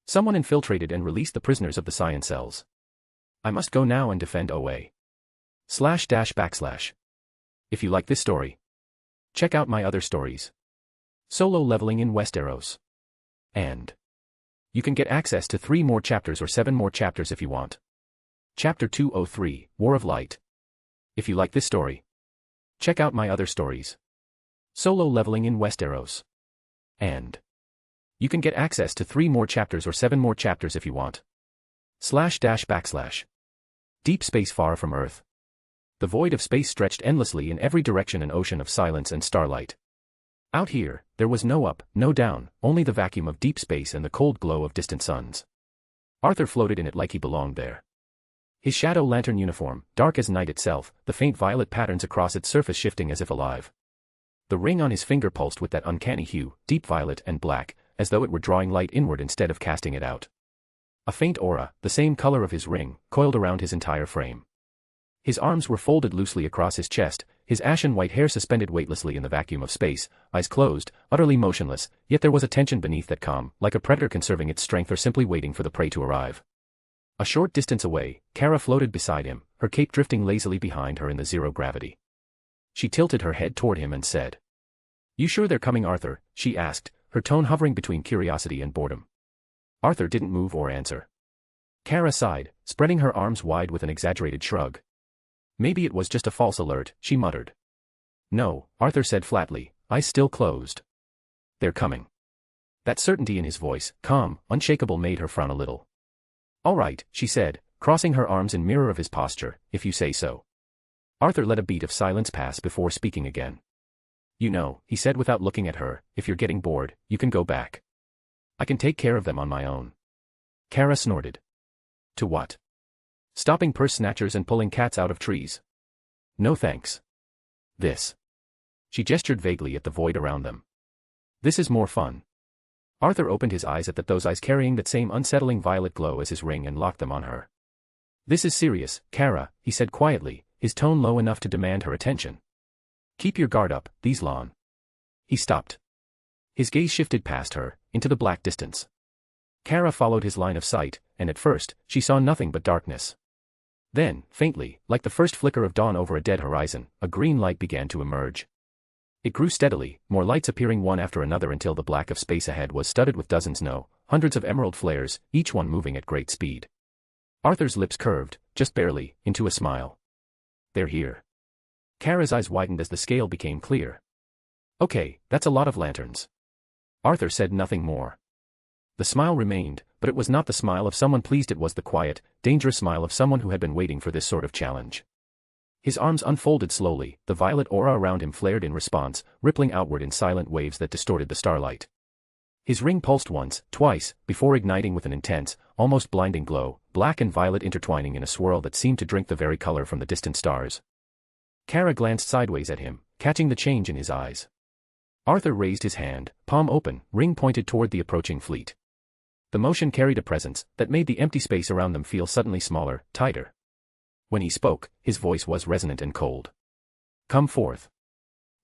C: Someone infiltrated and released the prisoners of the science cells. I must go now and defend Away. // If you like this story, check out my other stories. Solo leveling in Westeros. And you can get access to 3 more chapters or 7 more chapters if you want. Chapter 203, War of Light. If you like this story, check out my other stories. Solo leveling in Westeros. And you can get access to 3 more chapters or 7 more chapters if you want. // Deep space far from Earth. The void of space stretched endlessly in every direction, an ocean of silence and starlight. Out here, there was no up, no down, only the vacuum of deep space and the cold glow of distant suns. Arthur floated in it like he belonged there. His shadow lantern uniform, dark as night itself, the faint violet patterns across its surface shifting as if alive. The ring on his finger pulsed with that uncanny hue, deep violet and black, as though it were drawing light inward instead of casting it out. A faint aura, the same color of his ring, coiled around his entire frame. His arms were folded loosely across his chest, his ashen white hair suspended weightlessly in the vacuum of space, eyes closed, utterly motionless, yet there was a tension beneath that calm, like a predator conserving its strength or simply waiting for the prey to arrive. A short distance away, Kara floated beside him, her cape drifting lazily behind her in the zero gravity. She tilted her head toward him and said, "You sure they're coming, Arthur?" she asked, her tone hovering between curiosity and boredom. Arthur didn't move or answer. Kara sighed, spreading her arms wide with an exaggerated shrug. "Maybe it was just a false alert," she muttered. "No," Arthur said flatly, eyes still closed. "They're coming." That certainty in his voice, calm, unshakable, made her frown a little. "All right," she said, crossing her arms in mirror of his posture, "if you say so." Arthur let a beat of silence pass before speaking again. "You know," he said without looking at her, "if you're getting bored, you can go back. I can take care of them on my own." Kara snorted. "To what? Stopping purse snatchers and pulling cats out of trees? No thanks. This." She gestured vaguely at the void around them. "This is more fun." Arthur opened his eyes at those eyes carrying that same unsettling violet glow as his ring and locked them on her. "This is serious, Kara," he said quietly, his tone low enough to demand her attention. "Keep your guard up, these lawn." He stopped. His gaze shifted past her, into the black distance. Kara followed his line of sight, and at first, she saw nothing but darkness. Then, faintly, like the first flicker of dawn over a dead horizon, a green light began to emerge. It grew steadily, more lights appearing one after another until the black of space ahead was studded with dozens, no, hundreds of emerald flares, each one moving at great speed. Arthur's lips curved, just barely, into a smile. "They're here." Kara's eyes widened as the scale became clear. "Okay, that's a lot of lanterns." Arthur said nothing more. The smile remained, but it was not the smile of someone pleased, it was the quiet, dangerous smile of someone who had been waiting for this sort of challenge. His arms unfolded slowly, the violet aura around him flared in response, rippling outward in silent waves that distorted the starlight. His ring pulsed once, twice, before igniting with an intense, almost blinding glow, black and violet intertwining in a swirl that seemed to drink the very color from the distant stars. Kara glanced sideways at him, catching the change in his eyes. Arthur raised his hand, palm open, ring pointed toward the approaching fleet. The motion carried a presence that made the empty space around them feel suddenly smaller, tighter. When he spoke, his voice was resonant and cold. "Come forth."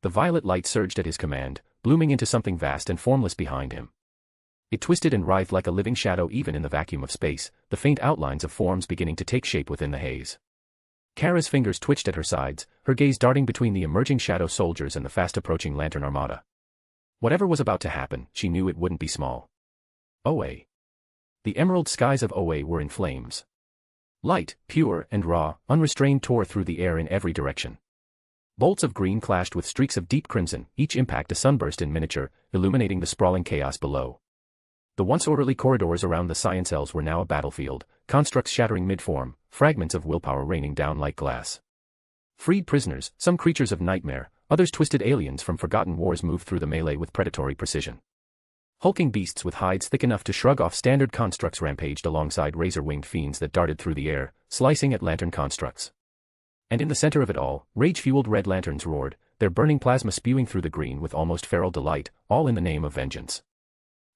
C: The violet light surged at his command, blooming into something vast and formless behind him. It twisted and writhed like a living shadow even in the vacuum of space, the faint outlines of forms beginning to take shape within the haze. Kara's fingers twitched at her sides, her gaze darting between the emerging shadow soldiers and the fast-approaching lantern armada. Whatever was about to happen, she knew it wouldn't be small. Oe. The emerald skies of Oe were in flames. Light, pure and raw, unrestrained tore through the air in every direction. Bolts of green clashed with streaks of deep crimson, each impact a sunburst in miniature, illuminating the sprawling chaos below. The once orderly corridors around the science cells were now a battlefield, constructs shattering mid-form, fragments of willpower raining down like glass. Freed prisoners, some creatures of nightmare, others twisted aliens from forgotten wars moved through the melee with predatory precision. Hulking beasts with hides thick enough to shrug off standard constructs rampaged alongside razor-winged fiends that darted through the air, slicing at lantern constructs. And in the center of it all, rage-fueled red lanterns roared, their burning plasma spewing through the green with almost feral delight, all in the name of vengeance.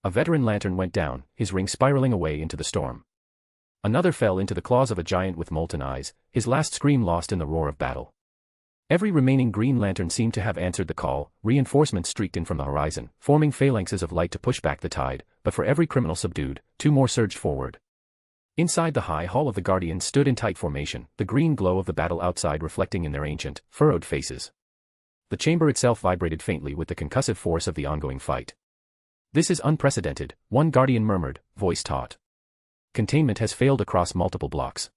C: A veteran lantern went down, his ring spiraling away into the storm. Another fell into the claws of a giant with molten eyes, his last scream lost in the roar of battle. Every remaining green lantern seemed to have answered the call, reinforcements streaked in from the horizon, forming phalanxes of light to push back the tide, but for every criminal subdued, 2 more surged forward. Inside the high hall of the Guardians stood in tight formation, the green glow of the battle outside reflecting in their ancient, furrowed faces. The chamber itself vibrated faintly with the concussive force of the ongoing fight. "This is unprecedented," one Guardian murmured, voice taut. "Containment has failed across multiple blocks."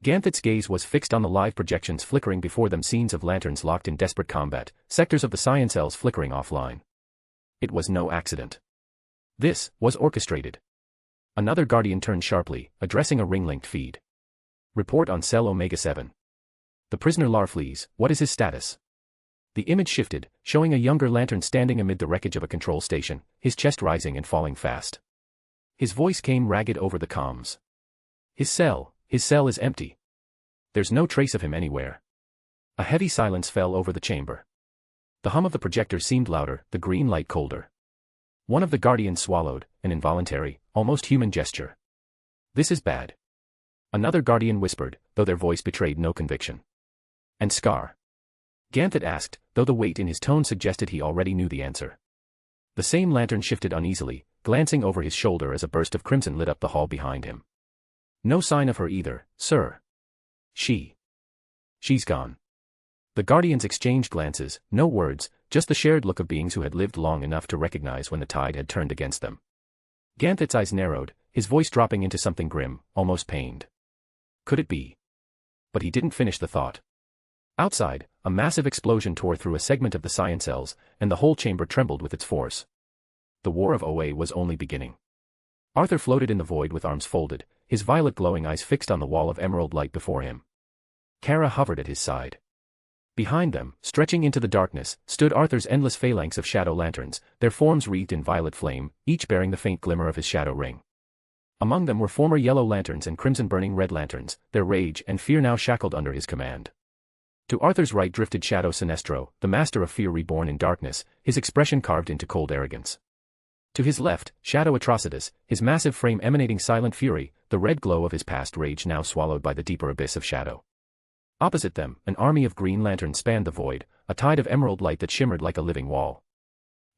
C: Ganthet's gaze was fixed on the live projections flickering before them, scenes of lanterns locked in desperate combat, sectors of the Scion cells flickering offline. It was no accident. This was orchestrated. Another Guardian turned sharply, addressing a ring-linked feed. "Report on Cell Omega 7. The prisoner Larfleeze, what is his status?" The image shifted, showing a younger lantern standing amid the wreckage of a control station, his chest rising and falling fast. His voice came ragged over the comms. His cell is empty. There's no trace of him anywhere." A heavy silence fell over the chamber. The hum of the projector seemed louder, the green light colder. One of the Guardians swallowed, an involuntary, almost human gesture. "This is bad." Another Guardian whispered, though their voice betrayed no conviction. "And Scar?" Ganthet asked, though the weight in his tone suggested he already knew the answer. The same lantern shifted uneasily, glancing over his shoulder as a burst of crimson lit up the hall behind him. "No sign of her either, sir." She's gone." The Guardians exchanged glances, no words, just the shared look of beings who had lived long enough to recognize when the tide had turned against them. Ganthet's eyes narrowed, his voice dropping into something grim, almost pained. Could it be? But he didn't finish the thought. Outside, a massive explosion tore through a segment of the Scion cells, and the whole chamber trembled with its force. The war of OA was only beginning. Arthur floated in the void with arms folded, his violet glowing eyes fixed on the wall of emerald light before him. Kara hovered at his side. Behind them, stretching into the darkness, stood Arthur's endless phalanx of shadow lanterns, their forms wreathed in violet flame, each bearing the faint glimmer of his shadow ring. Among them were former yellow lanterns and crimson-burning red lanterns, their rage and fear now shackled under his command. To Arthur's right drifted Shadow Sinestro, the master of fear reborn in darkness, his expression carved into cold arrogance. To his left, Shadow Atrocitus, his massive frame emanating silent fury, the red glow of his past rage now swallowed by the deeper abyss of shadow. Opposite them, an army of green lanterns spanned the void, a tide of emerald light that shimmered like a living wall.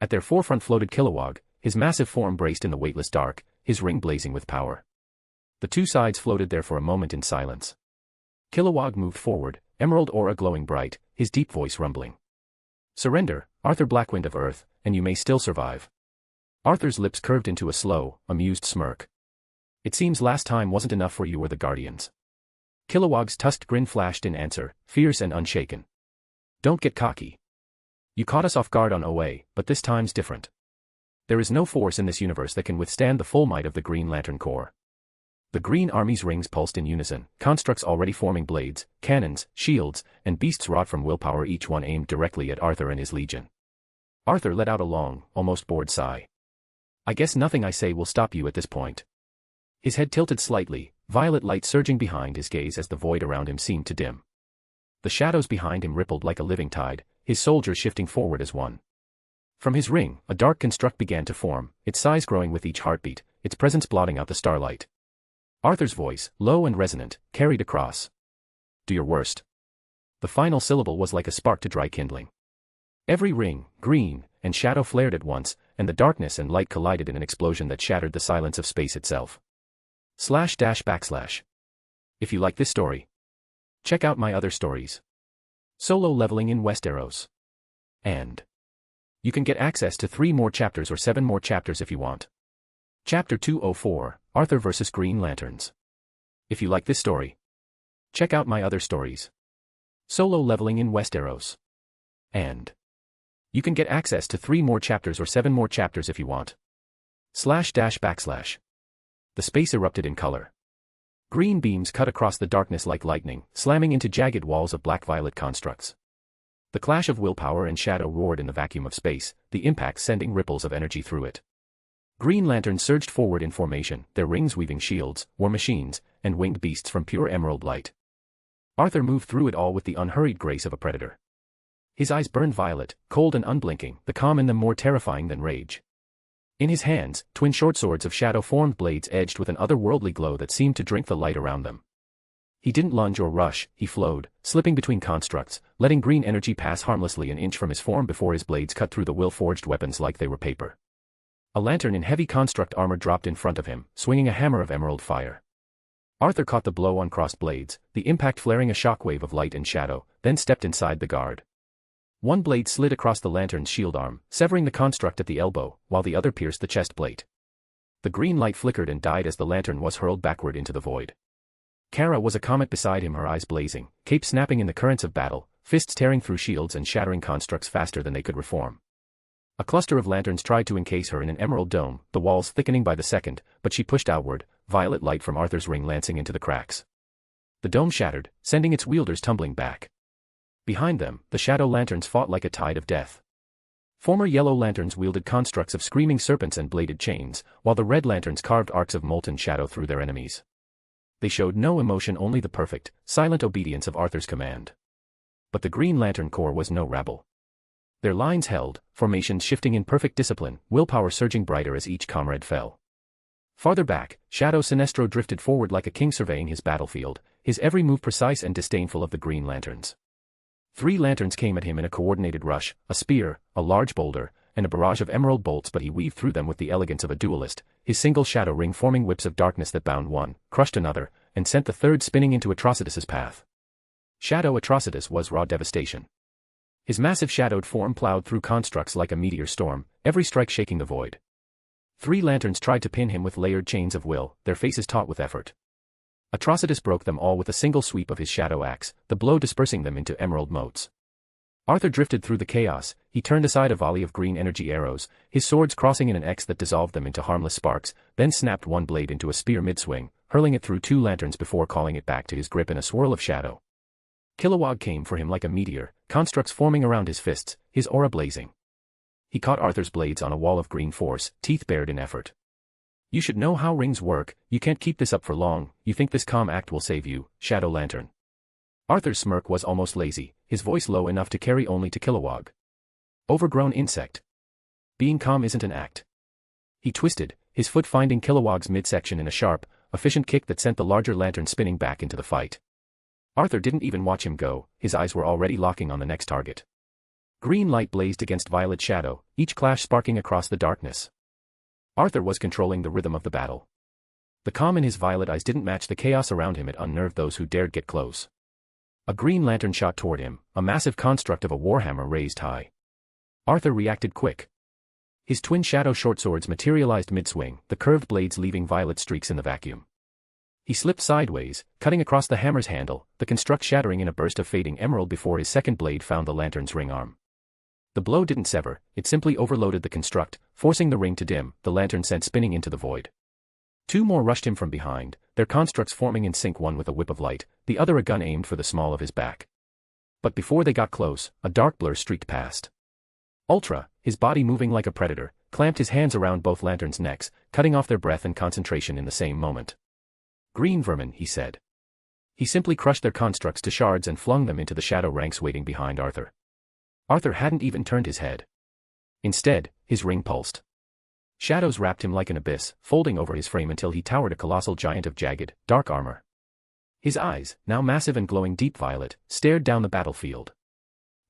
C: At their forefront floated Kilowog, his massive form braced in the weightless dark, his ring blazing with power. The two sides floated there for a moment in silence. Kilowog moved forward, emerald aura glowing bright, his deep voice rumbling. "Surrender, Arthur Blackwynd of Earth, and you may still survive." Arthur's lips curved into a slow, amused smirk. "It seems last time wasn't enough for you or the Guardians." Kilowog's tusked grin flashed in answer, fierce and unshaken. "Don't get cocky. You caught us off guard on OA, but this time's different. There is no force in this universe that can withstand the full might of the Green Lantern Corps." The Green Army's rings pulsed in unison, constructs already forming blades, cannons, shields, and beasts wrought from willpower, each one aimed directly at Arthur and his legion. Arthur let out a long, almost bored sigh. "I guess nothing I say will stop you at this point." His head tilted slightly, violet light surging behind his gaze as the void around him seemed to dim. The shadows behind him rippled like a living tide, his soldiers shifting forward as one. From his ring, a dark construct began to form, its size growing with each heartbeat, its presence blotting out the starlight. Arthur's voice, low and resonant, carried across. "Do your worst." The final syllable was like a spark to dry kindling. Every ring, green, and shadow flared at once, and the darkness and light collided in an explosion that shattered the silence of space itself. // If you like this story, check out my other stories. Solo leveling in Westeros. And you can get access to 3 more chapters or 7 more chapters if you want. Chapter 204, Arthur vs. Green Lanterns. If you like this story, check out my other stories. Solo leveling in Westeros. And you can get access to 3 more chapters or 7 more chapters if you want. // The space erupted in color. Green beams cut across the darkness like lightning, slamming into jagged walls of black-violet constructs. The clash of willpower and shadow roared in the vacuum of space, the impact sending ripples of energy through it. Green lanterns surged forward in formation, their rings weaving shields, war machines, and winged beasts from pure emerald light. Arthur moved through it all with the unhurried grace of a predator. His eyes burned violet, cold and unblinking, the calm in them more terrifying than rage. In his hands, twin short swords of shadow-formed blades edged with an otherworldly glow that seemed to drink the light around them. He didn't lunge or rush, he flowed, slipping between constructs, letting green energy pass harmlessly an inch from his form before his blades cut through the will-forged weapons like they were paper. A lantern in heavy construct armor dropped in front of him, swinging a hammer of emerald fire. Arthur caught the blow on crossed blades, the impact flaring a shockwave of light and shadow, then stepped inside the guard. One blade slid across the lantern's shield arm, severing the construct at the elbow, while the other pierced the chest plate. The green light flickered and died as the lantern was hurled backward into the void. Kara was a comet beside him, her eyes blazing, cape snapping in the currents of battle, fists tearing through shields and shattering constructs faster than they could reform. A cluster of lanterns tried to encase her in an emerald dome, the walls thickening by the second, but she pushed outward, violet light from Arthur's ring lancing into the cracks. The dome shattered, sending its wielders tumbling back. Behind them, the shadow lanterns fought like a tide of death. Former yellow lanterns wielded constructs of screaming serpents and bladed chains, while the red lanterns carved arcs of molten shadow through their enemies. They showed no emotion, only the perfect, silent obedience of Arthur's command. But the Green Lantern Corps was no rabble. Their lines held, formations shifting in perfect discipline, willpower surging brighter as each comrade fell. Farther back, Shadow Sinestro drifted forward like a king surveying his battlefield, his every move precise and disdainful of the Green Lanterns. 3 lanterns came at him in a coordinated rush, a spear, a large boulder, and a barrage of emerald bolts, but he weaved through them with the elegance of a duelist, his single shadow ring forming whips of darkness that bound one, crushed another, and sent the third spinning into Atrocitus's path. Shadow Atrocitus was raw devastation. His massive shadowed form plowed through constructs like a meteor storm, every strike shaking the void. 3 lanterns tried to pin him with layered chains of will, their faces taut with effort. Atrocitus broke them all with a single sweep of his shadow axe, the blow dispersing them into emerald motes. Arthur drifted through the chaos, he turned aside a volley of green energy arrows, his swords crossing in an X that dissolved them into harmless sparks, then snapped one blade into a spear mid-swing, hurling it through 2 lanterns before calling it back to his grip in a swirl of shadow. Kilowog came for him like a meteor, constructs forming around his fists, his aura blazing. He caught Arthur's blades on a wall of green force, teeth bared in effort. You should know how rings work, you can't keep this up for long, you think this calm act will save you, Shadow Lantern. Arthur's smirk was almost lazy, his voice low enough to carry only to Kilowog. Overgrown insect. Being calm isn't an act. He twisted, his foot finding Kilowog's midsection in a sharp, efficient kick that sent the larger lantern spinning back into the fight. Arthur didn't even watch him go, his eyes were already locking on the next target. Green light blazed against violet shadow, each clash sparking across the darkness. Arthur was controlling the rhythm of the battle. The calm in his violet eyes didn't match the chaos around him. It unnerved those who dared get close. A green lantern shot toward him, a massive construct of a warhammer raised high. Arthur reacted quick. His twin shadow short swords materialized mid-swing, the curved blades leaving violet streaks in the vacuum. He slipped sideways, cutting across the hammer's handle, the construct shattering in a burst of fading emerald before his second blade found the lantern's ring arm. The blow didn't sever, it simply overloaded the construct, forcing the ring to dim, the lantern sent spinning into the void. 2 more rushed him from behind, their constructs forming in sync, one with a whip of light, the other a gun aimed for the small of his back. But before they got close, a dark blur streaked past. Ultra, his body moving like a predator, clamped his hands around both lanterns' necks, cutting off their breath and concentration in the same moment. Green vermin, he said. He simply crushed their constructs to shards and flung them into the shadow ranks waiting behind Arthur. Arthur hadn't even turned his head. Instead, his ring pulsed. Shadows wrapped him like an abyss, folding over his frame until he towered a colossal giant of jagged, dark armor. His eyes, now massive and glowing deep violet, stared down the battlefield.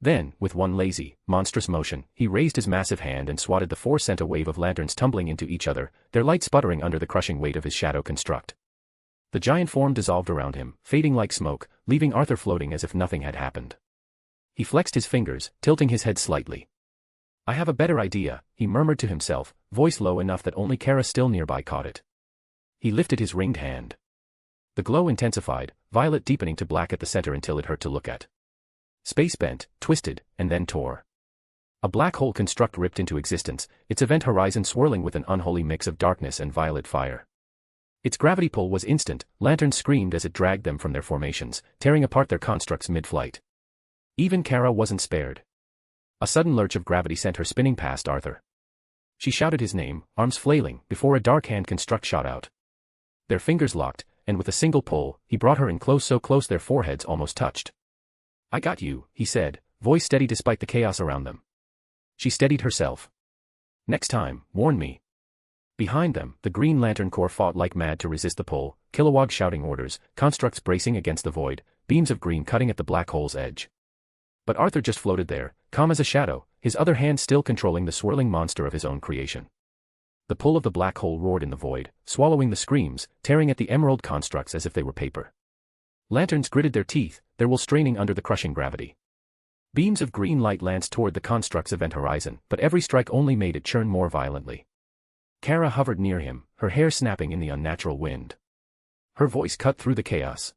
C: Then, with one lazy, monstrous motion, he raised his massive hand and swatted the force, sent a wave of lanterns tumbling into each other, their light sputtering under the crushing weight of his shadow construct. The giant form dissolved around him, fading like smoke, leaving Arthur floating as if nothing had happened. He flexed his fingers, tilting his head slightly. I have a better idea, he murmured to himself, voice low enough that only Kara still nearby caught it. He lifted his ringed hand. The glow intensified, violet deepening to black at the center until it hurt to look at. Space bent, twisted, and then tore. A black hole construct ripped into existence, its event horizon swirling with an unholy mix of darkness and violet fire. Its gravity pull was instant, lanterns screamed as it dragged them from their formations, tearing apart their constructs mid-flight. Even Kara wasn't spared. A sudden lurch of gravity sent her spinning past Arthur. She shouted his name, arms flailing, before a dark hand construct shot out. Their fingers locked, and with a single pull, he brought her in close, so close their foreheads almost touched. "I got you," he said, voice steady despite the chaos around them. She steadied herself. "Next time, warn me." Behind them, the Green Lantern Corps fought like mad to resist the pull, Kilowog shouting orders, constructs bracing against the void, beams of green cutting at the black hole's edge. But Arthur just floated there, calm as a shadow, his other hand still controlling the swirling monster of his own creation. The pull of the black hole roared in the void, swallowing the screams, tearing at the emerald constructs as if they were paper. Lanterns gritted their teeth, their will straining under the crushing gravity. Beams of green light lanced toward the construct's event horizon, but every strike only made it churn more violently. Kara hovered near him, her hair snapping in the unnatural wind. Her voice cut through the chaos.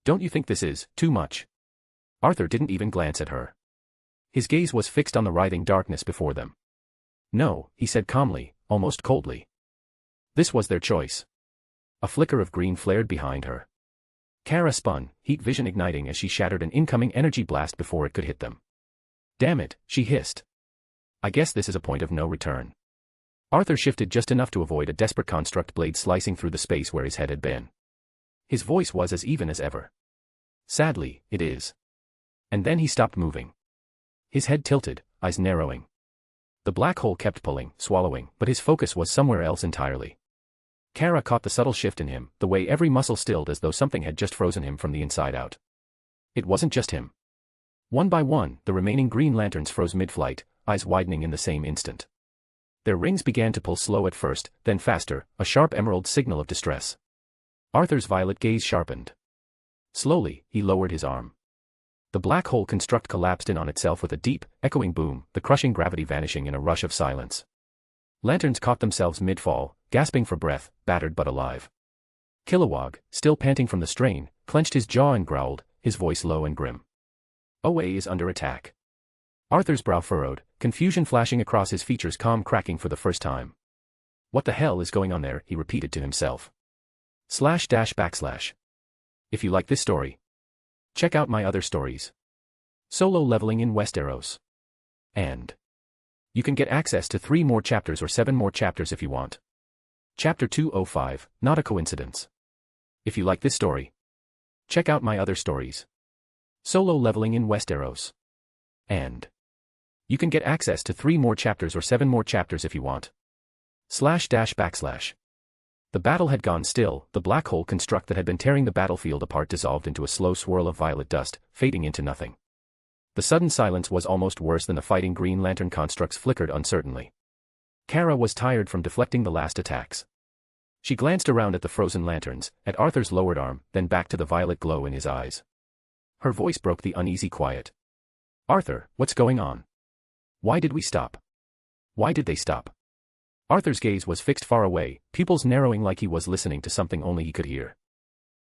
C: "Don't you think this is too much?" Arthur didn't even glance at her. His gaze was fixed on the writhing darkness before them. "No," he said calmly, almost coldly. This was their choice. A flicker of green flared behind her. Kara spun, heat vision igniting as she shattered an incoming energy blast before it could hit them. "Damn it," she hissed. "I guess this is a point of no return." Arthur shifted just enough to avoid a desperate construct blade slicing through the space where his head had been. His voice was as even as ever. "Sadly, it is." And then he stopped moving. His head tilted, eyes narrowing. The black hole kept pulling, swallowing, but his focus was somewhere else entirely. Kara caught the subtle shift in him, the way every muscle stilled as though something had just frozen him from the inside out. It wasn't just him. One by one, the remaining Green Lanterns froze mid-flight, eyes widening in the same instant. Their rings began to pull slow at first, then faster, a sharp emerald signal of distress. Arthur's violet gaze sharpened. Slowly, he lowered his arm. The black hole construct collapsed in on itself with a deep, echoing boom, the crushing gravity vanishing in a rush of silence. Lanterns caught themselves mid-fall, gasping for breath, battered but alive. Kilowog, still panting from the strain, clenched his jaw and growled, his voice low and grim. "OA is under attack." Arthur's brow furrowed, confusion flashing across his features, calm cracking for the first time. "What the hell is going on there?" he repeated to himself. // If you like this story, check out my other stories. Solo Leveling in Westeros. And you can get access to 3 more chapters or 7 more chapters if you want. Chapter 205, Not a Coincidence. If you like this story, check out my other stories. Solo Leveling in Westeros. And you can get access to 3 more chapters or 7 more chapters if you want. // The battle had gone still, the black hole construct that had been tearing the battlefield apart dissolved into a slow swirl of violet dust, fading into nothing. The sudden silence was almost worse than the fighting Green Lantern constructs flickered uncertainly. Kara was tired from deflecting the last attacks. She glanced around at the frozen lanterns, at Arthur's lowered arm, then back to the violet glow in his eyes. Her voice broke the uneasy quiet. "Arthur, what's going on? Why did we stop? Why did they stop?" Arthur's gaze was fixed far away, pupils narrowing like he was listening to something only he could hear.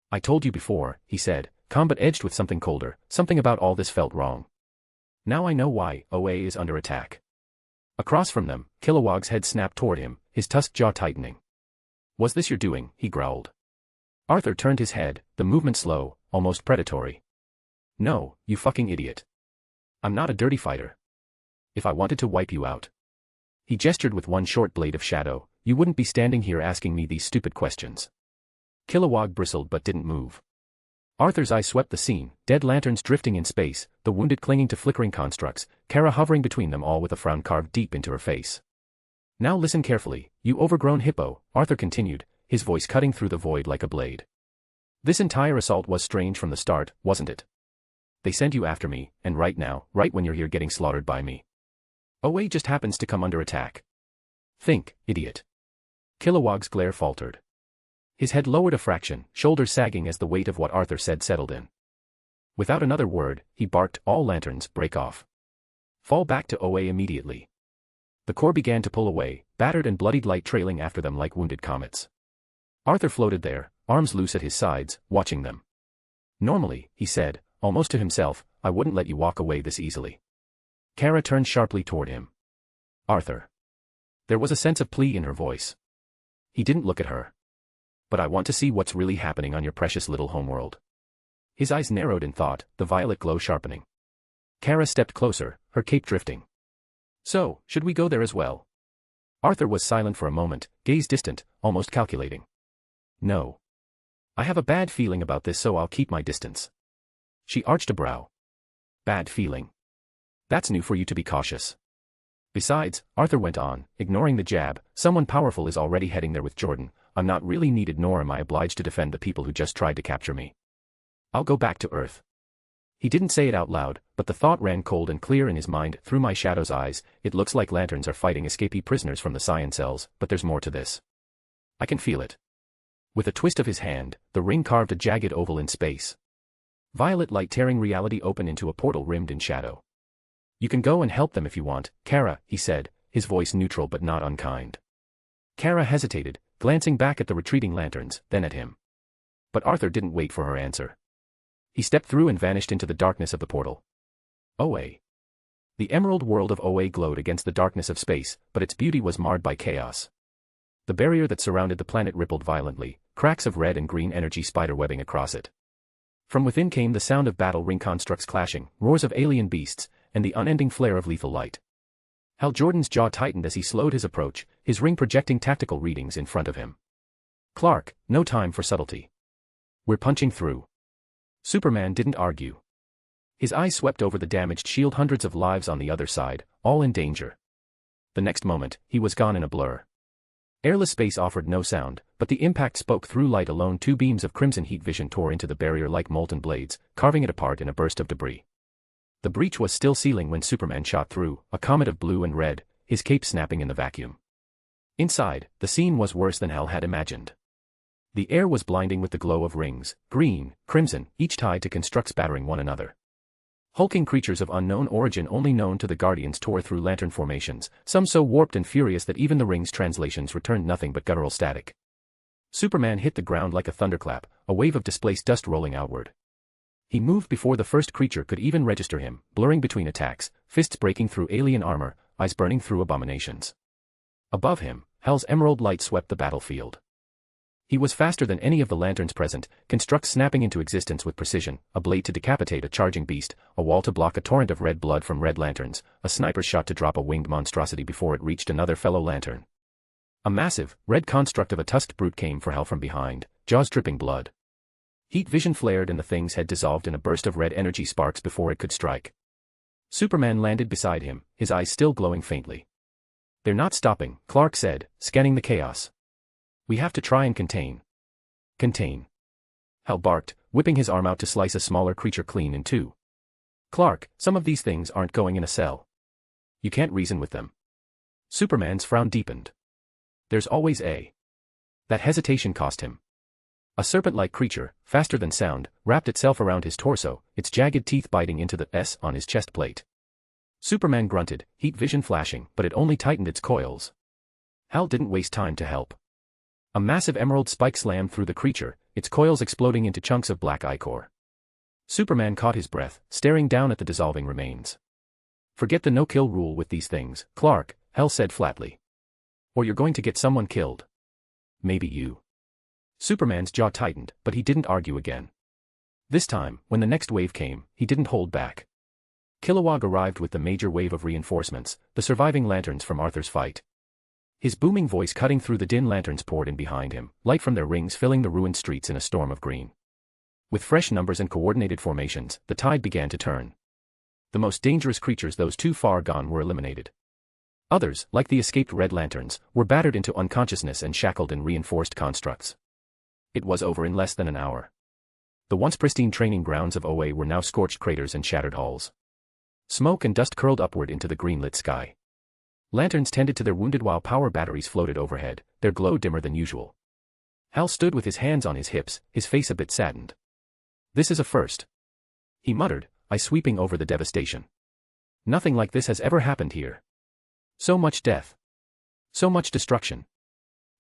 C: "I told you before," he said, calm but edged with something colder, something about all this felt wrong. "Now I know why OA is under attack." Across from them, Kilowog's head snapped toward him, his tusked jaw tightening. "Was this your doing?" he growled. Arthur turned his head, the movement slow, almost predatory. "No, you fucking idiot. I'm not a dirty fighter. If I wanted to wipe you out," he gestured with one short blade of shadow, "you wouldn't be standing here asking me these stupid questions." Kilowog bristled but didn't move. Arthur's eyes swept the scene, dead lanterns drifting in space, the wounded clinging to flickering constructs, Kara hovering between them all with a frown carved deep into her face. "Now listen carefully, you overgrown hippo," Arthur continued, his voice cutting through the void like a blade. "This entire assault was strange from the start, wasn't it? They sent you after me, and right now, right when you're here getting slaughtered by me, OA just happens to come under attack. Think, idiot." Kilowog's glare faltered. His head lowered a fraction, shoulders sagging as the weight of what Arthur said settled in. Without another word, he barked, "All lanterns, break off. Fall back to OA immediately." The Corps began to pull away, battered and bloodied light trailing after them like wounded comets. Arthur floated there, arms loose at his sides, watching them. "Normally," he said, almost to himself, "I wouldn't let you walk away this easily." Kara turned sharply toward him. "Arthur." There was a sense of plea in her voice. He didn't look at her. "But I want to see what's really happening on your precious little homeworld." His eyes narrowed in thought, the violet glow sharpening. Kara stepped closer, her cape drifting. "So, should we go there as well?" Arthur was silent for a moment, gaze distant, almost calculating. No. I have a bad feeling about this, so I'll keep my distance. She arched a brow. Bad feeling. That's new for you to be cautious. Besides, Arthur went on, ignoring the jab, someone powerful is already heading there with Jordan. I'm not really needed, nor am I obliged to defend the people who just tried to capture me. I'll go back to Earth. He didn't say it out loud, but the thought ran cold and clear in his mind. Through my shadow's eyes, it looks like lanterns are fighting escapee prisoners from the Scion cells, but there's more to this. I can feel it. With a twist of his hand, the ring carved a jagged oval in space. Violet light tearing reality open into a portal rimmed in shadow. You can go and help them if you want, Kara, he said, his voice neutral but not unkind. Kara hesitated, glancing back at the retreating lanterns, then at him. But Arthur didn't wait for her answer. He stepped through and vanished into the darkness of the portal. Oa. The emerald world of Oa glowed against the darkness of space, but its beauty was marred by chaos. The barrier that surrounded the planet rippled violently, cracks of red and green energy spiderwebbing across it. From within came the sound of battle ring constructs clashing, roars of alien beasts, and the unending flare of lethal light. Hal Jordan's jaw tightened as he slowed his approach, his ring projecting tactical readings in front of him. Clark, no time for subtlety. We're punching through. Superman didn't argue. His eyes swept over the damaged shield, hundreds of lives on the other side, all in danger. The next moment, he was gone in a blur. Airless space offered no sound, but the impact spoke through light alone. Two beams of crimson heat vision tore into the barrier like molten blades, carving it apart in a burst of debris. The breach was still sealing when Superman shot through, a comet of blue and red, his cape snapping in the vacuum. Inside, the scene was worse than Hal had imagined. The air was blinding with the glow of rings, green, crimson, each tied to constructs battering one another. Hulking creatures of unknown origin only known to the Guardians tore through lantern formations, some so warped and furious that even the ring's translations returned nothing but guttural static. Superman hit the ground like a thunderclap, a wave of displaced dust rolling outward. He moved before the first creature could even register him, blurring between attacks, fists breaking through alien armor, eyes burning through abominations. Above him, Hal's emerald light swept the battlefield. He was faster than any of the lanterns present, constructs snapping into existence with precision, a blade to decapitate a charging beast, a wall to block a torrent of red blood from red lanterns, a sniper's shot to drop a winged monstrosity before it reached another fellow lantern. A massive, red construct of a tusked brute came for Hal from behind, jaws dripping blood. Heat vision flared and the thing's head dissolved in a burst of red energy sparks before it could strike. Superman landed beside him, his eyes still glowing faintly. They're not stopping, Clark said, scanning the chaos. We have to try and contain. Contain. Hal barked, whipping his arm out to slice a smaller creature clean in two. Clark, some of these things aren't going in a cell. You can't reason with them. Superman's frown deepened. There's always a. That hesitation cost him. A serpent-like creature, faster than sound, wrapped itself around his torso, its jagged teeth biting into the S on his chest plate. Superman grunted, heat vision flashing, but it only tightened its coils. Hal didn't waste time to help. A massive emerald spike slammed through the creature, its coils exploding into chunks of black ichor. Superman caught his breath, staring down at the dissolving remains. Forget the no-kill rule with these things, Clark, Hal said flatly. Or you're going to get someone killed. Maybe you. Superman's jaw tightened, but he didn't argue again. This time, when the next wave came, he didn't hold back. Kilowog arrived with the major wave of reinforcements, the surviving lanterns from Arthur's fight. His booming voice cutting through the din, lanterns poured in behind him, light from their rings filling the ruined streets in a storm of green. With fresh numbers and coordinated formations, the tide began to turn. The most dangerous creatures, those too far gone, were eliminated. Others, like the escaped red lanterns, were battered into unconsciousness and shackled in reinforced constructs. It was over in less than an hour. The once pristine training grounds of OA were now scorched craters and shattered hulls. Smoke and dust curled upward into the green-lit sky. Lanterns tended to their wounded while power batteries floated overhead, their glow dimmer than usual. Hal stood with his hands on his hips, his face a bit saddened. This is a first. He muttered, eyes sweeping over the devastation. Nothing like this has ever happened here. So much death. So much destruction.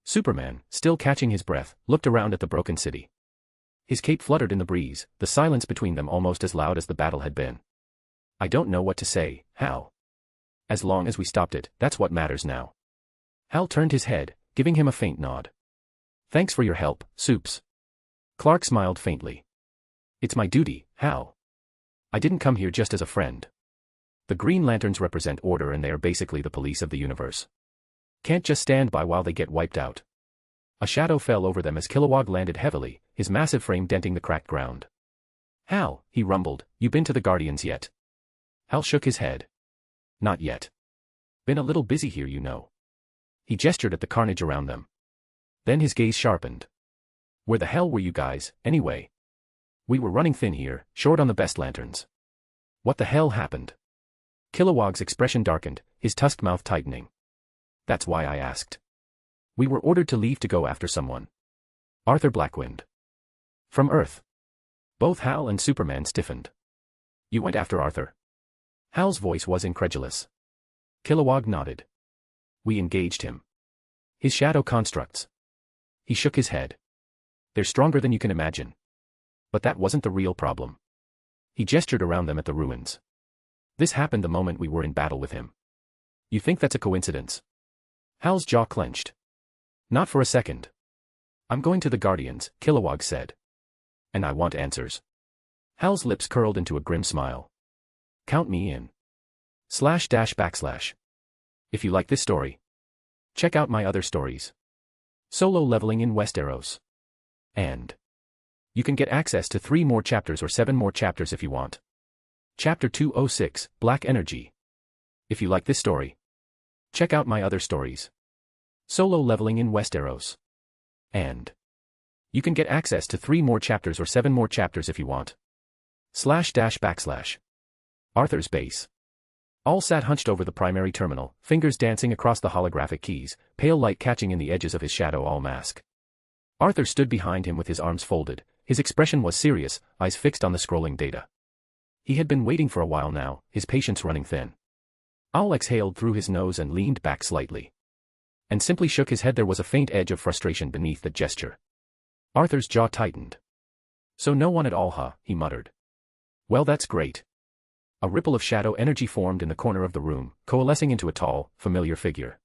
C: Superman, still catching his breath, looked around at the broken city. His cape fluttered in the breeze, the silence between them almost as loud as the battle had been. I don't know what to say, Hal. As long as we stopped it, that's what matters now. Hal turned his head, giving him a faint nod. Thanks for your help, Supes. Clark smiled faintly. It's my duty, Hal. I didn't come here just as a friend. The Green Lanterns represent order and they are basically the police of the universe. Can't just stand by while they get wiped out. A shadow fell over them as Kilowog landed heavily, his massive frame denting the cracked ground. Hal, he rumbled, you been to the Guardians yet? Hal shook his head. Not yet. Been a little busy here, you know. He gestured at the carnage around them. Then his gaze sharpened. Where the hell were you guys, anyway? We were running thin here, short on the best lanterns. What the hell happened? Kilowog's expression darkened, his tusked mouth tightening. That's why I asked. We were ordered to leave to go after someone. Arthur Blackwynd. From Earth. Both Hal and Superman stiffened. You went after Arthur? Hal's voice was incredulous. Kilowog nodded. We engaged him. His shadow constructs. He shook his head. They're stronger than you can imagine. But that wasn't the real problem. He gestured around them at the ruins. This happened the moment we were in battle with him. You think that's a coincidence? Hal's jaw clenched. Not for a second. I'm going to the Guardians, Kilowog said. And I want answers. Hal's lips curled into a grim smile. Count me in. // If you like this story, check out my other stories. Solo leveling in Westeros. And you can get access to 3 more chapters or 7 more chapters if you want. Chapter 206, Black Energy. If you like this story, check out my other stories. Solo leveling in Westeros. And you can get access to 3 more chapters or 7 more chapters if you want. // Arthur's base. All sat hunched over the primary terminal, fingers dancing across the holographic keys, pale light catching in the edges of his shadow all mask. Arthur stood behind him with his arms folded, his expression was serious, eyes fixed on the scrolling data. He had been waiting for a while now, his patience running thin. Owl exhaled through his nose and leaned back slightly. And simply shook his head. There was a faint edge of frustration beneath that gesture. Arthur's jaw tightened. So no one at all, huh? He muttered. Well, that's great. A ripple of shadow energy formed in the corner of the room, coalescing into a tall, familiar figure.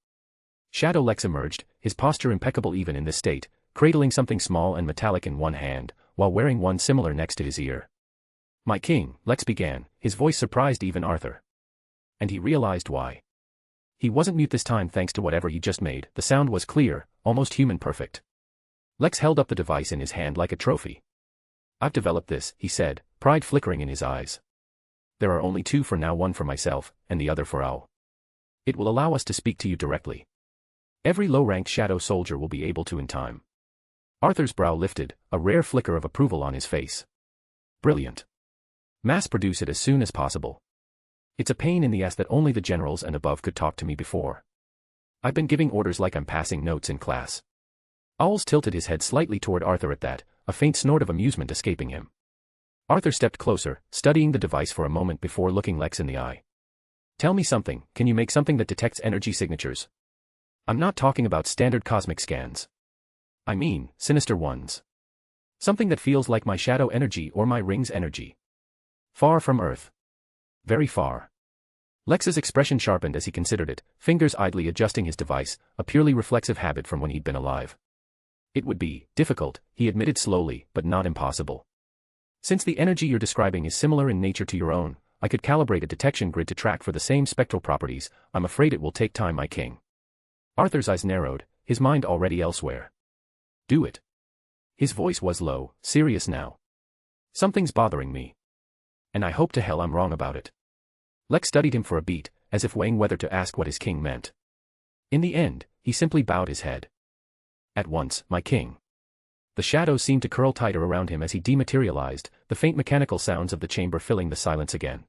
C: Shadow Lex emerged, his posture impeccable even in this state, cradling something small and metallic in one hand, while wearing one similar next to his ear. My king, Lex began, his voice surprised even Arthur. And he realized why. He wasn't mute this time thanks to whatever he just made, the sound was clear, almost human perfect. Lex held up the device in his hand like a trophy. I've developed this, he said, pride flickering in his eyes. There are only 2 for now, one for myself, and the other for Owl. It will allow us to speak to you directly. Every low-ranked shadow soldier will be able to in time. Arthur's brow lifted, a rare flicker of approval on his face. Brilliant. Mass produce it as soon as possible. It's a pain in the ass that only the generals and above could talk to me before. I've been giving orders like I'm passing notes in class. Owls tilted his head slightly toward Arthur at that, a faint snort of amusement escaping him. Arthur stepped closer, studying the device for a moment before looking Lex in the eye. Tell me something, can you make something that detects energy signatures? I'm not talking about standard cosmic scans. I mean, sinister ones. Something that feels like my shadow energy or my ring's energy. Far from Earth. Very far. Lex's expression sharpened as he considered it, fingers idly adjusting his device, a purely reflexive habit from when he'd been alive. It would be difficult, he admitted slowly, but not impossible. Since the energy you're describing is similar in nature to your own, I could calibrate a detection grid to track for the same spectral properties. I'm afraid it will take time, my king. Arthur's eyes narrowed, his mind already elsewhere. Do it. His voice was low, serious now. Something's bothering me. And I hope to hell I'm wrong about it. Lex studied him for a beat, as if weighing whether to ask what his king meant. In the end, he simply bowed his head. At once, my king. The shadows seemed to curl tighter around him as he dematerialized, the faint mechanical sounds of the chamber filling the silence again.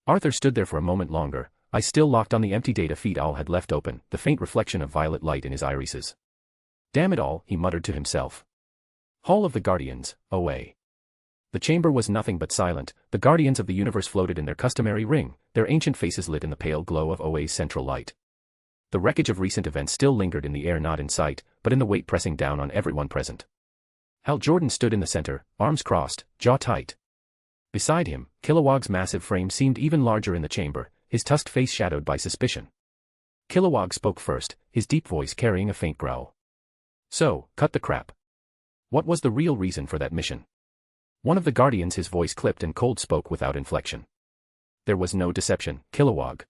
C: Arthur stood there for a moment longer, eyes still locked on the empty data feed Owl had left open, the faint reflection of violet light in his irises. Damn it all, he muttered to himself. Hall of the Guardians, away. The chamber was nothing but silent, the guardians of the universe floated in their customary ring, their ancient faces lit in the pale glow of Oa's central light. The wreckage of recent events still lingered in the air, not in sight, but in the weight pressing down on everyone present. Hal Jordan stood in the center, arms crossed, jaw tight. Beside him, Kilowog's massive frame seemed even larger in the chamber, his tusked face shadowed by suspicion. Kilowog spoke first, his deep voice carrying a faint growl. So, cut the crap. What was the real reason for that mission? One of the guardians, his voice clipped and cold, spoke without inflection. There was no deception, Kilowog.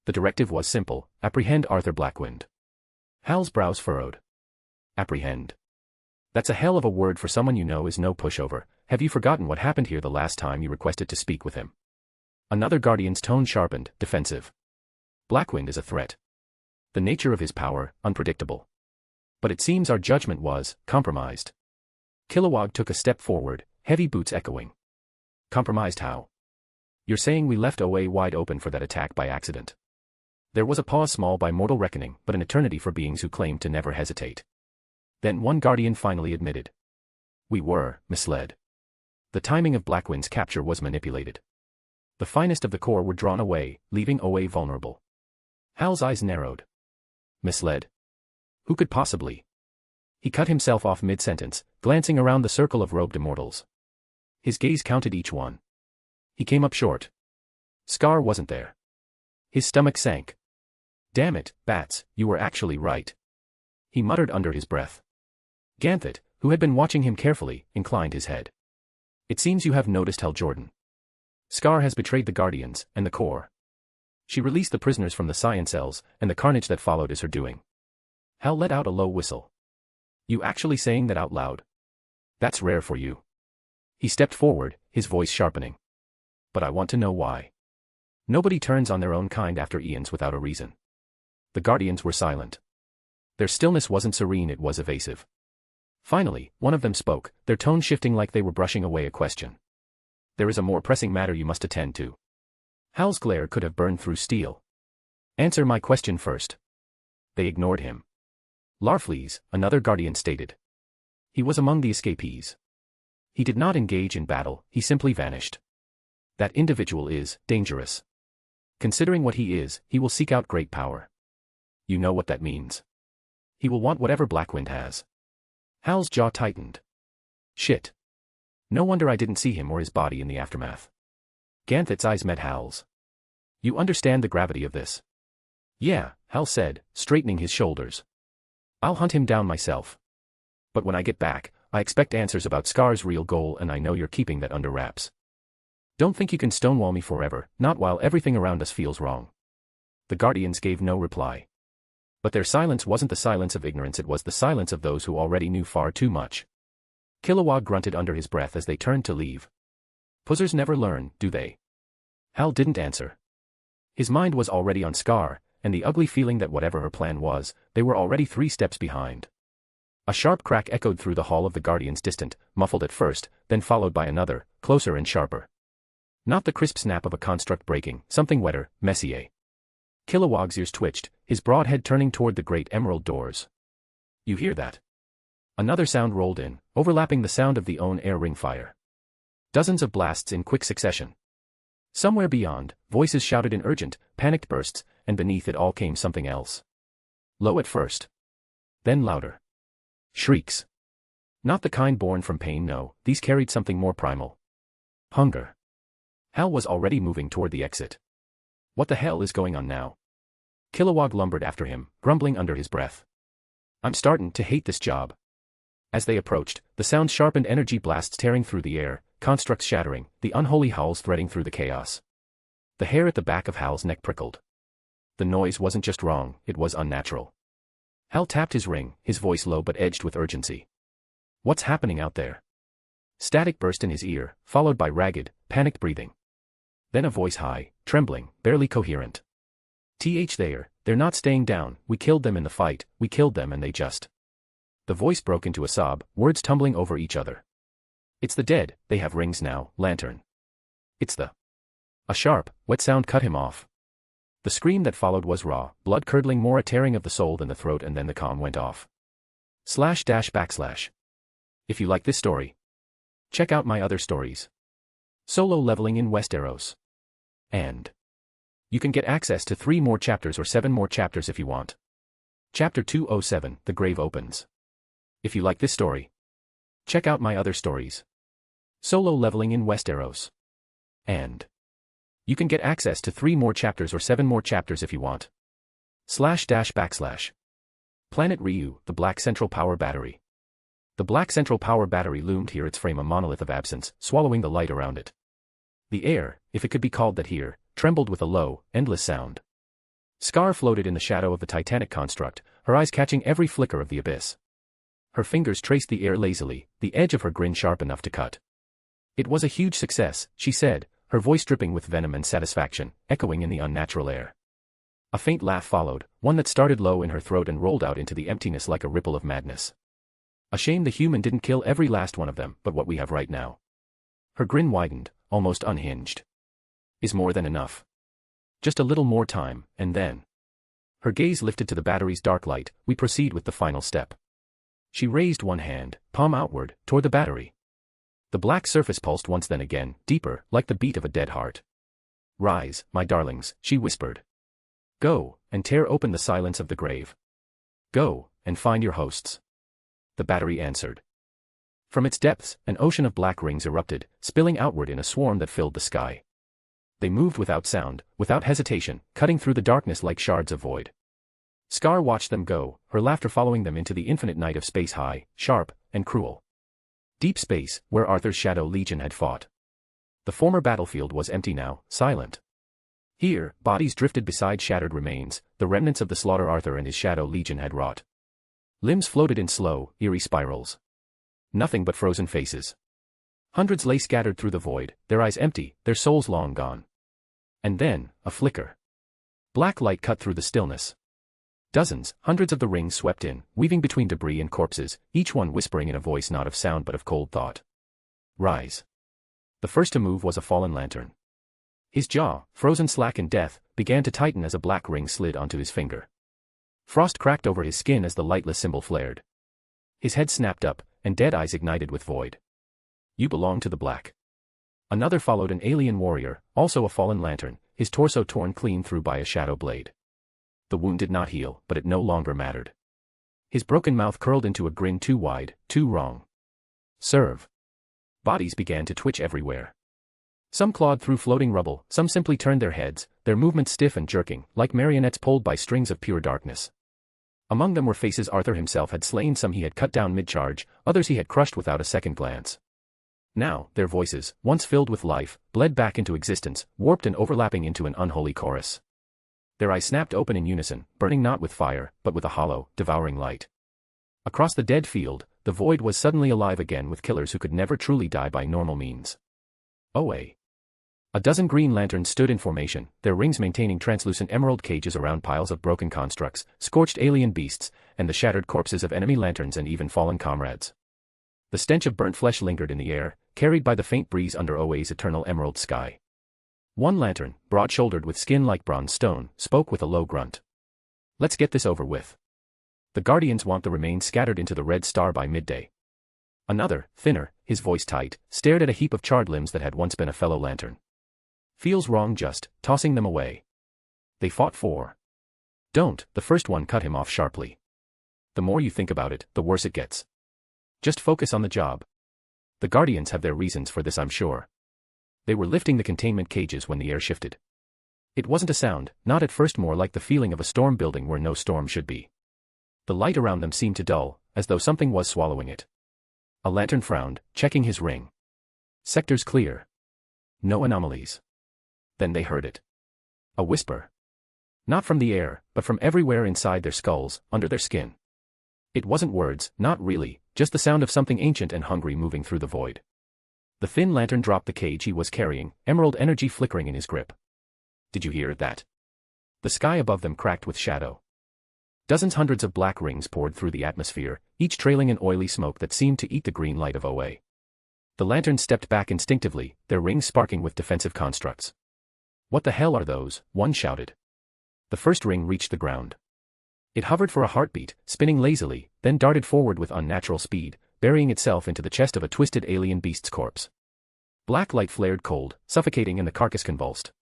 C: The directive was simple, apprehend Arthur Blackwynd. Hal's brows furrowed. Apprehend. That's a hell of a word for someone you know is no pushover. Have you forgotten what happened here the last time you requested to speak with him? Another guardian's tone sharpened, defensive. Blackwynd is a threat. The nature of his power, unpredictable. But it seems our judgment was compromised. Kilowog took a step forward, heavy boots echoing. Compromised how? You're saying we left a way wide open for that attack by accident. There was a pause, small by mortal reckoning, but an eternity for beings who claimed to never hesitate. Then one guardian finally admitted. We were misled. The timing of Blackwind's capture was manipulated. The finest of the core were drawn away, leaving Owe vulnerable. Hal's eyes narrowed. Misled? Who could possibly? He cut himself off mid-sentence, glancing around the circle of robed immortals. His gaze counted each one. He came up short. Scar wasn't there. His stomach sank. Damn it, Bats, you were actually right. He muttered under his breath. Ganthet, who had been watching him carefully, inclined his head. It seems you have noticed Hal Jordan. Scar has betrayed the Guardians, and the core. She released the prisoners from the Scion cells, and the carnage that followed is her doing. Hal let out a low whistle. You actually saying that out loud? That's rare for you. He stepped forward, his voice sharpening. But I want to know why. Nobody turns on their own kind after eons without a reason. The Guardians were silent. Their stillness wasn't serene, it was evasive. Finally, one of them spoke, their tone shifting like they were brushing away a question. There is a more pressing matter you must attend to. Hal's glare could have burned through steel. Answer my question first. They ignored him. Larfleeze, another Guardian stated. He was among the escapees. He did not engage in battle, he simply vanished. That individual is dangerous. Considering what he is, he will seek out great power. You know what that means. He will want whatever Blackwynd has. Hal's jaw tightened. Shit. No wonder I didn't see him or his body in the aftermath. Ganthet's eyes met Hal's. You understand the gravity of this? Yeah, Hal said, straightening his shoulders. I'll hunt him down myself. But when I get back, I expect answers about Scar's real goal, and I know you're keeping that under wraps. Don't think you can stonewall me forever, not while everything around us feels wrong. The Guardians gave no reply. But their silence wasn't the silence of ignorance, it was the silence of those who already knew far too much. Kilowog grunted under his breath as they turned to leave. Puzzers never learn, do they? Hal didn't answer. His mind was already on Scar, and the ugly feeling that whatever her plan was, they were already 3 steps behind. A sharp crack echoed through the hall of the Guardians, distant, muffled at first, then followed by another, closer and sharper. Not the crisp snap of a construct breaking, something wetter, Messier. Kilowog's ears twitched, his broad head turning toward the great emerald doors. You hear that? Another sound rolled in, overlapping the sound of the own air ring fire. Dozens of blasts in quick succession. Somewhere beyond, voices shouted in urgent, panicked bursts, and beneath it all came something else. Low at first. Then louder. Shrieks. Not the kind born from pain, no, these carried something more primal. Hunger. Hal was already moving toward the exit. What the hell is going on now? Kilowog lumbered after him, grumbling under his breath. I'm startin' to hate this job. As they approached, the sound sharpened, energy blasts tearing through the air, constructs shattering, the unholy howls threading through the chaos. The hair at the back of Hal's neck prickled. The noise wasn't just wrong, it was unnatural. Hal tapped his ring, his voice low but edged with urgency. What's happening out there? Static burst in his ear, followed by ragged, panicked breathing. Then a voice high, trembling, barely coherent. They're not staying down, we killed them in the fight, we killed them and they just... The voice broke into a sob, words tumbling over each other. It's the dead, they have rings now, lantern. It's the... A sharp, wet sound cut him off. The scream that followed was raw, blood-curdling, more a tearing of the soul than the throat, and then the comm went off. //. If you like this story, check out my other stories. Solo leveling in Westeros. And you can get access to 3 more chapters or 7 more chapters if you want. Chapter 207, The Grave Opens. If you like this story, check out my other stories. Solo leveling in Westeros. And you can get access to 3 more chapters or 7 more chapters if you want. //. Planet Ryu, the Black Central Power Battery. The Black Central Power Battery loomed here, its frame a monolith of absence, swallowing the light around it. The air, if it could be called that here, trembled with a low, endless sound. Scar floated in the shadow of the titanic construct, her eyes catching every flicker of the abyss. Her fingers traced the air lazily, the edge of her grin sharp enough to cut. "It was a huge success," she said, her voice dripping with venom and satisfaction, echoing in the unnatural air. A faint laugh followed, one that started low in her throat and rolled out into the emptiness like a ripple of madness. "A shame the human didn't kill every last one of them, but what we have right now." Her grin widened, almost unhinged. "Is more than enough. Just a little more time, and then." Her gaze lifted to the battery's dark light. "We proceed with the final step." She raised one hand, palm outward, toward the battery. The black surface pulsed once then again, deeper, like the beat of a dead heart. "Rise, my darlings," she whispered. "Go, and tear open the silence of the grave. Go, and find your hosts." The battery answered. From its depths, an ocean of black rings erupted, spilling outward in a swarm that filled the sky. They moved without sound, without hesitation, cutting through the darkness like shards of void. Scar watched them go, her laughter following them into the infinite night of space, high, sharp, and cruel. Deep space, where Arthur's Shadow Legion had fought. The former battlefield was empty now, silent. Here, bodies drifted beside shattered remains, the remnants of the slaughter Arthur and his Shadow Legion had wrought. Limbs floated in slow, eerie spirals. Nothing but frozen faces. Hundreds lay scattered through the void, their eyes empty, their souls long gone. And then, a flicker. Black light cut through the stillness. Dozens, hundreds of the rings swept in, weaving between debris and corpses, each one whispering in a voice not of sound but of cold thought. "Rise." The first to move was a fallen lantern. His jaw, frozen slack in death, began to tighten as a black ring slid onto his finger. Frost cracked over his skin as the lightless symbol flared. His head snapped up, and dead eyes ignited with void. "You belong to the black." Another followed, an alien warrior, also a fallen lantern, his torso torn clean through by a shadow blade. The wound did not heal, but it no longer mattered. His broken mouth curled into a grin too wide, too wrong. "Serve." Bodies began to twitch everywhere. Some clawed through floating rubble, some simply turned their heads, their movements stiff and jerking, like marionettes pulled by strings of pure darkness. Among them were faces Arthur himself had slain, some he had cut down mid-charge, others he had crushed without a second glance. Now, their voices, once filled with life, bled back into existence, warped and overlapping into an unholy chorus. Their eyes snapped open in unison, burning not with fire, but with a hollow, devouring light. Across the dead field, the void was suddenly alive again with killers who could never truly die by normal means. Away. A dozen green lanterns stood in formation, their rings maintaining translucent emerald cages around piles of broken constructs, scorched alien beasts, and the shattered corpses of enemy lanterns and even fallen comrades. The stench of burnt flesh lingered in the air, carried by the faint breeze under Owe's eternal emerald sky. One lantern, broad-shouldered with skin like bronze stone, spoke with a low grunt. "Let's get this over with. The Guardians want the remains scattered into the Red Star by midday." Another, thinner, his voice tight, stared at a heap of charred limbs that had once been a fellow lantern. "Feels wrong just tossing them away. They fought for." "Don't," the first one cut him off sharply. "The more you think about it, the worse it gets. Just focus on the job. The Guardians have their reasons for this, I'm sure." They were lifting the containment cages when the air shifted. It wasn't a sound, not at first, more like the feeling of a storm building where no storm should be. The light around them seemed to dull, as though something was swallowing it. A lantern frowned, checking his ring. "Sector's clear. No anomalies." Then they heard it. A whisper. Not from the air, but from everywhere inside their skulls, under their skin. It wasn't words, not really, just the sound of something ancient and hungry moving through the void. The thin lantern dropped the cage he was carrying, emerald energy flickering in his grip. "Did you hear that?" The sky above them cracked with shadow. Dozens, hundreds of black rings poured through the atmosphere, each trailing an oily smoke that seemed to eat the green light of Owe. The lanterns stepped back instinctively, their rings sparking with defensive constructs. "What the hell are those?" one shouted. The first ring reached the ground. It hovered for a heartbeat, spinning lazily, then darted forward with unnatural speed, burying itself into the chest of a twisted alien beast's corpse. Black light flared cold, suffocating, and the carcass convulsed.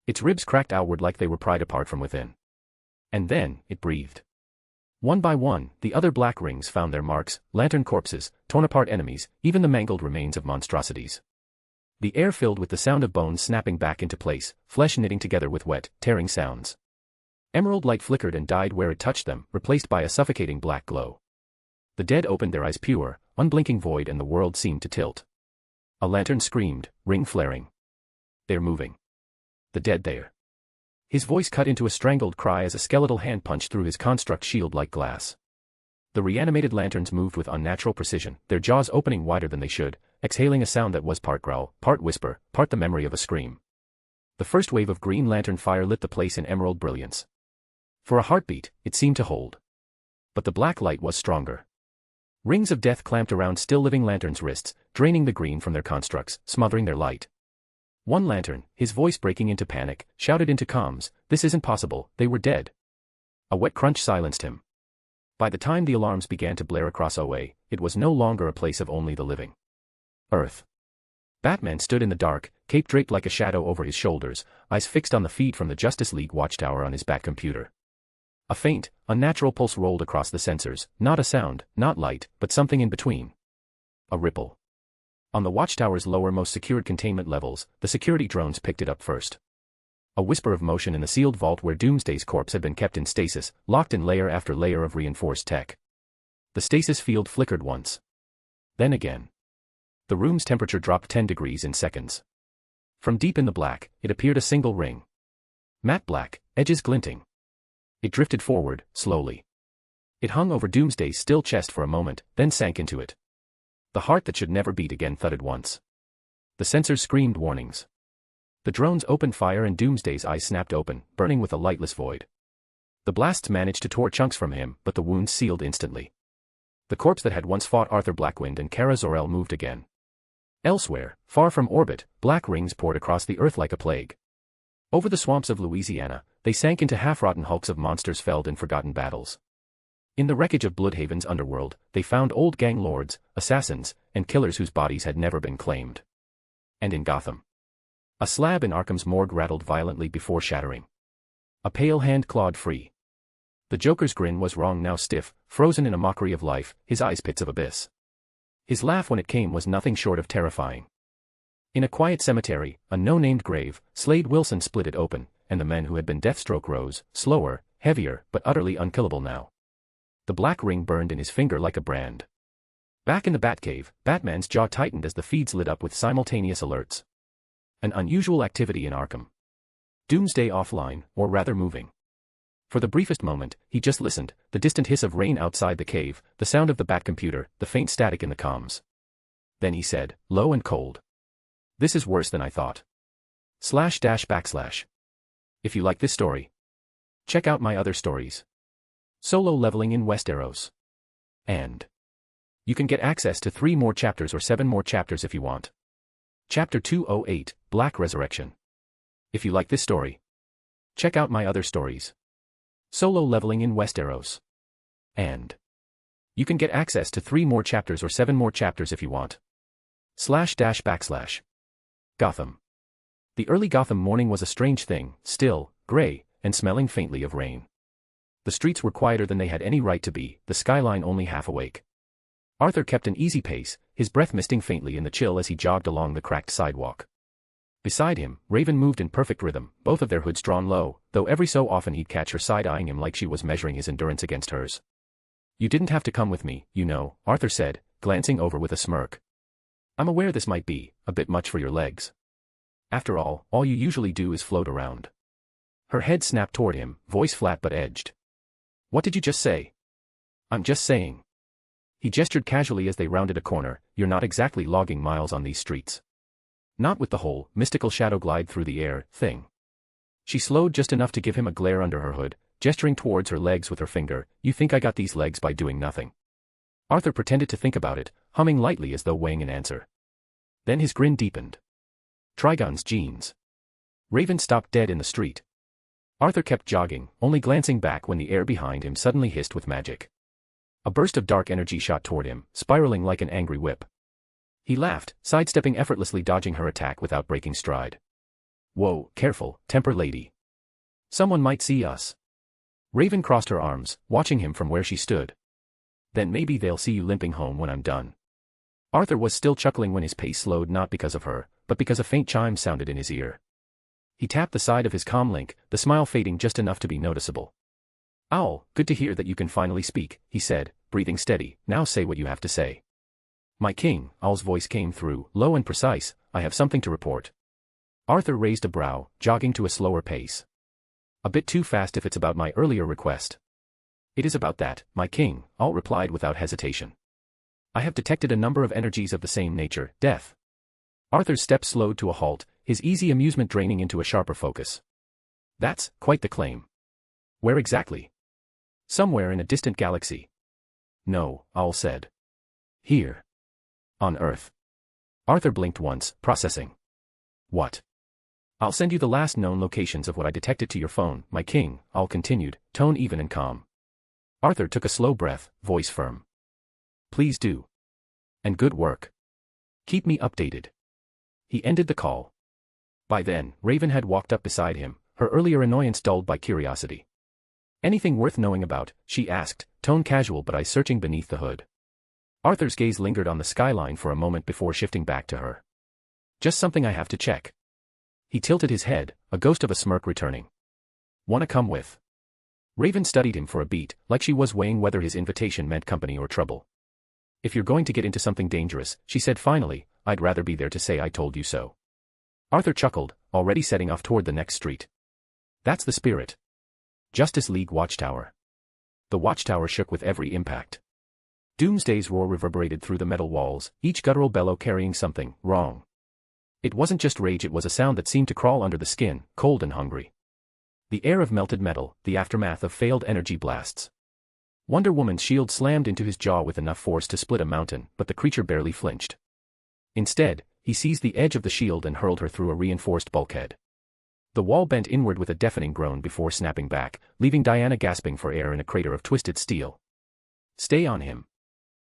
C: Its ribs cracked outward like they were pried apart from within. And then, it breathed. One by one, the other black rings found their marks, lantern corpses, torn apart enemies, even the mangled remains of monstrosities. The air filled with the sound of bones snapping back into place, flesh knitting together with wet, tearing sounds. Emerald light flickered and died where it touched them, replaced by a suffocating black glow. The dead opened their eyes, pure, unblinking void, and the world seemed to tilt. A lantern screamed, ring flaring. "They're moving. The dead there." His voice cut into a strangled cry as a skeletal hand punched through his construct shield like glass. The reanimated lanterns moved with unnatural precision, their jaws opening wider than they should, exhaling a sound that was part growl, part whisper, part the memory of a scream. The first wave of green lantern fire lit the place in emerald brilliance. For a heartbeat, it seemed to hold. But the black light was stronger. Rings of death clamped around still living lanterns' wrists, draining the green from their constructs, smothering their light. One lantern, his voice breaking into panic, shouted into comms, "This isn't possible, they were dead." A wet crunch silenced him. By the time the alarms began to blare across OA, it was no longer a place of only the living. Earth. Batman stood in the dark, cape draped like a shadow over his shoulders, eyes fixed on the feed from the Justice League watchtower on his Bat computer. A faint, unnatural pulse rolled across the sensors, not a sound, not light, but something in between. A ripple. On the watchtower's lowermost secured containment levels, the security drones picked it up first. A whisper of motion in the sealed vault where Doomsday's corpse had been kept in stasis, locked in layer after layer of reinforced tech. The stasis field flickered once. Then again. The room's temperature dropped 10 degrees in seconds. From deep in the black, it appeared a single ring. Matte black, edges glinting. It drifted forward, slowly. It hung over Doomsday's still chest for a moment, then sank into it. The heart that should never beat again thudded once. The sensors screamed warnings. The drones opened fire and Doomsday's eyes snapped open, burning with a lightless void. The blasts managed to tore chunks from him, but the wounds sealed instantly. The corpse that had once fought Arthur Blackwynd and Kara Zor-El moved again. Elsewhere, far from orbit, black rings poured across the earth like a plague. Over the swamps of Louisiana, they sank into half-rotten hulks of monsters felled in forgotten battles. In the wreckage of Bloodhaven's underworld, they found old gang lords, assassins, and killers whose bodies had never been claimed. And in Gotham. A slab in Arkham's morgue rattled violently before shattering. A pale hand clawed free. The Joker's grin was wrong now, stiff, frozen in a mockery of life, his eyes pits of abyss. His laugh when it came was nothing short of terrifying. In a quiet cemetery, a no-named grave, Slade Wilson split it open, and the men who had been Deathstroke rose, slower, heavier, but utterly unkillable now. The black ring burned in his finger like a brand. Back in the Batcave, Batman's jaw tightened as the feeds lit up with simultaneous alerts. An unusual activity in Arkham. Doomsday offline, or rather moving. For the briefest moment, he just listened, the distant hiss of rain outside the cave, the sound of the Batcomputer, the faint static in the comms. Then he said, low and cold. "This is worse than I thought. //. If you like this story, check out my other stories. Solo Leveling in Westeros. And you can get access to 3 more chapters or 7 more chapters if you want. Chapter 208, Black Resurrection. If you like this story, check out my other stories. Solo Leveling in Westeros. And you can get access to 3 more chapters or 7 more chapters if you want. //. Gotham. The early Gotham morning was a strange thing, still, gray, and smelling faintly of rain. The streets were quieter than they had any right to be, the skyline only half awake. Arthur kept an easy pace, his breath misting faintly in the chill as he jogged along the cracked sidewalk. Beside him, Raven moved in perfect rhythm, both of their hoods drawn low, though every so often he'd catch her side-eyeing him like she was measuring his endurance against hers. "You didn't have to come with me, you know," Arthur said, glancing over with a smirk. "I'm aware this might be a bit much for your legs. After all you usually do is float around." Her head snapped toward him, voice flat but edged. "What did you just say?" "I'm just saying." He gestured casually as they rounded a corner, "You're not exactly logging miles on these streets. Not with the whole mystical shadow glide through the air thing." She slowed just enough to give him a glare under her hood, gesturing towards her legs with her finger. "You think I got these legs by doing nothing?" Arthur pretended to think about it, humming lightly as though weighing an answer. Then his grin deepened. Trigon's jeans. Raven stopped dead in the street. Arthur kept jogging, only glancing back when the air behind him suddenly hissed with magic. A burst of dark energy shot toward him, spiraling like an angry whip. He laughed, sidestepping effortlessly, dodging her attack without breaking stride. "Whoa, careful, temper lady. Someone might see us." Raven crossed her arms, watching him from where she stood. "Then maybe they'll see you limping home when I'm done." Arthur was still chuckling when his pace slowed, not because of her, but because a faint chime sounded in his ear. He tapped the side of his comlink, the smile fading just enough to be noticeable. "Owl, good to hear that you can finally speak," he said, breathing steady. "Now say what you have to say." "My king," Owl's voice came through, low and precise, "I have something to report." Arthur raised a brow, jogging to a slower pace. A bit too fast if it's about my earlier request. It is about that, my king, Alt replied without hesitation. I have detected a number of energies of the same nature, death. Arthur's steps slowed to a halt, his easy amusement draining into a sharper focus. That's quite the claim. Where exactly? Somewhere in a distant galaxy. No, Alt said. Here. On Earth. Arthur blinked once, processing. What? I'll send you the last known locations of what I detected to your phone, my king, Alt continued, tone even and calm. Arthur took a slow breath, voice firm. Please do. And good work. Keep me updated. He ended the call. By then, Raven had walked up beside him, her earlier annoyance dulled by curiosity. Anything worth knowing about, she asked, tone casual but eyes searching beneath the hood. Arthur's gaze lingered on the skyline for a moment before shifting back to her. Just something I have to check. He tilted his head, a ghost of a smirk returning. Wanna come with? Raven studied him for a beat, like she was weighing whether his invitation meant company or trouble. If you're going to get into something dangerous, she said finally, I'd rather be there to say I told you so. Arthur chuckled, already setting off toward the next street. That's the spirit. Justice League Watchtower. The watchtower shook with every impact. Doomsday's roar reverberated through the metal walls, each guttural bellow carrying something wrong. It wasn't just rage, it was a sound that seemed to crawl under the skin, cold and hungry. The air of melted metal, the aftermath of failed energy blasts. Wonder Woman's shield slammed into his jaw with enough force to split a mountain, but the creature barely flinched. Instead, he seized the edge of the shield and hurled her through a reinforced bulkhead. The wall bent inward with a deafening groan before snapping back, leaving Diana gasping for air in a crater of twisted steel. Stay on him.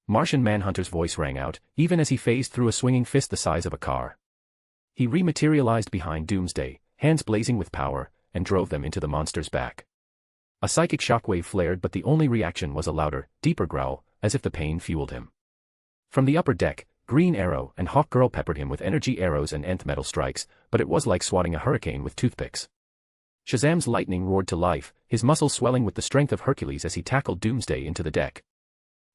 C: Martian Manhunter's voice rang out, even as he phased through a swinging fist the size of a car. He rematerialized behind Doomsday, hands blazing with power, and drove them into the monster's back. A psychic shockwave flared, but the only reaction was a louder, deeper growl, as if the pain fueled him. From the upper deck, Green Arrow and Hawkgirl peppered him with energy arrows and nth metal strikes, but it was like swatting a hurricane with toothpicks. Shazam's lightning roared to life, his muscles swelling with the strength of Hercules as he tackled Doomsday into the deck.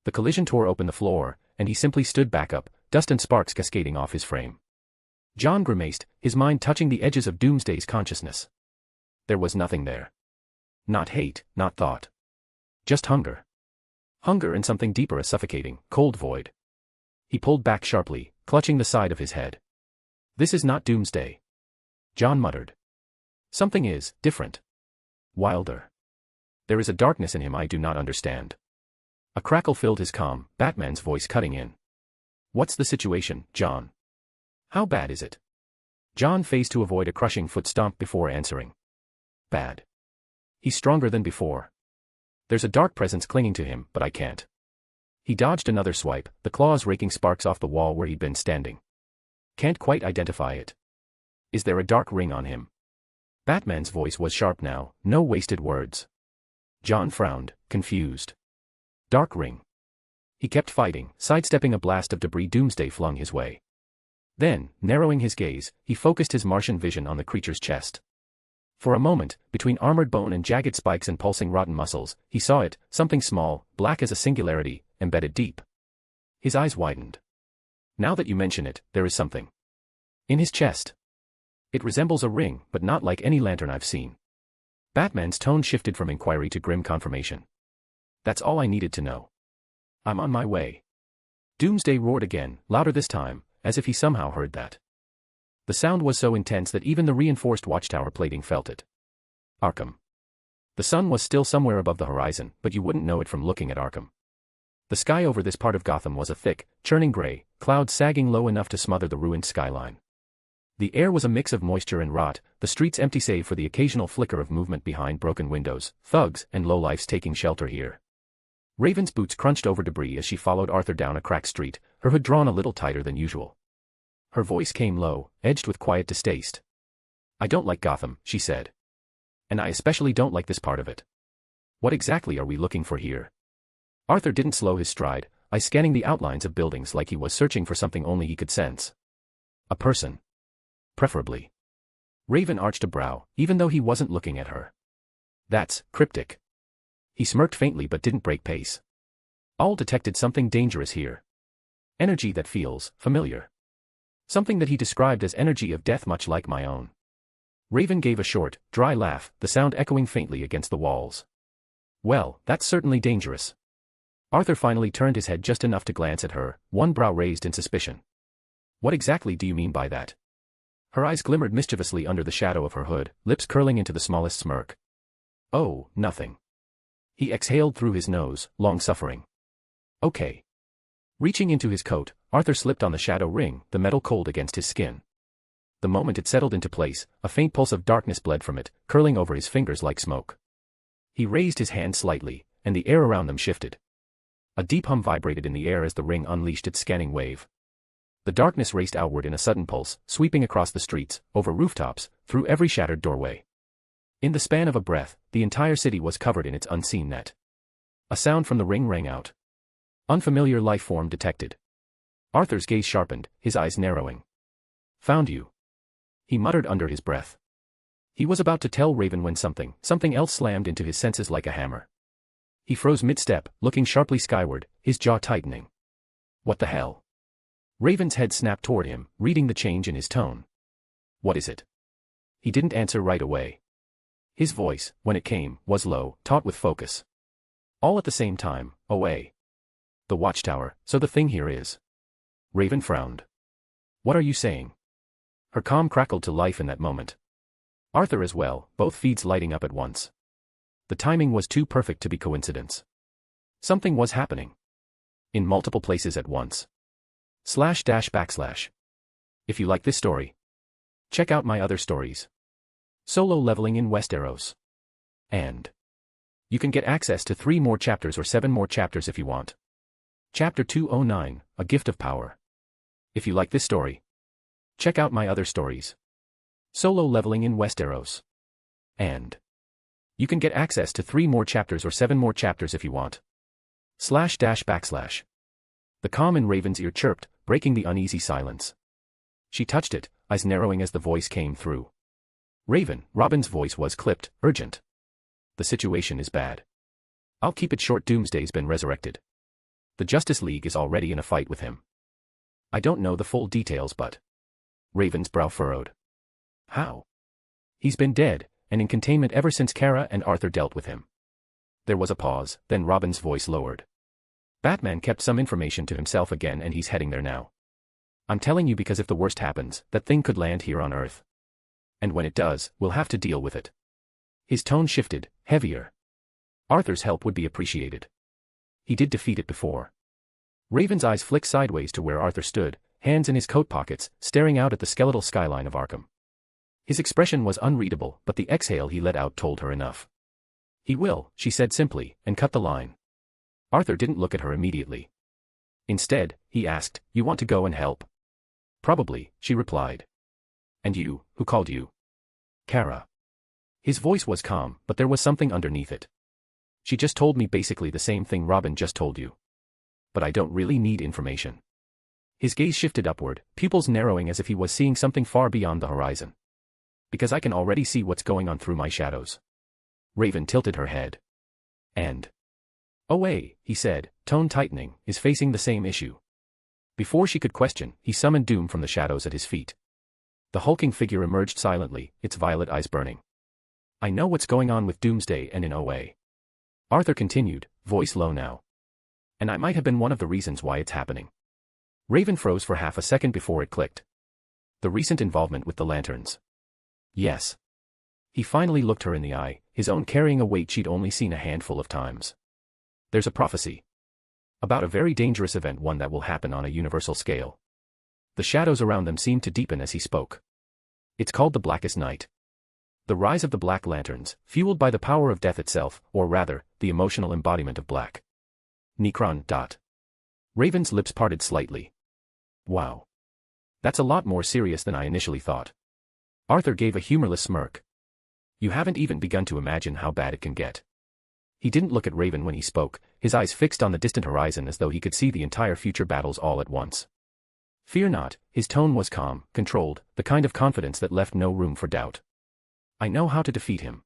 C: The collision tore open the floor, and he simply stood back up, dust and sparks cascading off his frame. John grimaced, his mind touching the edges of Doomsday's consciousness. There was nothing there. Not hate, not thought. Just hunger. Hunger and something deeper, a suffocating, cold void. He pulled back sharply, clutching the side of his head. This is not Doomsday. John muttered. Something is different. Wilder. There is a darkness in him I do not understand. A crackle filled his calm, Batman's voice cutting in. What's the situation, John? How bad is it? John phased to avoid a crushing foot stomp before answering. Bad. He's stronger than before. There's a dark presence clinging to him, but I can't. He dodged another swipe, the claws raking sparks off the wall where he'd been standing. Can't quite identify it. Is there a dark ring on him? Batman's voice was sharp now, no wasted words. John frowned, confused. Dark ring. He kept fighting, sidestepping a blast of debris Doomsday flung his way. Then, narrowing his gaze, he focused his Martian vision on the creature's chest. For a moment, between armored bone and jagged spikes and pulsing rotten muscles, he saw it, something small, black as a singularity, embedded deep. His eyes widened. Now that you mention it, there is something. In his chest. It resembles a ring, but not like any lantern I've seen. Batman's tone shifted from inquiry to grim confirmation. That's all I needed to know. I'm on my way. Doomsday roared again, louder this time, as if he somehow heard that. The sound was so intense that even the reinforced watchtower plating felt it. Arkham. The sun was still somewhere above the horizon, but you wouldn't know it from looking at Arkham. The sky over this part of Gotham was a thick, churning gray, clouds sagging low enough to smother the ruined skyline. The air was a mix of moisture and rot, the streets empty save for the occasional flicker of movement behind broken windows, thugs and lowlifes taking shelter here. Raven's boots crunched over debris as she followed Arthur down a cracked street, her hood drawn a little tighter than usual. Her voice came low, edged with quiet distaste. I don't like Gotham, she said. And I especially don't like this part of it. What exactly are we looking for here? Arthur didn't slow his stride, eyes scanning the outlines of buildings like he was searching for something only he could sense. A person. Preferably. Raven arched a brow, even though he wasn't looking at her. That's cryptic. He smirked faintly but didn't break pace. All detected something dangerous here. Energy that feels familiar. Something that he described as energy of death, much like my own. Raven gave a short, dry laugh, the sound echoing faintly against the walls. Well, that's certainly dangerous. Arthur finally turned his head just enough to glance at her, one brow raised in suspicion. What exactly do you mean by that? Her eyes glimmered mischievously under the shadow of her hood, lips curling into the smallest smirk. Oh, nothing. He exhaled through his nose, long-suffering. Okay. Reaching into his coat, Arthur slipped on the shadow ring, the metal cold against his skin. The moment it settled into place, a faint pulse of darkness bled from it, curling over his fingers like smoke. He raised his hand slightly, and the air around them shifted. A deep hum vibrated in the air as the ring unleashed its scanning wave. The darkness raced outward in a sudden pulse, sweeping across the streets, over rooftops, through every shattered doorway. In the span of a breath, the entire city was covered in its unseen net. A sound from the ring rang out. Unfamiliar life form detected. Arthur's gaze sharpened, his eyes narrowing. Found you. He muttered under his breath. He was about to tell Raven when something else slammed into his senses like a hammer. He froze mid-step, looking sharply skyward, his jaw tightening. What the hell? Raven's head snapped toward him, reading the change in his tone. What is it? He didn't answer right away. His voice, when it came, was low, taut with focus. All at the same time, away. The watchtower, so the thing here is. Raven frowned. What are you saying? Her calm crackled to life in that moment. Arthur as well, both feeds lighting up at once. The timing was too perfect to be coincidence. Something was happening. In multiple places at once. // If you like this story, check out my other stories. Solo leveling in Westeros. And you can get access to 3 more chapters or 7 more chapters if you want. Chapter 209, A Gift of Power. If you like this story, check out my other stories. Solo leveling in Westeros. And you can get access to 3 more chapters or 7 more chapters if you want. // The calm in Raven's ear chirped, breaking the uneasy silence. She touched it, eyes narrowing as the voice came through. Raven, Robin's voice was clipped, urgent. The situation is bad. I'll keep it short. Doomsday's been resurrected. The Justice League is already in a fight with him. I don't know the full details but... Raven's brow furrowed. How? He's been dead, and in containment ever since Kara and Arthur dealt with him. There was a pause, then Robin's voice lowered. Batman kept some information to himself again and he's heading there now. I'm telling you because if the worst happens, that thing could land here on Earth. And when it does, we'll have to deal with it. His tone shifted, heavier. Arthur's help would be appreciated. He did defeat it before. Raven's eyes flicked sideways to where Arthur stood, hands in his coat pockets, staring out at the skeletal skyline of Arkham. His expression was unreadable, but the exhale he let out told her enough. He will, she said simply, and cut the line. Arthur didn't look at her immediately. Instead, he asked, You want to go and help? Probably, she replied. And you, who called you? Kara. His voice was calm, but there was something underneath it. She just told me basically the same thing Robin just told you. But I don't really need information. His gaze shifted upward, pupils narrowing as if he was seeing something far beyond the horizon. Because I can already see what's going on through my shadows. Raven tilted her head. And Away, he said, tone tightening, is facing the same issue. Before she could question, he summoned Doom from the shadows at his feet. The hulking figure emerged silently, its violet eyes burning. I know what's going on with Doomsday and in Away. Arthur continued, voice low now. And I might have been one of the reasons why it's happening. Raven froze for half a second before it clicked. The recent involvement with the lanterns. Yes. He finally looked her in the eye, his own carrying a weight she'd only seen a handful of times. There's a prophecy. About a very dangerous event, one that will happen on a universal scale. The shadows around them seemed to deepen as he spoke. It's called the Blackest Night. The rise of the Black Lanterns, fueled by the power of death itself, or rather, the emotional embodiment of black. Necron. Raven's lips parted slightly. Wow. That's a lot more serious than I initially thought. Arthur gave a humorless smirk. You haven't even begun to imagine how bad it can get. He didn't look at Raven when he spoke, his eyes fixed on the distant horizon as though he could see the entire future battles all at once. Fear not, his tone was calm, controlled, the kind of confidence that left no room for doubt. I know how to defeat him.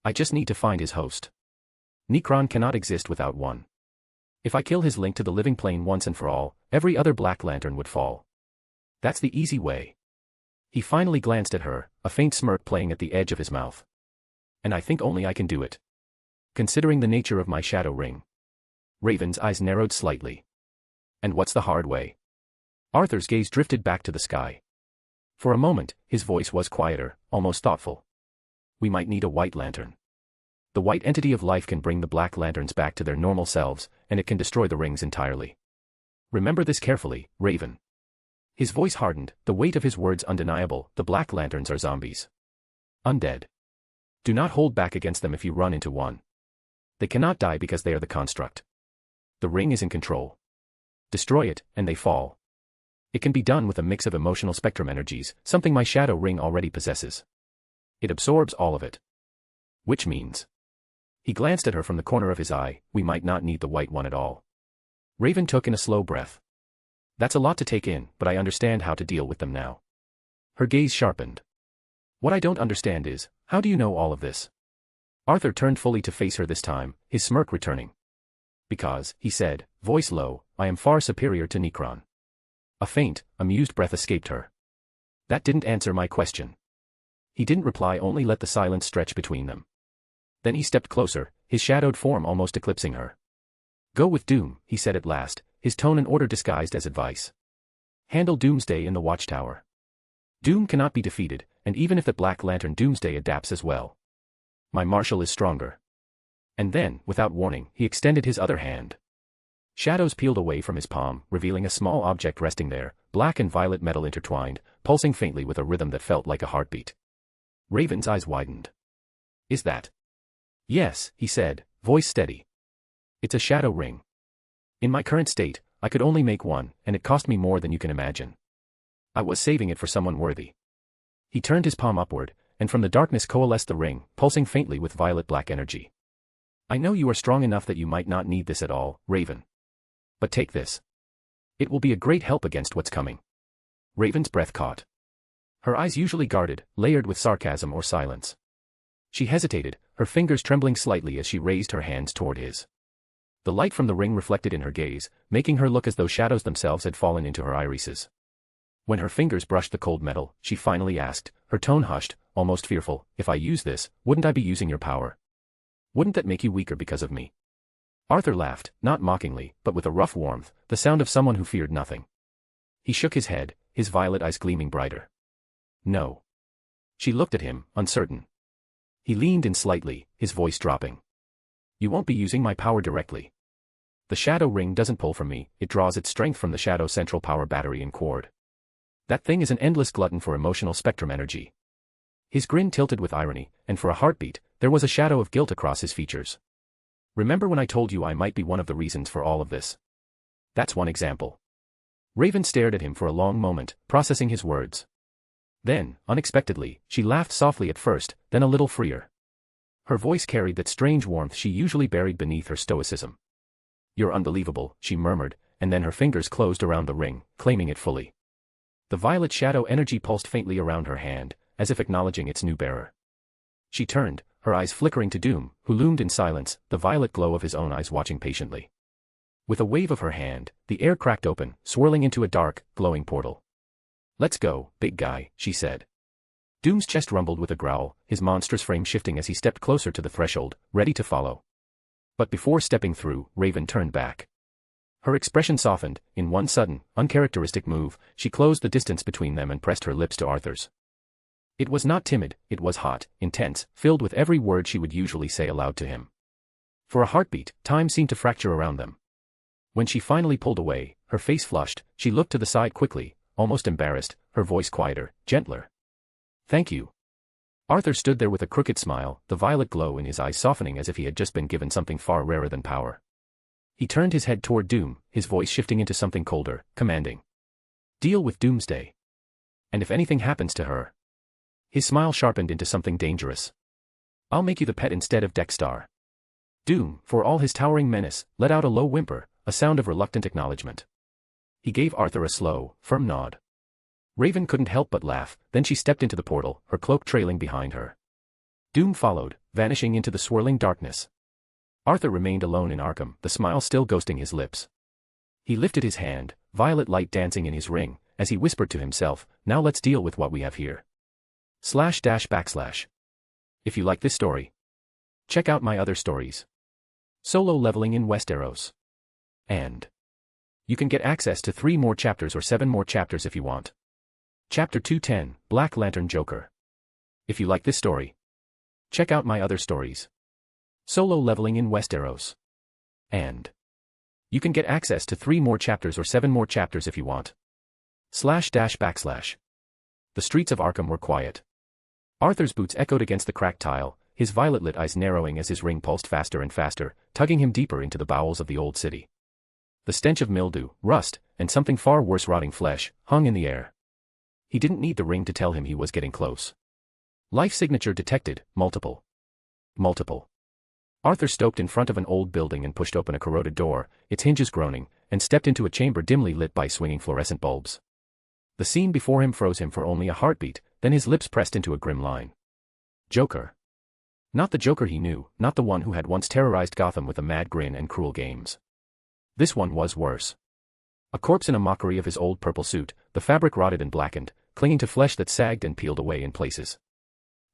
C: I just need to find his host. Necron cannot exist without one. If I kill his link to the living plane once and for all, every other Black Lantern would fall. That's the easy way. He finally glanced at her, a faint smirk playing at the edge of his mouth. And I think only I can do it. Considering the nature of my shadow ring. Raven's eyes narrowed slightly. And what's the hard way? Arthur's gaze drifted back to the sky. For a moment, his voice was quieter, almost thoughtful. We might need a white lantern. The white entity of life can bring the black lanterns back to their normal selves, and it can destroy the rings entirely. Remember this carefully, Raven. His voice hardened, the weight of his words undeniable. The black lanterns are zombies. Undead. Do not hold back against them if you run into one. They cannot die because they are the construct. The ring is in control. Destroy it, and they fall. It can be done with a mix of emotional spectrum energies, something my shadow ring already possesses. It absorbs all of it. Which means... He glanced at her from the corner of his eye, we might not need the white one at all. Raven took in a slow breath. That's a lot to take in, but I understand how to deal with them now. Her gaze sharpened. What I don't understand is, how do you know all of this? Arthur turned fully to face her this time, his smirk returning. Because, he said, voice low, I am far superior to Necron. A faint, amused breath escaped her. That didn't answer my question. He didn't reply, only let the silence stretch between them. Then he stepped closer, his shadowed form almost eclipsing her. Go with Doom, he said at last, his tone and order disguised as advice. Handle Doomsday in the Watchtower. Doom cannot be defeated, and even if the Black Lantern Doomsday adapts as well. My marshal is stronger. And then, without warning, he extended his other hand. Shadows peeled away from his palm, revealing a small object resting there, black and violet metal intertwined, pulsing faintly with a rhythm that felt like a heartbeat. Raven's eyes widened. Is that? Yes, he said, voice steady. It's a shadow ring. In my current state, I could only make one, and it cost me more than you can imagine. I was saving it for someone worthy. He turned his palm upward, and from the darkness coalesced the ring, pulsing faintly with violet-black energy. I know you are strong enough that you might not need this at all, Raven. But take this. It will be a great help against what's coming. Raven's breath caught. Her eyes usually guarded, layered with sarcasm or silence. She hesitated, her fingers trembling slightly as she raised her hands toward his. The light from the ring reflected in her gaze, making her look as though shadows themselves had fallen into her irises. When her fingers brushed the cold metal, she finally asked, her tone hushed, almost fearful, if I use this, wouldn't I be using your power? Wouldn't that make you weaker because of me? Arthur laughed, not mockingly, but with a rough warmth, the sound of someone who feared nothing. He shook his head, his violet eyes gleaming brighter. No. She looked at him, uncertain. He leaned in slightly, his voice dropping. You won't be using my power directly. The shadow ring doesn't pull from me, it draws its strength from the shadow central power battery in Quard. That thing is an endless glutton for emotional spectrum energy. His grin tilted with irony, and for a heartbeat, there was a shadow of guilt across his features. Remember when I told you I might be one of the reasons for all of this? That's one example. Raven stared at him for a long moment, processing his words. Then, unexpectedly, she laughed softly at first, then a little freer. Her voice carried that strange warmth she usually buried beneath her stoicism. You're unbelievable, she murmured, and then her fingers closed around the ring, claiming it fully. The violet shadow energy pulsed faintly around her hand, as if acknowledging its new bearer. She turned, her eyes flickering to Doom, who loomed in silence, the violet glow of his own eyes watching patiently. With a wave of her hand, the air cracked open, swirling into a dark, glowing portal. Let's go, big guy, she said. Doom's chest rumbled with a growl, his monstrous frame shifting as he stepped closer to the threshold, ready to follow. But before stepping through, Raven turned back. Her expression softened, in one sudden, uncharacteristic move, she closed the distance between them and pressed her lips to Arthur's. It was not timid, it was hot, intense, filled with every word she would usually say aloud to him. For a heartbeat, time seemed to fracture around them. When she finally pulled away, her face flushed, she looked to the side quickly, almost embarrassed, her voice quieter, gentler. Thank you. Arthur stood there with a crooked smile, the violet glow in his eyes softening as if he had just been given something far rarer than power. He turned his head toward Doom, his voice shifting into something colder, commanding. Deal with Doomsday. And if anything happens to her. His smile sharpened into something dangerous. I'll make you the pet instead of Dexter. Doom, for all his towering menace, let out a low whimper, a sound of reluctant acknowledgement. He gave Arthur a slow, firm nod. Raven couldn't help but laugh, then she stepped into the portal, her cloak trailing behind her. Doom followed, vanishing into the swirling darkness. Arthur remained alone in Arkham, the smile still ghosting his lips. He lifted his hand, violet light dancing in his ring, as he whispered to himself, now let's deal with what we have here. //. If you like this story, check out my other stories. Solo leveling in Westeros. And you can get access to 3 more chapters or 7 more chapters if you want. Chapter 210, Black Lantern Joker. If you like this story, check out my other stories. Solo leveling in Westeros. And you can get access to 3 more chapters or 7 more chapters if you want. //. The streets of Arkham were quiet. Arthur's boots echoed against the cracked tile, his violet-lit eyes narrowing as his ring pulsed faster and faster, tugging him deeper into the bowels of the old city. The stench of mildew, rust, and something far worse, rotting flesh, hung in the air. He didn't need the ring to tell him he was getting close. Life signature detected, multiple. Arthur stopped in front of an old building and pushed open a corroded door, its hinges groaning, and stepped into a chamber dimly lit by swinging fluorescent bulbs. The scene before him froze him for only a heartbeat, then his lips pressed into a grim line. Joker. Not the Joker he knew, not the one who had once terrorized Gotham with a mad grin and cruel games. This one was worse. A corpse in a mockery of his old purple suit, the fabric rotted and blackened, clinging to flesh that sagged and peeled away in places.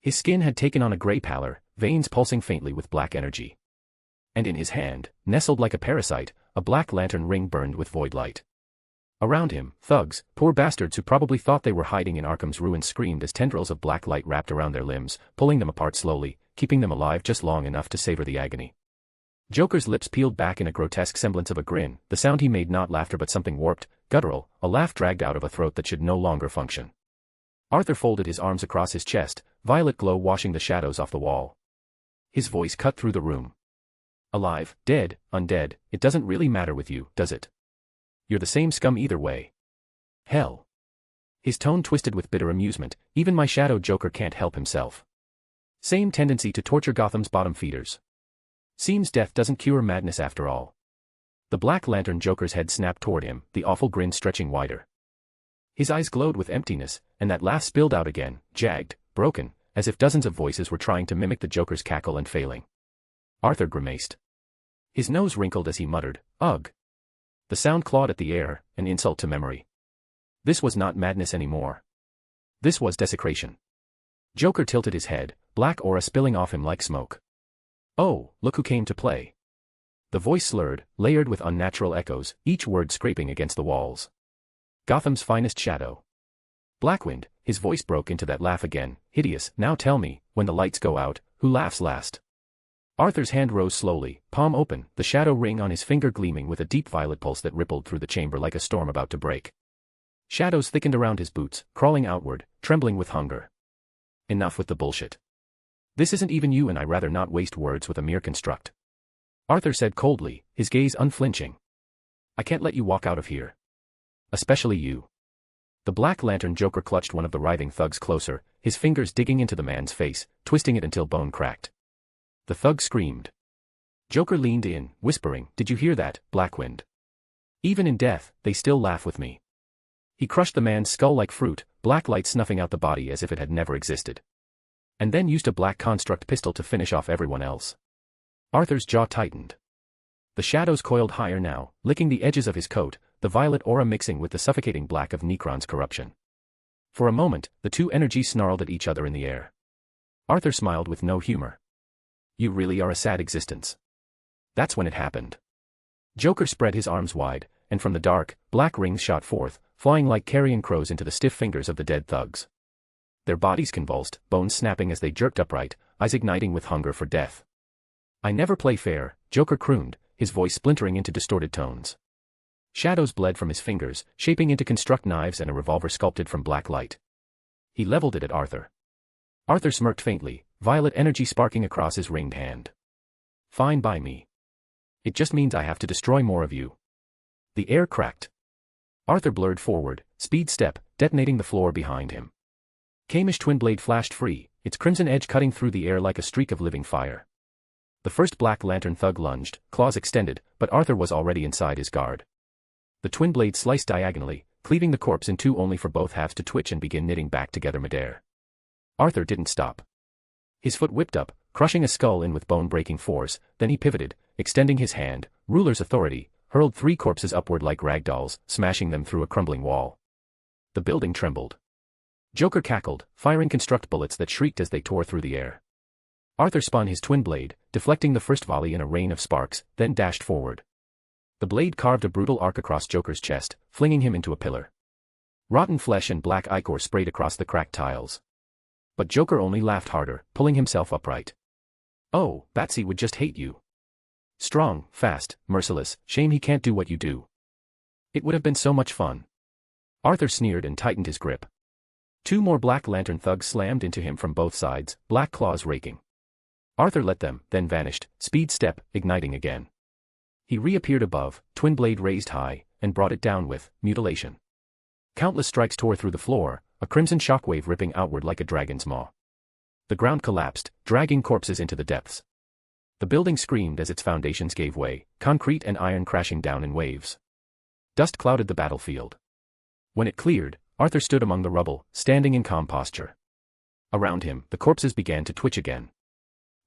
C: His skin had taken on a gray pallor, veins pulsing faintly with black energy. And in his hand, nestled like a parasite, a black lantern ring burned with void light. Around him, thugs, poor bastards who probably thought they were hiding in Arkham's ruins, screamed as tendrils of black light wrapped around their limbs, pulling them apart slowly, keeping them alive just long enough to savor the agony. Joker's lips peeled back in a grotesque semblance of a grin, the sound he made not laughter but something warped, guttural, a laugh dragged out of a throat that should no longer function. Arthur folded his arms across his chest, violet glow washing the shadows off the wall. His voice cut through the room. Alive, dead, undead, it doesn't really matter with you, does it? You're the same scum either way. Hell. His tone twisted with bitter amusement, even my shadow Joker can't help himself. Same tendency to torture Gotham's bottom feeders. Seems death doesn't cure madness after all. The Black Lantern Joker's head snapped toward him, the awful grin stretching wider. His eyes glowed with emptiness, and that laugh spilled out again, jagged, broken, as if dozens of voices were trying to mimic the Joker's cackle and failing. Arthur grimaced. His nose wrinkled as he muttered, "Ugh." The sound clawed at the air, an insult to memory. This was not madness anymore. This was desecration. Joker tilted his head, black aura spilling off him like smoke. "Oh, look who came to play." The voice slurred, layered with unnatural echoes, each word scraping against the walls. Gotham's finest shadow. Blackwynd, his voice broke into that laugh again, hideous. "Now tell me, when the lights go out, who laughs last?" Arthur's hand rose slowly, palm open, the shadow ring on his finger gleaming with a deep violet pulse that rippled through the chamber like a storm about to break. Shadows thickened around his boots, crawling outward, trembling with hunger. Enough with the bullshit. This isn't even you, and I'd rather not waste words with a mere construct. Arthur said coldly, his gaze unflinching. "I can't let you walk out of here. Especially you." The Black Lantern Joker clutched one of the writhing thugs closer, his fingers digging into the man's face, twisting it until bone cracked. The thug screamed. Joker leaned in, whispering, "Did you hear that, Blackwynd? Even in death, they still laugh with me." He crushed the man's skull like fruit, black light snuffing out the body as if it had never existed. And then used a black construct pistol to finish off everyone else. Arthur's jaw tightened. The shadows coiled higher now, licking the edges of his coat, the violet aura mixing with the suffocating black of Necron's corruption. For a moment, the two energies snarled at each other in the air. Arthur smiled with no humor. "You really are a sad existence." That's when it happened. Joker spread his arms wide, and from the dark, black rings shot forth, flying like carrion crows into the stiff fingers of the dead thugs. Their bodies convulsed, bones snapping as they jerked upright, eyes igniting with hunger for death. "I never play fair," Joker crooned, his voice splintering into distorted tones. Shadows bled from his fingers, shaping into construct knives and a revolver sculpted from black light. He leveled it at Arthur. Arthur smirked faintly, violet energy sparking across his ringed hand. "Fine by me. It just means I have to destroy more of you." The air cracked. Arthur blurred forward, speed step, detonating the floor behind him. Kamish twin blade flashed free, its crimson edge cutting through the air like a streak of living fire. The first Black Lantern thug lunged, claws extended, but Arthur was already inside his guard. The twin blade sliced diagonally, cleaving the corpse in two only for both halves to twitch and begin knitting back together midair. Arthur didn't stop. His foot whipped up, crushing a skull in with bone-breaking force, then he pivoted, extending his hand, ruler's authority, hurled three corpses upward like rag dolls, smashing them through a crumbling wall. The building trembled. Joker cackled, firing construct bullets that shrieked as they tore through the air. Arthur spun his twin blade, deflecting the first volley in a rain of sparks, then dashed forward. The blade carved a brutal arc across Joker's chest, flinging him into a pillar. Rotten flesh and black ichor sprayed across the cracked tiles. But Joker only laughed harder, pulling himself upright. Oh, Batsy would just hate you. Strong, fast, merciless, shame he can't do what you do. It would have been so much fun. Arthur sneered and tightened his grip. 2 more Black Lantern thugs slammed into him from both sides, black claws raking. Arthur let them, then vanished, speed step, igniting again. He reappeared above, twin blade raised high, and brought it down with mutilation. Countless strikes tore through the floor, a crimson shockwave ripping outward like a dragon's maw. The ground collapsed, dragging corpses into the depths. The building screamed as its foundations gave way, concrete and iron crashing down in waves. Dust clouded the battlefield. When it cleared, Arthur stood among the rubble, standing in calm posture. Around him, the corpses began to twitch again.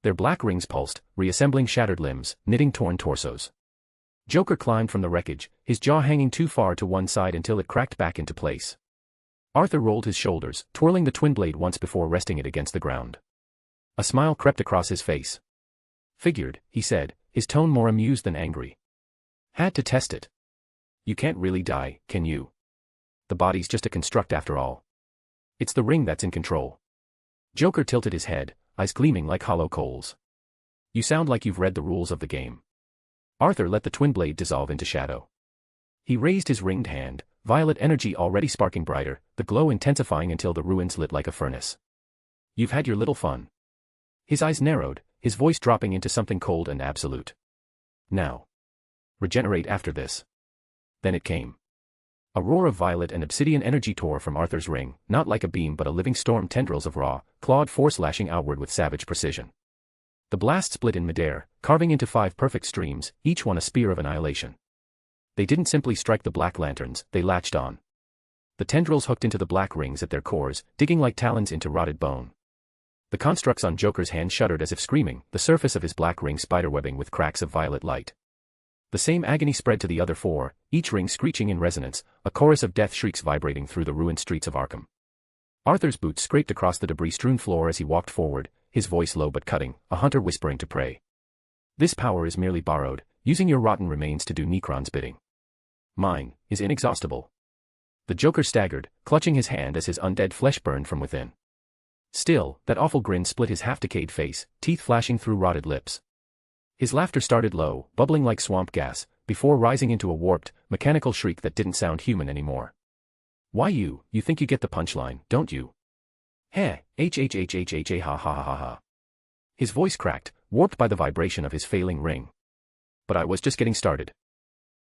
C: Their black rings pulsed, reassembling shattered limbs, knitting torn torsos. Joker climbed from the wreckage, his jaw hanging too far to one side until it cracked back into place. Arthur rolled his shoulders, twirling the twin blade once before resting it against the ground. A smile crept across his face. Figured, he said, his tone more amused than angry. Had to test it. You can't really die, can you? The body's just a construct after all. It's the ring that's in control. Joker tilted his head, eyes gleaming like hollow coals. You sound like you've read the rules of the game. Arthur let the twin blade dissolve into shadow. He raised his ringed hand, violet energy already sparking brighter, the glow intensifying until the ruins lit like a furnace. You've had your little fun. His eyes narrowed, his voice dropping into something cold and absolute. Now. Regenerate after this. Then it came. A roar of violet and obsidian energy tore from Arthur's ring, not like a beam but a living storm, tendrils of raw, clawed force lashing outward with savage precision. The blast split in midair, carving into 5 perfect streams, each one a spear of annihilation. They didn't simply strike the Black Lanterns, they latched on. The tendrils hooked into the black rings at their cores, digging like talons into rotted bone. The constructs on Joker's hand shuddered as if screaming, the surface of his black ring spiderwebbing with cracks of violet light. The same agony spread to the other 4, each ring screeching in resonance, a chorus of death shrieks vibrating through the ruined streets of Arkham. Arthur's boots scraped across the debris-strewn floor as he walked forward, his voice low but cutting, a hunter whispering to prey. This power is merely borrowed, using your rotten remains to do Necron's bidding. Mine is inexhaustible. The Joker staggered, clutching his hand as his undead flesh burned from within. Still, that awful grin split his half-decayed face, teeth flashing through rotted lips. His laughter started low, bubbling like swamp gas, before rising into a warped, mechanical shriek that didn't sound human anymore. Why you think you get the punchline, don't you? Heh, ha ha ha ha. His voice cracked, warped by the vibration of his failing ring. But I was just getting started.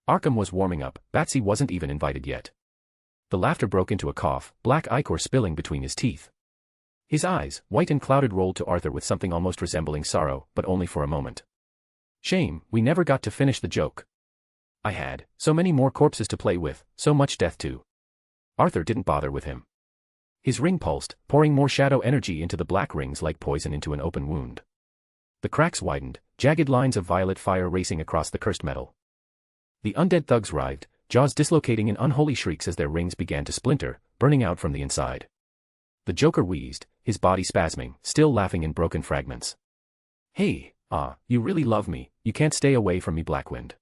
C: Arkham was warming up, Batsy wasn't even invited yet. The laughter broke into a cough, black ichor spilling between his teeth. His eyes, white and clouded, rolled to Arthur with something almost resembling sorrow, but only for a moment. Shame, we never got to finish the joke. I had so many more corpses to play with, so much death too. Arthur didn't bother with him. His ring pulsed, pouring more shadow energy into the black rings like poison into an open wound. The cracks widened, jagged lines of violet fire racing across the cursed metal. The undead thugs writhed, jaws dislocating in unholy shrieks as their rings began to splinter, burning out from the inside. The Joker wheezed, his body spasming, still laughing in broken fragments. Hey, you really love me, you can't stay away from me, Blackwynd.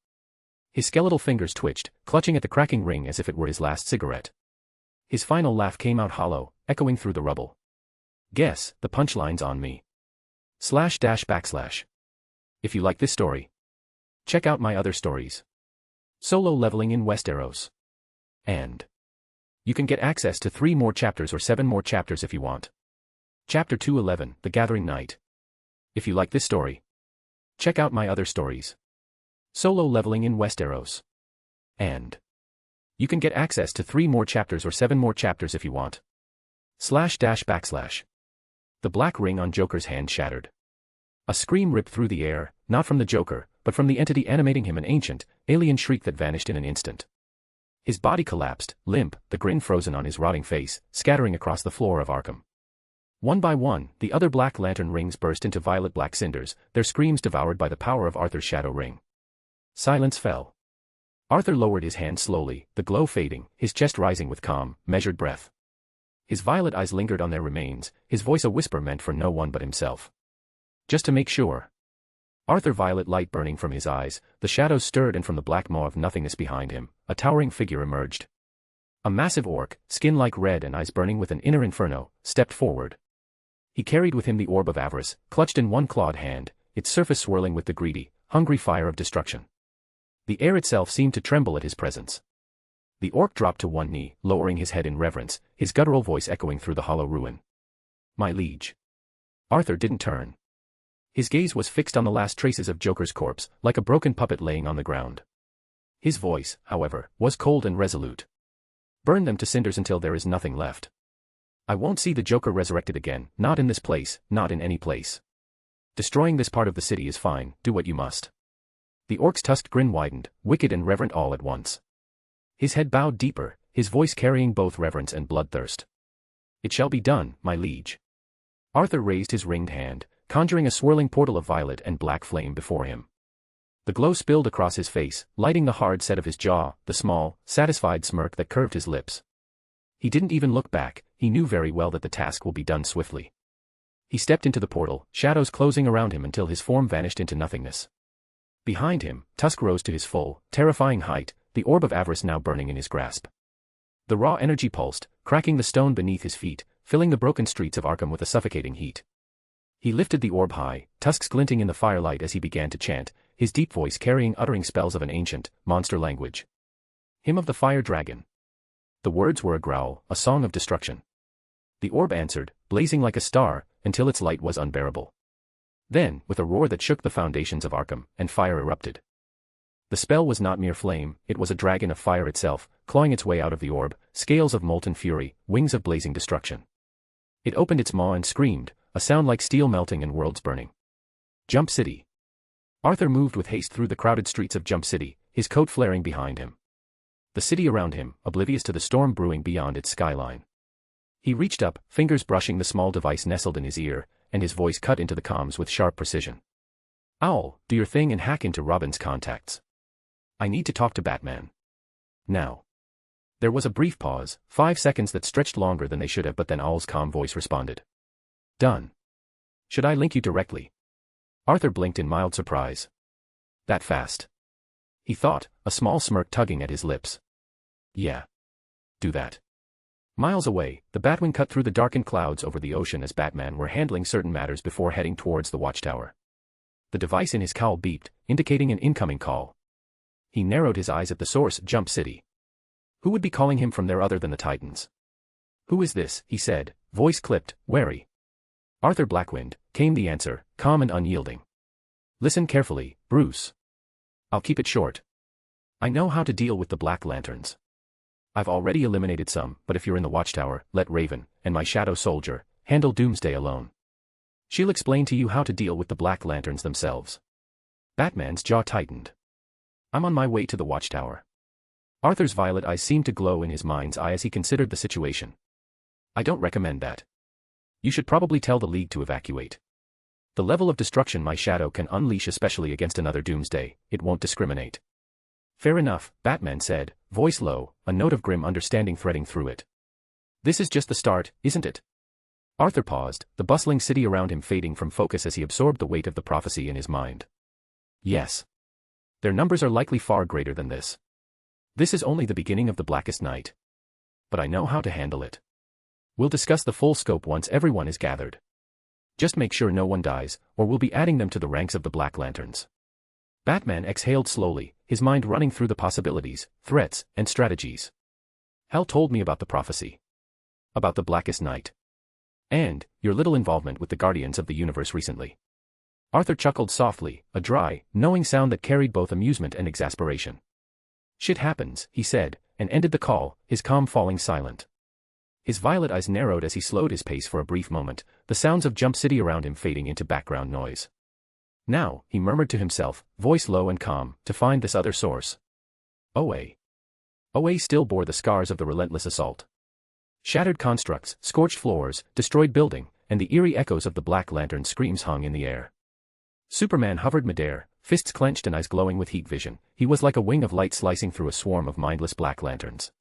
C: His skeletal fingers twitched, clutching at the cracking ring as if it were his last cigarette. His final laugh came out hollow, echoing through the rubble. Guess, the punchline's on me. // If you like this story, check out my other stories. Solo leveling in Westeros. And you can get access to 3 more chapters or 7 more chapters if you want. Chapter 211, The Gathering Night. If you like this story, check out my other stories. Solo leveling in Westeros. And you can get access to 3 more chapters or 7 more chapters if you want. // The black ring on Joker's hand shattered. A scream ripped through the air, not from the Joker, but from the entity animating him, an ancient, alien shriek that vanished in an instant. His body collapsed, limp, the grin frozen on his rotting face, scattering across the floor of Arkham. One by one, the other Black Lantern rings burst into violet-black cinders, their screams devoured by the power of Arthur's shadow ring. Silence fell. Arthur lowered his hand slowly, the glow fading, his chest rising with calm, measured breath. His violet eyes lingered on their remains, his voice a whisper meant for no one but himself. Just to make sure. Arthur, violet light burning from his eyes, the shadows stirred, and from the black maw of nothingness behind him, a towering figure emerged. A massive orc, skin like red and eyes burning with an inner inferno, stepped forward. He carried with him the orb of avarice, clutched in one clawed hand, its surface swirling with the greedy, hungry fire of destruction. The air itself seemed to tremble at his presence. The orc dropped to one knee, lowering his head in reverence, his guttural voice echoing through the hollow ruin. "My liege." Arthur didn't turn. His gaze was fixed on the last traces of Joker's corpse, like a broken puppet laying on the ground. His voice, however, was cold and resolute. "Burn them to cinders until there is nothing left. I won't see the Joker resurrected again, not in this place, not in any place. Destroying this part of the city is fine, do what you must." The orc's tusked grin widened, wicked and reverent all at once. His head bowed deeper, his voice carrying both reverence and bloodthirst. "It shall be done, my liege." Arthur raised his ringed hand, conjuring a swirling portal of violet and black flame before him. The glow spilled across his face, lighting the hard set of his jaw, the small, satisfied smirk that curved his lips. He didn't even look back, he knew very well that the task will be done swiftly. He stepped into the portal, shadows closing around him until his form vanished into nothingness. Behind him, Tusk rose to his full, terrifying height, the orb of avarice now burning in his grasp. The raw energy pulsed, cracking the stone beneath his feet, filling the broken streets of Arkham with a suffocating heat. He lifted the orb high, tusks glinting in the firelight as he began to chant, his deep voice uttering spells of an ancient, monster language. "Hymn of the Fire Dragon." The words were a growl, a song of destruction. The orb answered, blazing like a star, until its light was unbearable. Then, with a roar that shook the foundations of Arkham, and fire erupted. The spell was not mere flame, it was a dragon of fire itself, clawing its way out of the orb, scales of molten fury, wings of blazing destruction. It opened its maw and screamed, a sound like steel melting and worlds burning. Jump City. Arthur moved with haste through the crowded streets of Jump City, his coat flaring behind him. The city around him, oblivious to the storm brewing beyond its skyline. He reached up, fingers brushing the small device nestled in his ear, and his voice cut into the comms with sharp precision. "Owl, do your thing and hack into Robin's contacts. I need to talk to Batman. Now." There was a brief pause, 5 seconds that stretched longer than they should have, but then Owl's calm voice responded. "Done. Should I link you directly?" Arthur blinked in mild surprise. "That fast?" he thought, a small smirk tugging at his lips. "Yeah. Do that." Miles away, the Batwing cut through the darkened clouds over the ocean as Batman were handling certain matters before heading towards the watchtower. The device in his cowl beeped, indicating an incoming call. He narrowed his eyes at the source, Jump City. Who would be calling him from there other than the Titans? "Who is this?" he said, voice clipped, wary. "Arthur Blackwynd," came the answer, calm and unyielding. "Listen carefully, Bruce. I'll keep it short. I know how to deal with the Black Lanterns. I've already eliminated some, but if you're in the watchtower, let Raven, and my Shadow Soldier, handle Doomsday alone. She'll explain to you how to deal with the Black Lanterns themselves." Batman's jaw tightened. "I'm on my way to the watchtower." Arthur's violet eyes seemed to glow in his mind's eye as he considered the situation. "I don't recommend that. You should probably tell the League to evacuate. The level of destruction my shadow can unleash, especially against another Doomsday, it won't discriminate." "Fair enough," Batman said, voice low, a note of grim understanding threading through it. "This is just the start, isn't it?" Arthur paused, the bustling city around him fading from focus as he absorbed the weight of the prophecy in his mind. "Yes. Their numbers are likely far greater than this. This is only the beginning of the blackest night. But I know how to handle it. We'll discuss the full scope once everyone is gathered. Just make sure no one dies, or we'll be adding them to the ranks of the Black Lanterns." Batman exhaled slowly, his mind running through the possibilities, threats, and strategies. "Hal told me about the prophecy. About the blackest night. And your little involvement with the Guardians of the Universe recently." Arthur chuckled softly, a dry, knowing sound that carried both amusement and exasperation. "Shit happens," he said, and ended the call, his calm falling silent. His violet eyes narrowed as he slowed his pace for a brief moment, the sounds of Jump City around him fading into background noise. Now, he murmured to himself, voice low and calm, to find this other source. OA. OA still bore the scars of the relentless assault. Shattered constructs, scorched floors, destroyed building, and the eerie echoes of the Black Lantern screams hung in the air. Superman hovered midair, fists clenched and eyes glowing with heat vision. He was like a wing of light slicing through a swarm of mindless black lanterns.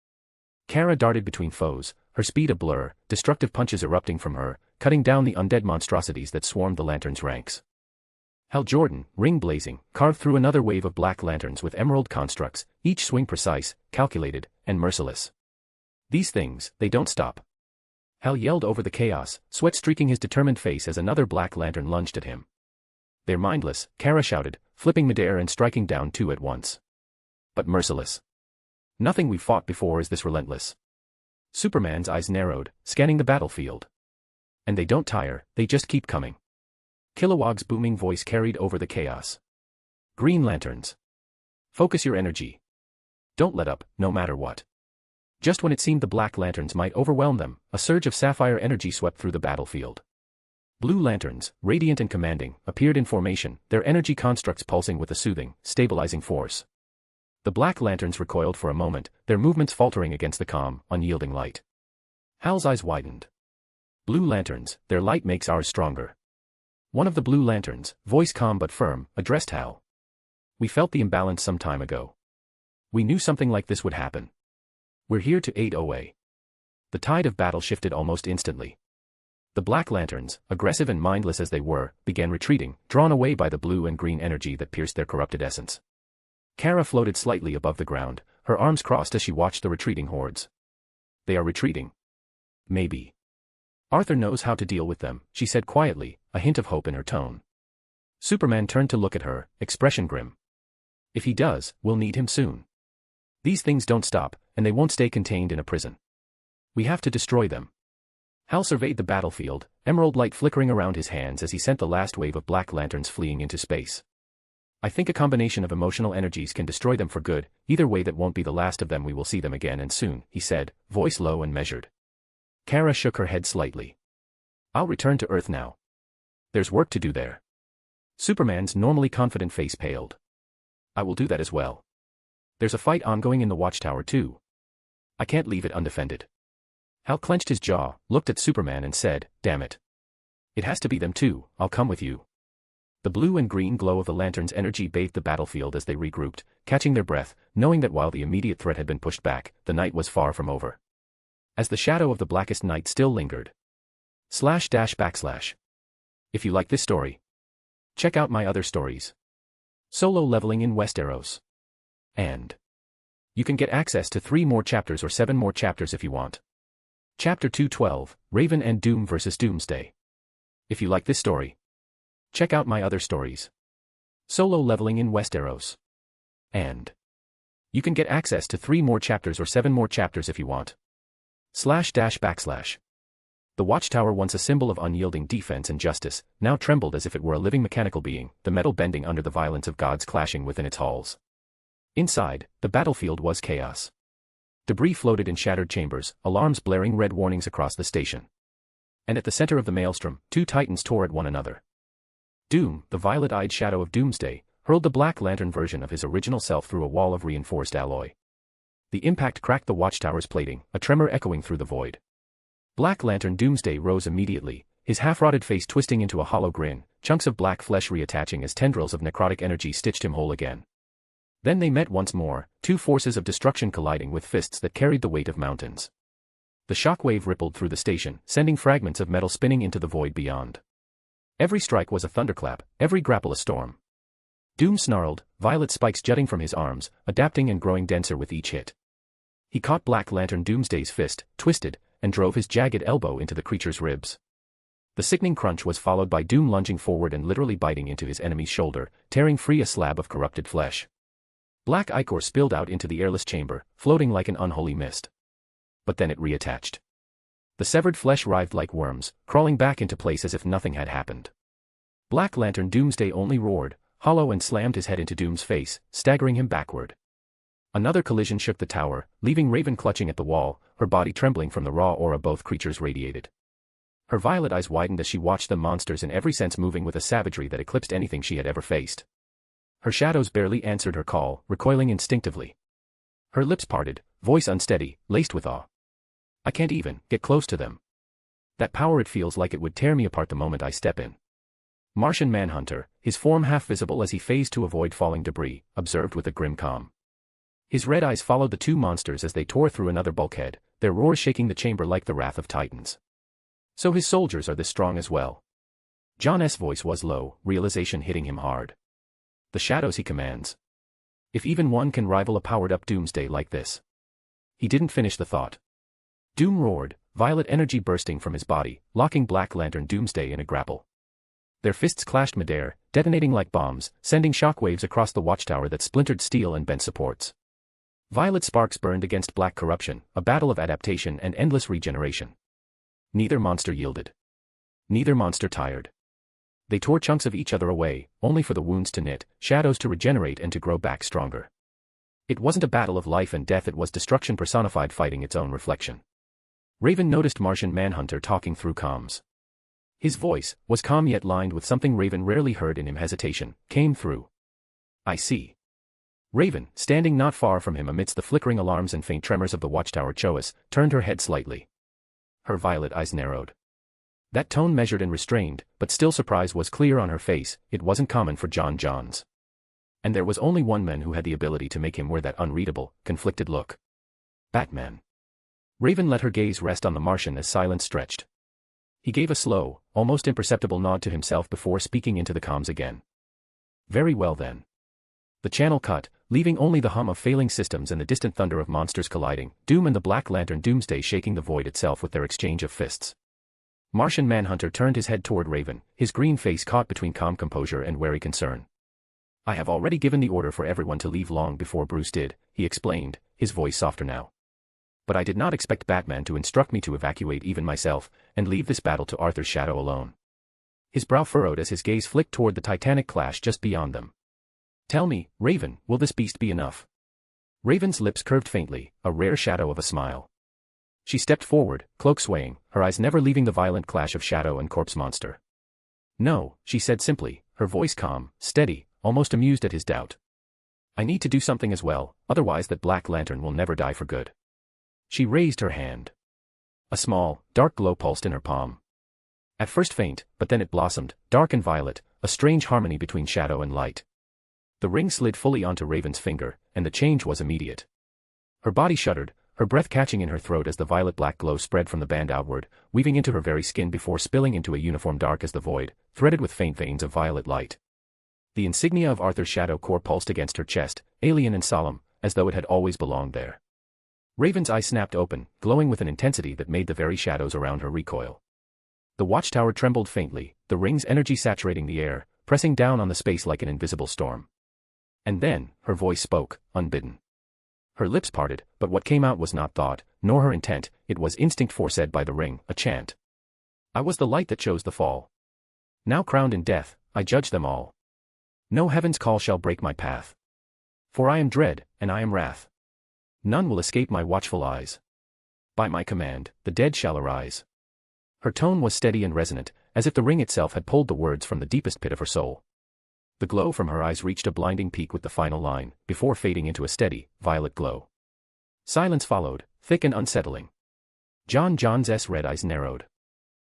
C: Kara darted between foes, her speed a blur, destructive punches erupting from her, cutting down the undead monstrosities that swarmed the lanterns' ranks. Hal Jordan, ring blazing, carved through another wave of black lanterns with emerald constructs, each swing precise, calculated, and merciless. These things, they don't stop. Hal yelled over the chaos, sweat streaking his determined face as another black lantern lunged at him. They're mindless, Kara shouted, flipping midair and striking down two at once. But merciless. Nothing we've fought before is this relentless. Superman's eyes narrowed, scanning the battlefield. And they don't tire, they just keep coming. Kilowog's booming voice carried over the chaos. Green lanterns. Focus your energy. Don't let up, no matter what. Just when it seemed the black lanterns might overwhelm them, a surge of sapphire energy swept through the battlefield. Blue lanterns, radiant and commanding, appeared in formation, their energy constructs pulsing with a soothing, stabilizing force. The black lanterns recoiled for a moment, their movements faltering against the calm, unyielding light. Hal's eyes widened. Blue lanterns, their light makes ours stronger. One of the blue lanterns, voice calm but firm, addressed Hal. We felt the imbalance some time ago. We knew something like this would happen. We're here to aid OA. The tide of battle shifted almost instantly. The black lanterns, aggressive and mindless as they were, began retreating, drawn away by the blue and green energy that pierced their corrupted essence. Kara floated slightly above the ground, her arms crossed as she watched the retreating hordes. They are retreating. Maybe. Arthur knows how to deal with them, she said quietly, a hint of hope in her tone. Superman turned to look at her, expression grim. If he does, we'll need him soon. These things don't stop, and they won't stay contained in a prison. We have to destroy them. Hal surveyed the battlefield, emerald light flickering around his hands as he sent the last wave of black lanterns fleeing into space. I think a combination of emotional energies can destroy them for good, either way that won't be the last of them. We will see them again and soon, he said, voice low and measured. Kara shook her head slightly. I'll return to Earth now. There's work to do there. Superman's normally confident face paled. I will do that as well. There's a fight ongoing in the watchtower too. I can't leave it undefended. Hal clenched his jaw, looked at Superman and said, damn it. It has to be them too, I'll come with you. The blue and green glow of the lantern's energy bathed the battlefield as they regrouped, catching their breath, knowing that while the immediate threat had been pushed back, the night was far from over. As the shadow of the blackest night still lingered. // If you like this story, check out my other stories. Solo leveling in Westeros. And you can get access to 3 more chapters or 7 more chapters if you want. Chapter 212, Raven and Doom vs. Doomsday. If you like this story, check out my other stories. Solo leveling in Westeros. And you can get access to 3 more chapters or 7 more chapters if you want. // The watchtower, once a symbol of unyielding defense and justice, now trembled as if it were a living mechanical being, the metal bending under the violence of gods clashing within its halls. Inside, the battlefield was chaos. Debris floated in shattered chambers, alarms blaring red warnings across the station. And at the center of the maelstrom, 2 titans tore at one another. Doom, the violet-eyed shadow of Doomsday, hurled the Black Lantern version of his original self through a wall of reinforced alloy. The impact cracked the watchtower's plating, a tremor echoing through the void. Black Lantern Doomsday rose immediately, his half-rotted face twisting into a hollow grin, chunks of black flesh reattaching as tendrils of necrotic energy stitched him whole again. Then they met once more, 2 forces of destruction colliding with fists that carried the weight of mountains. The shockwave rippled through the station, sending fragments of metal spinning into the void beyond. Every strike was a thunderclap, every grapple a storm. Doom snarled, violet spikes jutting from his arms, adapting and growing denser with each hit. He caught Black Lantern Doomsday's fist, twisted, and drove his jagged elbow into the creature's ribs. The sickening crunch was followed by Doom lunging forward and literally biting into his enemy's shoulder, tearing free a slab of corrupted flesh. Black ichor spilled out into the airless chamber, floating like an unholy mist. But then it reattached. The severed flesh writhed like worms, crawling back into place as if nothing had happened. Black Lantern Doomsday only roared, hollow, and slammed his head into Doom's face, staggering him backward. Another collision shook the tower, leaving Raven clutching at the wall, her body trembling from the raw aura both creatures radiated. Her violet eyes widened as she watched the monsters in every sense moving with a savagery that eclipsed anything she had ever faced. Her shadows barely answered her call, recoiling instinctively. Her lips parted, voice unsteady, laced with awe. I can't even get close to them. That power, it feels like it would tear me apart the moment I step in. Martian Manhunter, his form half visible as he phased to avoid falling debris, observed with a grim calm. His red eyes followed the two monsters as they tore through another bulkhead, their roars shaking the chamber like the wrath of titans. So his soldiers are this strong as well. John's voice was low, realization hitting him hard. The shadows he commands. If even one can rival a powered-up doomsday like this. He didn't finish the thought. Doom roared, violet energy bursting from his body, locking Black Lantern Doomsday in a grapple. Their fists clashed midair, detonating like bombs, sending shockwaves across the watchtower that splintered steel and bent supports. Violet sparks burned against black corruption, a battle of adaptation and endless regeneration. Neither monster yielded. Neither monster tired. They tore chunks of each other away, only for the wounds to knit, shadows to regenerate and to grow back stronger. It wasn't a battle of life and death, it was destruction personified fighting its own reflection. Raven noticed Martian Manhunter talking through comms. His voice was calm yet lined with something Raven rarely heard in him. Hesitation came through. I see. Raven, standing not far from him amidst the flickering alarms and faint tremors of the watchtower Choas, turned her head slightly. Her violet eyes narrowed. That tone measured and restrained, but still surprise was clear on her face. It wasn't common for Johns. And there was only one man who had the ability to make him wear that unreadable, conflicted look. Batman. Raven let her gaze rest on the Martian as silence stretched. He gave a slow, almost imperceptible nod to himself before speaking into the comms again. Very well then. The channel cut, leaving only the hum of failing systems and the distant thunder of monsters colliding, Doom and the Black Lantern Doomsday shaking the void itself with their exchange of fists. Martian Manhunter turned his head toward Raven, his green face caught between calm composure and wary concern. I have already given the order for everyone to leave long before Bruce did, he explained, his voice softer now. But I did not expect Batman to instruct me to evacuate even myself, and leave this battle to Arthur's shadow alone. His brow furrowed as his gaze flicked toward the titanic clash just beyond them. Tell me, Raven, will this beast be enough? Raven's lips curved faintly, a rare shadow of a smile. She stepped forward, cloak swaying, her eyes never leaving the violent clash of shadow and corpse monster. No, she said simply, her voice calm, steady, almost amused at his doubt. I need to do something as well, otherwise that Black Lantern will never die for good. She raised her hand. A small, dark glow pulsed in her palm. At first faint, but then it blossomed, dark and violet, a strange harmony between shadow and light. The ring slid fully onto Raven's finger, and the change was immediate. Her body shuddered, her breath catching in her throat as the violet-black glow spread from the band outward, weaving into her very skin before spilling into a uniform dark as the void, threaded with faint veins of violet light. The insignia of Arthur's shadow core pulsed against her chest, alien and solemn, as though it had always belonged there. Raven's eye snapped open, glowing with an intensity that made the very shadows around her recoil. The watchtower trembled faintly, the ring's energy saturating the air, pressing down on the space like an invisible storm. And then, her voice spoke, unbidden. Her lips parted, but what came out was not thought, nor her intent, it was instinct foresaid by the ring, a chant. I was the light that chose the fall. Now crowned in death, I judge them all. No heaven's call shall break my path. For I am dread, and I am wrath. None will escape my watchful eyes. By my command, the dead shall arise. Her tone was steady and resonant, as if the ring itself had pulled the words from the deepest pit of her soul. The glow from her eyes reached a blinding peak with the final line, before fading into a steady, violet glow. Silence followed, thick and unsettling. John's red eyes narrowed.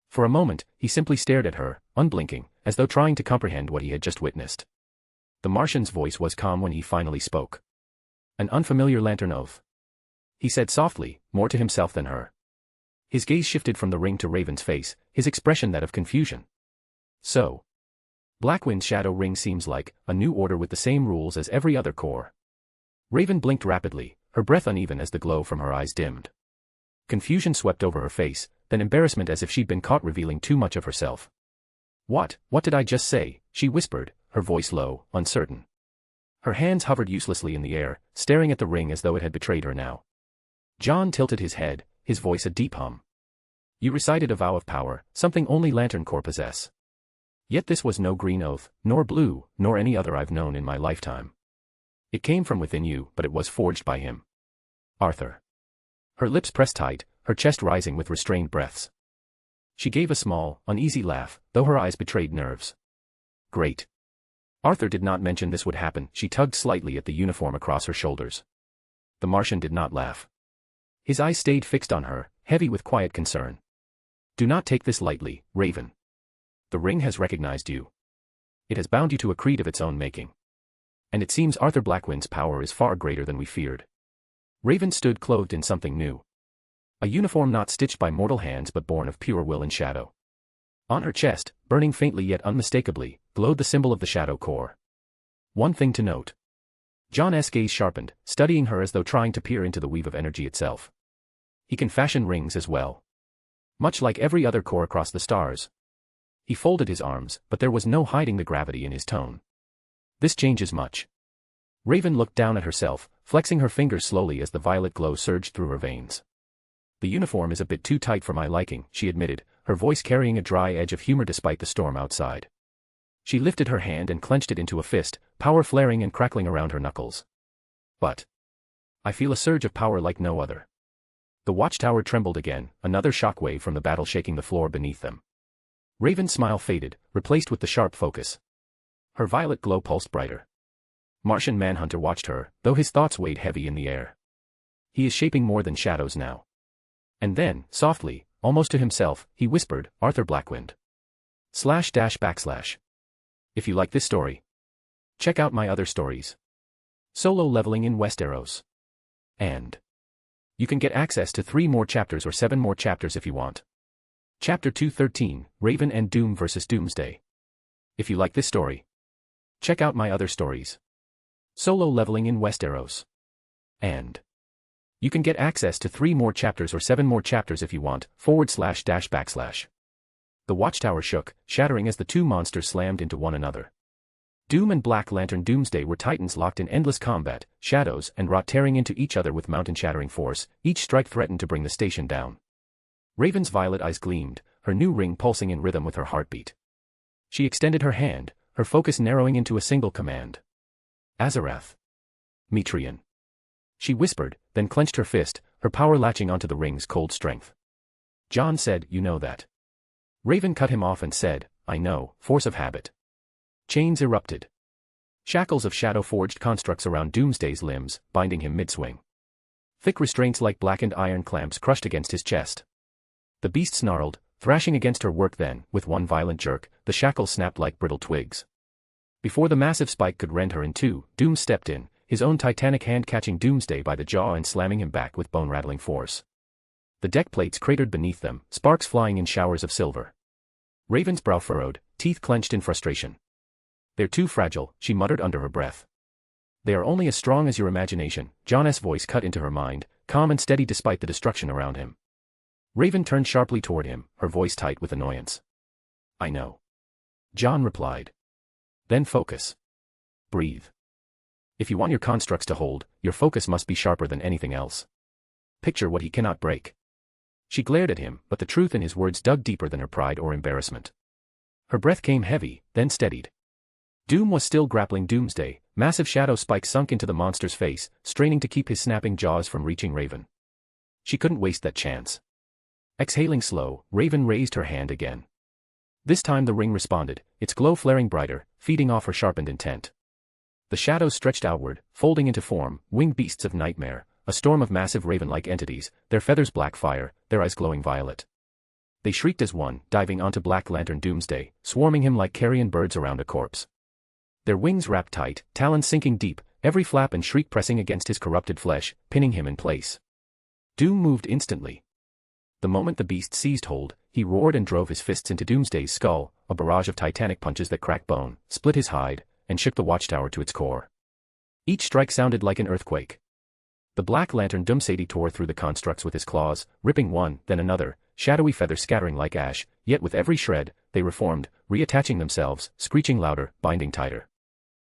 C: For a moment, he simply stared at her, unblinking, as though trying to comprehend what he had just witnessed. The Martian's voice was calm when he finally spoke. An unfamiliar lantern oath. He said softly, more to himself than her. His gaze shifted from the ring to Raven's face, his expression that of confusion. So. Blackwind's shadow ring seems like a new order with the same rules as every other core. Raven blinked rapidly, her breath uneven as the glow from her eyes dimmed. Confusion swept over her face, then embarrassment as if she'd been caught revealing too much of herself. What did I just say? She whispered, her voice low, uncertain. Her hands hovered uselessly in the air, staring at the ring as though it had betrayed her now. John tilted his head, his voice a deep hum. You recited a vow of power, something only Lantern Corps possess. Yet this was no green oath, nor blue, nor any other I've known in my lifetime. It came from within you, but it was forged by him. Arthur. Her lips pressed tight, her chest rising with restrained breaths. She gave a small, uneasy laugh, though her eyes betrayed nerves. Great. Arthur did not mention this would happen. She tugged slightly at the uniform across her shoulders. The Martian did not laugh. His eyes stayed fixed on her, heavy with quiet concern. Do not take this lightly, Raven. The ring has recognized you. It has bound you to a creed of its own making. And it seems Arthur Blackwind's power is far greater than we feared. Raven stood clothed in something new. A uniform not stitched by mortal hands but born of pure will and shadow. On her chest, burning faintly yet unmistakably, glowed the symbol of the Shadow Core. One thing to note. John's gaze sharpened, studying her as though trying to peer into the weave of energy itself. He can fashion rings as well. Much like every other core across the stars. He folded his arms, but there was no hiding the gravity in his tone. This changes much. Raven looked down at herself, flexing her fingers slowly as the violet glow surged through her veins. The uniform is a bit too tight for my liking, she admitted, her voice carrying a dry edge of humor despite the storm outside. She lifted her hand and clenched it into a fist, power flaring and crackling around her knuckles. But I feel a surge of power like no other. The watchtower trembled again, another shockwave from the battle shaking the floor beneath them. Raven's smile faded, replaced with the sharp focus. Her violet glow pulsed brighter. Martian Manhunter watched her, though his thoughts weighed heavy in the air. He is shaping more than shadows now. And then, softly, almost to himself, he whispered, Arthur Blackwynd. // If you like this story, check out my other stories. Solo leveling in Westeros. And you can get access to 3 more chapters or 7 more chapters if you want. Chapter 213, Raven and Doom vs. Doomsday. If you like this story, check out my other stories. Solo leveling in Westeros. And you can get access to 3 more chapters or 7 more chapters if you want, // The watchtower shook, shattering as the two monsters slammed into one another. Doom and Black Lantern Doomsday were titans locked in endless combat, shadows and rot tearing into each other with mountain-shattering force, each strike threatened to bring the station down. Raven's violet eyes gleamed, her new ring pulsing in rhythm with her heartbeat. She extended her hand, her focus narrowing into a single command. Azarath. Metrian. She whispered, then clenched her fist, her power latching onto the ring's cold strength. John said, you know that. Raven cut him off and said, I know, force of habit. Chains erupted. Shackles of shadow forged constructs around Doomsday's limbs, binding him mid-swing. Thick restraints like blackened iron clamps crushed against his chest. The beast snarled, thrashing against her work then, with one violent jerk, the shackles snapped like brittle twigs. Before the massive spike could rend her in two, Doom stepped in, his own titanic hand catching Doomsday by the jaw and slamming him back with bone-rattling force. The deck plates cratered beneath them, sparks flying in showers of silver. Raven's brow furrowed, teeth clenched in frustration. They're too fragile, she muttered under her breath. They are only as strong as your imagination, John's voice cut into her mind, calm and steady despite the destruction around him. Raven turned sharply toward him, her voice tight with annoyance. I know. John replied. Then focus. Breathe. If you want your constructs to hold, your focus must be sharper than anything else. Picture what he cannot break. She glared at him, but the truth in his words dug deeper than her pride or embarrassment. Her breath came heavy, then steadied. Doom was still grappling Doomsday, massive shadow spikes sunk into the monster's face, straining to keep his snapping jaws from reaching Raven. She couldn't waste that chance. Exhaling slow, Raven raised her hand again. This time the ring responded, its glow flaring brighter, feeding off her sharpened intent. The shadows stretched outward, folding into form, winged beasts of nightmare, a storm of massive raven-like entities, their feathers black fire, their eyes glowing violet. They shrieked as one, diving onto Black Lantern Doomsday, swarming him like carrion birds around a corpse. Their wings wrapped tight, talons sinking deep, every flap and shriek pressing against his corrupted flesh, pinning him in place. Doom moved instantly. The moment the beast seized hold, he roared and drove his fists into Doomsday's skull, a barrage of titanic punches that cracked bone, split his hide, and shook the watchtower to its core. Each strike sounded like an earthquake. The Black Lantern Doomsday tore through the constructs with his claws, ripping one, then another, shadowy feathers scattering like ash, yet with every shred, they reformed, reattaching themselves, screeching louder, binding tighter.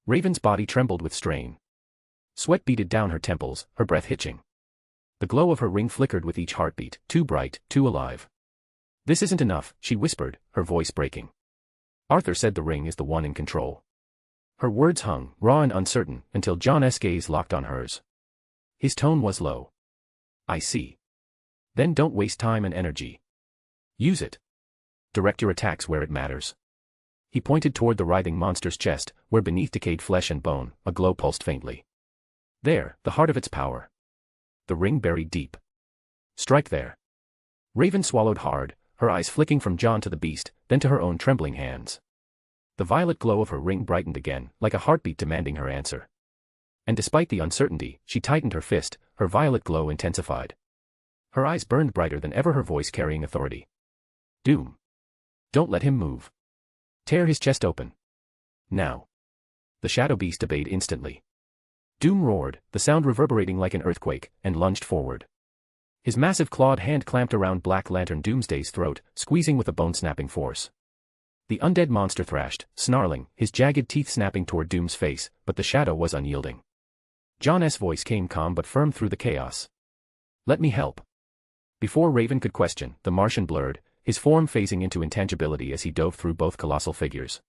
C: Raven's body trembled with strain. Sweat beaded down her temples, her breath hitching. The glow of her ring flickered with each heartbeat, too bright, too alive. This isn't enough, she whispered, her voice breaking. Arthur said the ring is the one in control. Her words hung, raw and uncertain, until John's gaze locked on hers. His tone was low. I see. Then don't waste time and energy. Use it. Direct your attacks where it matters. He pointed toward the writhing monster's chest, where beneath decayed flesh and bone, a glow pulsed faintly. There, the heart of its power. The ring buried deep. Strike there. Raven swallowed hard, her eyes flicking from John to the beast, then to her own trembling hands. The violet glow of her ring brightened again, like a heartbeat demanding her answer. And despite the uncertainty, she tightened her fist, her violet glow intensified. Her eyes burned brighter than ever, her voice carrying authority. Doom. Don't let him move. Tear his chest open. Now. The shadow beast obeyed instantly. Doom roared, the sound reverberating like an earthquake, and lunged forward. His massive clawed hand clamped around Black Lantern Doomsday's throat, squeezing with a bone-snapping force. The undead monster thrashed, snarling, his jagged teeth snapping toward Doom's face, but the shadow was unyielding. John's voice came calm but firm through the chaos. Let me help. Before Raven could question, the Martian blurred, his form phasing into intangibility as he dove through both colossal figures.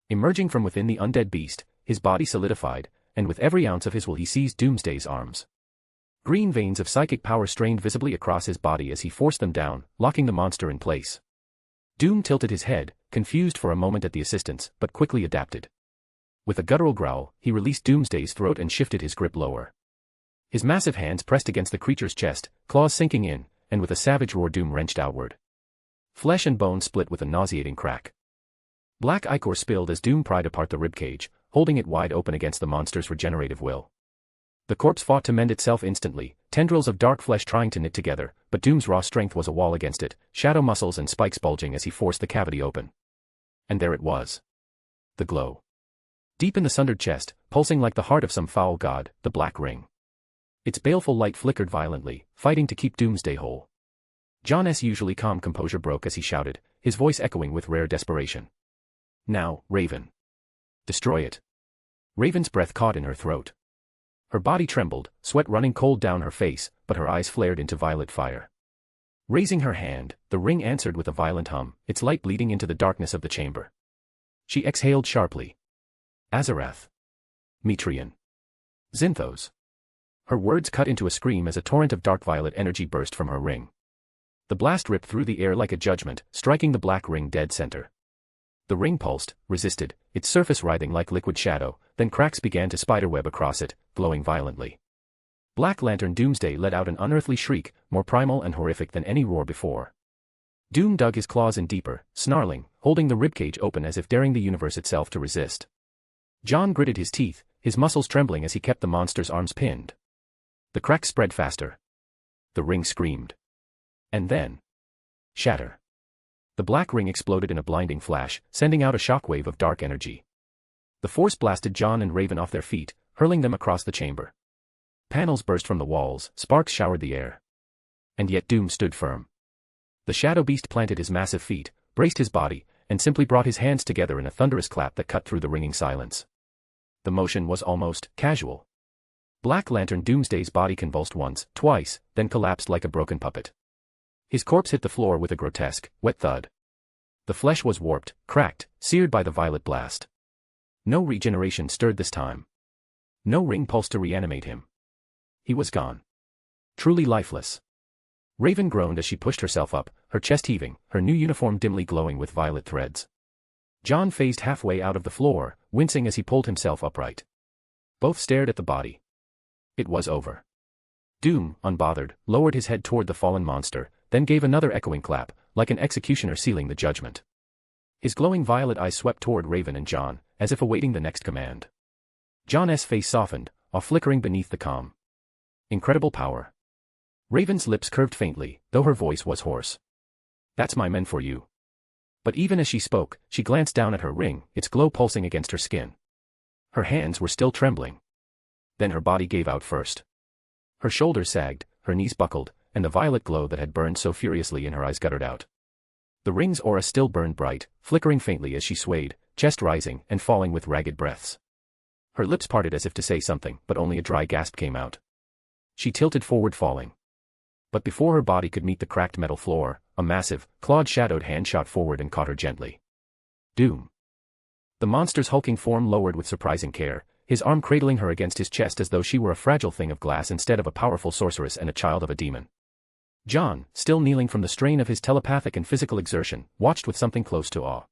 C: Emerging from within the undead beast, his body solidified, and with every ounce of his will he seized Doomsday's arms. Green veins of psychic power strained visibly across his body as he forced them down, locking the monster in place. Doom tilted his head, confused for a moment at the assistance, but quickly adapted. With a guttural growl, he released Doomsday's throat and shifted his grip lower. His massive hands pressed against the creature's chest, claws sinking in, and with a savage roar Doom wrenched outward. Flesh and bone split with a nauseating crack. Black ichor spilled as Doom pried apart the ribcage, holding it wide open against the monster's regenerative will. The corpse fought to mend itself instantly, tendrils of dark flesh trying to knit together, but Doom's raw strength was a wall against it, shadow muscles and spikes bulging as he forced the cavity open. And there it was. The glow. Deep in the sundered chest, pulsing like the heart of some foul god, the black ring. Its baleful light flickered violently, fighting to keep Doomsday whole. John's usually calm composure broke as he shouted, his voice echoing with rare desperation. Now, Raven. Destroy it. Raven's breath caught in her throat. Her body trembled, sweat running cold down her face, but her eyes flared into violet fire. Raising her hand, the ring answered with a violent hum, its light bleeding into the darkness of the chamber. She exhaled sharply. Azarath. Metrian. Zinthos. Her words cut into a scream as a torrent of dark violet energy burst from her ring. The blast ripped through the air like a judgment, striking the black ring dead center. The ring pulsed, resisted, its surface writhing like liquid shadow, then cracks began to spiderweb across it, glowing violently. Black Lantern Doomsday let out an unearthly shriek, more primal and horrific than any roar before. Doom dug his claws in deeper, snarling, holding the ribcage open as if daring the universe itself to resist. John gritted his teeth, his muscles trembling as he kept the monster's arms pinned. The cracks spread faster. The ring screamed. And then... shatter. The black ring exploded in a blinding flash, sending out a shockwave of dark energy. The force blasted John and Raven off their feet, hurling them across the chamber. Panels burst from the walls, sparks showered the air. And yet Doom stood firm. The shadow beast planted his massive feet, braced his body, and simply brought his hands together in a thunderous clap that cut through the ringing silence. The motion was almost casual. Black Lantern Doomsday's body convulsed once, twice, then collapsed like a broken puppet. His corpse hit the floor with a grotesque, wet thud. The flesh was warped, cracked, seared by the violet blast. No regeneration stirred this time. No ring pulse to reanimate him. He was gone. Truly lifeless. Raven groaned as she pushed herself up, her chest heaving, her new uniform dimly glowing with violet threads. John phased halfway out of the floor, wincing as he pulled himself upright. Both stared at the body. It was over. Doom, unbothered, lowered his head toward the fallen monster, then gave another echoing clap, like an executioner sealing the judgment. His glowing violet eyes swept toward Raven and John, as if awaiting the next command. John's face softened, awe flickering beneath the calm. Incredible power. Raven's lips curved faintly, though her voice was hoarse. That's my men for you. But even as she spoke, she glanced down at her ring, its glow pulsing against her skin. Her hands were still trembling. Then her body gave out first. Her shoulders sagged, her knees buckled, and the violet glow that had burned so furiously in her eyes guttered out. The ring's aura still burned bright, flickering faintly as she swayed, chest rising and falling with ragged breaths. Her lips parted as if to say something, but only a dry gasp came out. She tilted forward falling. But before her body could meet the cracked metal floor, a massive, clawed-shadowed hand shot forward and caught her gently. Doom. The monster's hulking form lowered with surprising care, his arm cradling her against his chest as though she were a fragile thing of glass instead of a powerful sorceress and a child of a demon. John, still kneeling from the strain of his telepathic and physical exertion, watched with something close to awe.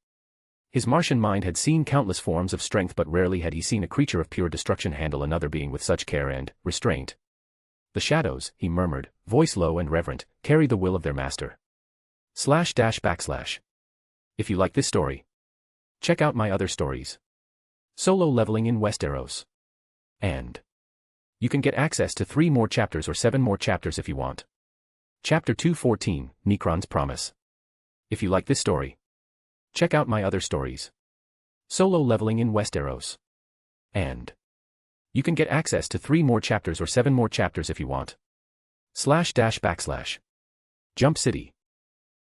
C: His Martian mind had seen countless forms of strength, but rarely had he seen a creature of pure destruction handle another being with such care and restraint. The shadows, he murmured, voice low and reverent, carry the will of their master. // If you like this story, Check out my other stories. Solo leveling in Westeros. And you can get access to 3 more chapters or 7 more chapters if you want. Chapter 214, Necron's Promise. If you like this story, check out my other stories. Solo leveling in Westeros. And you can get access to 3 more chapters or 7 more chapters if you want. // Jump City.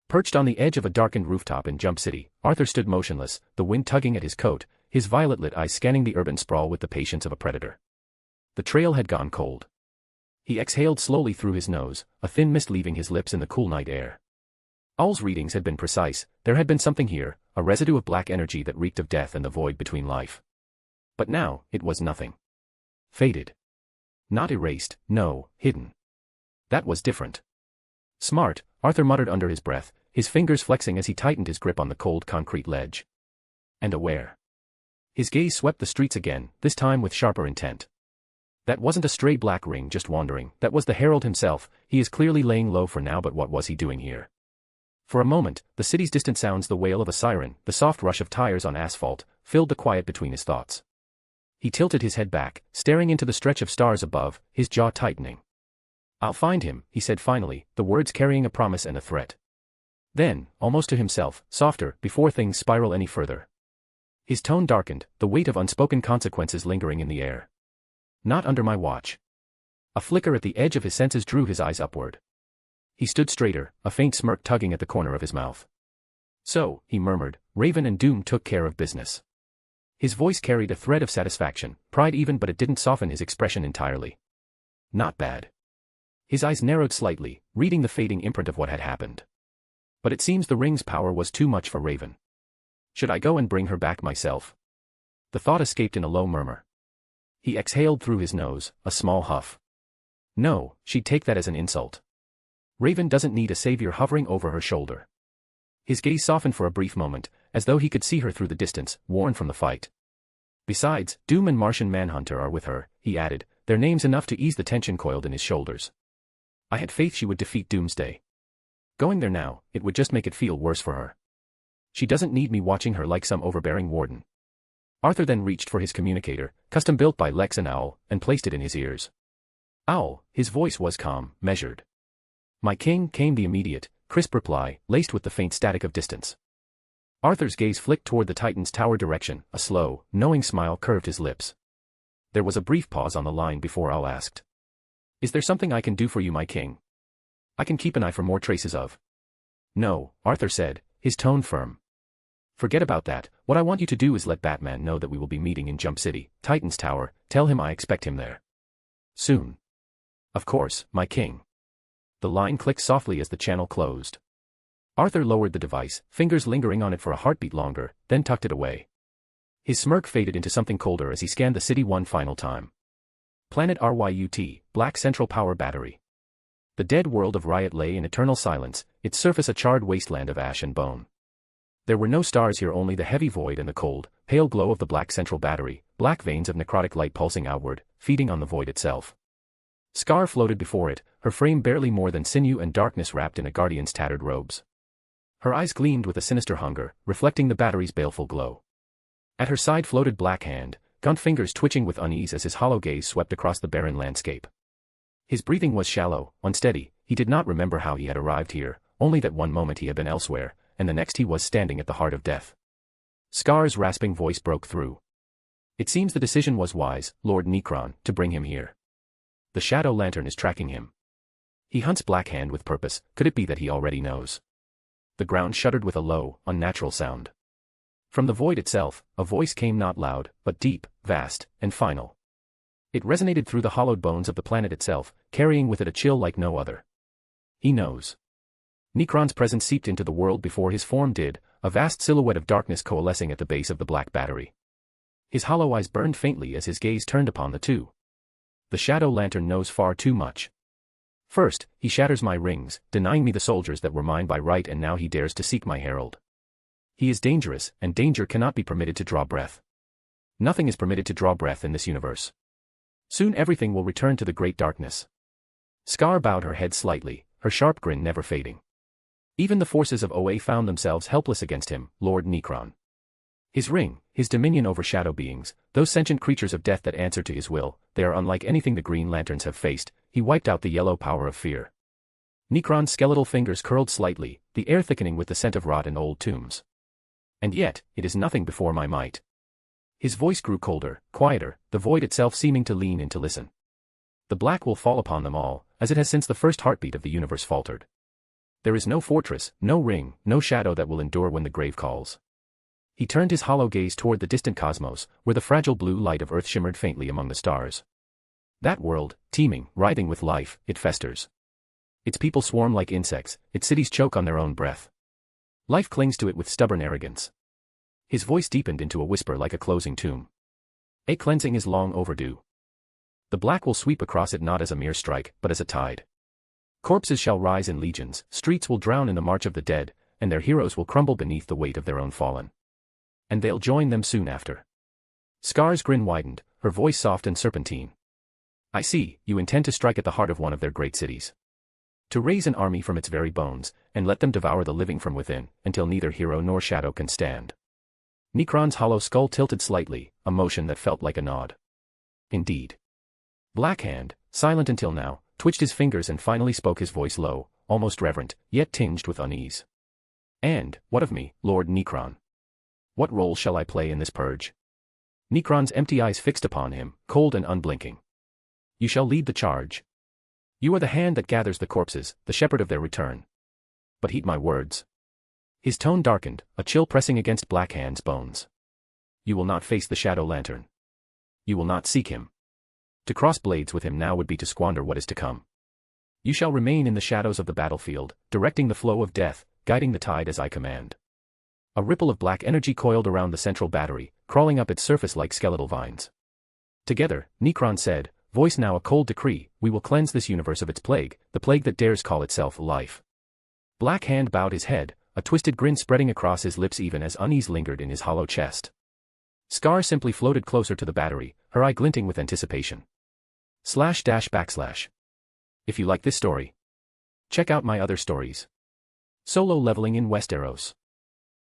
C: Perched on the edge of a darkened rooftop in Jump City, Arthur stood motionless, the wind tugging at his coat, his violet-lit eyes scanning the urban sprawl with the patience of a predator. The trail had gone cold. He exhaled slowly through his nose, a thin mist leaving his lips in the cool night air. Owl's readings had been precise, there had been something here, a residue of black energy that reeked of death and the void between life. But now, it was nothing. Faded. Not erased, no, hidden. That was different. Smart, Arthur muttered under his breath, his fingers flexing as he tightened his grip on the cold concrete ledge. And aware. His gaze swept the streets again, this time with sharper intent. That wasn't a stray black ring just wandering, that was the Herald himself. He is clearly laying low for now, but what was he doing here? For a moment, the city's distant sounds, the wail of a siren, the soft rush of tires on asphalt, filled the quiet between his thoughts. He tilted his head back, staring into the stretch of stars above, his jaw tightening. I'll find him, he said finally, the words carrying a promise and a threat. Then, almost to himself, softer, before things spiral any further. His tone darkened, the weight of unspoken consequences lingering in the air. Not under my watch. A flicker at the edge of his senses drew his eyes upward. He stood straighter, a faint smirk tugging at the corner of his mouth. So, he murmured, Raven and Doom took care of business. His voice carried a thread of satisfaction, pride even, but it didn't soften his expression entirely. Not bad. His eyes narrowed slightly, reading the fading imprint of what had happened. But it seems the ring's power was too much for Raven. Should I go and bring her back myself? The thought escaped in a low murmur. He exhaled through his nose, a small huff. No, she'd take that as an insult. Raven doesn't need a savior hovering over her shoulder. His gaze softened for a brief moment, as though he could see her through the distance, worn from the fight. Besides, Doom and Martian Manhunter are with her, he added, their names enough to ease the tension coiled in his shoulders. I had faith she would defeat Doomsday. Going there now, it would just make it feel worse for her. She doesn't need me watching her like some overbearing warden. Arthur then reached for his communicator, custom built by Lex and Owl, and placed it in his ears. Owl, his voice was calm, measured. My king, came the immediate, crisp reply, laced with the faint static of distance. Arthur's gaze flicked toward the Titan's tower direction, a slow, knowing smile curved his lips. There was a brief pause on the line before Owl asked. Is there something I can do for you, my king? I can keep an eye for more traces of. No, Arthur said, his tone firm. Forget about that, what I want you to do is let Batman know that we will be meeting in Jump City, Titan's tower, tell him I expect him there. Soon. Of course, my king. The line clicked softly as the channel closed. Arthur lowered the device, fingers lingering on it for a heartbeat longer, then tucked it away. His smirk faded into something colder as he scanned the city one final time. Planet RYUT, Black Central Power Battery. The dead world of Riot lay in eternal silence, its surface a charred wasteland of ash and bone. There were no stars here, only the heavy void and the cold, pale glow of the Black Central Battery, black veins of necrotic light pulsing outward, feeding on the void itself. Scar floated before it, her frame barely more than sinew and darkness wrapped in a guardian's tattered robes. Her eyes gleamed with a sinister hunger, reflecting the battery's baleful glow. At her side floated Black Hand, gaunt fingers twitching with unease as his hollow gaze swept across the barren landscape. His breathing was shallow, unsteady, he did not remember how he had arrived here, only that one moment he had been elsewhere, and the next he was standing at the heart of death. Scar's rasping voice broke through. It seems the decision was wise, Lord Necron, to bring him here. The Shadow Lantern is tracking him. He hunts Black Hand with purpose, could it be that he already knows? The ground shuddered with a low, unnatural sound. From the void itself, a voice came not loud, but deep, vast, and final. It resonated through the hollowed bones of the planet itself, carrying with it a chill like no other. He knows. Necron's presence seeped into the world before his form did, a vast silhouette of darkness coalescing at the base of the black battery. His hollow eyes burned faintly as his gaze turned upon the two. The Shadow Lantern knows far too much. First, he shatters my rings, denying me the soldiers that were mine by right, and now he dares to seek my herald. He is dangerous, and danger cannot be permitted to draw breath. Nothing is permitted to draw breath in this universe. Soon everything will return to the great darkness. Scar bowed her head slightly, her sharp grin never fading. Even the forces of OA found themselves helpless against him, Lord Necron. His ring, his dominion over shadow beings, those sentient creatures of death that answer to his will, they are unlike anything the Green Lanterns have faced. He wiped out the yellow power of fear. Necron's skeletal fingers curled slightly, the air thickening with the scent of rot in old tombs. And yet, it is nothing before my might. His voice grew colder, quieter, the void itself seeming to lean in to listen. The black will fall upon them all, as it has since the first heartbeat of the universe faltered. There is no fortress, no ring, no shadow that will endure when the grave calls. He turned his hollow gaze toward the distant cosmos, where the fragile blue light of Earth shimmered faintly among the stars. That world, teeming, writhing with life, it festers. Its people swarm like insects, its cities choke on their own breath. Life clings to it with stubborn arrogance. His voice deepened into a whisper like a closing tomb. A cleansing is long overdue. The black will sweep across it not as a mere strike, but as a tide. Corpses shall rise in legions, streets will drown in the march of the dead, and their heroes will crumble beneath the weight of their own fallen. And they'll join them soon after. Scar's grin widened, her voice soft and serpentine. I see, you intend to strike at the heart of one of their great cities. To raise an army from its very bones, and let them devour the living from within, until neither hero nor shadow can stand. Necron's hollow skull tilted slightly, a motion that felt like a nod. Indeed. Blackhand, silent until now, twitched his fingers and finally spoke, his voice low, almost reverent, yet tinged with unease. And, what of me, Lord Necron? What role shall I play in this purge? Necron's empty eyes fixed upon him, cold and unblinking. You shall lead the charge. You are the hand that gathers the corpses, the shepherd of their return. But heed my words. His tone darkened, a chill pressing against Blackhand's bones. You will not face the Shadow Lantern. You will not seek him. To cross blades with him now would be to squander what is to come. You shall remain in the shadows of the battlefield, directing the flow of death, guiding the tide as I command. A ripple of black energy coiled around the central battery, crawling up its surface like skeletal vines. Together, Necron said, voice now a cold decree, we will cleanse this universe of its plague, the plague that dares call itself life. Blackhand bowed his head, a twisted grin spreading across his lips even as unease lingered in his hollow chest. Scar simply floated closer to the battery, her eye glinting with anticipation. // If you like this story, check out my other stories. Solo leveling in Westeros.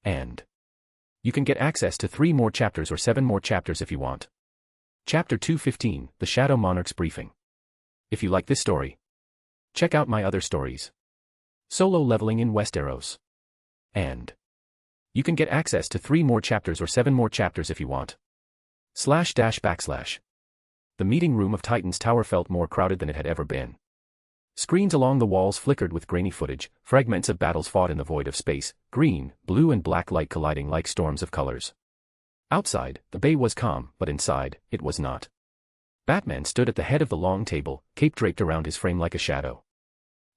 C: And you can get access to 3 more chapters or 7 more chapters if you want. Chapter 215, The Shadow Monarch's Briefing. If you like this story, check out my other stories. Solo leveling in Westeros. And you can get access to 3 more chapters or 7 more chapters if you want. // The meeting room of Titan's tower felt more crowded than it had ever been. Screens along the walls flickered with grainy footage, fragments of battles fought in the void of space, green, blue and black light colliding like storms of colors. Outside, the bay was calm, but inside, it was not. Batman stood at the head of the long table, cape draped around his frame like a shadow.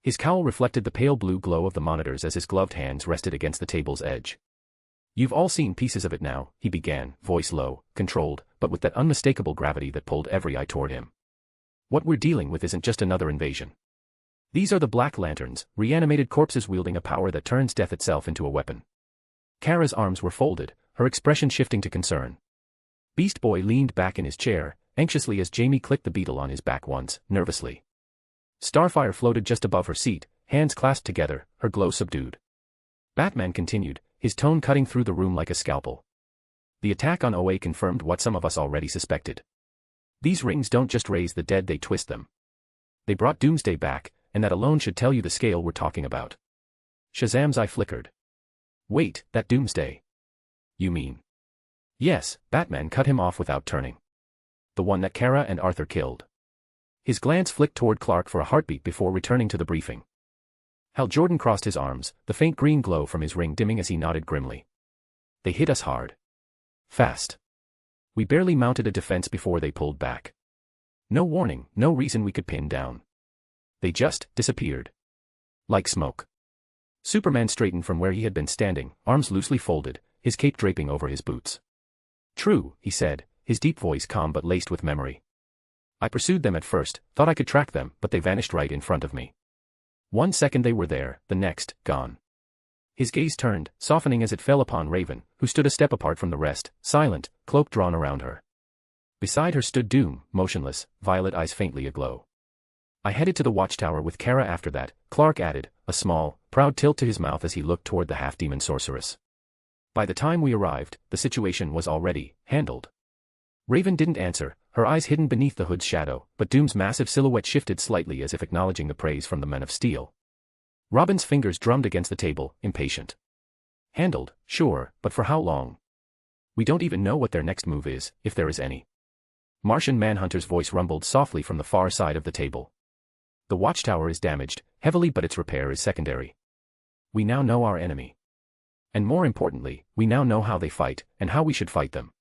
C: His cowl reflected the pale blue glow of the monitors as his gloved hands rested against the table's edge. You've all seen pieces of it now, he began, voice low, controlled, but with that unmistakable gravity that pulled every eye toward him. What we're dealing with isn't just another invasion. These are the Black Lanterns, reanimated corpses wielding a power that turns death itself into a weapon. Kara's arms were folded, her expression shifting to concern. Beast Boy leaned back in his chair, anxiously as Jamie clicked the beetle on his back once, nervously. Starfire floated just above her seat, hands clasped together, her glow subdued. Batman continued, his tone cutting through the room like a scalpel. The attack on OA confirmed what some of us already suspected. These rings don't just raise the dead, they twist them. They brought Doomsday back, and that alone should tell you the scale we're talking about. Shazam's eye flickered. Wait, that Doomsday? You mean? Yes, Batman cut him off without turning. The one that Kara and Arthur killed. His glance flicked toward Clark for a heartbeat before returning to the briefing. Hal Jordan crossed his arms, the faint green glow from his ring dimming as he nodded grimly. They hit us hard. Fast. We barely mounted a defense before they pulled back. No warning, no reason we could pin down. They just disappeared. Like smoke. Superman straightened from where he had been standing, arms loosely folded, his cape draping over his boots. True, he said, his deep voice calm but laced with memory. I pursued them at first, thought I could track them, but they vanished right in front of me. 1 second they were there, the next, gone. His gaze turned, softening as it fell upon Raven, who stood a step apart from the rest, silent, cloak drawn around her. Beside her stood Doom, motionless, violet eyes faintly aglow. I headed to the watchtower with Kara after that, Clark added, a small, proud tilt to his mouth as he looked toward the half-demon sorceress. By the time we arrived, the situation was already handled. Raven didn't answer, her eyes hidden beneath the hood's shadow, but Doom's massive silhouette shifted slightly as if acknowledging the praise from the Men of Steel. Robin's fingers drummed against the table, impatient. Handled, sure, but for how long? We don't even know what their next move is, if there is any. Martian Manhunter's voice rumbled softly from the far side of the table. The watchtower is damaged, heavily, but its repair is secondary. We now know our enemy. And more importantly, we now know how they fight, and how we should fight them.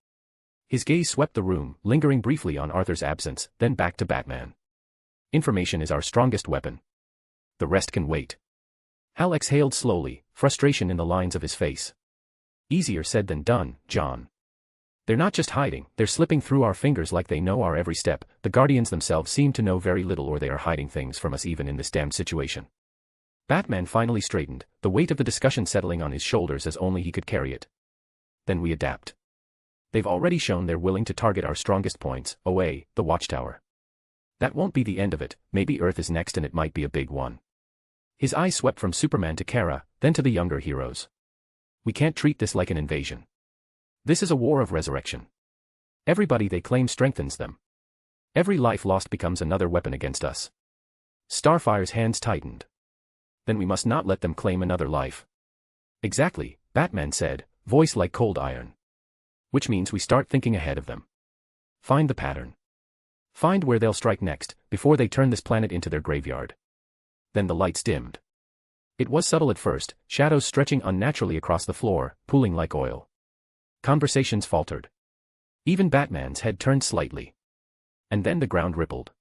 C: His gaze swept the room, lingering briefly on Arthur's absence, then back to Batman. Information is our strongest weapon. The rest can wait. Hal exhaled slowly, frustration in the lines of his face. Easier said than done, John. They're not just hiding, they're slipping through our fingers like they know our every step. The Guardians themselves seem to know very little, or they are hiding things from us even in this damned situation. Batman finally straightened, the weight of the discussion settling on his shoulders as only he could carry it. Then we adapt. They've already shown they're willing to target our strongest points, away, the watchtower. That won't be the end of it, maybe Earth is next, and it might be a big one. His eyes swept from Superman to Kara, then to the younger heroes. We can't treat this like an invasion. This is a war of resurrection. Everybody they claim strengthens them. Every life lost becomes another weapon against us. Starfire's hands tightened. Then we must not let them claim another life. Exactly, Batman said, voice like cold iron. Which means we start thinking ahead of them. Find the pattern. Find where they'll strike next, before they turn this planet into their graveyard. Then the lights dimmed. It was subtle at first, shadows stretching unnaturally across the floor, pooling like oil. Conversations faltered. Even Batman's head turned slightly. And then the ground rippled.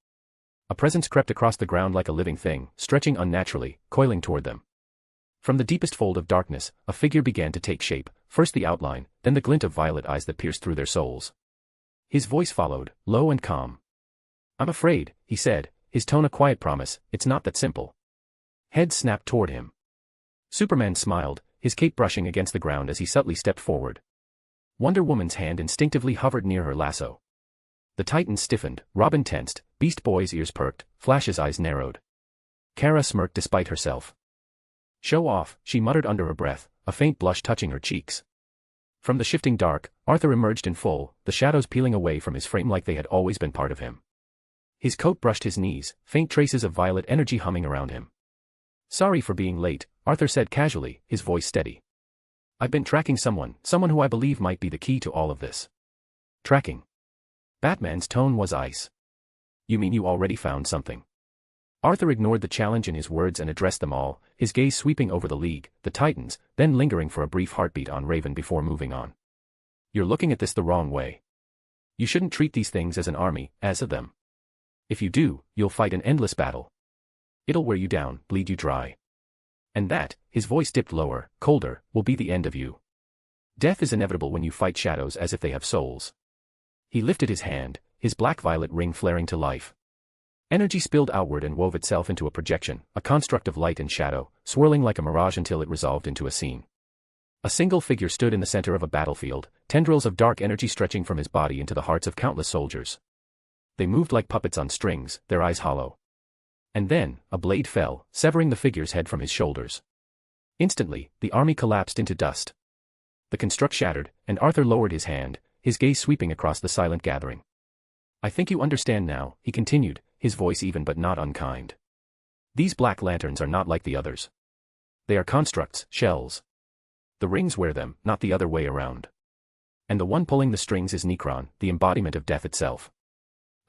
C: A presence crept across the ground like a living thing, stretching unnaturally, coiling toward them. From the deepest fold of darkness, a figure began to take shape, first the outline, then the glint of violet eyes that pierced through their souls. His voice followed, low and calm. I'm afraid, he said, his tone a quiet promise, it's not that simple. Heads snapped toward him. Superman smiled, his cape brushing against the ground as he subtly stepped forward. Wonder Woman's hand instinctively hovered near her lasso. The Titans stiffened, Robin tensed, Beast Boy's ears perked, Flash's eyes narrowed. Kara smirked despite herself. Show off, she muttered under her breath, a faint blush touching her cheeks. From the shifting dark, Arthur emerged in full, the shadows peeling away from his frame like they had always been part of him. His coat brushed his knees, faint traces of violet energy humming around him. Sorry for being late, Arthur said casually, his voice steady. I've been tracking someone who I believe might be the key to all of this. Tracking. Batman's tone was ice. You mean you already found something? Arthur ignored the challenge in his words and addressed them all, his gaze sweeping over the League, the Titans, then lingering for a brief heartbeat on Raven before moving on. You're looking at this the wrong way. You shouldn't treat these things as an army, as of them. If you do, you'll fight an endless battle. It'll wear you down, bleed you dry. And that, his voice dipped lower, colder, will be the end of you. Death is inevitable when you fight shadows as if they have souls. He lifted his hand, his black-violet ring flaring to life. Energy spilled outward and wove itself into a projection, a construct of light and shadow, swirling like a mirage until it resolved into a scene. A single figure stood in the center of a battlefield, tendrils of dark energy stretching from his body into the hearts of countless soldiers. They moved like puppets on strings, their eyes hollow. And then, a blade fell, severing the figure's head from his shoulders. Instantly, the army collapsed into dust. The construct shattered, and Arthur lowered his hand, his gaze sweeping across the silent gathering. I think you understand now, he continued, his voice even but not unkind. These black lanterns are not like the others. They are constructs, shells. The rings wear them, not the other way around. And the one pulling the strings is Necron, the embodiment of death itself.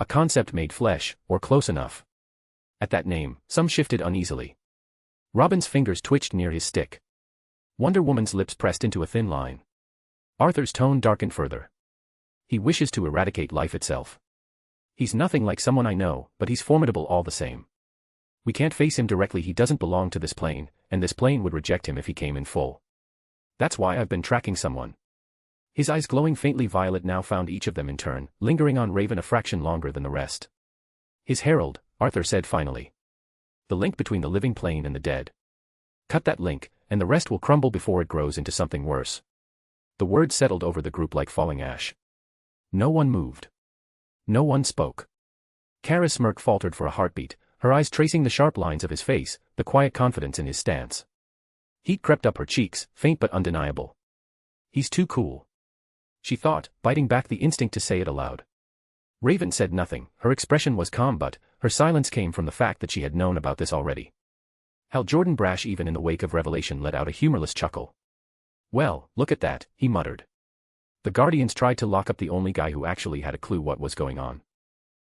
C: A concept made flesh, or close enough. At that name, some shifted uneasily. Robin's fingers twitched near his stick. Wonder Woman's lips pressed into a thin line. Arthur's tone darkened further. He wishes to eradicate life itself. He's nothing like someone I know, but he's formidable all the same. We can't face him directly, he doesn't belong to this plane, and this plane would reject him if he came in full. That's why I've been tracking someone. His eyes glowing faintly violet now found each of them in turn, lingering on Raven a fraction longer than the rest. His herald, Arthur said finally. The link between the living plane and the dead. Cut that link, and the rest will crumble before it grows into something worse. The words settled over the group like falling ash. No one moved. No one spoke. Kara's smirk faltered for a heartbeat, her eyes tracing the sharp lines of his face, the quiet confidence in his stance. Heat crept up her cheeks, faint but undeniable. He's too cool. She thought, biting back the instinct to say it aloud. Raven said nothing, her expression was calm but, her silence came from the fact that she had known about this already. Hal Jordan Brash even in the wake of revelation let out a humorless chuckle. Well, look at that, he muttered. The Guardians tried to lock up the only guy who actually had a clue what was going on.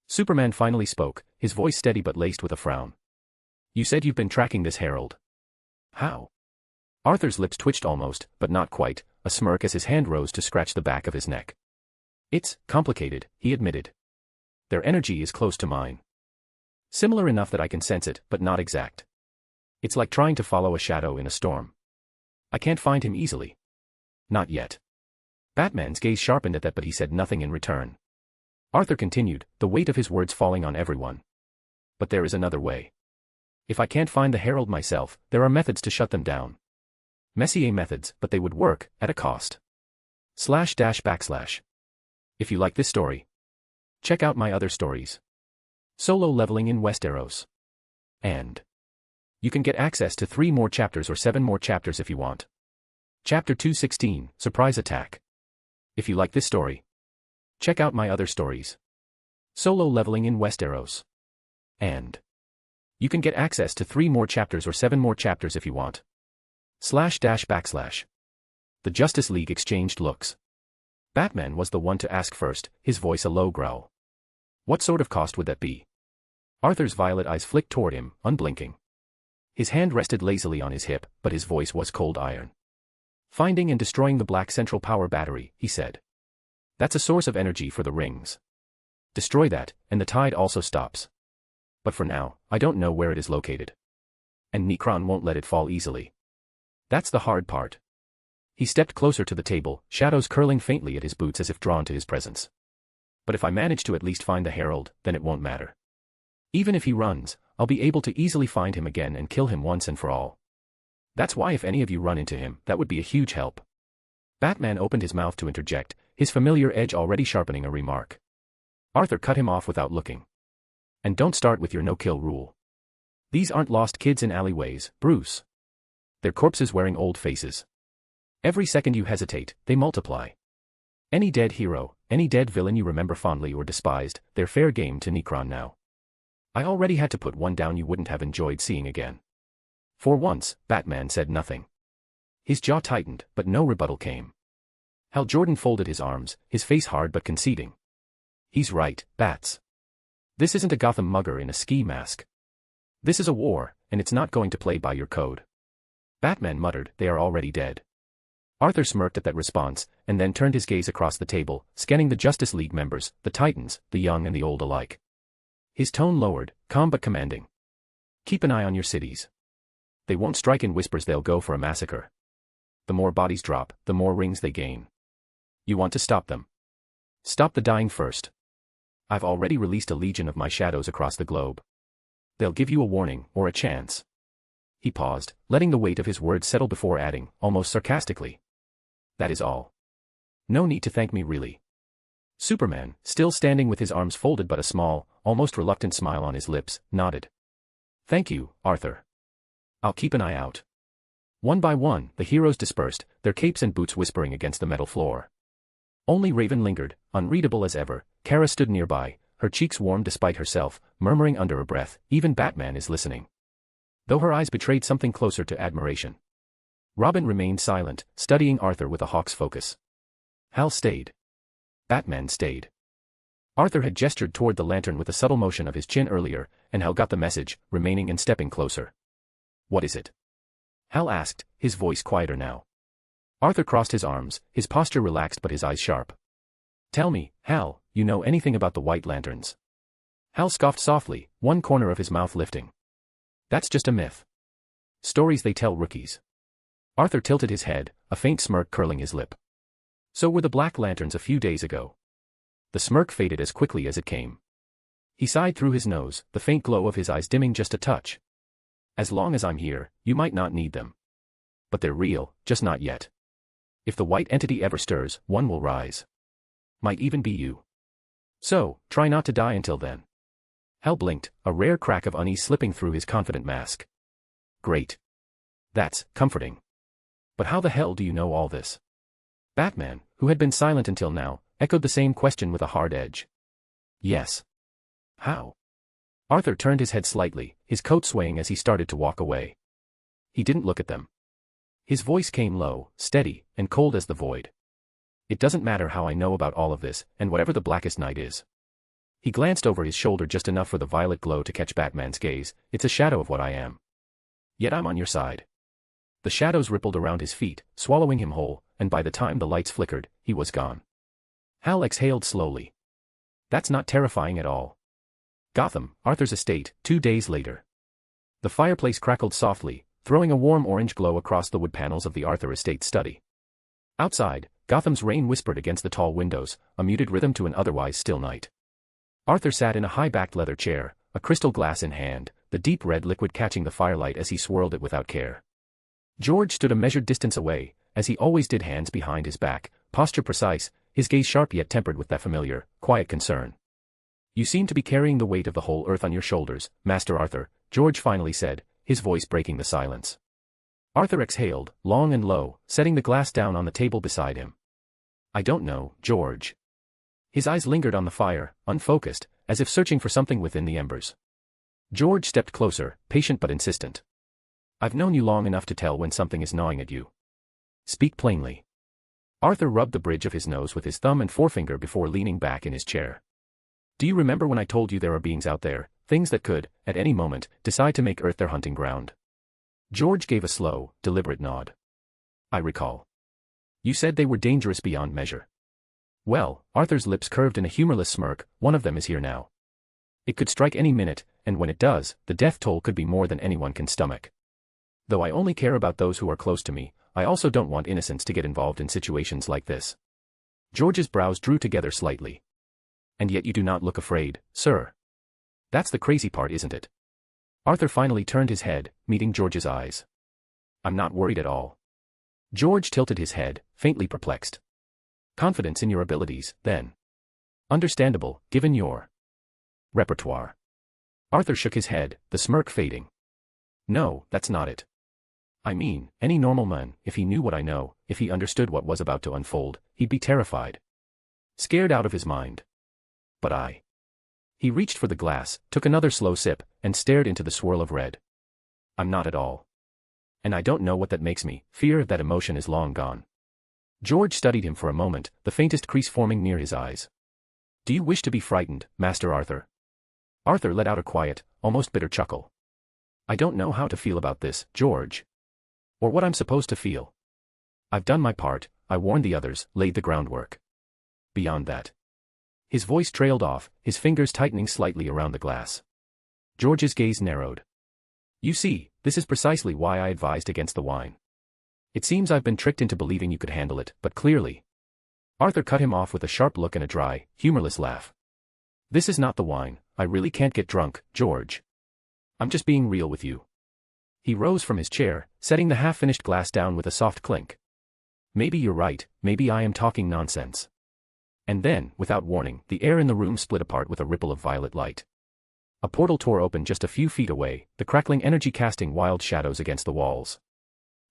C: Superman finally spoke, his voice steady but laced with a frown. You said you've been tracking this Herald. How? Arthur's lips twitched almost, but not quite, a smirk as his hand rose to scratch the back of his neck. It's complicated, he admitted. Their energy is close to mine. Similar enough that I can sense it, but not exact. It's like trying to follow a shadow in a storm. I can't find him easily. Not yet. Batman's gaze sharpened at that but he said nothing in return. Arthur continued, the weight of his words falling on everyone. But there is another way. If I can't find the Herald myself, there are methods to shut them down. Messier methods, but they would work, at a cost. //. If you like this story, check out my other stories. Solo leveling in Westeros. And you can get access to 3 more chapters or 7 more chapters if you want. Chapter 216, Surprise Attack. If you like this story, check out my other stories. Solo leveling in Westeros. And you can get access to 3 more chapters or 7 more chapters if you want. //. The Justice League exchanged looks. Batman was the one to ask first, his voice a low growl. What sort of cost would that be? Arthur's violet eyes flicked toward him, unblinking. His hand rested lazily on his hip, but his voice was cold iron. Finding and destroying the Black Central Power Battery, he said. That's a source of energy for the rings. Destroy that, and the tide also stops. But for now, I don't know where it is located. And Necron won't let it fall easily. That's the hard part. He stepped closer to the table, shadows curling faintly at his boots as if drawn to his presence. But if I manage to at least find the Herald, then it won't matter. Even if he runs, I'll be able to easily find him again and kill him once and for all. That's why if any of you run into him, that would be a huge help. Batman opened his mouth to interject, his familiar edge already sharpening a remark. Arthur cut him off without looking. And don't start with your no-kill rule. These aren't lost kids in alleyways, Bruce. They're corpses wearing old faces. Every second you hesitate, they multiply. Any dead hero, any dead villain you remember fondly or despised, they're fair game to Necron now. I already had to put one down you wouldn't have enjoyed seeing again. For once, Batman said nothing. His jaw tightened, but no rebuttal came. Hal Jordan folded his arms, his face hard but conceding. He's right, Bats. This isn't a Gotham mugger in a ski mask. This is a war, and it's not going to play by your code. Batman muttered, they are already dead. Arthur smirked at that response, and then turned his gaze across the table, scanning the Justice League members, the Titans, the young and the old alike. His tone lowered, calm but commanding. Keep an eye on your cities. They won't strike in whispers, they'll go for a massacre. The more bodies drop, the more rings they gain. You want to stop them. Stop the dying first. I've already released a legion of my shadows across the globe. They'll give you a warning, or a chance. He paused, letting the weight of his words settle before adding, almost sarcastically. That is all. No need to thank me really. Superman, still standing with his arms folded but a small, almost reluctant smile on his lips, nodded. Thank you, Arthur. I'll keep an eye out. One by one, the heroes dispersed, their capes and boots whispering against the metal floor. Only Raven lingered, unreadable as ever. Kara stood nearby, her cheeks warm despite herself, murmuring under her breath, even Batman is listening. Though her eyes betrayed something closer to admiration. Robin remained silent, studying Arthur with a hawk's focus. Hal stayed. Batman stayed. Arthur had gestured toward the lantern with a subtle motion of his chin earlier, and Hal got the message, remaining and stepping closer. What is it? Hal asked, his voice quieter now. Arthur crossed his arms, his posture relaxed but his eyes sharp. Tell me, Hal, you know anything about the White Lanterns? Hal scoffed softly, one corner of his mouth lifting. That's just a myth. Stories they tell rookies. Arthur tilted his head, a faint smirk curling his lip. So were the Black Lanterns a few days ago. The smirk faded as quickly as it came. He sighed through his nose, the faint glow of his eyes dimming just a touch. As long as I'm here, you might not need them. But they're real, just not yet. If the white entity ever stirs, one will rise. Might even be you. So, try not to die until then. Hal blinked, a rare crack of unease slipping through his confident mask. Great. That's comforting. But how the hell do you know all this? Batman, who had been silent until now, echoed the same question with a hard edge. Yes. How? Arthur turned his head slightly, his coat swaying as he started to walk away. He didn't look at them. His voice came low, steady, and cold as the void. It doesn't matter how I know about all of this, and whatever the blackest night is. He glanced over his shoulder just enough for the violet glow to catch Batman's gaze. It's a shadow of what I am. Yet I'm on your side. The shadows rippled around his feet, swallowing him whole, and by the time the lights flickered, he was gone. Hal exhaled slowly. That's not terrifying at all. Gotham, Arthur's estate, 2 days later. The fireplace crackled softly, throwing a warm orange glow across the wood panels of the Arthur estate study. Outside, Gotham's rain whispered against the tall windows, a muted rhythm to an otherwise still night. Arthur sat in a high-backed leather chair, a crystal glass in hand, the deep red liquid catching the firelight as he swirled it without care. George stood a measured distance away, as he always did, hands behind his back, posture precise, his gaze sharp yet tempered with that familiar, quiet concern. You seem to be carrying the weight of the whole earth on your shoulders, Master Arthur, George finally said, his voice breaking the silence. Arthur exhaled, long and low, setting the glass down on the table beside him. I don't know, George. His eyes lingered on the fire, unfocused, as if searching for something within the embers. George stepped closer, patient but insistent. I've known you long enough to tell when something is gnawing at you. Speak plainly. Arthur rubbed the bridge of his nose with his thumb and forefinger before leaning back in his chair. Do you remember when I told you there are beings out there, things that could, at any moment, decide to make Earth their hunting ground? George gave a slow, deliberate nod. I recall. You said they were dangerous beyond measure. Well, Arthur's lips curved in a humorless smirk, one of them is here now. It could strike any minute, and when it does, the death toll could be more than anyone can stomach. Though I only care about those who are close to me, I also don't want innocents to get involved in situations like this. George's brows drew together slightly. And yet you do not look afraid, sir. That's the crazy part, isn't it? Arthur finally turned his head, meeting George's eyes. I'm not worried at all. George tilted his head, faintly perplexed. Confidence in your abilities, then. Understandable, given your repertoire. Arthur shook his head, the smirk fading. No, that's not it. I mean, any normal man, if he knew what I know, if he understood what was about to unfold, he'd be terrified. Scared out of his mind. But I. He reached for the glass, took another slow sip, and stared into the swirl of red. I'm not at all. And I don't know what that makes me, fear of that emotion is long gone. George studied him for a moment, the faintest crease forming near his eyes. Do you wish to be frightened, Master Arthur? Arthur let out a quiet, almost bitter chuckle. I don't know how to feel about this, George. Or what I'm supposed to feel. I've done my part, I warned the others, laid the groundwork. Beyond that. His voice trailed off, his fingers tightening slightly around the glass. George's gaze narrowed. You see, this is precisely why I advised against the wine. It seems I've been tricked into believing you could handle it, but clearly. Arthur cut him off with a sharp look and a dry, humorless laugh. This is not the wine, I really can't get drunk, George. I'm just being real with you. He rose from his chair, setting the half-finished glass down with a soft clink. Maybe you're right, maybe I am talking nonsense. And then, without warning, the air in the room split apart with a ripple of violet light. A portal tore open just a few feet away, the crackling energy casting wild shadows against the walls.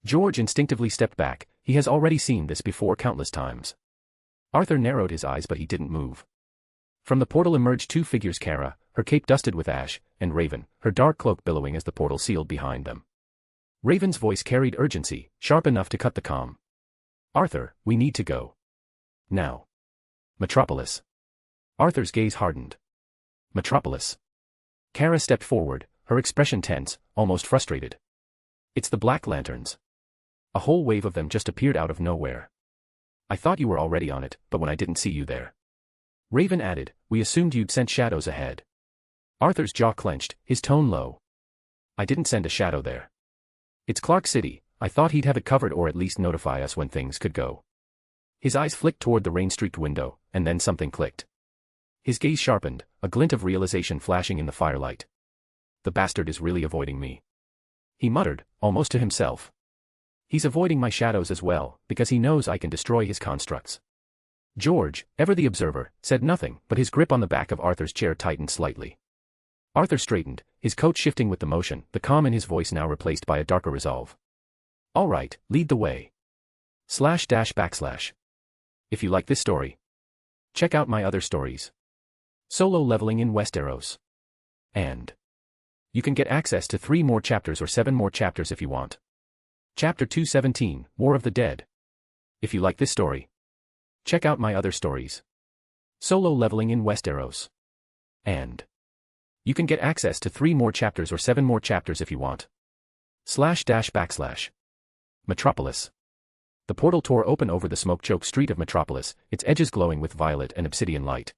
C: George instinctively stepped back, he has already seen this before countless times. Arthur narrowed his eyes but he didn't move. From the portal emerged two figures, Kara, her cape dusted with ash, and Raven, her dark cloak billowing as the portal sealed behind them. Raven's voice carried urgency, sharp enough to cut the calm. Arthur, we need to go. Now. Metropolis. Arthur's gaze hardened. Metropolis. Kara stepped forward, her expression tense, almost frustrated. It's the Black Lanterns. A whole wave of them just appeared out of nowhere. I thought you were already on it, but when I didn't see you there. Raven added, we assumed you'd sent shadows ahead. Arthur's jaw clenched, his tone low. I didn't send a shadow there. It's Clark City, I thought he'd have it covered or at least notify us when things could go. His eyes flicked toward the rain-streaked window, and then something clicked. His gaze sharpened, a glint of realization flashing in the firelight. The bastard is really avoiding me. He muttered, almost to himself. He's avoiding my shadows as well, because he knows I can destroy his constructs. George, ever the observer, said nothing, but his grip on the back of Arthur's chair tightened slightly. Arthur straightened, his coat shifting with the motion, the calm in his voice now replaced by a darker resolve. All right, lead the way. // If you like this story, check out my other stories. Solo Leveling in Westeros. And you can get access to 3 more chapters or 7 more chapters if you want. Chapter 217, War of the Dead. If you like this story, check out my other stories. Solo Leveling in Westeros. And you can get access to 3 more chapters or 7 more chapters if you want. // Metropolis. The portal tore open over the smoke-choked street of Metropolis, its edges glowing with violet and obsidian light.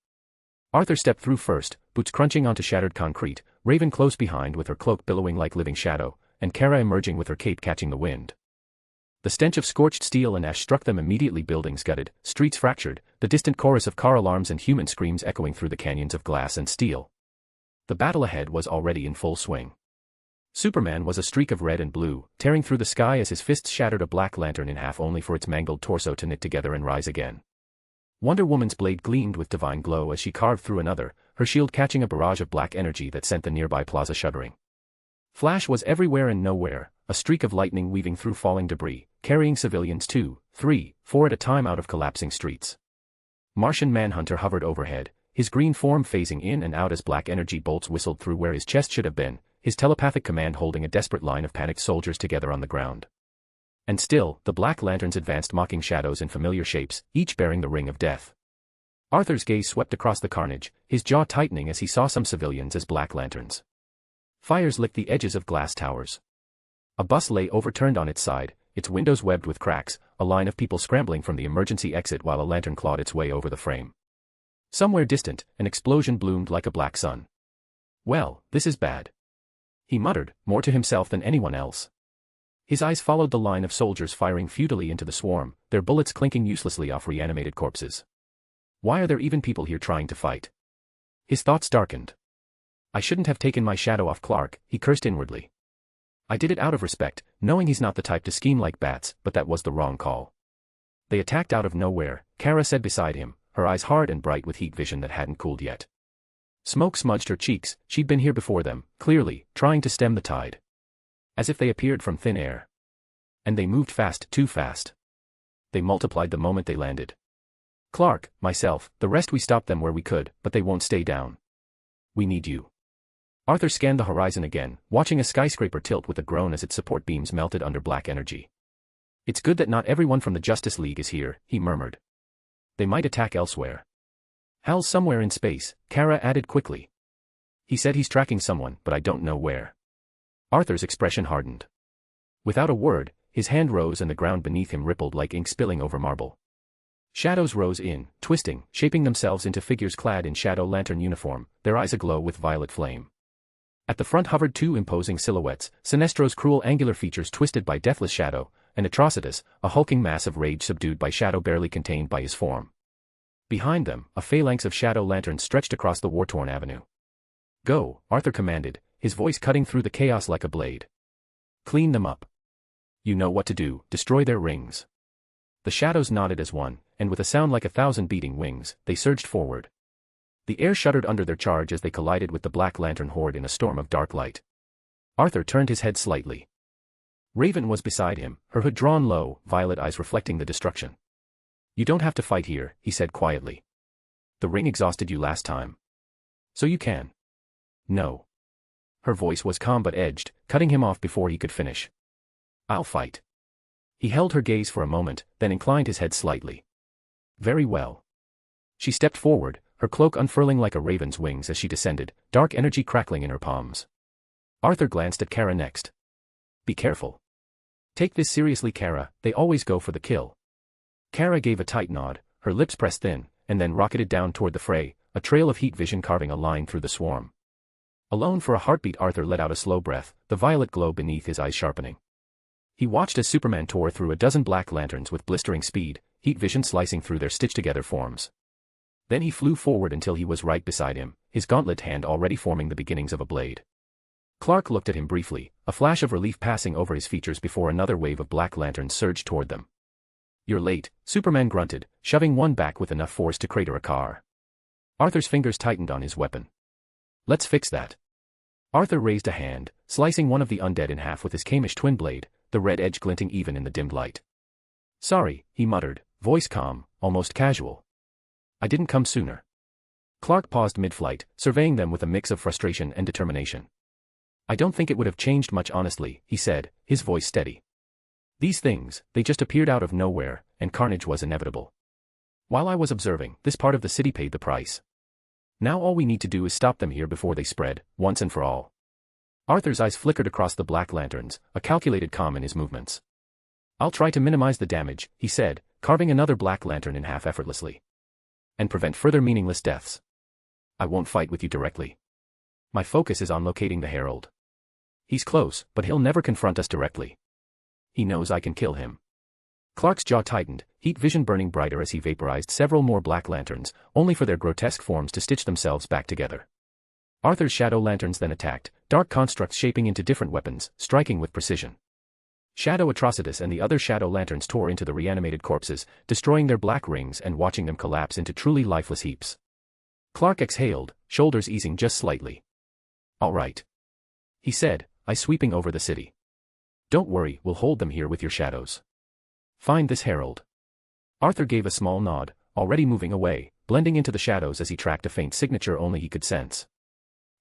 C: Arthur stepped through first, boots crunching onto shattered concrete, Raven close behind with her cloak billowing like living shadow, and Kara emerging with her cape catching the wind. The stench of scorched steel and ash struck them immediately. Buildings gutted, streets fractured, the distant chorus of car alarms and human screams echoing through the canyons of glass and steel. The battle ahead was already in full swing. Superman was a streak of red and blue, tearing through the sky as his fists shattered a black lantern in half only for its mangled torso to knit together and rise again. Wonder Woman's blade gleamed with divine glow as she carved through another, her shield catching a barrage of black energy that sent the nearby plaza shuddering. Flash was everywhere and nowhere, a streak of lightning weaving through falling debris, carrying civilians 2, 3, 4 at a time out of collapsing streets. Martian Manhunter hovered overhead, his green form phasing in and out as black energy bolts whistled through where his chest should have been, his telepathic command holding a desperate line of panicked soldiers together on the ground. And still, the black lanterns advanced mocking shadows in familiar shapes, each bearing the ring of death. Arthur's gaze swept across the carnage, his jaw tightening as he saw some civilians as black lanterns. Fires licked the edges of glass towers. A bus lay overturned on its side, its windows webbed with cracks, a line of people scrambling from the emergency exit while a lantern clawed its way over the frame. Somewhere distant, an explosion bloomed like a black sun. Well, this is bad. He muttered, more to himself than anyone else. His eyes followed the line of soldiers firing futilely into the swarm, their bullets clinking uselessly off reanimated corpses. Why are there even people here trying to fight? His thoughts darkened. I shouldn't have taken my shadow off Clark, he cursed inwardly. I did it out of respect, knowing he's not the type to scheme like bats, but that was the wrong call. They attacked out of nowhere, Kara said beside him, her eyes hard and bright with heat vision that hadn't cooled yet. Smoke smudged her cheeks, she'd been here before them, clearly, trying to stem the tide. As if they appeared from thin air. And they moved fast, too fast. They multiplied the moment they landed. Clark, myself, the rest we stopped them where we could, but they won't stay down. We need you. Arthur scanned the horizon again, watching a skyscraper tilt with a groan as its support beams melted under black energy. It's good that not everyone from the Justice League is here, he murmured. They might attack elsewhere. Hal's somewhere in space, Kara added quickly. He said he's tracking someone, but I don't know where. Arthur's expression hardened. Without a word, his hand rose and the ground beneath him rippled like ink spilling over marble. Shadows rose in, twisting, shaping themselves into figures clad in shadow lantern uniform, their eyes aglow with violet flame. At the front hovered 2 imposing silhouettes, Sinestro's cruel angular features twisted by deathless shadow, and Atrocitus, a hulking mass of rage subdued by shadow barely contained by his form. Behind them, a phalanx of shadow lanterns stretched across the war-torn avenue. Go, Arthur commanded, his voice cutting through the chaos like a blade. Clean them up. You know what to do, destroy their rings. The shadows nodded as one, and with a sound like 1,000 beating wings, they surged forward. The air shuddered under their charge as they collided with the black lantern horde in a storm of dark light. Arthur turned his head slightly. Raven was beside him, her hood drawn low, violet eyes reflecting the destruction. You don't have to fight here, he said quietly. The ring exhausted you last time. So you can. No. Her voice was calm but edged, cutting him off before he could finish. I'll fight. He held her gaze for a moment, then inclined his head slightly. Very well. She stepped forward, her cloak unfurling like a raven's wings as she descended, dark energy crackling in her palms. Arthur glanced at Kara next. Be careful. Take this seriously, Kara, they always go for the kill. Kara gave a tight nod, her lips pressed thin, and then rocketed down toward the fray, a trail of heat vision carving a line through the swarm. Alone for a heartbeat, Arthur let out a slow breath, the violet glow beneath his eyes sharpening. He watched as Superman tore through a dozen black lanterns with blistering speed, heat vision slicing through their stitched-together forms. Then he flew forward until he was right beside him, his gauntlet hand already forming the beginnings of a blade. Clark looked at him briefly, a flash of relief passing over his features before another wave of black lanterns surged toward them. You're late, Superman grunted, shoving one back with enough force to crater a car. Arthur's fingers tightened on his weapon. Let's fix that. Arthur raised a hand, slicing one of the undead in half with his Kamish twin blade, the red edge glinting even in the dimmed light. Sorry, he muttered, voice calm, almost casual. I didn't come sooner. Clark paused mid-flight, surveying them with a mix of frustration and determination. I don't think it would have changed much honestly, he said, his voice steady. These things, they just appeared out of nowhere, and carnage was inevitable. While I was observing, this part of the city paid the price. Now all we need to do is stop them here before they spread, once and for all. Arthur's eyes flickered across the black lanterns, a calculated calm in his movements. I'll try to minimize the damage, he said, carving another black lantern in half effortlessly. And prevent further meaningless deaths. I won't fight with you directly. My focus is on locating the Herald. He's close, but he'll never confront us directly. He knows I can kill him. Clark's jaw tightened, heat vision burning brighter as he vaporized several more black lanterns, only for their grotesque forms to stitch themselves back together. Arthur's shadow lanterns then attacked, dark constructs shaping into different weapons, striking with precision. Shadow Atrocitus and the other shadow lanterns tore into the reanimated corpses, destroying their black rings and watching them collapse into truly lifeless heaps. Clark exhaled, shoulders easing just slightly. All right, he said, eyes sweeping over the city. Don't worry, we'll hold them here with your shadows. Find this herald. Arthur gave a small nod, already moving away, blending into the shadows as he tracked a faint signature only he could sense.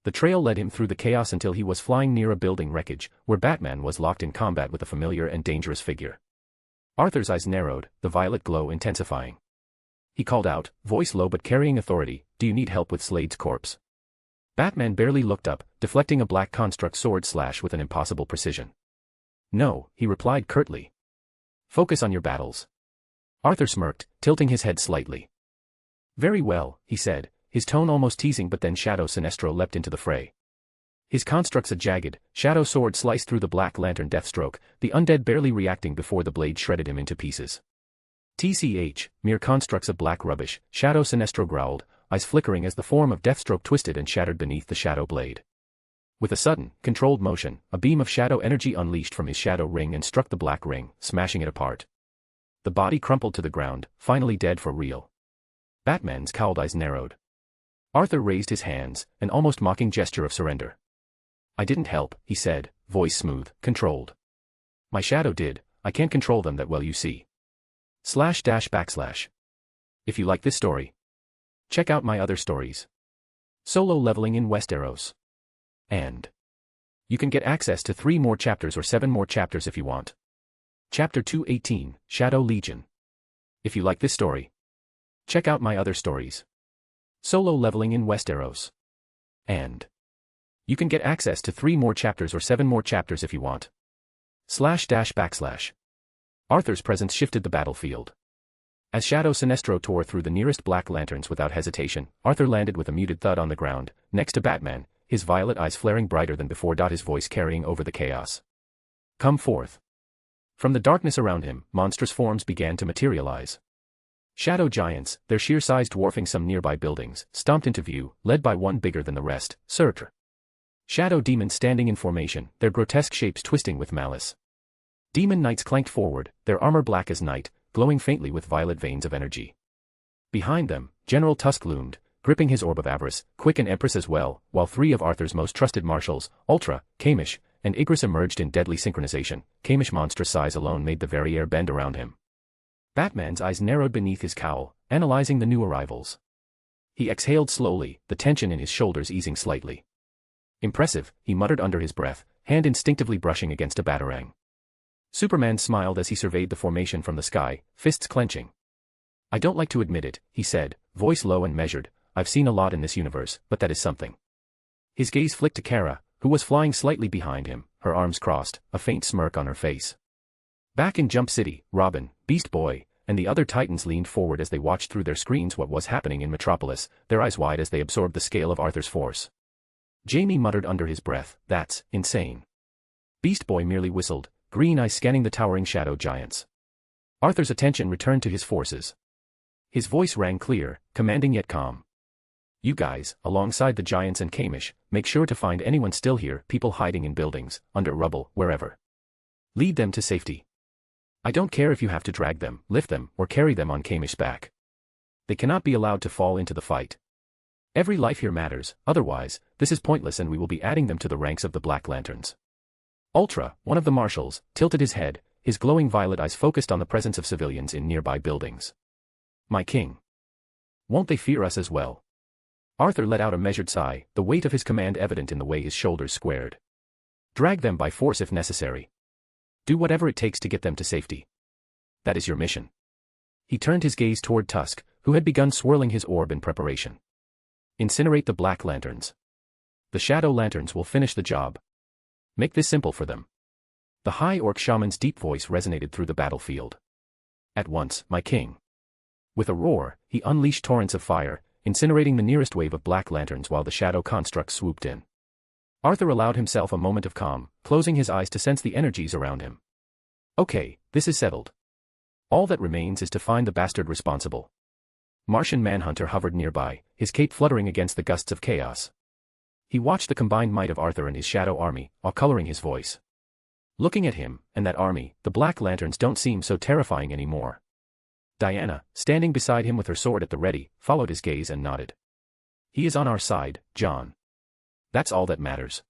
C: The trail led him through the chaos until he was flying near a building wreckage, where Batman was locked in combat with a familiar and dangerous figure. Arthur's eyes narrowed, the violet glow intensifying. He called out, voice low but carrying authority, "Do you need help with Slade's corpse?" Batman barely looked up, deflecting a black construct sword slash with an impossible precision. "No," he replied curtly. "Focus on your battles." Arthur smirked, tilting his head slightly. "Very well," he said, his tone almost teasing, but then Shadow Sinestro leapt into the fray. His constructs a jagged, shadow sword sliced through the Black Lantern Deathstroke, the undead barely reacting before the blade shredded him into pieces. "TCH, mere constructs of black rubbish," Shadow Sinestro growled, eyes flickering as the form of Deathstroke twisted and shattered beneath the shadow blade. With a sudden, controlled motion, a beam of shadow energy unleashed from his shadow ring and struck the black ring, smashing it apart. The body crumpled to the ground, finally dead for real. Batman's cowled eyes narrowed. Arthur raised his hands, an almost mocking gesture of surrender. "I didn't help," he said, voice smooth, controlled. "My shadow did, I can't control them that well, you see." // If you like this story, check out my other stories. Solo Leveling in Westeros. And you can get access to 3 more chapters or 7 more chapters if you want. Chapter 218, Shadow Legion. If you like this story, check out my other stories. Solo Leveling in Westeros. And you can get access to 3 more chapters or 7 more chapters if you want. // Arthur's presence shifted the battlefield. As Shadow Sinestro tore through the nearest black lanterns without hesitation, Arthur landed with a muted thud on the ground, next to Batman, his violet eyes flaring brighter than before. His voice carrying over the chaos. "Come forth." From the darkness around him, monstrous forms began to materialize. Shadow giants, their sheer size dwarfing some nearby buildings, stomped into view, led by one bigger than the rest, Surtr. Shadow demons standing in formation, their grotesque shapes twisting with malice. Demon knights clanked forward, their armor black as night, glowing faintly with violet veins of energy. Behind them, General Tusk loomed, gripping his orb of avarice, Quick and Empress as well, while 3 of Arthur's most trusted marshals, Ultra, Kamish, and Igris emerged in deadly synchronization. Kamish monstrous size alone made the very air bend around him. Batman's eyes narrowed beneath his cowl, analyzing the new arrivals. He exhaled slowly, the tension in his shoulders easing slightly. "Impressive," he muttered under his breath, hand instinctively brushing against a batarang. Superman smiled as he surveyed the formation from the sky, fists clenching. "I don't like to admit it," he said, voice low and measured, "I've seen a lot in this universe, but that is something." His gaze flicked to Kara, who was flying slightly behind him, her arms crossed, a faint smirk on her face. Back in Jump City, Robin, Beast Boy, and the other Titans leaned forward as they watched through their screens what was happening in Metropolis, their eyes wide as they absorbed the scale of Arthur's force. Jamie muttered under his breath, "That's insane." Beast Boy merely whistled, green eyes scanning the towering shadow giants. Arthur's attention returned to his forces. His voice rang clear, commanding yet calm. "You guys, alongside the giants and Kamish, make sure to find anyone still here, people hiding in buildings, under rubble, wherever. Lead them to safety. I don't care if you have to drag them, lift them, or carry them on Kamish's back. They cannot be allowed to fall into the fight. Every life here matters, otherwise, this is pointless and we will be adding them to the ranks of the Black Lanterns." Ultra, one of the marshals, tilted his head, his glowing violet eyes focused on the presence of civilians in nearby buildings. my king. Won't they fear us as well? Arthur let out a measured sigh, the weight of his command evident in the way his shoulders squared. Drag them by force if necessary. Do whatever it takes to get them to safety. That is your mission. He turned his gaze toward Tusk, who had begun swirling his orb in preparation. Incinerate the black lanterns. The shadow lanterns will finish the job. Make this simple for them. The high orc shaman's deep voice resonated through the battlefield. At once, my king. With a roar, he unleashed torrents of fire, incinerating the nearest wave of black lanterns while the shadow constructs swooped in. Arthur allowed himself a moment of calm, closing his eyes to sense the energies around him. Okay, this is settled. All that remains is to find the bastard responsible. Martian Manhunter hovered nearby, his cape fluttering against the gusts of chaos. He watched the combined might of Arthur and his shadow army, while coloring his voice. Looking at him, and that army, the black lanterns don't seem so terrifying anymore. Diana, standing beside him with her sword at the ready, followed his gaze and nodded. He is on our side, John. That's all that matters.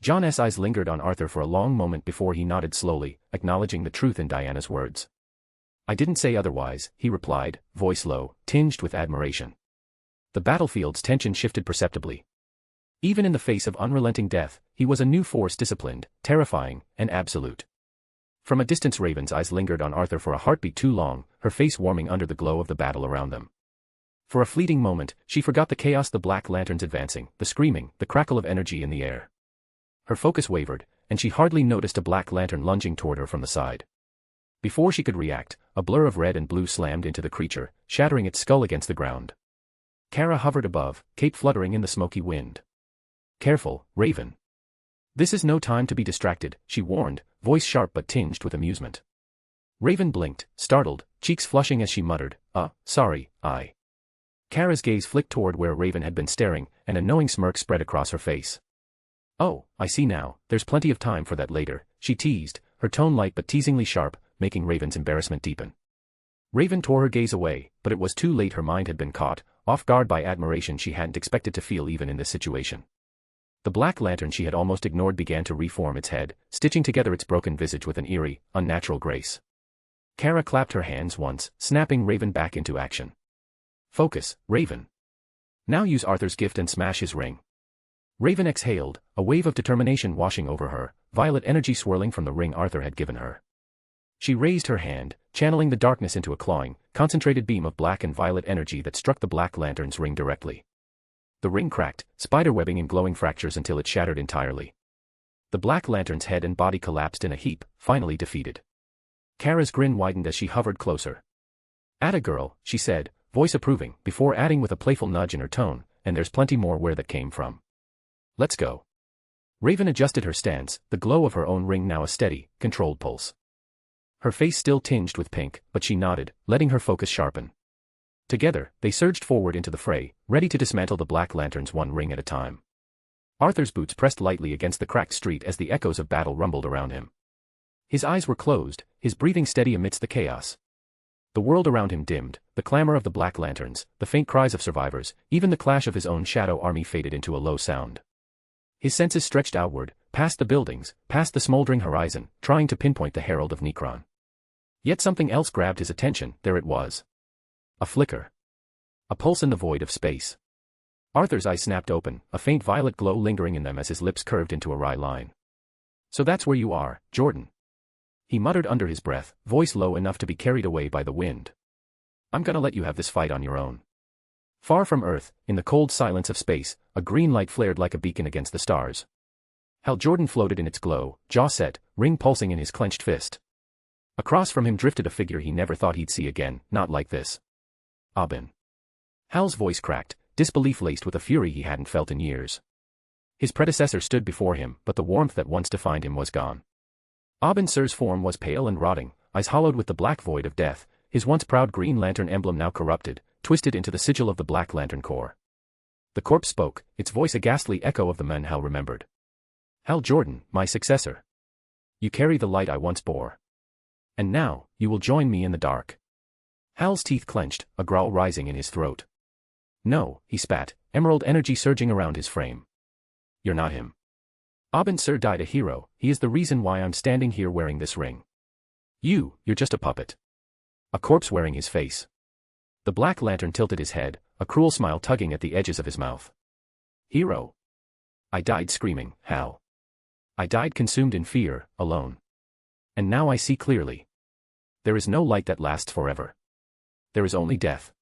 C: John's eyes lingered on Arthur for a long moment before he nodded slowly, acknowledging the truth in Diana's words. I didn't say otherwise, he replied, voice low, tinged with admiration. The battlefield's tension shifted perceptibly. Even in the face of unrelenting death, he was a new force disciplined, terrifying, and absolute. From a distance Raven's eyes lingered on Arthur for a heartbeat too long, her face warming under the glow of the battle around them. For a fleeting moment, she forgot the chaos, the black lanterns advancing, the screaming, the crackle of energy in the air. Her focus wavered, and she hardly noticed a black lantern lunging toward her from the side. Before she could react, a blur of red and blue slammed into the creature, shattering its skull against the ground. Kara hovered above, cape fluttering in the smoky wind. Careful, Raven. This is no time to be distracted, she warned, voice sharp but tinged with amusement. Raven blinked, startled, cheeks flushing as she muttered, sorry, I. Kara's gaze flicked toward where Raven had been staring, and a knowing smirk spread across her face. Oh, I see now, there's plenty of time for that later, she teased, her tone light but teasingly sharp, making Raven's embarrassment deepen. Raven tore her gaze away, but it was too late. Her mind had been caught, off guard by admiration she hadn't expected to feel even in this situation. The black lantern she had almost ignored began to reform its head, stitching together its broken visage with an eerie, unnatural grace. Kara clapped her hands once, snapping Raven back into action. Focus, Raven. Now use Arthur's gift and smash his ring. Raven exhaled, a wave of determination washing over her, violet energy swirling from the ring Arthur had given her. She raised her hand, channeling the darkness into a clawing, concentrated beam of black and violet energy that struck the black lantern's ring directly. The ring cracked, spiderwebbing in glowing fractures until it shattered entirely. The black lantern's head and body collapsed in a heap, finally defeated. Kara's grin widened as she hovered closer. "Atta girl," she said, voice approving, before adding with a playful nudge in her tone, "and there's plenty more where that came from. Let's go." Raven adjusted her stance, the glow of her own ring now a steady, controlled pulse. Her face still tinged with pink, but she nodded, letting her focus sharpen. Together, they surged forward into the fray, ready to dismantle the black lanterns one ring at a time. Arthur's boots pressed lightly against the cracked street as the echoes of battle rumbled around him. His eyes were closed, his breathing steady amidst the chaos. The world around him dimmed, the clamor of the black lanterns, the faint cries of survivors, even the clash of his own shadow army faded into a low sound. His senses stretched outward, past the buildings, past the smoldering horizon, trying to pinpoint the herald of Necron. Yet something else grabbed his attention. There it was. A flicker. A pulse in the void of space. Arthur's eyes snapped open, a faint violet glow lingering in them as his lips curved into a wry line. "So that's where you are, Jordan," he muttered under his breath, voice low enough to be carried away by the wind. "I'm gonna let you have this fight on your own." Far from Earth, in the cold silence of space, a green light flared like a beacon against the stars. Hal Jordan floated in its glow, jaw set, ring pulsing in his clenched fist. Across from him drifted a figure he never thought he'd see again, not like this. Abin. Hal's voice cracked, disbelief laced with a fury he hadn't felt in years. His predecessor stood before him, but the warmth that once defined him was gone. Abin Sur's form was pale and rotting, eyes hollowed with the black void of death, his once proud green lantern emblem now corrupted, twisted into the sigil of the Black Lantern Corps. The corpse spoke, its voice a ghastly echo of the men Hal remembered. "Hal Jordan, my successor. You carry the light I once bore. And now, you will join me in the dark." Hal's teeth clenched, a growl rising in his throat. "No," he spat, emerald energy surging around his frame. "You're not him. Abin Sur died a hero, he is the reason why I'm standing here wearing this ring. You're just a puppet. A corpse wearing his face." The Black Lantern tilted his head, a cruel smile tugging at the edges of his mouth. Hero. I died screaming, Hal. I died consumed in fear, alone. And now I see clearly. There is no light that lasts forever. There is only death.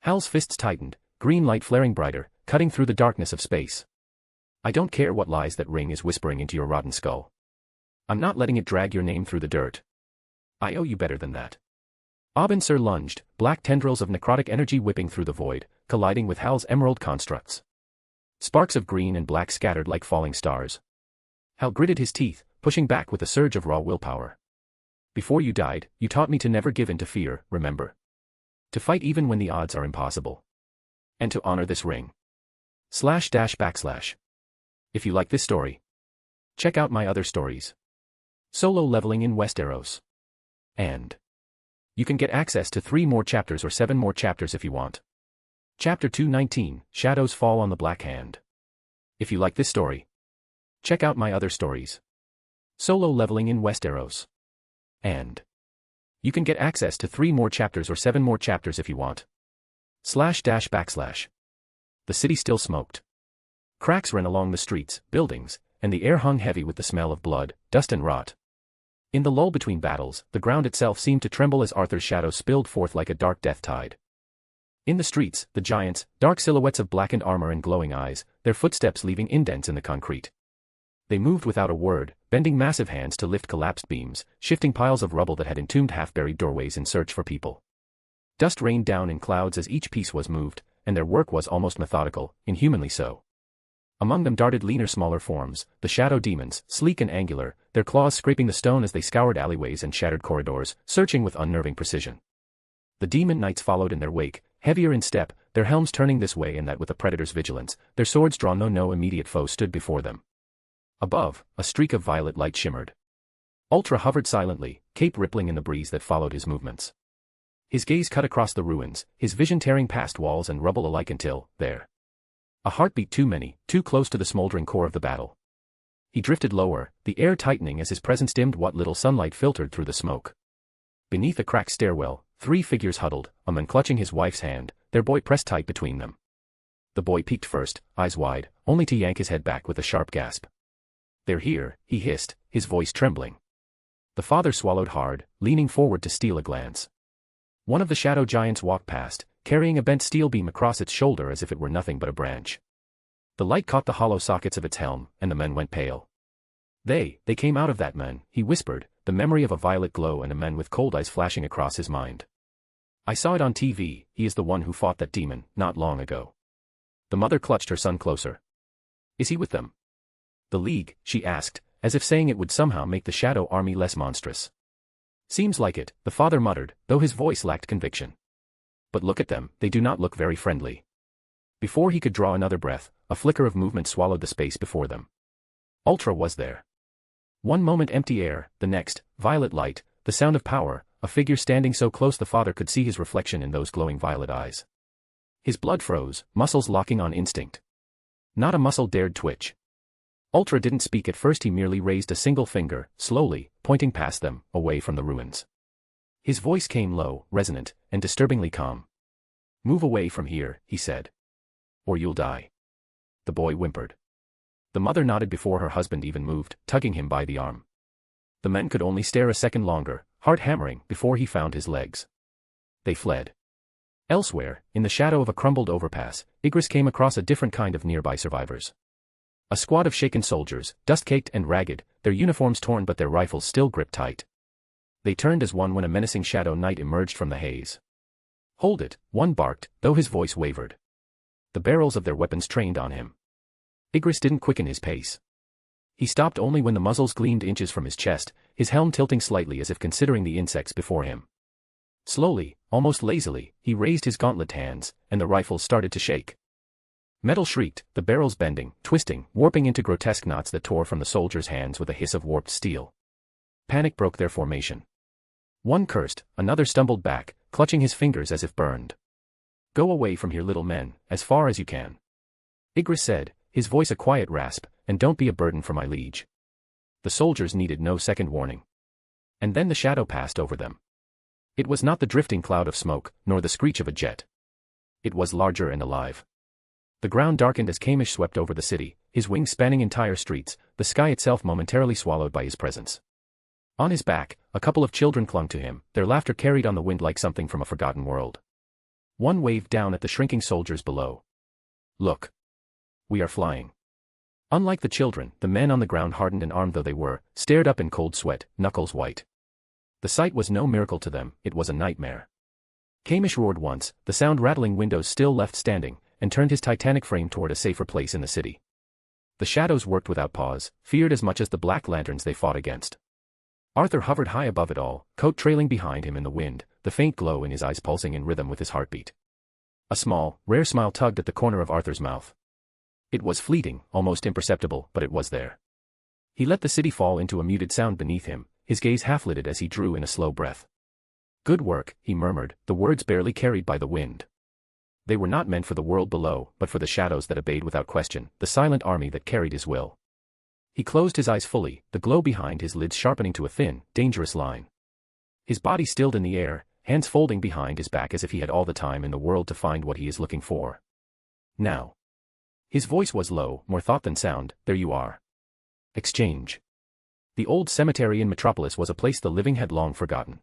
C: Hal's fists tightened, green light flaring brighter, cutting through the darkness of space. I don't care what lies that ring is whispering into your rotten skull. I'm not letting it drag your name through the dirt. I owe you better than that. Abensur lunged, black tendrils of necrotic energy whipping through the void, colliding with Hal's emerald constructs. Sparks of green and black scattered like falling stars. Hal gritted his teeth, pushing back with a surge of raw willpower. Before you died, you taught me to never give in to fear, remember? To fight even when the odds are impossible. And to honor this ring. // If you like this story, check out my other stories. Solo leveling in Westeros. And you can get access to 3 more chapters or 7 more chapters if you want. Chapter 219, Shadows Fall on the Black Hand. If you like this story, check out my other stories. Solo leveling in Westeros. And you can get access to 3 more chapters or 7 more chapters if you want. // The city still smoked. Cracks ran along the streets, buildings, and the air hung heavy with the smell of blood, dust and rot. In the lull between battles, the ground itself seemed to tremble as Arthur's shadow spilled forth like a dark death tide. In the streets, the giants, dark silhouettes of blackened armor and glowing eyes, their footsteps leaving indents in the concrete. They moved without a word, bending massive hands to lift collapsed beams, shifting piles of rubble that had entombed half-buried doorways in search for people. Dust rained down in clouds as each piece was moved, and their work was almost methodical, inhumanly so. Among them darted leaner smaller forms, the shadow demons, sleek and angular, their claws scraping the stone as they scoured alleyways and shattered corridors, searching with unnerving precision. The demon knights followed in their wake, heavier in step, their helms turning this way and that with the predator's vigilance, their swords drawn though no immediate foe stood before them. Above, a streak of violet light shimmered. Ultra hovered silently, cape rippling in the breeze that followed his movements. His gaze cut across the ruins, his vision tearing past walls and rubble alike until, there. A heartbeat too many, too close to the smoldering core of the battle. He drifted lower, the air tightening as his presence dimmed what little sunlight filtered through the smoke. Beneath a cracked stairwell, 3 figures huddled, a man clutching his wife's hand, their boy pressed tight between them. The boy peeked first, eyes wide, only to yank his head back with a sharp gasp. "They're here," he hissed, his voice trembling. The father swallowed hard, leaning forward to steal a glance. One of the shadow giants walked past, carrying a bent steel beam across its shoulder as if it were nothing but a branch. The light caught the hollow sockets of its helm, and the man went pale. They came out of that man," he whispered, the memory of a violet glow and a man with cold eyes flashing across his mind. "I saw it on TV, he is the one who fought that demon, not long ago." The mother clutched her son closer. "Is he with them?" "The League?" she asked, as if saying it would somehow make the Shadow Army less monstrous. "Seems like it," the father muttered, though his voice lacked conviction. "But look at them, they do not look very friendly." Before he could draw another breath, a flicker of movement swallowed the space before them. Ultra was there. One moment empty air, the next, violet light, the sound of power, a figure standing so close the father could see his reflection in those glowing violet eyes. His blood froze, muscles locking on instinct. Not a muscle dared twitch. Ultra didn't speak at first, he merely raised a single finger, slowly, pointing past them, away from the ruins. His voice came low, resonant, and disturbingly calm. "Move away from here," he said. "Or you'll die." The boy whimpered. The mother nodded before her husband even moved, tugging him by the arm. The men could only stare a second longer, heart hammering, before he found his legs. They fled. Elsewhere, in the shadow of a crumbled overpass, Ygritte came across a different kind of nearby survivors. A squad of shaken soldiers, dust-caked and ragged, their uniforms torn but their rifles still gripped tight. They turned as one when a menacing shadow knight emerged from the haze. "Hold it," one barked, though his voice wavered. The barrels of their weapons trained on him. Ygritte didn't quicken his pace. He stopped only when the muzzles gleamed inches from his chest, his helm tilting slightly as if considering the insects before him. Slowly, almost lazily, he raised his gauntlet hands, and the rifles started to shake. Metal shrieked, the barrels bending, twisting, warping into grotesque knots that tore from the soldiers' hands with a hiss of warped steel. Panic broke their formation. One cursed, another stumbled back, clutching his fingers as if burned. "Go away from here, little men, as far as you can," Ygritte said, his voice a quiet rasp, "and don't be a burden for my liege." The soldiers needed no second warning. And then the shadow passed over them. It was not the drifting cloud of smoke, nor the screech of a jet. It was larger and alive. The ground darkened as Kamish swept over the city, his wings spanning entire streets, the sky itself momentarily swallowed by his presence. On his back, a couple of children clung to him, their laughter carried on the wind like something from a forgotten world. One waved down at the shrinking soldiers below. "Look. We are flying." Unlike the children, the men on the ground, hardened and armed though they were, stared up in cold sweat, knuckles white. The sight was no miracle to them, it was a nightmare. Kamish roared once, the sound rattling windows still left standing, and turned his titanic frame toward a safer place in the city. The shadows worked without pause, feared as much as the black lanterns they fought against. Arthur hovered high above it all, coat trailing behind him in the wind, the faint glow in his eyes pulsing in rhythm with his heartbeat. A small, rare smile tugged at the corner of Arthur's mouth. It was fleeting, almost imperceptible, but it was there. He let the city fall into a muted sound beneath him, his gaze half-lidded as he drew in a slow breath. "Good work," he murmured, the words barely carried by the wind. They were not meant for the world below, but for the shadows that obeyed without question, the silent army that carried his will. He closed his eyes fully, the glow behind his lids sharpening to a thin, dangerous line. His body stilled in the air, hands folding behind his back as if he had all the time in the world to find what he is looking for. Now. His voice was low, more thought than sound. "There you are. Exchange." The old cemetery in Metropolis was a place the living had long forgotten.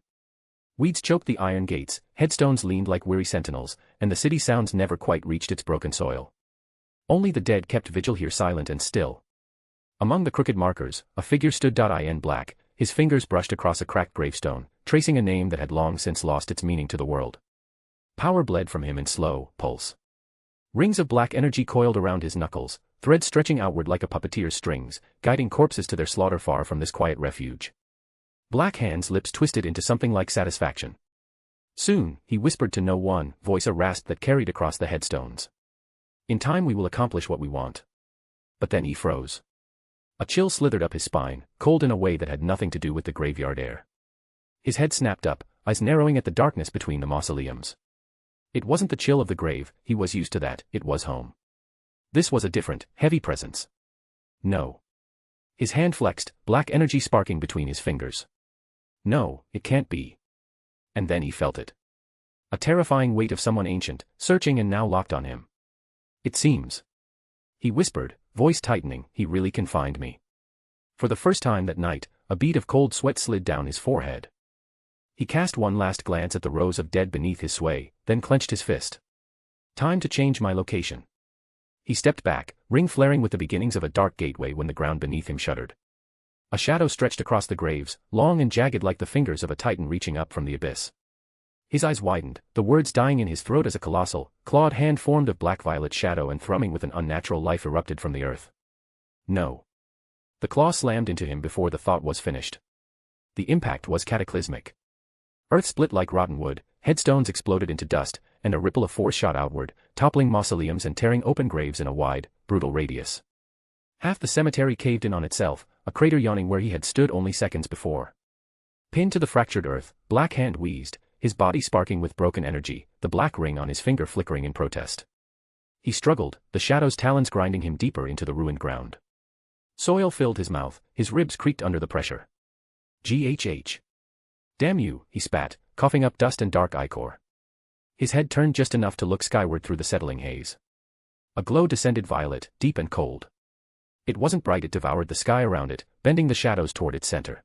C: Weeds choked the iron gates, headstones leaned like weary sentinels, and the city sounds never quite reached its broken soil. Only the dead kept vigil here, silent and still. Among the crooked markers, a figure stood in black, his fingers brushed across a cracked gravestone, tracing a name that had long since lost its meaning to the world. Power bled from him in slow pulse. Rings of black energy coiled around his knuckles, threads stretching outward like a puppeteer's strings, guiding corpses to their slaughter far from this quiet refuge. Black Hand's lips twisted into something like satisfaction. "Soon," he whispered to no one, voice a rasp that carried across the headstones. "In time we will accomplish what we want." But then he froze. A chill slithered up his spine, cold in a way that had nothing to do with the graveyard air. His head snapped up, eyes narrowing at the darkness between the mausoleums. It wasn't the chill of the grave, he was used to that, it was home. This was a different, heavy presence. No. His hand flexed, black energy sparking between his fingers. No, it can't be. And then he felt it. A terrifying weight of someone ancient, searching and now locked on him. "It seems," he whispered, voice tightening, "he really can find me." For the first time that night, a bead of cold sweat slid down his forehead. He cast one last glance at the rows of dead beneath his sway, then clenched his fist. "Time to change my location." He stepped back, ring flaring with the beginnings of a dark gateway when the ground beneath him shuddered. A shadow stretched across the graves, long and jagged like the fingers of a titan reaching up from the abyss. His eyes widened, the words dying in his throat as a colossal, clawed hand formed of black-violet shadow and thrumming with an unnatural life erupted from the earth. No. The claw slammed into him before the thought was finished. The impact was cataclysmic. Earth split like rotten wood, headstones exploded into dust, and a ripple of force shot outward, toppling mausoleums and tearing open graves in a wide, brutal radius. Half the cemetery caved in on itself, a crater yawning where he had stood only seconds before. Pinned to the fractured earth, Black Hand wheezed, his body sparking with broken energy, the black ring on his finger flickering in protest. He struggled, the shadow's talons grinding him deeper into the ruined ground. Soil filled his mouth, his ribs creaked under the pressure. "GHH. Damn you," he spat, coughing up dust and dark ichor. His head turned just enough to look skyward through the settling haze. A glow descended violet, deep and cold. It wasn't bright, it devoured the sky around it, bending the shadows toward its center.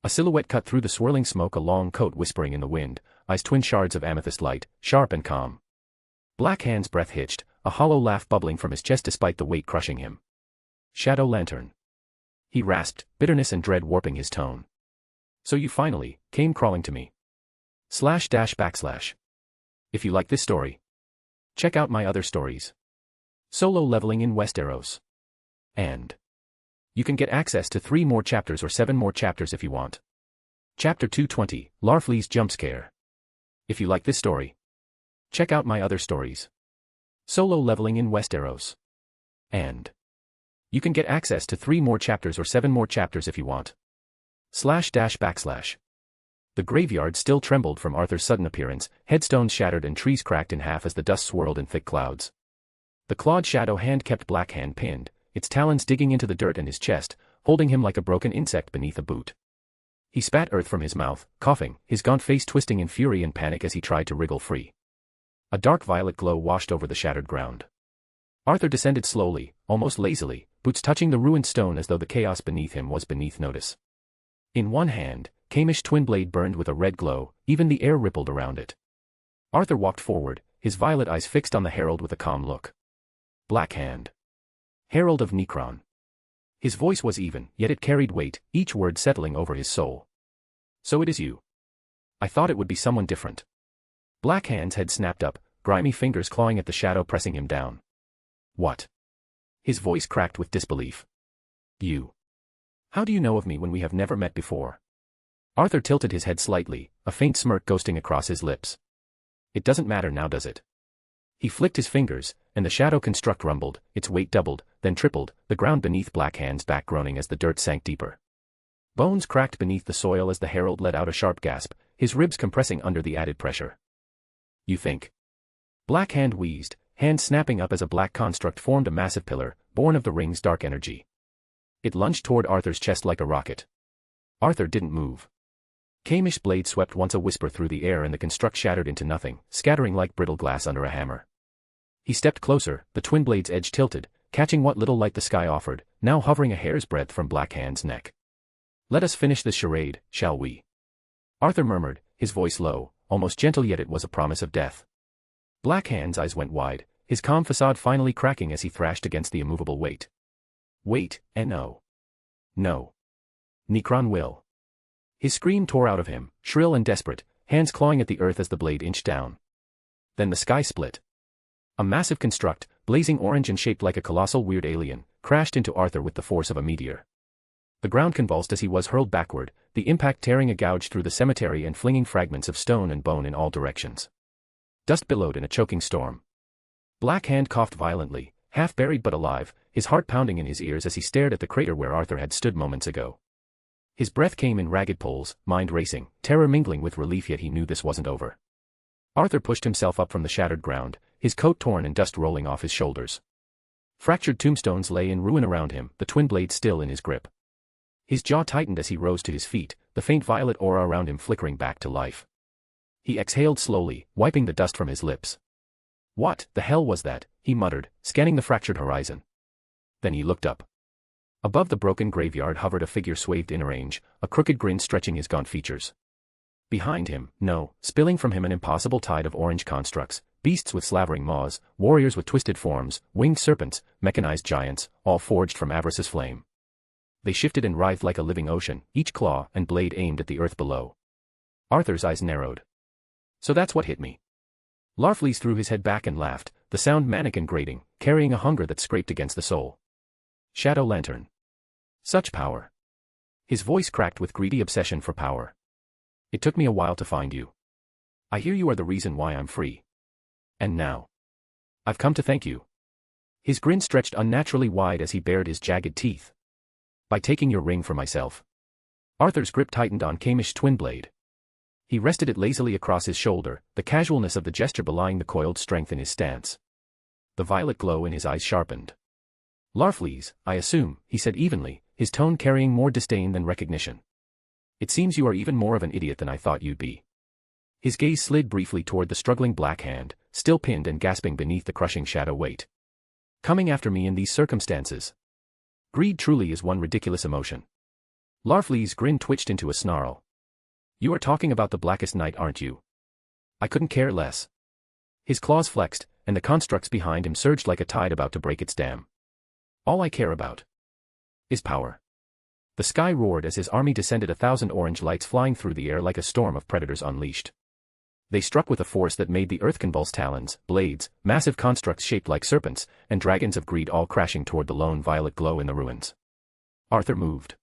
C: A silhouette cut through the swirling smoke, a long coat whispering in the wind, eyes twin shards of amethyst light, sharp and calm. Black Hand's breath hitched, a hollow laugh bubbling from his chest despite the weight crushing him. "Shadow Lantern." He rasped, bitterness and dread warping his tone. "So you finally came crawling to me. //. If you like this story, check out my other stories. Solo Leveling in Westeros. And you can get access to 3 more chapters or 7 more chapters if you want. Chapter 220, Larflee's Jump Scare. If you like this story, check out my other stories. Solo Leveling in Westeros. And you can get access to 3 more chapters or 7 more chapters if you want. //. The graveyard still trembled from Arthur's sudden appearance, headstones shattered and trees cracked in half as the dust swirled in thick clouds. The clawed shadow hand kept Black Hand pinned, its talons digging into the dirt in his chest, holding him like a broken insect beneath a boot. He spat earth from his mouth, coughing, his gaunt face twisting in fury and panic as he tried to wriggle free. A dark violet glow washed over the shattered ground. Arthur descended slowly, almost lazily, boots touching the ruined stone as though the chaos beneath him was beneath notice. In one hand, Camish's twin blade burned with a red glow, even the air rippled around it. Arthur walked forward, his violet eyes fixed on the herald with a calm look. Blackhand. Herald of Necron. His voice was even, yet it carried weight, each word settling over his soul. So it is you. I thought it would be someone different. Blackhand's head snapped up, grimy fingers clawing at the shadow pressing him down. What? His voice cracked with disbelief. You. How do you know of me when we have never met before? Arthur tilted his head slightly, a faint smirk ghosting across his lips. It doesn't matter now, does it? He flicked his fingers, and the shadow construct rumbled, its weight doubled, then tripled, the ground beneath Blackhand's back groaning as the dirt sank deeper. Bones cracked beneath the soil as the herald let out a sharp gasp, his ribs compressing under the added pressure. You think? Blackhand wheezed, hands snapping up as a black construct formed a massive pillar, born of the ring's dark energy. It lunged toward Arthur's chest like a rocket. Arthur didn't move. Camish's blade swept once a whisper through the air and the construct shattered into nothing, scattering like brittle glass under a hammer. He stepped closer, the twin blade's edge tilted, catching what little light the sky offered, now hovering a hair's breadth from Blackhand's neck. Let us finish this charade, shall we? Arthur murmured, his voice low, almost gentle, yet it was a promise of death. Blackhand's eyes went wide, his calm facade finally cracking as he thrashed against the immovable weight. Wait, and no. No. Necron will. His scream tore out of him, shrill and desperate, hands clawing at the earth as the blade inched down. Then the sky split. A massive construct, blazing orange and shaped like a colossal weird alien, crashed into Arthur with the force of a meteor. The ground convulsed as he was hurled backward, the impact tearing a gouge through the cemetery and flinging fragments of stone and bone in all directions. Dust billowed in a choking storm. Blackhand coughed violently, half buried but alive, his heart pounding in his ears as he stared at the crater where Arthur had stood moments ago. His breath came in ragged pulls, mind racing, terror mingling with relief, yet he knew this wasn't over. Arthur pushed himself up from the shattered ground, his coat torn and dust rolling off his shoulders. Fractured tombstones lay in ruin around him, the twin blade still in his grip. His jaw tightened as he rose to his feet, the faint violet aura around him flickering back to life. He exhaled slowly, wiping the dust from his lips. What the hell was that? He muttered, scanning the fractured horizon. Then he looked up. Above the broken graveyard hovered a figure swathed in orange, a crooked grin stretching his gaunt features. Behind him, spilling from him an impossible tide of orange constructs, beasts with slavering maws, warriors with twisted forms, winged serpents, mechanized giants, all forged from avarice's flame. They shifted and writhed like a living ocean, each claw and blade aimed at the earth below. Arthur's eyes narrowed. So that's what hit me. Larfleeze threw his head back and laughed, the sound manic and grating, carrying a hunger that scraped against the soul. Shadow Lantern. Such power. His voice cracked with greedy obsession for power. It took me a while to find you. I hear you are the reason why I'm free. And now. I've come to thank you. His grin stretched unnaturally wide as he bared his jagged teeth. By taking your ring for myself. Arthur's grip tightened on Camish's twin blade. He rested it lazily across his shoulder, the casualness of the gesture belying the coiled strength in his stance. The violet glow in his eyes sharpened. Larfleeze, I assume, he said evenly, his tone carrying more disdain than recognition. It seems you are even more of an idiot than I thought you'd be. His gaze slid briefly toward the struggling Blackhand, still pinned and gasping beneath the crushing shadow weight. Coming after me in these circumstances. Greed truly is one ridiculous emotion. Larfleeze's grin twitched into a snarl. You are talking about the Blackest Night, aren't you? I couldn't care less. His claws flexed, and the constructs behind him surged like a tide about to break its dam. All I care about is power. The sky roared as his army descended, 1,000 orange lights flying through the air like a storm of predators unleashed. They struck with a force that made the earth convulse, talons, blades, massive constructs shaped like serpents, and dragons of greed all crashing toward the lone violet glow in the ruins. Arthur moved.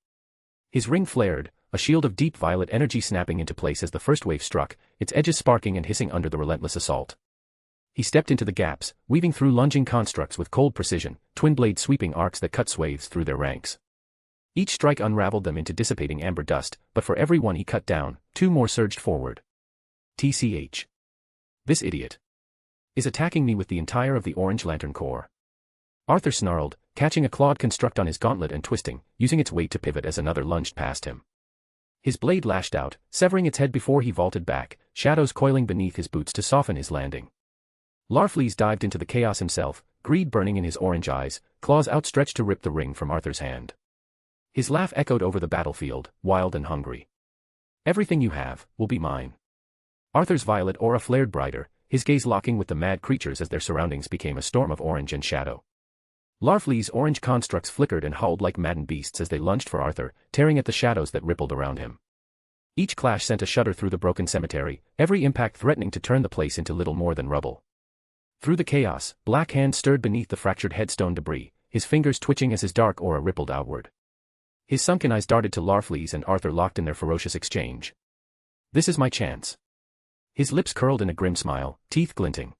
C: His ring flared, a shield of deep violet energy snapping into place as the first wave struck, its edges sparking and hissing under the relentless assault. He stepped into the gaps, weaving through lunging constructs with cold precision, twin blade sweeping arcs that cut swathes through their ranks. Each strike unraveled them into dissipating amber dust, but for every one he cut down, 2 more surged forward. TCH. This idiot is attacking me with the entire of the Orange Lantern Corps. Arthur snarled, catching a clawed construct on his gauntlet and twisting, using its weight to pivot as another lunged past him. His blade lashed out, severing its head before he vaulted back, shadows coiling beneath his boots to soften his landing. Larfleeze dived into the chaos himself, greed burning in his orange eyes, claws outstretched to rip the ring from Arthur's hand. His laugh echoed over the battlefield, wild and hungry. "Everything you have will be mine." Arthur's violet aura flared brighter, his gaze locking with the mad creatures as their surroundings became a storm of orange and shadow. Larfleeze's orange constructs flickered and howled like maddened beasts as they lunged for Arthur, tearing at the shadows that rippled around him. Each clash sent a shudder through the broken cemetery, every impact threatening to turn the place into little more than rubble. Through the chaos, Blackhand stirred beneath the fractured headstone debris, his fingers twitching as his dark aura rippled outward. His sunken eyes darted to Larfleeze and Arthur locked in their ferocious exchange. "This is my chance." His lips curled in a grim smile, teeth glinting.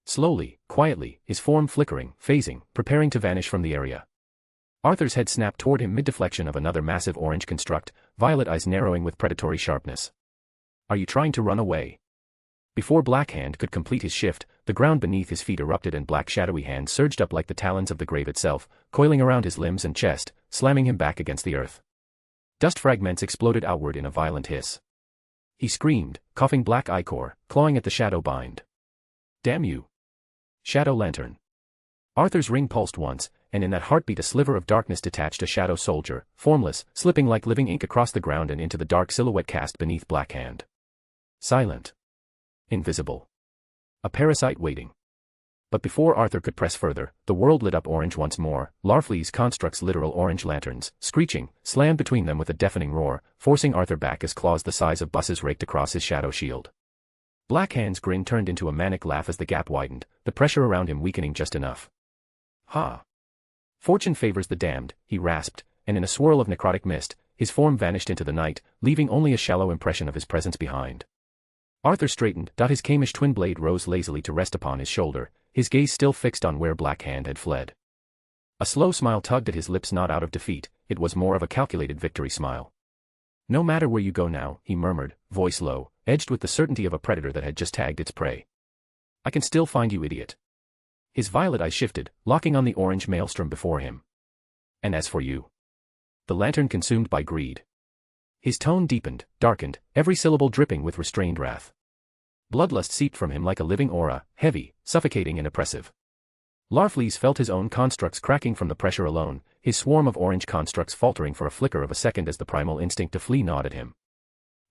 C: Slowly, quietly, his form flickering, phasing, preparing to vanish from the area. Arthur's head snapped toward him mid-deflection of another massive orange construct, violet eyes narrowing with predatory sharpness. "Are you trying to run away?" Before Blackhand could complete his shift, the ground beneath his feet erupted and black shadowy hands surged up like the talons of the grave itself, coiling around his limbs and chest, slamming him back against the earth. Dust fragments exploded outward in a violent hiss. He screamed, coughing black ichor, clawing at the shadow bind. "Damn you! Shadow Lantern." Arthur's ring pulsed once, and in that heartbeat a sliver of darkness detached a shadow soldier, formless, slipping like living ink across the ground and into the dark silhouette cast beneath Blackhand. Silent. Invisible. A parasite waiting. But before Arthur could press further, the world lit up orange once more, Larfleeze constructs literal orange lanterns, screeching, slammed between them with a deafening roar, forcing Arthur back as claws the size of buses raked across his shadow shield. Blackhand's grin turned into a manic laugh as the gap widened, the pressure around him weakening just enough. "Ha! Fortune favors the damned," he rasped, and in a swirl of necrotic mist, his form vanished into the night, leaving only a shallow impression of his presence behind. Arthur straightened, his Kamish twin blade rose lazily to rest upon his shoulder, his gaze still fixed on where Blackhand had fled. A slow smile tugged at his lips, not out of defeat, it was more of a calculated victory smile. "No matter where you go now," he murmured, voice low, edged with the certainty of a predator that had just tagged its prey. "I can still find you, idiot." His violet eyes shifted, locking on the orange maelstrom before him. "And as for you?" The lantern consumed by greed. His tone deepened, darkened, every syllable dripping with restrained wrath. Bloodlust seeped from him like a living aura, heavy, suffocating and oppressive. Larfleeze felt his own constructs cracking from the pressure alone, his swarm of orange constructs faltering for a flicker of a second as the primal instinct to flee gnawed at him.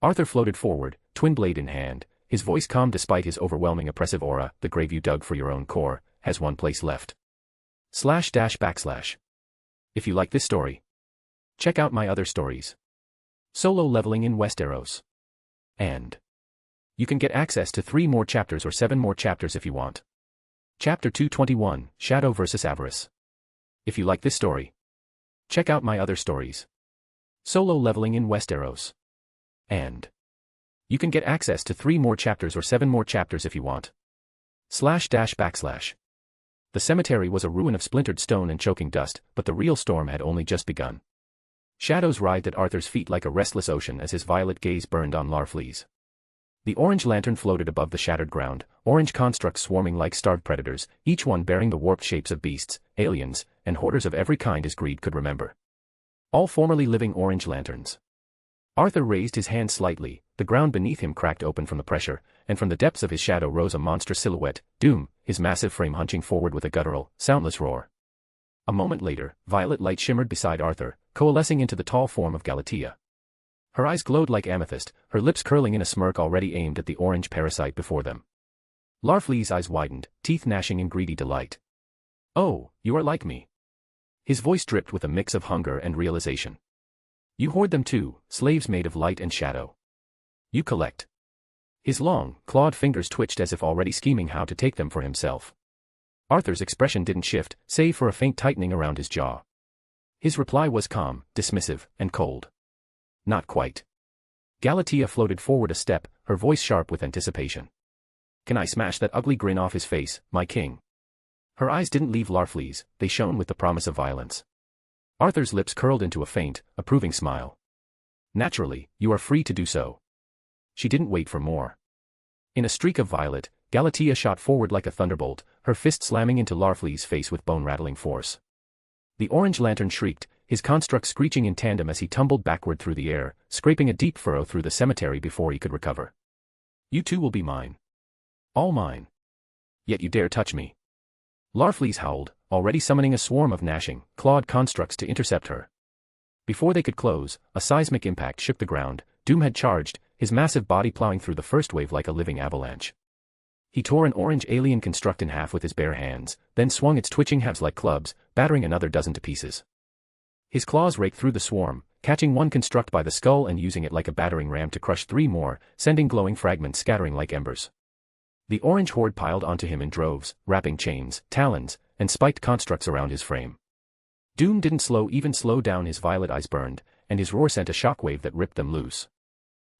C: Arthur floated forward, twin blade in hand, his voice calm despite his overwhelming oppressive aura. "The grave you dug for your own core has one place left. // If you like this story, check out my other stories. Solo leveling in Westeros. And you can get access to 3 more chapters or 7 more chapters if you want. Chapter 221, Shadow vs. Avarice. If you like this story, check out my other stories. Solo leveling in Westeros. And you can get access to 3 more chapters or 7 more chapters if you want. // The cemetery was a ruin of splintered stone and choking dust, but the real storm had only just begun. Shadows writhed at Arthur's feet like a restless ocean as his violet gaze burned on Larfleeze. The orange lantern floated above the shattered ground, orange constructs swarming like starved predators, each one bearing the warped shapes of beasts, aliens, and hoarders of every kind his greed could remember. All formerly living orange lanterns. Arthur raised his hand slightly, the ground beneath him cracked open from the pressure, and from the depths of his shadow rose a monstrous silhouette, Doom, his massive frame hunching forward with a guttural, soundless roar. A moment later, violet light shimmered beside Arthur, coalescing into the tall form of Galatea. Her eyes glowed like amethyst, her lips curling in a smirk already aimed at the orange parasite before them. Larfleeze's eyes widened, teeth gnashing in greedy delight. "Oh, you are like me." His voice dripped with a mix of hunger and realization. "You hoard them too, slaves made of light and shadow. You collect." His long, clawed fingers twitched as if already scheming how to take them for himself. Arthur's expression didn't shift, save for a faint tightening around his jaw. His reply was calm, dismissive, and cold. "Not quite." Galatea floated forward a step, her voice sharp with anticipation. "Can I smash that ugly grin off his face, my king?" Her eyes didn't leave Larfleeze, they shone with the promise of violence. Arthur's lips curled into a faint, approving smile. "Naturally, you are free to do so." She didn't wait for more. In a streak of violet, Galatea shot forward like a thunderbolt, her fist slamming into Larfleeze's face with bone-rattling force. The orange lantern shrieked, his construct screeching in tandem as he tumbled backward through the air, scraping a deep furrow through the cemetery before he could recover. You too will be mine. All mine. Yet you dare touch me. Larfleeze howled, already summoning a swarm of gnashing, clawed constructs to intercept her. Before they could close, a seismic impact shook the ground. Doom had charged, his massive body plowing through the first wave like a living avalanche. He tore an orange alien construct in half with his bare hands, then swung its twitching halves like clubs, battering another dozen to pieces. His claws raked through the swarm, catching one construct by the skull and using it like a battering ram to crush 3 more, sending glowing fragments scattering like embers. The orange horde piled onto him in droves, wrapping chains, talons, and spiked constructs around his frame. Doom didn't slow down. His violet eyes burned, and his roar sent a shockwave that ripped them loose.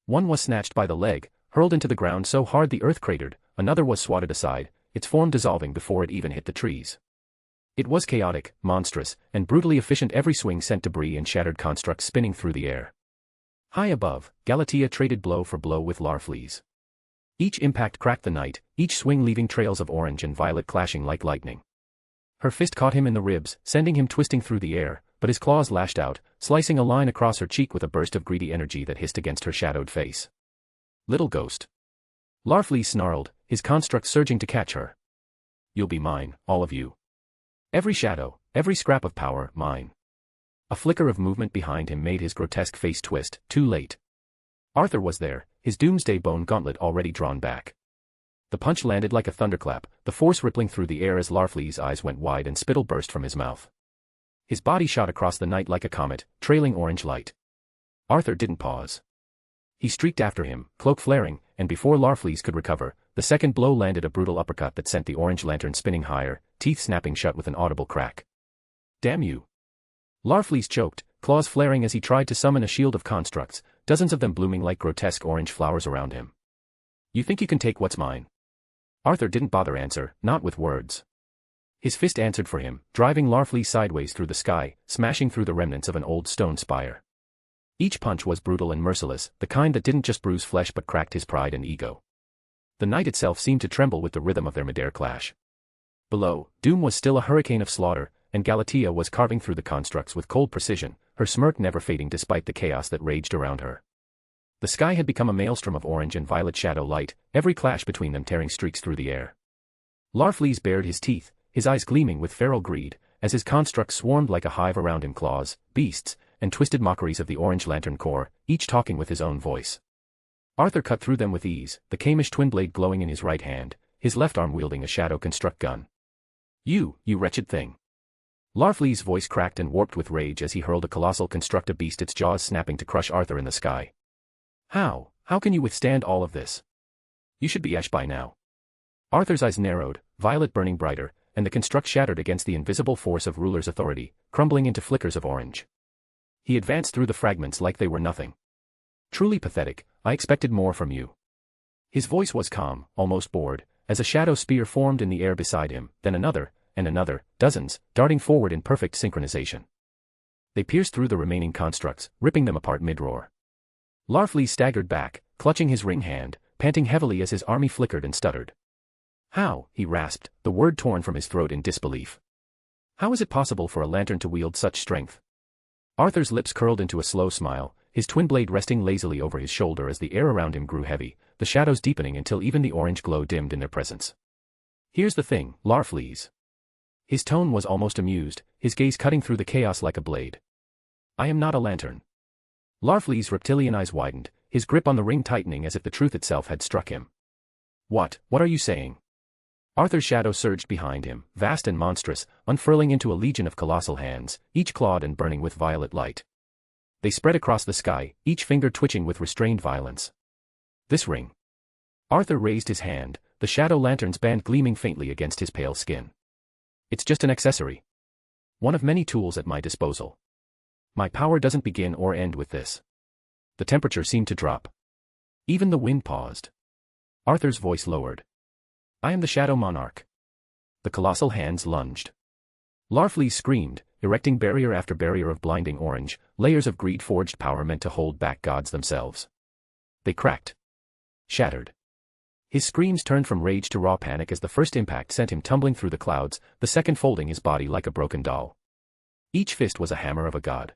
C: One was snatched by the leg, hurled into the ground so hard the earth cratered, another was swatted aside, its form dissolving before it even hit the trees. It was chaotic, monstrous, and brutally efficient. Every swing sent debris and shattered constructs spinning through the air. High above, Galatea traded blow for blow with Larfleeze. Each impact cracked the night, each swing leaving trails of orange and violet clashing like lightning. Her fist caught him in the ribs, sending him twisting through the air, but his claws lashed out, slicing a line across her cheek with a burst of greedy energy that hissed against her shadowed face. Little ghost. Larfleeze snarled, his construct surging to catch her. You'll be mine, all of you. Every shadow, every scrap of power, mine. A flicker of movement behind him made his grotesque face twist, too late. Arthur was there, his doomsday bone gauntlet already drawn back. The punch landed like a thunderclap, the force rippling through the air as Larfleeze's eyes went wide and spittle burst from his mouth. His body shot across the night like a comet, trailing orange light. Arthur didn't pause. He streaked after him, cloak flaring, and before Larfleeze could recover, the second blow landed a brutal uppercut that sent the orange lantern spinning higher, teeth snapping shut with an audible crack. Damn you. Larfleeze choked, claws flaring as he tried to summon a shield of constructs, dozens of them blooming like grotesque orange flowers around him. You think you can take what's mine? Arthur didn't bother answer, not with words. His fist answered for him, driving Larfleeze sideways through the sky, smashing through the remnants of an old stone spire. Each punch was brutal and merciless, the kind that didn't just bruise flesh but cracked his pride and ego. The night itself seemed to tremble with the rhythm of their midair clash. Below, Doom was still a hurricane of slaughter, and Galatea was carving through the constructs with cold precision, her smirk never fading despite the chaos that raged around her. The sky had become a maelstrom of orange and violet shadow light, every clash between them tearing streaks through the air. Larfleeze bared his teeth, his eyes gleaming with feral greed, as his constructs swarmed like a hive around him, claws, beasts, and twisted mockeries of the orange lantern core, each talking with his own voice. Arthur cut through them with ease, the Kamish twin blade glowing in his right hand, his left arm wielding a shadow construct gun. You wretched thing. Larfleeze's voice cracked and warped with rage as he hurled a colossal construct, a beast, its jaws snapping to crush Arthur in the sky. How can you withstand all of this? You should be ash by now. Arthur's eyes narrowed, violet burning brighter, and the construct shattered against the invisible force of ruler's authority, crumbling into flickers of orange. He advanced through the fragments like they were nothing. Truly pathetic, I expected more from you. His voice was calm, almost bored, as a shadow spear formed in the air beside him, then another, and another, dozens, darting forward in perfect synchronization. They pierced through the remaining constructs, ripping them apart mid-roar. Larfleeze staggered back, clutching his ring hand, panting heavily as his army flickered and stuttered. How, he rasped, the word torn from his throat in disbelief. How is it possible for a lantern to wield such strength? Arthur's lips curled into a slow smile, his twin blade resting lazily over his shoulder as the air around him grew heavy, the shadows deepening until even the orange glow dimmed in their presence. Here's the thing, Larfleeze. His tone was almost amused, his gaze cutting through the chaos like a blade. I am not a lantern. Larfleeze's reptilian eyes widened, his grip on the ring tightening as if the truth itself had struck him. What are you saying? Arthur's shadow surged behind him, vast and monstrous, unfurling into a legion of colossal hands, each clawed and burning with violet light. They spread across the sky, each finger twitching with restrained violence. This ring. Arthur raised his hand, the shadow lantern's band gleaming faintly against his pale skin. It's just an accessory. One of many tools at my disposal. My power doesn't begin or end with this. The temperature seemed to drop. Even the wind paused. Arthur's voice lowered. I am the Shadow Monarch. The colossal hands lunged. Larfleeze screamed, erecting barrier after barrier of blinding orange, layers of greed-forged power meant to hold back gods themselves. They cracked. Shattered. His screams turned from rage to raw panic as the first impact sent him tumbling through the clouds, the second folding his body like a broken doll. Each fist was a hammer of a god.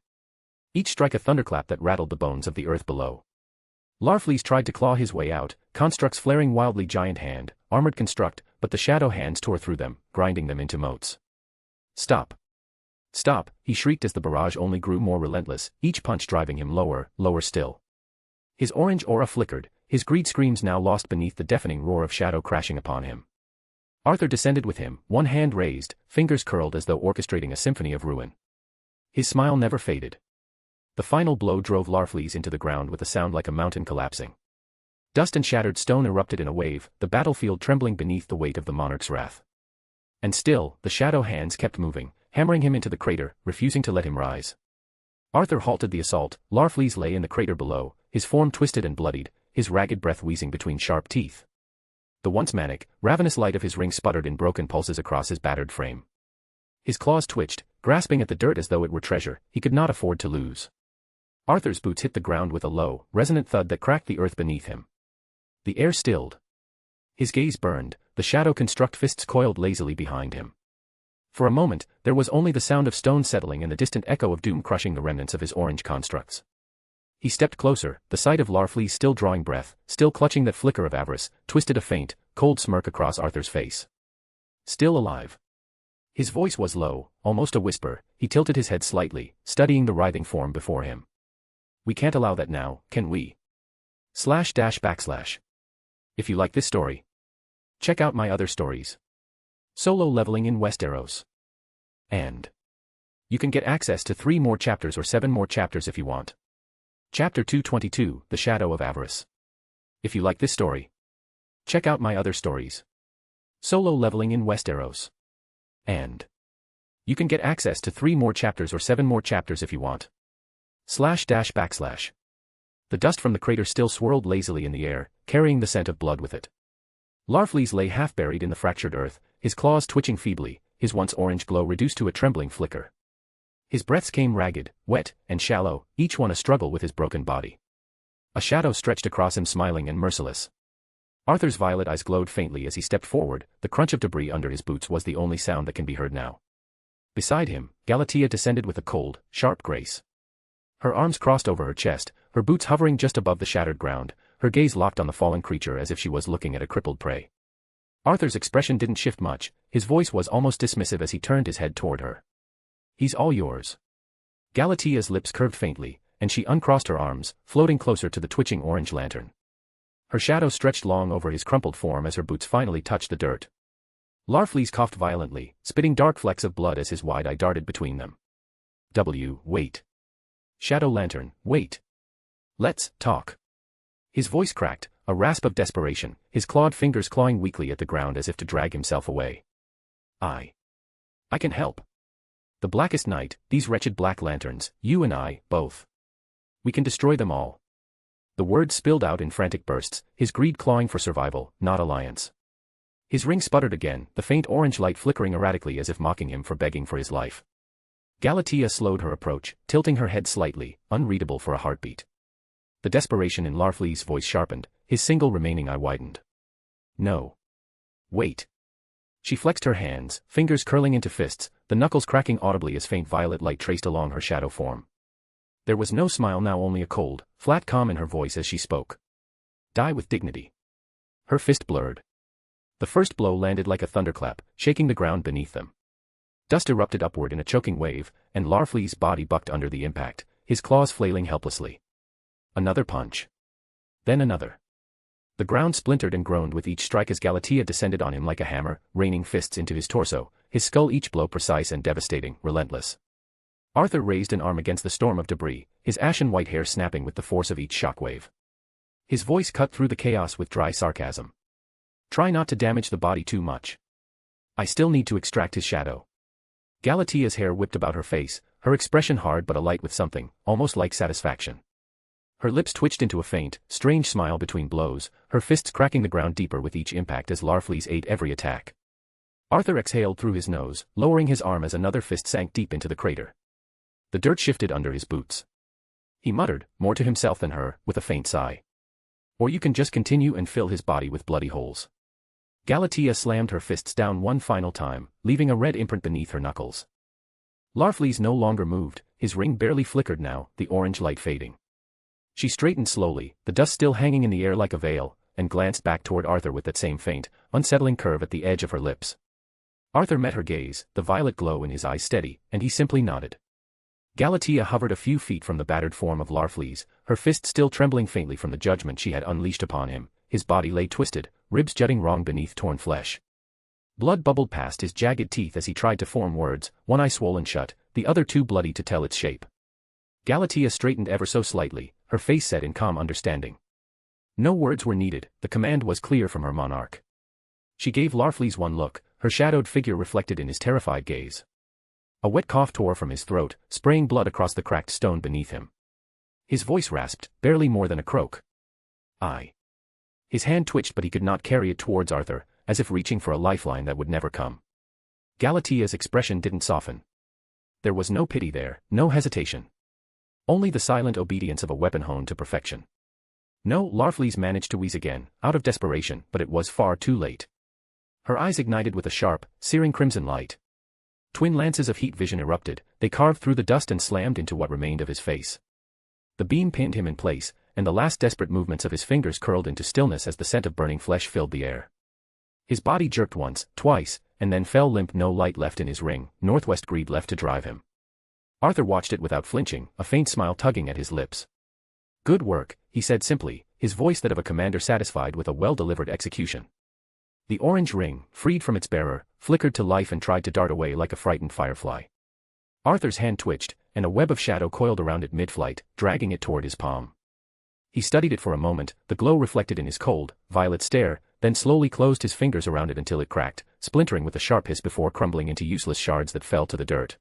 C: Each strike a thunderclap that rattled the bones of the earth below. Larfleeze tried to claw his way out, constructs flaring wildly giant hand, armored construct, but the shadow hands tore through them, grinding them into motes. Stop. Stop, he shrieked as the barrage only grew more relentless, each punch driving him lower, lower still. His orange aura flickered, his greed screams now lost beneath the deafening roar of shadow crashing upon him. Arthur descended with him, one hand raised, fingers curled as though orchestrating a symphony of ruin. His smile never faded. The final blow drove Larfleeze into the ground with a sound like a mountain collapsing. Dust and shattered stone erupted in a wave, the battlefield trembling beneath the weight of the monarch's wrath. And still, the shadow hands kept moving, hammering him into the crater, refusing to let him rise. Arthur halted the assault. Larfleeze lay in the crater below, his form twisted and bloodied, his ragged breath wheezing between sharp teeth. The once manic, ravenous light of his ring sputtered in broken pulses across his battered frame. His claws twitched, grasping at the dirt as though it were treasure he could not afford to lose. Arthur's boots hit the ground with a low, resonant thud that cracked the earth beneath him. The air stilled. His gaze burned, the shadow construct fists coiled lazily behind him. For a moment, there was only the sound of stone settling and the distant echo of doom crushing the remnants of his orange constructs. He stepped closer, the sight of Larfleeze still drawing breath, still clutching that flicker of avarice, twisted a faint, cold smirk across Arthur's face. Still alive. His voice was low, almost a whisper. He tilted his head slightly, studying the writhing form before him. We can't allow that now, can we? // If you like this story, check out my other stories. Solo leveling in Westeros. And you can get access to 3 more chapters or 7 more chapters if you want. Chapter 222, The Shadow of Avarice. If you like this story, check out my other stories. Solo leveling in Westeros. And you can get access to 3 more chapters or 7 more chapters if you want. // The dust from the crater still swirled lazily in the air, carrying the scent of blood with it. Larfleeze lay half buried in the fractured earth, his claws twitching feebly, his once orange glow reduced to a trembling flicker. His breaths came ragged, wet, and shallow, each one a struggle with his broken body. A shadow stretched across him smiling and merciless. Arthur's violet eyes glowed faintly as he stepped forward, the crunch of debris under his boots was the only sound that can be heard now. Beside him, Galatea descended with a cold, sharp grace. Her arms crossed over her chest, her boots hovering just above the shattered ground, her gaze locked on the fallen creature as if she was looking at a crippled prey. Arthur's expression didn't shift much, his voice was almost dismissive as he turned his head toward her. He's all yours. Galatea's lips curved faintly, and she uncrossed her arms, floating closer to the twitching orange lantern. Her shadow stretched long over his crumpled form as her boots finally touched the dirt. Larfleeze coughed violently, spitting dark flecks of blood as his wide eye darted between them. Wait. Shadow Lantern, wait. Let's talk. His voice cracked, a rasp of desperation, his clawed fingers clawing weakly at the ground as if to drag himself away. I can help. The blackest night, these wretched black lanterns, you and I, both. We can destroy them all. The words spilled out in frantic bursts, his greed clawing for survival, not alliance. His ring sputtered again, the faint orange light flickering erratically as if mocking him for begging for his life. Galatea slowed her approach, tilting her head slightly, unreadable for a heartbeat. The desperation in Larfleeze's voice sharpened, his single remaining eye widened. No. Wait. She flexed her hands, fingers curling into fists, the knuckles cracking audibly as faint violet light traced along her shadow form. There was no smile now, only a cold, flat calm in her voice as she spoke. Die with dignity. Her fist blurred. The first blow landed like a thunderclap, shaking the ground beneath them. Dust erupted upward in a choking wave, and Larfleeze's body bucked under the impact, his claws flailing helplessly. Another punch. Then another. The ground splintered and groaned with each strike as Galatea descended on him like a hammer, raining fists into his torso, his skull each blow precise and devastating, relentless. Arthur raised an arm against the storm of debris, his ashen white hair snapping with the force of each shockwave. His voice cut through the chaos with dry sarcasm. Try not to damage the body too much. I still need to extract his shadow. Galatea's hair whipped about her face, her expression hard but alight with something, almost like satisfaction. Her lips twitched into a faint, strange smile between blows, her fists cracking the ground deeper with each impact as Larfleeze ate every attack. Arthur exhaled through his nose, lowering his arm as another fist sank deep into the crater. The dirt shifted under his boots. He muttered, more to himself than her, with a faint sigh. Or you can just continue and fill his body with bloody holes. Galatea slammed her fists down one final time, leaving a red imprint beneath her knuckles. Larfleeze no longer moved, his ring barely flickered now, the orange light fading. She straightened slowly, the dust still hanging in the air like a veil, and glanced back toward Arthur with that same faint, unsettling curve at the edge of her lips. Arthur met her gaze, the violet glow in his eyes steady, and he simply nodded. Galatea hovered a few feet from the battered form of Larfleeze, her fist still trembling faintly from the judgment she had unleashed upon him. His body lay twisted, ribs jutting wrong beneath torn flesh. Blood bubbled past his jagged teeth as he tried to form words, one eye swollen shut, the other too bloody to tell its shape. Galatea straightened ever so slightly, her face set in calm understanding. No words were needed, the command was clear from her monarch. She gave Larfleeze one look, her shadowed figure reflected in his terrified gaze. A wet cough tore from his throat, spraying blood across the cracked stone beneath him. His voice rasped, barely more than a croak. "I." His hand twitched but he could not carry it towards Arthur, as if reaching for a lifeline that would never come. Galatea's expression didn't soften. There was no pity there, no hesitation. Only the silent obedience of a weapon honed to perfection. No, Larfleeze managed to wheeze again, out of desperation, but it was far too late. Her eyes ignited with a sharp, searing crimson light. Twin lances of heat vision erupted, they carved through the dust and slammed into what remained of his face. The beam pinned him in place, and the last desperate movements of his fingers curled into stillness as the scent of burning flesh filled the air. His body jerked once, twice, and then fell limp, no light left in his ring, northwest greed left to drive him. Arthur watched it without flinching, a faint smile tugging at his lips. "Good work," he said simply, his voice that of a commander satisfied with a well-delivered execution. The orange ring, freed from its bearer, flickered to life and tried to dart away like a frightened firefly. Arthur's hand twitched, and a web of shadow coiled around it mid-flight, dragging it toward his palm. He studied it for a moment, the glow reflected in his cold, violet stare, then slowly closed his fingers around it until it cracked, splintering with a sharp hiss before crumbling into useless shards that fell to the dirt.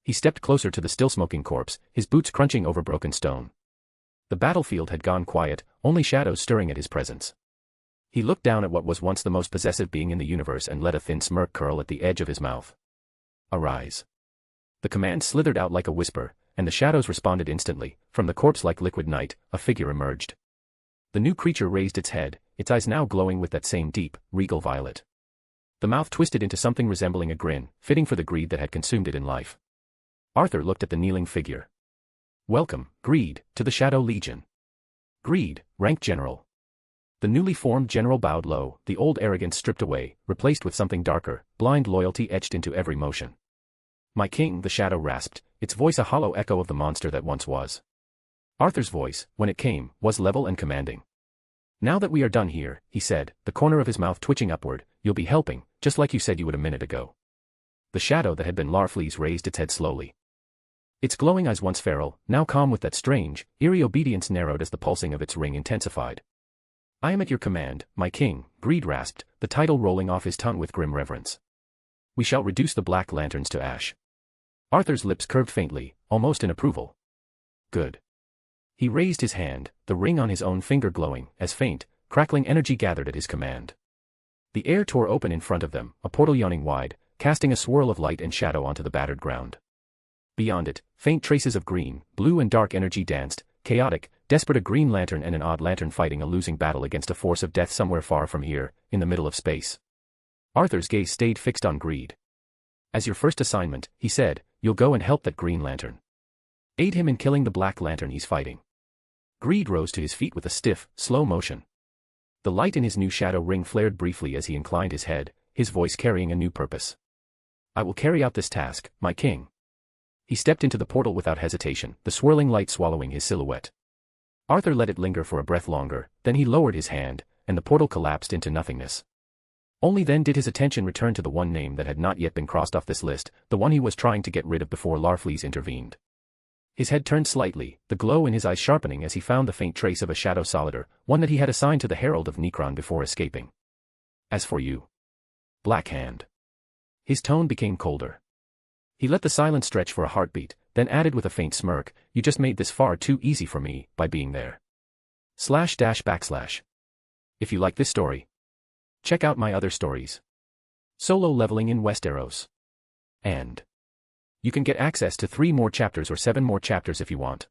C: He stepped closer to the still-smoking corpse, his boots crunching over broken stone. The battlefield had gone quiet, only shadows stirring at his presence. He looked down at what was once the most possessive being in the universe and let a thin smirk curl at the edge of his mouth. "Arise." The command slithered out like a whisper, and the shadows responded instantly. From the corpse like liquid night, a figure emerged. The new creature raised its head, its eyes now glowing with that same deep, regal violet. The mouth twisted into something resembling a grin, fitting for the greed that had consumed it in life. Arthur looked at the kneeling figure. "Welcome, Greed, to the Shadow Legion." Greed, rank general. The newly formed general bowed low, the old arrogance stripped away, replaced with something darker, blind loyalty etched into every motion. "My king," the shadow rasped, its voice a hollow echo of the monster that once was. Arthur's voice, when it came, was level and commanding. "Now that we are done here," he said, the corner of his mouth twitching upward, "you'll be helping, just like you said you would a minute ago." The shadow that had been Larfleeze raised its head slowly. Its glowing eyes once feral, now calm with that strange, eerie obedience narrowed as the pulsing of its ring intensified. "I am at your command, my king," Greed rasped, the title rolling off his tongue with grim reverence. "We shall reduce the black lanterns to ash." Arthur's lips curved faintly, almost in approval. "Good." He raised his hand, the ring on his own finger glowing, as faint, crackling energy gathered at his command. The air tore open in front of them, a portal yawning wide, casting a swirl of light and shadow onto the battered ground. Beyond it, faint traces of green, blue and dark energy danced, chaotic, desperate, a green lantern and an odd lantern fighting a losing battle against a force of death somewhere far from here, in the middle of space. Arthur's gaze stayed fixed on Greed. "As your first assignment," he said, "you'll go and help that green lantern. Aid him in killing the black lantern he's fighting." Greed rose to his feet with a stiff, slow motion. The light in his new shadow ring flared briefly as he inclined his head, his voice carrying a new purpose. "I will carry out this task, my king." He stepped into the portal without hesitation, the swirling light swallowing his silhouette. Arthur let it linger for a breath longer, then he lowered his hand, and the portal collapsed into nothingness. Only then did his attention return to the one name that had not yet been crossed off this list, the one he was trying to get rid of before Larfleeze intervened. His head turned slightly, the glow in his eyes sharpening as he found the faint trace of a shadow solider, one that he had assigned to the Herald of Necron before escaping. "As for you, Black Hand." His tone became colder. He let the silence stretch for a heartbeat, then added with a faint smirk, "You just made this far too easy for me, by being there. //. If you like this story, check out my other stories. Solo leveling in Westeros. And you can get access to 3 more chapters or 7 more chapters if you want.